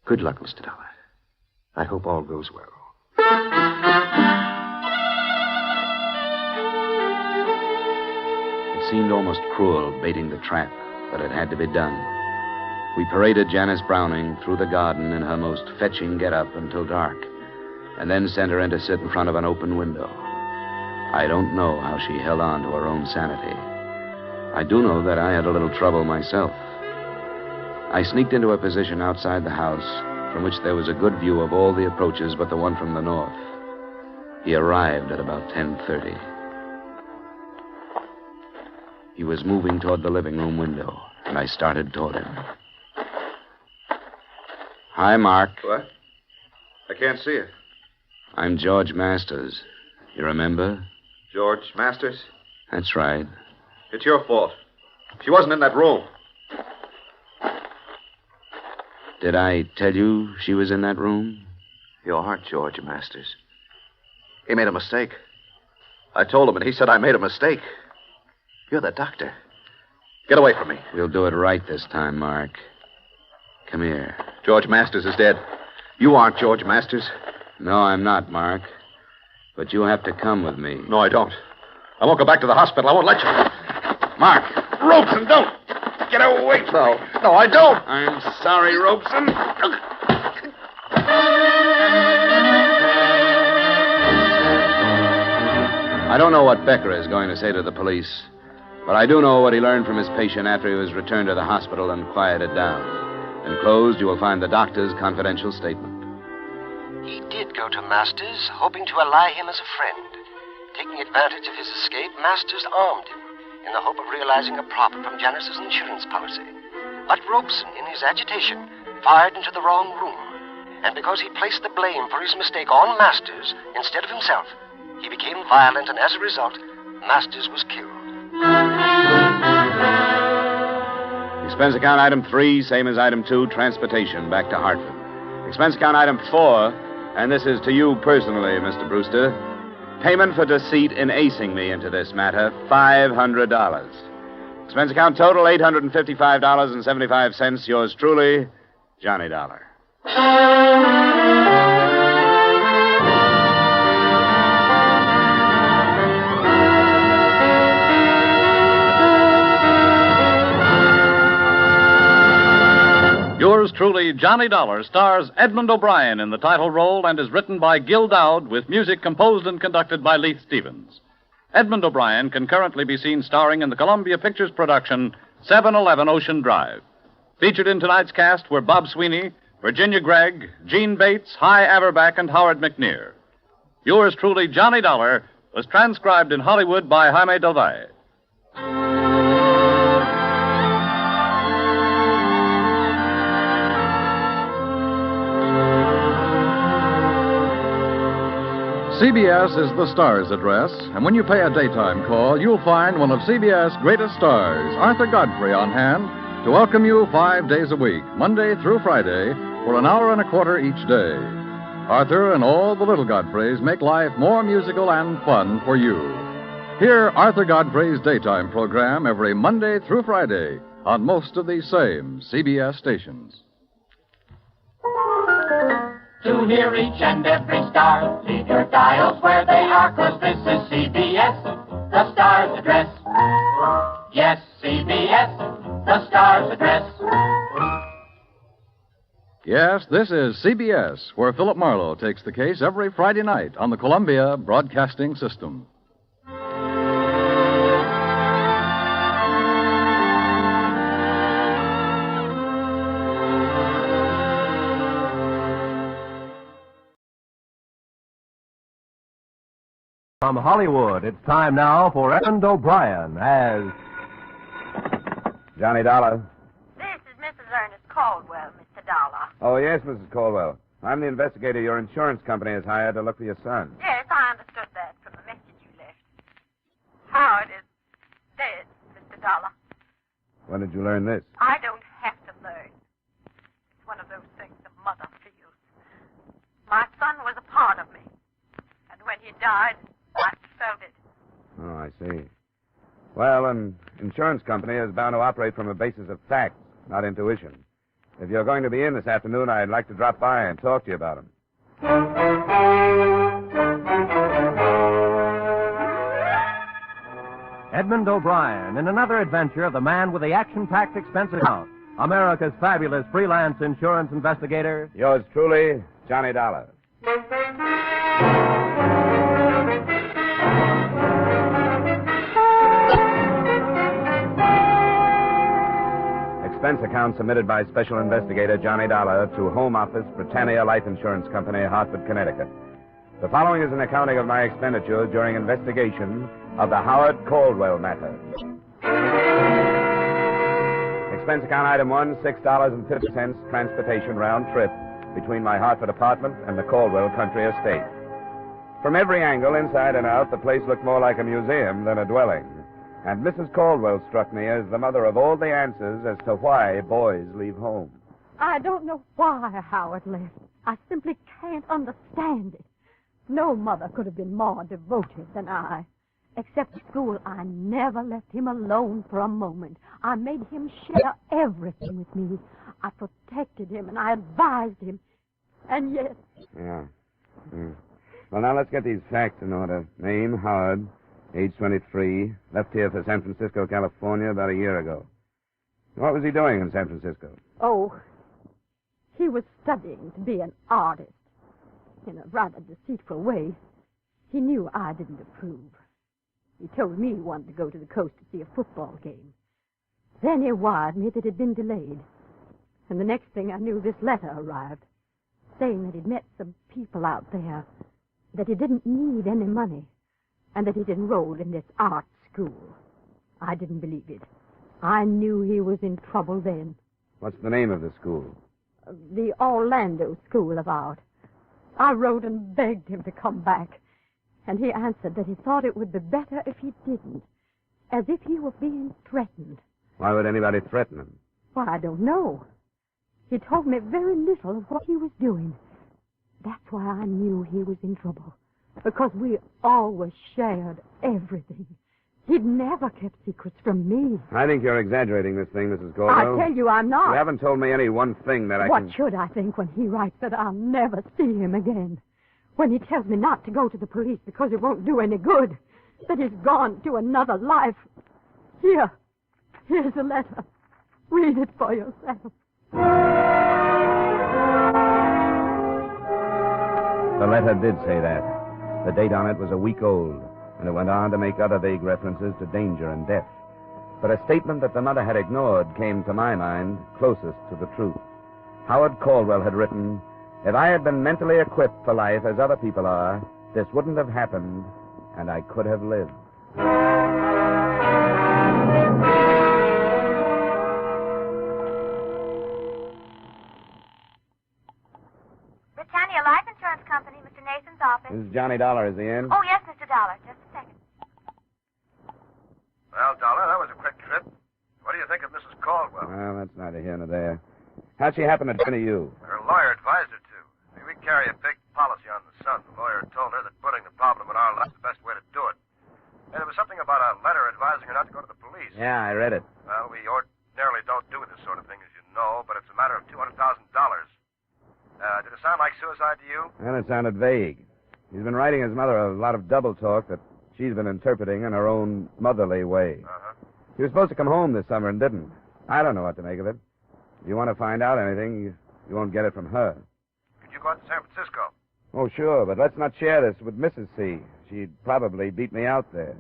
Good luck, Mr. Dollar. I hope all goes well. It seemed almost cruel baiting the trap, but it had to be done. We paraded Janice Browning through the garden in her most fetching get-up until dark, and then sent her in to sit in front of an open window. I don't know how she held on to her own sanity. I do know that I had a little trouble myself. I sneaked into a position outside the house from which there was a good view of all the approaches but the one from the north. He arrived at about 10:30. He was moving toward the living room window, and I started toward him. Hi, Mark. What? I can't see you. I'm George Masters. You remember? George Masters? That's right. It's your fault. She wasn't in that room. Did I tell you she was in that room? You aren't George Masters. He made a mistake. I told him, and he said I made a mistake. You're the doctor. Get away from me. We'll do it right this time, Mark. Come here. George Masters is dead. You aren't George Masters. No, I'm not, Mark. But you have to come with me. No, I don't. I won't go back to the hospital. I won't let you. Mark! Robeson, don't! Get away! No, I don't! I'm sorry, Robeson. I don't know what Becker is going to say to the police, but I do know what he learned from his patient after he was returned to the hospital and quieted down. Enclosed, you will find the doctor's confidential statement. He did go to Masters, hoping to ally him as a friend. Taking advantage of his escape, Masters armed him in the hope of realizing a profit from Janice's insurance policy. But Robeson, in his agitation, fired into the wrong room. And because he placed the blame for his mistake on Masters instead of himself, he became violent, and as a result, Masters was killed. Expense account item 3, same as item 2, transportation back to Hartford. Expense account item 4, and this is to you personally, Mr. Brewster. Payment for deceit in acing me into this matter, $500. Expense account total, $855.75. Yours truly, Johnny Dollar. Yours truly, Johnny Dollar, stars Edmond O'Brien in the title role and is written by Gil Dowd with music composed and conducted by Leith Stevens. Edmond O'Brien can currently be seen starring in the Columbia Pictures production 711 Ocean Drive. Featured in tonight's cast were Bob Sweeney, Virginia Gregg, Gene Bates, Hy Averback, and Howard McNear. Yours truly, Johnny Dollar, was transcribed in Hollywood by Jaime Del Valle. CBS is the star's address, and when you pay a daytime call, you'll find one of CBS' greatest stars, Arthur Godfrey, on hand to welcome you 5 days a week, Monday through Friday, for an hour and a quarter each day. Arthur and all the little Godfreys make life more musical and fun for you. Hear Arthur Godfrey's daytime program every Monday through Friday on most of these same CBS stations. To hear each and every star, leave your dials where they are, 'cause this is CBS, the star's address. Yes, CBS, the star's address. Yes, this is CBS, where Philip Marlowe takes the case every Friday night on the Columbia Broadcasting System. From Hollywood, it's time now for Edmond O'Brien as Johnny Dollar. This is Mrs. Ernest Caldwell, Mr. Dollar. Oh, yes, Mrs. Caldwell. I'm the investigator your insurance company has hired to look for your son. Yes, I understood that from the message you left. Howard is dead, Mr. Dollar. When did you learn this? I don't have to learn. It's one of those things a mother feels. My son was a part of me. And when he died, I felt it. Oh, I see. Well, an insurance company is bound to operate from a basis of facts, not intuition. If you're going to be in this afternoon, I'd like to drop by and talk to you about him. Edmond O'Brien in another adventure of the man with the action-packed expense account, America's fabulous freelance insurance investigator. Yours truly, Johnny Dollar. Expense account submitted by Special Investigator Johnny Dollar to Home Office, Britannia Life Insurance Company, Hartford, Connecticut. The following is an accounting of my expenditures during investigation of the Howard Caldwell matter. Expense account item 1, $6.50 transportation round trip between my Hartford apartment and the Caldwell country estate. From every angle, inside and out, the place looked more like a museum than a dwelling. And Mrs. Caldwell struck me as the mother of all the answers as to why boys leave home. I don't know why Howard left. I simply can't understand it. No mother could have been more devoted than I. Except at school, I never left him alone for a moment. I made him share everything with me. I protected him and I advised him. And yet... Yeah. Well, now let's get these facts in order. Name, Howard. Age 23, left here for San Francisco, California about a year ago. What was he doing in San Francisco? Oh, he was studying to be an artist. In a rather deceitful way. He knew I didn't approve. He told me he wanted to go to the coast to see a football game. Then he wired me that it had been delayed. And the next thing I knew, this letter arrived, saying that he'd met some people out there, that he didn't need any money, and that he'd enrolled in this art school. I didn't believe it. I knew he was in trouble then. What's the name of the school? The Orlando School of Art. I wrote and begged him to come back, and he answered that he thought it would be better if he didn't, as if he were being threatened. Why would anybody threaten him? Well, I don't know. He told me very little of what he was doing. That's why I knew he was in trouble. Because we always shared everything. He'd never kept secrets from me. I think you're exaggerating this thing, Mrs. Caldwell. I tell you I'm not. You haven't told me any one thing that I What can... should I think when he writes that I'll never see him again? When he tells me not to go to the police because it won't do any good? That he's gone to another life? Here's a letter. Read it for yourself. The letter did say that. The date on it was a week old, and it went on to make other vague references to danger and death. But a statement that the mother had ignored came to my mind closest to the truth. Howard Caldwell had written, "If I had been mentally equipped for life as other people are, this wouldn't have happened, and I could have lived." Britannia Life Insurance Company, Mr. Nathan's office. This is Johnny Dollar. Is he in? Oh, yes, Mr. Dollar. Just a second. Well, Dollar, that was a quick trip. What do you think of Mrs. Caldwell? Well, that's neither here nor there. How'd she happen to turn to you? Her lawyer advised her to. We carry a big policy on the son. The lawyer told her that putting the problem in our lap is the best way to do it. And there was something about a letter advising her not to go to the police. Yeah, I read it. Well, we ordinarily don't do this sort of thing, as you know, but it's a matter of $200,000. Did it sound like suicide to you? Well, it sounded vague. He's been writing his mother a lot of double talk that she's been interpreting in her own motherly way. Uh-huh. He was supposed to come home this summer and didn't. I don't know what to make of it. If you want to find out anything, you won't get it from her. Could you go out to San Francisco? Oh, sure, but let's not share this with Mrs. C. She'd probably beat me out there.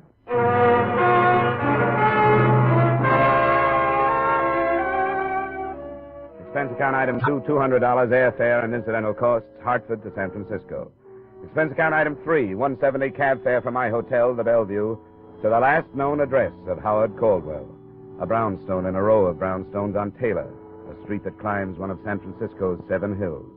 Expense account item 2, $200 airfare and incidental costs, Hartford to San Francisco. Expense account item 3, $170 cab fare from my hotel, the Bellevue, to the last known address of Howard Caldwell, a brownstone in a row of brownstones on Taylor, a street that climbs one of San Francisco's 7 hills.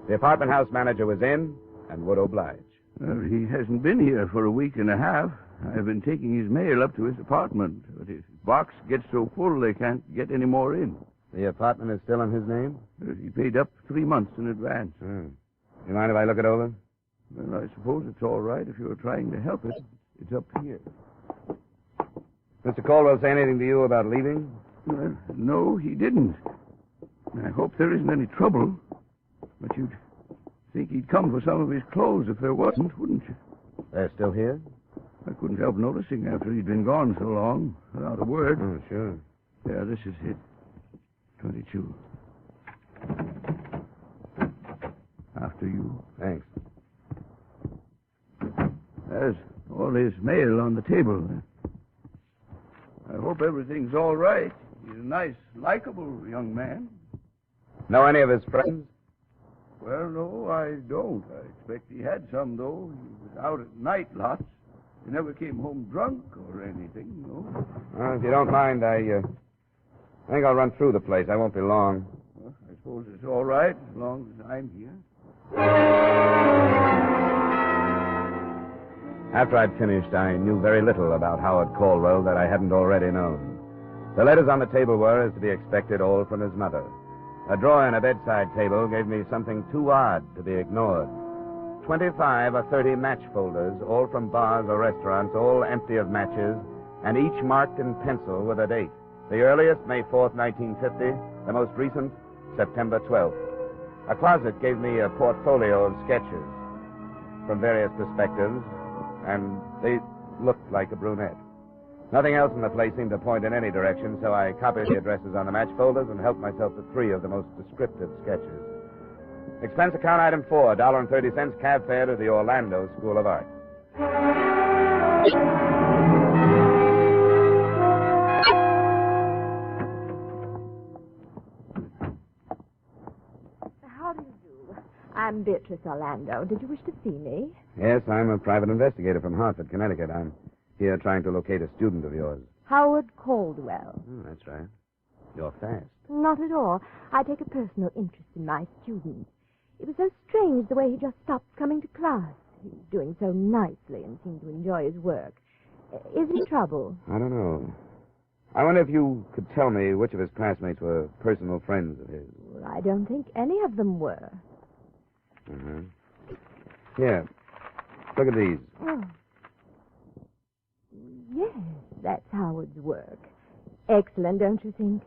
The apartment house manager was in and would oblige. Well, he hasn't been here for a week and a half. I've been taking his mail up to his apartment, but his box gets so full they can't get any more in. The apartment is still in his name? He paid up 3 months in advance. You mind if I look it over? Well, I suppose it's all right if you're trying to help it. It's up here. Mr. Caldwell say anything to you about leaving? Well, no, he didn't. I hope there isn't any trouble. But you'd think he'd come for some of his clothes if there wasn't, wouldn't you? They're still here? I couldn't help noticing after he'd been gone so long, without a word. Oh, sure. Yeah, this is it. 22. After you. Thanks. There's all his mail on the table. I hope everything's all right. He's a nice, likable young man. Know any of his friends? Well, no, I don't. I expect he had some, though. He was out at night lots. He never came home drunk or anything, no. Well, if you don't mind, I think I'll run through the place. I won't be long. Well, I suppose it's all right as long as I'm here. After I'd finished, I knew very little about Howard Caldwell that I hadn't already known. The letters on the table were, as to be expected, all from his mother. A drawer in a bedside table gave me something too odd to be ignored. 25 or 30 match folders, all from bars or restaurants, all empty of matches, and each marked in pencil with a date. The earliest, May 4th, 1950. The most recent, September 12th. A closet gave me a portfolio of sketches from various perspectives, and they looked like a brunette. Nothing else in the place seemed to point in any direction, so I copied the addresses on the match folders and helped myself to 3 of the most descriptive sketches. Expense account item 4, $1.30 cab fare to the Orlando School of Art. How do you do? I'm Beatrice Orlando. Did you wish to see me? Yes, I'm a private investigator from Hartford, Connecticut. I'm here trying to locate a student of yours. Howard Caldwell. That's right. You're fast. Not at all. I take a personal interest in my student. It was so strange the way he just stopped coming to class. He was doing so nicely and seemed to enjoy his work. Is he in trouble? I don't know. I wonder if you could tell me which of his classmates were personal friends of his. Well, I don't think any of them were. Here. Look at these. Oh. Yes, that's Howard's work. Excellent, don't you think?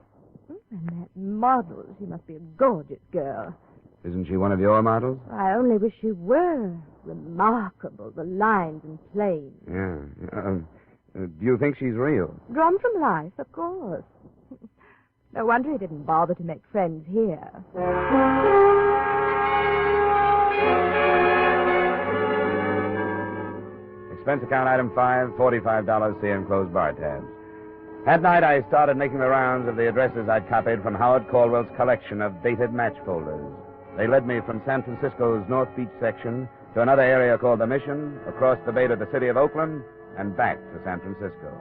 And that model, she must be a gorgeous girl. Isn't she one of your models? I only wish she were. Remarkable, the lines and planes. Yeah. Do you think she's real? Drawn from life, of course. No wonder he didn't bother to make friends here. Expense account item 5, $45, see enclosed bar tabs. That night, I started making the rounds of the addresses I'd copied from Howard Caldwell's collection of dated match folders. They led me from San Francisco's North Beach section to another area called the Mission, across the bay to the city of Oakland, and back to San Francisco.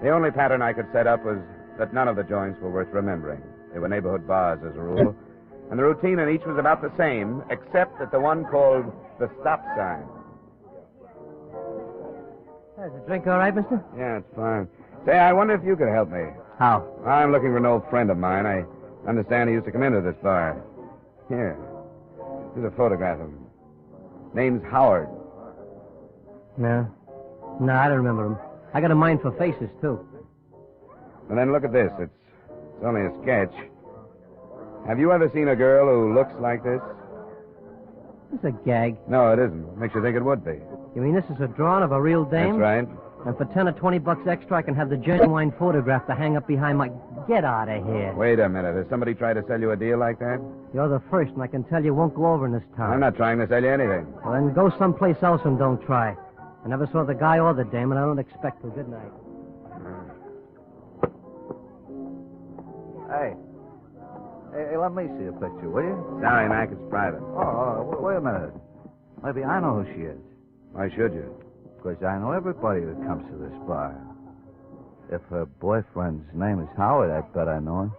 The only pattern I could set up was that none of the joints were worth remembering. They were neighborhood bars, as a rule, and the routine in each was about the same, except at the one called the stop sign. Is the drink all right, mister? Yeah, it's fine. Say, I wonder if you could help me. How? I'm looking for an old friend of mine. I understand he used to come into this bar. Here. Here's a photograph of him. Name's Howard. No. No, I don't remember him. I got a mind for faces, too. And then look at this. It's only a sketch. Have you ever seen a girl who looks like this? It's a gag. No, it isn't. Makes you think it would be. You mean this is a drawing of a real dame? That's right. And for 10 or 20 bucks extra, I can have the genuine photograph to hang up behind my... Get out of here. Wait a minute. Has somebody tried to sell you a deal like that? You're the first, and I can tell you won't go over in this town. I'm not trying to sell you anything. Well, then go someplace else and don't try. I never saw the guy or the dame, and I don't expect to. Good night. Hey, let me see a picture, will you? Sorry, Mac, it's private. Wait a minute. Maybe I know who she is. Why should you? Because I know everybody that comes to this bar. If her boyfriend's name is Howard, I bet I know him.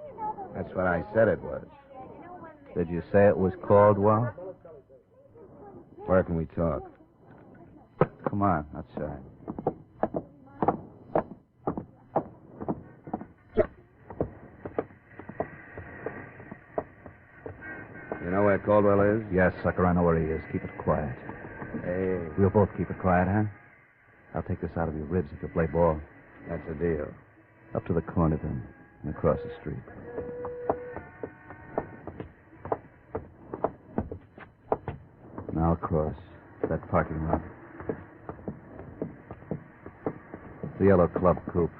That's what I said it was. Did you say it was Caldwell? Where can we talk? Come on, outside. You know where Caldwell is? Yes, sucker, I know where he is. Keep it quiet. Hey. We'll both keep it quiet, huh? I'll take this out of your ribs if you play ball. That's a deal. Up to the corner, then, and across the street. Now across that parking lot. The yellow club coupe.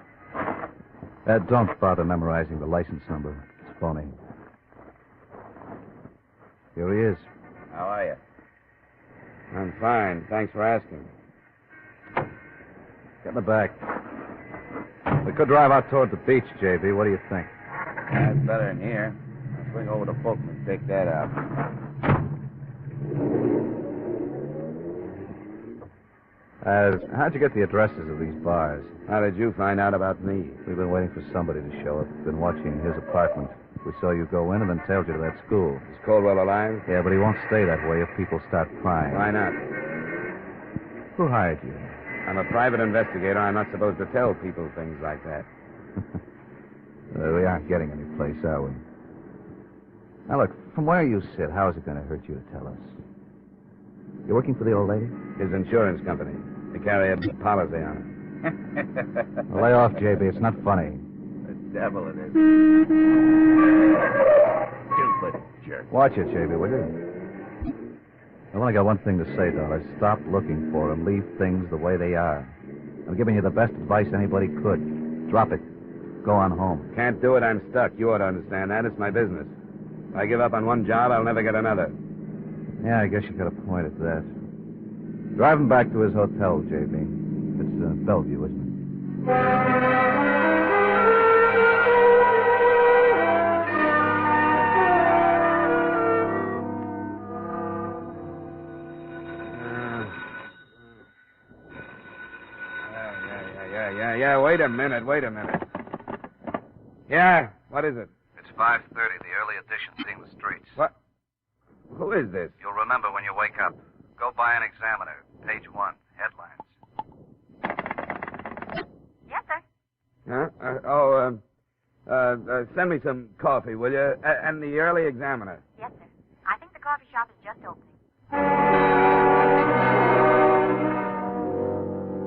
Don't bother memorizing the license number. It's phony. Here he is. How are you? I'm fine. Thanks for asking. Get in the back. We could drive out toward the beach, J.B. What do you think? That's better than here. I'll swing over to Fulton and take that out. How'd you get the addresses of these bars? How did you find out about me? We've been waiting for somebody to show up. Been watching his apartment. We saw you go in and then tailed you to that school. Is Caldwell alive? Yeah, but he won't stay that way if people start prying. Why not? Who hired you? I'm a private investigator. I'm not supposed to tell people things like that. We aren't getting any place, are we? Now, look, from where you sit, how is it going to hurt you to tell us? You're working for the old lady? His insurance company. They carry a policy on it. Well, lay off, J.B. It's not funny. The devil it is. Stupid jerk. Watch it, J.B., will you? I've only got one thing to say, Dollar. Stop looking for him. Leave things the way they are. I'm giving you the best advice anybody could. Drop it. Go on home. Can't do it. I'm stuck. You ought to understand that. It's my business. If I give up on one job, I'll never get another. Yeah, I guess you got a point at that. Drive him back to his hotel, J.B. It's Bellevue, isn't it? Yeah, wait a minute. Yeah, what is it? It's 5:30. The early edition seeing the streets. What? Who is this? You'll remember when you wake up. Go buy an Examiner, page 1, headlines. Yes, sir. Huh? Send me some coffee, will you? And the early Examiner. Yes, sir. I think the coffee shop is just opening.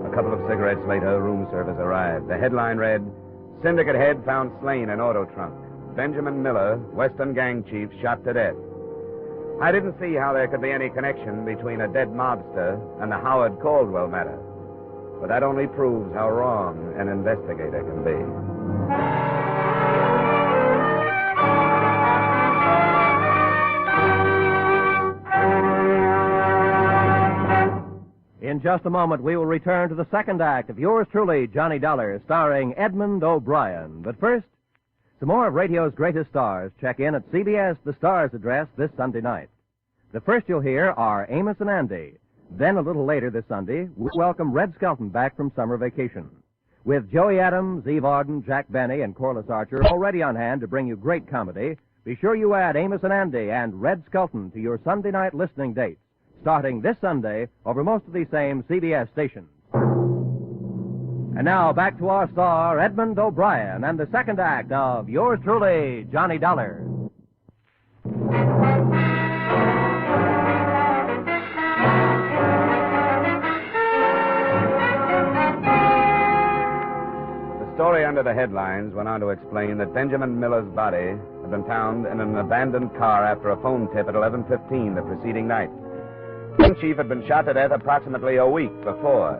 A couple of cigarettes later, room service arrived. The headline read, Syndicate head found slain in auto trunk. Benjamin Miller, Western gang chief, shot to death. I didn't see how there could be any connection between a dead mobster and the Howard Caldwell matter. But that only proves how wrong an investigator can be. in just a moment, we will return to the second act of yours truly, Johnny Dollar, starring Edmond O'Brien. But first, some more of radio's greatest stars check in at CBS The Stars address this Sunday night. The first you'll hear are Amos and Andy. Then, a little later this Sunday, we welcome Red Skelton back from summer vacation. With Joey Adams, Eve Arden, Jack Benny, and Corliss Archer already on hand to bring you great comedy, be sure you add Amos and Andy and Red Skelton to your Sunday night listening dates, starting this Sunday over most of these same CBS stations. And now, back to our star, Edmond O'Brien, and the second act of yours truly, Johnny Dollar. The story under the headlines went on to explain that Benjamin Miller's body had been found in an abandoned car after a phone tip at 11:15 the preceding night. The chief had been shot to death approximately a week before.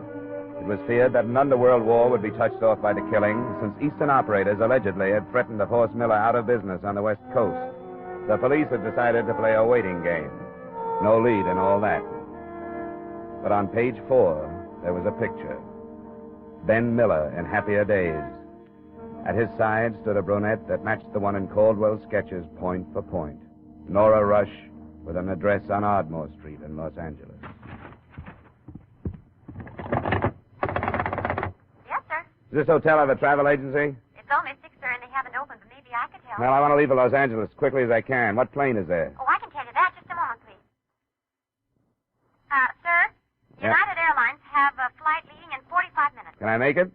It was feared that an underworld war would be touched off by the killing, since Eastern operators allegedly had threatened to force Miller out of business on the West Coast. The police had decided to play a waiting game. No lead in all that. But on page 4, there was a picture. Ben Miller in happier days. At his side stood a brunette that matched the one in Caldwell's sketches point for point. Nora Rush, with an address on Ardmore Street in Los Angeles. Yes, sir. Does this hotel have a travel agency? It's only 6, sir, and they haven't opened, but maybe I could help. Well, I want to leave for Los Angeles as quickly as I can. What plane is there? Oh, I can tell you that. Just a moment, please. Sir, Yeah. United Airlines have a flight leaving in 45 minutes. Can I make it?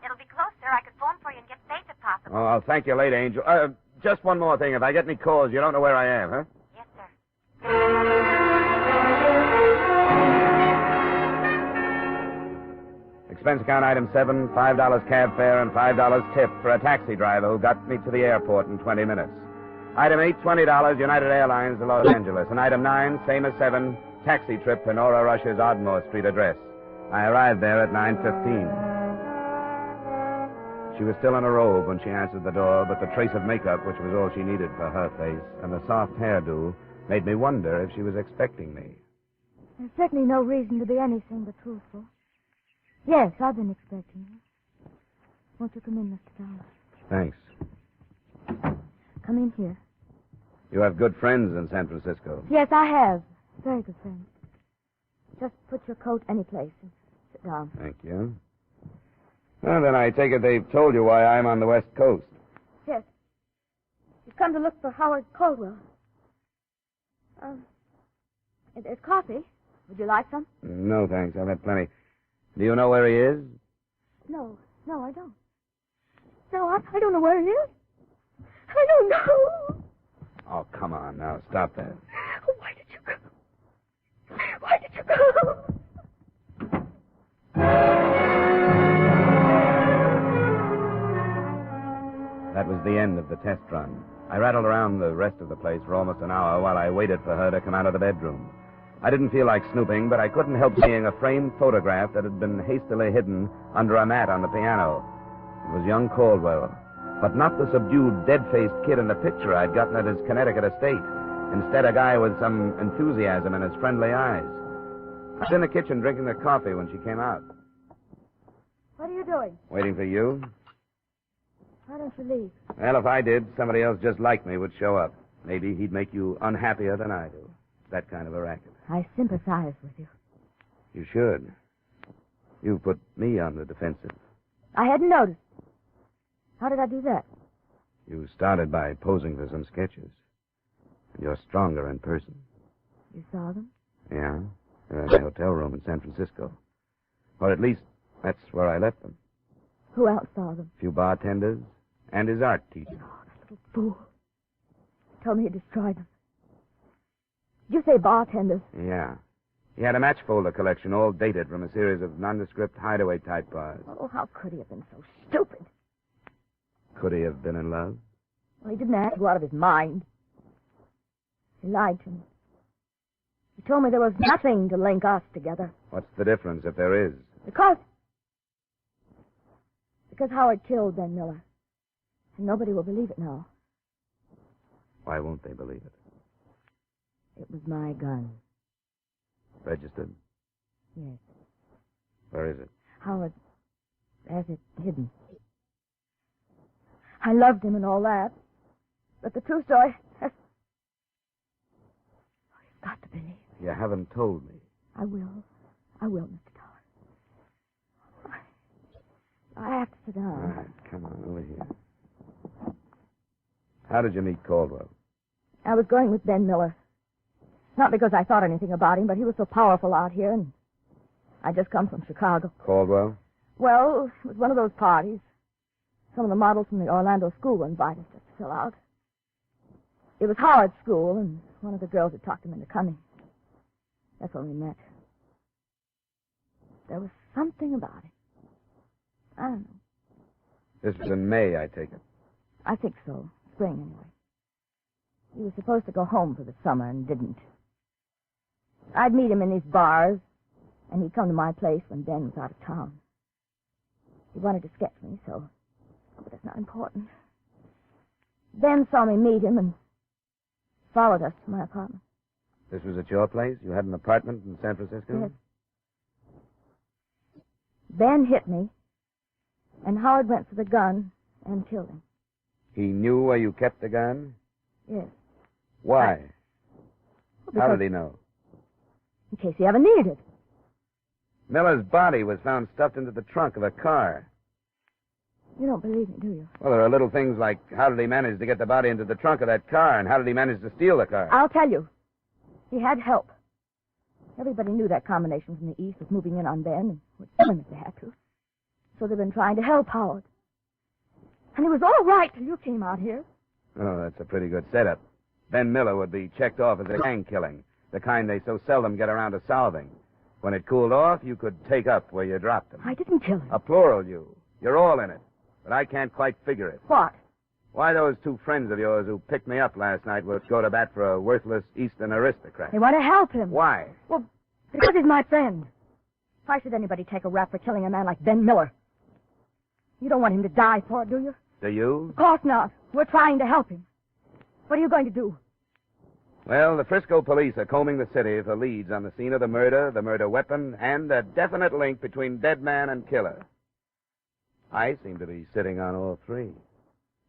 It'll be close, sir. I could phone for you and get space if possible. Oh, I'll thank you later, Angel. Just one more thing. If I get any calls, you don't know where I am, huh? Yes, sir. Expense account item 7, $5 cab fare and $5 tip for a taxi driver who got me to the airport in 20 minutes. Item 8, $20, United Airlines to Los Angeles. And item 9, same as 7, taxi trip to Nora Rush's Ardmore Street address. I arrived there at 9:15. She was still in a robe when she answered the door, but the trace of makeup, which was all she needed for her face, and the soft hairdo, made me wonder if she was expecting me. There's certainly no reason to be anything but truthful. Yes, I've been expecting you. Won't you come in, Mr. Dollar? Thanks. Come in here. You have good friends in San Francisco. Yes, I have. Very good friends. Just put your coat any place and sit down. Thank you. Well, then I take it they've told you why I'm on the West Coast. Yes. You've come to look for Howard Caldwell. There's coffee. Would you like some? No, thanks. I've had plenty. Do you know where he is? No, I don't. No, I don't know where he is. I don't know. Oh, come on now. Stop that. Why did you go? Why did you go? That was the end of the test run. I rattled around the rest of the place for almost an hour while I waited for her to come out of the bedroom. I didn't feel like snooping, but I couldn't help seeing a framed photograph that had been hastily hidden under a mat on the piano. It was young Caldwell, but not the subdued, dead-faced kid in the picture I'd gotten at his Connecticut estate. Instead, a guy with some enthusiasm in his friendly eyes. I was in the kitchen drinking the coffee when she came out. What are you doing? Waiting for you? Why don't you leave? Well, if I did, somebody else just like me would show up. Maybe he'd make you unhappier than I do. That kind of a racket. I sympathize with you. You should. You put me on the defensive. I hadn't noticed. How did I do that? You started by posing for some sketches. And you're stronger in person. You saw them? Yeah. They're in my hotel room in San Francisco. Or at least, that's where I left them. Who else saw them? A few bartenders and his art teacher. Oh, that little fool. Told me he destroyed them. Did you say bartenders? Yeah. He had a match folder collection all dated from a series of nondescript hideaway type bars. Oh, how could he have been so stupid? Could he have been in love? Well, he didn't have to go out of his mind. He lied to me. He told me there was nothing to link us together. What's the difference if there is? Because Howard killed Ben Miller. And nobody will believe it now. Why won't they believe it? It was my gun. Registered? Yes. Where is it? Howard has it hidden. I loved him and all that. But the true story has... Oh, you've got to believe. You haven't told me. I will. I will, Mr. Dollar. I have to sit down. All right, come on, over here. How did you meet Caldwell? I was going with Ben Miller. Not because I thought anything about him, but he was so powerful out here, and I'd just come from Chicago. Caldwell? Well, it was one of those parties. Some of the models from the Orlando school were invited just to fill out. It was Howard's school, and one of the girls had talked him into coming. That's when we met. There was something about him. I don't know. This was in May, I take it. I think so. Spring, anyway. He was supposed to go home for the summer and didn't. I'd meet him in these bars, and he'd come to my place when Ben was out of town. He wanted to sketch me, so... But that's not important. Ben saw me meet him and followed us to my apartment. This was at your place? You had an apartment in San Francisco? Yes. Ben hit me, and Howard went for the gun and killed him. He knew where you kept the gun? Yes. Why? Well, How did he know? In case he ever needed it. Miller's body was found stuffed into the trunk of a car. You don't believe me, do you? Well, there are little things like how did he manage to get the body into the trunk of that car, and how did he manage to steal the car? I'll tell you. He had help. Everybody knew that combination from the East was moving in on Ben and would kill him if they had to. So they've been trying to help Howard. And it was all right till you came out here. Oh, that's a pretty good setup. Ben Miller would be checked off as a gang killing, the kind they so seldom get around to solving. When it cooled off, you could take up where you dropped him. I didn't kill him. A plural you. You're all in it. But I can't quite figure it. What? Why those two friends of yours who picked me up last night would go to bat for a worthless Eastern aristocrat. They want to help him. Why? Well, because he's my friend. Why should anybody take a rap for killing a man like Ben Miller? You don't want him to die for it, do you? Do you? Of course not. We're trying to help him. What are you going to do? Well, the Frisco police are combing the city for leads on the scene of the murder weapon, and a definite link between dead man and killer. I seem to be sitting on all three.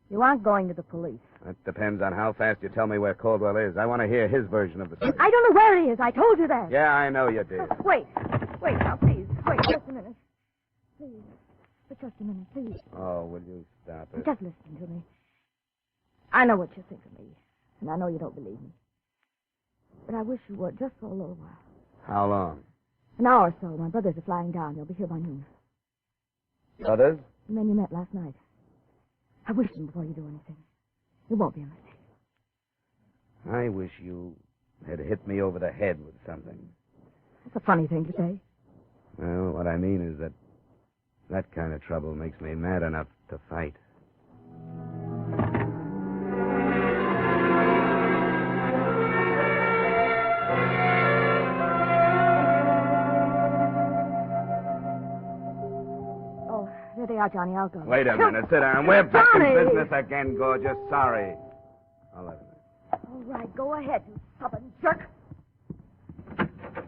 You aren't going to the police. That depends on how fast you tell me where Caldwell is. I want to hear his version of the story. I don't know where he is. I told you that. Yeah, I know you did. Wait now, please. Wait just a minute. Please. For just a minute, please. Oh, will you stop it? Just listen to me. I know what you think of me, and I know you don't believe me. But I wish you would, just for a little while. How long? An hour or so. My brothers are flying down. They'll be here by noon. Brothers? The men you met last night. I wish them before you do anything. It won't be a mistake. I wish you had hit me over the head with something. That's a funny thing to say. Well, what I mean is that kind of trouble makes me mad enough to fight. There they are, Johnny. I'll go. Wait a minute. Sit down. We're back in Johnny! business again, gorgeous. Sorry. I'll let him All right, go ahead, you stubborn jerk.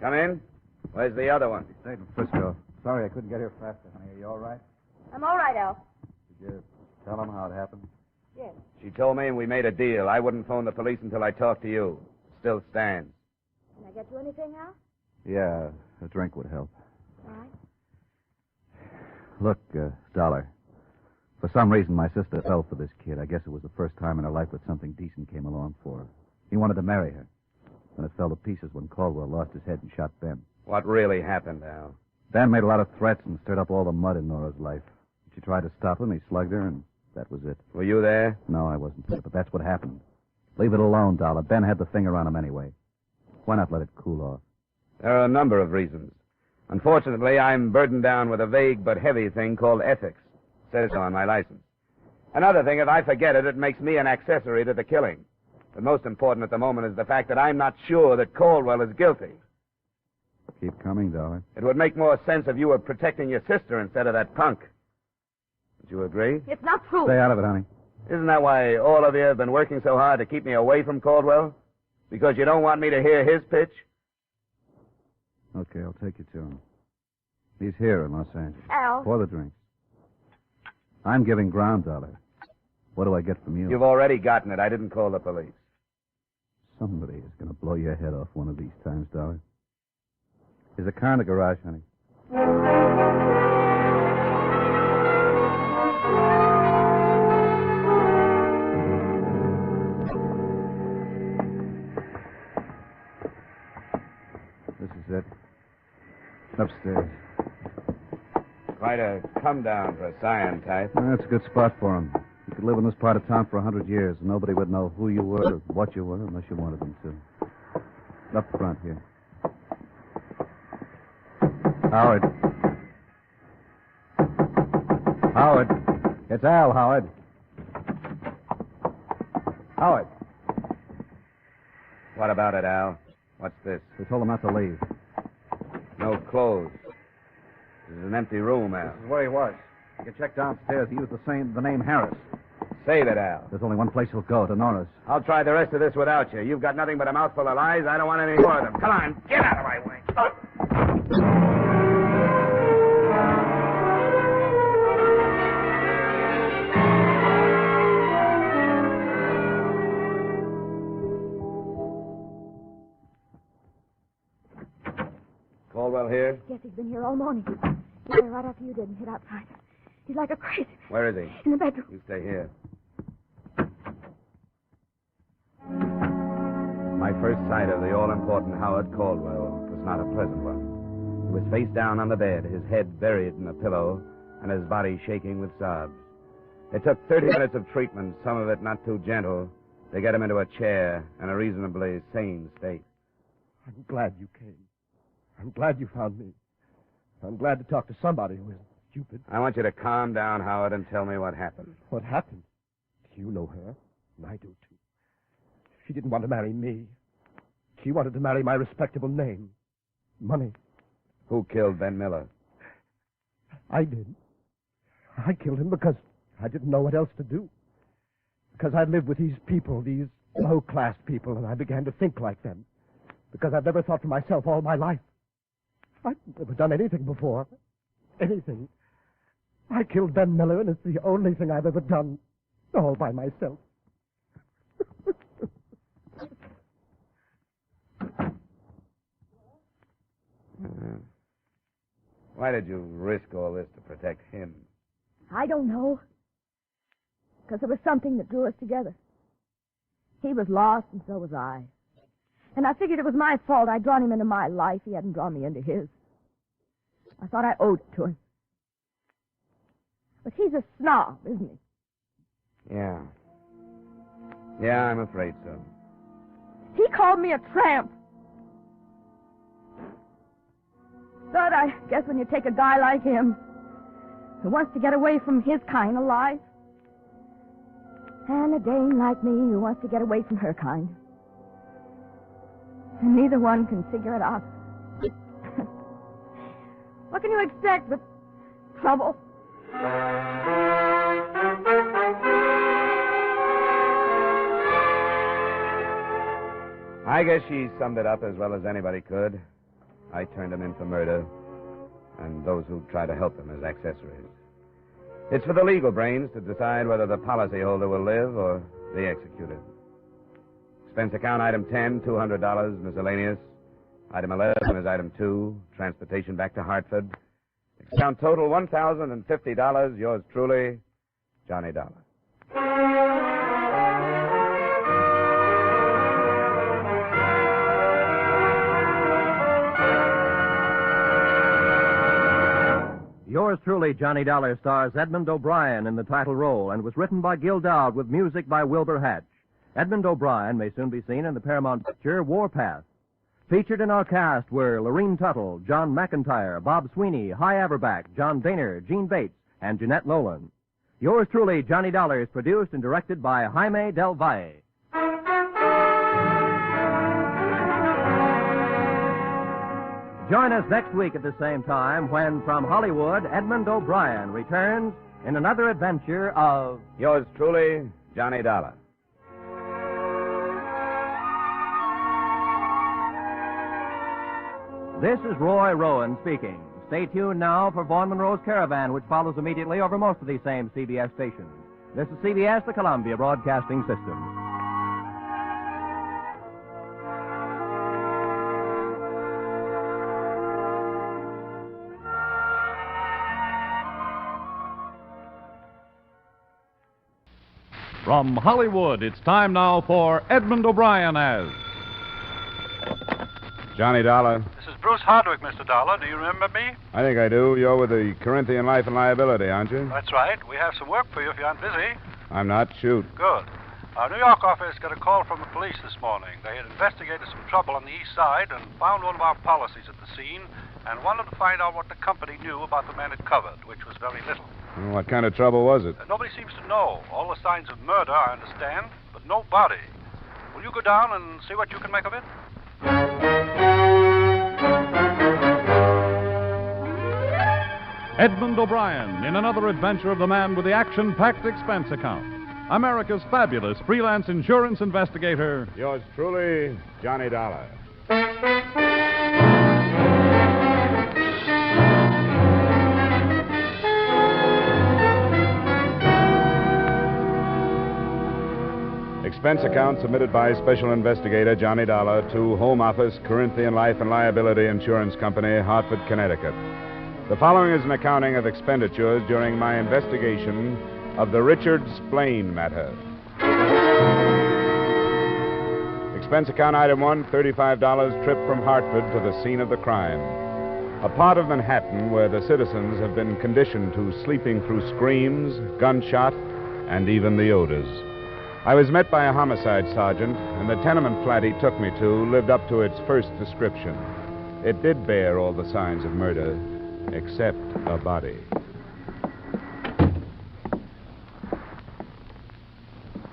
Come in. Where's the other one? He stayed in Frisco. Sorry I couldn't get here faster, honey. Are you all right? I'm all right, Al. Did you tell him how it happened? Yes. She told me and we made a deal. I wouldn't phone the police until I talked to you. Still stands. Can I get you anything, Al? Yeah, a drink would help. All right. Look, Dollar, for some reason my sister fell for this kid. I guess it was the first time in her life that something decent came along for her. He wanted to marry her. And it fell to pieces when Caldwell lost his head and shot Ben. What really happened, Al? Ben made a lot of threats and stirred up all the mud in Nora's life. She tried to stop him, he slugged her, and that was it. Were you there? No, I wasn't there, but that's what happened. Leave it alone, Dollar. Ben had the finger on him anyway. Why not let it cool off? There are a number of reasons. Unfortunately, I'm burdened down with a vague but heavy thing called ethics. Says so on my license. Another thing, if I forget it, it makes me an accessory to the killing. But most important at the moment is the fact that I'm not sure that Caldwell is guilty. Keep coming, Dollar. It would make more sense if you were protecting your sister instead of that punk. Would you agree? It's not true. Stay out of it, honey. Isn't that why all of you have been working so hard to keep me away from Caldwell? Because you don't want me to hear his pitch? Okay, I'll take you to him. He's here in Los Angeles. Al. For the drinks. I'm giving ground, Dollar. What do I get from you? You've already gotten it. I didn't call the police. Somebody is going to blow your head off one of these times, Dollar. There's a car in the garage, honey. This is it. Upstairs. Quite a come down for a scion type. That's a good spot for him. You could live in this part of town for 100 years, and nobody would know who you were or what you were unless you wanted them to. Up front here. Howard. Howard. It's Al, Howard. Howard. What about it, Al? What's this? They told him not to leave. No clothes. This is an empty room, Al. This is where he was. You can check downstairs. He used the name Harris. Save it, Al. There's only one place he'll go, to Nora's. I'll try the rest of this without you. You've got nothing but a mouthful of lies. I don't want any more of them. Come on, get out of my way. Caldwell here? Yes, he's been here all morning. He came right after you did and hid outside. He's like a crazy. Where is he? In the bedroom. You stay here. My first sight of the all-important Howard Caldwell was not a pleasant one. He was face down on the bed, his head buried in a pillow, and his body shaking with sobs. It took 30 minutes of treatment, some of it not too gentle, to get him into a chair in a reasonably sane state. I'm glad you came. I'm glad you found me. I'm glad to talk to somebody who isn't stupid. I want you to calm down, Howard, and tell me what happened. What happened? You know her, and I do, too. She didn't want to marry me. She wanted to marry my respectable name. Money. Who killed Ben Miller? I did. I killed him because I didn't know what else to do. Because I'd lived with these people, these low-class people, and I began to think like them. Because I've never thought for myself all my life. I've never done anything before. Anything. I killed Ben Miller, and it's the only thing I've ever done all by myself. Why did you risk all this to protect him? I don't know. Because there was something that drew us together. He was lost, and so was I. And I figured it was my fault. I'd drawn him into my life. He hadn't drawn me into his. I thought I owed it to him. But he's a snob, isn't he? Yeah. Yeah, I'm afraid so. He called me a tramp. But I guess when you take a guy like him, who wants to get away from his kind of life, and a dame like me who wants to get away from her kind, and neither one can figure it out. What can you expect but trouble? I guess she summed it up as well as anybody could. I turned him in for murder, and those who try to help him as accessories. It's for the legal brains to decide whether the policyholder will live or the executed. Expense account item 10, $200, miscellaneous. Item 11 is item 2, transportation back to Hartford. Account total $1,050. Yours truly, Johnny Dollar. Yours truly, Johnny Dollar, stars Edmond O'Brien in the title role and was written by Gil Dowd with music by Wilbur Hatch. Edmond O'Brien may soon be seen in the Paramount picture Warpath. Featured in our cast were Lorene Tuttle, John McIntyre, Bob Sweeney, Hy Averback, John Daner, Gene Bates, and Jeanette Nolan. Yours truly, Johnny Dollar, is produced and directed by Jaime Del Valle. Join us next week at the same time when, from Hollywood, Edmond O'Brien returns in another adventure of... Yours truly, Johnny Dollar. This is Roy Rowan speaking. Stay tuned now for Vaughn Monroe's Caravan, which follows immediately over most of these same CBS stations. This is CBS, the Columbia Broadcasting System. From Hollywood, it's time now for Edmond O'Brien as Johnny Dollar. This is Bruce Hardwick, Mr. Dollar. Do you remember me? I think I do. You're with the Corinthian Life and Liability, aren't you? That's right. We have some work for you if you aren't busy. I'm not. Shoot. Good. Our New York office got a call from the police this morning. They had investigated some trouble on the east side and found one of our policies at the scene and wanted to find out what the company knew about the man it covered, which was very little. Well, what kind of trouble was it? Nobody seems to know. All the signs of murder, I understand, but no body. Will you go down and see what you can make of it? Edmond O'Brien in another adventure of the man with the action-packed expense account. America's fabulous freelance insurance investigator. Yours truly, Johnny Dollar. Expense account submitted by Special Investigator Johnny Dollar to Home Office, Corinthian Life and Liability Insurance Company, Hartford, Connecticut. The following is an accounting of expenditures during my investigation of the Richard Splain matter. Expense account item 1, $35 trip from Hartford to the scene of the crime. A part of Manhattan where the citizens have been conditioned to sleeping through screams, gunshot, and even the odors. I was met by a homicide sergeant, and the tenement flat he took me to lived up to its first description. It did bear all the signs of murder, except a body.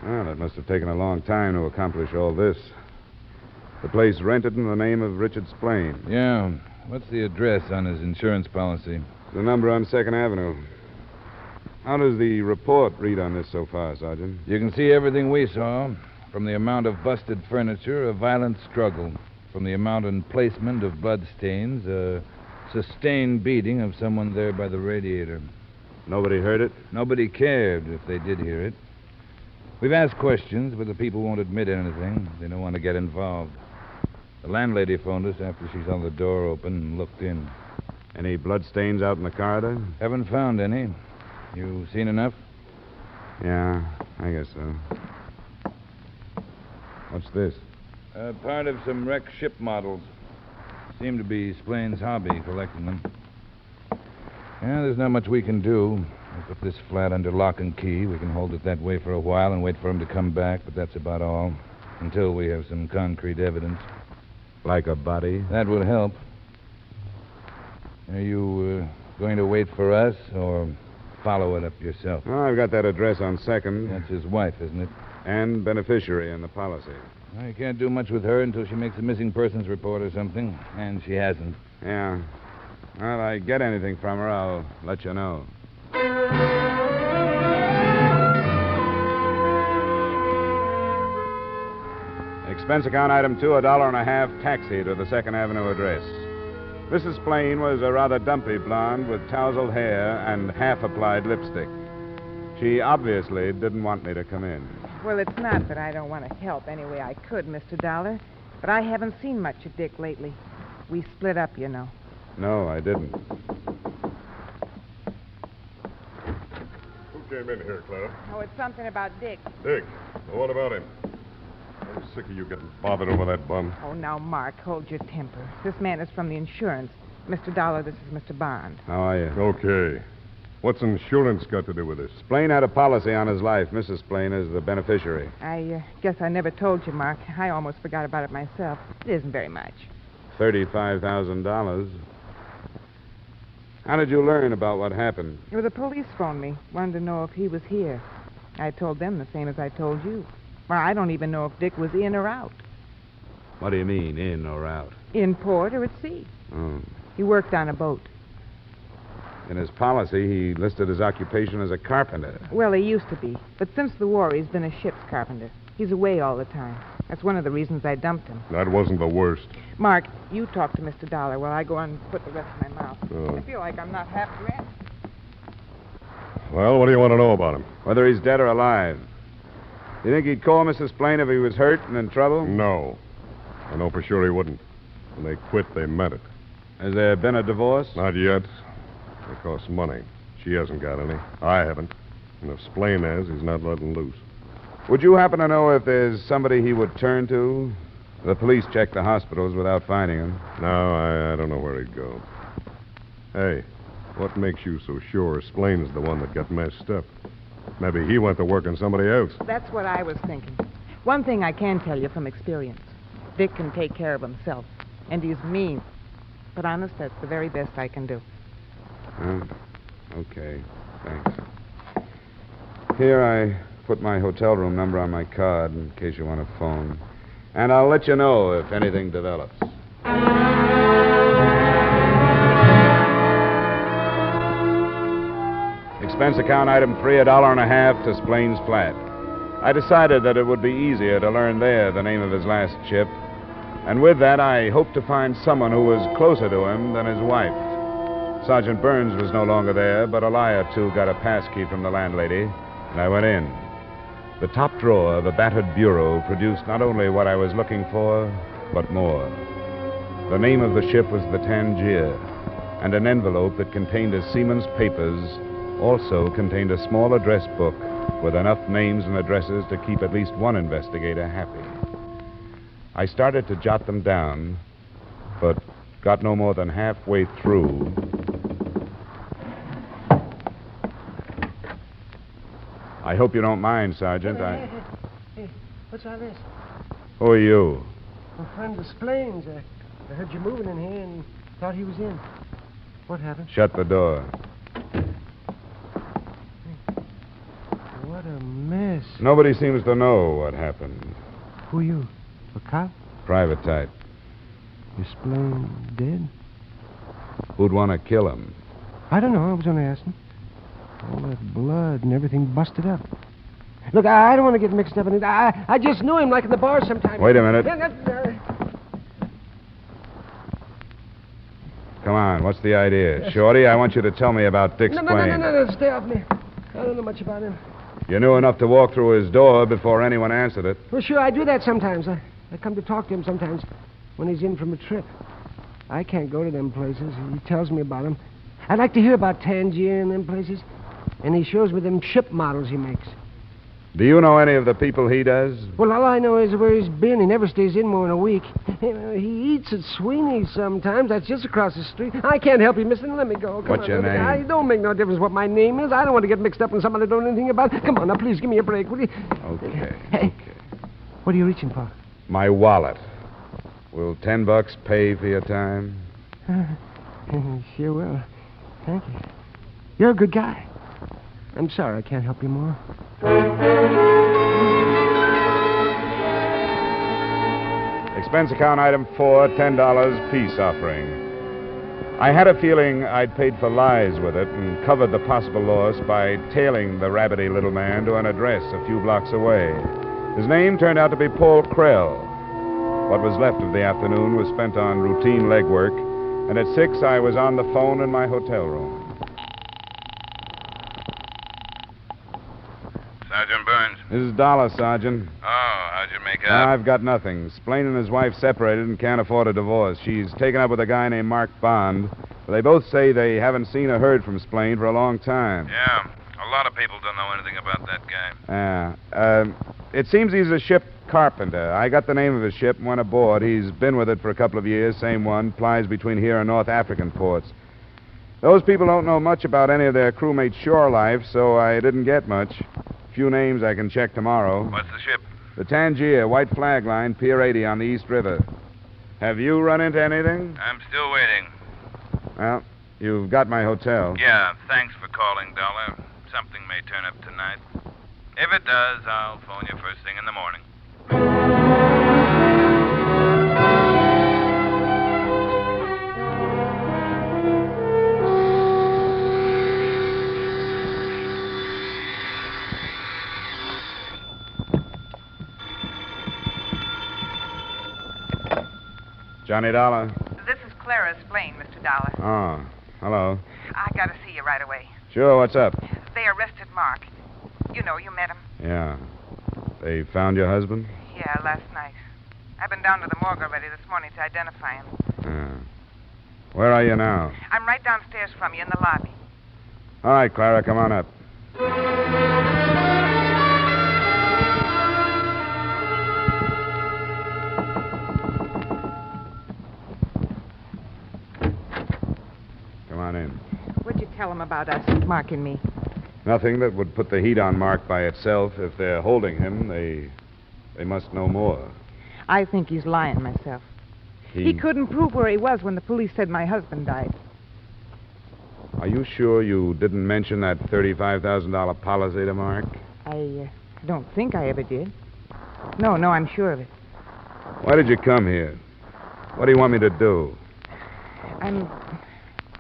Well, it must have taken a long time to accomplish all this. The place rented in the name of Richard Splain. Yeah. What's the address on his insurance policy? The number on 2nd Avenue. How does the report read on this so far, Sergeant? You can see everything we saw. From the amount of busted furniture, a violent struggle. From the amount and placement of bloodstains, a sustained beating of someone there by the radiator. Nobody heard it? Nobody cared if they did hear it. We've asked questions, but the people won't admit anything. They don't want to get involved. The landlady phoned us after she saw the door open and looked in. Any bloodstains out in the corridor? Haven't found any. You seen enough? Yeah, I guess so. What's this? Part of some wrecked ship models. Seem to be Splain's hobby, collecting them. Yeah, there's not much we can do. We'll put this flat under lock and key. We can hold it that way for a while and wait for him to come back, but that's about all. Until we have some concrete evidence. Like a body? That would help. Are you going to wait for us, or follow it up yourself? Oh, I've got that address on 2nd. That's his wife, isn't it? And beneficiary in the policy. Well, you can't do much with her until she makes a missing persons report or something, and she hasn't. Yeah. Well, I get anything from her, I'll let you know. Expense account item 2, $1.50 taxi to the 2nd Avenue address. Mrs. Splain was a rather dumpy blonde with tousled hair and half-applied lipstick. She obviously didn't want me to come in. Well, it's not that I don't want to help any way I could, Mr. Dollar, but I haven't seen much of Dick lately. We split up, you know. No, I didn't. Who came in here, Clara? Oh, it's something about Dick. Dick. Well, what about him? I'm sick of you getting bothered over that bum. Oh, now, Mark, hold your temper. This man is from the insurance. Mr. Dollar, this is Mr. Bond. How are you? Okay. What's insurance got to do with this? Splain had a policy on his life. Mrs. Splain is the beneficiary. I guess I never told you, Mark. I almost forgot about it myself. It isn't very much. $35,000. How did you learn about what happened? Well, the police phoned me. Wanted to know if he was here. I told them the same as I told you. Well, I don't even know if Dick was in or out. What do you mean, in or out? In port or at sea. Oh. He worked on a boat. In his policy, he listed his occupation as a carpenter. Well, he used to be. But since the war, he's been a ship's carpenter. He's away all the time. That's one of the reasons I dumped him. That wasn't the worst. Mark, you talk to Mr. Dollar while I go on and put the rest in my mouth. Oh. I feel like I'm not half dressed. Well, what do you want to know about him? Whether he's dead or alive. You think he'd call Mrs. Splain if he was hurt and in trouble? No. I know for sure he wouldn't. When they quit, they meant it. Has there been a divorce? Not yet. It costs money. She hasn't got any. I haven't. And if Splain has, he's not letting loose. Would you happen to know if there's somebody he would turn to? The police checked the hospitals without finding him. No, I don't know where he'd go. Hey, what makes you so sure Splain's the one that got messed up? Maybe he went to work on somebody else. That's what I was thinking. One thing I can tell you from experience. Vic can take care of himself. And he's mean. But honest, that's the very best I can do. Okay. Thanks. Here, I put my hotel room number on my card in case you want to phone. And I'll let you know if anything develops. Expense account item 3, $1.50 to Splain's flat. I decided that it would be easier to learn there the name of his last ship. And with that, I hoped to find someone who was closer to him than his wife. Sergeant Burns was no longer there, but a lie or two got a pass key from the landlady, and I went in. The top drawer of a battered bureau produced not only what I was looking for, but more. The name of the ship was the Tangier, and an envelope that contained a seaman's papers also contained a small address book with enough names and addresses to keep at least one investigator happy. I started to jot them down, but got no more than halfway through. I hope you don't mind, Sergeant. Hey, what's all this? Who are you? My friend the Splains. I heard you moving in here and thought he was in. What happened? Shut the door. What a mess. Nobody seems to know what happened. Who are you? A cop? Private type. Is Splain dead? Who'd want to kill him? I don't know. I was only asking. All that blood and everything busted up. Look, I don't want to get mixed up in it. I just knew him like in the bar sometime. Wait a minute. Come on, what's the idea? Yes. Shorty, I want you to tell me about Dick No, Splain. no, stay off me. I don't know much about him. You knew enough to walk through his door before anyone answered it. Well, sure, I do that sometimes. I come to talk to him sometimes when he's in from a trip. I can't go to them places. He tells me about them. I'd like to hear about Tangier and them places. And he shows me them ship models he makes. Do you know any of the people he does? Well, all I know is where he's been. He never stays in more than a week. He eats at Sweeney's sometimes. That's just across the street. I can't help you, mister. Let me go. Come What's on, your name? It don't make no difference what my name is. I don't want to get mixed up in something I don't know anything about. Come on, now, please give me a break, will you? Okay. Hey, what are you reaching for? My wallet. Will $10 pay for your time? Sure will. Thank you. You're a good guy. I'm sorry I can't help you more. Expense account item 4, $10 peace offering. I had a feeling I'd paid for lies with it and covered the possible loss by tailing the rabbity little man to an address a few blocks away. His name turned out to be Paul Krell. What was left of the afternoon was spent on routine legwork, and at 6 I was on the phone in my hotel room. Sergeant Burns. This is Dollar, Sergeant. Oh, how'd you make out? I've got nothing. Splain and his wife separated and can't afford a divorce. She's taken up with a guy named Mark Bond. But they both say they haven't seen or heard from Splain for a long time. Yeah, a lot of people don't know anything about that guy. It seems he's a ship carpenter. I got the name of his ship and went aboard. He's been with it for a couple of years, same one, plies between here and North African ports. Those people don't know much about any of their crewmates' shore life, so I didn't get much. Few names I can check tomorrow. What's the ship? The Tangier, white flag line, Pier 80 on the East River. Have you run into anything? I'm still waiting. Well, you've got my hotel. Yeah, thanks for calling, Dollar. Something may turn up tonight. If it does, I'll phone you first thing in the morning. Johnny Dollar. This is Clara Splain, Mr. Dollar. Oh, hello. I gotta see you right away. Sure, what's up? They arrested Mark. You know, you met him. Yeah. They found your husband? Yeah, last night. I've been down to the morgue already this morning to identify him. Yeah. Where are you now? I'm right downstairs from you in the lobby. All right, Clara, come on up. Come on in. What'd you tell him about us, Mark and me? Nothing that would put the heat on Mark by itself. If they're holding him, they must know more. I think he's lying myself. He couldn't prove where he was when the police said my husband died. Are you sure you didn't mention that $35,000 policy to Mark? I don't think I ever did. No, I'm sure of it. Why did you come here? What do you want me to do?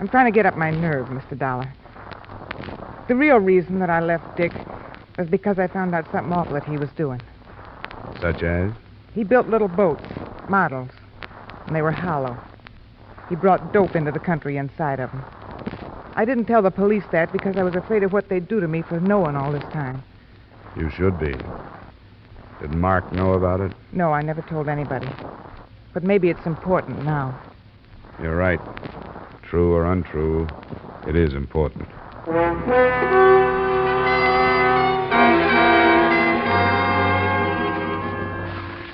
I'm trying to get up my nerve, Mr. Dollar. The real reason that I left Dick was because I found out something awful that he was doing. Such as? He built little boats, models, and they were hollow. He brought dope into the country inside of them. I didn't tell the police that because I was afraid of what they'd do to me for knowing all this time. You should be. Did Mark know about it? No, I never told anybody. But maybe it's important now. You're right. True or untrue, it is important.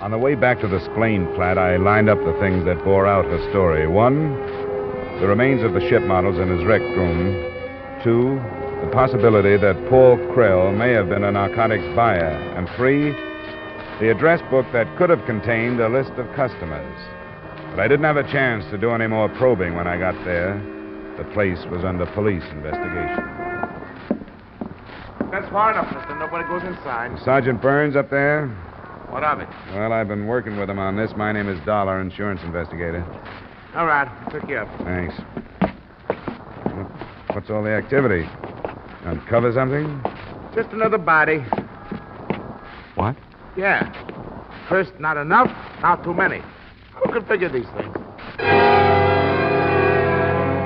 On the way back to the Splain flat, I lined up the things that bore out her story. 1, the remains of the ship models in his wrecked room. 2, the possibility that Paul Krell may have been a narcotics buyer. And 3, the address book that could have contained a list of customers. But I didn't have a chance to do any more probing when I got there. The place was under police investigation. That's far enough, mister. Nobody goes inside. Sergeant Burns up there? What of it? Well, I've been working with him on this. My name is Dollar, insurance investigator. All right. I'll pick you up. Thanks. What's all the activity? Uncover something? Just another body. What? Yeah. First, not enough. Now too many. Who can figure these things?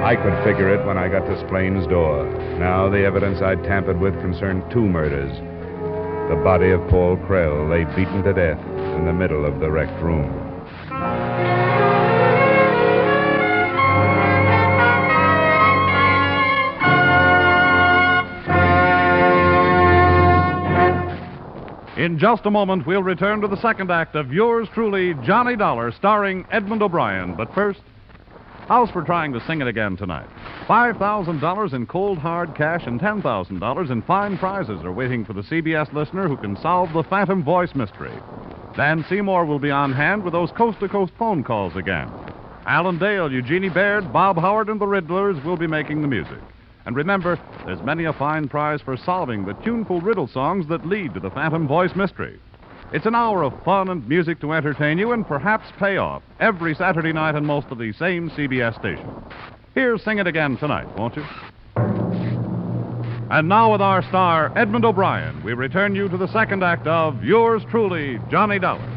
I could figure it when I got to Splain's door. Now the evidence I'd tampered with concerned 2 murders. The body of Paul Krell lay beaten to death in the middle of the wrecked room. In just a moment, we'll return to the second act of yours truly, Johnny Dollar, starring Edmond O'Brien. But first, how's for trying to sing it again tonight? $5,000 in cold, hard cash and $10,000 in fine prizes are waiting for the CBS listener who can solve the Phantom Voice mystery. Dan Seymour will be on hand with those coast-to-coast phone calls again. Alan Dale, Eugenie Baird, Bob Howard, and the Riddlers will be making the music. And remember, there's many a fine prize for solving the tuneful riddle songs that lead to the Phantom Voice mystery. It's an hour of fun and music to entertain you and perhaps pay off every Saturday night on most of the same CBS stations. Here, sing it again tonight, won't you? And now with our star, Edmond O'Brien, we return you to the second act of yours truly, Johnny Dollar.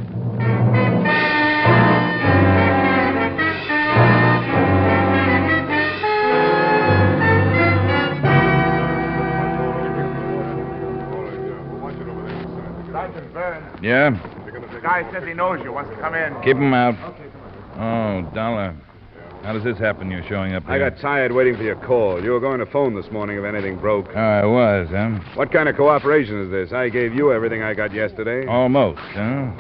Sergeant Burns. Yeah? The guy says he knows you. Wants to come in. Keep him out. Oh, Dollar. How does this happen, you're showing up here? I got tired waiting for your call. You were going to phone this morning if anything broke. Oh, I was, huh? What kind of cooperation is this? I gave you everything I got yesterday. Almost, huh?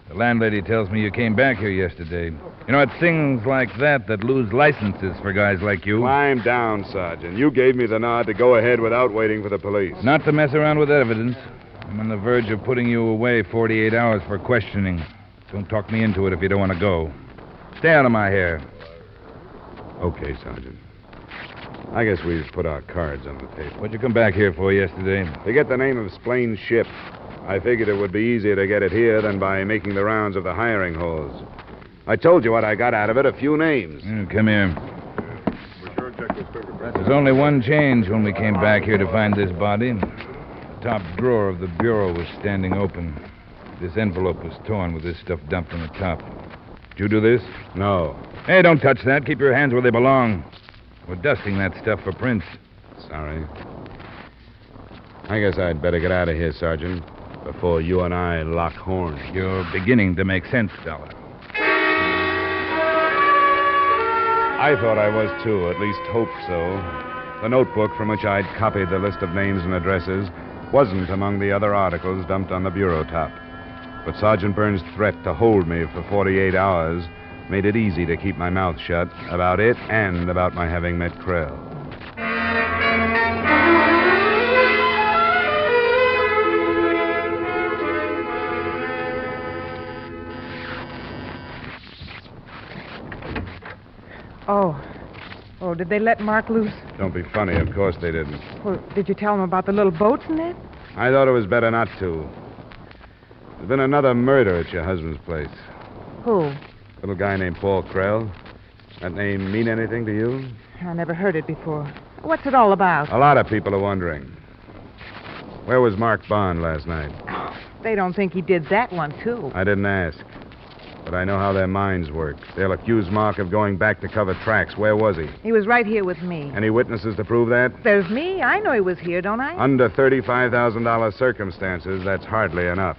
The landlady tells me you came back here yesterday. You know, it's things like that lose licenses for guys like you. Climb down, Sergeant. You gave me the nod to go ahead without waiting for the police. Not to mess around with evidence. I'm on the verge of putting you away 48 hours for questioning. Don't talk me into it if you don't want to go. Stay out of my hair. Okay, Sergeant. I guess we've put our cards on the table. What'd you come back here for yesterday? To get the name of Splain's ship. I figured it would be easier to get it here than by making the rounds of the hiring halls. I told you what I got out of it, a few names. Come here. There's only one change when we came back here to find this body. The top drawer of the bureau was standing open. This envelope was torn with this stuff dumped on the top. Did you do this? No. Hey, don't touch that. Keep your hands where they belong. We're dusting that stuff for prints. Sorry. I guess I'd better get out of here, Sergeant, before you and I lock horns. You're beginning to make sense, Dollar. I thought I was, too, at least hoped so. The notebook from which I'd copied the list of names and addresses wasn't among the other articles dumped on the bureau top. But Sergeant Burns' threat to hold me for 48 hours made it easy to keep my mouth shut about it and about my having met Krell. Oh, did they let Mark loose? Don't be funny. Of course they didn't. Well, did you tell him about the little boats and that? I thought it was better not to. There's been another murder at your husband's place. Who? Little guy named Paul Krell. That name mean anything to you? I never heard it before. What's it all about? A lot of people are wondering. Where was Mark Bond last night? They don't think he did that one, too. I didn't ask. But I know how their minds work. They'll accuse Mark of going back to cover tracks. Where was he? He was right here with me. Any witnesses to prove that? There's me. I know he was here, don't I? Under $35,000 circumstances, that's hardly enough.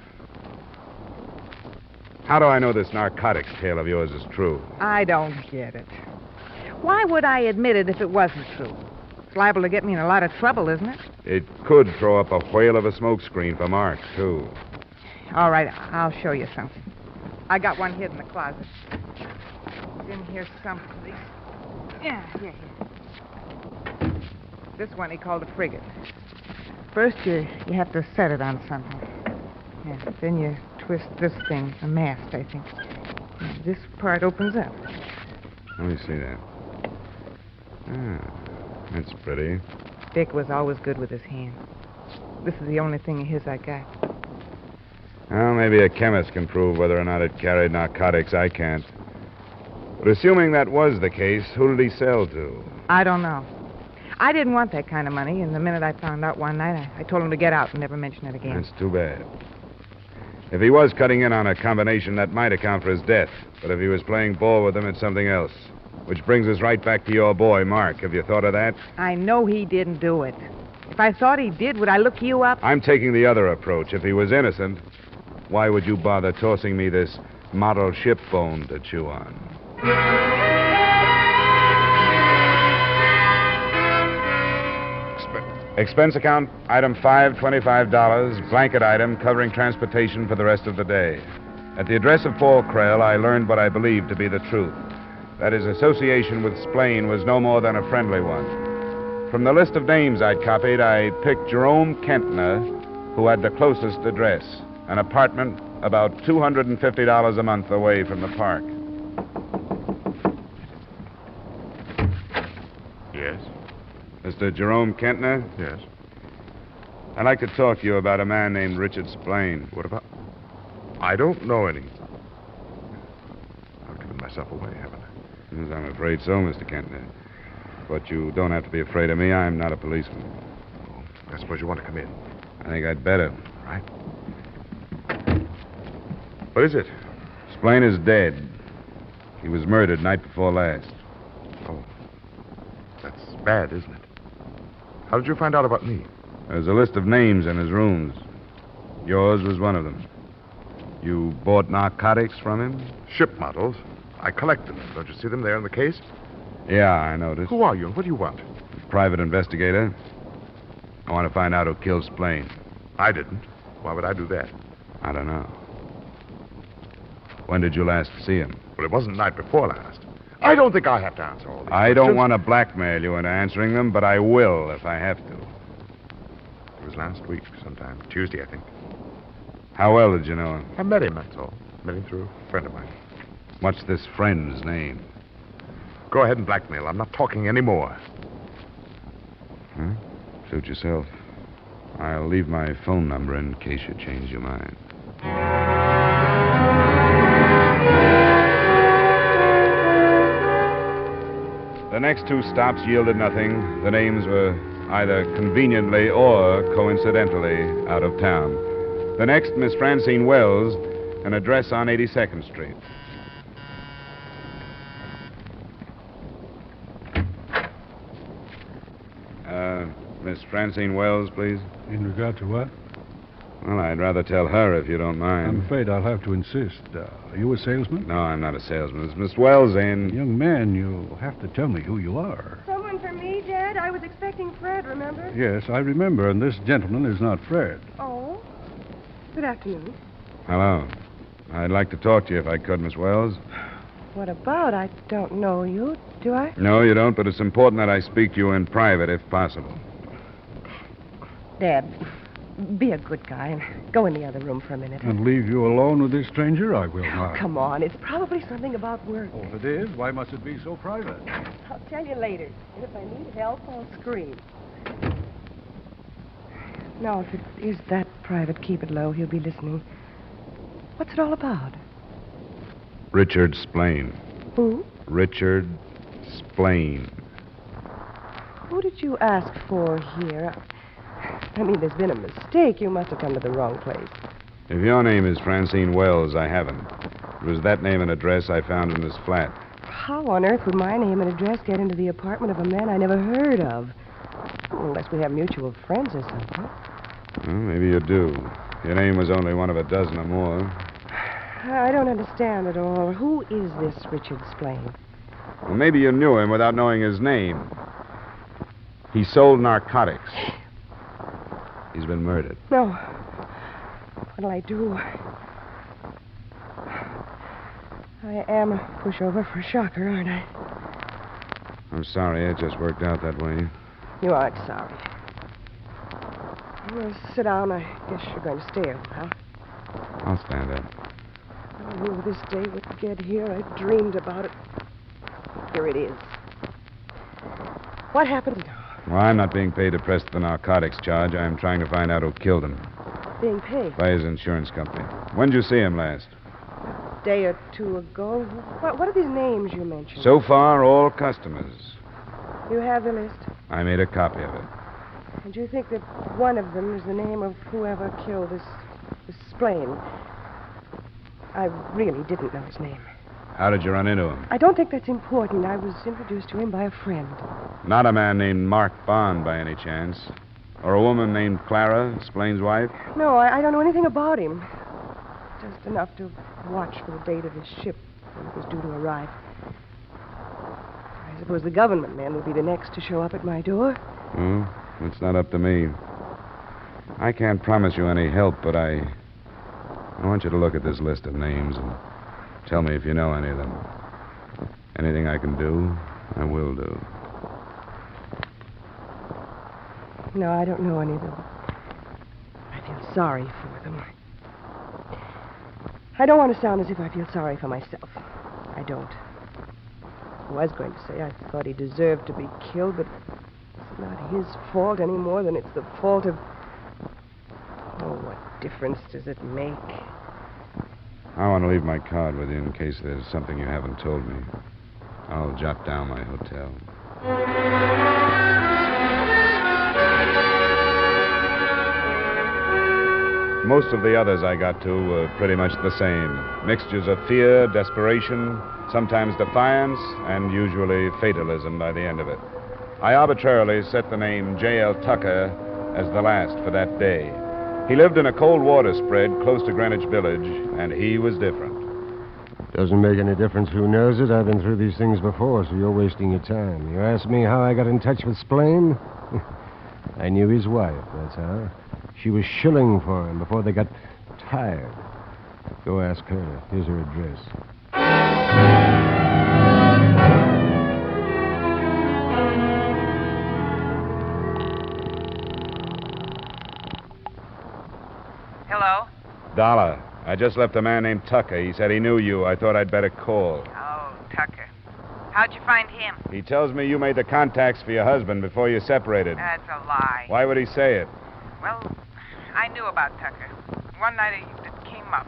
How do I know this narcotics tale of yours is true? I don't get it. Why would I admit it if it wasn't true? It's liable to get me in a lot of trouble, isn't it? It could throw up a whale of a smokescreen for Mark, too. All right, I'll show you something. I got one hid in the closet. It's in here someplace. Yeah, here. This one he called a frigate. First, you have to set it on something. Yeah, then you twist this thing, a mast, I think. Yeah, this part opens up. Let me see that. Ah, that's pretty. Dick was always good with his hands. This is the only thing of his I got. Well, maybe a chemist can prove whether or not it carried narcotics. I can't. But assuming that was the case, who did he sell to? I don't know. I didn't want that kind of money, and the minute I found out one night, I told him to get out and never mention it again. That's too bad. If he was cutting in on a combination, that might account for his death. But if he was playing ball with them, it's something else. Which brings us right back to your boy, Mark. Have you thought of that? I know he didn't do it. If I thought he did, would I look you up? I'm taking the other approach. If he was innocent, why would you bother tossing me this model ship bone to chew on? Expense account, item 5, $25, blanket item covering transportation for the rest of the day. At the address of Paul Krell, I learned what I believed to be the truth. That his association with Splain was no more than a friendly one. From the list of names I'd copied, I picked Jerome Kentner, who had the closest address. An apartment about $250 a month away from the park. Yes? Mr. Jerome Kentner? Yes. I'd like to talk to you about a man named Richard Splain. What about? I don't know any. I've given myself away, haven't I? Yes, I'm afraid so, Mr. Kentner. But you don't have to be afraid of me. I'm not a policeman. Oh, I suppose you want to come in. I think I'd better. Right. What is it? Splain is dead. He was murdered night before last. Oh. That's bad, isn't it? How did you find out about me? There's a list of names in his rooms. Yours was one of them. You bought narcotics from him? Ship models. I collect them. Don't you see them there in the case? Yeah, I noticed. Who are you and what do you want? Private investigator. I want to find out who killed Splain. I didn't. Why would I do that? I don't know. When did you last see him? Well, it wasn't night before last. I don't think I have to answer all these I don't questions. want to blackmail you into answering them, but I will if I have to. It was last week sometime. Tuesday, I think. How well did you know him? I met him, that's all. Met him through a friend of mine. What's this friend's name? Go ahead and blackmail. I'm not talking anymore. Huh? Suit yourself. I'll leave my phone number in case you change your mind. The next two stops yielded nothing. The names were either conveniently or coincidentally out of town. The next, Miss Francine Wells, an address on 82nd Street. Miss Francine Wells, please. In regard to what? Well, I'd rather tell her if you don't mind. I'm afraid I'll have to insist. Are you a salesman? No, I'm not a salesman. It's Miss Wells in... Young man, you'll have to tell me who you are. Someone for me, Dad? I was expecting Fred, remember? Yes, I remember, and this gentleman is not Fred. Oh? Good afternoon. Hello. I'd like to talk to you if I could, Miss Wells. What about? I don't know you, do I? No, you don't, but it's important that I speak to you in private if possible. Dad, be a good guy and go in the other room for a minute. And leave you alone with this stranger? I will not. Come on, it's probably something about work. Oh, if it is, why must it be so private? I'll tell you later. And if I need help, I'll scream. No, if it is that private, keep it low. He'll be listening. What's it all about? Richard Splain. Who? Richard Splain. Who did you ask for here? I mean, there's been a mistake. You must have come to the wrong place. If your name is Francine Wells, I haven't. It was that name and address I found in this flat. How on earth would my name and address get into the apartment of a man I never heard of? Unless we have mutual friends or something. Well, maybe you do. Your name was only one of a dozen or more. I don't understand at all. Who is this Richard Splain? Well, maybe you knew him without knowing his name. He sold narcotics. He's been murdered. No. What'll I do? I am a pushover for a shocker, aren't I? I'm sorry, it just worked out that way. You aren't sorry. Well, sit down. I guess you're going to stay a while. I'll stand up. I knew this day would get here. I dreamed about it. Here it is. What happened? Well, I'm not being paid to press the narcotics charge. I'm trying to find out who killed him. Being paid? By his insurance company. When did you see him last? A day or two ago. What are these names you mentioned? So far, all customers. You have the list? I made a copy of it. And you think that one of them is the name of whoever killed this Splain? I really didn't know his name. How did you run into him? I don't think that's important. I was introduced to him by a friend. Not a man named Mark Bond, by any chance? Or a woman named Clara, Splain's wife? No, I don't know anything about him. Just enough to watch for the date of his ship when it was due to arrive. I suppose the government man will be the next to show up at my door. Well, it's not up to me. I can't promise you any help, but I want you to look at this list of names and tell me if you know any of them. Anything I can do, I will do. No, I don't know any of them. I feel sorry for them. I don't want to sound as if I feel sorry for myself. I don't. I was going to say I thought he deserved to be killed, but it's not his fault any more than it's the fault of... Oh, what difference does it make? I want to leave my card with you in case there's something you haven't told me. I'll jot down my hotel. Most of the others I got to were pretty much the same. Mixtures of fear, desperation, sometimes defiance, and usually fatalism by the end of it. I arbitrarily set the name J.L. Tucker as the last for that day. He lived in a cold water spread close to Greenwich Village, and he was different. Doesn't make any difference who knows it. I've been through these things before, so you're wasting your time. You ask me how I got in touch with Splain? I knew his wife, that's how. She was shilling for him before they got tired. Go ask her. Here's her address. Hello? Dollar. I just left a man named Tucker. He said he knew you. I thought I'd better call. Oh, Tucker. How'd you find him? He tells me you made the contacts for your husband before you separated. That's a lie. Why would he say it? Well, I knew about Tucker. One night it came up.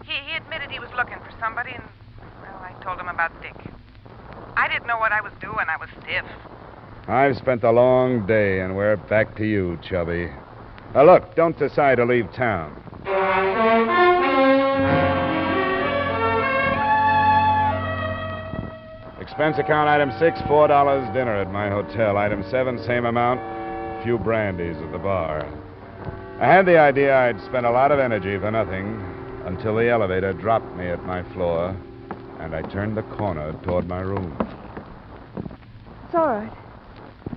He admitted he was looking for somebody, and, well, I told him about Dick. I didn't know what I was doing. I was stiff. I've spent a long day, and we're back to you, Chubby. Now, look, don't decide to leave town. Expense account item 6, $4 dinner at my hotel. Item 7, same amount. few brandies at the bar. I had the idea I'd spent a lot of energy for nothing until the elevator dropped me at my floor, and I turned the corner toward my room. It's all right.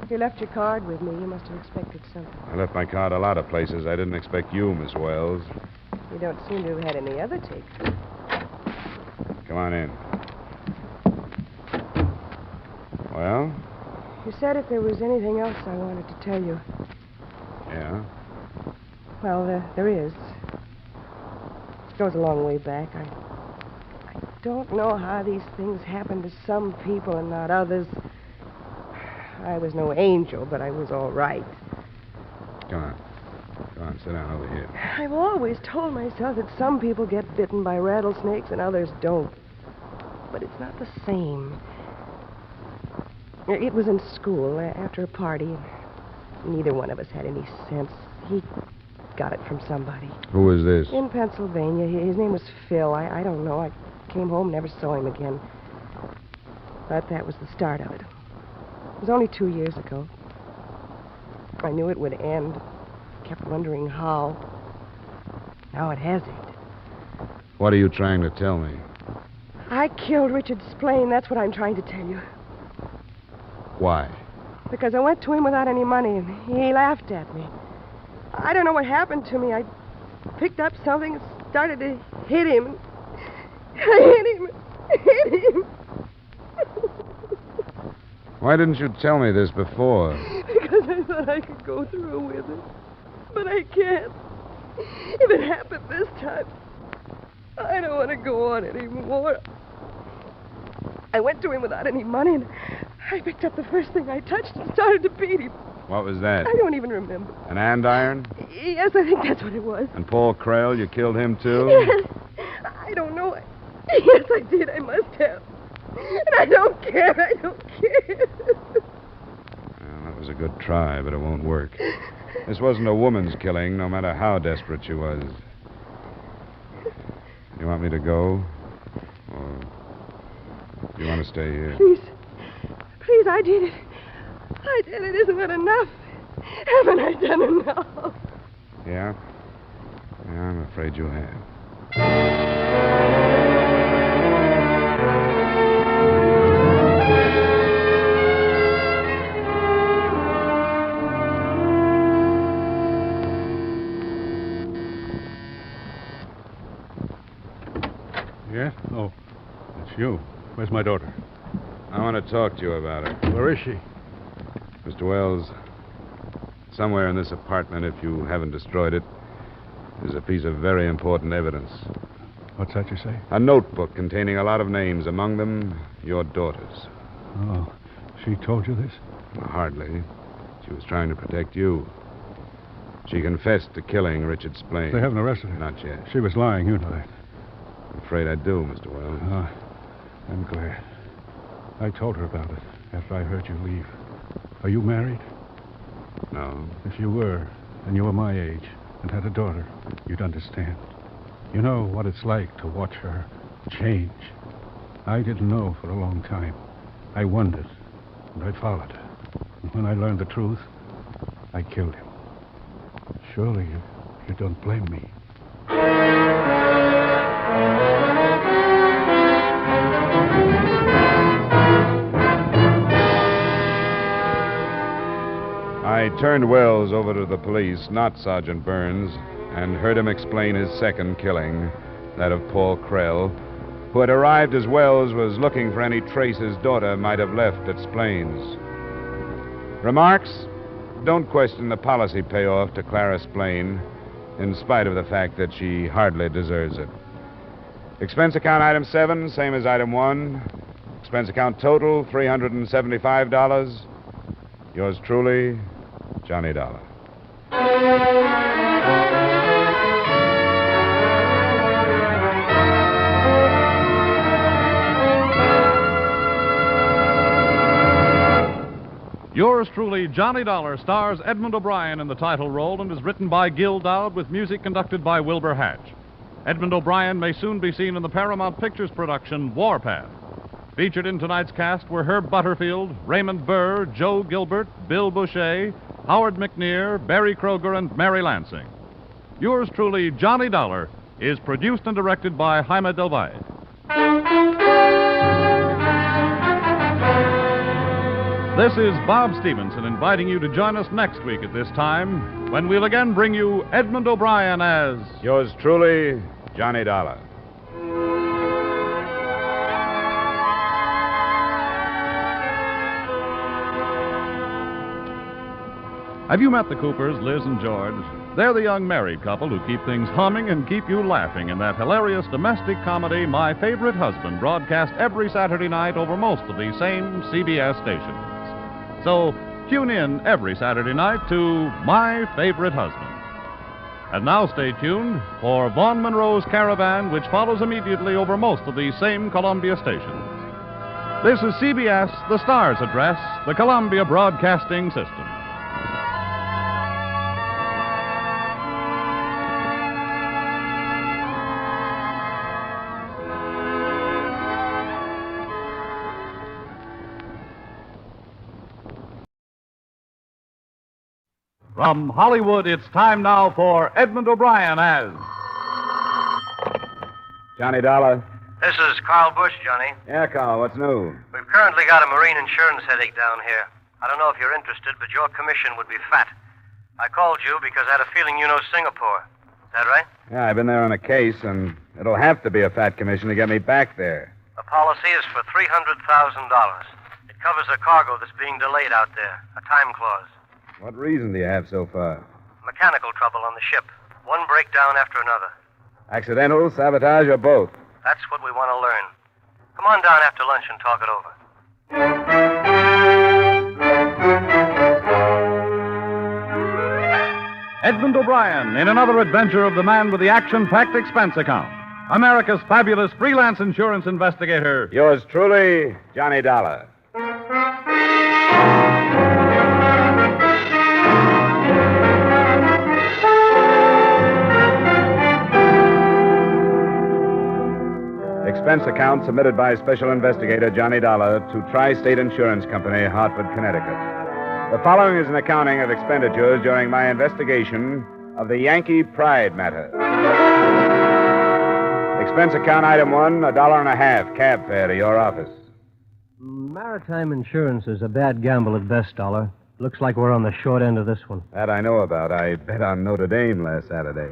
You left your card with me. You must have expected something. I left my card a lot of places. I didn't expect you, Miss Wells. You don't seem to have had any other takes. Come on in. Well? You said if there was anything else I wanted to tell you. Yeah? Well, there is. It goes a long way back. I don't know how these things happen to some people and not others. I was no angel, but I was all right. Come on, sit down over here. I've always told myself that some people get bitten by rattlesnakes and others don't. But it's not the same. It was in school, after a party. Neither one of us had any sense. He got it from somebody. Who was this? In Pennsylvania. His name was Phil. I don't know. I came home, never saw him again. But that was the start of it. It was only 2 years ago. I knew it would end. Kept wondering how. Now it hasn't. What are you trying to tell me? I killed Richard Splain. That's what I'm trying to tell you. Why? Because I went to him without any money, and he laughed at me. I don't know what happened to me. I picked up something and started to hit him. I hit him. Why didn't you tell me this before? Because I thought I could go through with it. But I can't. If it happened this time, I don't want to go on anymore. I went to him without any money, and I picked up the first thing I touched and started to beat him. What was that? I don't even remember. An andiron? Yes, I think that's what it was. And Paul Krell, you killed him too? Yes. I don't know. Yes, I did. I must have. And I don't care. I don't care. Well, that was a good try, but it won't work. This wasn't a woman's killing, no matter how desperate she was. You want me to go? Or do you want to stay here? Please. Please, I did it. I did it. Isn't that enough? Haven't I done enough? Yeah? Yeah, I'm afraid you have. Yes? Oh, it's you. Where's my daughter? I want to talk to you about her. Where is she? Mr. Wells, somewhere in this apartment, if you haven't destroyed it, is a piece of very important evidence. What's that you say? A notebook containing a lot of names, among them your daughter's. Oh, she told you this? Hardly. She was trying to protect you. She confessed to killing Richard Splain. They haven't arrested her. Not yet. She was lying, you know that. I'm afraid I do, Mr. Wells. Oh, I'm glad. I told her about it after I heard you leave. Are you married? No. If you were, and you were my age, and had a daughter, you'd understand. You know what it's like to watch her change. I didn't know for a long time. I wondered, and I followed her. And when I learned the truth, I killed him. Surely you don't blame me. I turned Wells over to the police, not Sergeant Burns, and heard him explain his second killing, that of Paul Krell, who had arrived as Wells was looking for any trace his daughter might have left at Splain's. Remarks? Don't question the policy payoff to Clara Splain, in spite of the fact that she hardly deserves it. Expense account item 7, same as item 1. Expense account total, $375. Yours truly, Johnny Dollar. Yours truly, Johnny Dollar, stars Edmond O'Brien in the title role and is written by Gil Dowd with music conducted by Wilbur Hatch. Edmond O'Brien may soon be seen in the Paramount Pictures production Warpath. Featured in tonight's cast were Herb Butterfield, Raymond Burr, Joe Gilbert, Bill Boucher, Howard McNear, Barry Kroger, and Mary Lansing. Yours truly, Johnny Dollar, is produced and directed by Jaime Del Valle. This is Bob Stevenson inviting you to join us next week at this time when we'll again bring you Edmond O'Brien as... Yours truly, Johnny Dollar. Have you met the Coopers, Liz and George? They're the young married couple who keep things humming and keep you laughing in that hilarious domestic comedy, My Favorite Husband, broadcast every Saturday night over most of these same CBS stations. So tune in every Saturday night to My Favorite Husband. And now stay tuned for Vaughn Monroe's Caravan, which follows immediately over most of these same Columbia stations. This is CBS, the Stars Address, the Columbia Broadcasting System. From Hollywood, it's time now for Edmond O'Brien as... Johnny Dollar. This is Carl Bush, Johnny. Yeah, Carl, what's new? We've currently got a marine insurance headache down here. I don't know if you're interested, but your commission would be fat. I called you because I had a feeling you know Singapore. Is that right? Yeah, I've been there on a case, and it'll have to be a fat commission to get me back there. The policy is for $300,000. It covers a cargo that's being delayed out there, a time clause. What reason do you have so far? Mechanical trouble on the ship. One breakdown after another. Accidental, sabotage, or both? That's what we want to learn. Come on down after lunch and talk it over. Edmond O'Brien in another adventure of the man with the action-packed expense account. America's fabulous freelance insurance investigator. Yours truly, Johnny Dollar. Expense account submitted by Special Investigator Johnny Dollar to Tri-State Insurance Company, Hartford, Connecticut. The following is an accounting of expenditures during my investigation of the Yankee Pride matter. Expense account item 1, $1.50 cab fare to your office. Maritime insurance is a bad gamble at best, Dollar. Looks like we're on the short end of this one. That I know about. I bet on Notre Dame last Saturday.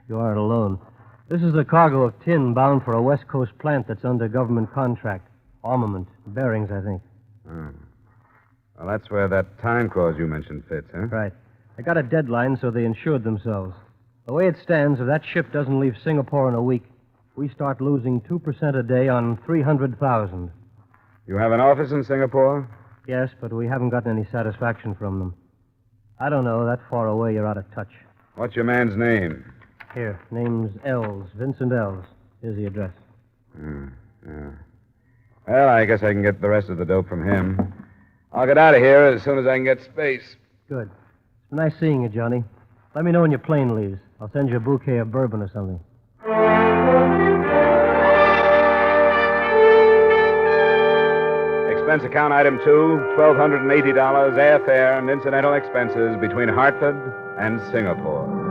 You aren't alone. This is a cargo of tin bound for a West Coast plant that's under government contract. Armament. Bearings, I think. Oh. Well, that's where that time clause you mentioned fits, huh? Right. They got a deadline, so they insured themselves. The way it stands, if that ship doesn't leave Singapore in a week, we start losing 2% a day on 300,000. You have an office in Singapore? Yes, but we haven't gotten any satisfaction from them. I don't know. That far away, you're out of touch. What's your man's name? Here, name's Els, Vincent Els. Here's the address. Yeah. Well, I guess I can get the rest of the dope from him. I'll get out of here as soon as I can get space. Good. It's nice seeing you, Johnny. Let me know when your plane leaves. I'll send you a bouquet of bourbon or something. Expense account item 2, $1,280 airfare and incidental expenses between Hartford and Singapore.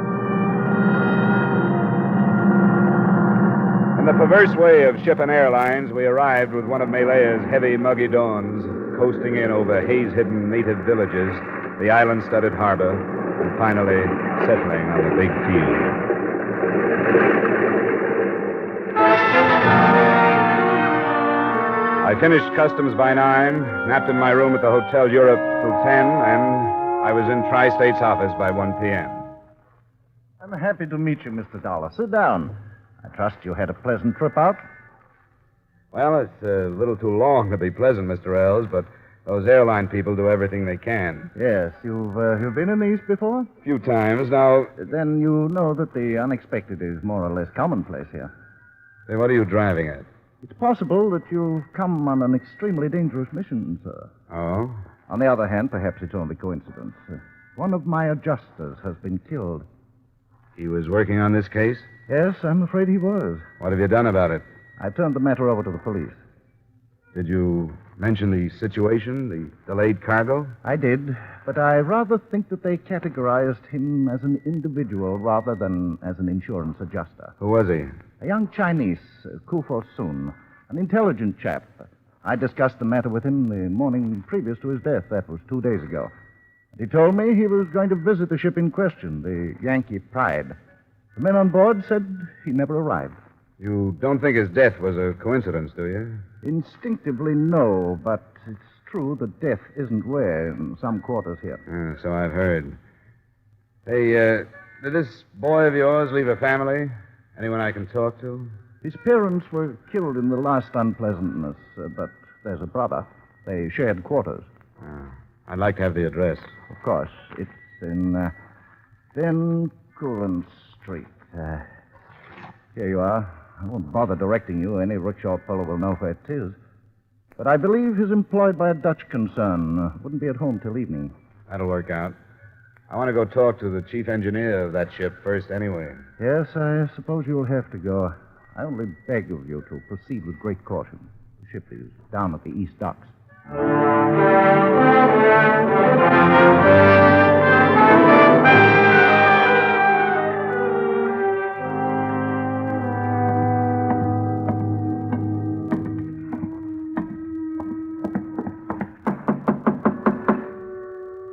In the perverse way of ship and airlines, we arrived with one of Malaya's heavy, muggy dawns, coasting in over haze-hidden native villages, the island-studded harbor, and finally settling on the big field. I finished customs by 9, napped in my room at the Hotel Europe till 10, and I was in Tri-State's office by 1 p.m. I'm happy to meet you, Mr. Dollar. Sit down. I trust you had a pleasant trip out. Well, it's a little too long to be pleasant, Mr. Els, but those airline people do everything they can. Yes, you've been in the East before? A few times. Now... Then you know that the unexpected is more or less commonplace here. Then what are you driving at? It's possible that you've come on an extremely dangerous mission, sir. Oh? On the other hand, perhaps it's only coincidence. One of my adjusters has been killed. He was working on this case? Yes, I'm afraid he was. What have you done about it? I've turned the matter over to the police. Did you mention the situation, the delayed cargo? I did, but I rather think that they categorized him as an individual rather than as an insurance adjuster. Who was he? A young Chinese, Kufo Sun, an intelligent chap. I discussed the matter with him the morning previous to his death. That was 2 days ago. He told me he was going to visit the ship in question, the Yankee Pride. The men on board said he never arrived. You don't think his death was a coincidence, do you? Instinctively, no, but it's true that death isn't rare in some quarters here. So I've heard. Hey, did this boy of yours leave a family? Anyone I can talk to? His parents were killed in the last unpleasantness, but there's a brother. They shared quarters. I'd like to have the address. Of course. It's in 10 Courant Street. Here you are. I won't bother directing you. Any rickshaw fellow will know where it is. But I believe he's employed by a Dutch concern. Wouldn't be at home till evening. That'll work out. I want to go talk to the chief engineer of that ship first anyway. Yes, I suppose you'll have to go. I only beg of you to proceed with great caution. The ship is down at the east docks.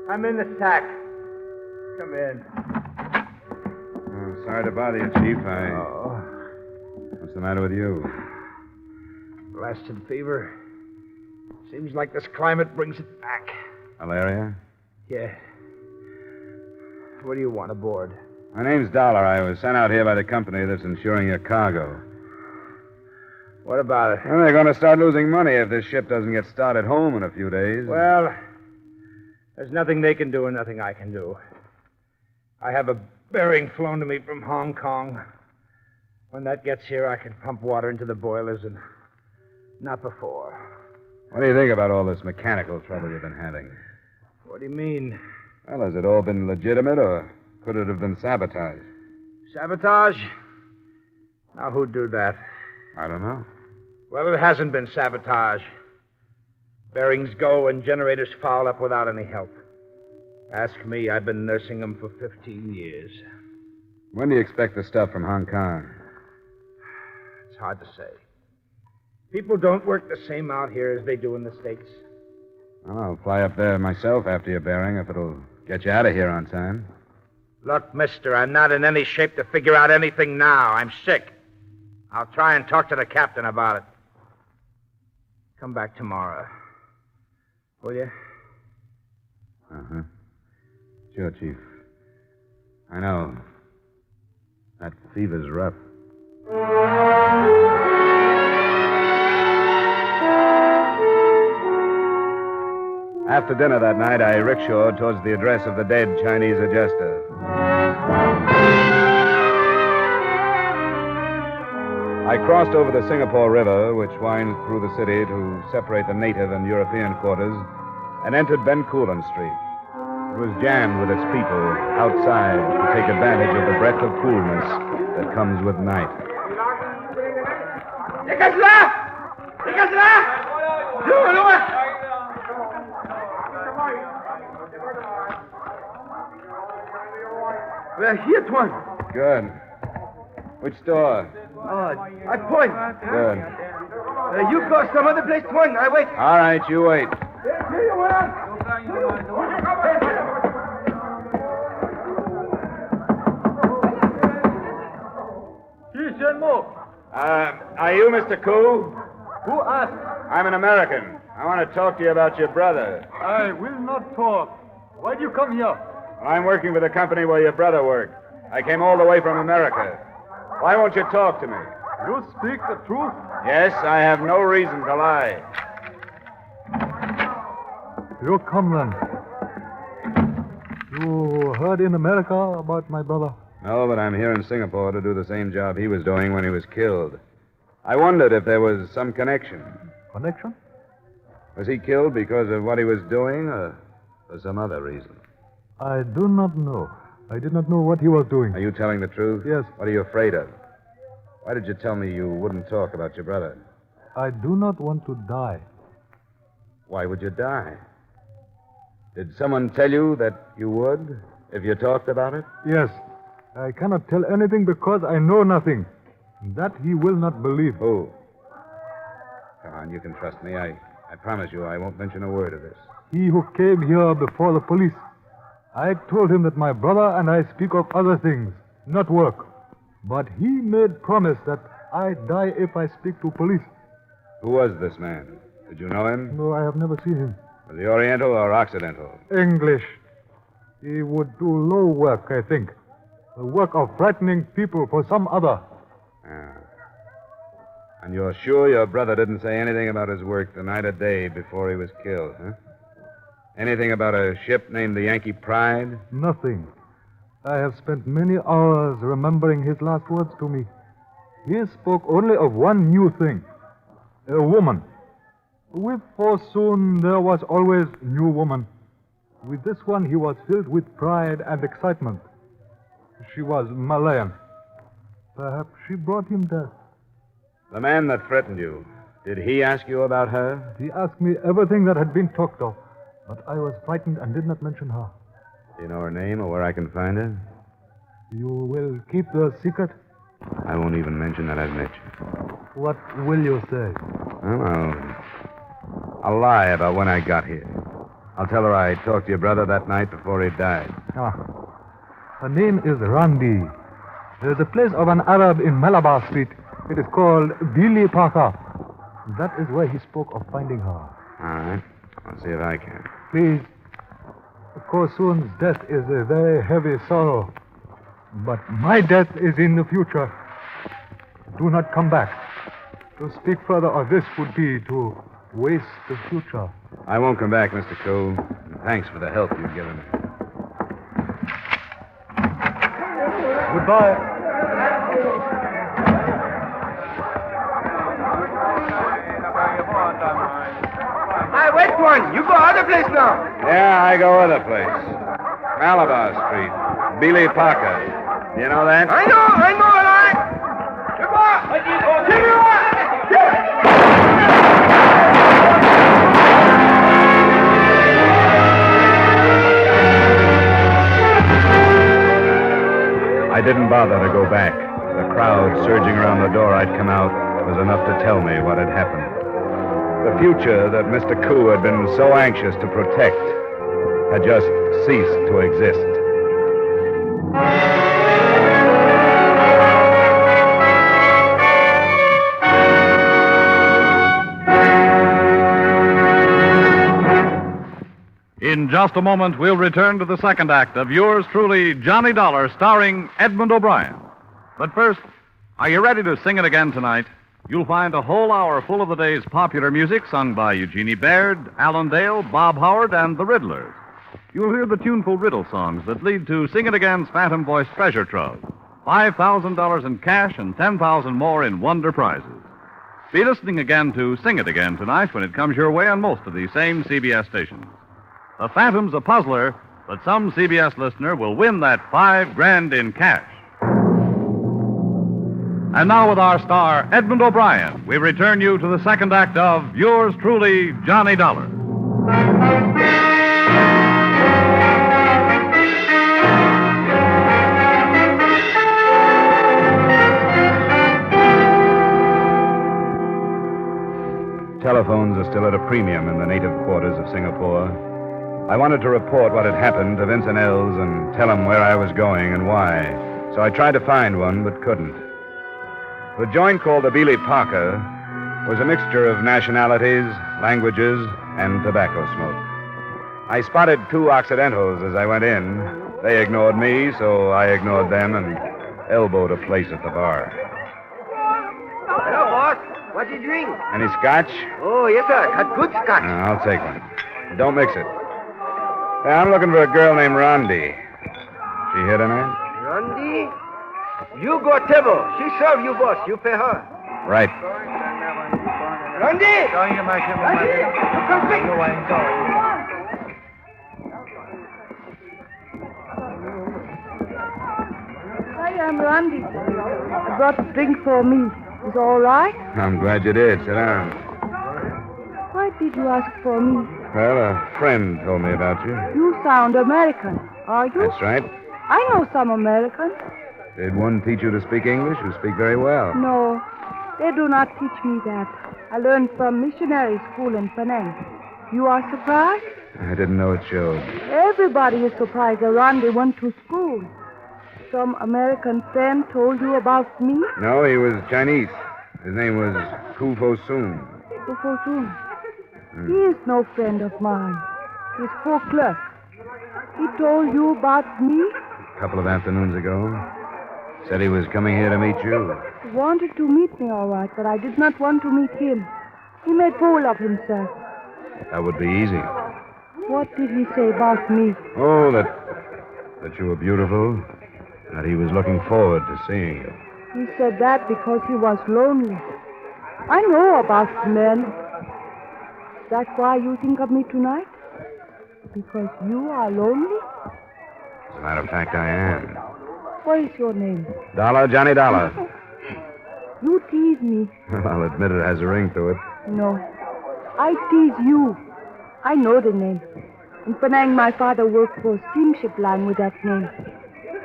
I'm in the sack. Come in. Sorry to bother you, Chief. What's the matter with you? Blasted fever. Seems like this climate brings it back. Malaria? Yeah. What do you want aboard? My name's Dollar. I was sent out here by the company that's insuring your cargo. What about it? Well, they're going to start losing money if this ship doesn't get started home in a few days. Well, there's nothing they can do and nothing I can do. I have a bearing flown to me from Hong Kong. When that gets here, I can pump water into the boilers, and not before. What do you think about all this mechanical trouble you've been having? What do you mean? Well, has it all been legitimate, or could it have been sabotage? Sabotage? Now, who'd do that? I don't know. Well, it hasn't been sabotage. Bearings go and generators foul up without any help. Ask me, I've been nursing them for 15 years. When do you expect the stuff from Hong Kong? It's hard to say. People don't work the same out here as they do in the States. Well, I'll fly up there myself after your bearing if it'll get you out of here on time. Look, mister, I'm not in any shape to figure out anything now. I'm sick. I'll try and talk to the captain about it. Come back tomorrow. Will you? Uh-huh. Sure, Chief. I know. That fever's rough. After dinner that night, I rickshawed towards the address of the dead Chinese adjuster. I crossed over the Singapore River, which winds through the city to separate the native and European quarters, and entered Ben Coolin Street. It was jammed with its people outside to take advantage of the breath of coolness that comes with night. We're here, Tuan. Good. Which store? I point. Good. You go some other place, Tuan. I wait. All right, you wait. Here you are. Are you Mr. Koo? Who asked? I'm an American. I want to talk to you about your brother. I will not talk. Why do you come here? Well, I'm working for the company where your brother worked. I came all the way from America. Why won't you talk to me? You speak the truth? Yes, I have no reason to lie. You come then. You heard in America about my brother? No, but I'm here in Singapore to do the same job he was doing when he was killed. I wondered if there was some connection. Connection? Was he killed because of what he was doing, or for some other reason? I do not know. I did not know what he was doing. Are you telling the truth? Yes. What are you afraid of? Why did you tell me you wouldn't talk about your brother? I do not want to die. Why would you die? Did someone tell you that you would, if you talked about it? Yes. I cannot tell anything because I know nothing. That he will not believe. Who? Come on, you can trust me. I promise you I won't mention a word of this. He who came here before the police. I told him that my brother and I speak of other things, not work. But he made promise that I die if I speak to police. Who was this man? Did you know him? No, I have never seen him. Was he Oriental or Occidental? English. He would do low work, I think. The work of frightening people for some other. Ah. And you're sure your brother didn't say anything about his work the night or day before he was killed, huh? Anything about a ship named the Yankee Pride? Nothing. I have spent many hours remembering his last words to me. He spoke only of one new thing. A woman. With Forsoon, there was always new woman. With this one, he was filled with pride and excitement. She was Malayan. Perhaps she brought him death. The man that threatened you, did he ask you about her? He asked me everything that had been talked of, but I was frightened and did not mention her. Do you know her name or where I can find her? You will keep the secret? I won't even mention that I've met you. What will you say? Well, I'll lie about when I got here. I'll tell her I talked to your brother that night before he died. Her name is Randi. There's a place of an Arab in Malabar Street. It is called Billy Parker. That is where he spoke of finding her. All right. I'll see if I can. Please. Korsoon's death is a very heavy sorrow. But my death is in the future. Do not come back. To speak further of this would be to waste the future. I won't come back, Mr. Cole. Thanks for the help you've given me. Goodbye. Hey, wait one. You go other place now. Yeah, I go other place. Malabar Street. Billy Parker. You know that? I know, all right. I didn't bother to go back. The crowd surging around the door I'd come out was enough to tell me what had happened. The future that Mr. Koo had been so anxious to protect had just ceased to exist. In just a moment, we'll return to the second act of yours truly, Johnny Dollar, starring Edmond O'Brien. But first, are you ready to sing it again tonight? You'll find a whole hour full of the day's popular music sung by Eugenie Baird, Alan Dale, Bob Howard, and the Riddlers. You'll hear the tuneful riddle songs that lead to Sing It Again's Phantom Voice Treasure Trove. $5,000 in cash and $10,000 more in wonder prizes. Be listening again to Sing It Again tonight when it comes your way on most of these same CBS stations. The Phantom's a puzzler, but some CBS listener will win that $5,000 in cash. And now with our star, Edmond O'Brien, we return you to the second act of yours truly, Johnny Dollar. Telephones are still at a premium in the native quarters of Singapore. I wanted to report what had happened to Vincent Ells and tell him where I was going and why. So I tried to find one, but couldn't. The joint called the Billy Parker was a mixture of nationalities, languages, and tobacco smoke. I spotted two Occidentals as I went in. They ignored me, so I ignored them and elbowed a place at the bar. Hello, boss. What do you drink? Any scotch? Oh, yes, sir. Got good scotch. I'll take one. Don't mix it. Yeah, I'm looking for a girl named Rondi. She here tonight? Rondi? You go table. She serve you, boss. You pay her. Right. Rondi! Rondi, you come quick. I am Randy. I brought a drink for me. Is all right? I'm glad you did. Sit down. Why did you ask for me? Well, a friend told me about you. You sound American, are you? That's right. I know some Americans. Did one teach you to speak English? You speak very well. No, they do not teach me that. I learned from missionary school in Penang. You are surprised? I didn't know it showed. Everybody is surprised that Randy went to school. Some American friend told you about me? No, he was Chinese. His name was Kufo Soon. Kufo Soon. He is no friend of mine. He's poor clerk. He told you about me? A couple of afternoons ago. Said he was coming here to meet you. He wanted to meet me, all right, but I did not want to meet him. He made fool of himself. That would be easy. What did he say about me? Oh, that you were beautiful. That he was looking forward to seeing you. He said that because he was lonely. I know about men. That's why you think of me tonight? Because you are lonely? As a matter of fact, I am. What is your name? Dollar, Johnny Dollar. You tease me. Well, I'll admit it has a ring to it. No. I tease you. I know the name. In Penang, my father worked for a steamship line with that name.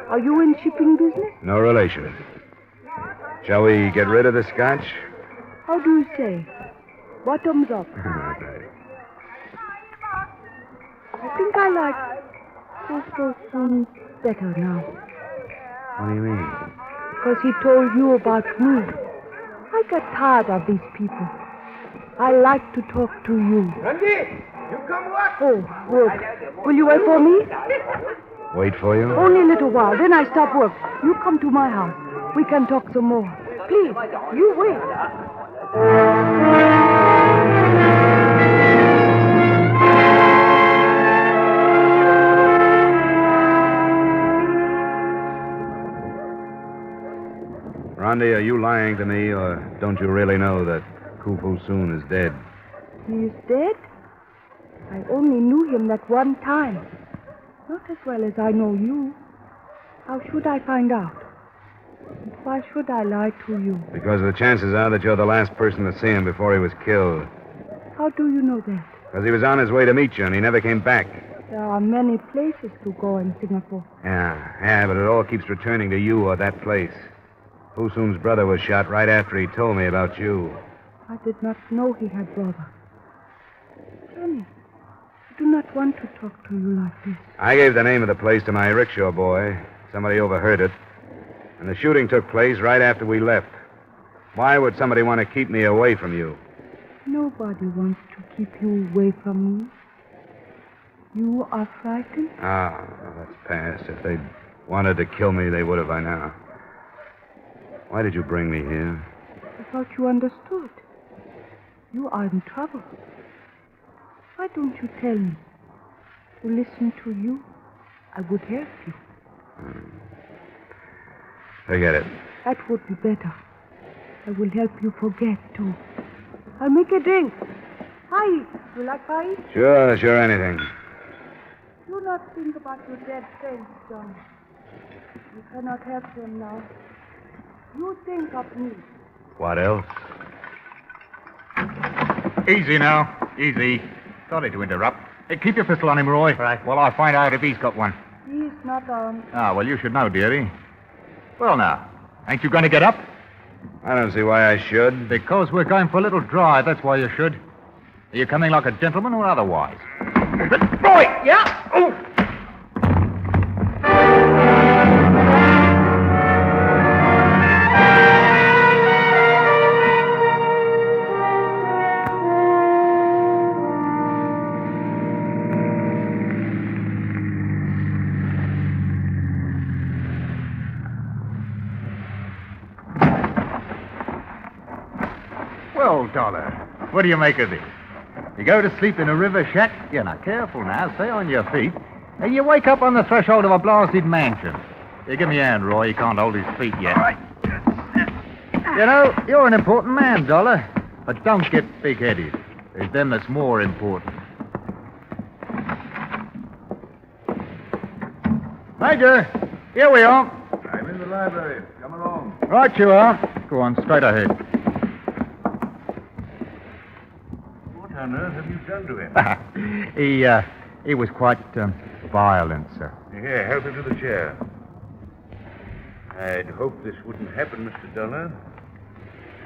Are you in shipping business? No relation. Shall we get rid of the scotch? How do you say? Bottoms up. I think I like Kufo Soon better now. What do you mean? Because he told you about me. I get tired of these people. I like to talk to you. Randy, you come what? Oh, work. Will you wait for me? Wait for you? Only a little while, then I stop work. You come to my house. We can talk some more. Please, you wait. Rondi, are you lying to me, or don't you really know that Kufo Soon is dead? He is dead? I only knew him that one time. Not as well as I know you. How should I find out? Why should I lie to you? Because the chances are that you're the last person to see him before he was killed. How do you know that? Because he was on his way to meet you, and he never came back. There are many places to go in Singapore. Yeah, but it all keeps returning to you or that place. Fu Soon's brother was shot right after he told me about you. I did not know he had brother. Johnny, I do not want to talk to you like this. I gave the name of the place to my rickshaw boy. Somebody overheard it. And the shooting took place right after we left. Why would somebody want to keep me away from you? Nobody wants to keep you away from me. You are frightened? That's past. If they'd wanted to kill me, they would have by now. Why did you bring me here? I thought you understood. You are in trouble. Why don't you tell me? To listen to you, I would help you. Forget it. That would be better. I will help you forget, too. I'll make a drink. Pie. You like pie? Sure, anything. Do not think about your dead friends, John. You cannot help them now. You think of me. What else? Easy now. Easy. Sorry to interrupt. Hey, keep your pistol on him, Roy. Right. While I find out if he's got one. He's not armed. Well, you should know, dearie. Well, now, ain't you going to get up? I don't see why I should. Because we're going for a little drive, that's why you should. Are you coming like a gentleman or otherwise? Roy! Yeah? Oh! Well, Dollar, what do you make of this? You go to sleep in a river shack? You're not careful now. Stay on your feet. And you wake up on the threshold of a blasted mansion. Here, give me a hand, Roy. He can't hold his feet yet. All right. You know, you're an important man, Dollar. But don't get big-headed. There's them that's more important. Major, here we are. I'm in the library. Come along. Right you are. Go on, straight ahead. on earth have you done to him? He was quite violent, sir. Here, help him to the chair. I'd hoped this wouldn't happen, Mr. Dollar.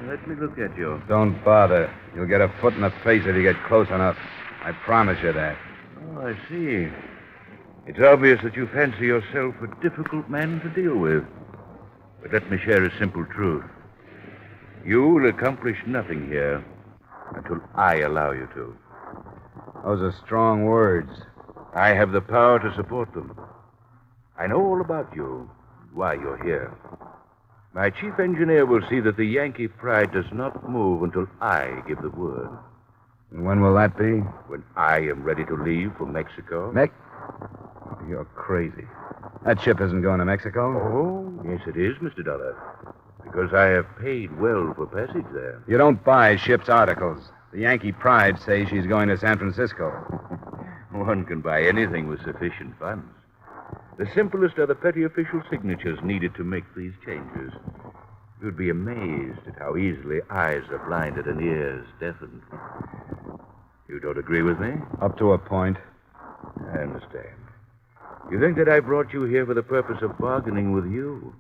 Let me look at you. Don't bother. You'll get a foot in the face if you get close enough. I promise you that. Oh, I see. It's obvious that you fancy yourself a difficult man to deal with. But let me share a simple truth. You will accomplish nothing here until I allow you to. Those are strong words. I have the power to support them. I know all about you, why you're here. My chief engineer will see that the Yankee pride does not move until I give the word. And when will that be? When I am ready to leave for Mexico. Oh, you're crazy. That ship isn't going to Mexico. Oh, yes, it is, Mr. Dollar. Because I have paid well for passage there. You don't buy ship's articles. The Yankee pride says she's going to San Francisco. One can buy anything with sufficient funds. The simplest are the petty official signatures needed to make these changes. You'd be amazed at how easily eyes are blinded and ears deafened. You don't agree with me? Up to a point. I understand. You think that I brought you here for the purpose of bargaining with you?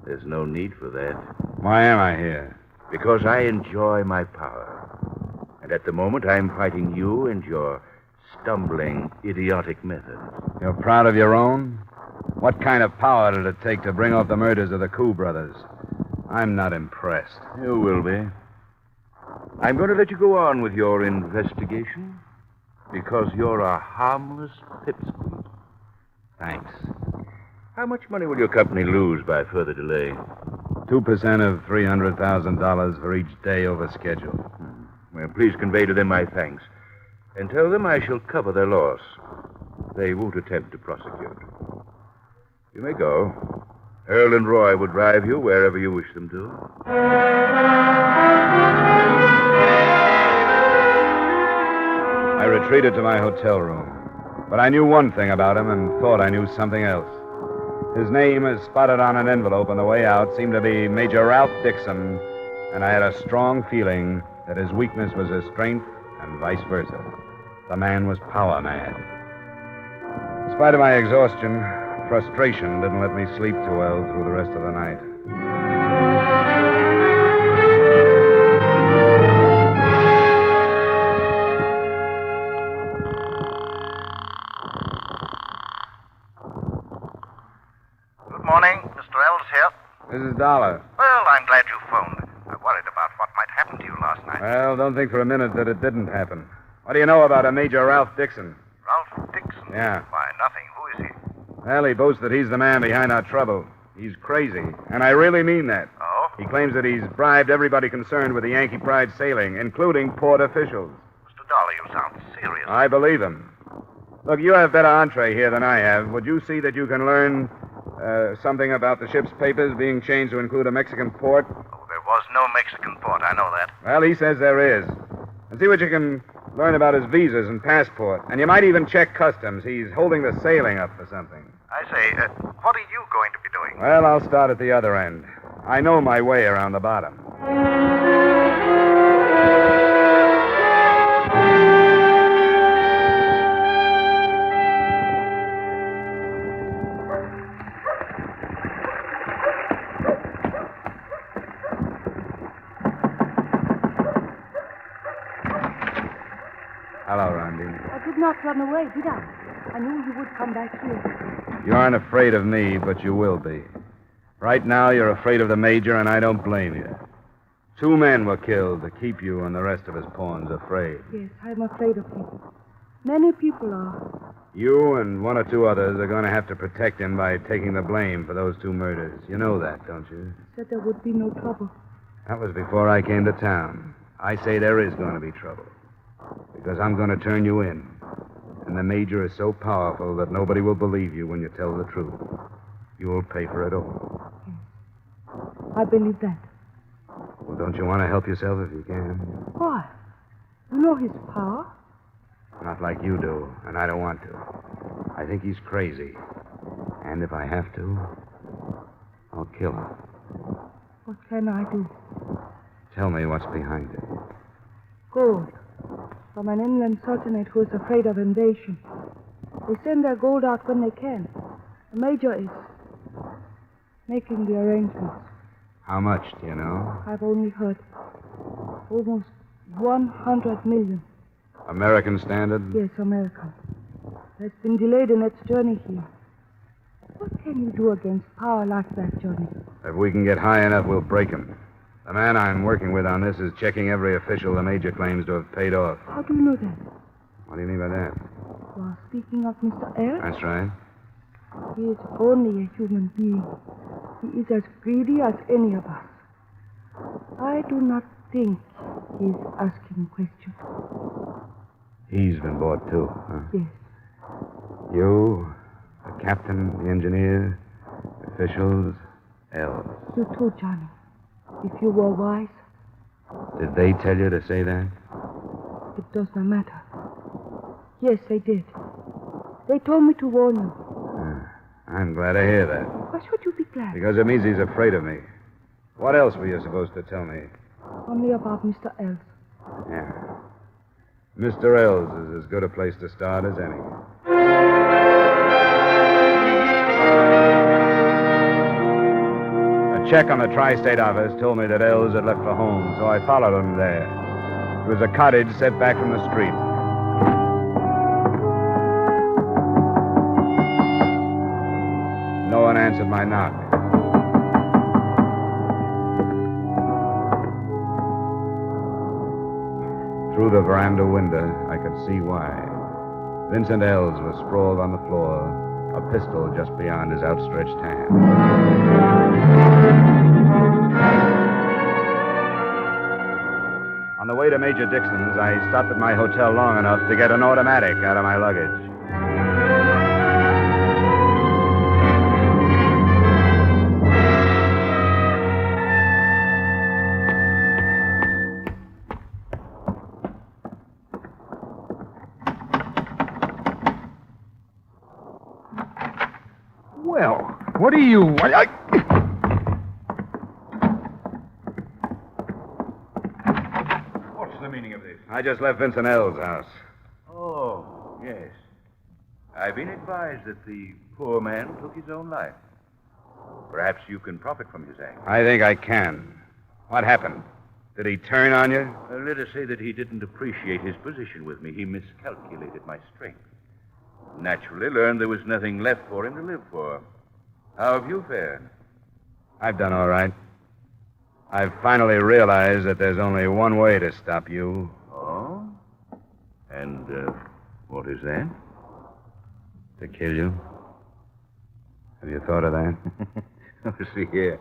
There's no need for that. Why am I here? Because I enjoy my power. And at the moment, I'm fighting you and your stumbling, idiotic methods. You're proud of your own? What kind of power did it take to bring off the murders of the Koo brothers? I'm not impressed. You will be. I'm going to let you go on with your investigation because you're a harmless pipsqueak. Thanks. How much money will your company lose by further delay? 2% of $300,000 for each day over schedule. Well, please convey to them my thanks. And tell them I shall cover their loss. They won't attempt to prosecute. You may go. Earl and Roy will drive you wherever you wish them to. I retreated to my hotel room. But I knew one thing about him and thought I knew something else. His name, as spotted on an envelope on the way out, seemed to be Major Ralph Dixon, and I had a strong feeling that his weakness was his strength and vice versa. The man was power mad. In spite of my exhaustion, frustration didn't let me sleep too well through the rest of the night. Good morning. Mr. Ells here. This is Dollar. Well, I'm glad you phoned. I worried about what might happen to you last night. Well, don't think for a minute that it didn't happen. What do you know about a Major Ralph Dixon? Ralph Dixon? Yeah. Why, nothing. Who is he? Well, he boasts that he's the man behind our trouble. He's crazy, and I really mean that. Oh? He claims that he's bribed everybody concerned with the Yankee Pride sailing, including port officials. Mr. Dollar, you sound serious. I believe him. Look, you have better entree here than I have. Would you see that you can learn something about the ship's papers being changed to include a Mexican port? Oh, there was no Mexican port. I know that. Well, he says there is. And see what you can learn about his visas and passport. And you might even check customs. He's holding the sailing up for something. I say, what are you going to be doing? Well, I'll start at the other end. I know my way around the bottom. Hello, Randy. I did not run away, did I? I knew you would come back here. You aren't afraid of me, but you will be. Right now, you're afraid of the Major, and I don't blame you. 2 men were killed to keep you and the rest of us pawns afraid. Yes, I'm afraid of people. Many people are. You and 1 or 2 others are going to have to protect him by taking the blame for those 2 murders. You know that, don't you? Said there would be no trouble. That was before I came to town. I say there is going to be trouble. Because I'm going to turn you in. And the Major is so powerful that nobody will believe you when you tell the truth. You'll pay for it all. I believe that. Well, don't you want to help yourself if you can? Why? You know his power? Not like you do, and I don't want to. I think he's crazy. And if I have to, I'll kill him. What can I do? Tell me what's behind it. Gold. from an inland sultanate who is afraid of invasion. They send their gold out when they can. The major is making the arrangements. How much, do you know? I've only heard. Almost 100 million. American standard? Yes, American. It's been delayed in its journey here. What can you do against power like that, Johnny? If we can get high enough, we'll break him. The man I'm working with on this is checking every official the major claims to have paid off. How do you know that? What do you mean by that? You are speaking of Mr. L? That's right. He is only a human being. He is as greedy as any of us. I do not think he's asking questions. He's been bought, too, huh? Yes. You, the captain, the engineer, officials, L. You too, Johnny. If you were wise, Did they tell you to say that? it does not matter. Yes, they did. They told me to warn you. I'm glad to hear that. Why should you be glad? Because it means he's afraid of me. What else were you supposed to tell me? Only about Mr. Ells. Yeah. Mr. Ells is as good a place to start as any. A check on the tri-state office told me that Ells had left for home, so I followed him there. It was a cottage set back from the street. No one answered my knock. Through the veranda window, I could see why. Vincent Ells was sprawled on the floor, a pistol just beyond his outstretched hand. On the way to Major Dixon's, I stopped at my hotel long enough to get an automatic out of my luggage. Well, what are you... What's the meaning of this? I just left Vincent Ells' house. Oh, yes. I've been advised that the poor man took his own life. Perhaps you can profit from his act. I think I can. What happened? Did he turn on you? Let us say that he didn't appreciate his position with me. He miscalculated my strength. Naturally learned there was nothing left for him to live for. How have you fared? I've done all right. I've finally realized that there's only one way to stop you. Oh? And what is that? To kill you. Have you thought of that? Oh, see here.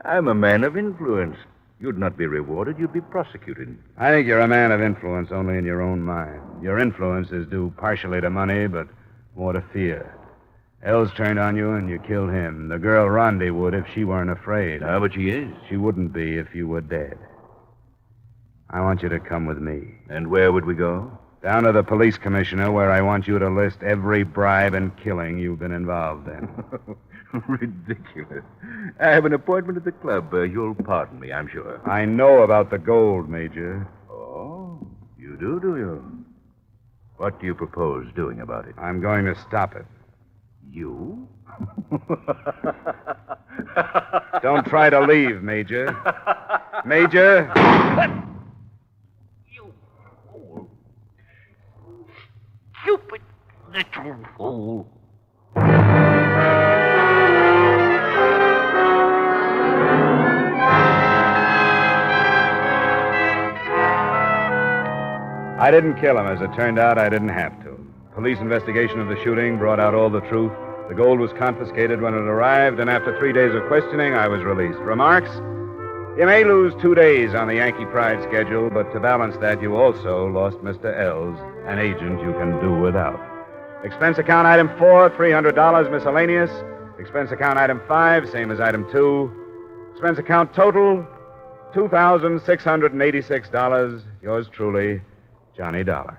I'm a man of influence. You'd not be rewarded, you'd be prosecuted. I think you're a man of influence only in your own mind. Your influence is due partially to money, but more to fear. Ells turned on you and you killed him. The girl Rondi would if she weren't afraid. Ah, but she is. She wouldn't be if you were dead. I want you to come with me. And where would we go? Down to the police commissioner, where I want you to list every bribe and killing you've been involved in. Ridiculous. I have an appointment at the club. You'll pardon me, I'm sure. I know about the gold, Major. Oh, you do you? What do you propose doing about it? I'm going to stop it. You? Don't try to leave, Major. Major! You fool. Stupid little fool. I didn't kill him. As it turned out, I didn't have to. Police investigation of the shooting brought out all the truth. The gold was confiscated when it arrived, and after 3 days of questioning, I was released. Remarks? You may lose 2 days on the Yankee Pride schedule, but to balance that, you also lost Mr. Ells, an agent you can do without. Expense account item 4, $300 miscellaneous. Expense account item 5, same as item 2. Expense account total, $2,686. Yours truly, Johnny Dollar.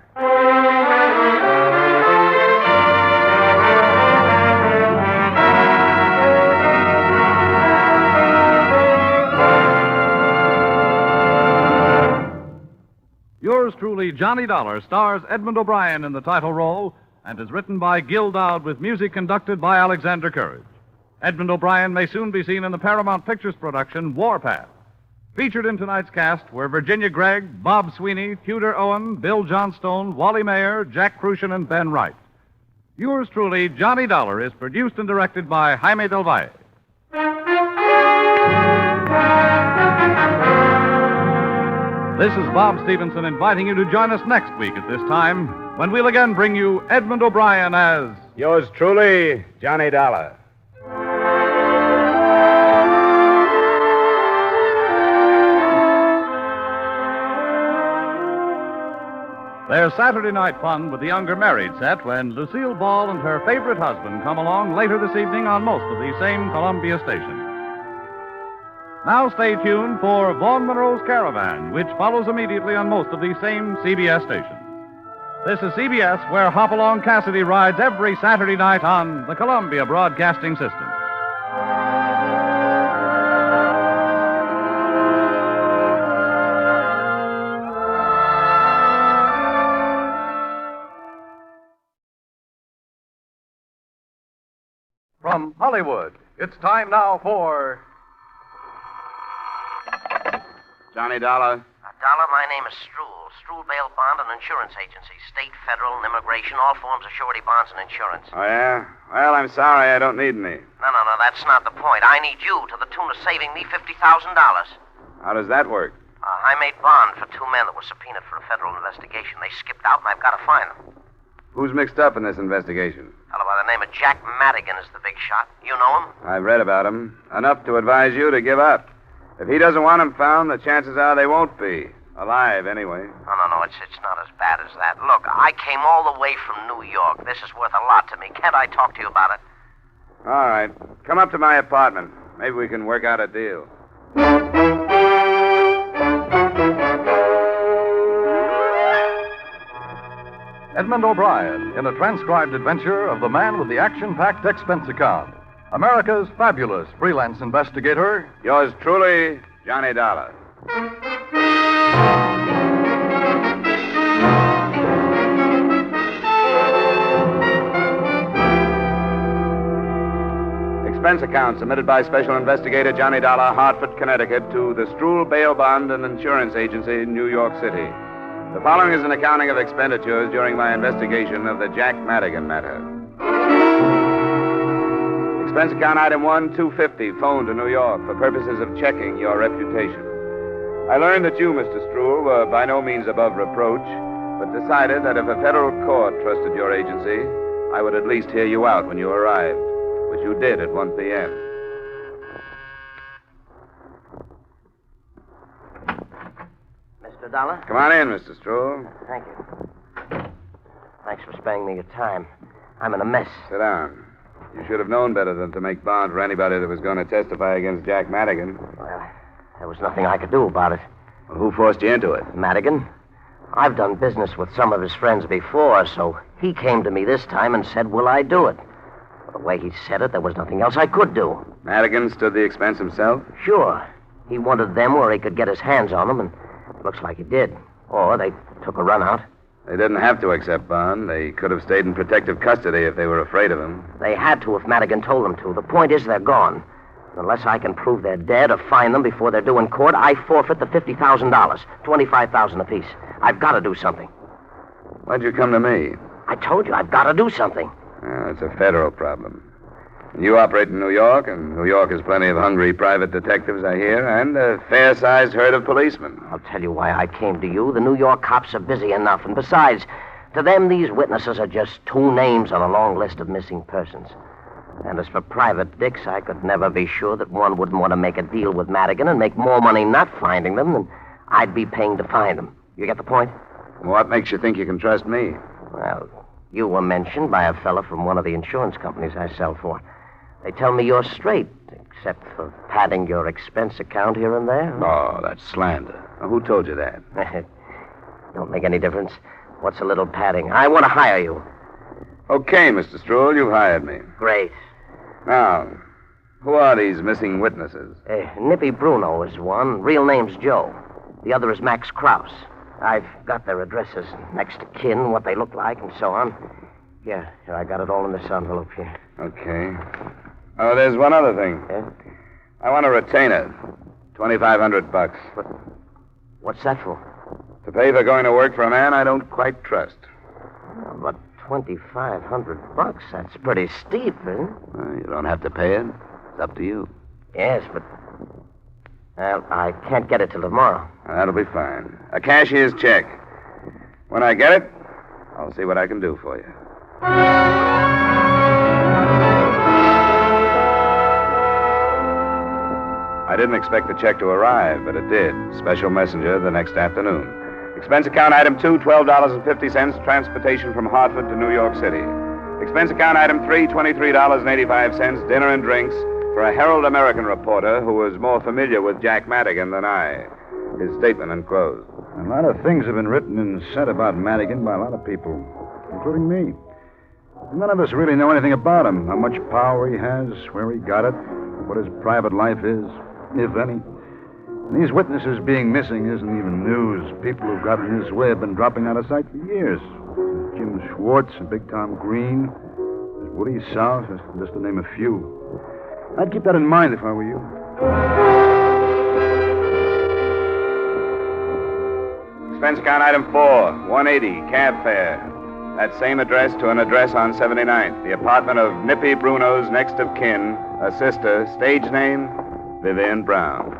Yours truly, Johnny Dollar stars Edmond O'Brien in the title role and is written by Gil Dowd with music conducted by Alexander Courage. Edmond O'Brien may soon be seen in the Paramount Pictures production Warpath. Featured in tonight's cast were Virginia Gregg, Bob Sweeney, Tudor Owen, Bill Johnstone, Wally Mayer, Jack Crucian, and Ben Wright. Yours truly, Johnny Dollar, is produced and directed by Jaime Del Valle. This is Bob Stevenson inviting you to join us next week at this time when we'll again bring you Edmond O'Brien as... Yours truly, Johnny Dollar. There's Saturday night fun with the younger married set when Lucille Ball and her favorite husband come along later this evening on most of these same Columbia stations. Now stay tuned for Vaughn Monroe's Caravan, which follows immediately on most of these same CBS stations. This is CBS, where Hopalong Cassidy rides every Saturday night on the Columbia Broadcasting System. From Hollywood, it's time now for... Johnny Dollar. Dollar, my name is Struhl. Struhl Bail Bond and Insurance Agency. State, federal, and immigration, all forms of surety bonds and insurance. Oh, yeah? Well, I'm sorry I don't need any. No, that's not the point. I need you to the tune of saving me $50,000. How does that work? I made bond for two men that were subpoenaed for a federal investigation. They skipped out, and I've got to find them. Who's mixed up in this investigation? A fellow by the name of Jack Madigan is the big shot. You know him? I've read about him. Enough to advise you to give up. If he doesn't want him found, the chances are they won't be. Alive, anyway. No, it's not as bad as that. Look, I came all the way from New York. This is worth a lot to me. Can't I talk to you about it? All right. Come up to my apartment. Maybe we can work out a deal. Edmond O'Brien in a transcribed adventure of the man with the action-packed expense account. America's fabulous freelance investigator. Yours truly, Johnny Dollar. Expense account submitted by Special Investigator Johnny Dollar, Hartford, Connecticut, to the Struhl Bail Bond and Insurance Agency, New York City. The following is an accounting of expenditures during my investigation of the Jack Madigan matter. Expense account item 1, $250, phone to New York for purposes of checking your reputation. I learned that you, Mr. Struhl, were by no means above reproach, but decided that if a federal court trusted your agency, I would at least hear you out when you arrived, which you did at 1 p.m. Mr. Dollar? Come on in, Mr. Struhl. Thank you. Thanks for sparing me your time. I'm in a mess. Sit down. You should have known better than to make bond for anybody that was going to testify against Jack Madigan. Well, there was nothing I could do about it. Well, who forced you into it? Madigan. I've done business with some of his friends before, so he came to me this time and said, will I do it? The way he said it, there was nothing else I could do. Madigan stood the expense himself? Sure. He wanted them where he could get his hands on them, and it looks like he did. Or they took a run out. They didn't have to accept bond. They could have stayed in protective custody if they were afraid of him. They had to if Madigan told them to. The point is they're gone. Unless I can prove they're dead or find them before they're due in court, I forfeit the $50,000, $25,000 apiece. I've got to do something. Why'd you come to me? I told you, I've got to do something. It's a federal problem. You operate in New York, and New York has plenty of hungry private detectives, I hear, and a fair-sized herd of policemen. I'll tell you why I came to you. The New York cops are busy enough, and besides, to them, these witnesses are just two names on a long list of missing persons. And as for private dicks, I could never be sure that one wouldn't want to make a deal with Madigan and make more money not finding them than I'd be paying to find them. You get the point? What makes you think you can trust me? Well, you were mentioned by a fella from one of the insurance companies I sell for. They tell me you're straight, except for padding your expense account here and there. Oh, that's slander. Who told you that? Don't make any difference. What's a little padding? I want to hire you. Okay, Mr. Struhl, you've hired me. Great. Now, who are these missing witnesses? Nippy Bruno is one. Real name's Joe. The other is Max Krause. I've got their addresses, next to kin, what they look like, and so on. Here, I got it all in this envelope here. Okay. Oh, there's one other thing. Yeah? I want a retainer. $2,500. What's that for? To pay for going to work for a man I don't quite trust. But $2,500, that's pretty steep, isn't it? You don't have to pay it. It's up to you. Yes, but... Well, I can't get it till tomorrow. That'll be fine. A cashier's check. When I get it, I'll see what I can do for you. I didn't expect the check to arrive, but it did. Special messenger the next afternoon. Expense account item 2, $12.50, transportation from Hartford to New York City. Expense account item 3, $23.85, dinner and drinks for a Herald American reporter who was more familiar with Jack Madigan than I. His statement enclosed. A lot of things have been written and said about Madigan by a lot of people, including me. None of us really know anything about him, how much power he has, where he got it, what his private life is, if any. And these witnesses being missing isn't even news. People who've gotten in his way have been dropping out of sight for years. There's Jim Schwartz and Big Tom Green. There's Woody South, just to name a few. I'd keep that in mind if I were you. Expense account item 4, $180, cab fare. That same address to an address on 79th. The apartment of Nippy Bruno's next of kin, a sister, stage name, Vivian Brown.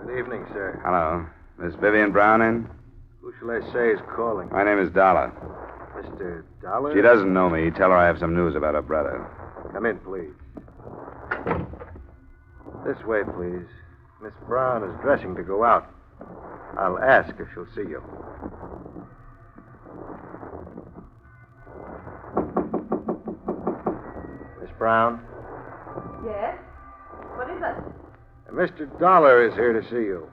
Good evening, sir. Hello. Miss Vivian Brown in? Who shall I say is calling? My name is Dollar. Mr. Dollar? She doesn't know me. Tell her I have some news about her brother. Come in, please. This way, please. Miss Brown is dressing to go out. I'll ask if she'll see you. Miss Brown? Yes? What is it? Mr. Dollar is here to see you.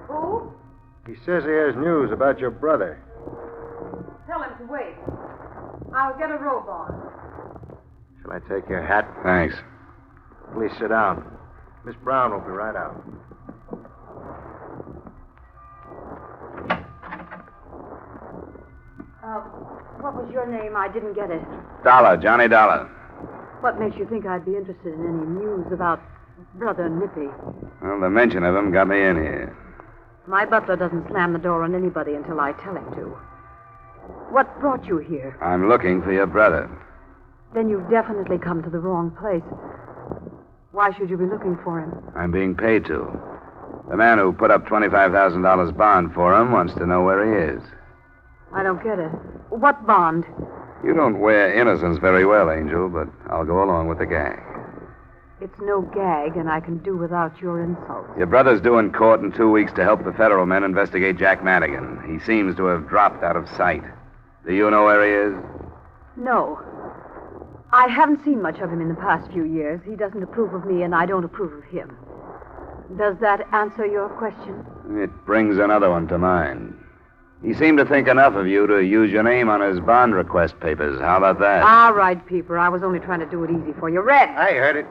Who? He says he has news about your brother. Tell him to wait. I'll get a robe on. Shall I take your hat? Thanks. Please sit down. Miss Brown will be right out. What was your name? I didn't get it. Dollar, Johnny Dollar. What makes you think I'd be interested in any news about Brother Nippy? Well, the mention of him got me in here. My butler doesn't slam the door on anybody until I tell him to. What brought you here? I'm looking for your brother. Then you've definitely come to the wrong place. Why should you be looking for him? I'm being paid to. The man who put up $25,000 bond for him wants to know where he is. I don't get it. What bond? You don't wear innocence very well, Angel, but I'll go along with the gag. It's no gag, and I can do without your insults. Your brother's due in court in 2 weeks to help the federal men investigate Jack Madigan. He seems to have dropped out of sight. Do you know where he is? No. I haven't seen much of him in the past few years. He doesn't approve of me, and I don't approve of him. Does that answer your question? It brings another one to mind. He seemed to think enough of you to use your name on his bond request papers. How about that? All right, Peeper. I was only trying to do it easy for you. Red! I heard it.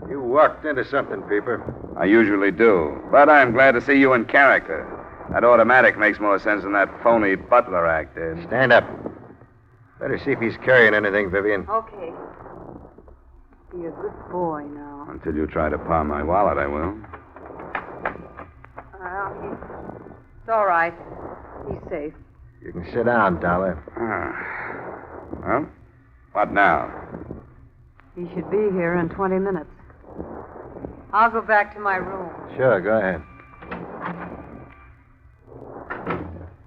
You walked into something, Peeper. I usually do. But I'm glad to see you in character. That automatic makes more sense than that phony butler act did. Stand up. Better see if he's carrying anything, Vivian. Okay. Be a good boy now. Until you try to pawn my wallet, I will. It's all right. He's safe. You can sit down, Dollar. Well, what now? He should be here in 20 minutes. I'll go back to my room. Sure, go ahead.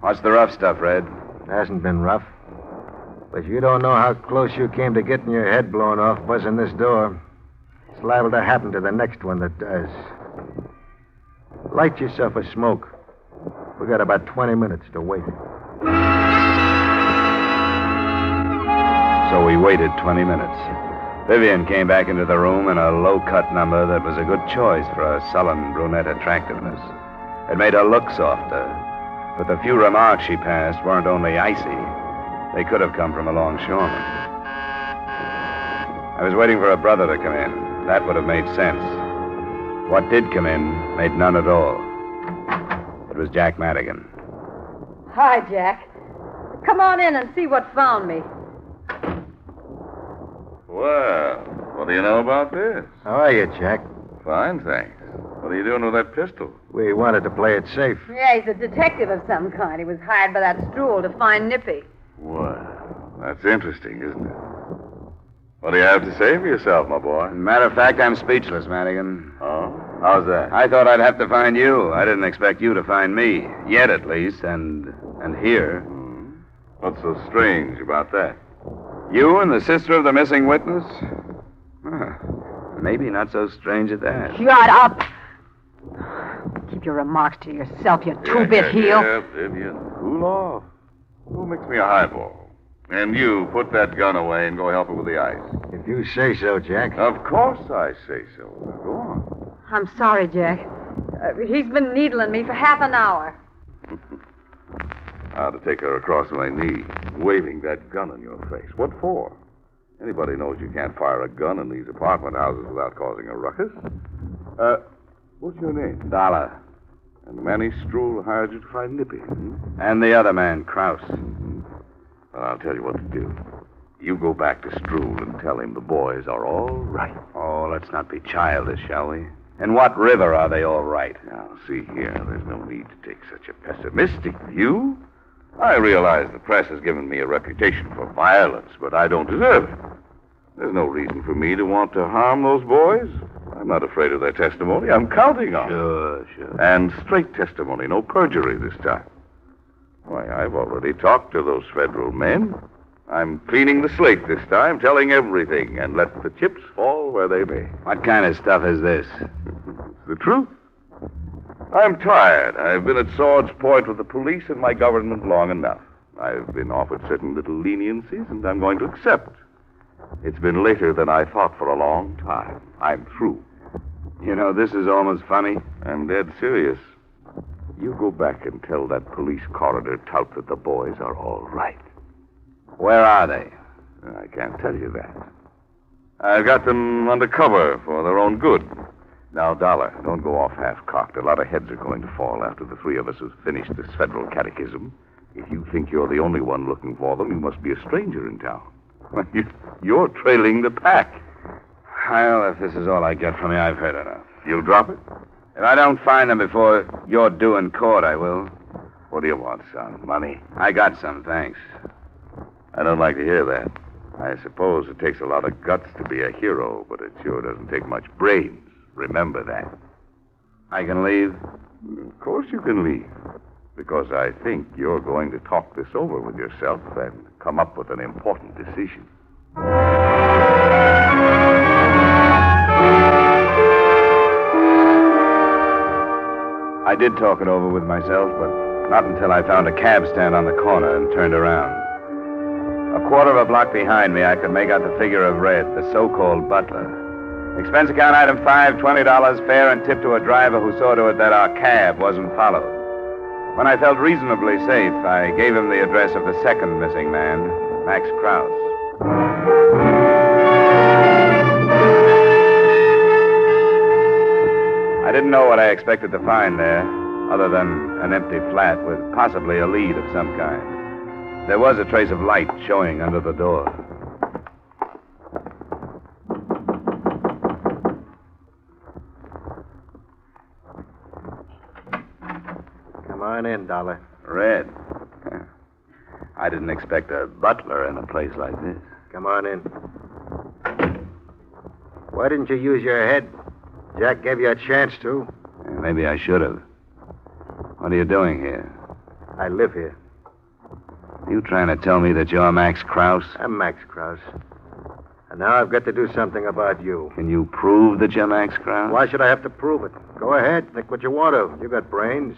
What's the rough stuff, Red? Hasn't been rough. But you don't know how close you came to getting your head blown off buzzing this door. It's liable to happen to the next one that does. Light yourself a smoke. We got about 20 minutes to wait. So we waited 20 minutes. Vivian came back into the room in a low-cut number that was a good choice for her sullen brunette attractiveness. It made her look softer, but the few remarks she passed weren't only icy. They could have come from a longshoreman. I was waiting for a brother to come in. That would have made sense. What did come in made none at all. It was Jack Madigan. Hi, Jack. Come on in and see what found me. Well, what do you know about this? How are you, Jack? Fine, thanks. What are you doing with that pistol? We wanted to play it safe. Yeah, he's a detective of some kind. He was hired by that Stroll to find Nippy. Well, that's interesting, isn't it? What do you have to say for yourself, my boy? Matter of fact, I'm speechless, Madigan. Oh? How's that? I thought I'd have to find you. I didn't expect you to find me. Yet, at least, and here. What's so strange about that? You and the sister of the missing witness? Huh. Maybe not so strange at that. Shut up! Keep your remarks to yourself, you two-bit heel. Yeah, Vivian, cool off. Go mix me a highball. And you, put that gun away and go help her with the ice. If you say so, Jack. Of course I say so. Now, go on. I'm sorry, Jack. He's been needling me for half an hour. How to take her across my knee, waving that gun in your face. What for? Anybody knows you can't fire a gun in these apartment houses without causing a ruckus. What's your name? Dollar. And Manny Stroll hired you to find Nippy. And the other man, Krause. Well, I'll tell you what to do. You go back to Stroll and tell him the boys are all right. Oh, let's not be childish, shall we? In what river are they all right? Now, see here, there's no need to take such a pessimistic view. I realize the press has given me a reputation for violence, but I don't deserve it. There's no reason for me to want to harm those boys. I'm not afraid of their testimony. I'm counting on it. Sure. And straight testimony, no perjury this time. Why, I've already talked to those federal men. I'm cleaning the slate this time, telling everything, and let the chips fall where they may. What kind of stuff is this? The truth. I'm tired. I've been at sword's point with the police and my government long enough. I've been offered certain little leniencies, and I'm going to accept. It's been later than I thought for a long time. I'm through. You know, this is almost funny. I'm dead serious. You go back and tell that police coroner tout that the boys are all right. Where are they? I can't tell you that. I've got them under cover for their own good. Now, Dollar, don't go off half-cocked. A lot of heads are going to fall after the three of us have finished this federal catechism. If you think you're the only one looking for them, you must be a stranger in town. You're trailing the pack. Well, if this is all I get from you, I've heard enough. You'll drop it? If I don't find them before you're due in court, I will. What do you want, son? Money? I got some, thanks. I don't like to hear that. I suppose it takes a lot of guts to be a hero, but it sure doesn't take much brains. Remember that. I can leave? Of course you can leave. Because I think you're going to talk this over with yourself and come up with an important decision. I did talk it over with myself, but not until I found a cab stand on the corner and turned around. A quarter of a block behind me, I could make out the figure of Red, the so-called butler. Expense account item 5, $20 fare and tip to a driver who saw to it that our cab wasn't followed. When I felt reasonably safe, I gave him the address of the second missing man, Max Krause. I didn't know what I expected to find there, other than an empty flat with possibly a lead of some kind. There was a trace of light showing under the door. Come on in, Dollar. Red. I didn't expect a butler in a place like this. Come on in. Why didn't you use your head? Jack gave you a chance to. Maybe I should have. What are you doing here? I live here. You trying to tell me that you're Max Krause? I'm Max Krause. And now I've got to do something about you. Can you prove that you're Max Krause? Why should I have to prove it? Go ahead. Think what you want to. You got brains.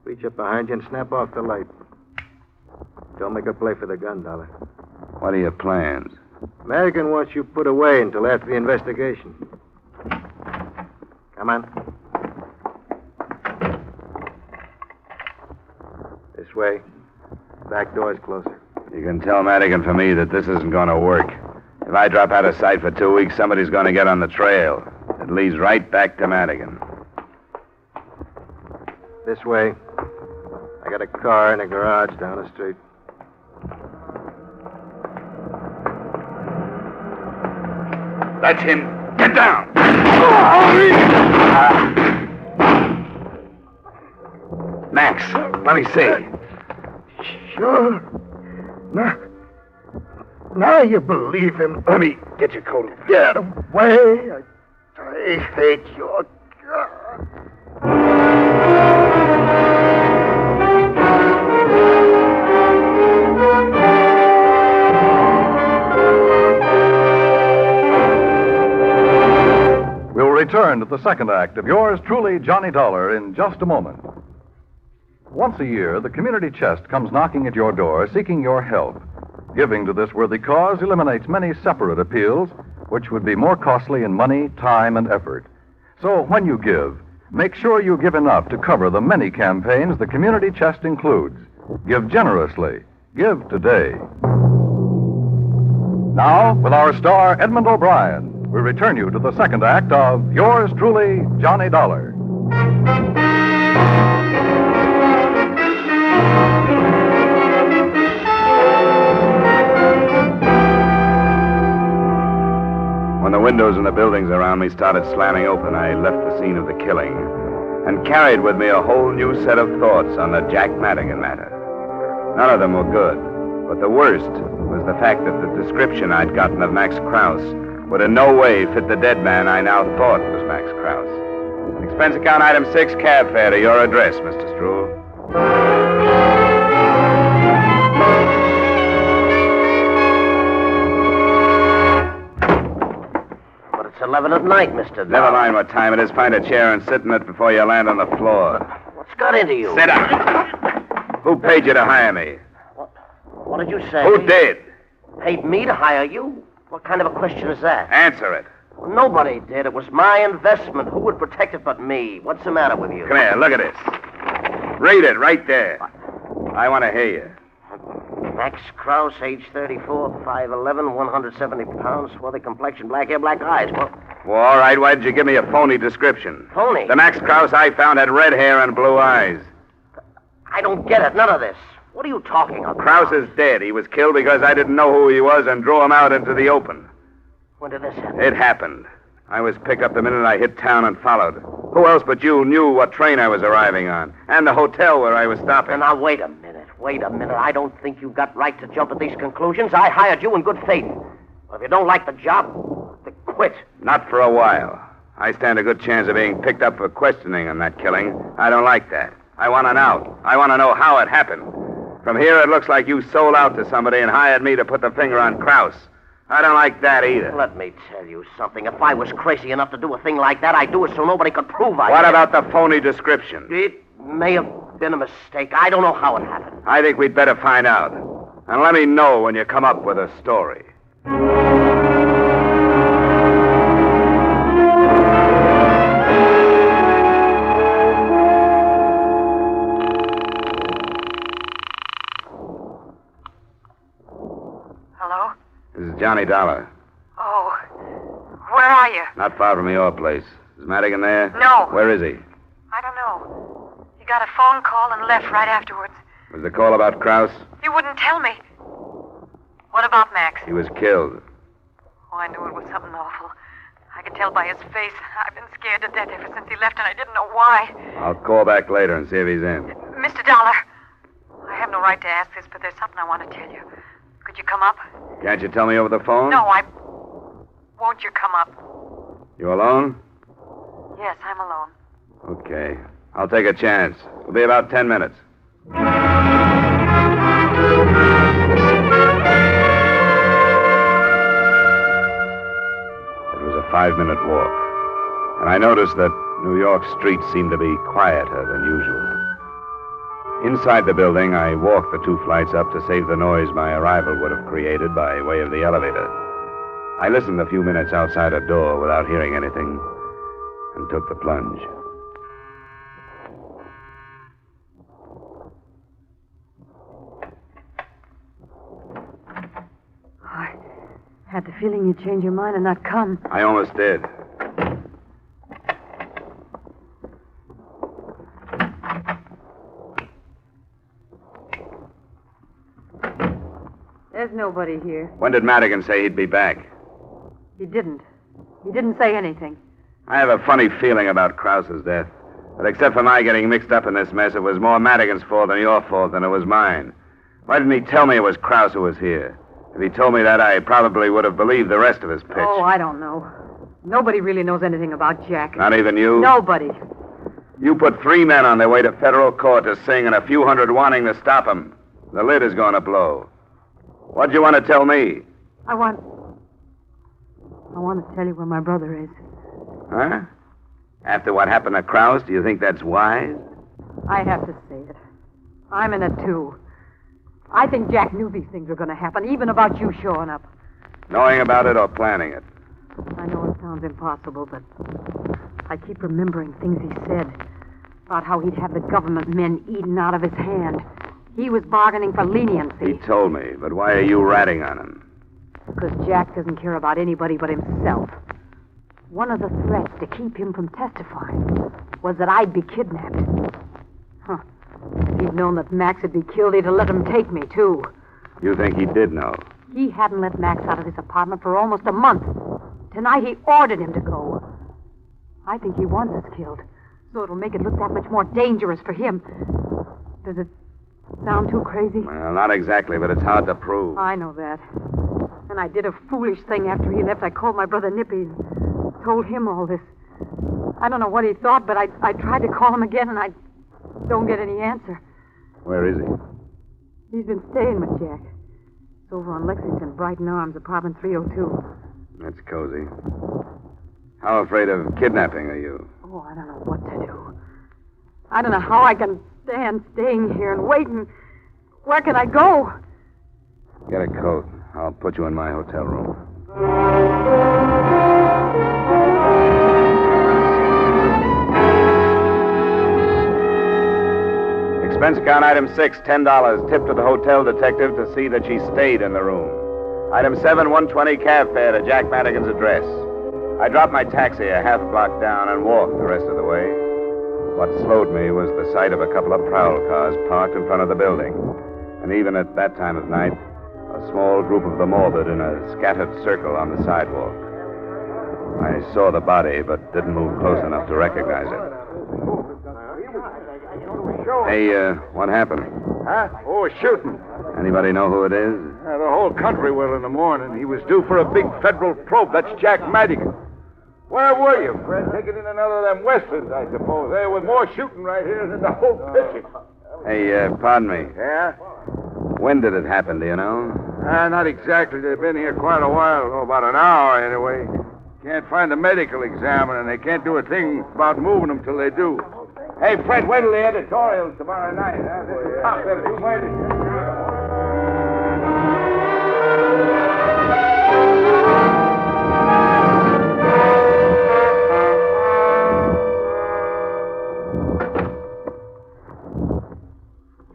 Reach up behind you and snap off the light. Don't make a play for the gun, Dollar. What are your plans? Madigan wants you put away until after the investigation. Come on. This way. Back door's closer. You can tell Madigan for me that this isn't going to work. If If I drop out of sight for 2 weeks, somebody's going to get on the trail. It leads right back to Madigan. This way. I got a car in a garage down the street. That's him. Get down! Max, let me see. Sure. Now you believe him. Let me get your coat. Get away. I hate your God. We'll return to the second act of yours truly, Johnny Dollar, in just a moment. Once a year, the community chest comes knocking at your door, seeking your help. Giving to this worthy cause eliminates many separate appeals, which would be more costly in money, time, and effort. So when you give, make sure you give enough to cover the many campaigns the community chest includes. Give generously. Give today. Now, with our star, Edmond O'Brien, we return you to the second act of yours truly, Johnny Dollar. When the windows in the buildings around me started slamming open, I left the scene of the killing and carried with me a whole new set of thoughts on the Jack Madigan matter. None of them were good, but the worst was the fact that the description I'd gotten of Max Krause would in no way fit the dead man I now thought was Max Krause. Expense account item 6, cab fare to your address, Mr. Struhl. But it's 11 at night, Mr. Dollar. Never mind what time it is. Find a chair and sit in it before you land on the floor. What's got into you? Sit down. Who paid you to hire me? What did you say? Who did? Paid me to hire you? What kind of a question is that? Answer it. Well, nobody did. It was my investment. Who would protect it but me? What's the matter with you? Come here, look at this. Read it right there. I want to hear you. Max Krause, age 34, 5'11", 170 pounds, swarthy complexion, black hair, black eyes. Well, all right, why did you give me a phony description? Phony? The Max Krause I found had red hair and blue eyes. I don't get it. None of this. What are you talking about? Krause is dead. He was killed because I didn't know who he was and drew him out into the open. When did this happen? It happened. I was picked up the minute I hit town and followed. Who else but you knew what train I was arriving on and the hotel where I was stopping? Now, wait a minute. I don't think you got right to jump at these conclusions. I hired you in good faith. Well, if you don't like the job, then quit. Not for a while. I stand a good chance of being picked up for questioning on that killing. I don't like that. I want an out. I want to know how it happened. From here, it looks like you sold out to somebody and hired me to put the finger on Krause. I don't like that either. Let me tell you something. If I was crazy enough to do a thing like that, I'd do it so nobody could prove I did. What about the phony description? It may have been a mistake. I don't know how it happened. I think we'd better find out. And let me know when you come up with a story. This is Johnny Dollar. Oh, where are you? Not far from your place. Is Madigan there? No. Where is he? I don't know. You got a phone call and left right afterwards. Was the call about Krause? You wouldn't tell me. What about Max? He was killed. Oh, I knew it was something awful. I could tell by his face. I've been scared to death ever since he left, and I didn't know why. I'll call back later and see if he's in. Mr. Dollar, I have no right to ask this, but there's something I want to tell you. Could you come up? Can't you tell me over the phone? No, Won't you come up? You alone? Yes, I'm alone. Okay. I'll take a chance. It'll be about 10 minutes. It was a 5-minute walk, and I noticed that New York streets seemed to be quieter than usual. Inside the building, I walked the 2 flights up to save the noise my arrival would have created by way of the elevator. I listened a few minutes outside a door without hearing anything and took the plunge. Had the feeling you'd change your mind and not come. I almost did. There's nobody here. When did Madigan say he'd be back? He didn't. He didn't say anything. I have a funny feeling about Krause's death. But except for my getting mixed up in this mess, it was more Madigan's fault than your fault than it was mine. Why didn't he tell me it was Krause who was here? If he told me that, I probably would have believed the rest of his pitch. Oh, I don't know. Nobody really knows anything about Jack. Not even you? Nobody. You put 3 men on their way to federal court to sing and a few hundred wanting to stop him. The lid is going to blow. What'd you want to tell me? I want to tell you where my brother is. Huh? After what happened to Krause, do you think that's wise? I have to say it. I'm in it, too. I think Jack knew these things were going to happen, even about you showing up. Knowing about it or planning it? I know it sounds impossible, but I keep remembering things he said about how he'd have the government men eaten out of his hand. He was bargaining for leniency. He told me, but why are you ratting on him? Because Jack doesn't care about anybody but himself. One of the threats to keep him from testifying was that I'd be kidnapped. Huh. If he'd known that Max would be killed, he'd have let him take me, too. You think he did know? He hadn't let Max out of his apartment for almost a month. Tonight he ordered him to go. I think he wants us killed, so it'll make it look that much more dangerous for him. Does it sound too crazy? Well, not exactly, but it's hard to prove. I know that. And I did a foolish thing after he left. I called my brother Nippy and told him all this. I don't know what he thought, but I tried to call him again, and I don't get any answer. Where is he? He's been staying with Jack. It's over on Lexington, Brighton Arms, apartment 302. That's cozy. How afraid of kidnapping are you? Oh, I don't know what to do. I don't know how I can stand staying here and waiting. Where can I go? Get a coat. I'll put you in my hotel room. Expense account item 6, $10. Tip to the hotel detective to see that she stayed in the room. Item 7, $1.20 cab fare to Jack Madigan's address. I dropped my taxi a half block down and walked the rest of the way. What slowed me was the sight of a couple of prowl cars parked in front of the building. And even at that time of night, a small group of the morbid in a scattered circle on the sidewalk. I saw the body, but didn't move close enough to recognize it. Hey, what happened? Huh? Oh, a shooting. Anybody know who it is? The whole country will in the morning. He was due for a big federal probe. That's Jack Madigan. Where were you, Fred? Taking in another of them westerns, I suppose. There was more shooting right here than the whole picture. Hey, pardon me. Yeah? When did it happen, do you know? Not exactly. They've been here quite a while. Oh, about an hour, anyway. Can't find the medical examiner, and they can't do a thing about moving them till they do. Hey, Fred, wait till the editorials tomorrow night, huh? This is top. They're too late.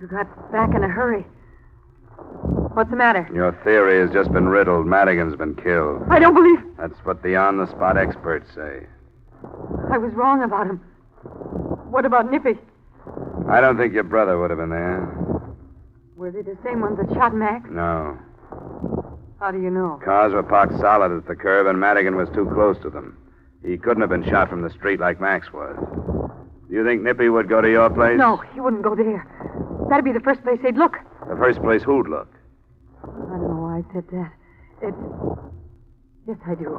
You got back in a hurry. What's the matter? Your theory has just been riddled. Madigan's been killed. I don't believe... That's what the on-the-spot experts say. I was wrong about him. What about Nippy? I don't think your brother would have been there. Were they the same ones that shot Max? No. How do you know? Cars were parked solid at the curb, and Madigan was too close to them. He couldn't have been shot from the street like Max was. Do you think Nippy would go to your place? No, he wouldn't go there. That'd be the first place they'd look. The first place who'd look? I don't know why I said that. Yes, I do.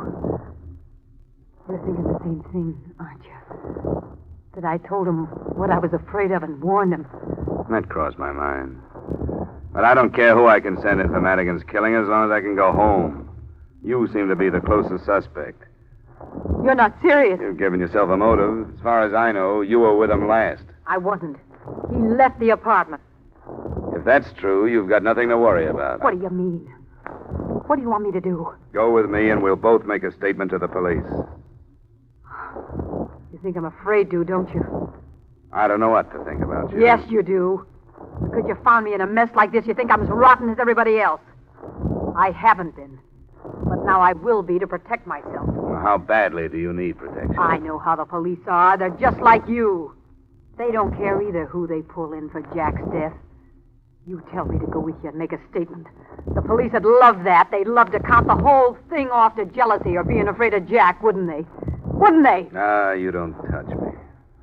You're thinking the same thing, aren't you? That I told him what I was afraid of and warned him. That crossed my mind. But I don't care who I can send in for Madigan's killing as long as I can go home. You seem to be the closest suspect. You're not serious. You've given yourself a motive. As far as I know, you were with him last. I wasn't. He left the apartment. If that's true, you've got nothing to worry about. What do you mean? What do you want me to do? Go with me and we'll both make a statement to the police. You think I'm afraid to, don't you? I don't know what to think about you. Yes, you do. Because you found me in a mess like this, you think I'm as rotten as everybody else. I haven't been. But Now I will be to protect myself. Well, how badly do you need protection? I know how the police are. They're just like you. They don't care either who they pull in for Jack's death. You tell me to go with you and make a statement. The police would love that. They'd love to count the whole thing off to jealousy or being afraid of Jack, wouldn't they? Wouldn't they? No, you don't touch me.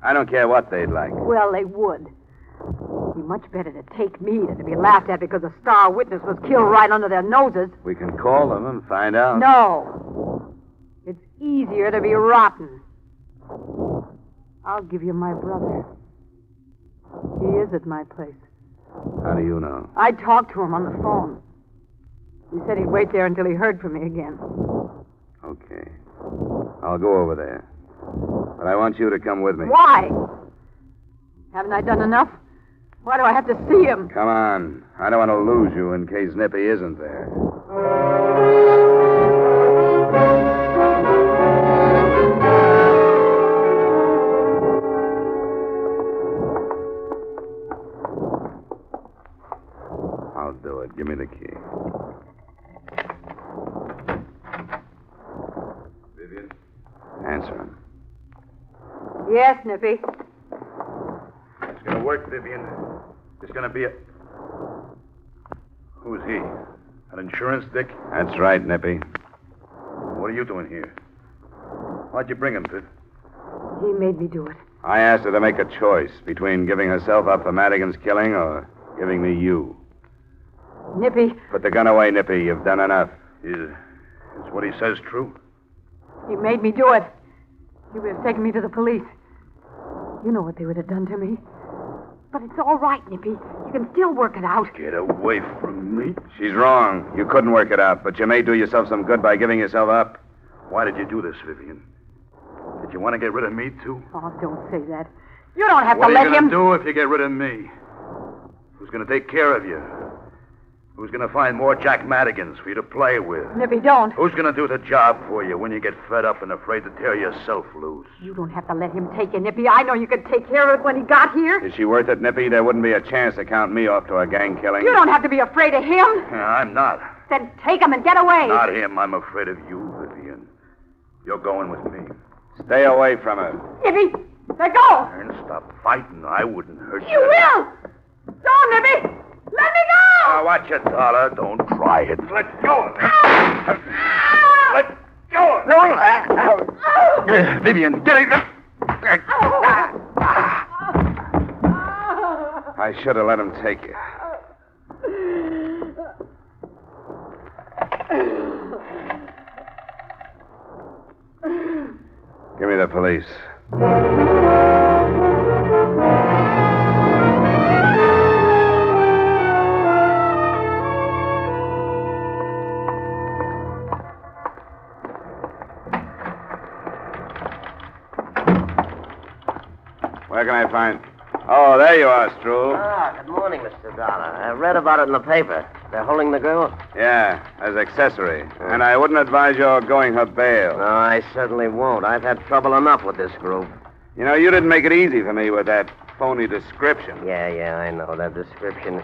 I don't care what they'd like. Well, they would. It'd be much better to take me than to be laughed at because a star witness was killed right under their noses. We can call them and find out. No. It's easier to be rotten. I'll give you my brother. He is at my place. How do you know? I talked to him on the phone. He said he'd wait there until he heard from me again. Okay. I'll go over there. But I want you to come with me. Why? Haven't I done enough? Why do I have to see him? Come on. I don't want to lose you in case Nippy isn't there. I'll do it. Give me the key. Vivian? Answer him. Yes, Nippy. It's going to work, Vivian. It's going to be a... Who's he? An insurance dick? That's right, Nippy. What are you doing here? Why'd you bring him, Viv? He made me do it. I asked her to make a choice between giving herself up for Madigan's killing or giving me you. Nippy, Put the gun away, Nippy. You've done enough. Is what he says true? he made me do it. He would have taken me to the police. You know what they would have done to me. But it's all right, Nippy. You can still work it out. Get away from me. She's wrong. You couldn't work it out, but you may do yourself some good by giving yourself up. Why did you do this, Vivian? Did you want to get rid of me, too? Oh, don't say that. You don't have What to are let you going him... to do if you get rid of me? Who's going to take care of you? Who's going to find more Jack Madigans for you to play with? Nippy, don't. Who's going to do the job for you when you get fed up and afraid to tear yourself loose? You don't have to let him take you, Nippy. I know you could take care of it when he got here. Is she worth it, Nippy? There wouldn't be a chance to count me off to a gang killing. You don't have to be afraid of him. I'm not. Then take him and get away. Not him. I'm afraid of you, Vivian. You're going with me. Stay away from her. Nippy, let go. And stop fighting. I wouldn't hurt you. You will. Don't, Nippy. Let me go. Now, watch it, Dollar. Don't try it. Let go. Let go. No. Vivian, get it. I should have let him take you. Give me the police. Where can I find... Oh, there you are, Stroll. Ah, good morning, Mr. Dollar. I read about it in the paper. They're holding the girl? Yeah, as accessory. And I wouldn't advise your going her bail. No, I certainly won't. I've had trouble enough with this group. You know, you didn't make it easy for me with that phony description. Yeah, I know that description.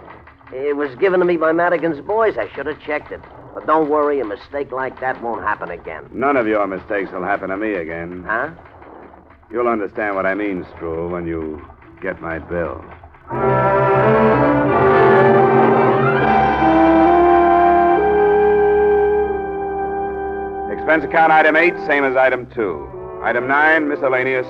It was given to me by Madigan's boys. I should have checked it. But don't worry, a mistake like that won't happen again. None of your mistakes will happen to me again. Huh? You'll understand what I mean, Stroll, when you get my bill. Expense account item 8, same as item 2. Item 9, miscellaneous,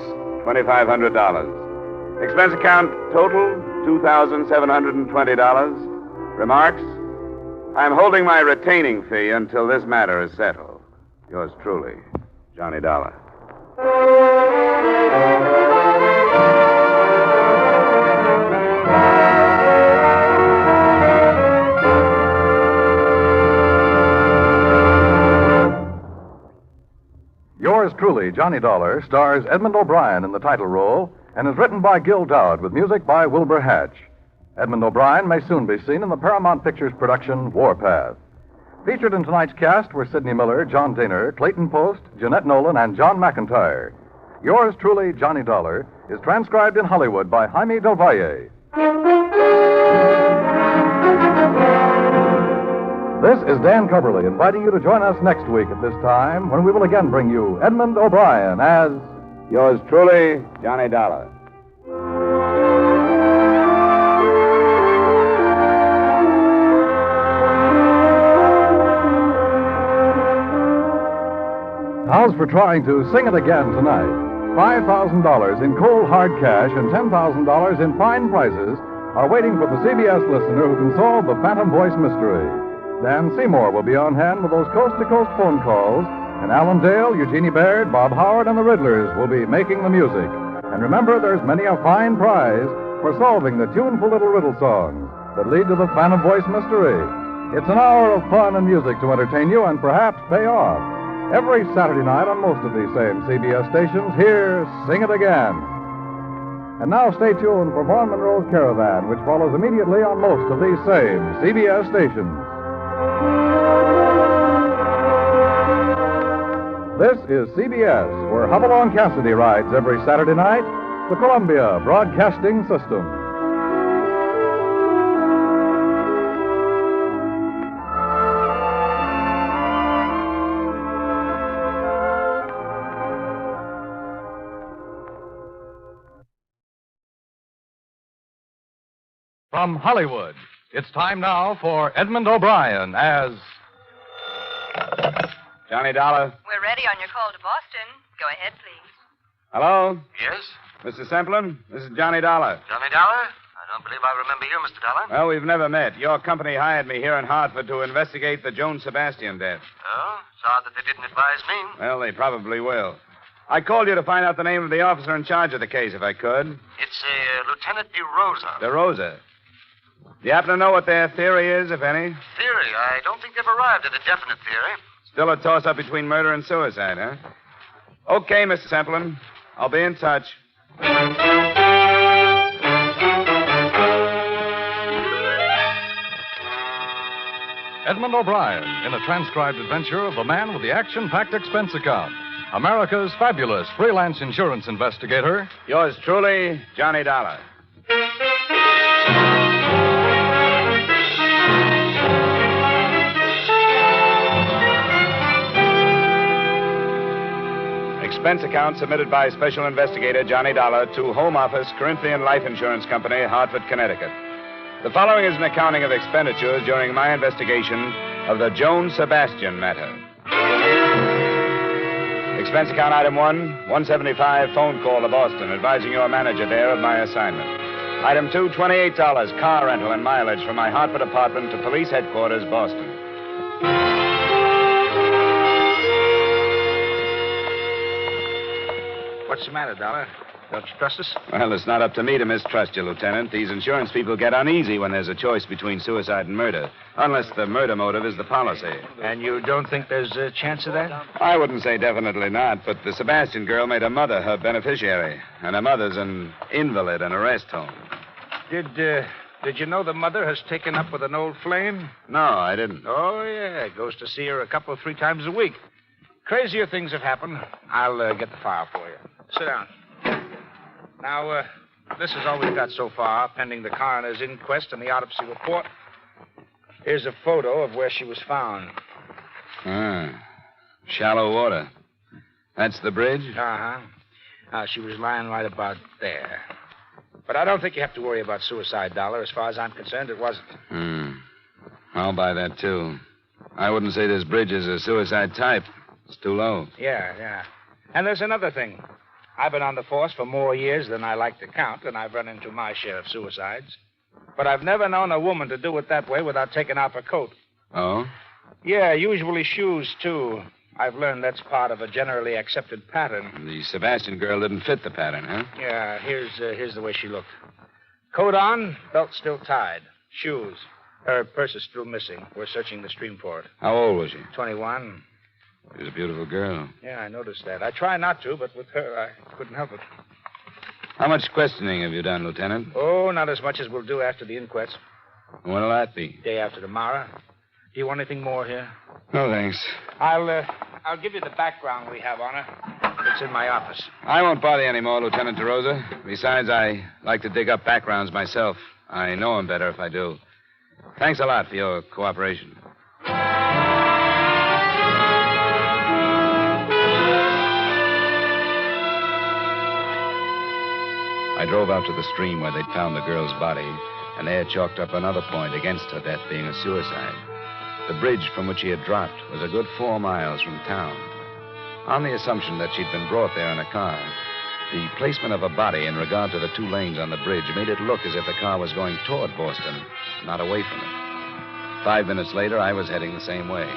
$2,500. Expense account total, $2,720. Remarks? I'm holding my retaining fee until this matter is settled. Yours truly, Johnny Dollar. Yours truly, Johnny Dollar, stars Edmond O'Brien in the title role and is written by Gil Dowd with music by Wilbur Hatch. Edmond O'Brien may soon be seen in the Paramount Pictures production Warpath. Featured in tonight's cast were Sidney Miller, John Daner, Clayton Post, Jeanette Nolan, and John McIntyre. Yours truly, Johnny Dollar, is transcribed in Hollywood by Jaime Del Valle. This is Dan Coverly inviting you to join us next week at this time when we will again bring you Edmond O'Brien as... Yours truly, Johnny Dollar. How's for trying to sing it again tonight? $5,000 in cold hard cash and $10,000 in fine prizes are waiting for the CBS listener who can solve the Phantom Voice mystery. Dan Seymour will be on hand with those coast-to-coast phone calls, and Alan Dale, Eugenie Baird, Bob Howard, and the Riddlers will be making the music. And remember, there's many a fine prize for solving the tuneful little riddle songs that lead to the Phantom Voice mystery. It's an hour of fun and music to entertain you and perhaps pay off. Every Saturday night on most of these same CBS stations, hear Sing It Again. And now stay tuned for Vaughn Monroe's Caravan, which follows immediately on most of these same CBS stations. This is CBS, where Hopalong Cassidy rides every Saturday night, the Columbia Broadcasting System. From Hollywood, it's time now for Edmond O'Brien as... Johnny Dollar. We're ready on your call to Boston. Go ahead, please. Hello? Yes? Mr. Semplin, this is Johnny Dollar. Johnny Dollar? I don't believe I remember you, Mr. Dollar. Well, we've never met. Your company hired me here in Hartford to investigate the Joan Sebastian death. Oh? It's odd that they didn't advise me. Well, they probably will. I called you to find out the name of the officer in charge of the case, if I could. It's Lieutenant DeRosa. DeRosa. Do you happen to know what their theory is, if any? Theory? I don't think they've arrived at a definite theory. Still a toss-up between murder and suicide, huh? Okay, Mr. Semplin. I'll be in touch. Edmond O'Brien in a transcribed adventure of the man with the action-packed expense account. America's fabulous freelance insurance investigator. Yours truly, Johnny Dollar. Expense account submitted by Special Investigator Johnny Dollar to Home Office, Corinthian Life Insurance Company, Hartford, Connecticut. The following is an accounting of expenditures during my investigation of the Joan Sebastian matter. Expense account item 1, $175 phone call to Boston, advising your manager there of my assignment. Item 2, $28 car rental and mileage from my Hartford apartment to police headquarters, Boston. What's the matter, Dollar? Don't you trust us? Well, it's not up to me to mistrust you, Lieutenant. These insurance people get uneasy when there's a choice between suicide and murder, unless the murder motive is the policy. And you don't think there's a chance of that? I wouldn't say definitely not, but the Sebastian girl made her mother her beneficiary, and her mother's an invalid in a rest home. Did you know the mother has taken up with an old flame? No, I didn't. Oh, yeah. Goes to see her a couple, 3 times a week. Crazier things have happened. I'll get the file for you. Sit down. Now, this is all we've got so far, pending the coroner's inquest and the autopsy report. Here's a photo of where she was found. Shallow water. That's the bridge? Uh-huh. She was lying right about there. But I don't think you have to worry about suicide, Dollar. As far as I'm concerned, it wasn't. I'll buy that, too. I wouldn't say this bridge is a suicide type. It's too low. Yeah. And there's another thing. I've been on the force for more years than I like to count, and I've run into my share of suicides. But I've never known a woman to do it that way without taking off her coat. Oh? Yeah, usually shoes, too. I've learned that's part of a generally accepted pattern. The Sebastian girl didn't fit the pattern, huh? Yeah, here's the way she looked. Coat on, belt still tied. Shoes. Her purse is still missing. We're searching the stream for it. How old was she? 21. She was a beautiful girl. Yeah, I noticed that. I try not to, but with her, I couldn't help it. How much questioning have you done, Lieutenant? Oh, not as much as we'll do after the inquest. When'll that be? Day after tomorrow. Do you want anything more here? No, thanks. I'll give you the background we have on her. It's in my office. I won't bother you anymore, Lieutenant DeRosa. Besides, I like to dig up backgrounds myself. I know them better if I do. Thanks a lot for your cooperation. I drove out to the stream where they'd found the girl's body, and there chalked up another point against her death being a suicide. The bridge from which she had dropped was a good 4 miles from town. On the assumption that she'd been brought there in a car, the placement of a body in regard to the 2 lanes on the bridge made it look as if the car was going toward Boston, not away from it. 5 minutes later, I was heading the same way.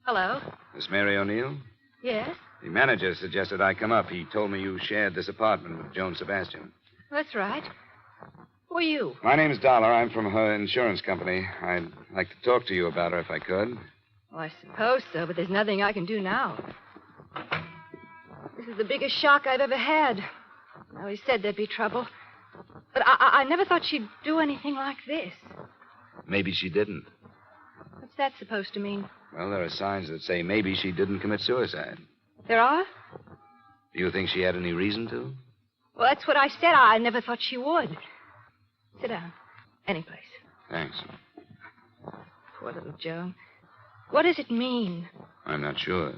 Hello? Miss Mary O'Neill? Yes? The manager suggested I come up. He told me you shared this apartment with Joan Sebastian. That's right. Who are you? My name's Dollar. I'm from her insurance company. I'd like to talk to you about her if I could. Well, I suppose so, but there's nothing I can do now. This is the biggest shock I've ever had. I always said there'd be trouble. But I never thought she'd do anything like this. Maybe she didn't. What's that supposed to mean? Well, there are signs that say maybe she didn't commit suicide. There are? Do you think she had any reason to? Well, that's what I said. I never thought she would. Sit down. Any place. Thanks. Poor little Joan. What does it mean? I'm not sure.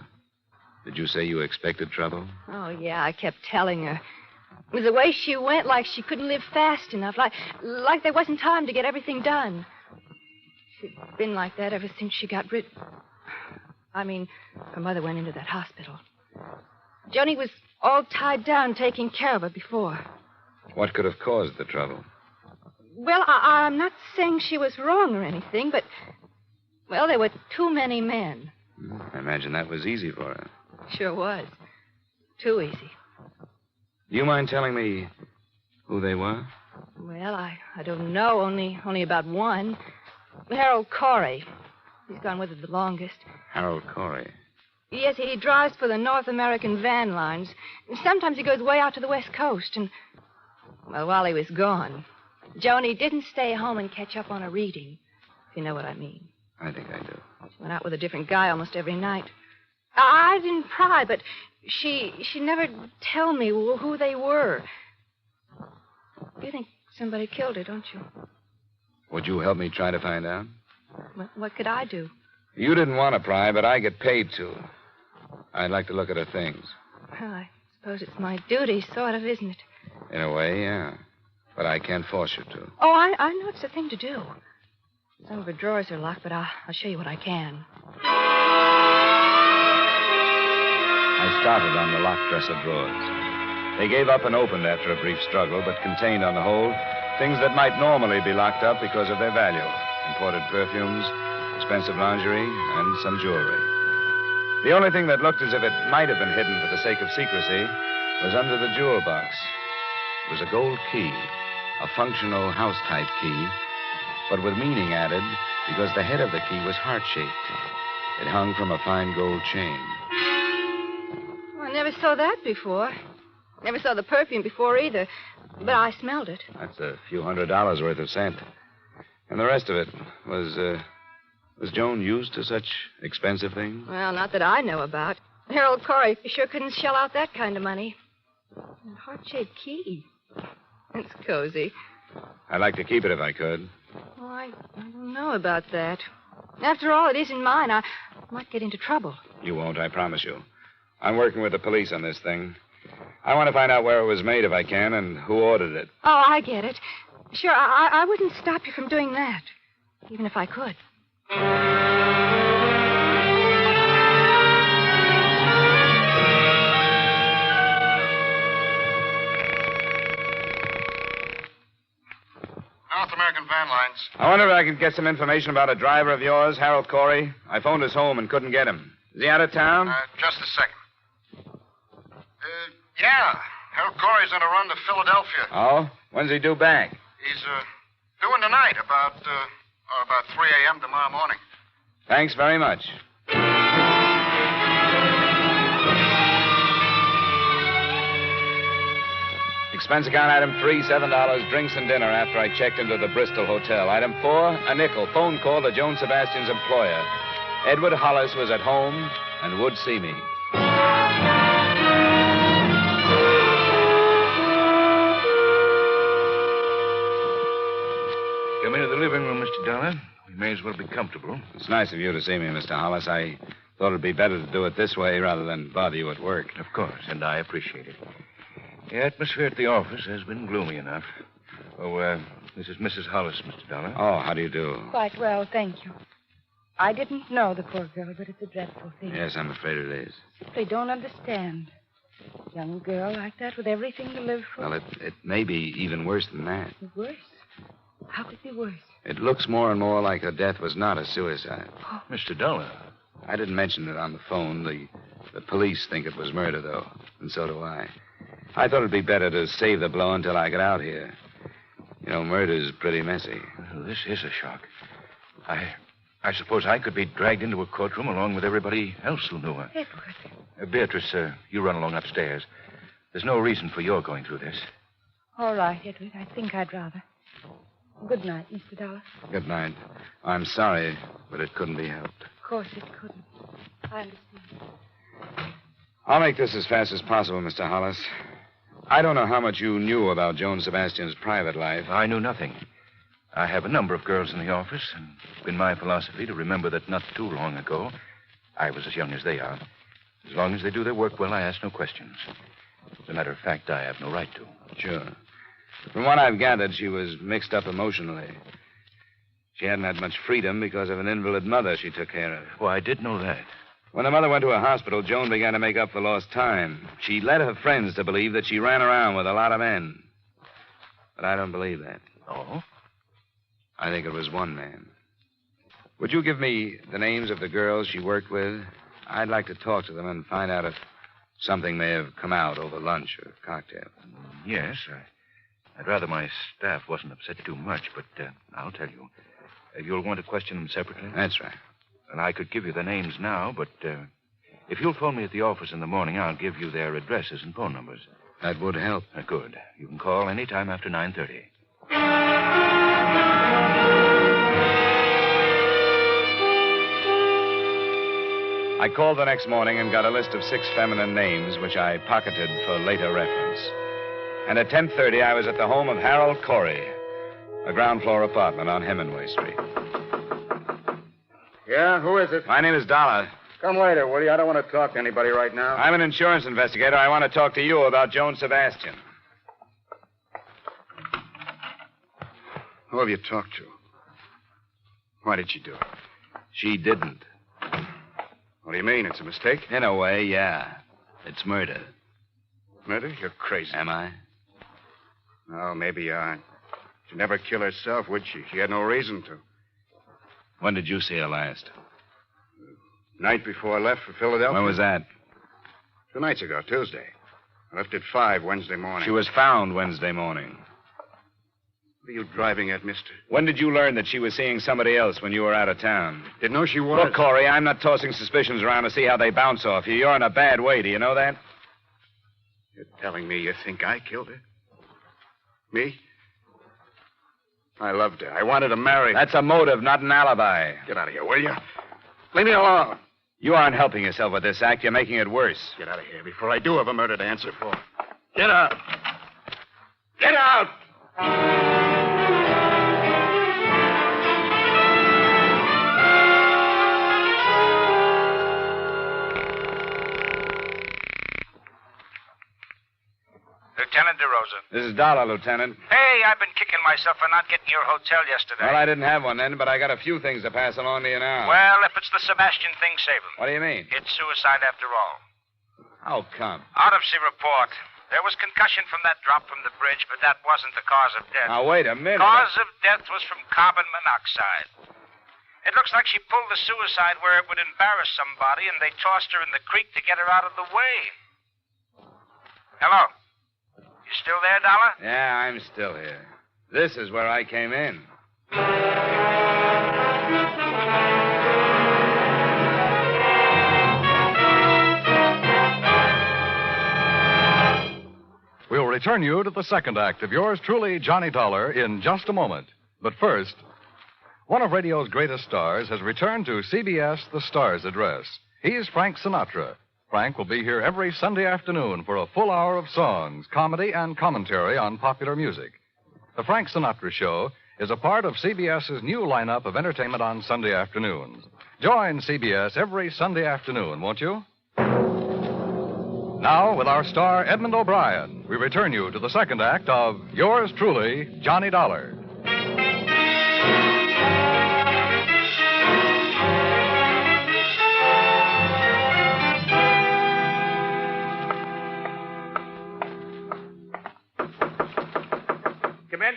Did you say you expected trouble? Oh, yeah, I kept telling her. It was the way she went, like she couldn't live fast enough, like there wasn't time to get everything done. She'd been like that ever since she got rid... I mean, her mother went into that hospital. Joni was all tied down taking care of her before. What could have caused the trouble? Well, I'm not saying she was wrong or anything, but... Well, there were too many men. I imagine that was easy for her. Sure was. Too easy. Do you mind telling me who they were? Well, I don't know. Only about one. Harold Corey. He's gone with her the longest. Harold Corey. Yes, he drives for the North American van lines. Sometimes he goes way out to the West Coast. And, well, while he was gone, Joni didn't stay home and catch up on her reading, if you know what I mean. I think I do. She went out with a different guy almost every night. I didn't pry, but she never tell me who they were. You think somebody killed her, don't you? Would you help me try to find out? What could I do? You didn't want to pry, but I get paid to. I'd like to look at her things. Well, I suppose it's my duty, sort of, isn't it? In a way, yeah. But I can't force you to. Oh, I know it's the thing to do. Some of her drawers are locked, but I'll show you what I can. I started on the locked dresser drawers. They gave up and opened after a brief struggle, but contained on the whole things that might normally be locked up because of their value. Imported perfumes, expensive lingerie, and some jewelry. The only thing that looked as if it might have been hidden for the sake of secrecy was under the jewel box. It was a gold key, a functional house-type key, but with meaning added because the head of the key was heart-shaped. It hung from a fine gold chain. Well, I never saw that before. Never saw the perfume before either, but I smelled it. That's a few $100s worth of scent. And the rest of it was Joan used to such expensive things? Well, not that I know about. Harold Corey sure couldn't shell out that kind of money. That heart-shaped key. It's cozy. I'd like to keep it if I could. Oh, I don't know about that. After all, it isn't mine. I might get into trouble. You won't, I promise you. I'm working with the police on this thing. I want to find out where it was made if I can and who ordered it. Oh, I get it. Sure, I wouldn't stop you from doing that, even if I could. North American van lines. I wonder if I could get some information about a driver of yours, Harold Corey. I phoned his home and couldn't get him. Is he out of town? Just a second. Yeah. Harold Corey's on a run to Philadelphia. Oh? When's he due back? He's doing tonight, about 3 a.m. tomorrow morning. Thanks very much. Expense account item 3, $7, drinks and dinner after I checked into the Bristol Hotel. Item 4, a nickel, phone call to Joan Sebastian's employer. Edward Hollis was at home and would see me. room, Mr. Dollar. We may as well be comfortable. It's nice of you to see me, Mr. Hollis. I thought it'd be better to do it this way rather than bother you at work. Of course, and I appreciate it. The atmosphere at the office has been gloomy enough. Oh, this is Mrs. Hollis, Mr. Dollar. Oh, how do you do? Quite well, thank you. I didn't know the poor girl, but it's a dreadful thing. Yes, I'm afraid it is. They don't understand. A young girl like that with everything to live for. Well, it may be even worse than that. Worse? How could it be worse? It looks more and more like her death was not a suicide. Oh. Mr. Dollar. I didn't mention it on the phone. The police think it was murder, though, and so do I. I thought it'd be better to save the blow until I get out here. You know, murder's pretty messy. Well, this is a shock. I suppose I could be dragged into a courtroom along with everybody else who knew her. Edward. Beatrice, you run along upstairs. There's no reason for your going through this. All right, Edward. I think I'd rather. Good night, Mr. Dollar. Good night. I'm sorry, but it couldn't be helped. Of course it couldn't. I understand. I'll make this as fast as possible, Mr. Hollis. I don't know how much you knew about Joan Sebastian's private life. I knew nothing. I have a number of girls in the office, and it's been my philosophy to remember that not too long ago, I was as young as they are. As long as they do their work well, I ask no questions. As a matter of fact, I have no right to. Sure. From what I've gathered, she was mixed up emotionally. She hadn't had much freedom because of an invalid mother she took care of. Well, I did know that. When the mother went to a hospital, Joan began to make up for lost time. She led her friends to believe that she ran around with a lot of men. But I don't believe that. Oh? I think it was one man. Would you give me the names of the girls she worked with? I'd like to talk to them and find out if something may have come out over lunch or cocktail. Yes, I'd rather my staff wasn't upset too much, but I'll tell you. You'll want to question them separately? That's right. And I could give you the names now, but if you'll phone me at the office in the morning, I'll give you their addresses and phone numbers. That would help. Good. You can call any time after 9:30. I called the next morning and got a list of 6 feminine names, which I pocketed for later reference. And at 10:30, I was at the home of Harold Corey, a ground-floor apartment on Hemingway Street. Yeah, who is it? My name is Dollar. Come later, will you? I don't want to talk to anybody right now. I'm an insurance investigator. I want to talk to you about Joan Sebastian. Who have you talked to? Why did she do it? She didn't. What do you mean? It's a mistake? In a way, yeah. It's murder. Murder? You're crazy. Am I? Oh, maybe you are. She'd never kill herself, would she? She had no reason to. When did you see her last? Night before I left for Philadelphia. When was that? 2 nights ago, Tuesday. I left at 5 Wednesday morning. She was found Wednesday morning. What are you driving at, mister? When did you learn that she was seeing somebody else when you were out of town? Didn't know she was. Look, Corey, I'm not tossing suspicions around to see how they bounce off you. You're in a bad way. Do you know that? You're telling me you think I killed her? Me? I loved her. I wanted to marry her. That's a motive, not an alibi. Get out of here, will you? Leave me alone. You aren't helping yourself with this act. You're making it worse. Get out of here before I do have a murder to answer for. Get out. Get out! Lieutenant DeRosa. This is Dollar, Lieutenant. Hey, I've been kicking myself for not getting your hotel yesterday. Well, I didn't have one then, but I got a few things to pass along to you now. Well, if it's the Sebastian thing, save him. What do you mean? It's suicide after all. How come? Autopsy report. There was concussion from that drop from the bridge, but that wasn't the cause of death. Now, wait a minute. Cause of death was from carbon monoxide. It looks like she pulled the suicide where it would embarrass somebody, and they tossed her in the creek to get her out of the way. Hello? You still there, Dollar? Yeah, I'm still here. This is where I came in. We'll return you to the second act of yours truly, Johnny Dollar, in just a moment. But first, one of radio's greatest stars has returned to CBS The Stars Address. He's Frank Sinatra. Frank will be here every Sunday afternoon for a full hour of songs, comedy, and commentary on popular music. The Frank Sinatra Show is a part of CBS's new lineup of entertainment on Sunday afternoons. Join CBS every Sunday afternoon, won't you? Now, with our star Edmond O'Brien, we return you to the second act of Yours Truly, Johnny Dollar. Come in.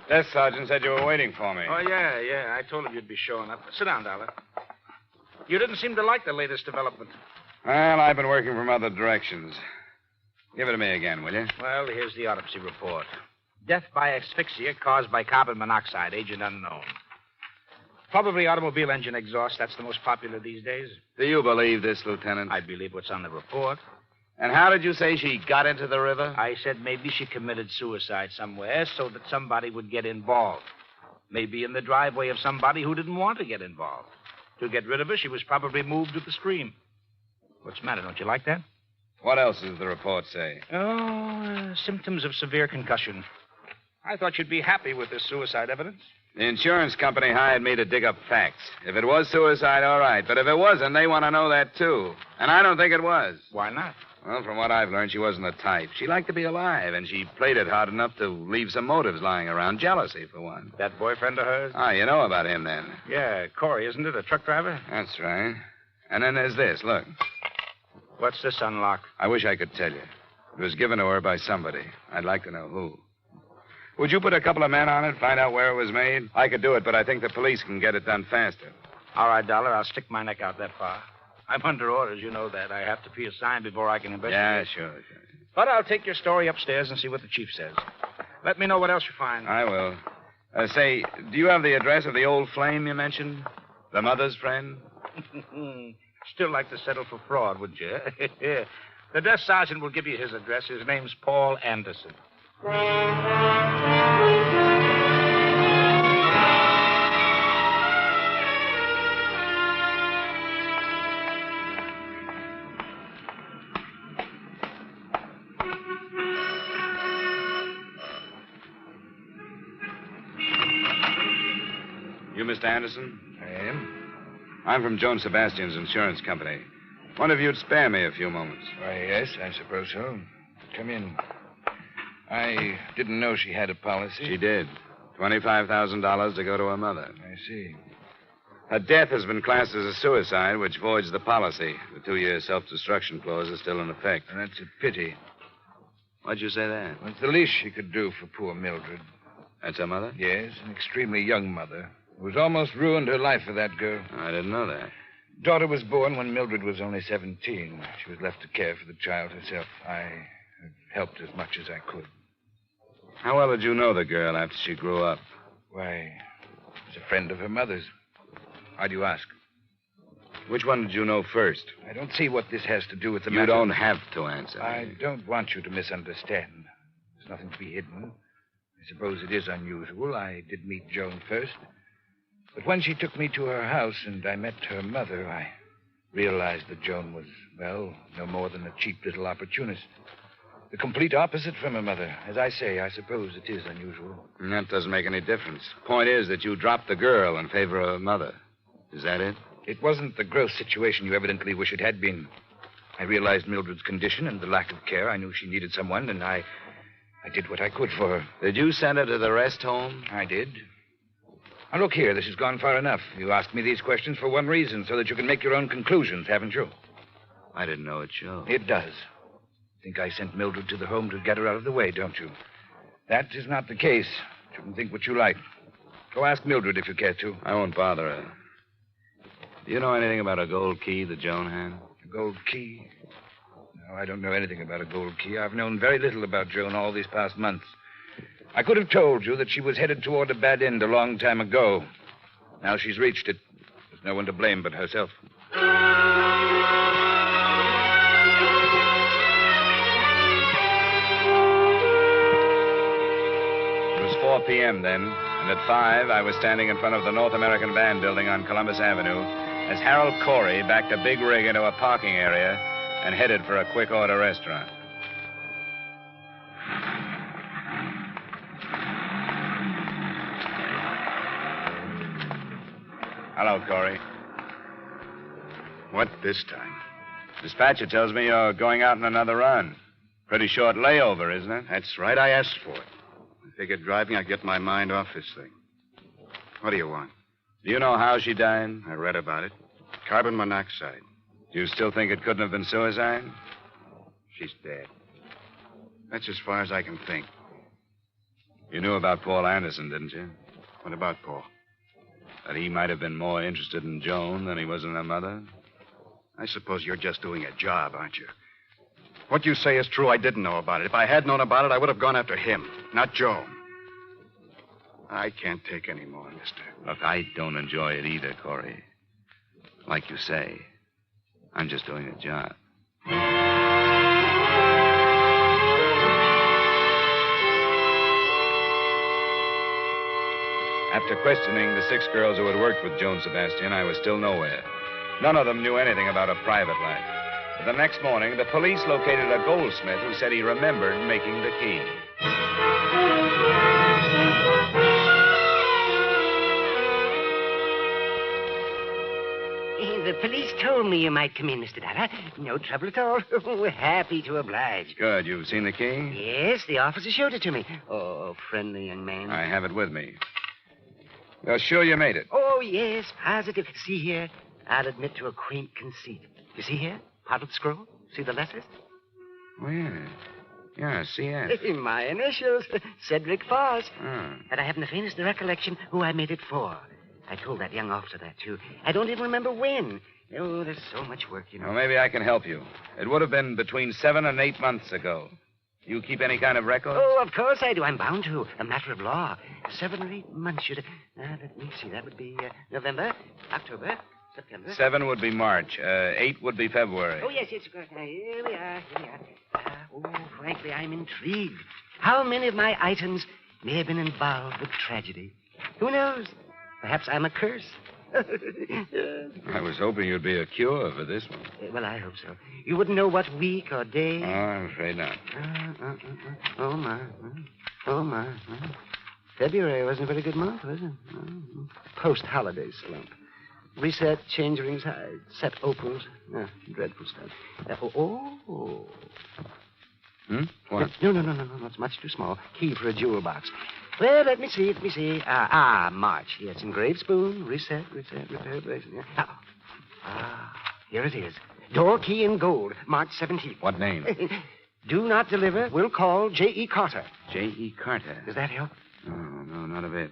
Desk sergeant said you were waiting for me. Oh, yeah. I told him you'd be showing up. Sit down, Dollar. You didn't seem to like the latest development. Well, I've been working from other directions. Give it to me again, will you? Well, here's the autopsy report. Death by asphyxia caused by carbon monoxide, agent unknown. Probably automobile engine exhaust. That's the most popular these days. Do you believe this, Lieutenant? I believe what's on the report. And how did you say she got into the river? I said maybe she committed suicide somewhere so that somebody would get involved. Maybe in the driveway of somebody who didn't want to get involved. To get rid of her, she was probably moved to the stream. What's the matter? Don't you like that? What else does the report say? Symptoms of severe concussion. I thought you'd be happy with this suicide evidence. The insurance company hired me to dig up facts. If it was suicide, all right. But if it wasn't, they want to know that, too. And I don't think it was. Why not? Well, from what I've learned, she wasn't the type. She liked to be alive, and she played it hard enough to leave some motives lying around. Jealousy, for one. That boyfriend of hers? Ah, you know about him, then. Yeah, Corey, isn't it? A truck driver? That's right. And then there's this. Look. What's this unlock? I wish I could tell you. It was given to her by somebody. I'd like to know who. Would you put a couple of men on it, find out where it was made? I could do it, but I think the police can get it done faster. All right, Dollar. I'll stick my neck out that far. I'm under orders, you know that. I have to be assigned before I can investigate. Yeah, sure. But I'll take your story upstairs and see what the chief says. Let me know what else you find. I will. Say, do you have the address of the old flame you mentioned? The mother's friend? Still like to settle for fraud, wouldn't you? The desk sergeant will give you his address. His name's Paul Anderson. You Mr. Anderson? I am. I'm from Joan Sebastian's insurance company. Wonder if you'd spare me a few moments. Why, yes, I suppose so. Come in. I didn't know she had a policy. She did. $25,000 to go to her mother. I see. Her death has been classed as a suicide, which voids the policy. The 2-year self-destruction clause is still in effect. And that's a pity. Why'd you say that? Well, it's the least she could do for poor Mildred. That's her mother? Yes, an extremely young mother. Who was almost ruined her life for that girl. I didn't know that. Daughter was born when Mildred was only 17. She was left to care for the child herself. I have helped as much as I could. How well did you know the girl after she grew up? Why, she was a friend of her mother's. Why do you ask? Which one did you know first? I don't see what this has to do with the You matter. don't have to answer. I don't want you to misunderstand. There's nothing to be hidden. I suppose it is unusual. I did meet Joan first. But when she took me to her house and I met her mother, I realized that Joan was, well, no more than a cheap little opportunist. The complete opposite from her mother. As I say, I suppose it is unusual. And that doesn't make any difference. Point is that you dropped the girl in favor of her mother. Is that it? It wasn't the gross situation you evidently wish it had been. I realized Mildred's condition and the lack of care. I knew she needed someone, and I did what I could for her. Did you send her to the rest home? I did. Now, look here. This has gone far enough. You asked me these questions for one reason, so that you can make your own conclusions, haven't you? I didn't know it showed. It does. Think I sent Mildred to the home to get her out of the way, don't you? That is not the case. You can think what you like. Go ask Mildred if you care to. I won't bother her. Do you know anything about a gold key that Joan had? A gold key? No, I don't know anything about a gold key. I've known very little about Joan all these past months. I could have told you that she was headed toward a bad end a long time ago. Now she's reached it. There's no one to blame but herself. It was 4 p.m. then, and at 5, I was standing in front of the North American Band building on Columbus Avenue as Harold Corey backed a big rig into a parking area and headed for a quick-order restaurant. Hello, Corey. What this time? Dispatcher tells me you're going out on another run. Pretty short layover, isn't it? That's right. I asked for it. I figured driving, I'd get my mind off this thing. What do you want? Do you know how she died? I read about it. Carbon monoxide. Do you still think it couldn't have been suicide? She's dead. That's as far as I can think. You knew about Paul Anderson, didn't you? What about Paul? That he might have been more interested in Joan than he was in her mother? I suppose you're just doing a job, aren't you? What you say is true. I didn't know about it. If I had known about it, I would have gone after him, not Joan. I can't take any more, mister. Look, I don't enjoy it either, Corey. Like you say, I'm just doing a job. After questioning the 6 girls who had worked with Joan Sebastian, I was still nowhere. None of them knew anything about her private life. But the next morning, the police located a goldsmith who said he remembered making the key. The police told me you might come in, Mr. Dollar. No trouble at all. We're happy to oblige. Good. You've seen the key? Yes, the officer showed it to me. Oh, friendly young man. I have it with me. You're sure you made it? Oh, yes, positive. See here, I'll admit to a quaint conceit. You see here? Potted scroll? See the letters? Oh, yeah. Yeah, C.S. My initials, Cedric Foss. Oh. But I haven't the faintest recollection who I made it for. I told that young officer that, too. I don't even remember when. Oh, there's so much work, you know. Well, maybe I can help you. It would have been between 7 and 8 months ago. You keep any kind of record? Oh, of course I do. I'm bound to. A matter of law. 7 or 8 months should... let me see. That would be November, October, September. 7 would be March. 8 would be February. Oh, yes, of course. Now, here we are. Frankly, I'm intrigued. How many of my items may have been involved with tragedy? Who knows? Perhaps I'm a curse. I was hoping you'd be a cure for this one. Well, I hope so. You wouldn't know what week or day? Oh, I'm afraid not. Oh, my. Oh, my. February wasn't a very good month, was it? Post-holiday slump. Reset, change rings high, set opals. Dreadful stuff. What? No. It's much too small. Key for a jewel box. Well, let me see. March. Yes, engraved spoon, reset, repair, bracelet. Here it is. Door key in gold, March 17th. What name? Do not deliver. Will call J.E. Carter. J.E. Carter? Does that help? No, not a bit.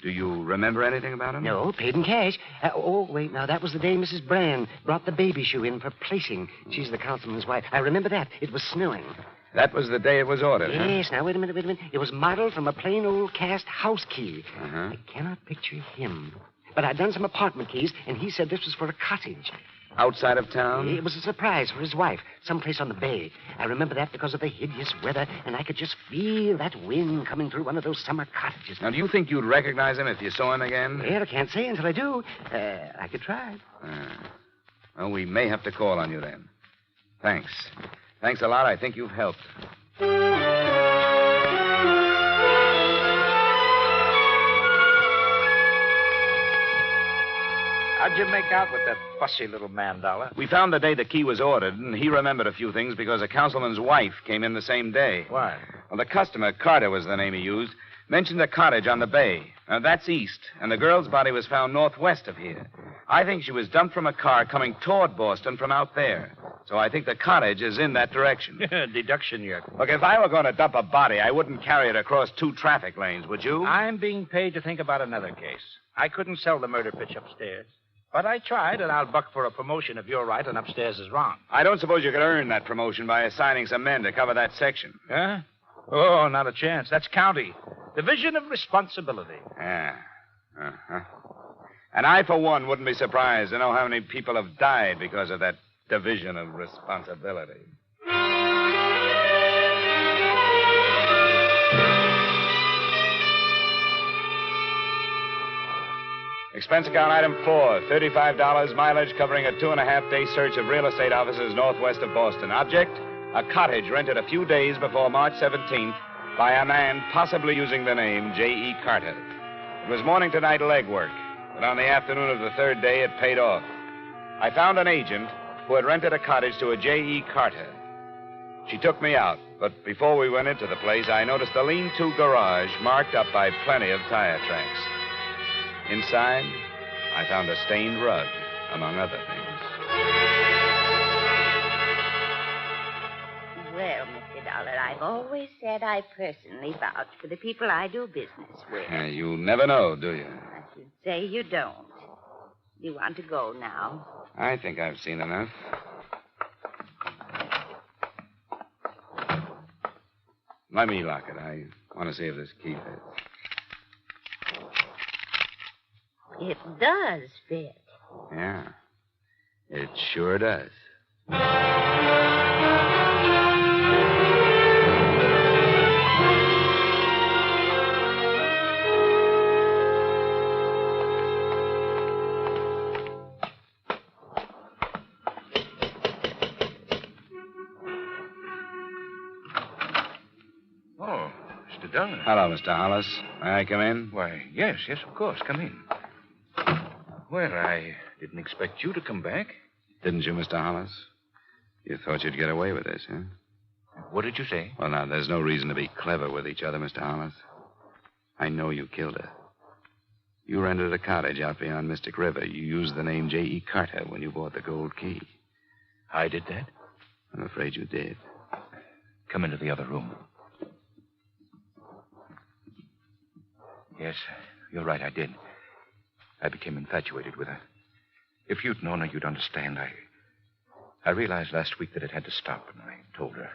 Do you remember anything about him? No, paid in cash. Wait, now, that was the day Mrs. Brand brought the baby shoe in for placing. She's the councilman's wife. I remember that. It was snowing. That was the day it was ordered, Yes, Now, wait a minute. It was modeled from a plain old cast house key. Uh-huh. I cannot picture him. But I'd done some apartment keys, and he said this was for a cottage. Outside of town? It was a surprise for his wife, someplace on the bay. I remember that because of the hideous weather, and I could just feel that wind coming through one of those summer cottages. Now, do you think you'd recognize him if you saw him again? Well, I can't say until I do. I could try. Well, we may have to call on you then. Thanks. Thanks a lot. I think you've helped. How'd you make out with that fussy little man, Dollar? We found the day the key was ordered, and he remembered a few things because a councilman's wife came in the same day. Why? Well, the customer, Carter was the name he used, mentioned a cottage on the bay. That's east, and the girl's body was found northwest of here. I think she was dumped from a car coming toward Boston from out there. So I think the cottage is in that direction. Deduction, you. Look, if I were going to dump a body, I wouldn't carry it across 2 traffic lanes, would you? I'm being paid to think about another case. I couldn't sell the murder pitch upstairs. But I tried, and I'll buck for a promotion if you're right and upstairs is wrong. I don't suppose you could earn that promotion by assigning some men to cover that section. Huh? Oh, not a chance. That's county. Division of responsibility. Yeah. Uh-huh. And I, for one, wouldn't be surprised to know how many people have died because of that division of responsibility. Expense account item 4, $35 mileage covering a 2.5-day search of real estate offices northwest of Boston. Object, a cottage rented a few days before March 17th by a man possibly using the name J.E. Carter. It was morning to night legwork. But on the afternoon of the third day, it paid off. I found an agent who had rented a cottage to a J.E. Carter. She took me out, but before we went into the place, I noticed a lean-to garage marked up by plenty of tire tracks. Inside, I found a stained rug, among other things. Well, Mr. Dollar, I've always said I personally vouch for the people I do business with. You never know, do you? I should say you don't. You want to go now? I think I've seen enough. Let me lock it. I want to see if this key fits. It does fit. Yeah, it sure does. Oh, Mr. Dollar. Hello, Mr. Hollis. May I come in? Why, yes, of course. Come in. Well, I didn't expect you to come back. Didn't you, Mr. Hollis? You thought you'd get away with this, huh? What did you say? Well, now, there's no reason to be clever with each other, Mr. Hollis. I know you killed her. You rented a cottage out beyond Mystic River. You used the name J.E. Carter when you bought the gold key. I did that? I'm afraid you did. Come into the other room. Yes, you're right, I did. I became infatuated with her. If you'd known her, you'd understand. I realized last week that it had to stop, and I told her.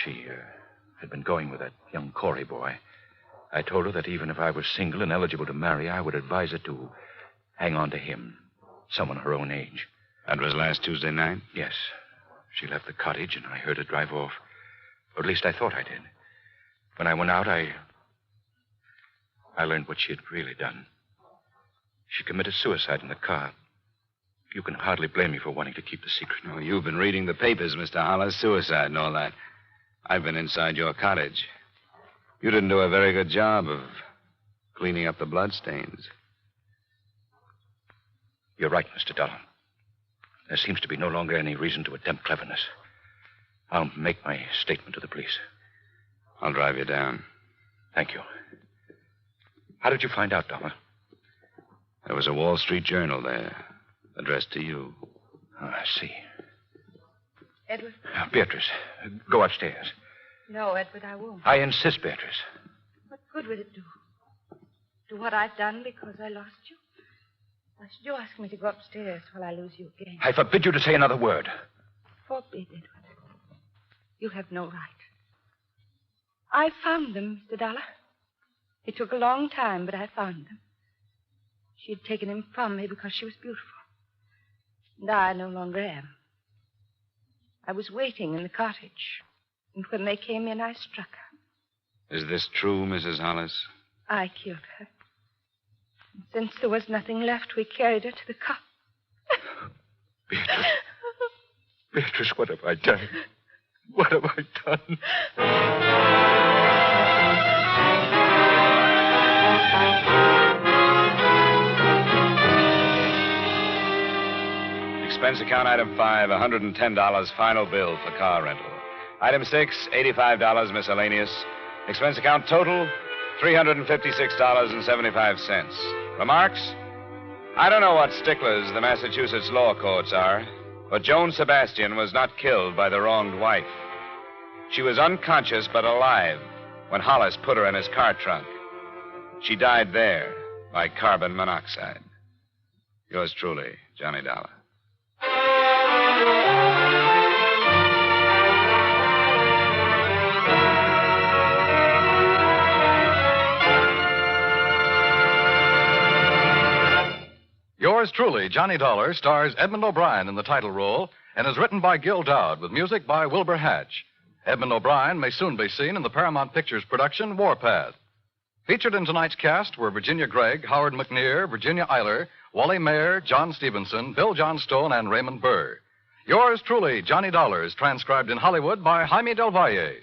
She had been going with that young Corey boy. I told her that even if I was single and eligible to marry, I would advise her to hang on to him, someone her own age. That was last Tuesday night? Yes. She left the cottage, and I heard her drive off. Or at least I thought I did. When I went out, I learned what she had really done. She committed suicide in the car. You can hardly blame me for wanting to keep the secret. No, you've been reading the papers, Mr. Hollis, suicide and all that. I've been inside your cottage. You didn't do a very good job of cleaning up the bloodstains. You're right, Mr. Dollar. There seems to be no longer any reason to attempt cleverness. I'll make my statement to the police. I'll drive you down. Thank you. How did you find out, Dollar? There was a Wall Street Journal there, addressed to you. Oh, I see. Edward? Beatrice, go upstairs. No, Edward, I won't. I insist, Beatrice. What good would it do? Do what I've done because I lost you? Why should you ask me to go upstairs while I lose you again? I forbid you to say another word. Forbid, Edward. You have no right. I found them, Mr. Dollar. It took a long time, but I found them. She had taken him from me because she was beautiful. And I no longer am. I was waiting in the cottage, and when they came in, I struck her. Is this true, Mrs. Hollis? I killed her. And since there was nothing left, we carried her to the cop. Beatrice. Beatrice, what have I done? What have I done? Expense account item 5, $110 final bill for car rental. Item 6, $85 miscellaneous. Expense account total, $356.75. Remarks? I don't know what sticklers the Massachusetts law courts are, but Joan Sebastian was not killed by the wronged wife. She was unconscious but alive when Hollis put her in his car trunk. She died there by carbon monoxide. Yours truly, Johnny Dollar. Yours truly, Johnny Dollar, stars Edmond O'Brien in the title role and is written by Gil Dowd with music by Wilbur Hatch. Edmond O'Brien may soon be seen in the Paramount Pictures production Warpath. Featured in tonight's cast were Virginia Gregg, Howard McNear, Virginia Eiler, Wally Mayer, John Stevenson, Bill Johnstone, and Raymond Burr. Yours truly, Johnny Dollar, is transcribed in Hollywood by Jaime Del Valle.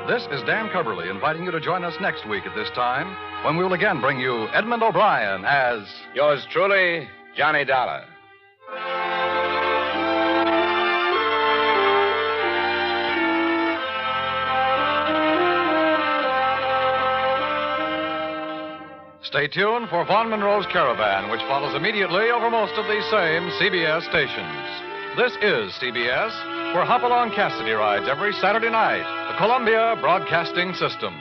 This is Dan Coverly inviting you to join us next week at this time when we will again bring you Edmond O'Brien as... Yours truly, Johnny Dollar. Stay tuned for Vaughn Monroe's Caravan, which follows immediately over most of these same CBS stations. This is CBS, where Hopalong Cassidy rides every Saturday night, the Columbia Broadcasting System.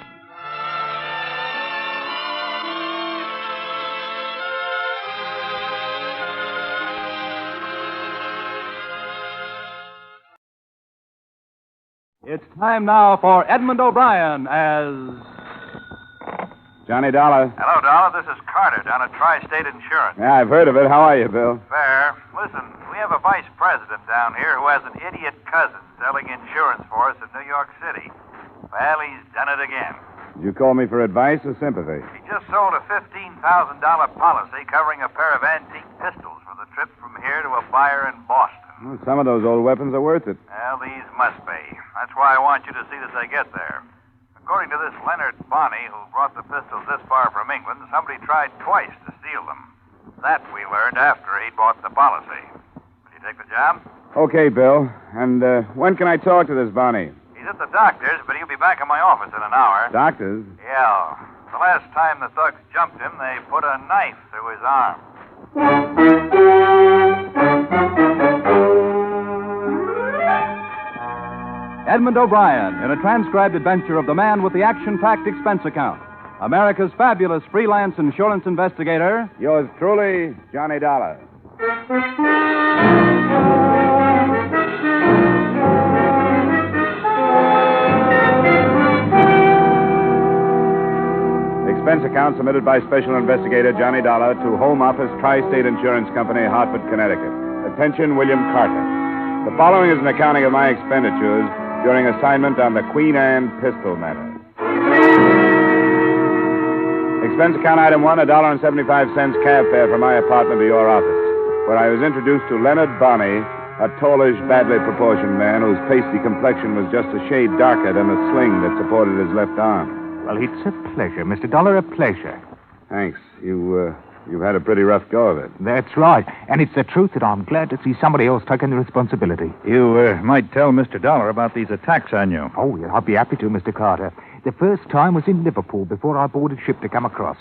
It's time now for Edmond O'Brien as... Johnny Dollar. Hello, Dollar. This is Carter down at Tri-State Insurance. Yeah, I've heard of it. How are you, Bill? Fair. Listen, we have a vice president down here who has an idiot cousin selling insurance for us in New York City. Well, he's done it again. Did you call me for advice or sympathy? He just sold a $15,000 policy covering a pair of antique pistols for the trip from here to a buyer in Boston. Well, some of those old weapons are worth it. Well, these must be. That's why I want you to see that they get there. According to this Leonard Bonney, who brought the pistols this far from England, somebody tried twice to steal them. That we learned after he bought the policy. Will you take the job? Okay, Bill. And when can I talk to this Bonney? He's at the doctor's, but he'll be back in my office in an hour. Doctor's? Yeah. The last time the thugs jumped him, they put a knife through his arm. Edmond O'Brien in a transcribed adventure of the man with the action-packed expense account. America's fabulous freelance insurance investigator. Yours truly, Johnny Dollar. Expense account submitted by Special Investigator Johnny Dollar to Home Office Tri-State Insurance Company, Hartford, Connecticut. Attention, William Carter. The following is an accounting of my expenditures during assignment on the Queen Anne pistol matter. Expense account item 1, $1.75 cab fare from my apartment to your office, where I was introduced to Leonard Bonney, a tallish, badly proportioned man whose pasty complexion was just a shade darker than the sling that supported his left arm. Well, it's a pleasure, Mr. Dollar, a pleasure. Thanks. You've had a pretty rough go of it. That's right. And it's the truth that I'm glad to see somebody else taking the responsibility. You might tell Mr. Dollar about these attacks on you. Oh, yeah, I'd be happy to, Mr. Carter. The first time was in Liverpool before I boarded ship to come across.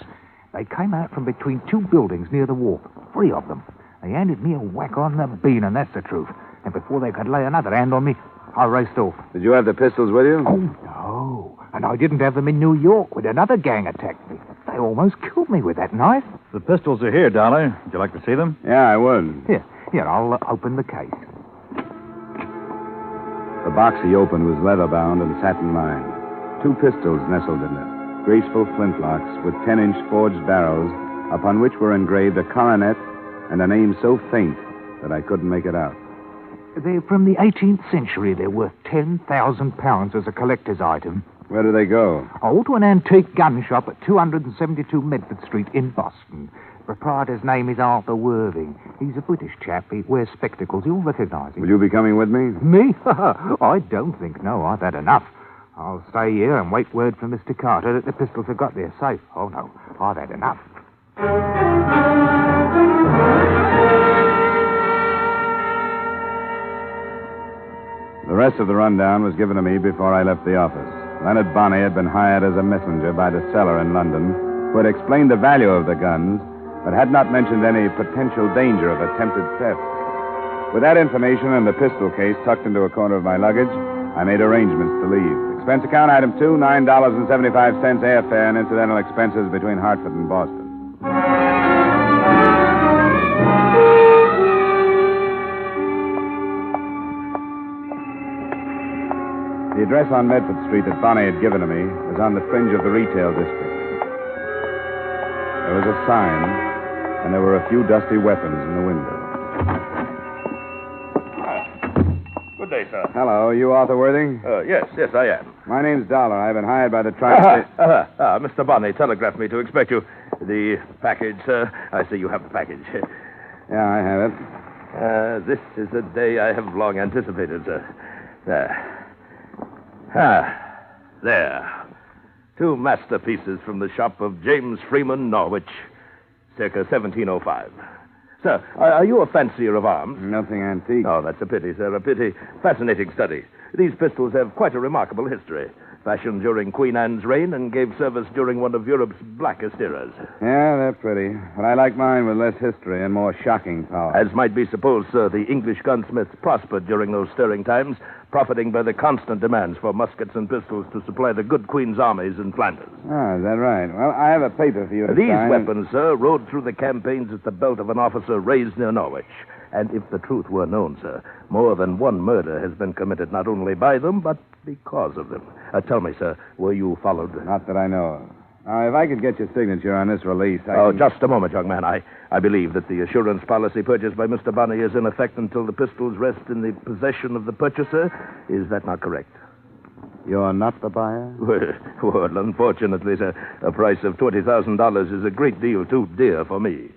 They came out from between two buildings near the wharf, 3 of them. They handed me a whack on the bean, and that's the truth. And before they could lay another hand on me, I raced off. Did you have the pistols with you? Oh, no. And I didn't have them in New York when another gang attacked me. They almost killed me with that knife. The pistols are here, Dollar. Would you like to see them? Yeah, I would. Here, I'll open the case. The box he opened was leather-bound and satin lined. 2 pistols nestled in it, graceful flintlocks with 10-inch forged barrels, upon which were engraved a coronet and a name so faint that I couldn't make it out. They're from the 18th century. They're worth £10,000 as a collector's item. Where do they go? Oh, to an antique gun shop at 272 Medford Street in Boston. The proprietor's name is Arthur Worthing. He's a British chap. He wears spectacles. You'll recognize him. Will you be coming with me? Me? I don't think no. I've had enough. I'll stay here and wait word from Mr. Carter that the pistols have got there safe. Oh, no. I've had enough. The rest of the rundown was given to me before I left the office. Leonard Bonney had been hired as a messenger by the seller in London, who had explained the value of the guns, but had not mentioned any potential danger of attempted theft. With that information and the pistol case tucked into a corner of my luggage, I made arrangements to leave. Expense account item 2, $9.75 airfare and incidental expenses between Hartford and Boston. The address on Medford Street that Bonney had given to me was on the fringe of the retail district. There was a sign, and there were a few dusty weapons in the window. Good day, sir. Hello, you Arthur Worthing? Yes, I am. My name's Dollar. I've been hired by the Tri-State... Mr. Bonney telegraphed me to expect you. The package, sir. I see you have the package. Yeah, I have it. This is a day I have long anticipated, sir. There. 2 masterpieces from the shop of James Freeman, Norwich, circa 1705. Sir, are you a fancier of arms? Nothing antique. Oh, that's a pity, sir, a pity. Fascinating study. These pistols have quite a remarkable history. Fashioned during Queen Anne's reign and gave service during one of Europe's blackest eras. Yeah, they're pretty. But I like mine with less history and more shocking power. As might be supposed, sir, the English gunsmiths prospered during those stirring times, profiting by the constant demands for muskets and pistols to supply the good Queen's armies in Flanders. Ah, is that right? Well, I have a paper for you to These sign. weapons, sir, rode through the campaigns at the belt of an officer raised near Norwich. And if the truth were known, sir, more than one murder has been committed not only by them, but because of them. Tell me, sir, were you followed? Not that I know of. Now, if I could get your signature on this release, Just a moment, young man. I believe that the assurance policy purchased by Mr. Bonney is in effect until the pistols rest in the possession of the purchaser. Is that not correct? You're not the buyer? Well, unfortunately, sir, a price of $20,000 is a great deal too dear for me.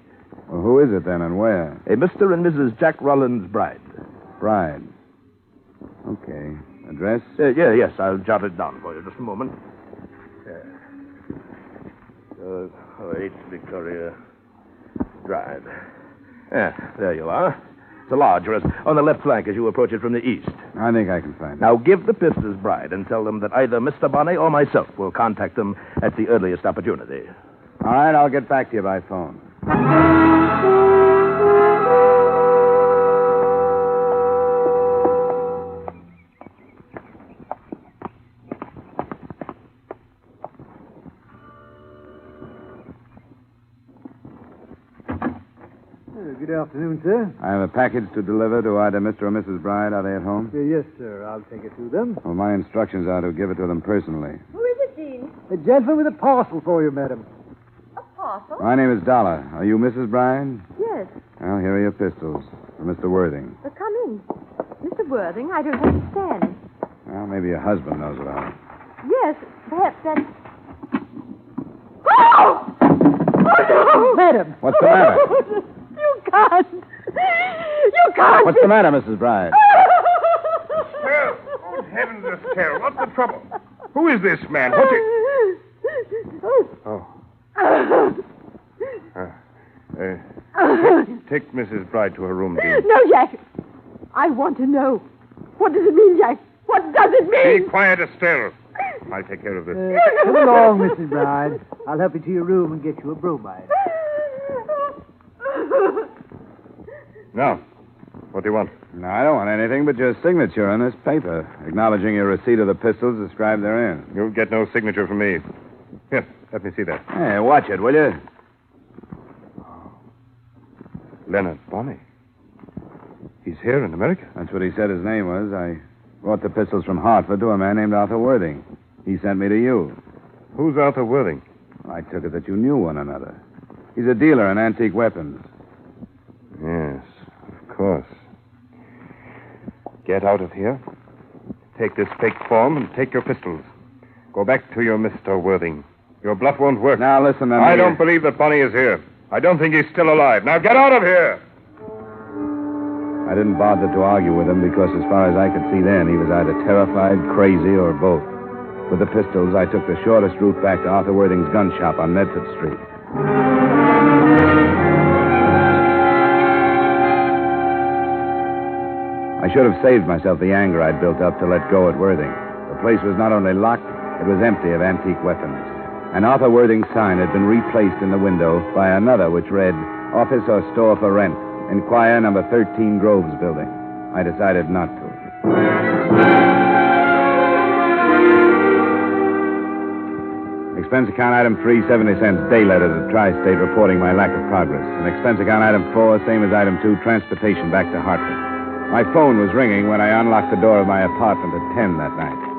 Well, who is it then and where? A Mr. and Mrs. Jack Rollins' bride. Bride. Okay. Address? Yes, I'll jot it down for you. Just a moment. 8 Victoria Drive. Yeah, there you are. It's a large rest on the left flank as you approach it from the east. I think I can find it. Now, give the Pister's bride and tell them that either Mr. Bonney or myself will contact them at the earliest opportunity. All right, I'll get back to you by phone. Good afternoon, sir. I have a package to deliver to either Mr. or Mrs. Bride. Are they at home? Yes, sir. I'll take it to them. Well, my instructions are to give it to them personally. Who is it, Dean? A gentleman with a parcel for you, madam. A parcel? My name is Dollar. Are you Mrs. Bride? Yes. Well, here are your pistols for Mr. Worthing. But come in. Mr. Worthing, I don't understand. Well, maybe your husband knows about it. Yes, perhaps that's... Oh! Oh, no! Madam! What's the matter? You can't. You can't. What's the matter, Mrs. Bride? Estelle! Oh, heavens, Estelle, what's the trouble? Who is this man? What's it? Oh. Take Mrs. Bride to her room, Dean. No, Jack. I want to know. What does it mean, Jack? What does it mean? Be quiet, Estelle. I'll take care of this. Come along, Mrs. Bride. I'll help you to your room and get you a bromide. Now, what do you want? No, I don't want anything but your signature on this paper, acknowledging your receipt of the pistols described therein. You'll get no signature from me. Here, let me see that. Hey, watch it, will you? Leonard Bonney. He's here in America. That's what he said his name was. I brought the pistols from Hartford to a man named Arthur Worthing. He sent me to you. Who's Arthur Worthing? I took it that you knew one another. He's a dealer in antique weapons. Yes, of course. Get out of here. Take this fake form and take your pistols. Go back to your Mr. Worthing. Your bluff won't work. Now, listen, I don't believe that Bonney is here. I don't think he's still alive. Now, get out of here! I didn't bother to argue with him because, as far as I could see then, he was either terrified, crazy, or both. With the pistols, I took the shortest route back to Arthur Worthing's gun shop on Medford Street. I should have saved myself the anger I'd built up to let go at Worthing. The place was not only locked, it was empty of antique weapons. And Arthur Worthing's sign had been replaced in the window by another which read, Office or Store for Rent. Inquire number 13 Groves Building. I decided not to. Expense account item 3, 70 cents, day letter to Tri-State reporting my lack of progress. And expense account item 4, same as item 2, transportation back to Hartford. My phone was ringing when I unlocked the door of my apartment at 10 that night.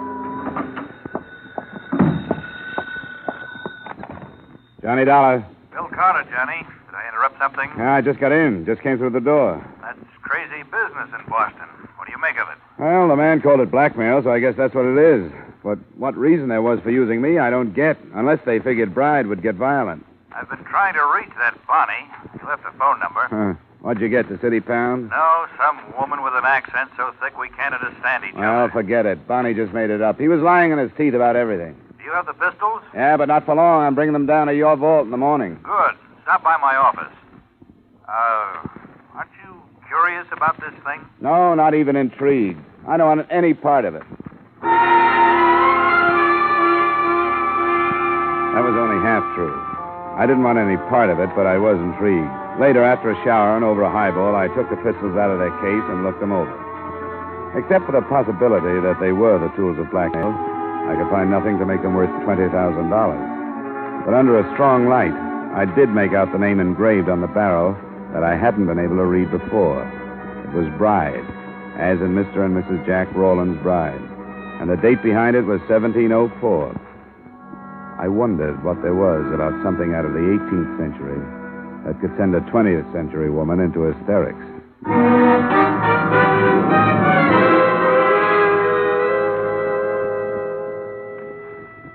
Johnny Dollar. Bill Carter, Johnny. Did I interrupt something? Yeah, I just got in. Just came through the door. That's crazy business in Boston. What do you make of it? Well, the man called it blackmail, so I guess that's what it is. But what reason there was for using me, I don't get. Unless they figured Bride would get violent. I've been trying to reach that Bonney. He left a phone number. What'd you get, the city pound? No, some woman with an accent so thick we can't understand each Well, other. forget it. Bonnie just made it up. He was lying in his teeth about everything. Do you have the pistols? Yeah, but not for long. I'm bringing them down to your vault in the morning. Good. Stop by my office. Aren't you curious about this thing? No, not even intrigued. I don't want any part of it. That was only half true. I didn't want any part of it, but I was intrigued. Later, after a shower and over a highball, I took the pistols out of their case and looked them over. Except for the possibility that they were the tools of blackmail, I could find nothing to make them worth $20,000. But under a strong light, I did make out the name engraved on the barrel that I hadn't been able to read before. It was Bride, as in Mr. and Mrs. Jack Rowland's Bride. And the date behind it was 1704. I wondered what there was about something out of the 18th century that could send a 20th century woman into hysterics.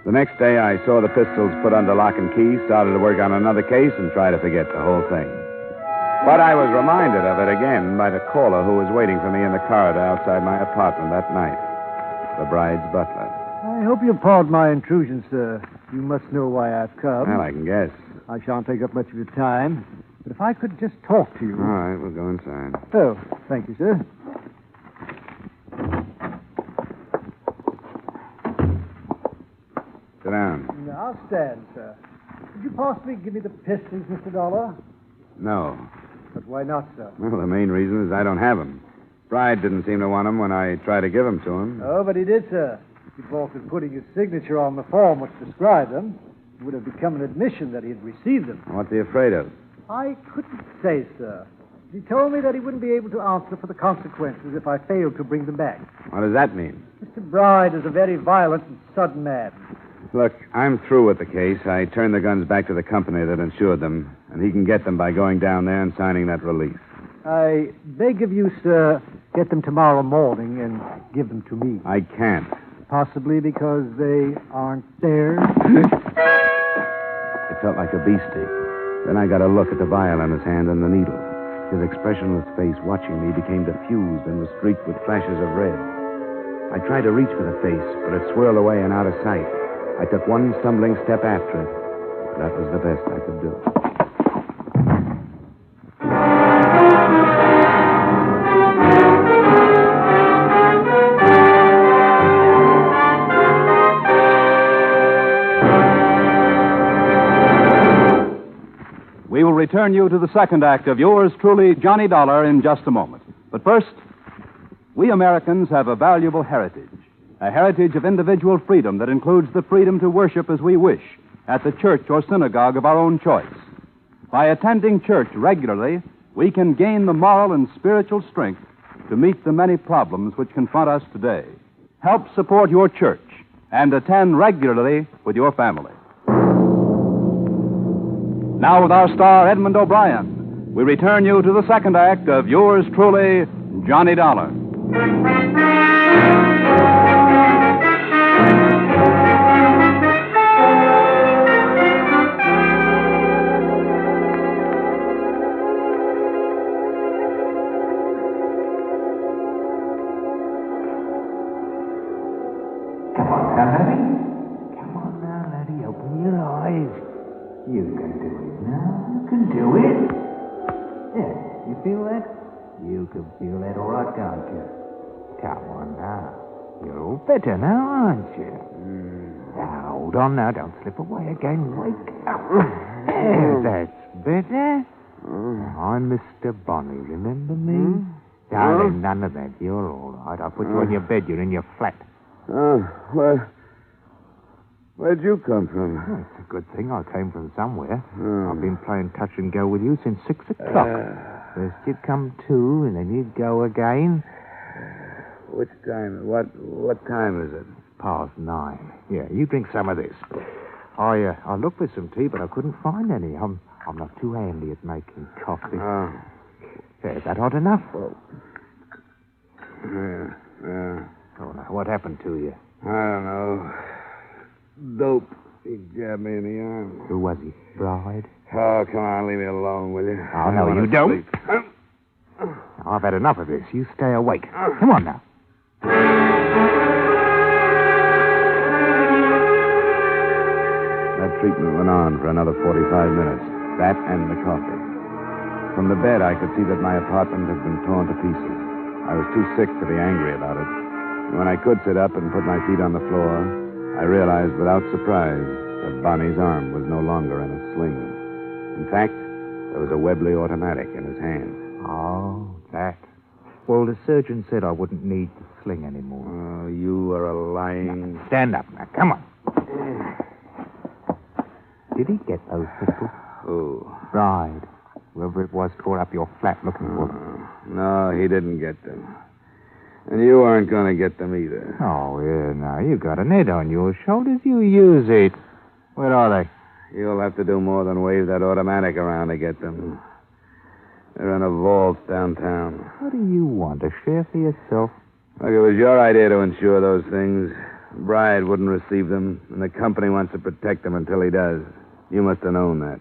The next day, I saw the pistols put under lock and key, started to work on another case, and tried to forget the whole thing. But I was reminded of it again by the caller who was waiting for me in the corridor outside my apartment that night, the bride's butler. I hope you'll pardon my intrusion, sir. You must know why I've come. Well, I can guess. I shan't take up much of your time. But if I could just talk to you. All right, we'll go inside. Oh, thank you, sir. Sit down. I'll stand, sir. Could you possibly give me the pistols, Mr. Dollar? No. But why not, sir? Well, the main reason is I don't have them. Bride didn't seem to want them when I tried to give them to him. Oh, but he did, sir. If he'd balked at putting his signature on the form which described them, it would have become an admission that he had received them. What's he afraid of? I couldn't say, sir. He told me that he wouldn't be able to answer for the consequences if I failed to bring them back. What does that mean? Mr. Bride is a very violent and sudden man. Look, I'm through with the case. I turned the guns back to the company that insured them, and he can get them by going down there and signing that release. I beg of you, sir, get them tomorrow morning and give them to me. I can't. Possibly because they aren't there. It felt like a beastie. Then I got a look at the vial in his hand and the needle. His expressionless face watching me became diffused and was streaked with flashes of red. I tried to reach for the face, but it swirled away and out of sight. I took one stumbling step after it. That was the best I could do. We will return you to the second act of yours truly, Johnny Dollar, in just a moment. But first, we Americans have a valuable heritage. A heritage of individual freedom that includes the freedom to worship as we wish at the church or synagogue of our own choice. By attending church regularly, we can gain the moral and spiritual strength to meet the many problems which confront us today. Help support your church and attend regularly with your family. Now, with our star, Edmond O'Brien, we return you to the second act of yours truly, Johnny Dollar. You can do it now. You can do it. Yeah, you feel that? You can feel that all right, can't you? Come on now. You're all better now, aren't you? Now, hold on now. Don't slip away again. Wake up. There, that's better. I'm Mr. Bonnie, remember me? Darling, none of that. You're all right. I'll put you on your bed. You're in your flat. Where'd you come from? Oh, it's a good thing I came from somewhere. I've been playing touch and go with you since 6 o'clock. First you'd come to, and then you'd go again. Which time? What time is it? Past 9. Yeah, you drink some of this. I looked for some tea, but I couldn't find any. I'm not too handy at making coffee. Is that hot enough? Yeah. Oh, now, what happened to you? I don't know. Dope. He jabbed me in the arm. Who was he? Bride? Oh, come on, leave me alone, will you? Oh, no, you don't. I've had enough of this. You stay awake. Come on now. That treatment went on for another 45 minutes. That and the coffee. From the bed, I could see that my apartment had been torn to pieces. I was too sick to be angry about it. And when I could sit up and put my feet on the floor, I realized without surprise that Bonnie's arm was no longer in a sling. In fact, there was a Webley automatic in his hand. Oh, that. Well, the surgeon said I wouldn't need the sling anymore. Oh, you are a lying... Now, stand up now. Come on. Did he get those pistols? Who? Bride. Whoever it was tore up your flat looking for them. No, he didn't get them. And you aren't going to get them either. Oh, yeah, now, you got an head on your shoulders. You use it. Where are they? You'll have to do more than wave that automatic around to get them. They're in a vault downtown. What do you want? A share for yourself? Look, it was your idea to insure those things. Bride wouldn't receive them, and the company wants to protect them until he does. You must have known that.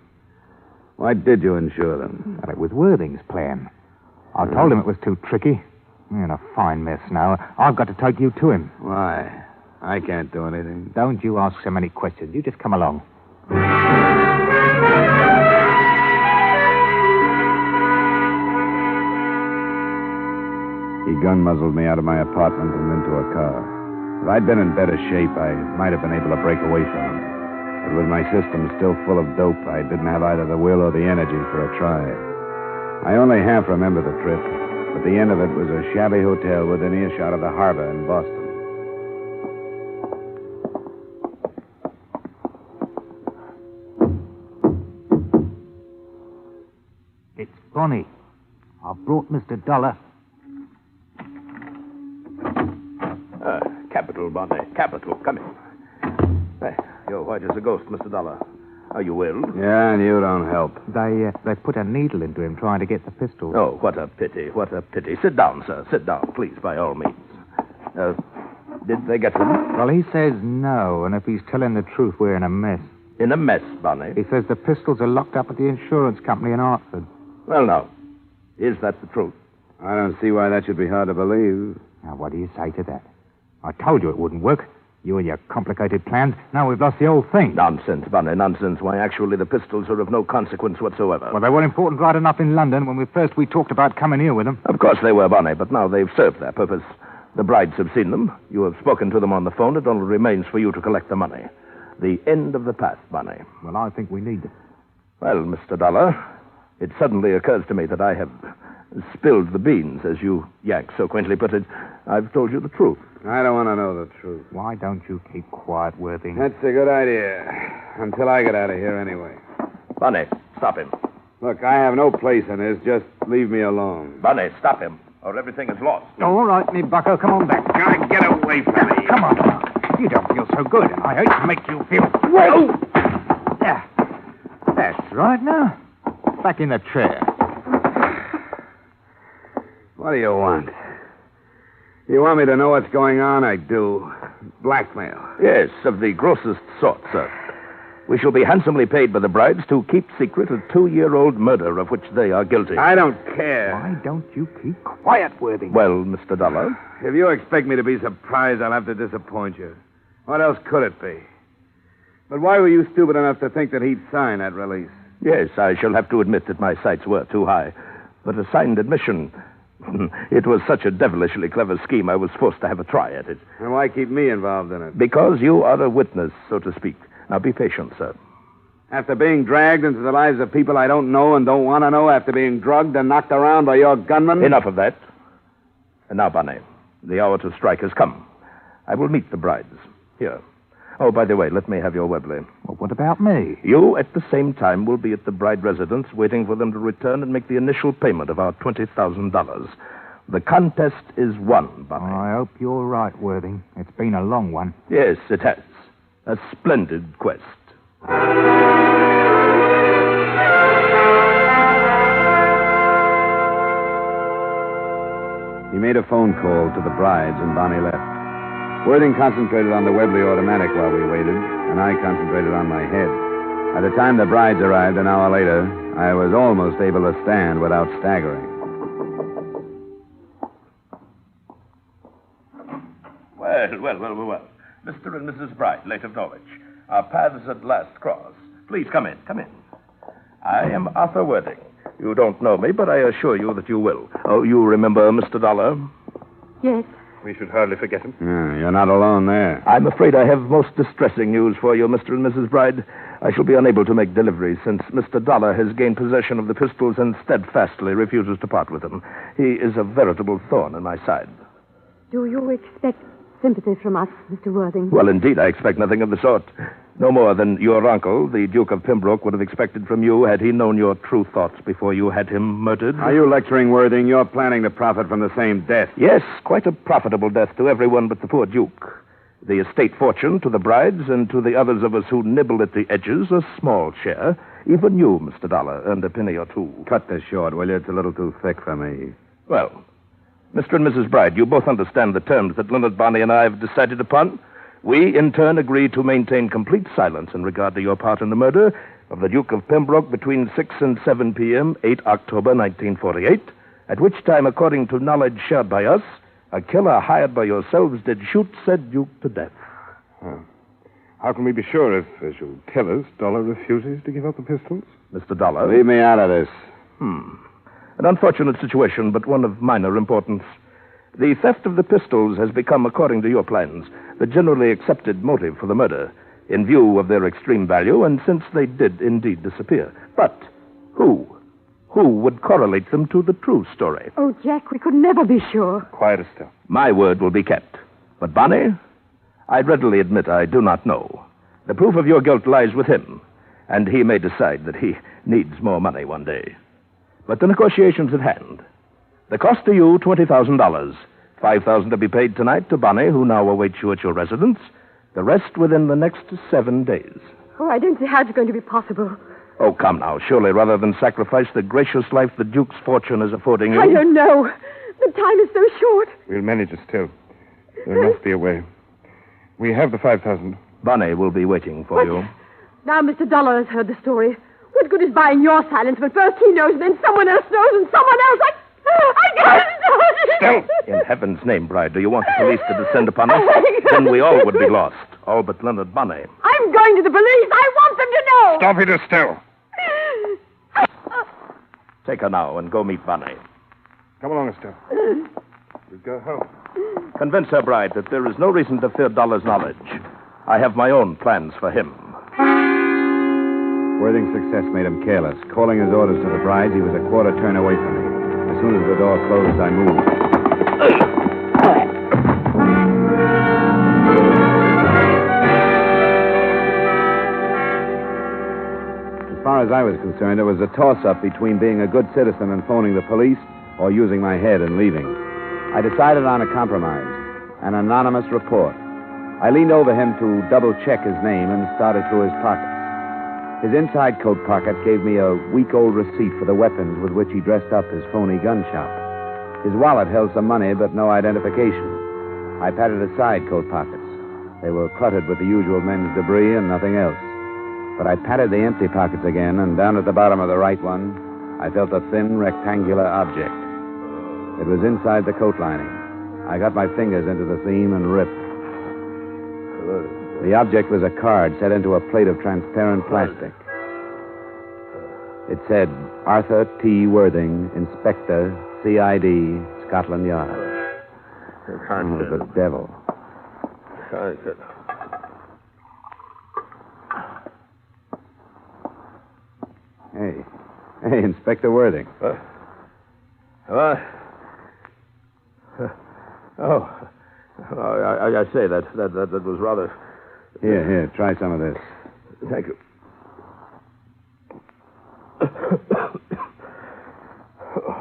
Why did you insure them? Well, it was Worthing's plan. I told him it was too tricky. You're in a fine mess now. I've got to take you to him. Why? I can't do anything. Don't you ask so many questions. You just come along. He gun-muzzled me out of my apartment and into a car. If I'd been in better shape, I might have been able to break away from him. But with my system still full of dope, I didn't have either the will or the energy for a try. I only half remember the trip, but the end of it was a shabby hotel within earshot of the harbor in Boston. It's Bonnie. I've brought Mr. Dollar. Capital, Bonnie. Capital. Come in. Hey, you're white as a ghost, Mr. Dollar. Are you ill? Yeah, and you don't help. They put a needle into him trying to get the pistol. Oh, what a pity. What a pity. Sit down, sir. Sit down, please, by all means. Did they get them? Well, he says no, and if he's telling the truth, we're in a mess. In a mess, Bonnie? He says the pistols are locked up at the insurance company in Hartford. Well, now, is that the truth? I don't see why that should be hard to believe. Now, what do you say to that? I told you it wouldn't work. You and your complicated plans. Now we've lost the whole thing. Nonsense, Bonnie, nonsense. Why, actually, the pistols are of no consequence whatsoever. Well, they were important right enough in London when we talked about coming here with them. Of course they were, Bonnie, but now they've served their purpose. The brides have seen them. You have spoken to them on the phone. It only remains for you to collect the money. The end of the past, Bonnie. Well, I think we need them. Well, Mr. Dollar, it suddenly occurs to me that I have spilled the beans, as you Yank so quaintly put it. I've told you the truth. I don't want to know the truth. Why don't you keep quiet, Worthing? That's a good idea. Until I get out of here, anyway. Bonnie, stop him. Look, I have no place in this. Just leave me alone. Bonnie, stop him, or everything is lost. All right, me bucko, come on back. God, get away from me. Come on. You don't feel so good. I hate to make you feel... Whoa! Yeah. That's right now. Back in the chair. What do you want? You want me to know what's going on? I do. Blackmail. Yes, of the grossest sort, sir. We shall be handsomely paid by the brides to keep secret a 2-year-old murder of which they are guilty. I don't care. Why don't you keep quiet, Worthing? Well, Mr. Dollar? If you expect me to be surprised, I'll have to disappoint you. What else could it be? But why were you stupid enough to think that he'd sign that release? Yes, I shall have to admit that my sights were too high. But a signed admission... It was such a devilishly clever scheme, I was forced to have a try at it. And why keep me involved in it? Because you are a witness, so to speak. Now, be patient, sir. After being dragged into the lives of people I don't know and don't want to know, after being drugged and knocked around by your gunman? Enough of that. And now, Bonnie, the hour to strike has come. I will meet the brides. Here. Oh, by the way, let me have your Webley. Well, what about me? You, at the same time, will be at the bride residence waiting for them to return and make the initial payment of our $20,000. The contest is won, Bonnie. I hope you're right, Worthing. It's been a long one. Yes, it has. A splendid quest. He made a phone call to the brides, and Bonnie left. Worthing concentrated on the Webley automatic while we waited, and I concentrated on my head. By the time the brides arrived an hour later, I was almost able to stand without staggering. Well. Mr. and Mrs. Bright, late of Norwich. Our paths at last cross. Please come in. I am Arthur Worthing. You don't know me, but I assure you that you will. Oh, you remember Mr. Dollar? Yes. We should hardly forget him. You're not alone there. I'm afraid I have most distressing news for you, Mr. and Mrs. Bride. I shall be unable to make deliveries since Mr. Dollar has gained possession of the pistols and steadfastly refuses to part with them. He is a veritable thorn in my side. Do you expect sympathy from us, Mr. Worthing? Well, indeed, I expect nothing of the sort. No more than your uncle, the Duke of Pembroke, would have expected from you had he known your true thoughts before you had him murdered. Are you lecturing Worthing? You're planning to profit from the same death. Yes, quite a profitable death to everyone but the poor Duke. The estate fortune to the brides and to the others of us who nibble at the edges, a small share. Even you, Mr. Dollar, earned a penny or two. Cut this short, will you? It's a little too thick for me. Well, Mr. and Mrs. Bride, you both understand the terms that Leonard Bonney and I have decided upon. We, in turn, agree to maintain complete silence in regard to your part in the murder of the Duke of Pembroke between 6 and 7 p.m., 8 October 1948, at which time, according to knowledge shared by us, a killer hired by yourselves did shoot said Duke to death. How can we be sure if, as you tell us, Dollar refuses to give up the pistols? Mr. Dollar? Leave me out of this. An unfortunate situation, but one of minor importance. The theft of the pistols has become, according to your plans, the generally accepted motive for the murder, in view of their extreme value, and since they did indeed disappear. But who? Who would correlate them to the true story? Oh, Jack, we could never be sure. Quiet, Estelle. My word will be kept. But Bonnie, I readily admit I do not know. The proof of your guilt lies with him, and he may decide that he needs more money one day. But the negotiation's at hand. The cost to you, $20,000. $5,000 to be paid tonight to Bonnie, who now awaits you at your residence. The rest within the next 7 days. Oh, I don't see how it's going to be possible. Oh, come now. Surely, rather than sacrifice the gracious life the Duke's fortune is affording you... I don't know. The time is so short. We'll manage it still. There must be a way. We have the 5,000. Bonnie will be waiting for you. Now Mr. Dollar has heard the story. What good is buying your silence when first he knows and then someone else knows and someone else... I can't... In heaven's name, Bride, do you want the police to descend upon us? Then we all would be lost. All but Leonard Bonney. I'm going to the police. I want them to know. Stop it, Estelle. Take her now and go meet Bonnie. Come along, Estelle. We'll go home. Convince her, Bride, that there is no reason to fear Dollar's knowledge. I have my own plans for him. Worthing's success made him careless. Calling his orders to the brides, he was a quarter turn away from me. As soon as the door closed, I moved. As far as I was concerned, it was a toss-up between being a good citizen and phoning the police or using my head and leaving. I decided on a compromise, an anonymous report. I leaned over him to double-check his name and started through his pockets. His inside coat pocket gave me a week-old receipt for the weapons with which he dressed up his phony gun shop. His wallet held some money, but no identification. I patted aside coat pockets. They were cluttered with the usual men's debris and nothing else. But I patted the empty pockets again, and down at the bottom of the right one, I felt a thin, rectangular object. It was inside the coat lining. I got my fingers into the seam and ripped. The object was a card set into a plate of transparent plastic. It said, Arthur T. Worthing, Inspector, C.I.D., Scotland Yard. Oh, the devil. Hey, Inspector Worthing. I say that was rather... Here, try some of this. Thank you.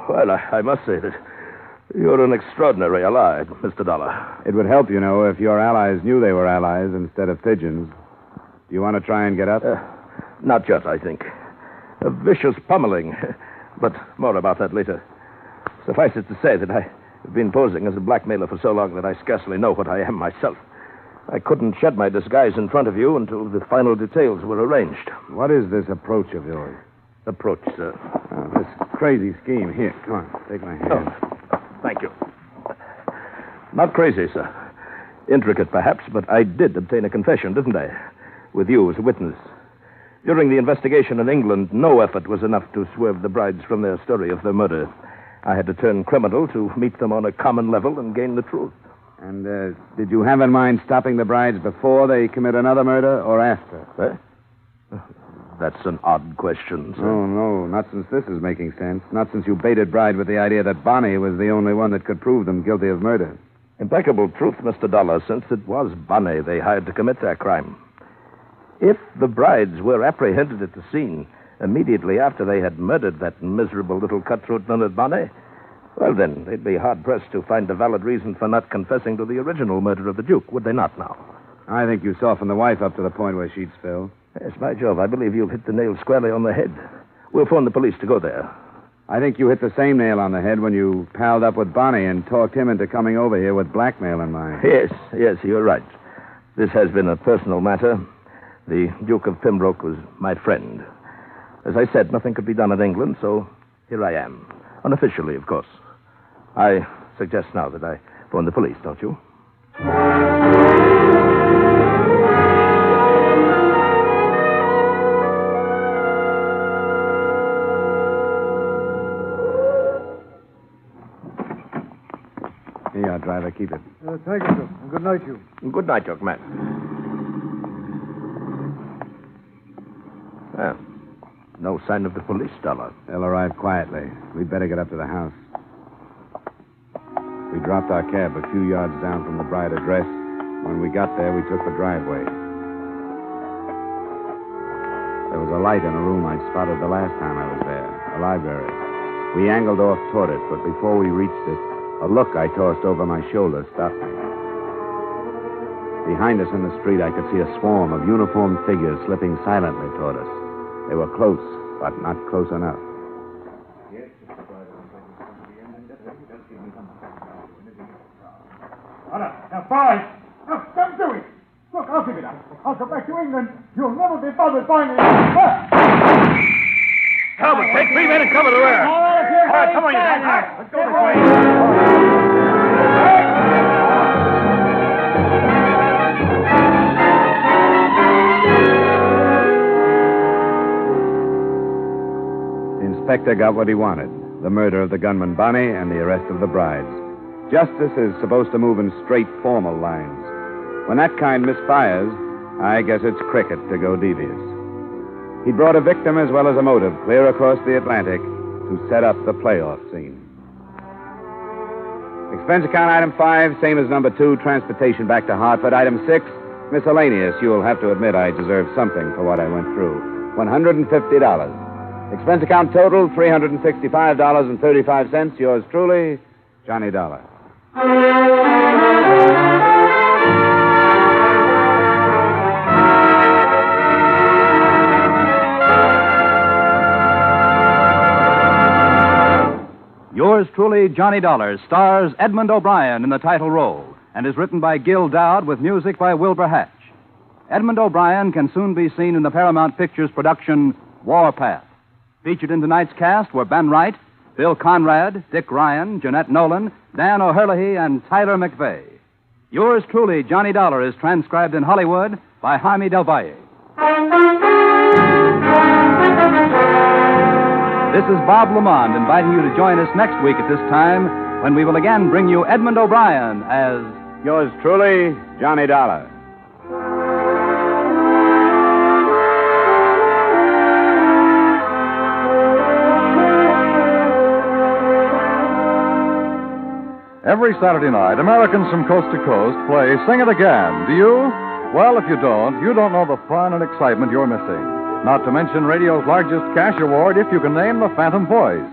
Well, I must say that you're an extraordinary ally, Mr. Dollar. It would help, you know, if your allies knew they were allies instead of pigeons. Do you want to try and get up? Not yet, I think. A vicious pummeling. But more about that later. Suffice it to say that I've been posing as a blackmailer for so long that I scarcely know what I am myself. I couldn't shed my disguise in front of you until the final details were arranged. What is this approach of yours? Approach, sir? This crazy scheme. Here, come on, take my hand. Oh, thank you. Not crazy, sir. Intricate, perhaps, but I did obtain a confession, didn't I? With you as a witness. During the investigation in England, no effort was enough to swerve the brides from their story of their murder. I had to turn criminal to meet them on a common level and gain the truth. And did you have in mind stopping the brides before they commit another murder or after? That's an odd question, sir. Oh, no, not since this is making sense. Not since you baited Bride with the idea that Bonnie was the only one that could prove them guilty of murder. Impeccable truth, Mr. Dollar, since it was Bonnie they hired to commit their crime. If the brides were apprehended at the scene immediately after they had murdered that miserable little cutthroat known as Bonnie, well, then, they'd be hard-pressed to find a valid reason for not confessing to the original murder of the Duke, would they not now? I think you softened the wife up to the point where she'd spill. Yes, by Jove, I believe you'll hit the nail squarely on the head. We'll phone the police to go there. I think you hit the same nail on the head when you palled up with Bonnie and talked him into coming over here with blackmail in mind. Yes, you're right. This has been a personal matter. The Duke of Pembroke was my friend. As I said, nothing could be done in England, so here I am. Unofficially, of course. I suggest now that I phone the police, don't you? Here you are, driver. Keep it. Thank you, sir. And good night, you. Good night, young man. Well, no sign of the police, Dollar. They'll arrive quietly. We'd better get up to the house. We dropped our cab a few yards down from the Bride address. When we got there, we took the driveway. There was a light in a room I'd spotted the last time I was there, a library. We angled off toward it, but before we reached it, a look I tossed over my shoulder stopped me. Behind us in the street, I could see a swarm of uniformed figures slipping silently toward us. They were close, but not close enough. Now, boys, don't do it. Look, I'll give it up. I'll go back to England. You'll never be bothered by me. Talbot, take 3 men and cover the rear. All right, come on, you guys. Let's go this way. The inspector got what he wanted, the murder of the gunman Bonnie and the arrest of the brides. Justice is supposed to move in straight, formal lines. When that kind misfires, I guess it's cricket to go devious. He brought a victim as well as a motive clear across the Atlantic to set up the playoff scene. Expense account item 5, same as number 2, transportation back to Hartford. Item 6, miscellaneous. You'll have to admit I deserve something for what I went through. $150. Expense account total, $365.35. Yours truly, Johnny Dollar. Yours truly, Johnny Dollar, stars Edmond O'Brien in the title role and is written by Gil Dowd with music by Wilbur Hatch. Edmond O'Brien can soon be seen in the Paramount Pictures production Warpath. Featured in tonight's cast were Ben Wright, Bill Conrad, Dick Ryan, Jeanette Nolan, Dan O'Herlihy, and Tyler McVeigh. Yours truly, Johnny Dollar, is transcribed in Hollywood by Jaime Del Valle. This is Bob Lamond inviting you to join us next week at this time when we will again bring you Edmond O'Brien as yours truly, Johnny Dollar. Every Saturday night, Americans from coast to coast play Sing It Again. Do you? Well, if you don't know the fun and excitement you're missing. Not to mention radio's largest cash award if you can name the Phantom Voice.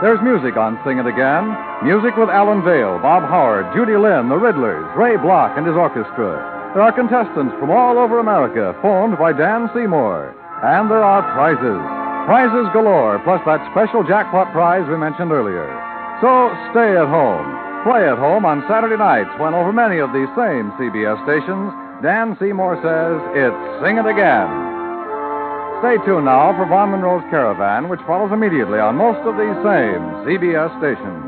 There's music on Sing It Again. Music with Alan Vale, Bob Howard, Judy Lynn, the Riddlers, Ray Block and his orchestra. There are contestants from all over America, phoned by Dan Seymour. And there are prizes. Prizes galore, plus that special jackpot prize we mentioned earlier. So stay at home. Play at home on Saturday nights when over many of these same CBS stations, Dan Seymour says it's Sing It Again. Stay tuned now for Von Monroe's Caravan, which follows immediately on most of these same CBS stations.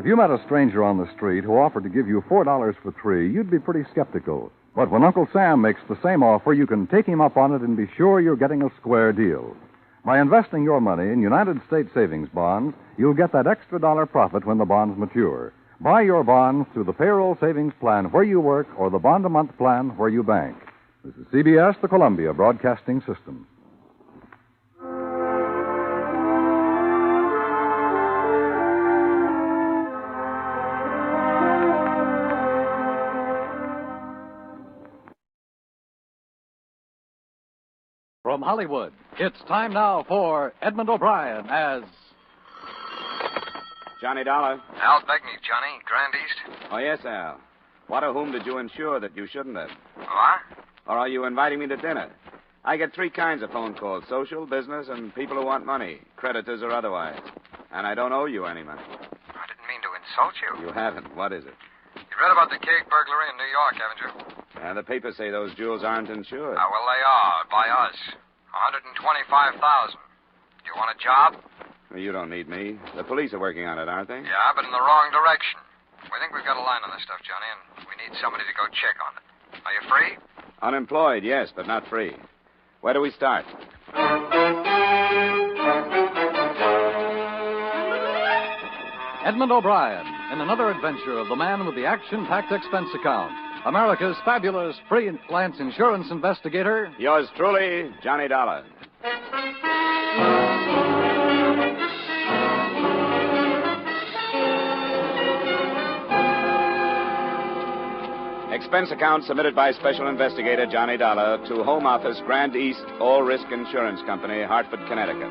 If you met a stranger on the street who offered to give you $4 for 3, you'd be pretty skeptical. But when Uncle Sam makes the same offer, you can take him up on it and be sure you're getting a square deal. By investing your money in United States savings bonds, you'll get that extra dollar profit when the bonds mature. Buy your bonds through the payroll savings plan where you work or the bond-a-month plan where you bank. This is CBS, the Columbia Broadcasting System. From Hollywood, it's time now for Edmond O'Brien as... Johnny Dollar. Al Begney, Johnny, Grand East. Oh, yes, Al. What or whom did you insure that you shouldn't have? What? Or are you inviting me to dinner? I get 3 kinds of phone calls, social, business, and people who want money, creditors or otherwise. And I don't owe you any money. I didn't mean to insult you. You haven't. What is it? You read about the keg burglary in New York, haven't you? The papers say those jewels aren't insured. Well, they are, by us. $125,000. Do you want a job? Well, you don't need me. The police are working on it, aren't they? Yeah, but in the wrong direction. We think we've got a line on this stuff, Johnny, and we need somebody to go check on it. Are you free? Unemployed, yes, but not free. Where do we start? Edmond O'Brien in another adventure of the man with the action-packed expense account. America's fabulous freelance insurance investigator. Yours truly, Johnny Dollar. Expense account submitted by Special Investigator Johnny Dollar to Home Office, Grand East All Risk Insurance Company, Hartford, Connecticut.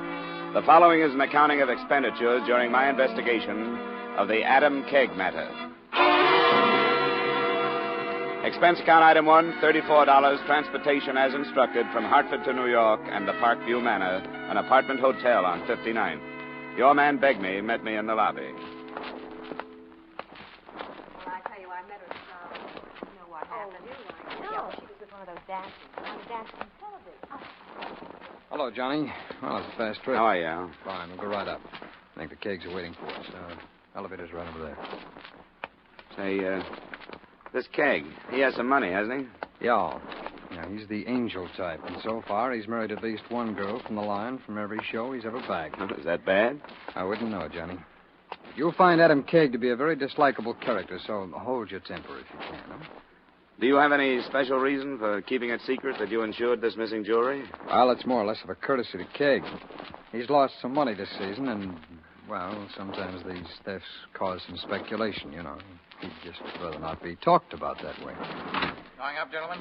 The following is an accounting of expenditures during my investigation of the Adam Keg matter. Expense account item 1, $34, transportation as instructed from Hartford to New York and the Parkview Manor, an apartment hotel on 59th. Your man Begney met me in the lobby. Well, I tell you, I met her. You know what happened? No, she was with one of those dancers. On the dancing television. Hello, Johnny. Well, it's a fast trip. How are you, Al? Fine. We'll go right up. I think the kegs are waiting for us. Elevator's right over there. Say, this Keg, he has some money, hasn't he? Yeah. He's the angel type, and so far he's married at least one girl from the line from every show he's ever bagged. Is that bad? I wouldn't know, Johnny. You'll find Adam Keg to be a very dislikable character, so hold your temper if you can, huh? Do you have any special reason for keeping it secret that you insured this missing jewelry? Well, it's more or less of a courtesy to Keg. He's lost some money this season, and, well, sometimes these thefts cause some speculation, you know. He'd just rather not be talked about that way. Going up, gentlemen?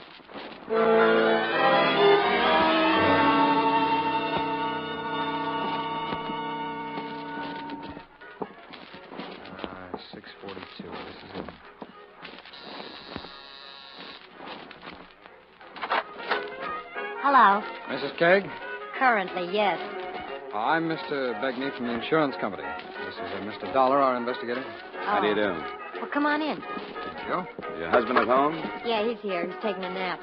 642. This is it. Hello. Mrs. Keg? Currently, yes. I'm Mr. Begney from the insurance company. This is Mr. Dollar, our investigator. How do you do? Well, come on in. You? Is your husband at home? Yeah, he's here. He's taking a nap.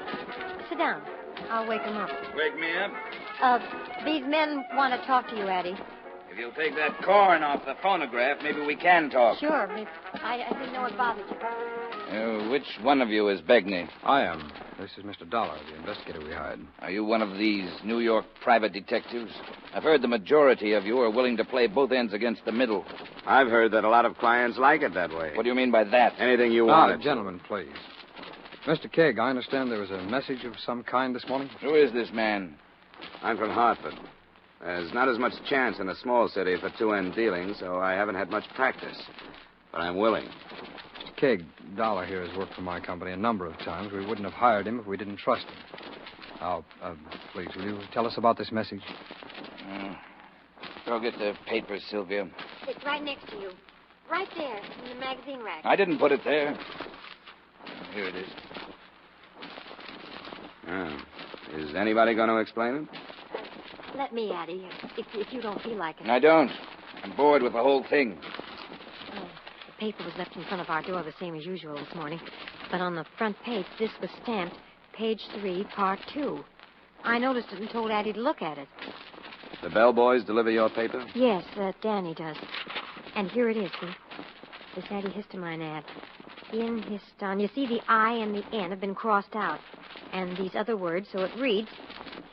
Sit down. I'll wake him up. Wake me up? These men want to talk to you, Eddie. If you'll take that corn off the phonograph, maybe we can talk. Sure. I didn't know it bothered you. Which one of you is Begney? I am. This is Mr. Dollar, the investigator we hired. Are you one of these New York private detectives? I've heard the majority of you are willing to play both ends against the middle. I've heard that a lot of clients like it that way. What do you mean by that? Anything you want. Gentlemen, please. Mr. Keg, I understand there was a message of some kind this morning. Who is this man? I'm from Hartford. There's not as much chance in a small city for two-end dealing, so I haven't had much practice. But I'm willing. Mr. Keg, Dollar here has worked for my company a number of times. We wouldn't have hired him if we didn't trust him. Now, please, will you tell us about this message? Go get the papers, Sylvia. It's right next to you. Right there, in the magazine rack. I didn't put it there. Here it is. Is anybody going to explain it? Let me, Addie, if you don't feel like it. I don't. I'm bored with the whole thing. The paper was left in front of our door the same as usual this morning. But on the front page, this was stamped, page 3, part 2. I noticed it and told Addie to look at it. The bellboys deliver your paper? Yes, Danny does. And here it is, see? this antihistamine ad. Inhiston. You see, the I and the N have been crossed out. And these other words, so it reads,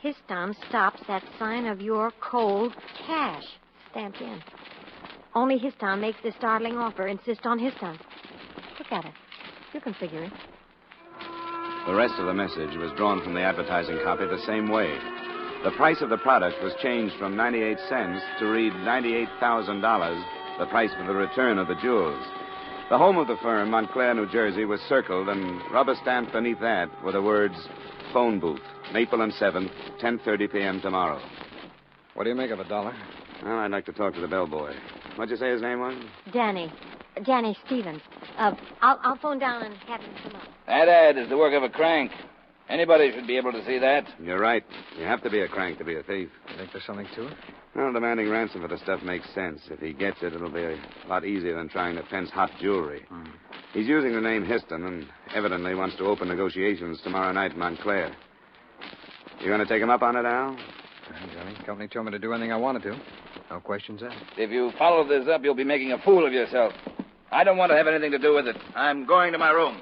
Histon stops that sign of your cold cash. Stamped in. Only Histon makes this startling offer. Insist on Histon. Look at it. You can figure it. The rest of the message was drawn from the advertising copy the same way. The price of the product was changed from 98 cents to read $98,000, the price for the return of the jewels. The home of the firm, Montclair, New Jersey, was circled, and rubber-stamped beneath that were the words, phone booth, Maple and 7th, 10:30 p.m. tomorrow. What do you make of it, Dollar? Well, I'd like to talk to the bellboy. What'd you say his name was? Danny Stevens. I'll phone down and have him come up. That ad is the work of a crank. Anybody should be able to see that. You're right. You have to be a crank to be a thief. You think there's something to it? Well, demanding ransom for the stuff makes sense. If he gets it, it'll be a lot easier than trying to fence hot jewelry. He's using the name Histon and evidently wants to open negotiations tomorrow night in Montclair. You going to take him up on it, Al? Johnny, the company told me to do anything I wanted to. No questions asked. If you follow this up, you'll be making a fool of yourself. I don't want to have anything to do with it. I'm going to my room.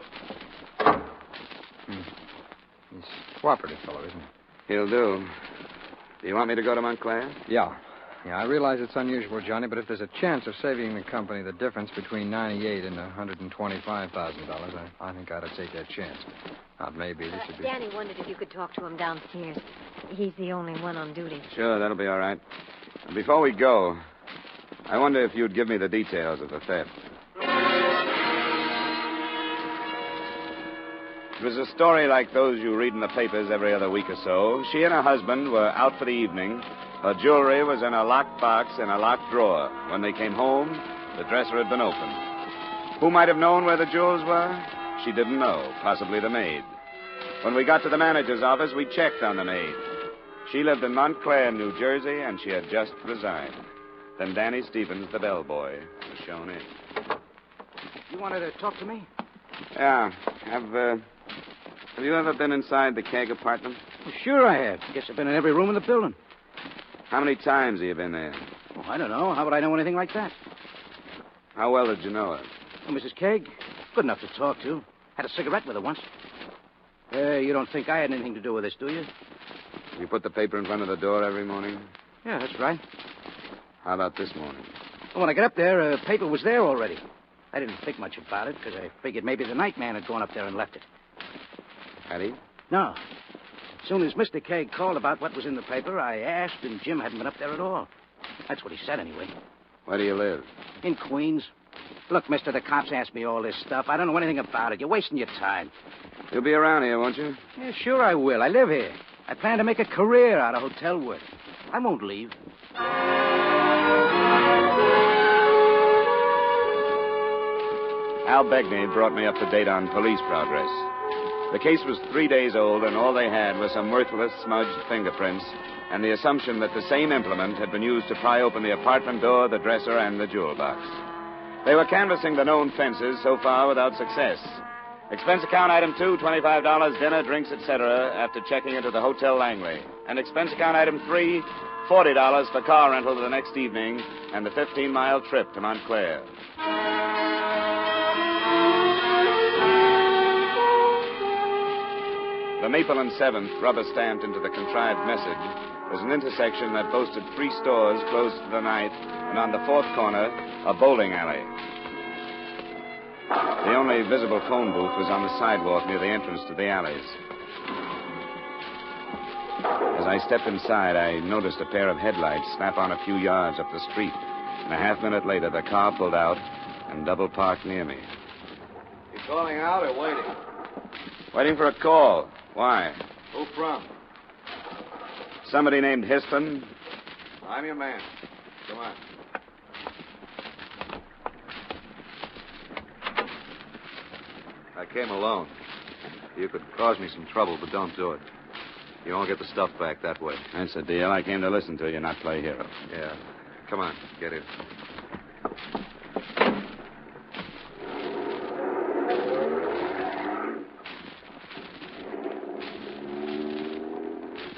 He's a cooperative fellow, isn't he? He'll do. Do you want me to go to Montclair? Yeah, I realize it's unusual, Johnny, but if there's a chance of saving the company the difference between $98,000 and $125,000, I think I ought to take that chance. Not maybe. This would be... Danny wondered if you could talk to him downstairs. He's the only one on duty. Sure, that'll be all right. Before we go, I wonder if you'd give me the details of the theft. It was a story like those you read in the papers every other week or so. She and her husband were out for the evening. Her jewelry was in a locked box in a locked drawer. When they came home, the dresser had been opened. Who might have known where the jewels were? She didn't know, possibly the maid. When we got to the manager's office, we checked on the maid. She lived in Montclair, New Jersey, and she had just resigned. Then Danny Stevens, the bellboy, was shown in. You wanted to talk to me? Yeah. Have you ever been inside the Keg apartment? Well, sure I have. Guess I've been in every room in the building. How many times have you been there? Oh, I don't know. How would I know anything like that? How well did you know her? Oh, Mrs. Keg? Good enough to talk to. Had a cigarette with her once. You don't think I had anything to do with this, do you? You put the paper in front of the door every morning? Yeah, that's right. How about this morning? Well, when I got up there, paper was there already. I didn't think much about it because I figured maybe the night man had gone up there and left it. Had he? No. As soon as Mr. Keg called about what was in the paper, I asked, and Jim hadn't been up there at all. That's what he said, anyway. Where do you live? In Queens. Look, mister, the cops asked me all this stuff. I don't know anything about it. You're wasting your time. You'll be around here, won't you? Yeah, sure I will. I live here. I plan to make a career out of hotel work. I won't leave. Al Begney brought me up to date on police progress. The case was 3 days old, and all they had was some worthless, smudged fingerprints and the assumption that the same implement had been used to pry open the apartment door, the dresser, and the jewel box. They were canvassing the known fences so far without success. Expense account item 2, $25, dinner, drinks, etc., after checking into the Hotel Langley. And expense account item 3, $40 for car rental the next evening and the 15-mile trip to Montclair. The Maple and 7th, rubber-stamped into the contrived message, was an intersection that boasted 3 stores closed for the night, and on the 4th corner, a bowling alley. The only visible phone booth was on the sidewalk near the entrance to the alleys. As I stepped inside, I noticed a pair of headlights snap on a few yards up the street, and a half-minute later, the car pulled out and double-parked near me. You calling out or waiting? Waiting for a call. Why? Who from? Somebody named Histon. I'm your man. Come on. I came alone. You could cause me some trouble, but don't do it. You won't get the stuff back that way. That's the deal. I came to listen to you, not play hero. Yeah. Come on, get in.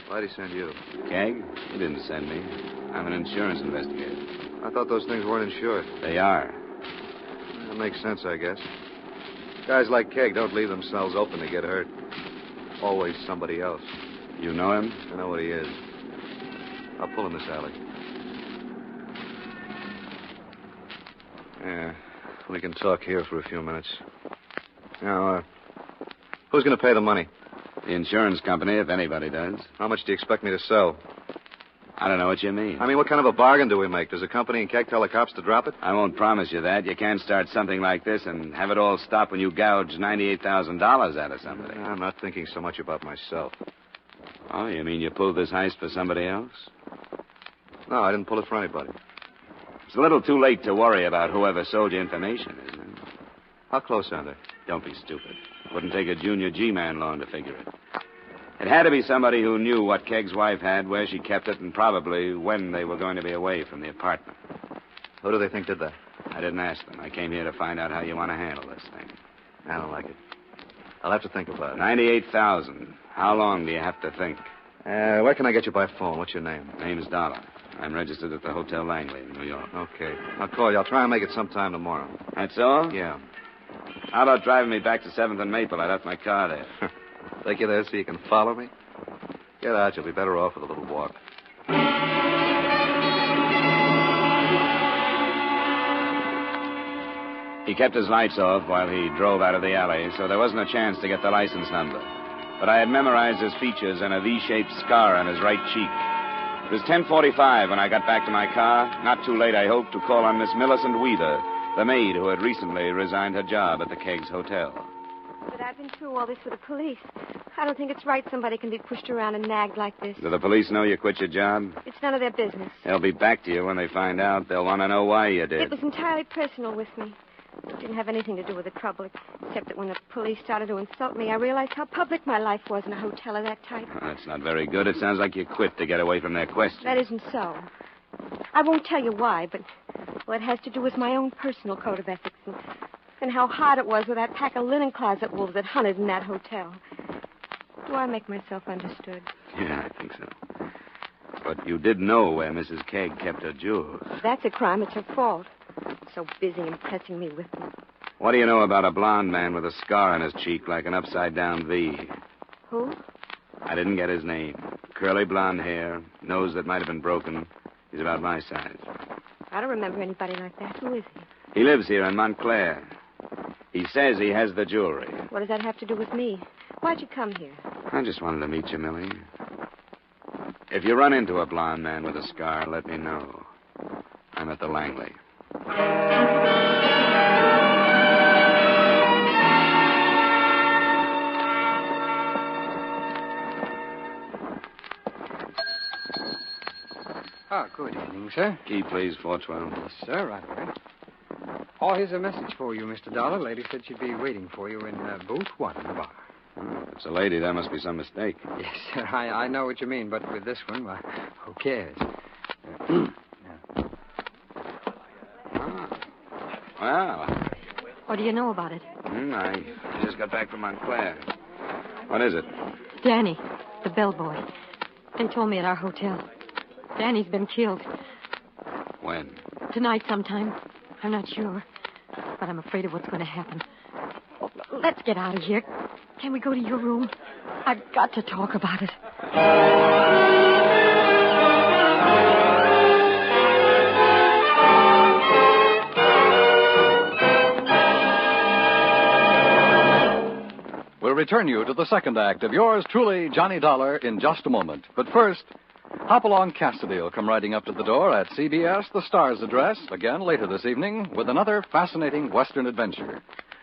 Why'd he send you? Keg? He didn't send me. I'm an insurance investigator. I thought those things weren't insured. They are. That makes sense, I guess. Guys like Keg don't leave themselves open to get hurt. Always somebody else. You know him? I know what he is. I'll pull in this alley. Yeah, we can talk here for a few minutes. Now, who's going to pay the money? The insurance company, if anybody does. How much do you expect me to sell? I don't know what you mean. I mean, what kind of a bargain do we make? Does the company and Keg tell the cops to drop it? I won't promise you that. You can't start something like this and have it all stop when you gouge $98,000 out of somebody. I'm not thinking so much about myself. Oh, you mean you pulled this heist for somebody else? No, I didn't pull it for anybody. It's a little too late to worry about whoever sold you information, isn't it? How close are they? Don't be stupid. Wouldn't take a junior G-man long to figure it. It had to be somebody who knew what Keg's wife had, where she kept it, and probably when they were going to be away from the apartment. Who do they think did that? I didn't ask them. I came here to find out how you want to handle this thing. I don't like it. I'll have to think about it. $98,000. How long do you have to think? Where can I get you by phone? What's your name? Name's Dollar. I'm registered at the Hotel Langley in New York. Okay. I'll call you. I'll try and make it sometime tomorrow. That's all? Yeah. How about driving me back to 7th and Maple? I left my car there. Take you there so you can follow me? Get out. You'll be better off with a little walk. He kept his lights off while he drove out of the alley, so there wasn't a chance to get the license number. But I had memorized his features and a V-shaped scar on his right cheek. It was 10:45 when I got back to my car. Not too late, I hoped, to call on Miss Millicent Weaver, the maid who had recently resigned her job at the Keg's Hotel. But I've been through all this with the police. I don't think it's right somebody can be pushed around and nagged like this. Do the police know you quit your job? It's none of their business. They'll be back to you when they find out. They'll want to know why you did. It was entirely personal with me. It didn't have anything to do with the trouble, except that when the police started to insult me, I realized how public my life was in a hotel of that type. Well, that's not very good. It sounds like you quit to get away from their questions. That isn't so. I won't tell you why, but, well, it has to do with my own personal code of ethics and how hard it was with that pack of linen closet wolves that hunted in that hotel. Do I make myself understood? Yeah, I think so. But you did know where Mrs. Keg kept her jewels. If that's a crime, it's her fault. So busy impressing me with them. What do you know about a blonde man with a scar on his cheek like an upside-down V? Who? I didn't get his name. Curly blonde hair, nose that might have been broken. He's about my size. I don't remember anybody like that. Who is he? He lives here in Montclair. He says he has the jewelry. What does that have to do with me? Why'd you come here? I just wanted to meet you, Millie. If you run into a blonde man with a scar, let me know. I'm at the Langley. Good evening, sir. Key, please, 412. Yes, sir, right away. Oh, here's a message for you, Mr. Dollar. Lady said she'd be waiting for you in booth 1 in the bar. Oh, if it's a lady, there must be some mistake. Yes, sir, I know what you mean, but with this one, well, who cares? Well. What do you know about it? I just got back from Montclair. What is it? Danny, the bellboy. They told me at our hotel. Danny's been killed. When? Tonight sometime. I'm not sure. But I'm afraid of what's going to happen. Oh, let's get out of here. Can we go to your room? I've got to talk about it. We'll return you to the second act of yours truly, Johnny Dollar, in just a moment. But first, Hopalong Cassidy will come riding up to the door at CBS, the Star's address, again later this evening, with another fascinating Western adventure.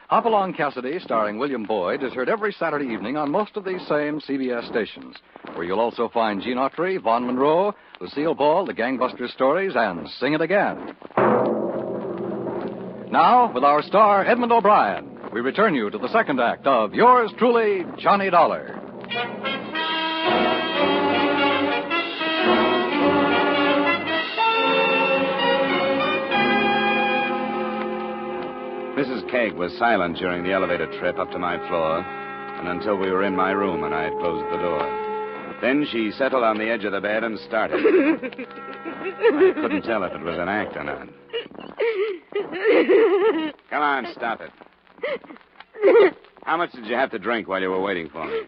Hopalong Cassidy, starring William Boyd, is heard every Saturday evening on most of these same CBS stations, where you'll also find Gene Autry, Vaughn Monroe, Lucille Ball, the Gangbuster Stories, and Sing It Again. Now, with our star, Edmond O'Brien, we return you to the second act of yours truly, Johnny Dollar. Mrs. Keg was silent during the elevator trip up to my floor, and until we were in my room and I had closed the door. Then she settled on the edge of the bed and started. I couldn't tell if it was an act or not. Come on, stop it. How much did you have to drink while you were waiting for me?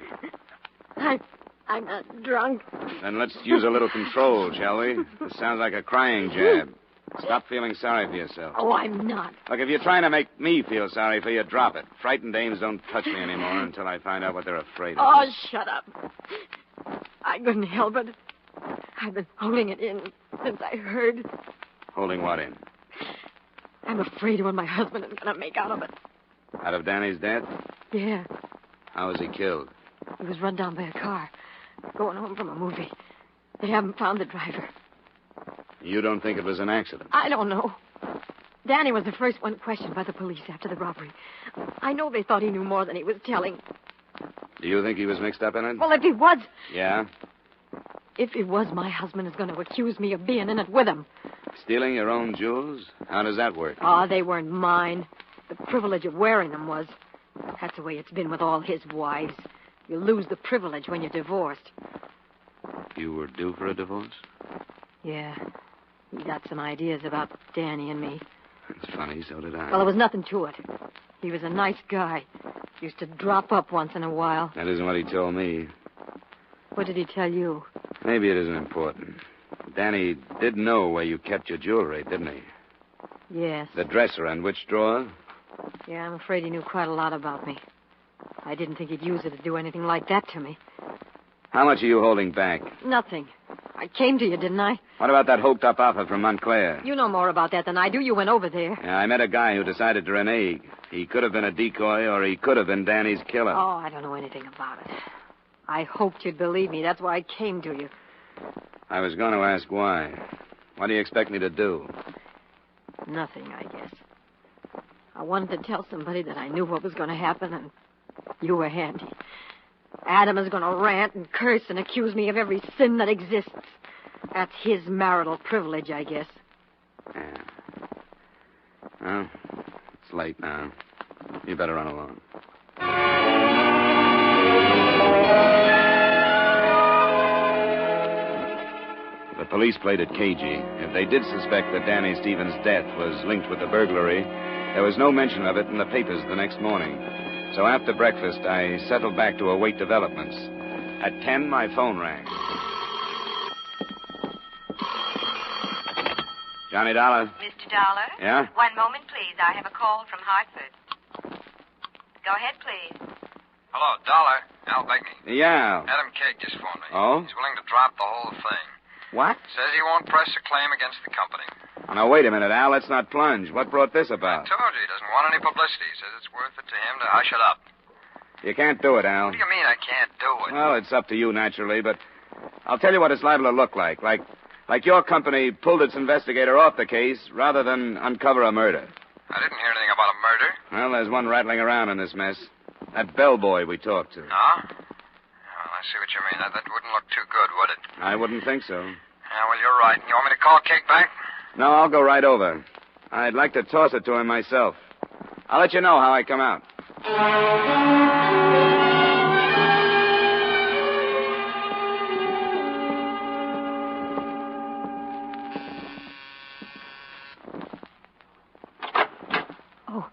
I'm not drunk. Then let's use a little control, shall we? This sounds like a crying jab. Stop feeling sorry for yourself. Oh, I'm not. Look, if you're trying to make me feel sorry for you, drop it. Frightened dames don't touch me anymore until I find out what they're afraid of. Oh, shut up. I couldn't help it. I've been holding it in since I heard. Holding what in? I'm afraid of what my husband is going to make out of it. Out of Danny's death? Yeah. How was he killed? He was run down by a car, going home from a movie. They haven't found the driver. You don't think it was an accident? I don't know. Danny was the first one questioned by the police after the robbery. I know they thought he knew more than he was telling. Do you think he was mixed up in it? Well, if he was... Yeah? If he was, my husband is going to accuse me of being in it with him. Stealing your own jewels? How does that work? Oh, they weren't mine. The privilege of wearing them was. That's the way it's been with all his wives. You lose the privilege when you're divorced. You were due for a divorce? Yeah. He got some ideas about Danny and me. It's funny, so did I. Well, there was nothing to it. He was a nice guy. Used to drop up once in a while. That isn't what he told me. What did he tell you? Maybe it isn't important. Danny did know where you kept your jewelry, didn't he? Yes. The dresser and which drawer? Yeah, I'm afraid he knew quite a lot about me. I didn't think he'd use it to do anything like that to me. How much are you holding back? Nothing. I came to you, didn't I? What about that hoped-up offer from Montclair? You know more about that than I do. You went over there. Yeah, I met a guy who decided to renege. He could have been a decoy, or he could have been Danny's killer. Oh, I don't know anything about it. I hoped you'd believe me. That's why I came to you. I was going to ask why. What do you expect me to do? Nothing, I guess. I wanted to tell somebody that I knew what was going to happen, and you were handy. Adam is going to rant and curse and accuse me of every sin that exists. That's his marital privilege, I guess. Yeah. Well, it's late now. You better run along. The police played it cagey. If they did suspect that Danny Stevens' death was linked with the burglary, there was no mention of it in the papers the next morning. So after breakfast, I settled back to await developments. At 10, my phone rang. Johnny Dollar. Mr. Dollar? Yeah? 1 moment, please. I have a call from Hartford. Go ahead, please. Hello, Dollar. Al Begney. Yeah. Adam Kegg just phoned me. Oh? He's willing to drop the whole thing. What? Says he won't press a claim against the company. Oh, now, wait a minute, Al. Let's not plunge. What brought this about? I told you he doesn't want any publicity. He says it's worth it to him to hush it up. You can't do it, Al. What do you mean I can't do it? Well, it's up to you, naturally, but I'll tell you what it's liable to look like. Like your company pulled its investigator off the case rather than uncover a murder. I didn't hear anything about a murder. Well, there's one rattling around in this mess. That bellboy we talked to. No? Well, I see what you mean. That wouldn't look too good, would it? I wouldn't think so. Yeah, well, you're right. You want me to call Kegg back? No, I'll go right over. I'd like to toss it to him myself. I'll let you know how I come out. Oh,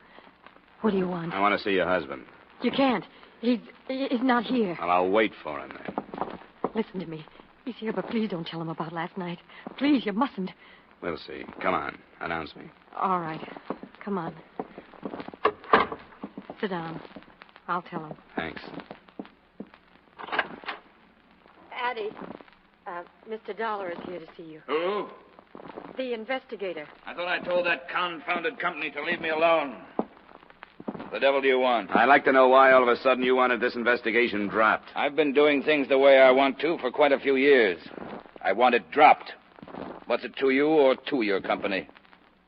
what do you want? I want to see your husband. You can't. He's not here. Well, I'll wait for him then. Listen to me. He's here, but please don't tell him about last night. Please, you mustn't. We'll see. Come on. Announce me. All right. Come on. Sit down. I'll tell him. Thanks. Addie, Mr. Dollar is here to see you. Who? The investigator. I thought I told that confounded company to leave me alone. The devil do you want? I'd like to know why all of a sudden you wanted this investigation dropped. I've been doing things the way I want to for quite a few years. I want it dropped. What's it to you or to your company?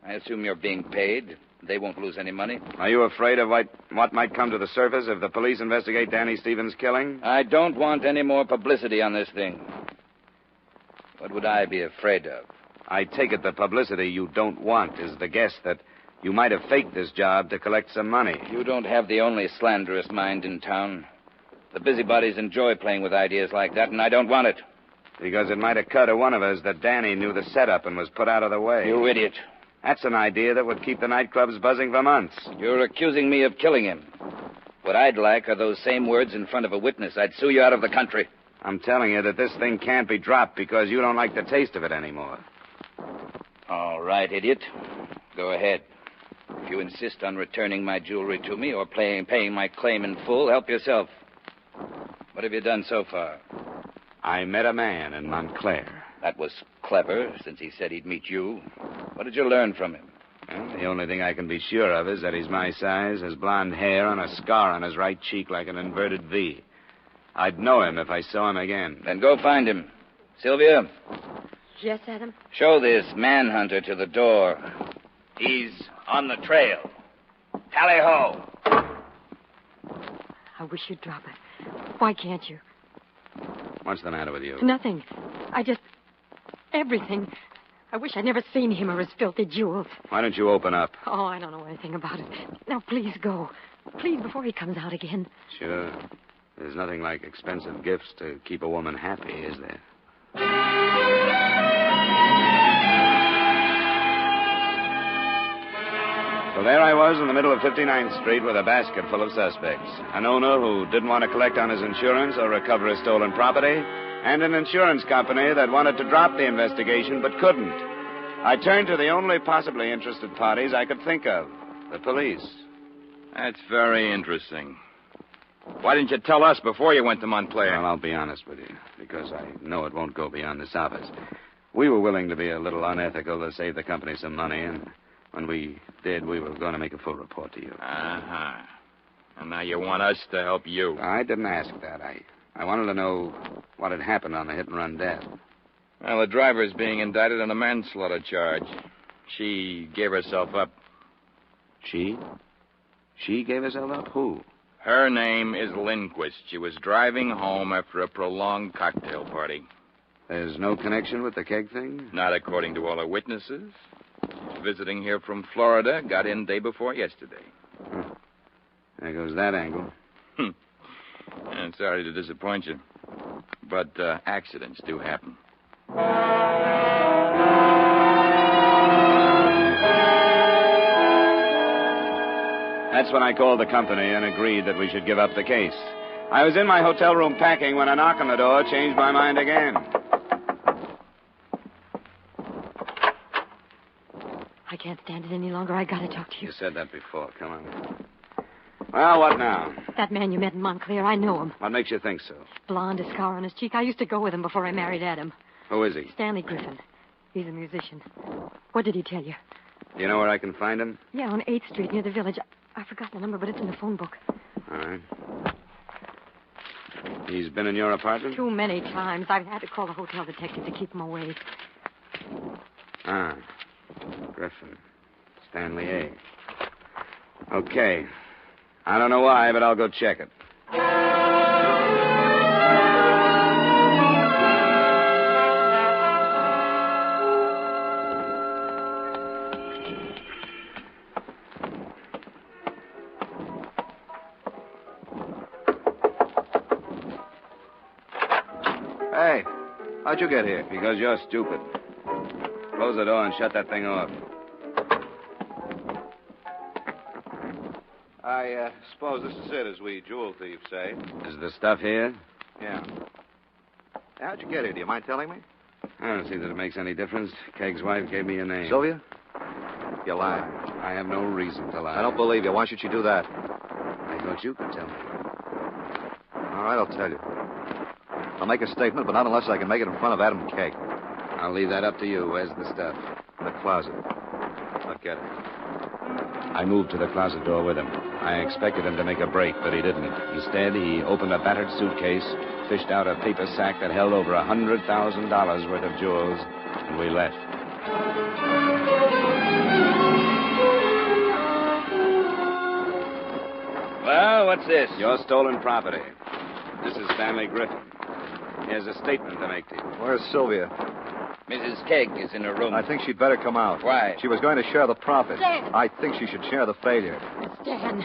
I assume you're being paid. They won't lose any money. Are you afraid of what might come to the surface if the police investigate Danny Stevens' killing? I don't want any more publicity on this thing. What would I be afraid of? I take it the publicity you don't want is the guess that you might have faked this job to collect some money. You don't have the only slanderous mind in town. The busybodies enjoy playing with ideas like that, and I don't want it. Because it might occur to one of us that Danny knew the setup and was put out of the way. You idiot. That's an idea that would keep the nightclubs buzzing for months. You're accusing me of killing him. What I'd like are those same words in front of a witness. I'd sue you out of the country. I'm telling you that this thing can't be dropped because you don't like the taste of it anymore. All right, idiot. Go ahead. If you insist on returning my jewelry to me or paying my claim in full, help yourself. What have you done so far? I met a man in Montclair. That was clever, since he said he'd meet you. What did you learn from him? Well, the only thing I can be sure of is that he's my size, has blonde hair, and a scar on his right cheek like an inverted V. I'd know him if I saw him again. Then go find him. Sylvia, Yes, Adam? show this manhunter to the door. He's on the trail. Tally-ho! I wish you'd drop it. Why can't you? What's the matter with you? Nothing. Everything. I wish I'd never seen him or his filthy jewels. Why don't you open up? Oh, I don't know anything about it. Now, please go. Please, before he comes out again. Sure. There's nothing like expensive gifts to keep a woman happy, is there? So there I was in the middle of 59th Street with a basket full of suspects. An owner who didn't want to collect on his insurance or recover his stolen property, and an insurance company that wanted to drop the investigation but couldn't. I turned to the only possibly interested parties I could think of, the police. That's very interesting. Why didn't you tell us before you went to Montclair? Well, I'll be honest with you, because I know it won't go beyond this office. We were willing to be a little unethical to save the company some money, and when we did, we were going to make a full report to you. Uh-huh. And now you want us to help you. I didn't ask that. I wanted to know what had happened on the hit-and-run death. Well, the driver's being indicted on a manslaughter charge. She gave herself up. She? She gave herself up? Who? Her name is Lindquist. She was driving home after a prolonged cocktail party. There's no connection with the keg thing? Not according to all her witnesses. She's visiting here from Florida. Got in day before yesterday. Huh. There goes that angle. I'm sorry to disappoint you. But accidents do happen. That's when I called the company and agreed that we should give up the case. I was in my hotel room packing when a knock on the door changed my mind again. I can't stand it any longer. I gotta talk to you. You said that before. Come on. Well, what now? That man you met in Montclair, I know him. What makes you think so? Blonde, a scar on his cheek. I used to go with him before I married Adam. Who is he? Stanley Griffin. He's a musician. What did he tell you? Do you know where I can find him? Yeah, on 8th Street near the village. I forgot the number, but it's in the phone book. All right. He's been in your apartment? Too many times. I've had to call the hotel detective to keep him away. Ah. Griffin. Stanley A. Okay. I don't know why, but I'll go check it. Hey, how'd you get here? Because you're stupid. Close the door and shut that thing off. I suppose this is it, as we jewel thieves say. Is the stuff here? Yeah. How'd you get here? Do you mind telling me? I don't see that it makes any difference. Keg's wife gave me a name. Sylvia? You're lying. I have no reason to lie. I don't believe you. Why should you do that? I thought you could tell me. All right, I'll tell you. I'll make a statement, but not unless I can make it in front of Adam Keg. I'll leave that up to you. Where's the stuff? In the closet. I'll get it. I moved to the closet door with him. I expected him to make a break, but he didn't. Instead, he opened a battered suitcase, fished out a paper sack that held over $100,000 worth of jewels, and we left. Well, what's this? Your stolen property. This is Stanley Griffin. He has a statement to make to you. Where's Sylvia? Mrs. Keg is in her room. I think she'd better come out. Why? She was going to share the profit. Stan! I think she should share the failure. Stan,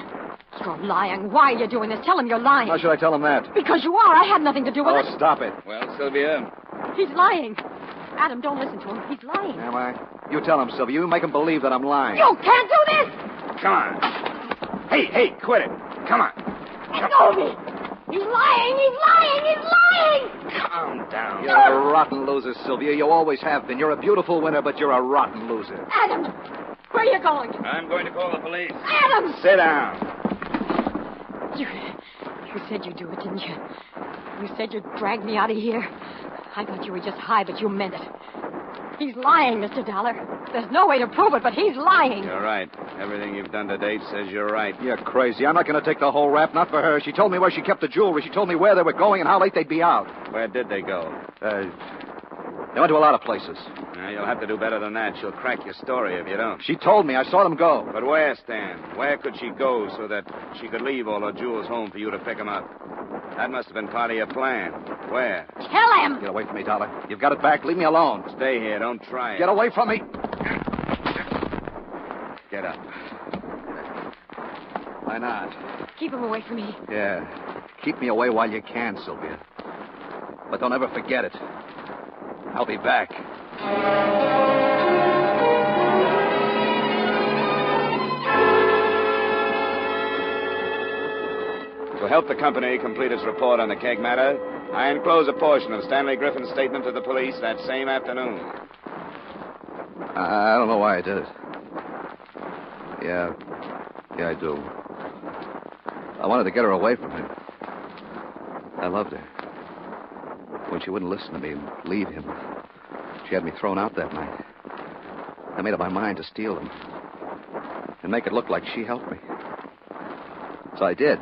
you're lying. Why are you doing this? Tell him you're lying. How should I tell him that? Because you are. I had nothing to do with it. Oh, stop it. Well, Sylvia? He's lying. Adam, don't listen to him. He's lying. Am I? You tell him, Sylvia. You make him believe that I'm lying. You can't do this! Come on. Hey, quit it. Come on. Let go of me! He's lying! He's lying! He's lying! Calm down. You're a rotten loser, Sylvia. You always have been. You're a beautiful winner, but you're a rotten loser. Adam! Where are you going? I'm going to call the police. Adam! Sit down. You said you'd do it, didn't you? You said you'd drag me out of here. I thought you were just high, but you meant it. He's lying, Mr. Dollar. There's no way to prove it, but he's lying. You're right. Everything you've done to date says you're right. You're crazy. I'm not going to take the whole rap, not for her. She told me where she kept the jewelry. She told me where they were going and how late they'd be out. Where did they go? They went to a lot of places. You'll have to do better than that. She'll crack your story if you don't. She told me. I saw them go. But where, Stan? Where could she go so that she could leave all her jewels home for you to pick them up? That must have been part of your plan. Where? Tell him! Get away from me, Dollar. You've got it back. Leave me alone. Stay here. Don't try it. Get away from me. Get up. Why not? Keep him away from me. Yeah. Keep me away while you can, Sylvia. But don't ever forget it. I'll be back. To help the company complete its report on the keg matter, I enclose a portion of Stanley Griffin's statement to the police that same afternoon. I don't know why I did it. Yeah, I do. I wanted to get her away from him. I loved her. When she wouldn't listen to me and leave him, she had me thrown out that night. I made up my mind to steal them and make it look like she helped me. So I did.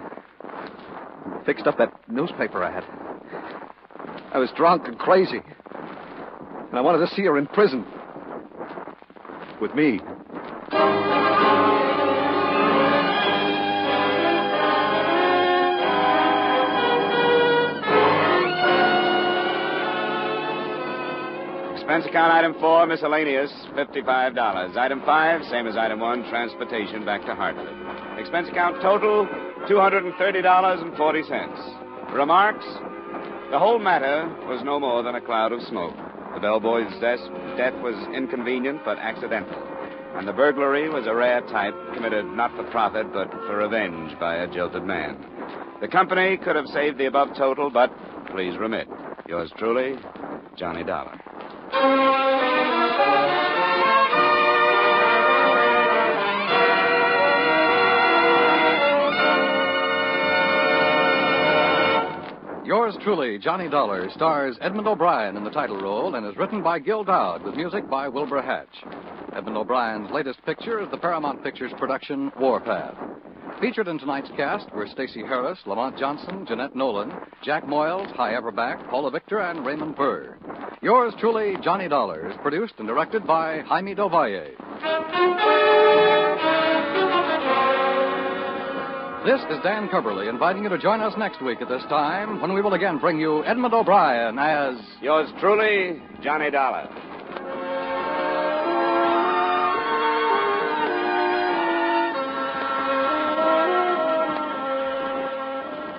Fixed up that newspaper I had. I was drunk and crazy. And I wanted to see her in prison. With me. Expense account item 4, miscellaneous, $55. Item 5, same as item 1, transportation back to Hartford. Expense account total, $230.40. Remarks? The whole matter was no more than a cloud of smoke. The bellboy's death was inconvenient but accidental. And the burglary was a rare type committed not for profit but for revenge by a jilted man. The company could have saved the above total, but please remit. Yours truly, Johnny Dollar. Yours truly, Johnny Dollar, stars Edmond O'Brien in the title role and is written by Gil Dowd with music by Wilbur Hatch. Edmond O'Brien's latest picture is the Paramount Pictures production Warpath. Featured in tonight's cast were Stacey Harris, Lamont Johnson, Jeanette Nolan, Jack Moyles, Hy Everback, Paula Victor, and Raymond Burr. Yours truly, Johnny Dollar, is produced and directed by Jaime Del Valle. This is Dan Coverly inviting you to join us next week at this time when we will again bring you Edmond O'Brien as... Yours truly, Johnny Dollar.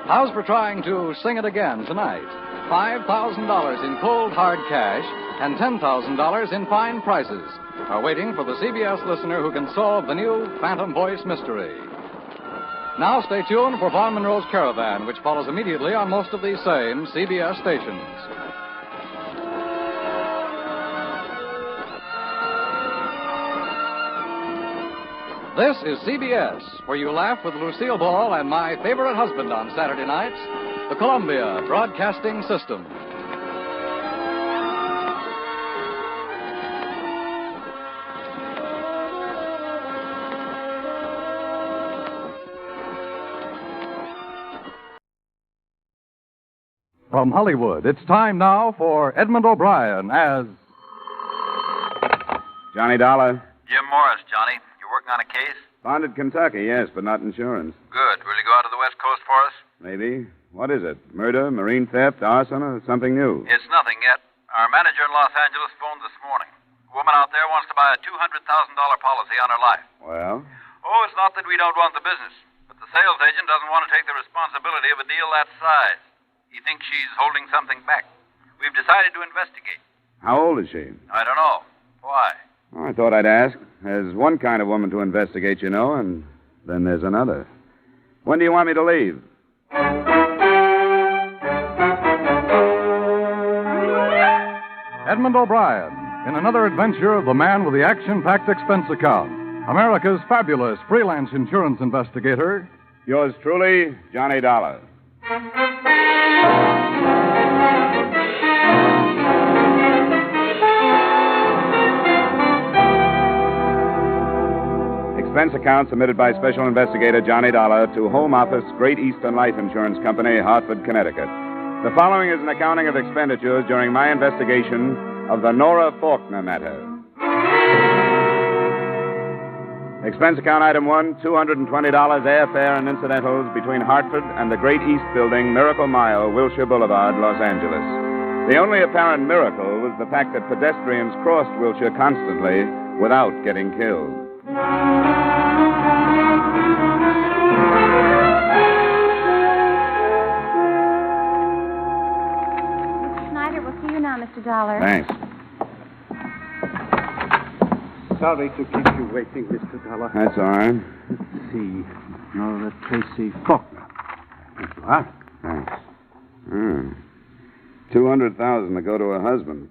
How's for trying to sing it again tonight? $5,000 in cold, hard cash and $10,000 in fine prizes are waiting for the CBS listener who can solve the new Phantom Voice mystery. Now stay tuned for Vaughn Monroe's Caravan, which follows immediately on most of these same CBS stations. This is CBS, where you laugh with Lucille Ball and my favorite husband on Saturday nights, the Columbia Broadcasting System. From Hollywood, it's time now for Edmond O'Brien as... Johnny Dollar. Jim Morris, Johnny. You working on a case? Founded Kentucky, yes, but not insurance. Good. Will you go out to the West Coast for us? Maybe. What is it? Murder, marine theft, arson, or something new? It's nothing yet. Our manager in Los Angeles phoned this morning. A woman out there wants to buy a $200,000 policy on her life. Well? Oh, it's not that we don't want the business, but the sales agent doesn't want to take the responsibility of a deal that size. He thinks she's holding something back. We've decided to investigate. How old is she? I don't know. Why? Oh, I thought I'd ask. There's one kind of woman to investigate, you know, and then there's another. When do you want me to leave? Edmond O'Brien, in another adventure of the man with the action-packed expense account. America's fabulous freelance insurance investigator. Yours truly, Johnny Dollar. Expense account submitted by Special Investigator Johnny Dollar to Home Office, Great Eastern Life Insurance Company, Hartford, Connecticut. The following is an accounting of expenditures during my investigation of the Nora Faulkner matter. Expense account item 1, $220 airfare and incidentals between Hartford and the Great East Building, Miracle Mile, Wilshire Boulevard, Los Angeles. The only apparent miracle was the fact that pedestrians crossed Wilshire constantly without getting killed. Schneider, we'll see you now, Mr. Dollar. Thanks. Sorry to keep you waiting, Mr. Dollar. That's all right. Let's see. Nora Tracy Faulkner. There you are. Thanks. 200,000 to go to her husband.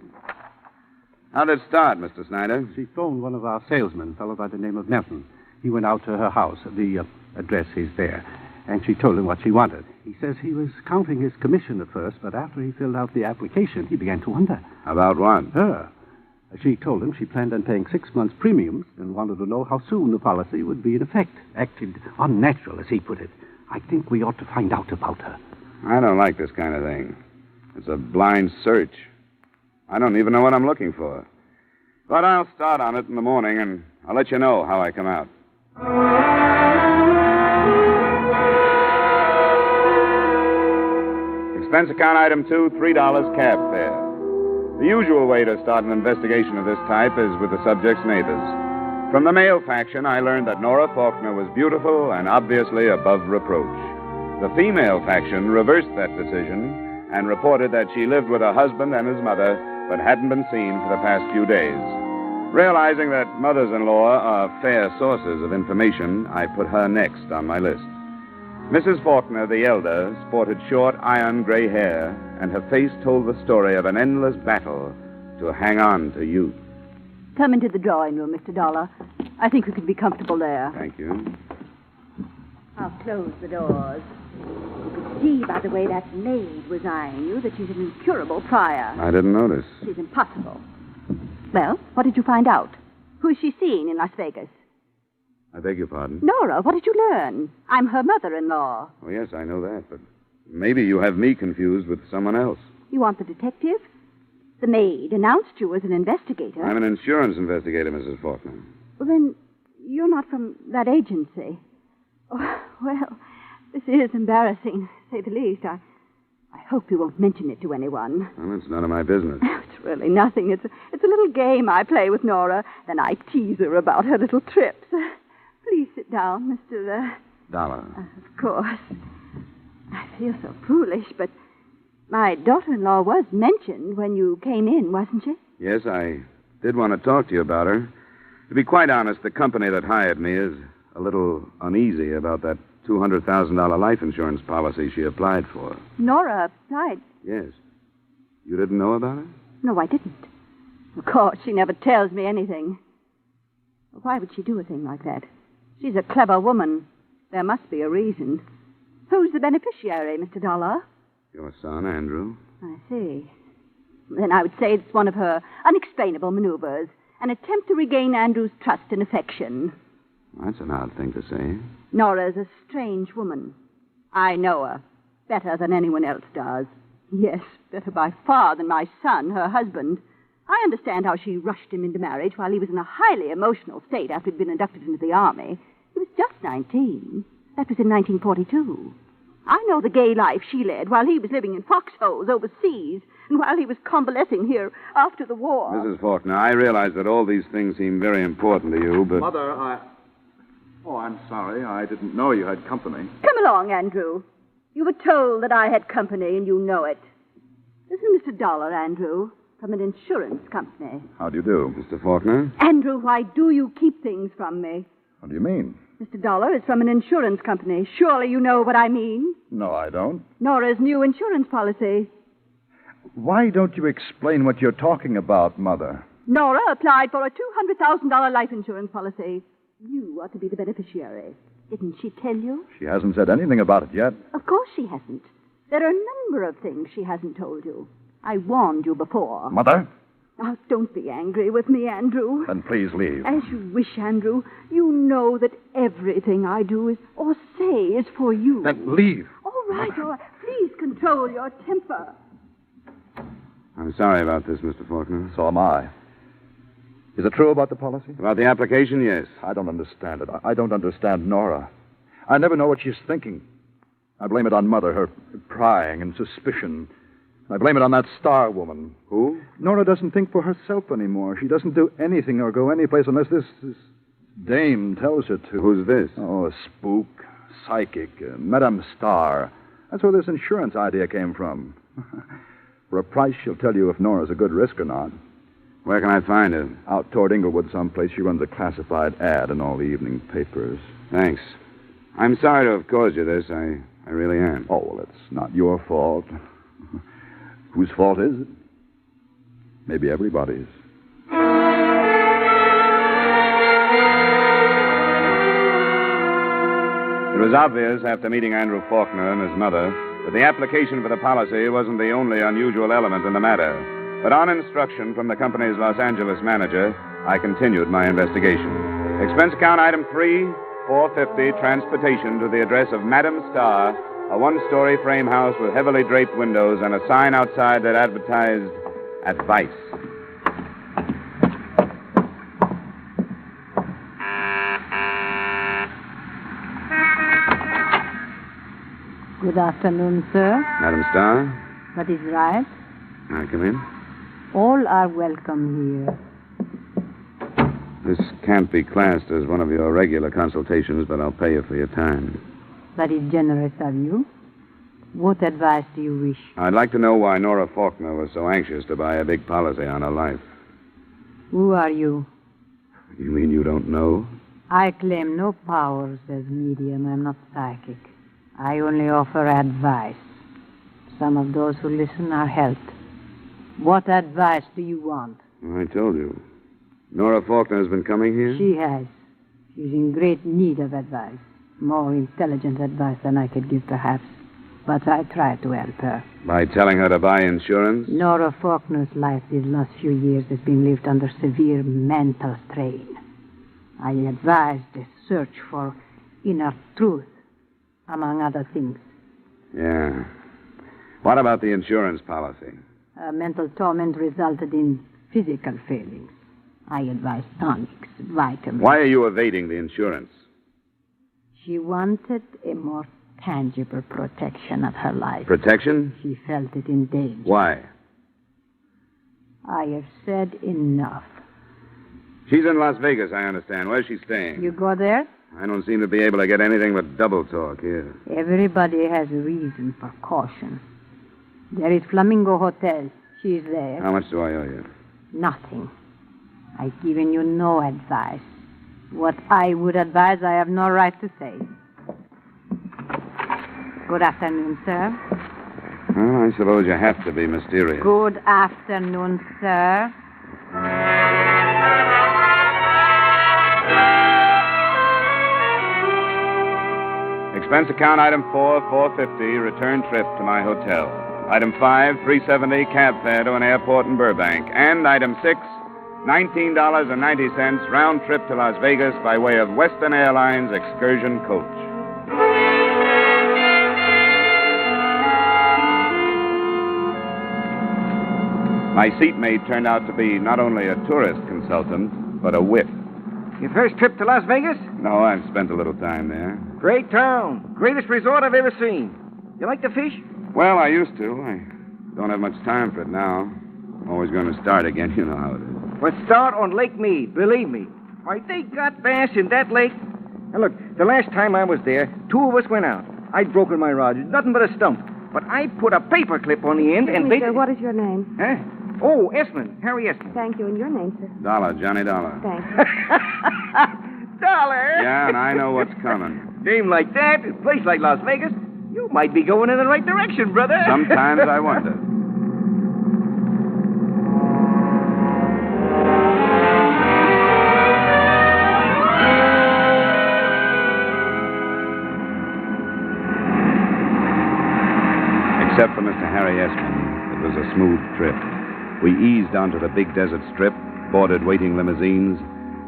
How'd it start, Mr. Snyder? She phoned one of our salesmen, a fellow by the name of Nelson. He went out to her house. The address is there. And she told him what she wanted. He says he was counting his commission at first, but after he filled out the application, he began to wonder. About what? Her. She told him she planned on paying 6 months' premiums and wanted to know how soon the policy would be in effect. Acted unnatural, as he put it. I think we ought to find out about her. I don't like this kind of thing. It's a blind search. I don't even know what I'm looking for. But I'll start on it in the morning, and I'll let you know how I come out. Expense account item 2, $3 cab fare. The usual way to start an investigation of this type is with the subject's neighbors. From the male faction, I learned that Nora Faulkner was beautiful and obviously above reproach. The female faction reversed that decision and reported that she lived with her husband and his mother, but hadn't been seen for the past few days. Realizing that mothers-in-law are fair sources of information, I put her next on my list. Mrs. Faulkner, the elder, sported short, iron gray hair, and her face told the story of an endless battle to hang on to youth. Come into the drawing room, Mr. Dollar. I think we could be comfortable there. Thank you. I'll close the doors. You could see by the way that maid was eyeing you that she's an incurable pariah. I didn't notice. She's impossible. Well, what did you find out? Who is she seeing in Las Vegas? I beg your pardon? Nora, what did you learn? I'm her mother-in-law. Oh, yes, I know that, but maybe you have me confused with someone else. You want the detective? The maid announced you as an investigator. I'm an insurance investigator, Mrs. Faulkner. Well, then, you're not from that agency. Oh, well, this is embarrassing, to say the least. I hope you won't mention it to anyone. Well, it's none of my business. It's really nothing. It's a little game I play with Nora. Then I tease her about her little trips. Please sit down, Mr. Dollar. Of course. I feel so foolish, but my daughter-in-law was mentioned when you came in, wasn't she? Yes, I did want to talk to you about her. To be quite honest, the company that hired me is a little uneasy about that $200,000 life insurance policy she applied for. Nora applied? Yes. You didn't know about it? No, I didn't. Of course, she never tells me anything. Why would she do a thing like that? She's a clever woman. There must be a reason. Who's the beneficiary, Mr. Dollar? Your son, Andrew. I see. Then I would say it's one of her unexplainable maneuvers, an attempt to regain Andrew's trust and affection. That's an odd thing to say. Nora's a strange woman. I know her better than anyone else does. Yes, better by far than my son, her husband. I understand how she rushed him into marriage while he was in a highly emotional state after he'd been inducted into the army. He was just 19. That was in 1942. I know the gay life she led while he was living in foxholes overseas and while he was convalescing here after the war. Mrs. Faulkner, I realize that all these things seem very important to you, but... Mother, Oh, I'm sorry. I didn't know you had company. Come along, Andrew. You were told that I had company, and you know it. This is Mr. Dollar, Andrew. from an insurance company. How do you do? Mr. Faulkner? Andrew, why do you keep things from me? What do you mean? Mr. Dollar is from an insurance company. Surely you know what I mean. No, I don't. Nora's new insurance policy. Why don't you explain what you're talking about, Mother? Nora applied for a $200,000 life insurance policy. You are to be the beneficiary. Didn't she tell you? She hasn't said anything about it yet. Of course she hasn't. There are a number of things she hasn't told you. I warned you before. Mother? Now, don't be angry with me, Andrew. Then please leave. As you wish, Andrew. You know that everything I do is or say is for you. Then leave. All right, all right. Please control your temper. I'm sorry about this, Mr. Faulkner. So am I. Is it true about the policy? About the application, yes. I don't understand it. I don't understand Nora. I never know what she's thinking. I blame it on Mother, her prying and suspicion. I blame it on that Star woman. Who? Nora doesn't think for herself anymore. She doesn't do anything or go anyplace unless this dame tells her to. Who's this? Oh, a spook, psychic, Madame Star. That's where this insurance idea came from. For a price, she'll tell you if Nora's a good risk or not. Where can I find her? Out toward Inglewood someplace. She runs a classified ad in all the evening papers. Thanks. I'm sorry to have caused you this. I really am. Oh, well, it's not your fault. Whose fault is it? Maybe everybody's. It was obvious after meeting Andrew Faulkner and his mother that the application for the policy wasn't the only unusual element in the matter. But on instruction from the company's Los Angeles manager, I continued my investigation. Expense account item 3, $450, transportation to the address of Madame Star, a one-story frame house with heavily draped windows and a sign outside that advertised advice. Good afternoon, sir. Madame Star? That is right. May I come in? All are welcome here. This can't be classed as one of your regular consultations, but I'll pay you for your time. That is generous of you. What advice do you wish? I'd like to know why Nora Faulkner was so anxious to buy a big policy on her life. Who are you? You mean you don't know? I claim no powers as medium. I'm not psychic. I only offer advice. Some of those who listen are helped. What advice do you want? I told you. Nora Faulkner has been coming here? She has. She's in great need of advice. More intelligent advice than I could give, perhaps. But I try to help her. By telling her to buy insurance? Nora Faulkner's life these last few years has been lived under severe mental strain. I advise the search for inner truth, among other things. Yeah. What about the insurance policy? Mental torment resulted in physical failings. I advise tonics, vitamins. Why are you evading the insurance? She wanted a more tangible protection of her life. Protection? She felt it in danger. Why? I have said enough. She's in Las Vegas, I understand. Where's she staying? You go there? I don't seem to be able to get anything but double talk here. Everybody has a reason for caution. There is Flamingo Hotel. She's there. How much do I owe you? Nothing. I've given you no advice. What I would advise, I have no right to say. Good afternoon, sir. Well, I suppose you have to be mysterious. Good afternoon, sir. Expense account item 4, $450, return trip to my hotel. Item 5, $370, cab fare to an airport in Burbank. And item 6, $19.90, round trip to Las Vegas by way of Western Airlines excursion coach. My seatmate turned out to be not only a tourist consultant, but a wit. Your first trip to Las Vegas? No, I've spent a little time there. Great town. Greatest resort I've ever seen. You like to fish? Well, I used to. I don't have much time for it now. Always going to start again. You know how it is. But start on Lake Mead, believe me. Why, they got bass in that lake. Now, look, the last time I was there, 2 of us went out. I'd broken my rod. Nothing but a stump. But I put a paper clip on the end and Mister, what is your name? Huh? Oh, Esmond. Harry Esmond. Thank you. And your name, sir? Dollar, Johnny Dollar. Thanks. Dollar. Yeah, and I know what's coming. Name like that, a place like Las Vegas, you might be going in the right direction, brother. Sometimes I wonder. Except for Mr. Harry Esmond, it was a smooth trip. We eased onto the big desert strip, boarded waiting limousines,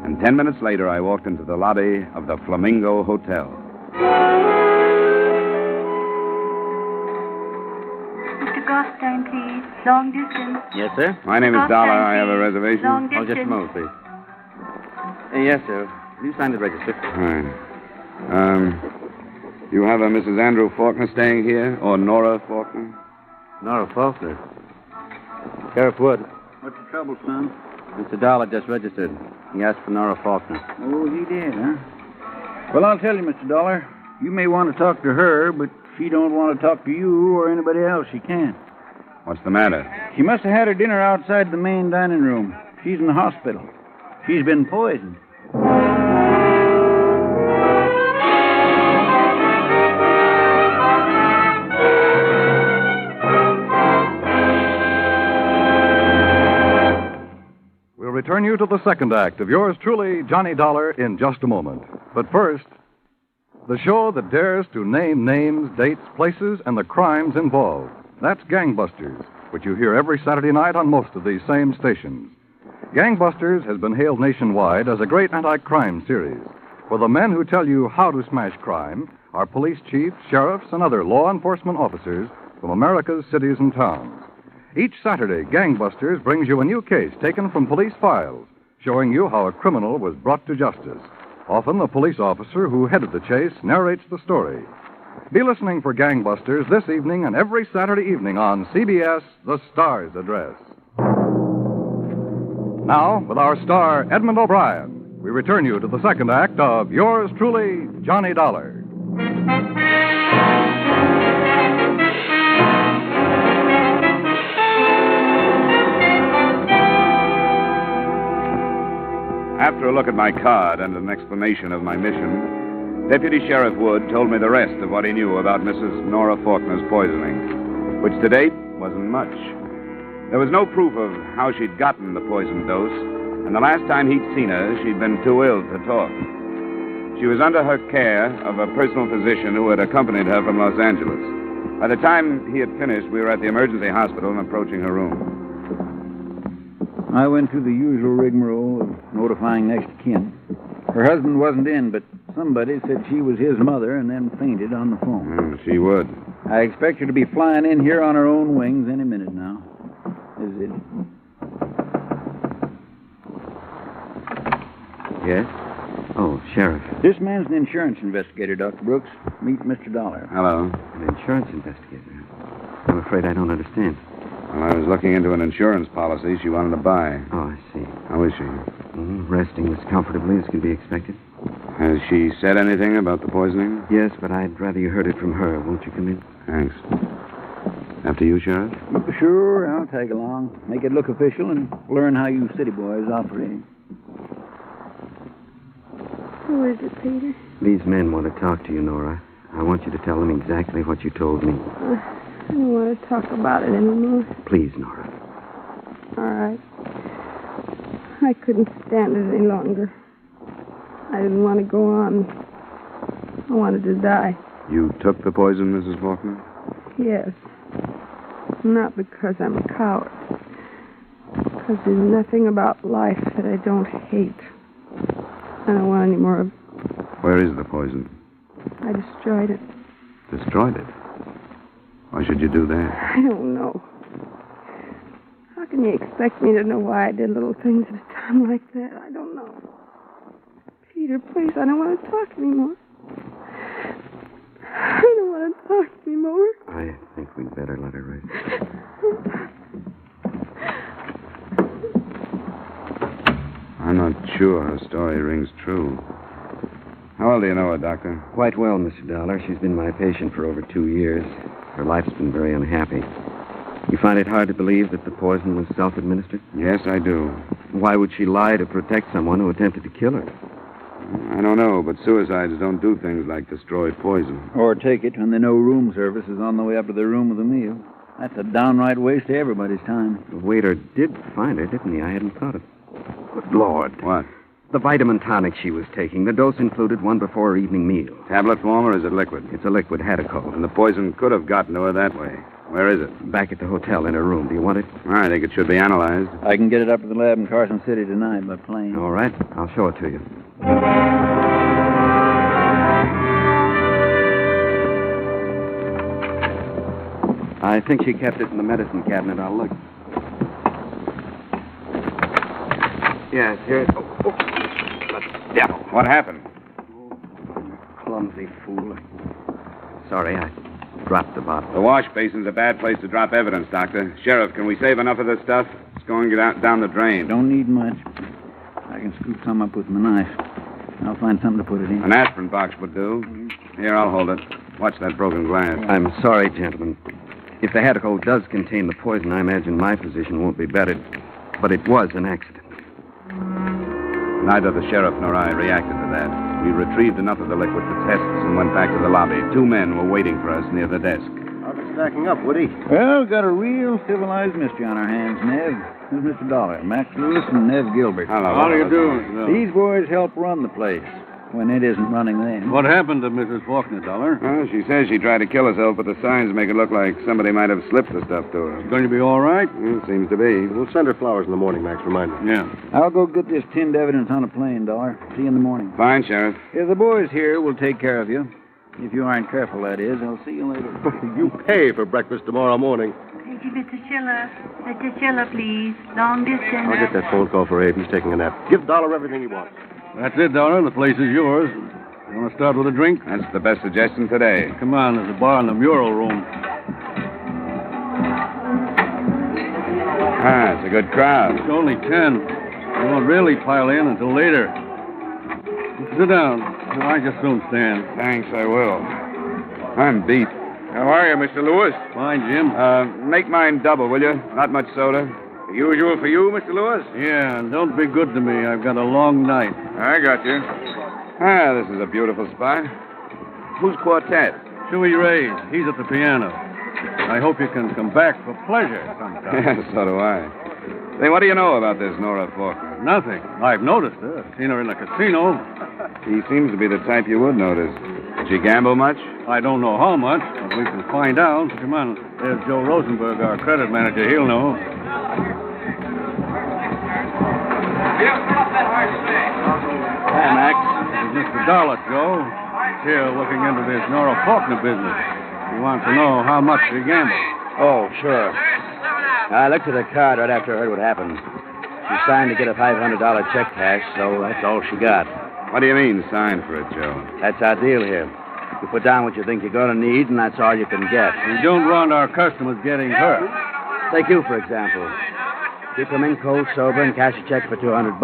and 10 minutes later I walked into the lobby of the Flamingo Hotel. Mr. Gostein, please. Long distance. Yes, sir? My name is Dollar. I have a reservation. Long Oh, just a distance. moment, please. Yes, sir. You signed the register. All right. You have a Mrs. Andrew Faulkner staying here, or Nora Faulkner? Nora Faulkner. Sheriff Wood. What's the trouble, son? Mr. Dollar just registered. He asked for Nora Faulkner. Oh, he did, huh? Well, I'll tell you, Mr. Dollar. You may want to talk to her, but she don't want to talk to you or anybody else. She can't. What's the matter? She must have had her dinner outside the main dining room. She's in the hospital. She's been poisoned. We'll return you to the second act of yours truly, Johnny Dollar, in just a moment. But first, the show that dares to name names, dates, places, and the crimes involved. That's Gangbusters, which you hear every Saturday night on most of these same stations. Gangbusters has been hailed nationwide as a great anti-crime series, where the men who tell you how to smash crime are police chiefs, sheriffs, and other law enforcement officers from America's cities and towns. Each Saturday, Gangbusters brings you a new case taken from police files, showing you how a criminal was brought to justice. Often, the police officer who headed the chase narrates the story. Be listening for Gangbusters this evening and every Saturday evening on CBS, The Star's Address. Now, with our star, Edmond O'Brien, we return you to the second act of yours truly, Johnny Dollar. After a look at my card and an explanation of my mission, Deputy Sheriff Wood told me the rest of what he knew about Mrs. Nora Faulkner's poisoning, which to date wasn't much. There was no proof of how she'd gotten the poison dose, and the last time he'd seen her, she'd been too ill to talk. She was under her care of a personal physician who had accompanied her from Los Angeles. By the time he had finished, we were at the emergency hospital and approaching her room. I went through the usual rigmarole of notifying next of kin. Her husband wasn't in, but somebody said she was his mother and then fainted on the phone. She would. I expect her to be flying in here on her own wings any minute now. Is it? Yes? Oh, Sheriff. This man's an insurance investigator, Dr. Brooks. Meet Mr. Dollar. Hello. An insurance investigator? I'm afraid I don't understand. Well, I was looking into an insurance policy she wanted to buy. Oh, I see. How is she? Resting as comfortably as can be expected. Has she said anything about the poisoning? Yes, but I'd rather you heard it from her. Won't you come in? Thanks. After you, Sheriff? Sure, I'll tag along. Make it look official and learn how you city boys operate. Who is it, Peter? These men want to talk to you, Nora. I want you to tell them exactly what you told me. I don't want to talk about it anymore. Please, Nora. All right. I couldn't stand it any longer. I didn't want to go on. I wanted to die. You took the poison, Mrs. Faulkner? Yes. Not because I'm a coward. Because there's nothing about life that I don't hate. I don't want any more of it. Where is the poison? I destroyed it. Destroyed it? Why should you do that? I don't know. How can you expect me to know why I did little things at a time like that? I don't know. Peter, please, I don't want to talk anymore. I don't want to talk anymore. I think we'd better let her rest. I'm not sure her story rings true. How well do you know her, Doctor? Quite well, Mr. Dollar. She's been my patient for over 2 years. Her life's been very unhappy. You find it hard to believe that the poison was self-administered? Yes, I do. Why would she lie to protect someone who attempted to kill her? I don't know, but suicides don't do things like destroy poison. Or take it when they know room service is on the way up to their room with a meal. That's a downright waste of everybody's time. The waiter did find her, didn't he? I hadn't thought of it. Good Lord. What? The vitamin tonic she was taking. The dose included one before her evening meal. Tablet form, or is it liquid? It's a liquid, had a cold. And the poison could have gotten to her that way. Where is it? Back at the hotel in her room. Do you want it? I think it should be analyzed. I can get it up to the lab in Carson City tonight by plane. All right. I'll show it to you. I think she kept it in the medicine cabinet. I'll look. Yes, here it... Oh, the devil. What happened? Clumsy fool. Sorry, I dropped the bottle. The wash basin's a bad place to drop evidence, Doctor. Sheriff, can we save enough of this stuff? It's going down the drain. Don't need much. I can scoop some up with my knife. I'll find something to put it in. An aspirin box would do. Here, I'll hold it. Watch that broken glass. I'm sorry, gentlemen. If the Hatico does contain the poison, I imagine my position won't be bettered. But it was an accident. Neither the sheriff nor I reacted to that. We retrieved enough of the liquid for tests and went back to the lobby. 2 men were waiting for us near the desk. How's it stacking up, Woody? Well, got a real civilized mystery on our hands, Nev. Who's Mr. Dollar? Max Lewis and Nev Gilbert. Hello. How do you do? These boys help run the place when it isn't running them. What happened to Mrs. Faulkner, Dollar? Well, she says she tried to kill herself, but the signs make it look like somebody might have slipped the stuff to her. Going to be all right? Seems to be. We'll send her flowers in the morning, Max. Remind her. Yeah. I'll go get this tinned evidence on a plane, Dollar. See you in the morning. Fine, Sheriff. If the boys here will take care of you. If you aren't careful, that is. I'll see you later. You pay for breakfast tomorrow morning. Thank you, Mr. Schiller. Mr. Schiller, please. Long distance. I'll get that phone call for Abe. He's taking a nap. Give Dollar everything he wants. That's it, Dollar. The place is yours. You want to start with a drink? That's the best suggestion today. Come on, there's a bar in the mural room. It's a good crowd. It's only 10. You won't really pile in until later. Sit down. I just soon stand. Thanks, I will. I'm beat. How are you, Mr. Lewis? Fine, Jim. Make mine double, will you? Not much soda. The usual for you, Mr. Lewis? Yeah, and don't be good to me. I've got a long night. I got you. This is a beautiful spot. Who's quartet? Chewy Ray's. He's at the piano. I hope you can come back for pleasure sometime. Yeah, so do I. Say, what do you know about this Nora Faulkner? Nothing. I've noticed her. I've seen her in the casino. She seems to be the type you would notice. Did she gamble much? I don't know how much, but we can find out. Come on. There's Joe Rosenberg, our credit manager. He'll know. Hi, Max. This is Mr. Dollar, Joe. He's here looking into this Nora Faulkner business. He wants to know how much she gambled. Oh, sure. I looked at her card right after I heard what happened. She signed to get a $500 check cash, so that's all she got. What do you mean, sign for it, Joe? That's our deal here. You put down what you think you're going to need, and that's all you can get. We don't want our customers getting hurt. Take you, for example. Keep them in cold, sober, and cash a check for $200.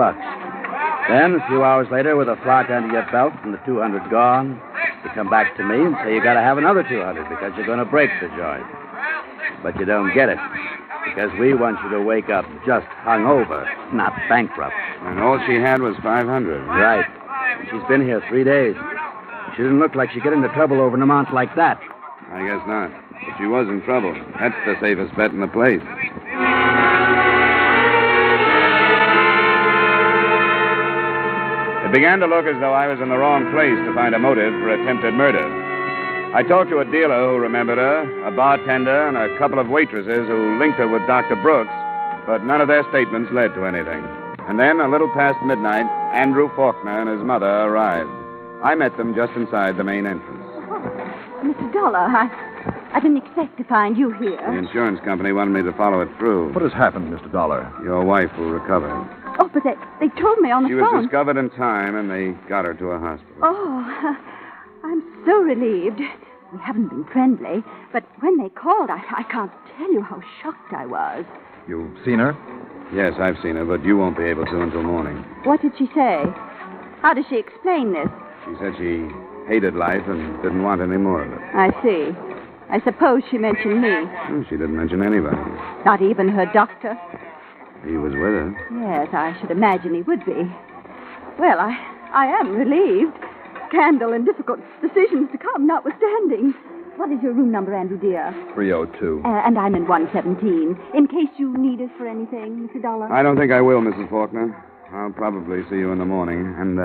Then, a few hours later, with a flock under your belt and the $200 gone, you come back to me and say you got to have another $200 because you're going to break the joint. But you don't get it because we want you to wake up just hungover, not bankrupt. And all she had was $500. Right. And she's been here 3 days. She didn't look like she'd get into trouble over an amount like that. I guess not. But she was in trouble. That's the safest bet in the place. It began to look as though I was in the wrong place to find a motive for attempted murder. I talked to a dealer who remembered her, a bartender, and a couple of waitresses who linked her with Dr. Brooks, but none of their statements led to anything. And then, a little past midnight, Andrew Faulkner and his mother arrived. I met them just inside the main entrance. Mr. Dollar, I didn't expect to find you here. The insurance company wanted me to follow it through. What has happened, Mr. Dollar? Your wife will recover. Oh, but they told me on the She phone. was discovered in time, and they got her to a hospital. Oh, I'm so relieved. We haven't been friendly, but when they called, I can't tell you how shocked I was. You've seen her? Yes, I've seen her, but you won't be able to until morning. What did she say? How does she explain this? She said she hated life and didn't want any more of it. I see. I suppose she mentioned me. Oh, she didn't mention anybody. Not even her doctor. He was with her. Yes, I should imagine he would be. Well, I am relieved. Scandal and difficult decisions to come notwithstanding. What is your room number, Andrew, dear? 302. And I'm in 117. In case you need us for anything, Mr. Dollar. I don't think I will, Mrs. Faulkner. I'll probably see you in the morning, and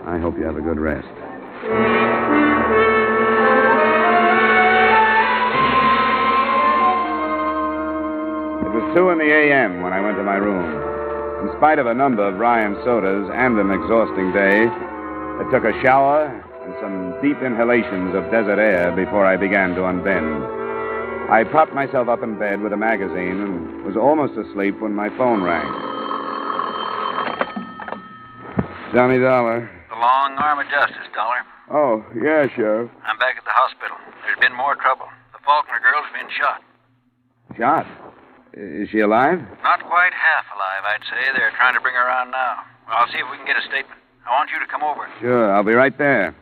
I hope you have a good rest. It was 2 a.m. when I went to my room. In spite of a number of Ryan sodas and an exhausting day, I took a shower and some deep inhalations of desert air before I began to unbend. I propped myself up in bed with a magazine and was almost asleep when my phone rang. Johnny Dollar. The long arm of justice, Dollar. Oh, yeah, Sheriff. I'm back at the hospital. There's been more trouble. The Faulkner girl's been shot. Shot? Is she alive? Not quite half alive, I'd say. They're trying to bring her around now. Well, I'll see if we can get a statement. I want you to come over. Sure, I'll be right there.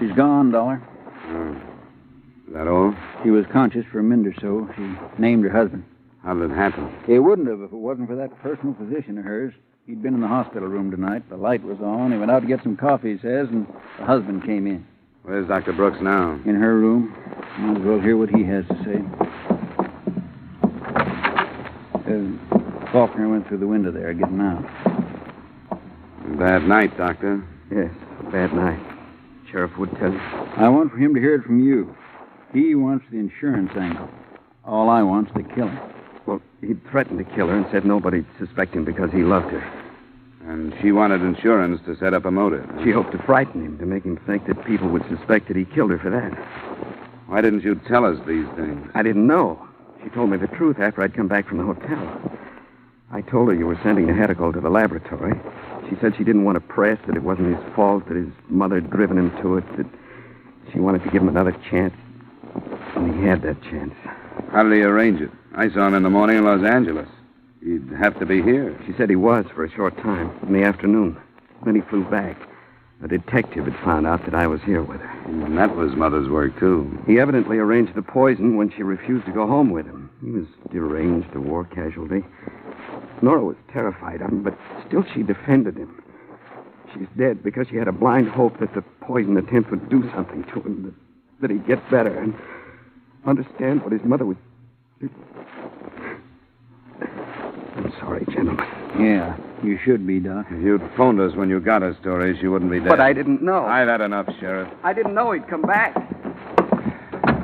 She's gone, Dollar. Oh. Is that all? She was conscious for a minute or so. She named her husband. How did it happen? It wouldn't have if it wasn't for that personal physician of hers. He'd been in the hospital room tonight. The light was on. He went out to get some coffee, he says, and the husband came in. Where's Dr. Brooks now? In her room. Might as well hear what he has to say. Faulkner went through the window there, getting out. Bad night, Doctor. Yes, bad night. Sheriff would tell you. I want for him to hear it from you. He wants the insurance angle. All I want's to kill him. Well, he'd threatened to kill her and said nobody'd suspect him because he loved her. And she wanted insurance to set up a motive. She hoped to frighten him, to make him think that people would suspect that he killed her for that. Why didn't you tell us these things? I didn't know. She told me the truth after I'd come back from the hotel. I told her you were sending the hedicle to the laboratory. She said she didn't want to press, that it wasn't his fault, that his mother had driven him to it, that she wanted to give him another chance. And he had that chance. How did he arrange it? I saw him in the morning in Los Angeles. He'd have to be here. She said he was for a short time, in the afternoon. Then he flew back. A detective had found out that I was here with her. And that was Mother's work, too. He evidently arranged the poison when she refused to go home with him. He was deranged, a war casualty. Nora was terrified of him, but still she defended him. She's dead because she had a blind hope that the poison attempt would do something to him, that he'd get better and understand what his mother was... I'm sorry, gentlemen. Yeah, you should be, Doc. If you'd phoned us when you got her story, she wouldn't be dead. But I didn't know. I've had enough, Sheriff. I didn't know he'd come back.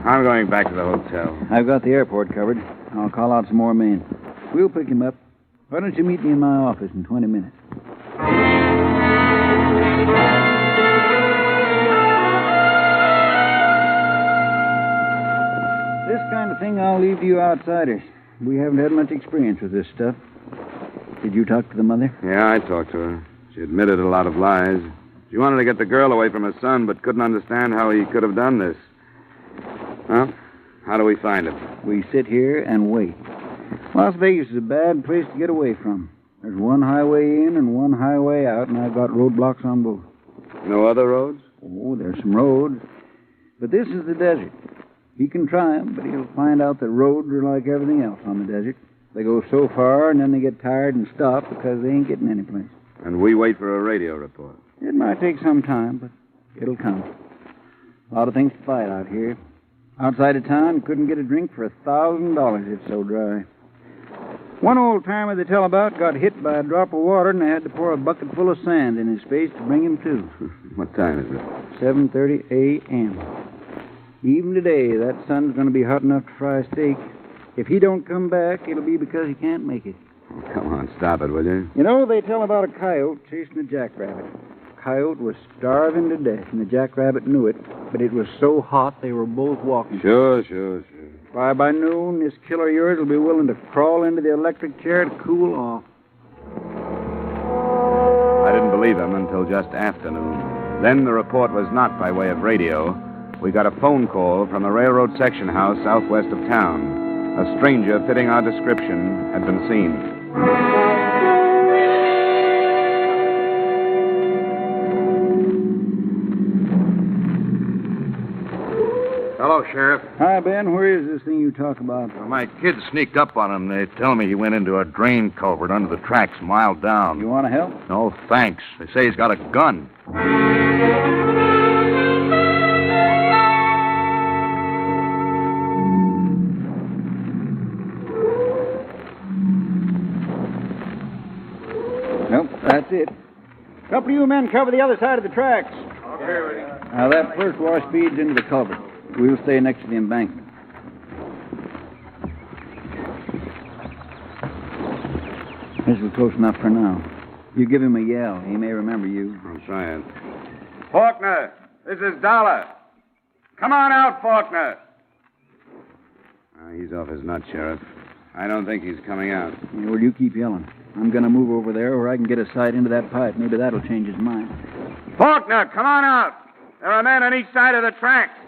I'm going back to the hotel. I've got the airport covered. I'll call out some more men. We'll pick him up. Why don't you meet me in my office in 20 minutes? This kind of thing I'll leave to you outsiders. We haven't had much experience with this stuff. Did you talk to the mother? Yeah, I talked to her. She admitted a lot of lies. She wanted to get the girl away from her son, but couldn't understand how he could have done this. Well, how do we find him? We sit here and wait. Las Vegas is a bad place to get away from. There's one highway in and one highway out, and I've got roadblocks on both. No other roads? Oh, there's some roads. But this is the desert. He can try 'em, but he'll find out that roads are like everything else on the desert. They go so far, and then they get tired and stop because they ain't getting any place. And we wait for a radio report. It might take some time, but it'll come. A lot of things to fight out here. Outside of town, you couldn't get a drink for $1,000. It's so dry. One old-timer they tell about got hit by a drop of water, and they had to pour a bucket full of sand in his face to bring him to. What time is it? 7:30 a.m. Even today, that sun's going to be hot enough to fry a steak. If he don't come back, it'll be because he can't make it. Oh, come on, stop it, will you? You know, they tell about a coyote chasing a jackrabbit. The coyote was starving to death, and the jackrabbit knew it, but it was so hot they were both walking. Sure. By noon, this killer of yours will be willing to crawl into the electric chair to cool off. I didn't believe him until just afternoon. Then the report was not by way of radio. We got a phone call from a railroad section house southwest of town. A stranger fitting our description had been seen. Hello, Sheriff. Hi, Ben. Where is this thing you talk about? Well, my kids sneaked up on him. They tell me he went into a drain culvert under the tracks a mile down. You want to help? No, thanks. They say he's got a gun. Nope, that's it. Couple of you men cover the other side of the tracks. Okay, Now, that first wash feeds into the culvert. We'll stay next to the embankment. This is close enough for now. You give him a yell. He may remember you. I'm trying. Faulkner, this is Dollar. Come on out, Faulkner. He's off his nut, Sheriff. I don't think he's coming out. Well, you keep yelling. I'm going to move over there where I can get a sight into that pipe. Maybe that'll change his mind. Faulkner, come on out. There are men on each side of the tracks.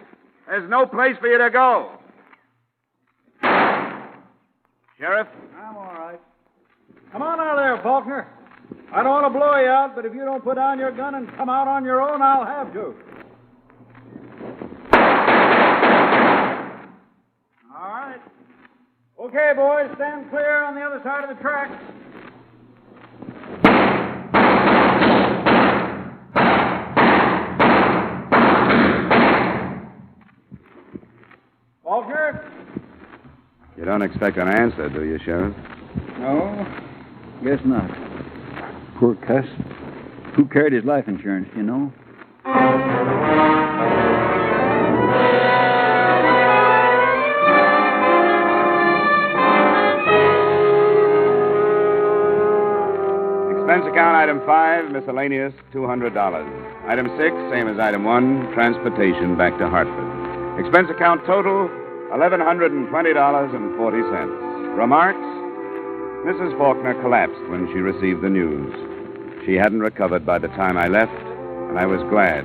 There's no place for you to go. Sheriff? I'm all right. Come on out of there, Faulkner. I don't want to blow you out, but if you don't put down your gun and come out on your own, I'll have to. All right. Okay, boys, stand clear on the other side of the tracks. Faulkner? You don't expect an answer, do you, Sheriff? No, guess not. Poor cuss. Who carried his life insurance, you know? Expense account item 5, miscellaneous, $200. Item 6, same as item 1, transportation back to Hartford. Expense account total, $1,120.40. Remarks? Mrs. Faulkner collapsed when she received the news. She hadn't recovered by the time I left, and I was glad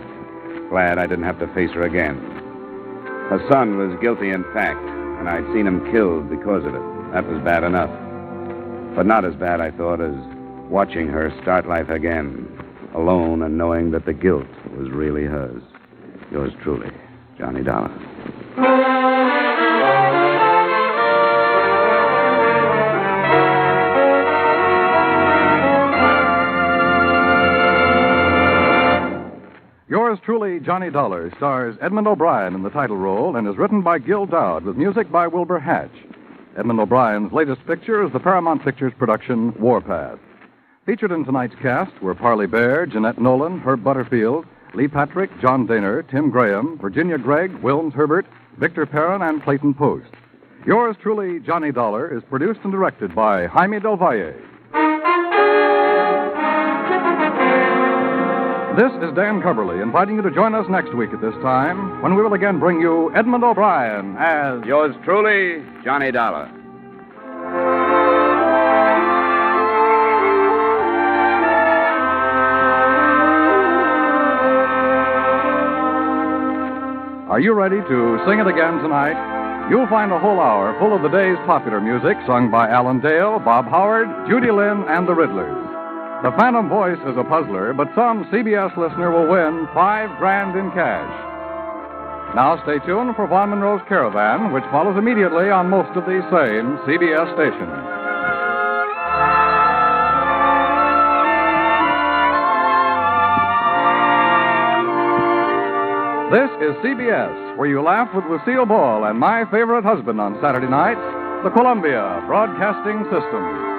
I didn't have to face her again. Her son was guilty in fact, and I'd seen him killed because of it. That was bad enough. But not as bad, I thought, as watching her start life again, alone and knowing that the guilt was really hers. Yours truly, Johnny Dollar. Yours truly, Johnny Dollar, stars Edmond O'Brien in the title role and is written by Gil Dowd with music by Wilbur Hatch. Edmond O'Brien's latest picture is the Paramount Pictures production Warpath. Featured in tonight's cast were Parley Bear, Jeanette Nolan, Herb Butterfield, Lee Patrick, John Daner, Tim Graham, Virginia Gregg, Wilms Herbert, Victor Perrin, and Clayton Post. Yours truly, Johnny Dollar, is produced and directed by Jaime Del Valle. This is Dan Coverly inviting you to join us next week at this time when we will again bring you Edmond O'Brien as... Yours truly, Johnny Dollar. Are you ready to sing it again tonight? You'll find a whole hour full of the day's popular music sung by Alan Dale, Bob Howard, Judy Lynn, and the Riddlers. The Phantom Voice is a puzzler, but some CBS listener will win $5,000 in cash. Now stay tuned for Von Monroe's Caravan, which follows immediately on most of these same CBS stations. This is CBS, where you laugh with Lucille Ball and my favorite husband on Saturday nights, the Columbia Broadcasting System.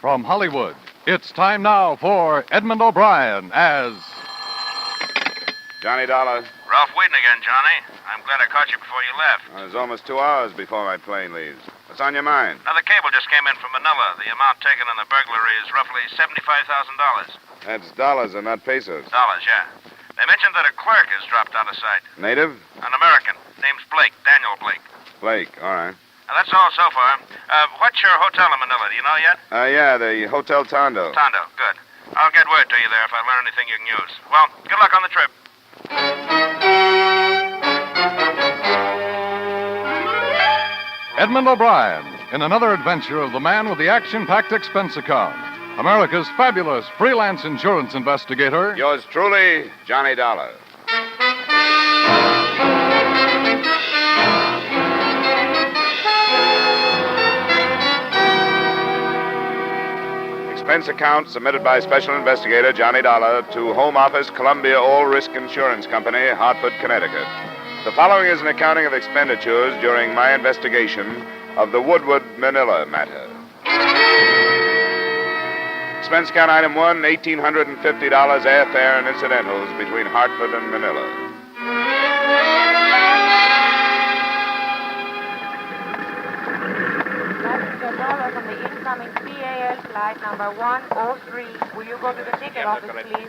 From Hollywood, it's time now for Edmond O'Brien as... Johnny Dollar. Ralph waiting again, Johnny. I'm glad I caught you before you left. Well, it's almost 2 hours before my plane leaves. What's on your mind? Another cable just came in from Manila. The amount taken in the burglary is roughly $75,000. That's dollars and not pesos. Dollars, yeah. They mentioned that a clerk has dropped out of sight. Native? An American. Name's Blake, Daniel Blake. Blake, all right. That's all so far. What's your hotel in Manila? Do you know yet? Yeah, the Hotel Tondo. Tondo, good. I'll get word to you there if I learn anything you can use. Well, good luck on the trip. Edmond O'Brien in another adventure of the man with the action-packed expense account. America's fabulous freelance insurance investigator. Yours truly, Johnny Dollar. Expense account submitted by Special Investigator Johnny Dollar to Home Office, Columbia All Risk Insurance Company, Hartford, Connecticut. The following is an accounting of expenditures during my investigation of the Woodward, Manila matter. Expense account item 1, $1,850 airfare and incidentals between Hartford and Manila. $1 from the incoming PAL flight number 103. Will you go to the ticket office, please?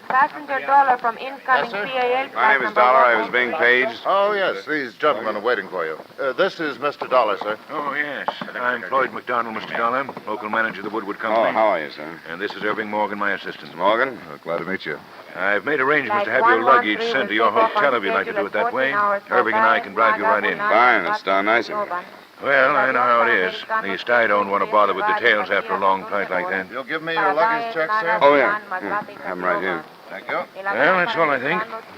Passenger Dollar from incoming PAL flight My name is number Dollar. I was being paged. Oh, yes. These gentlemen are waiting for you. This is Mr. Dollar, sir. Oh, yes. I'm Floyd McDonald, Mr. Dollar, local manager of the Woodward Company. Oh, how are you, sir? And this is Irving Morgan, my assistant. Morgan? Glad to meet you. I've made arrangements to have your luggage sent to your hotel if you'd like to do it that way. Irving and I can drive you right in. Fine. That's darn nice of you. Well, I know how it is. At least I don't want to bother with details after a long flight like that. You'll give me your luggage check, sir? Oh, yeah. Have them right here. Thank you. Well, that's all, I think.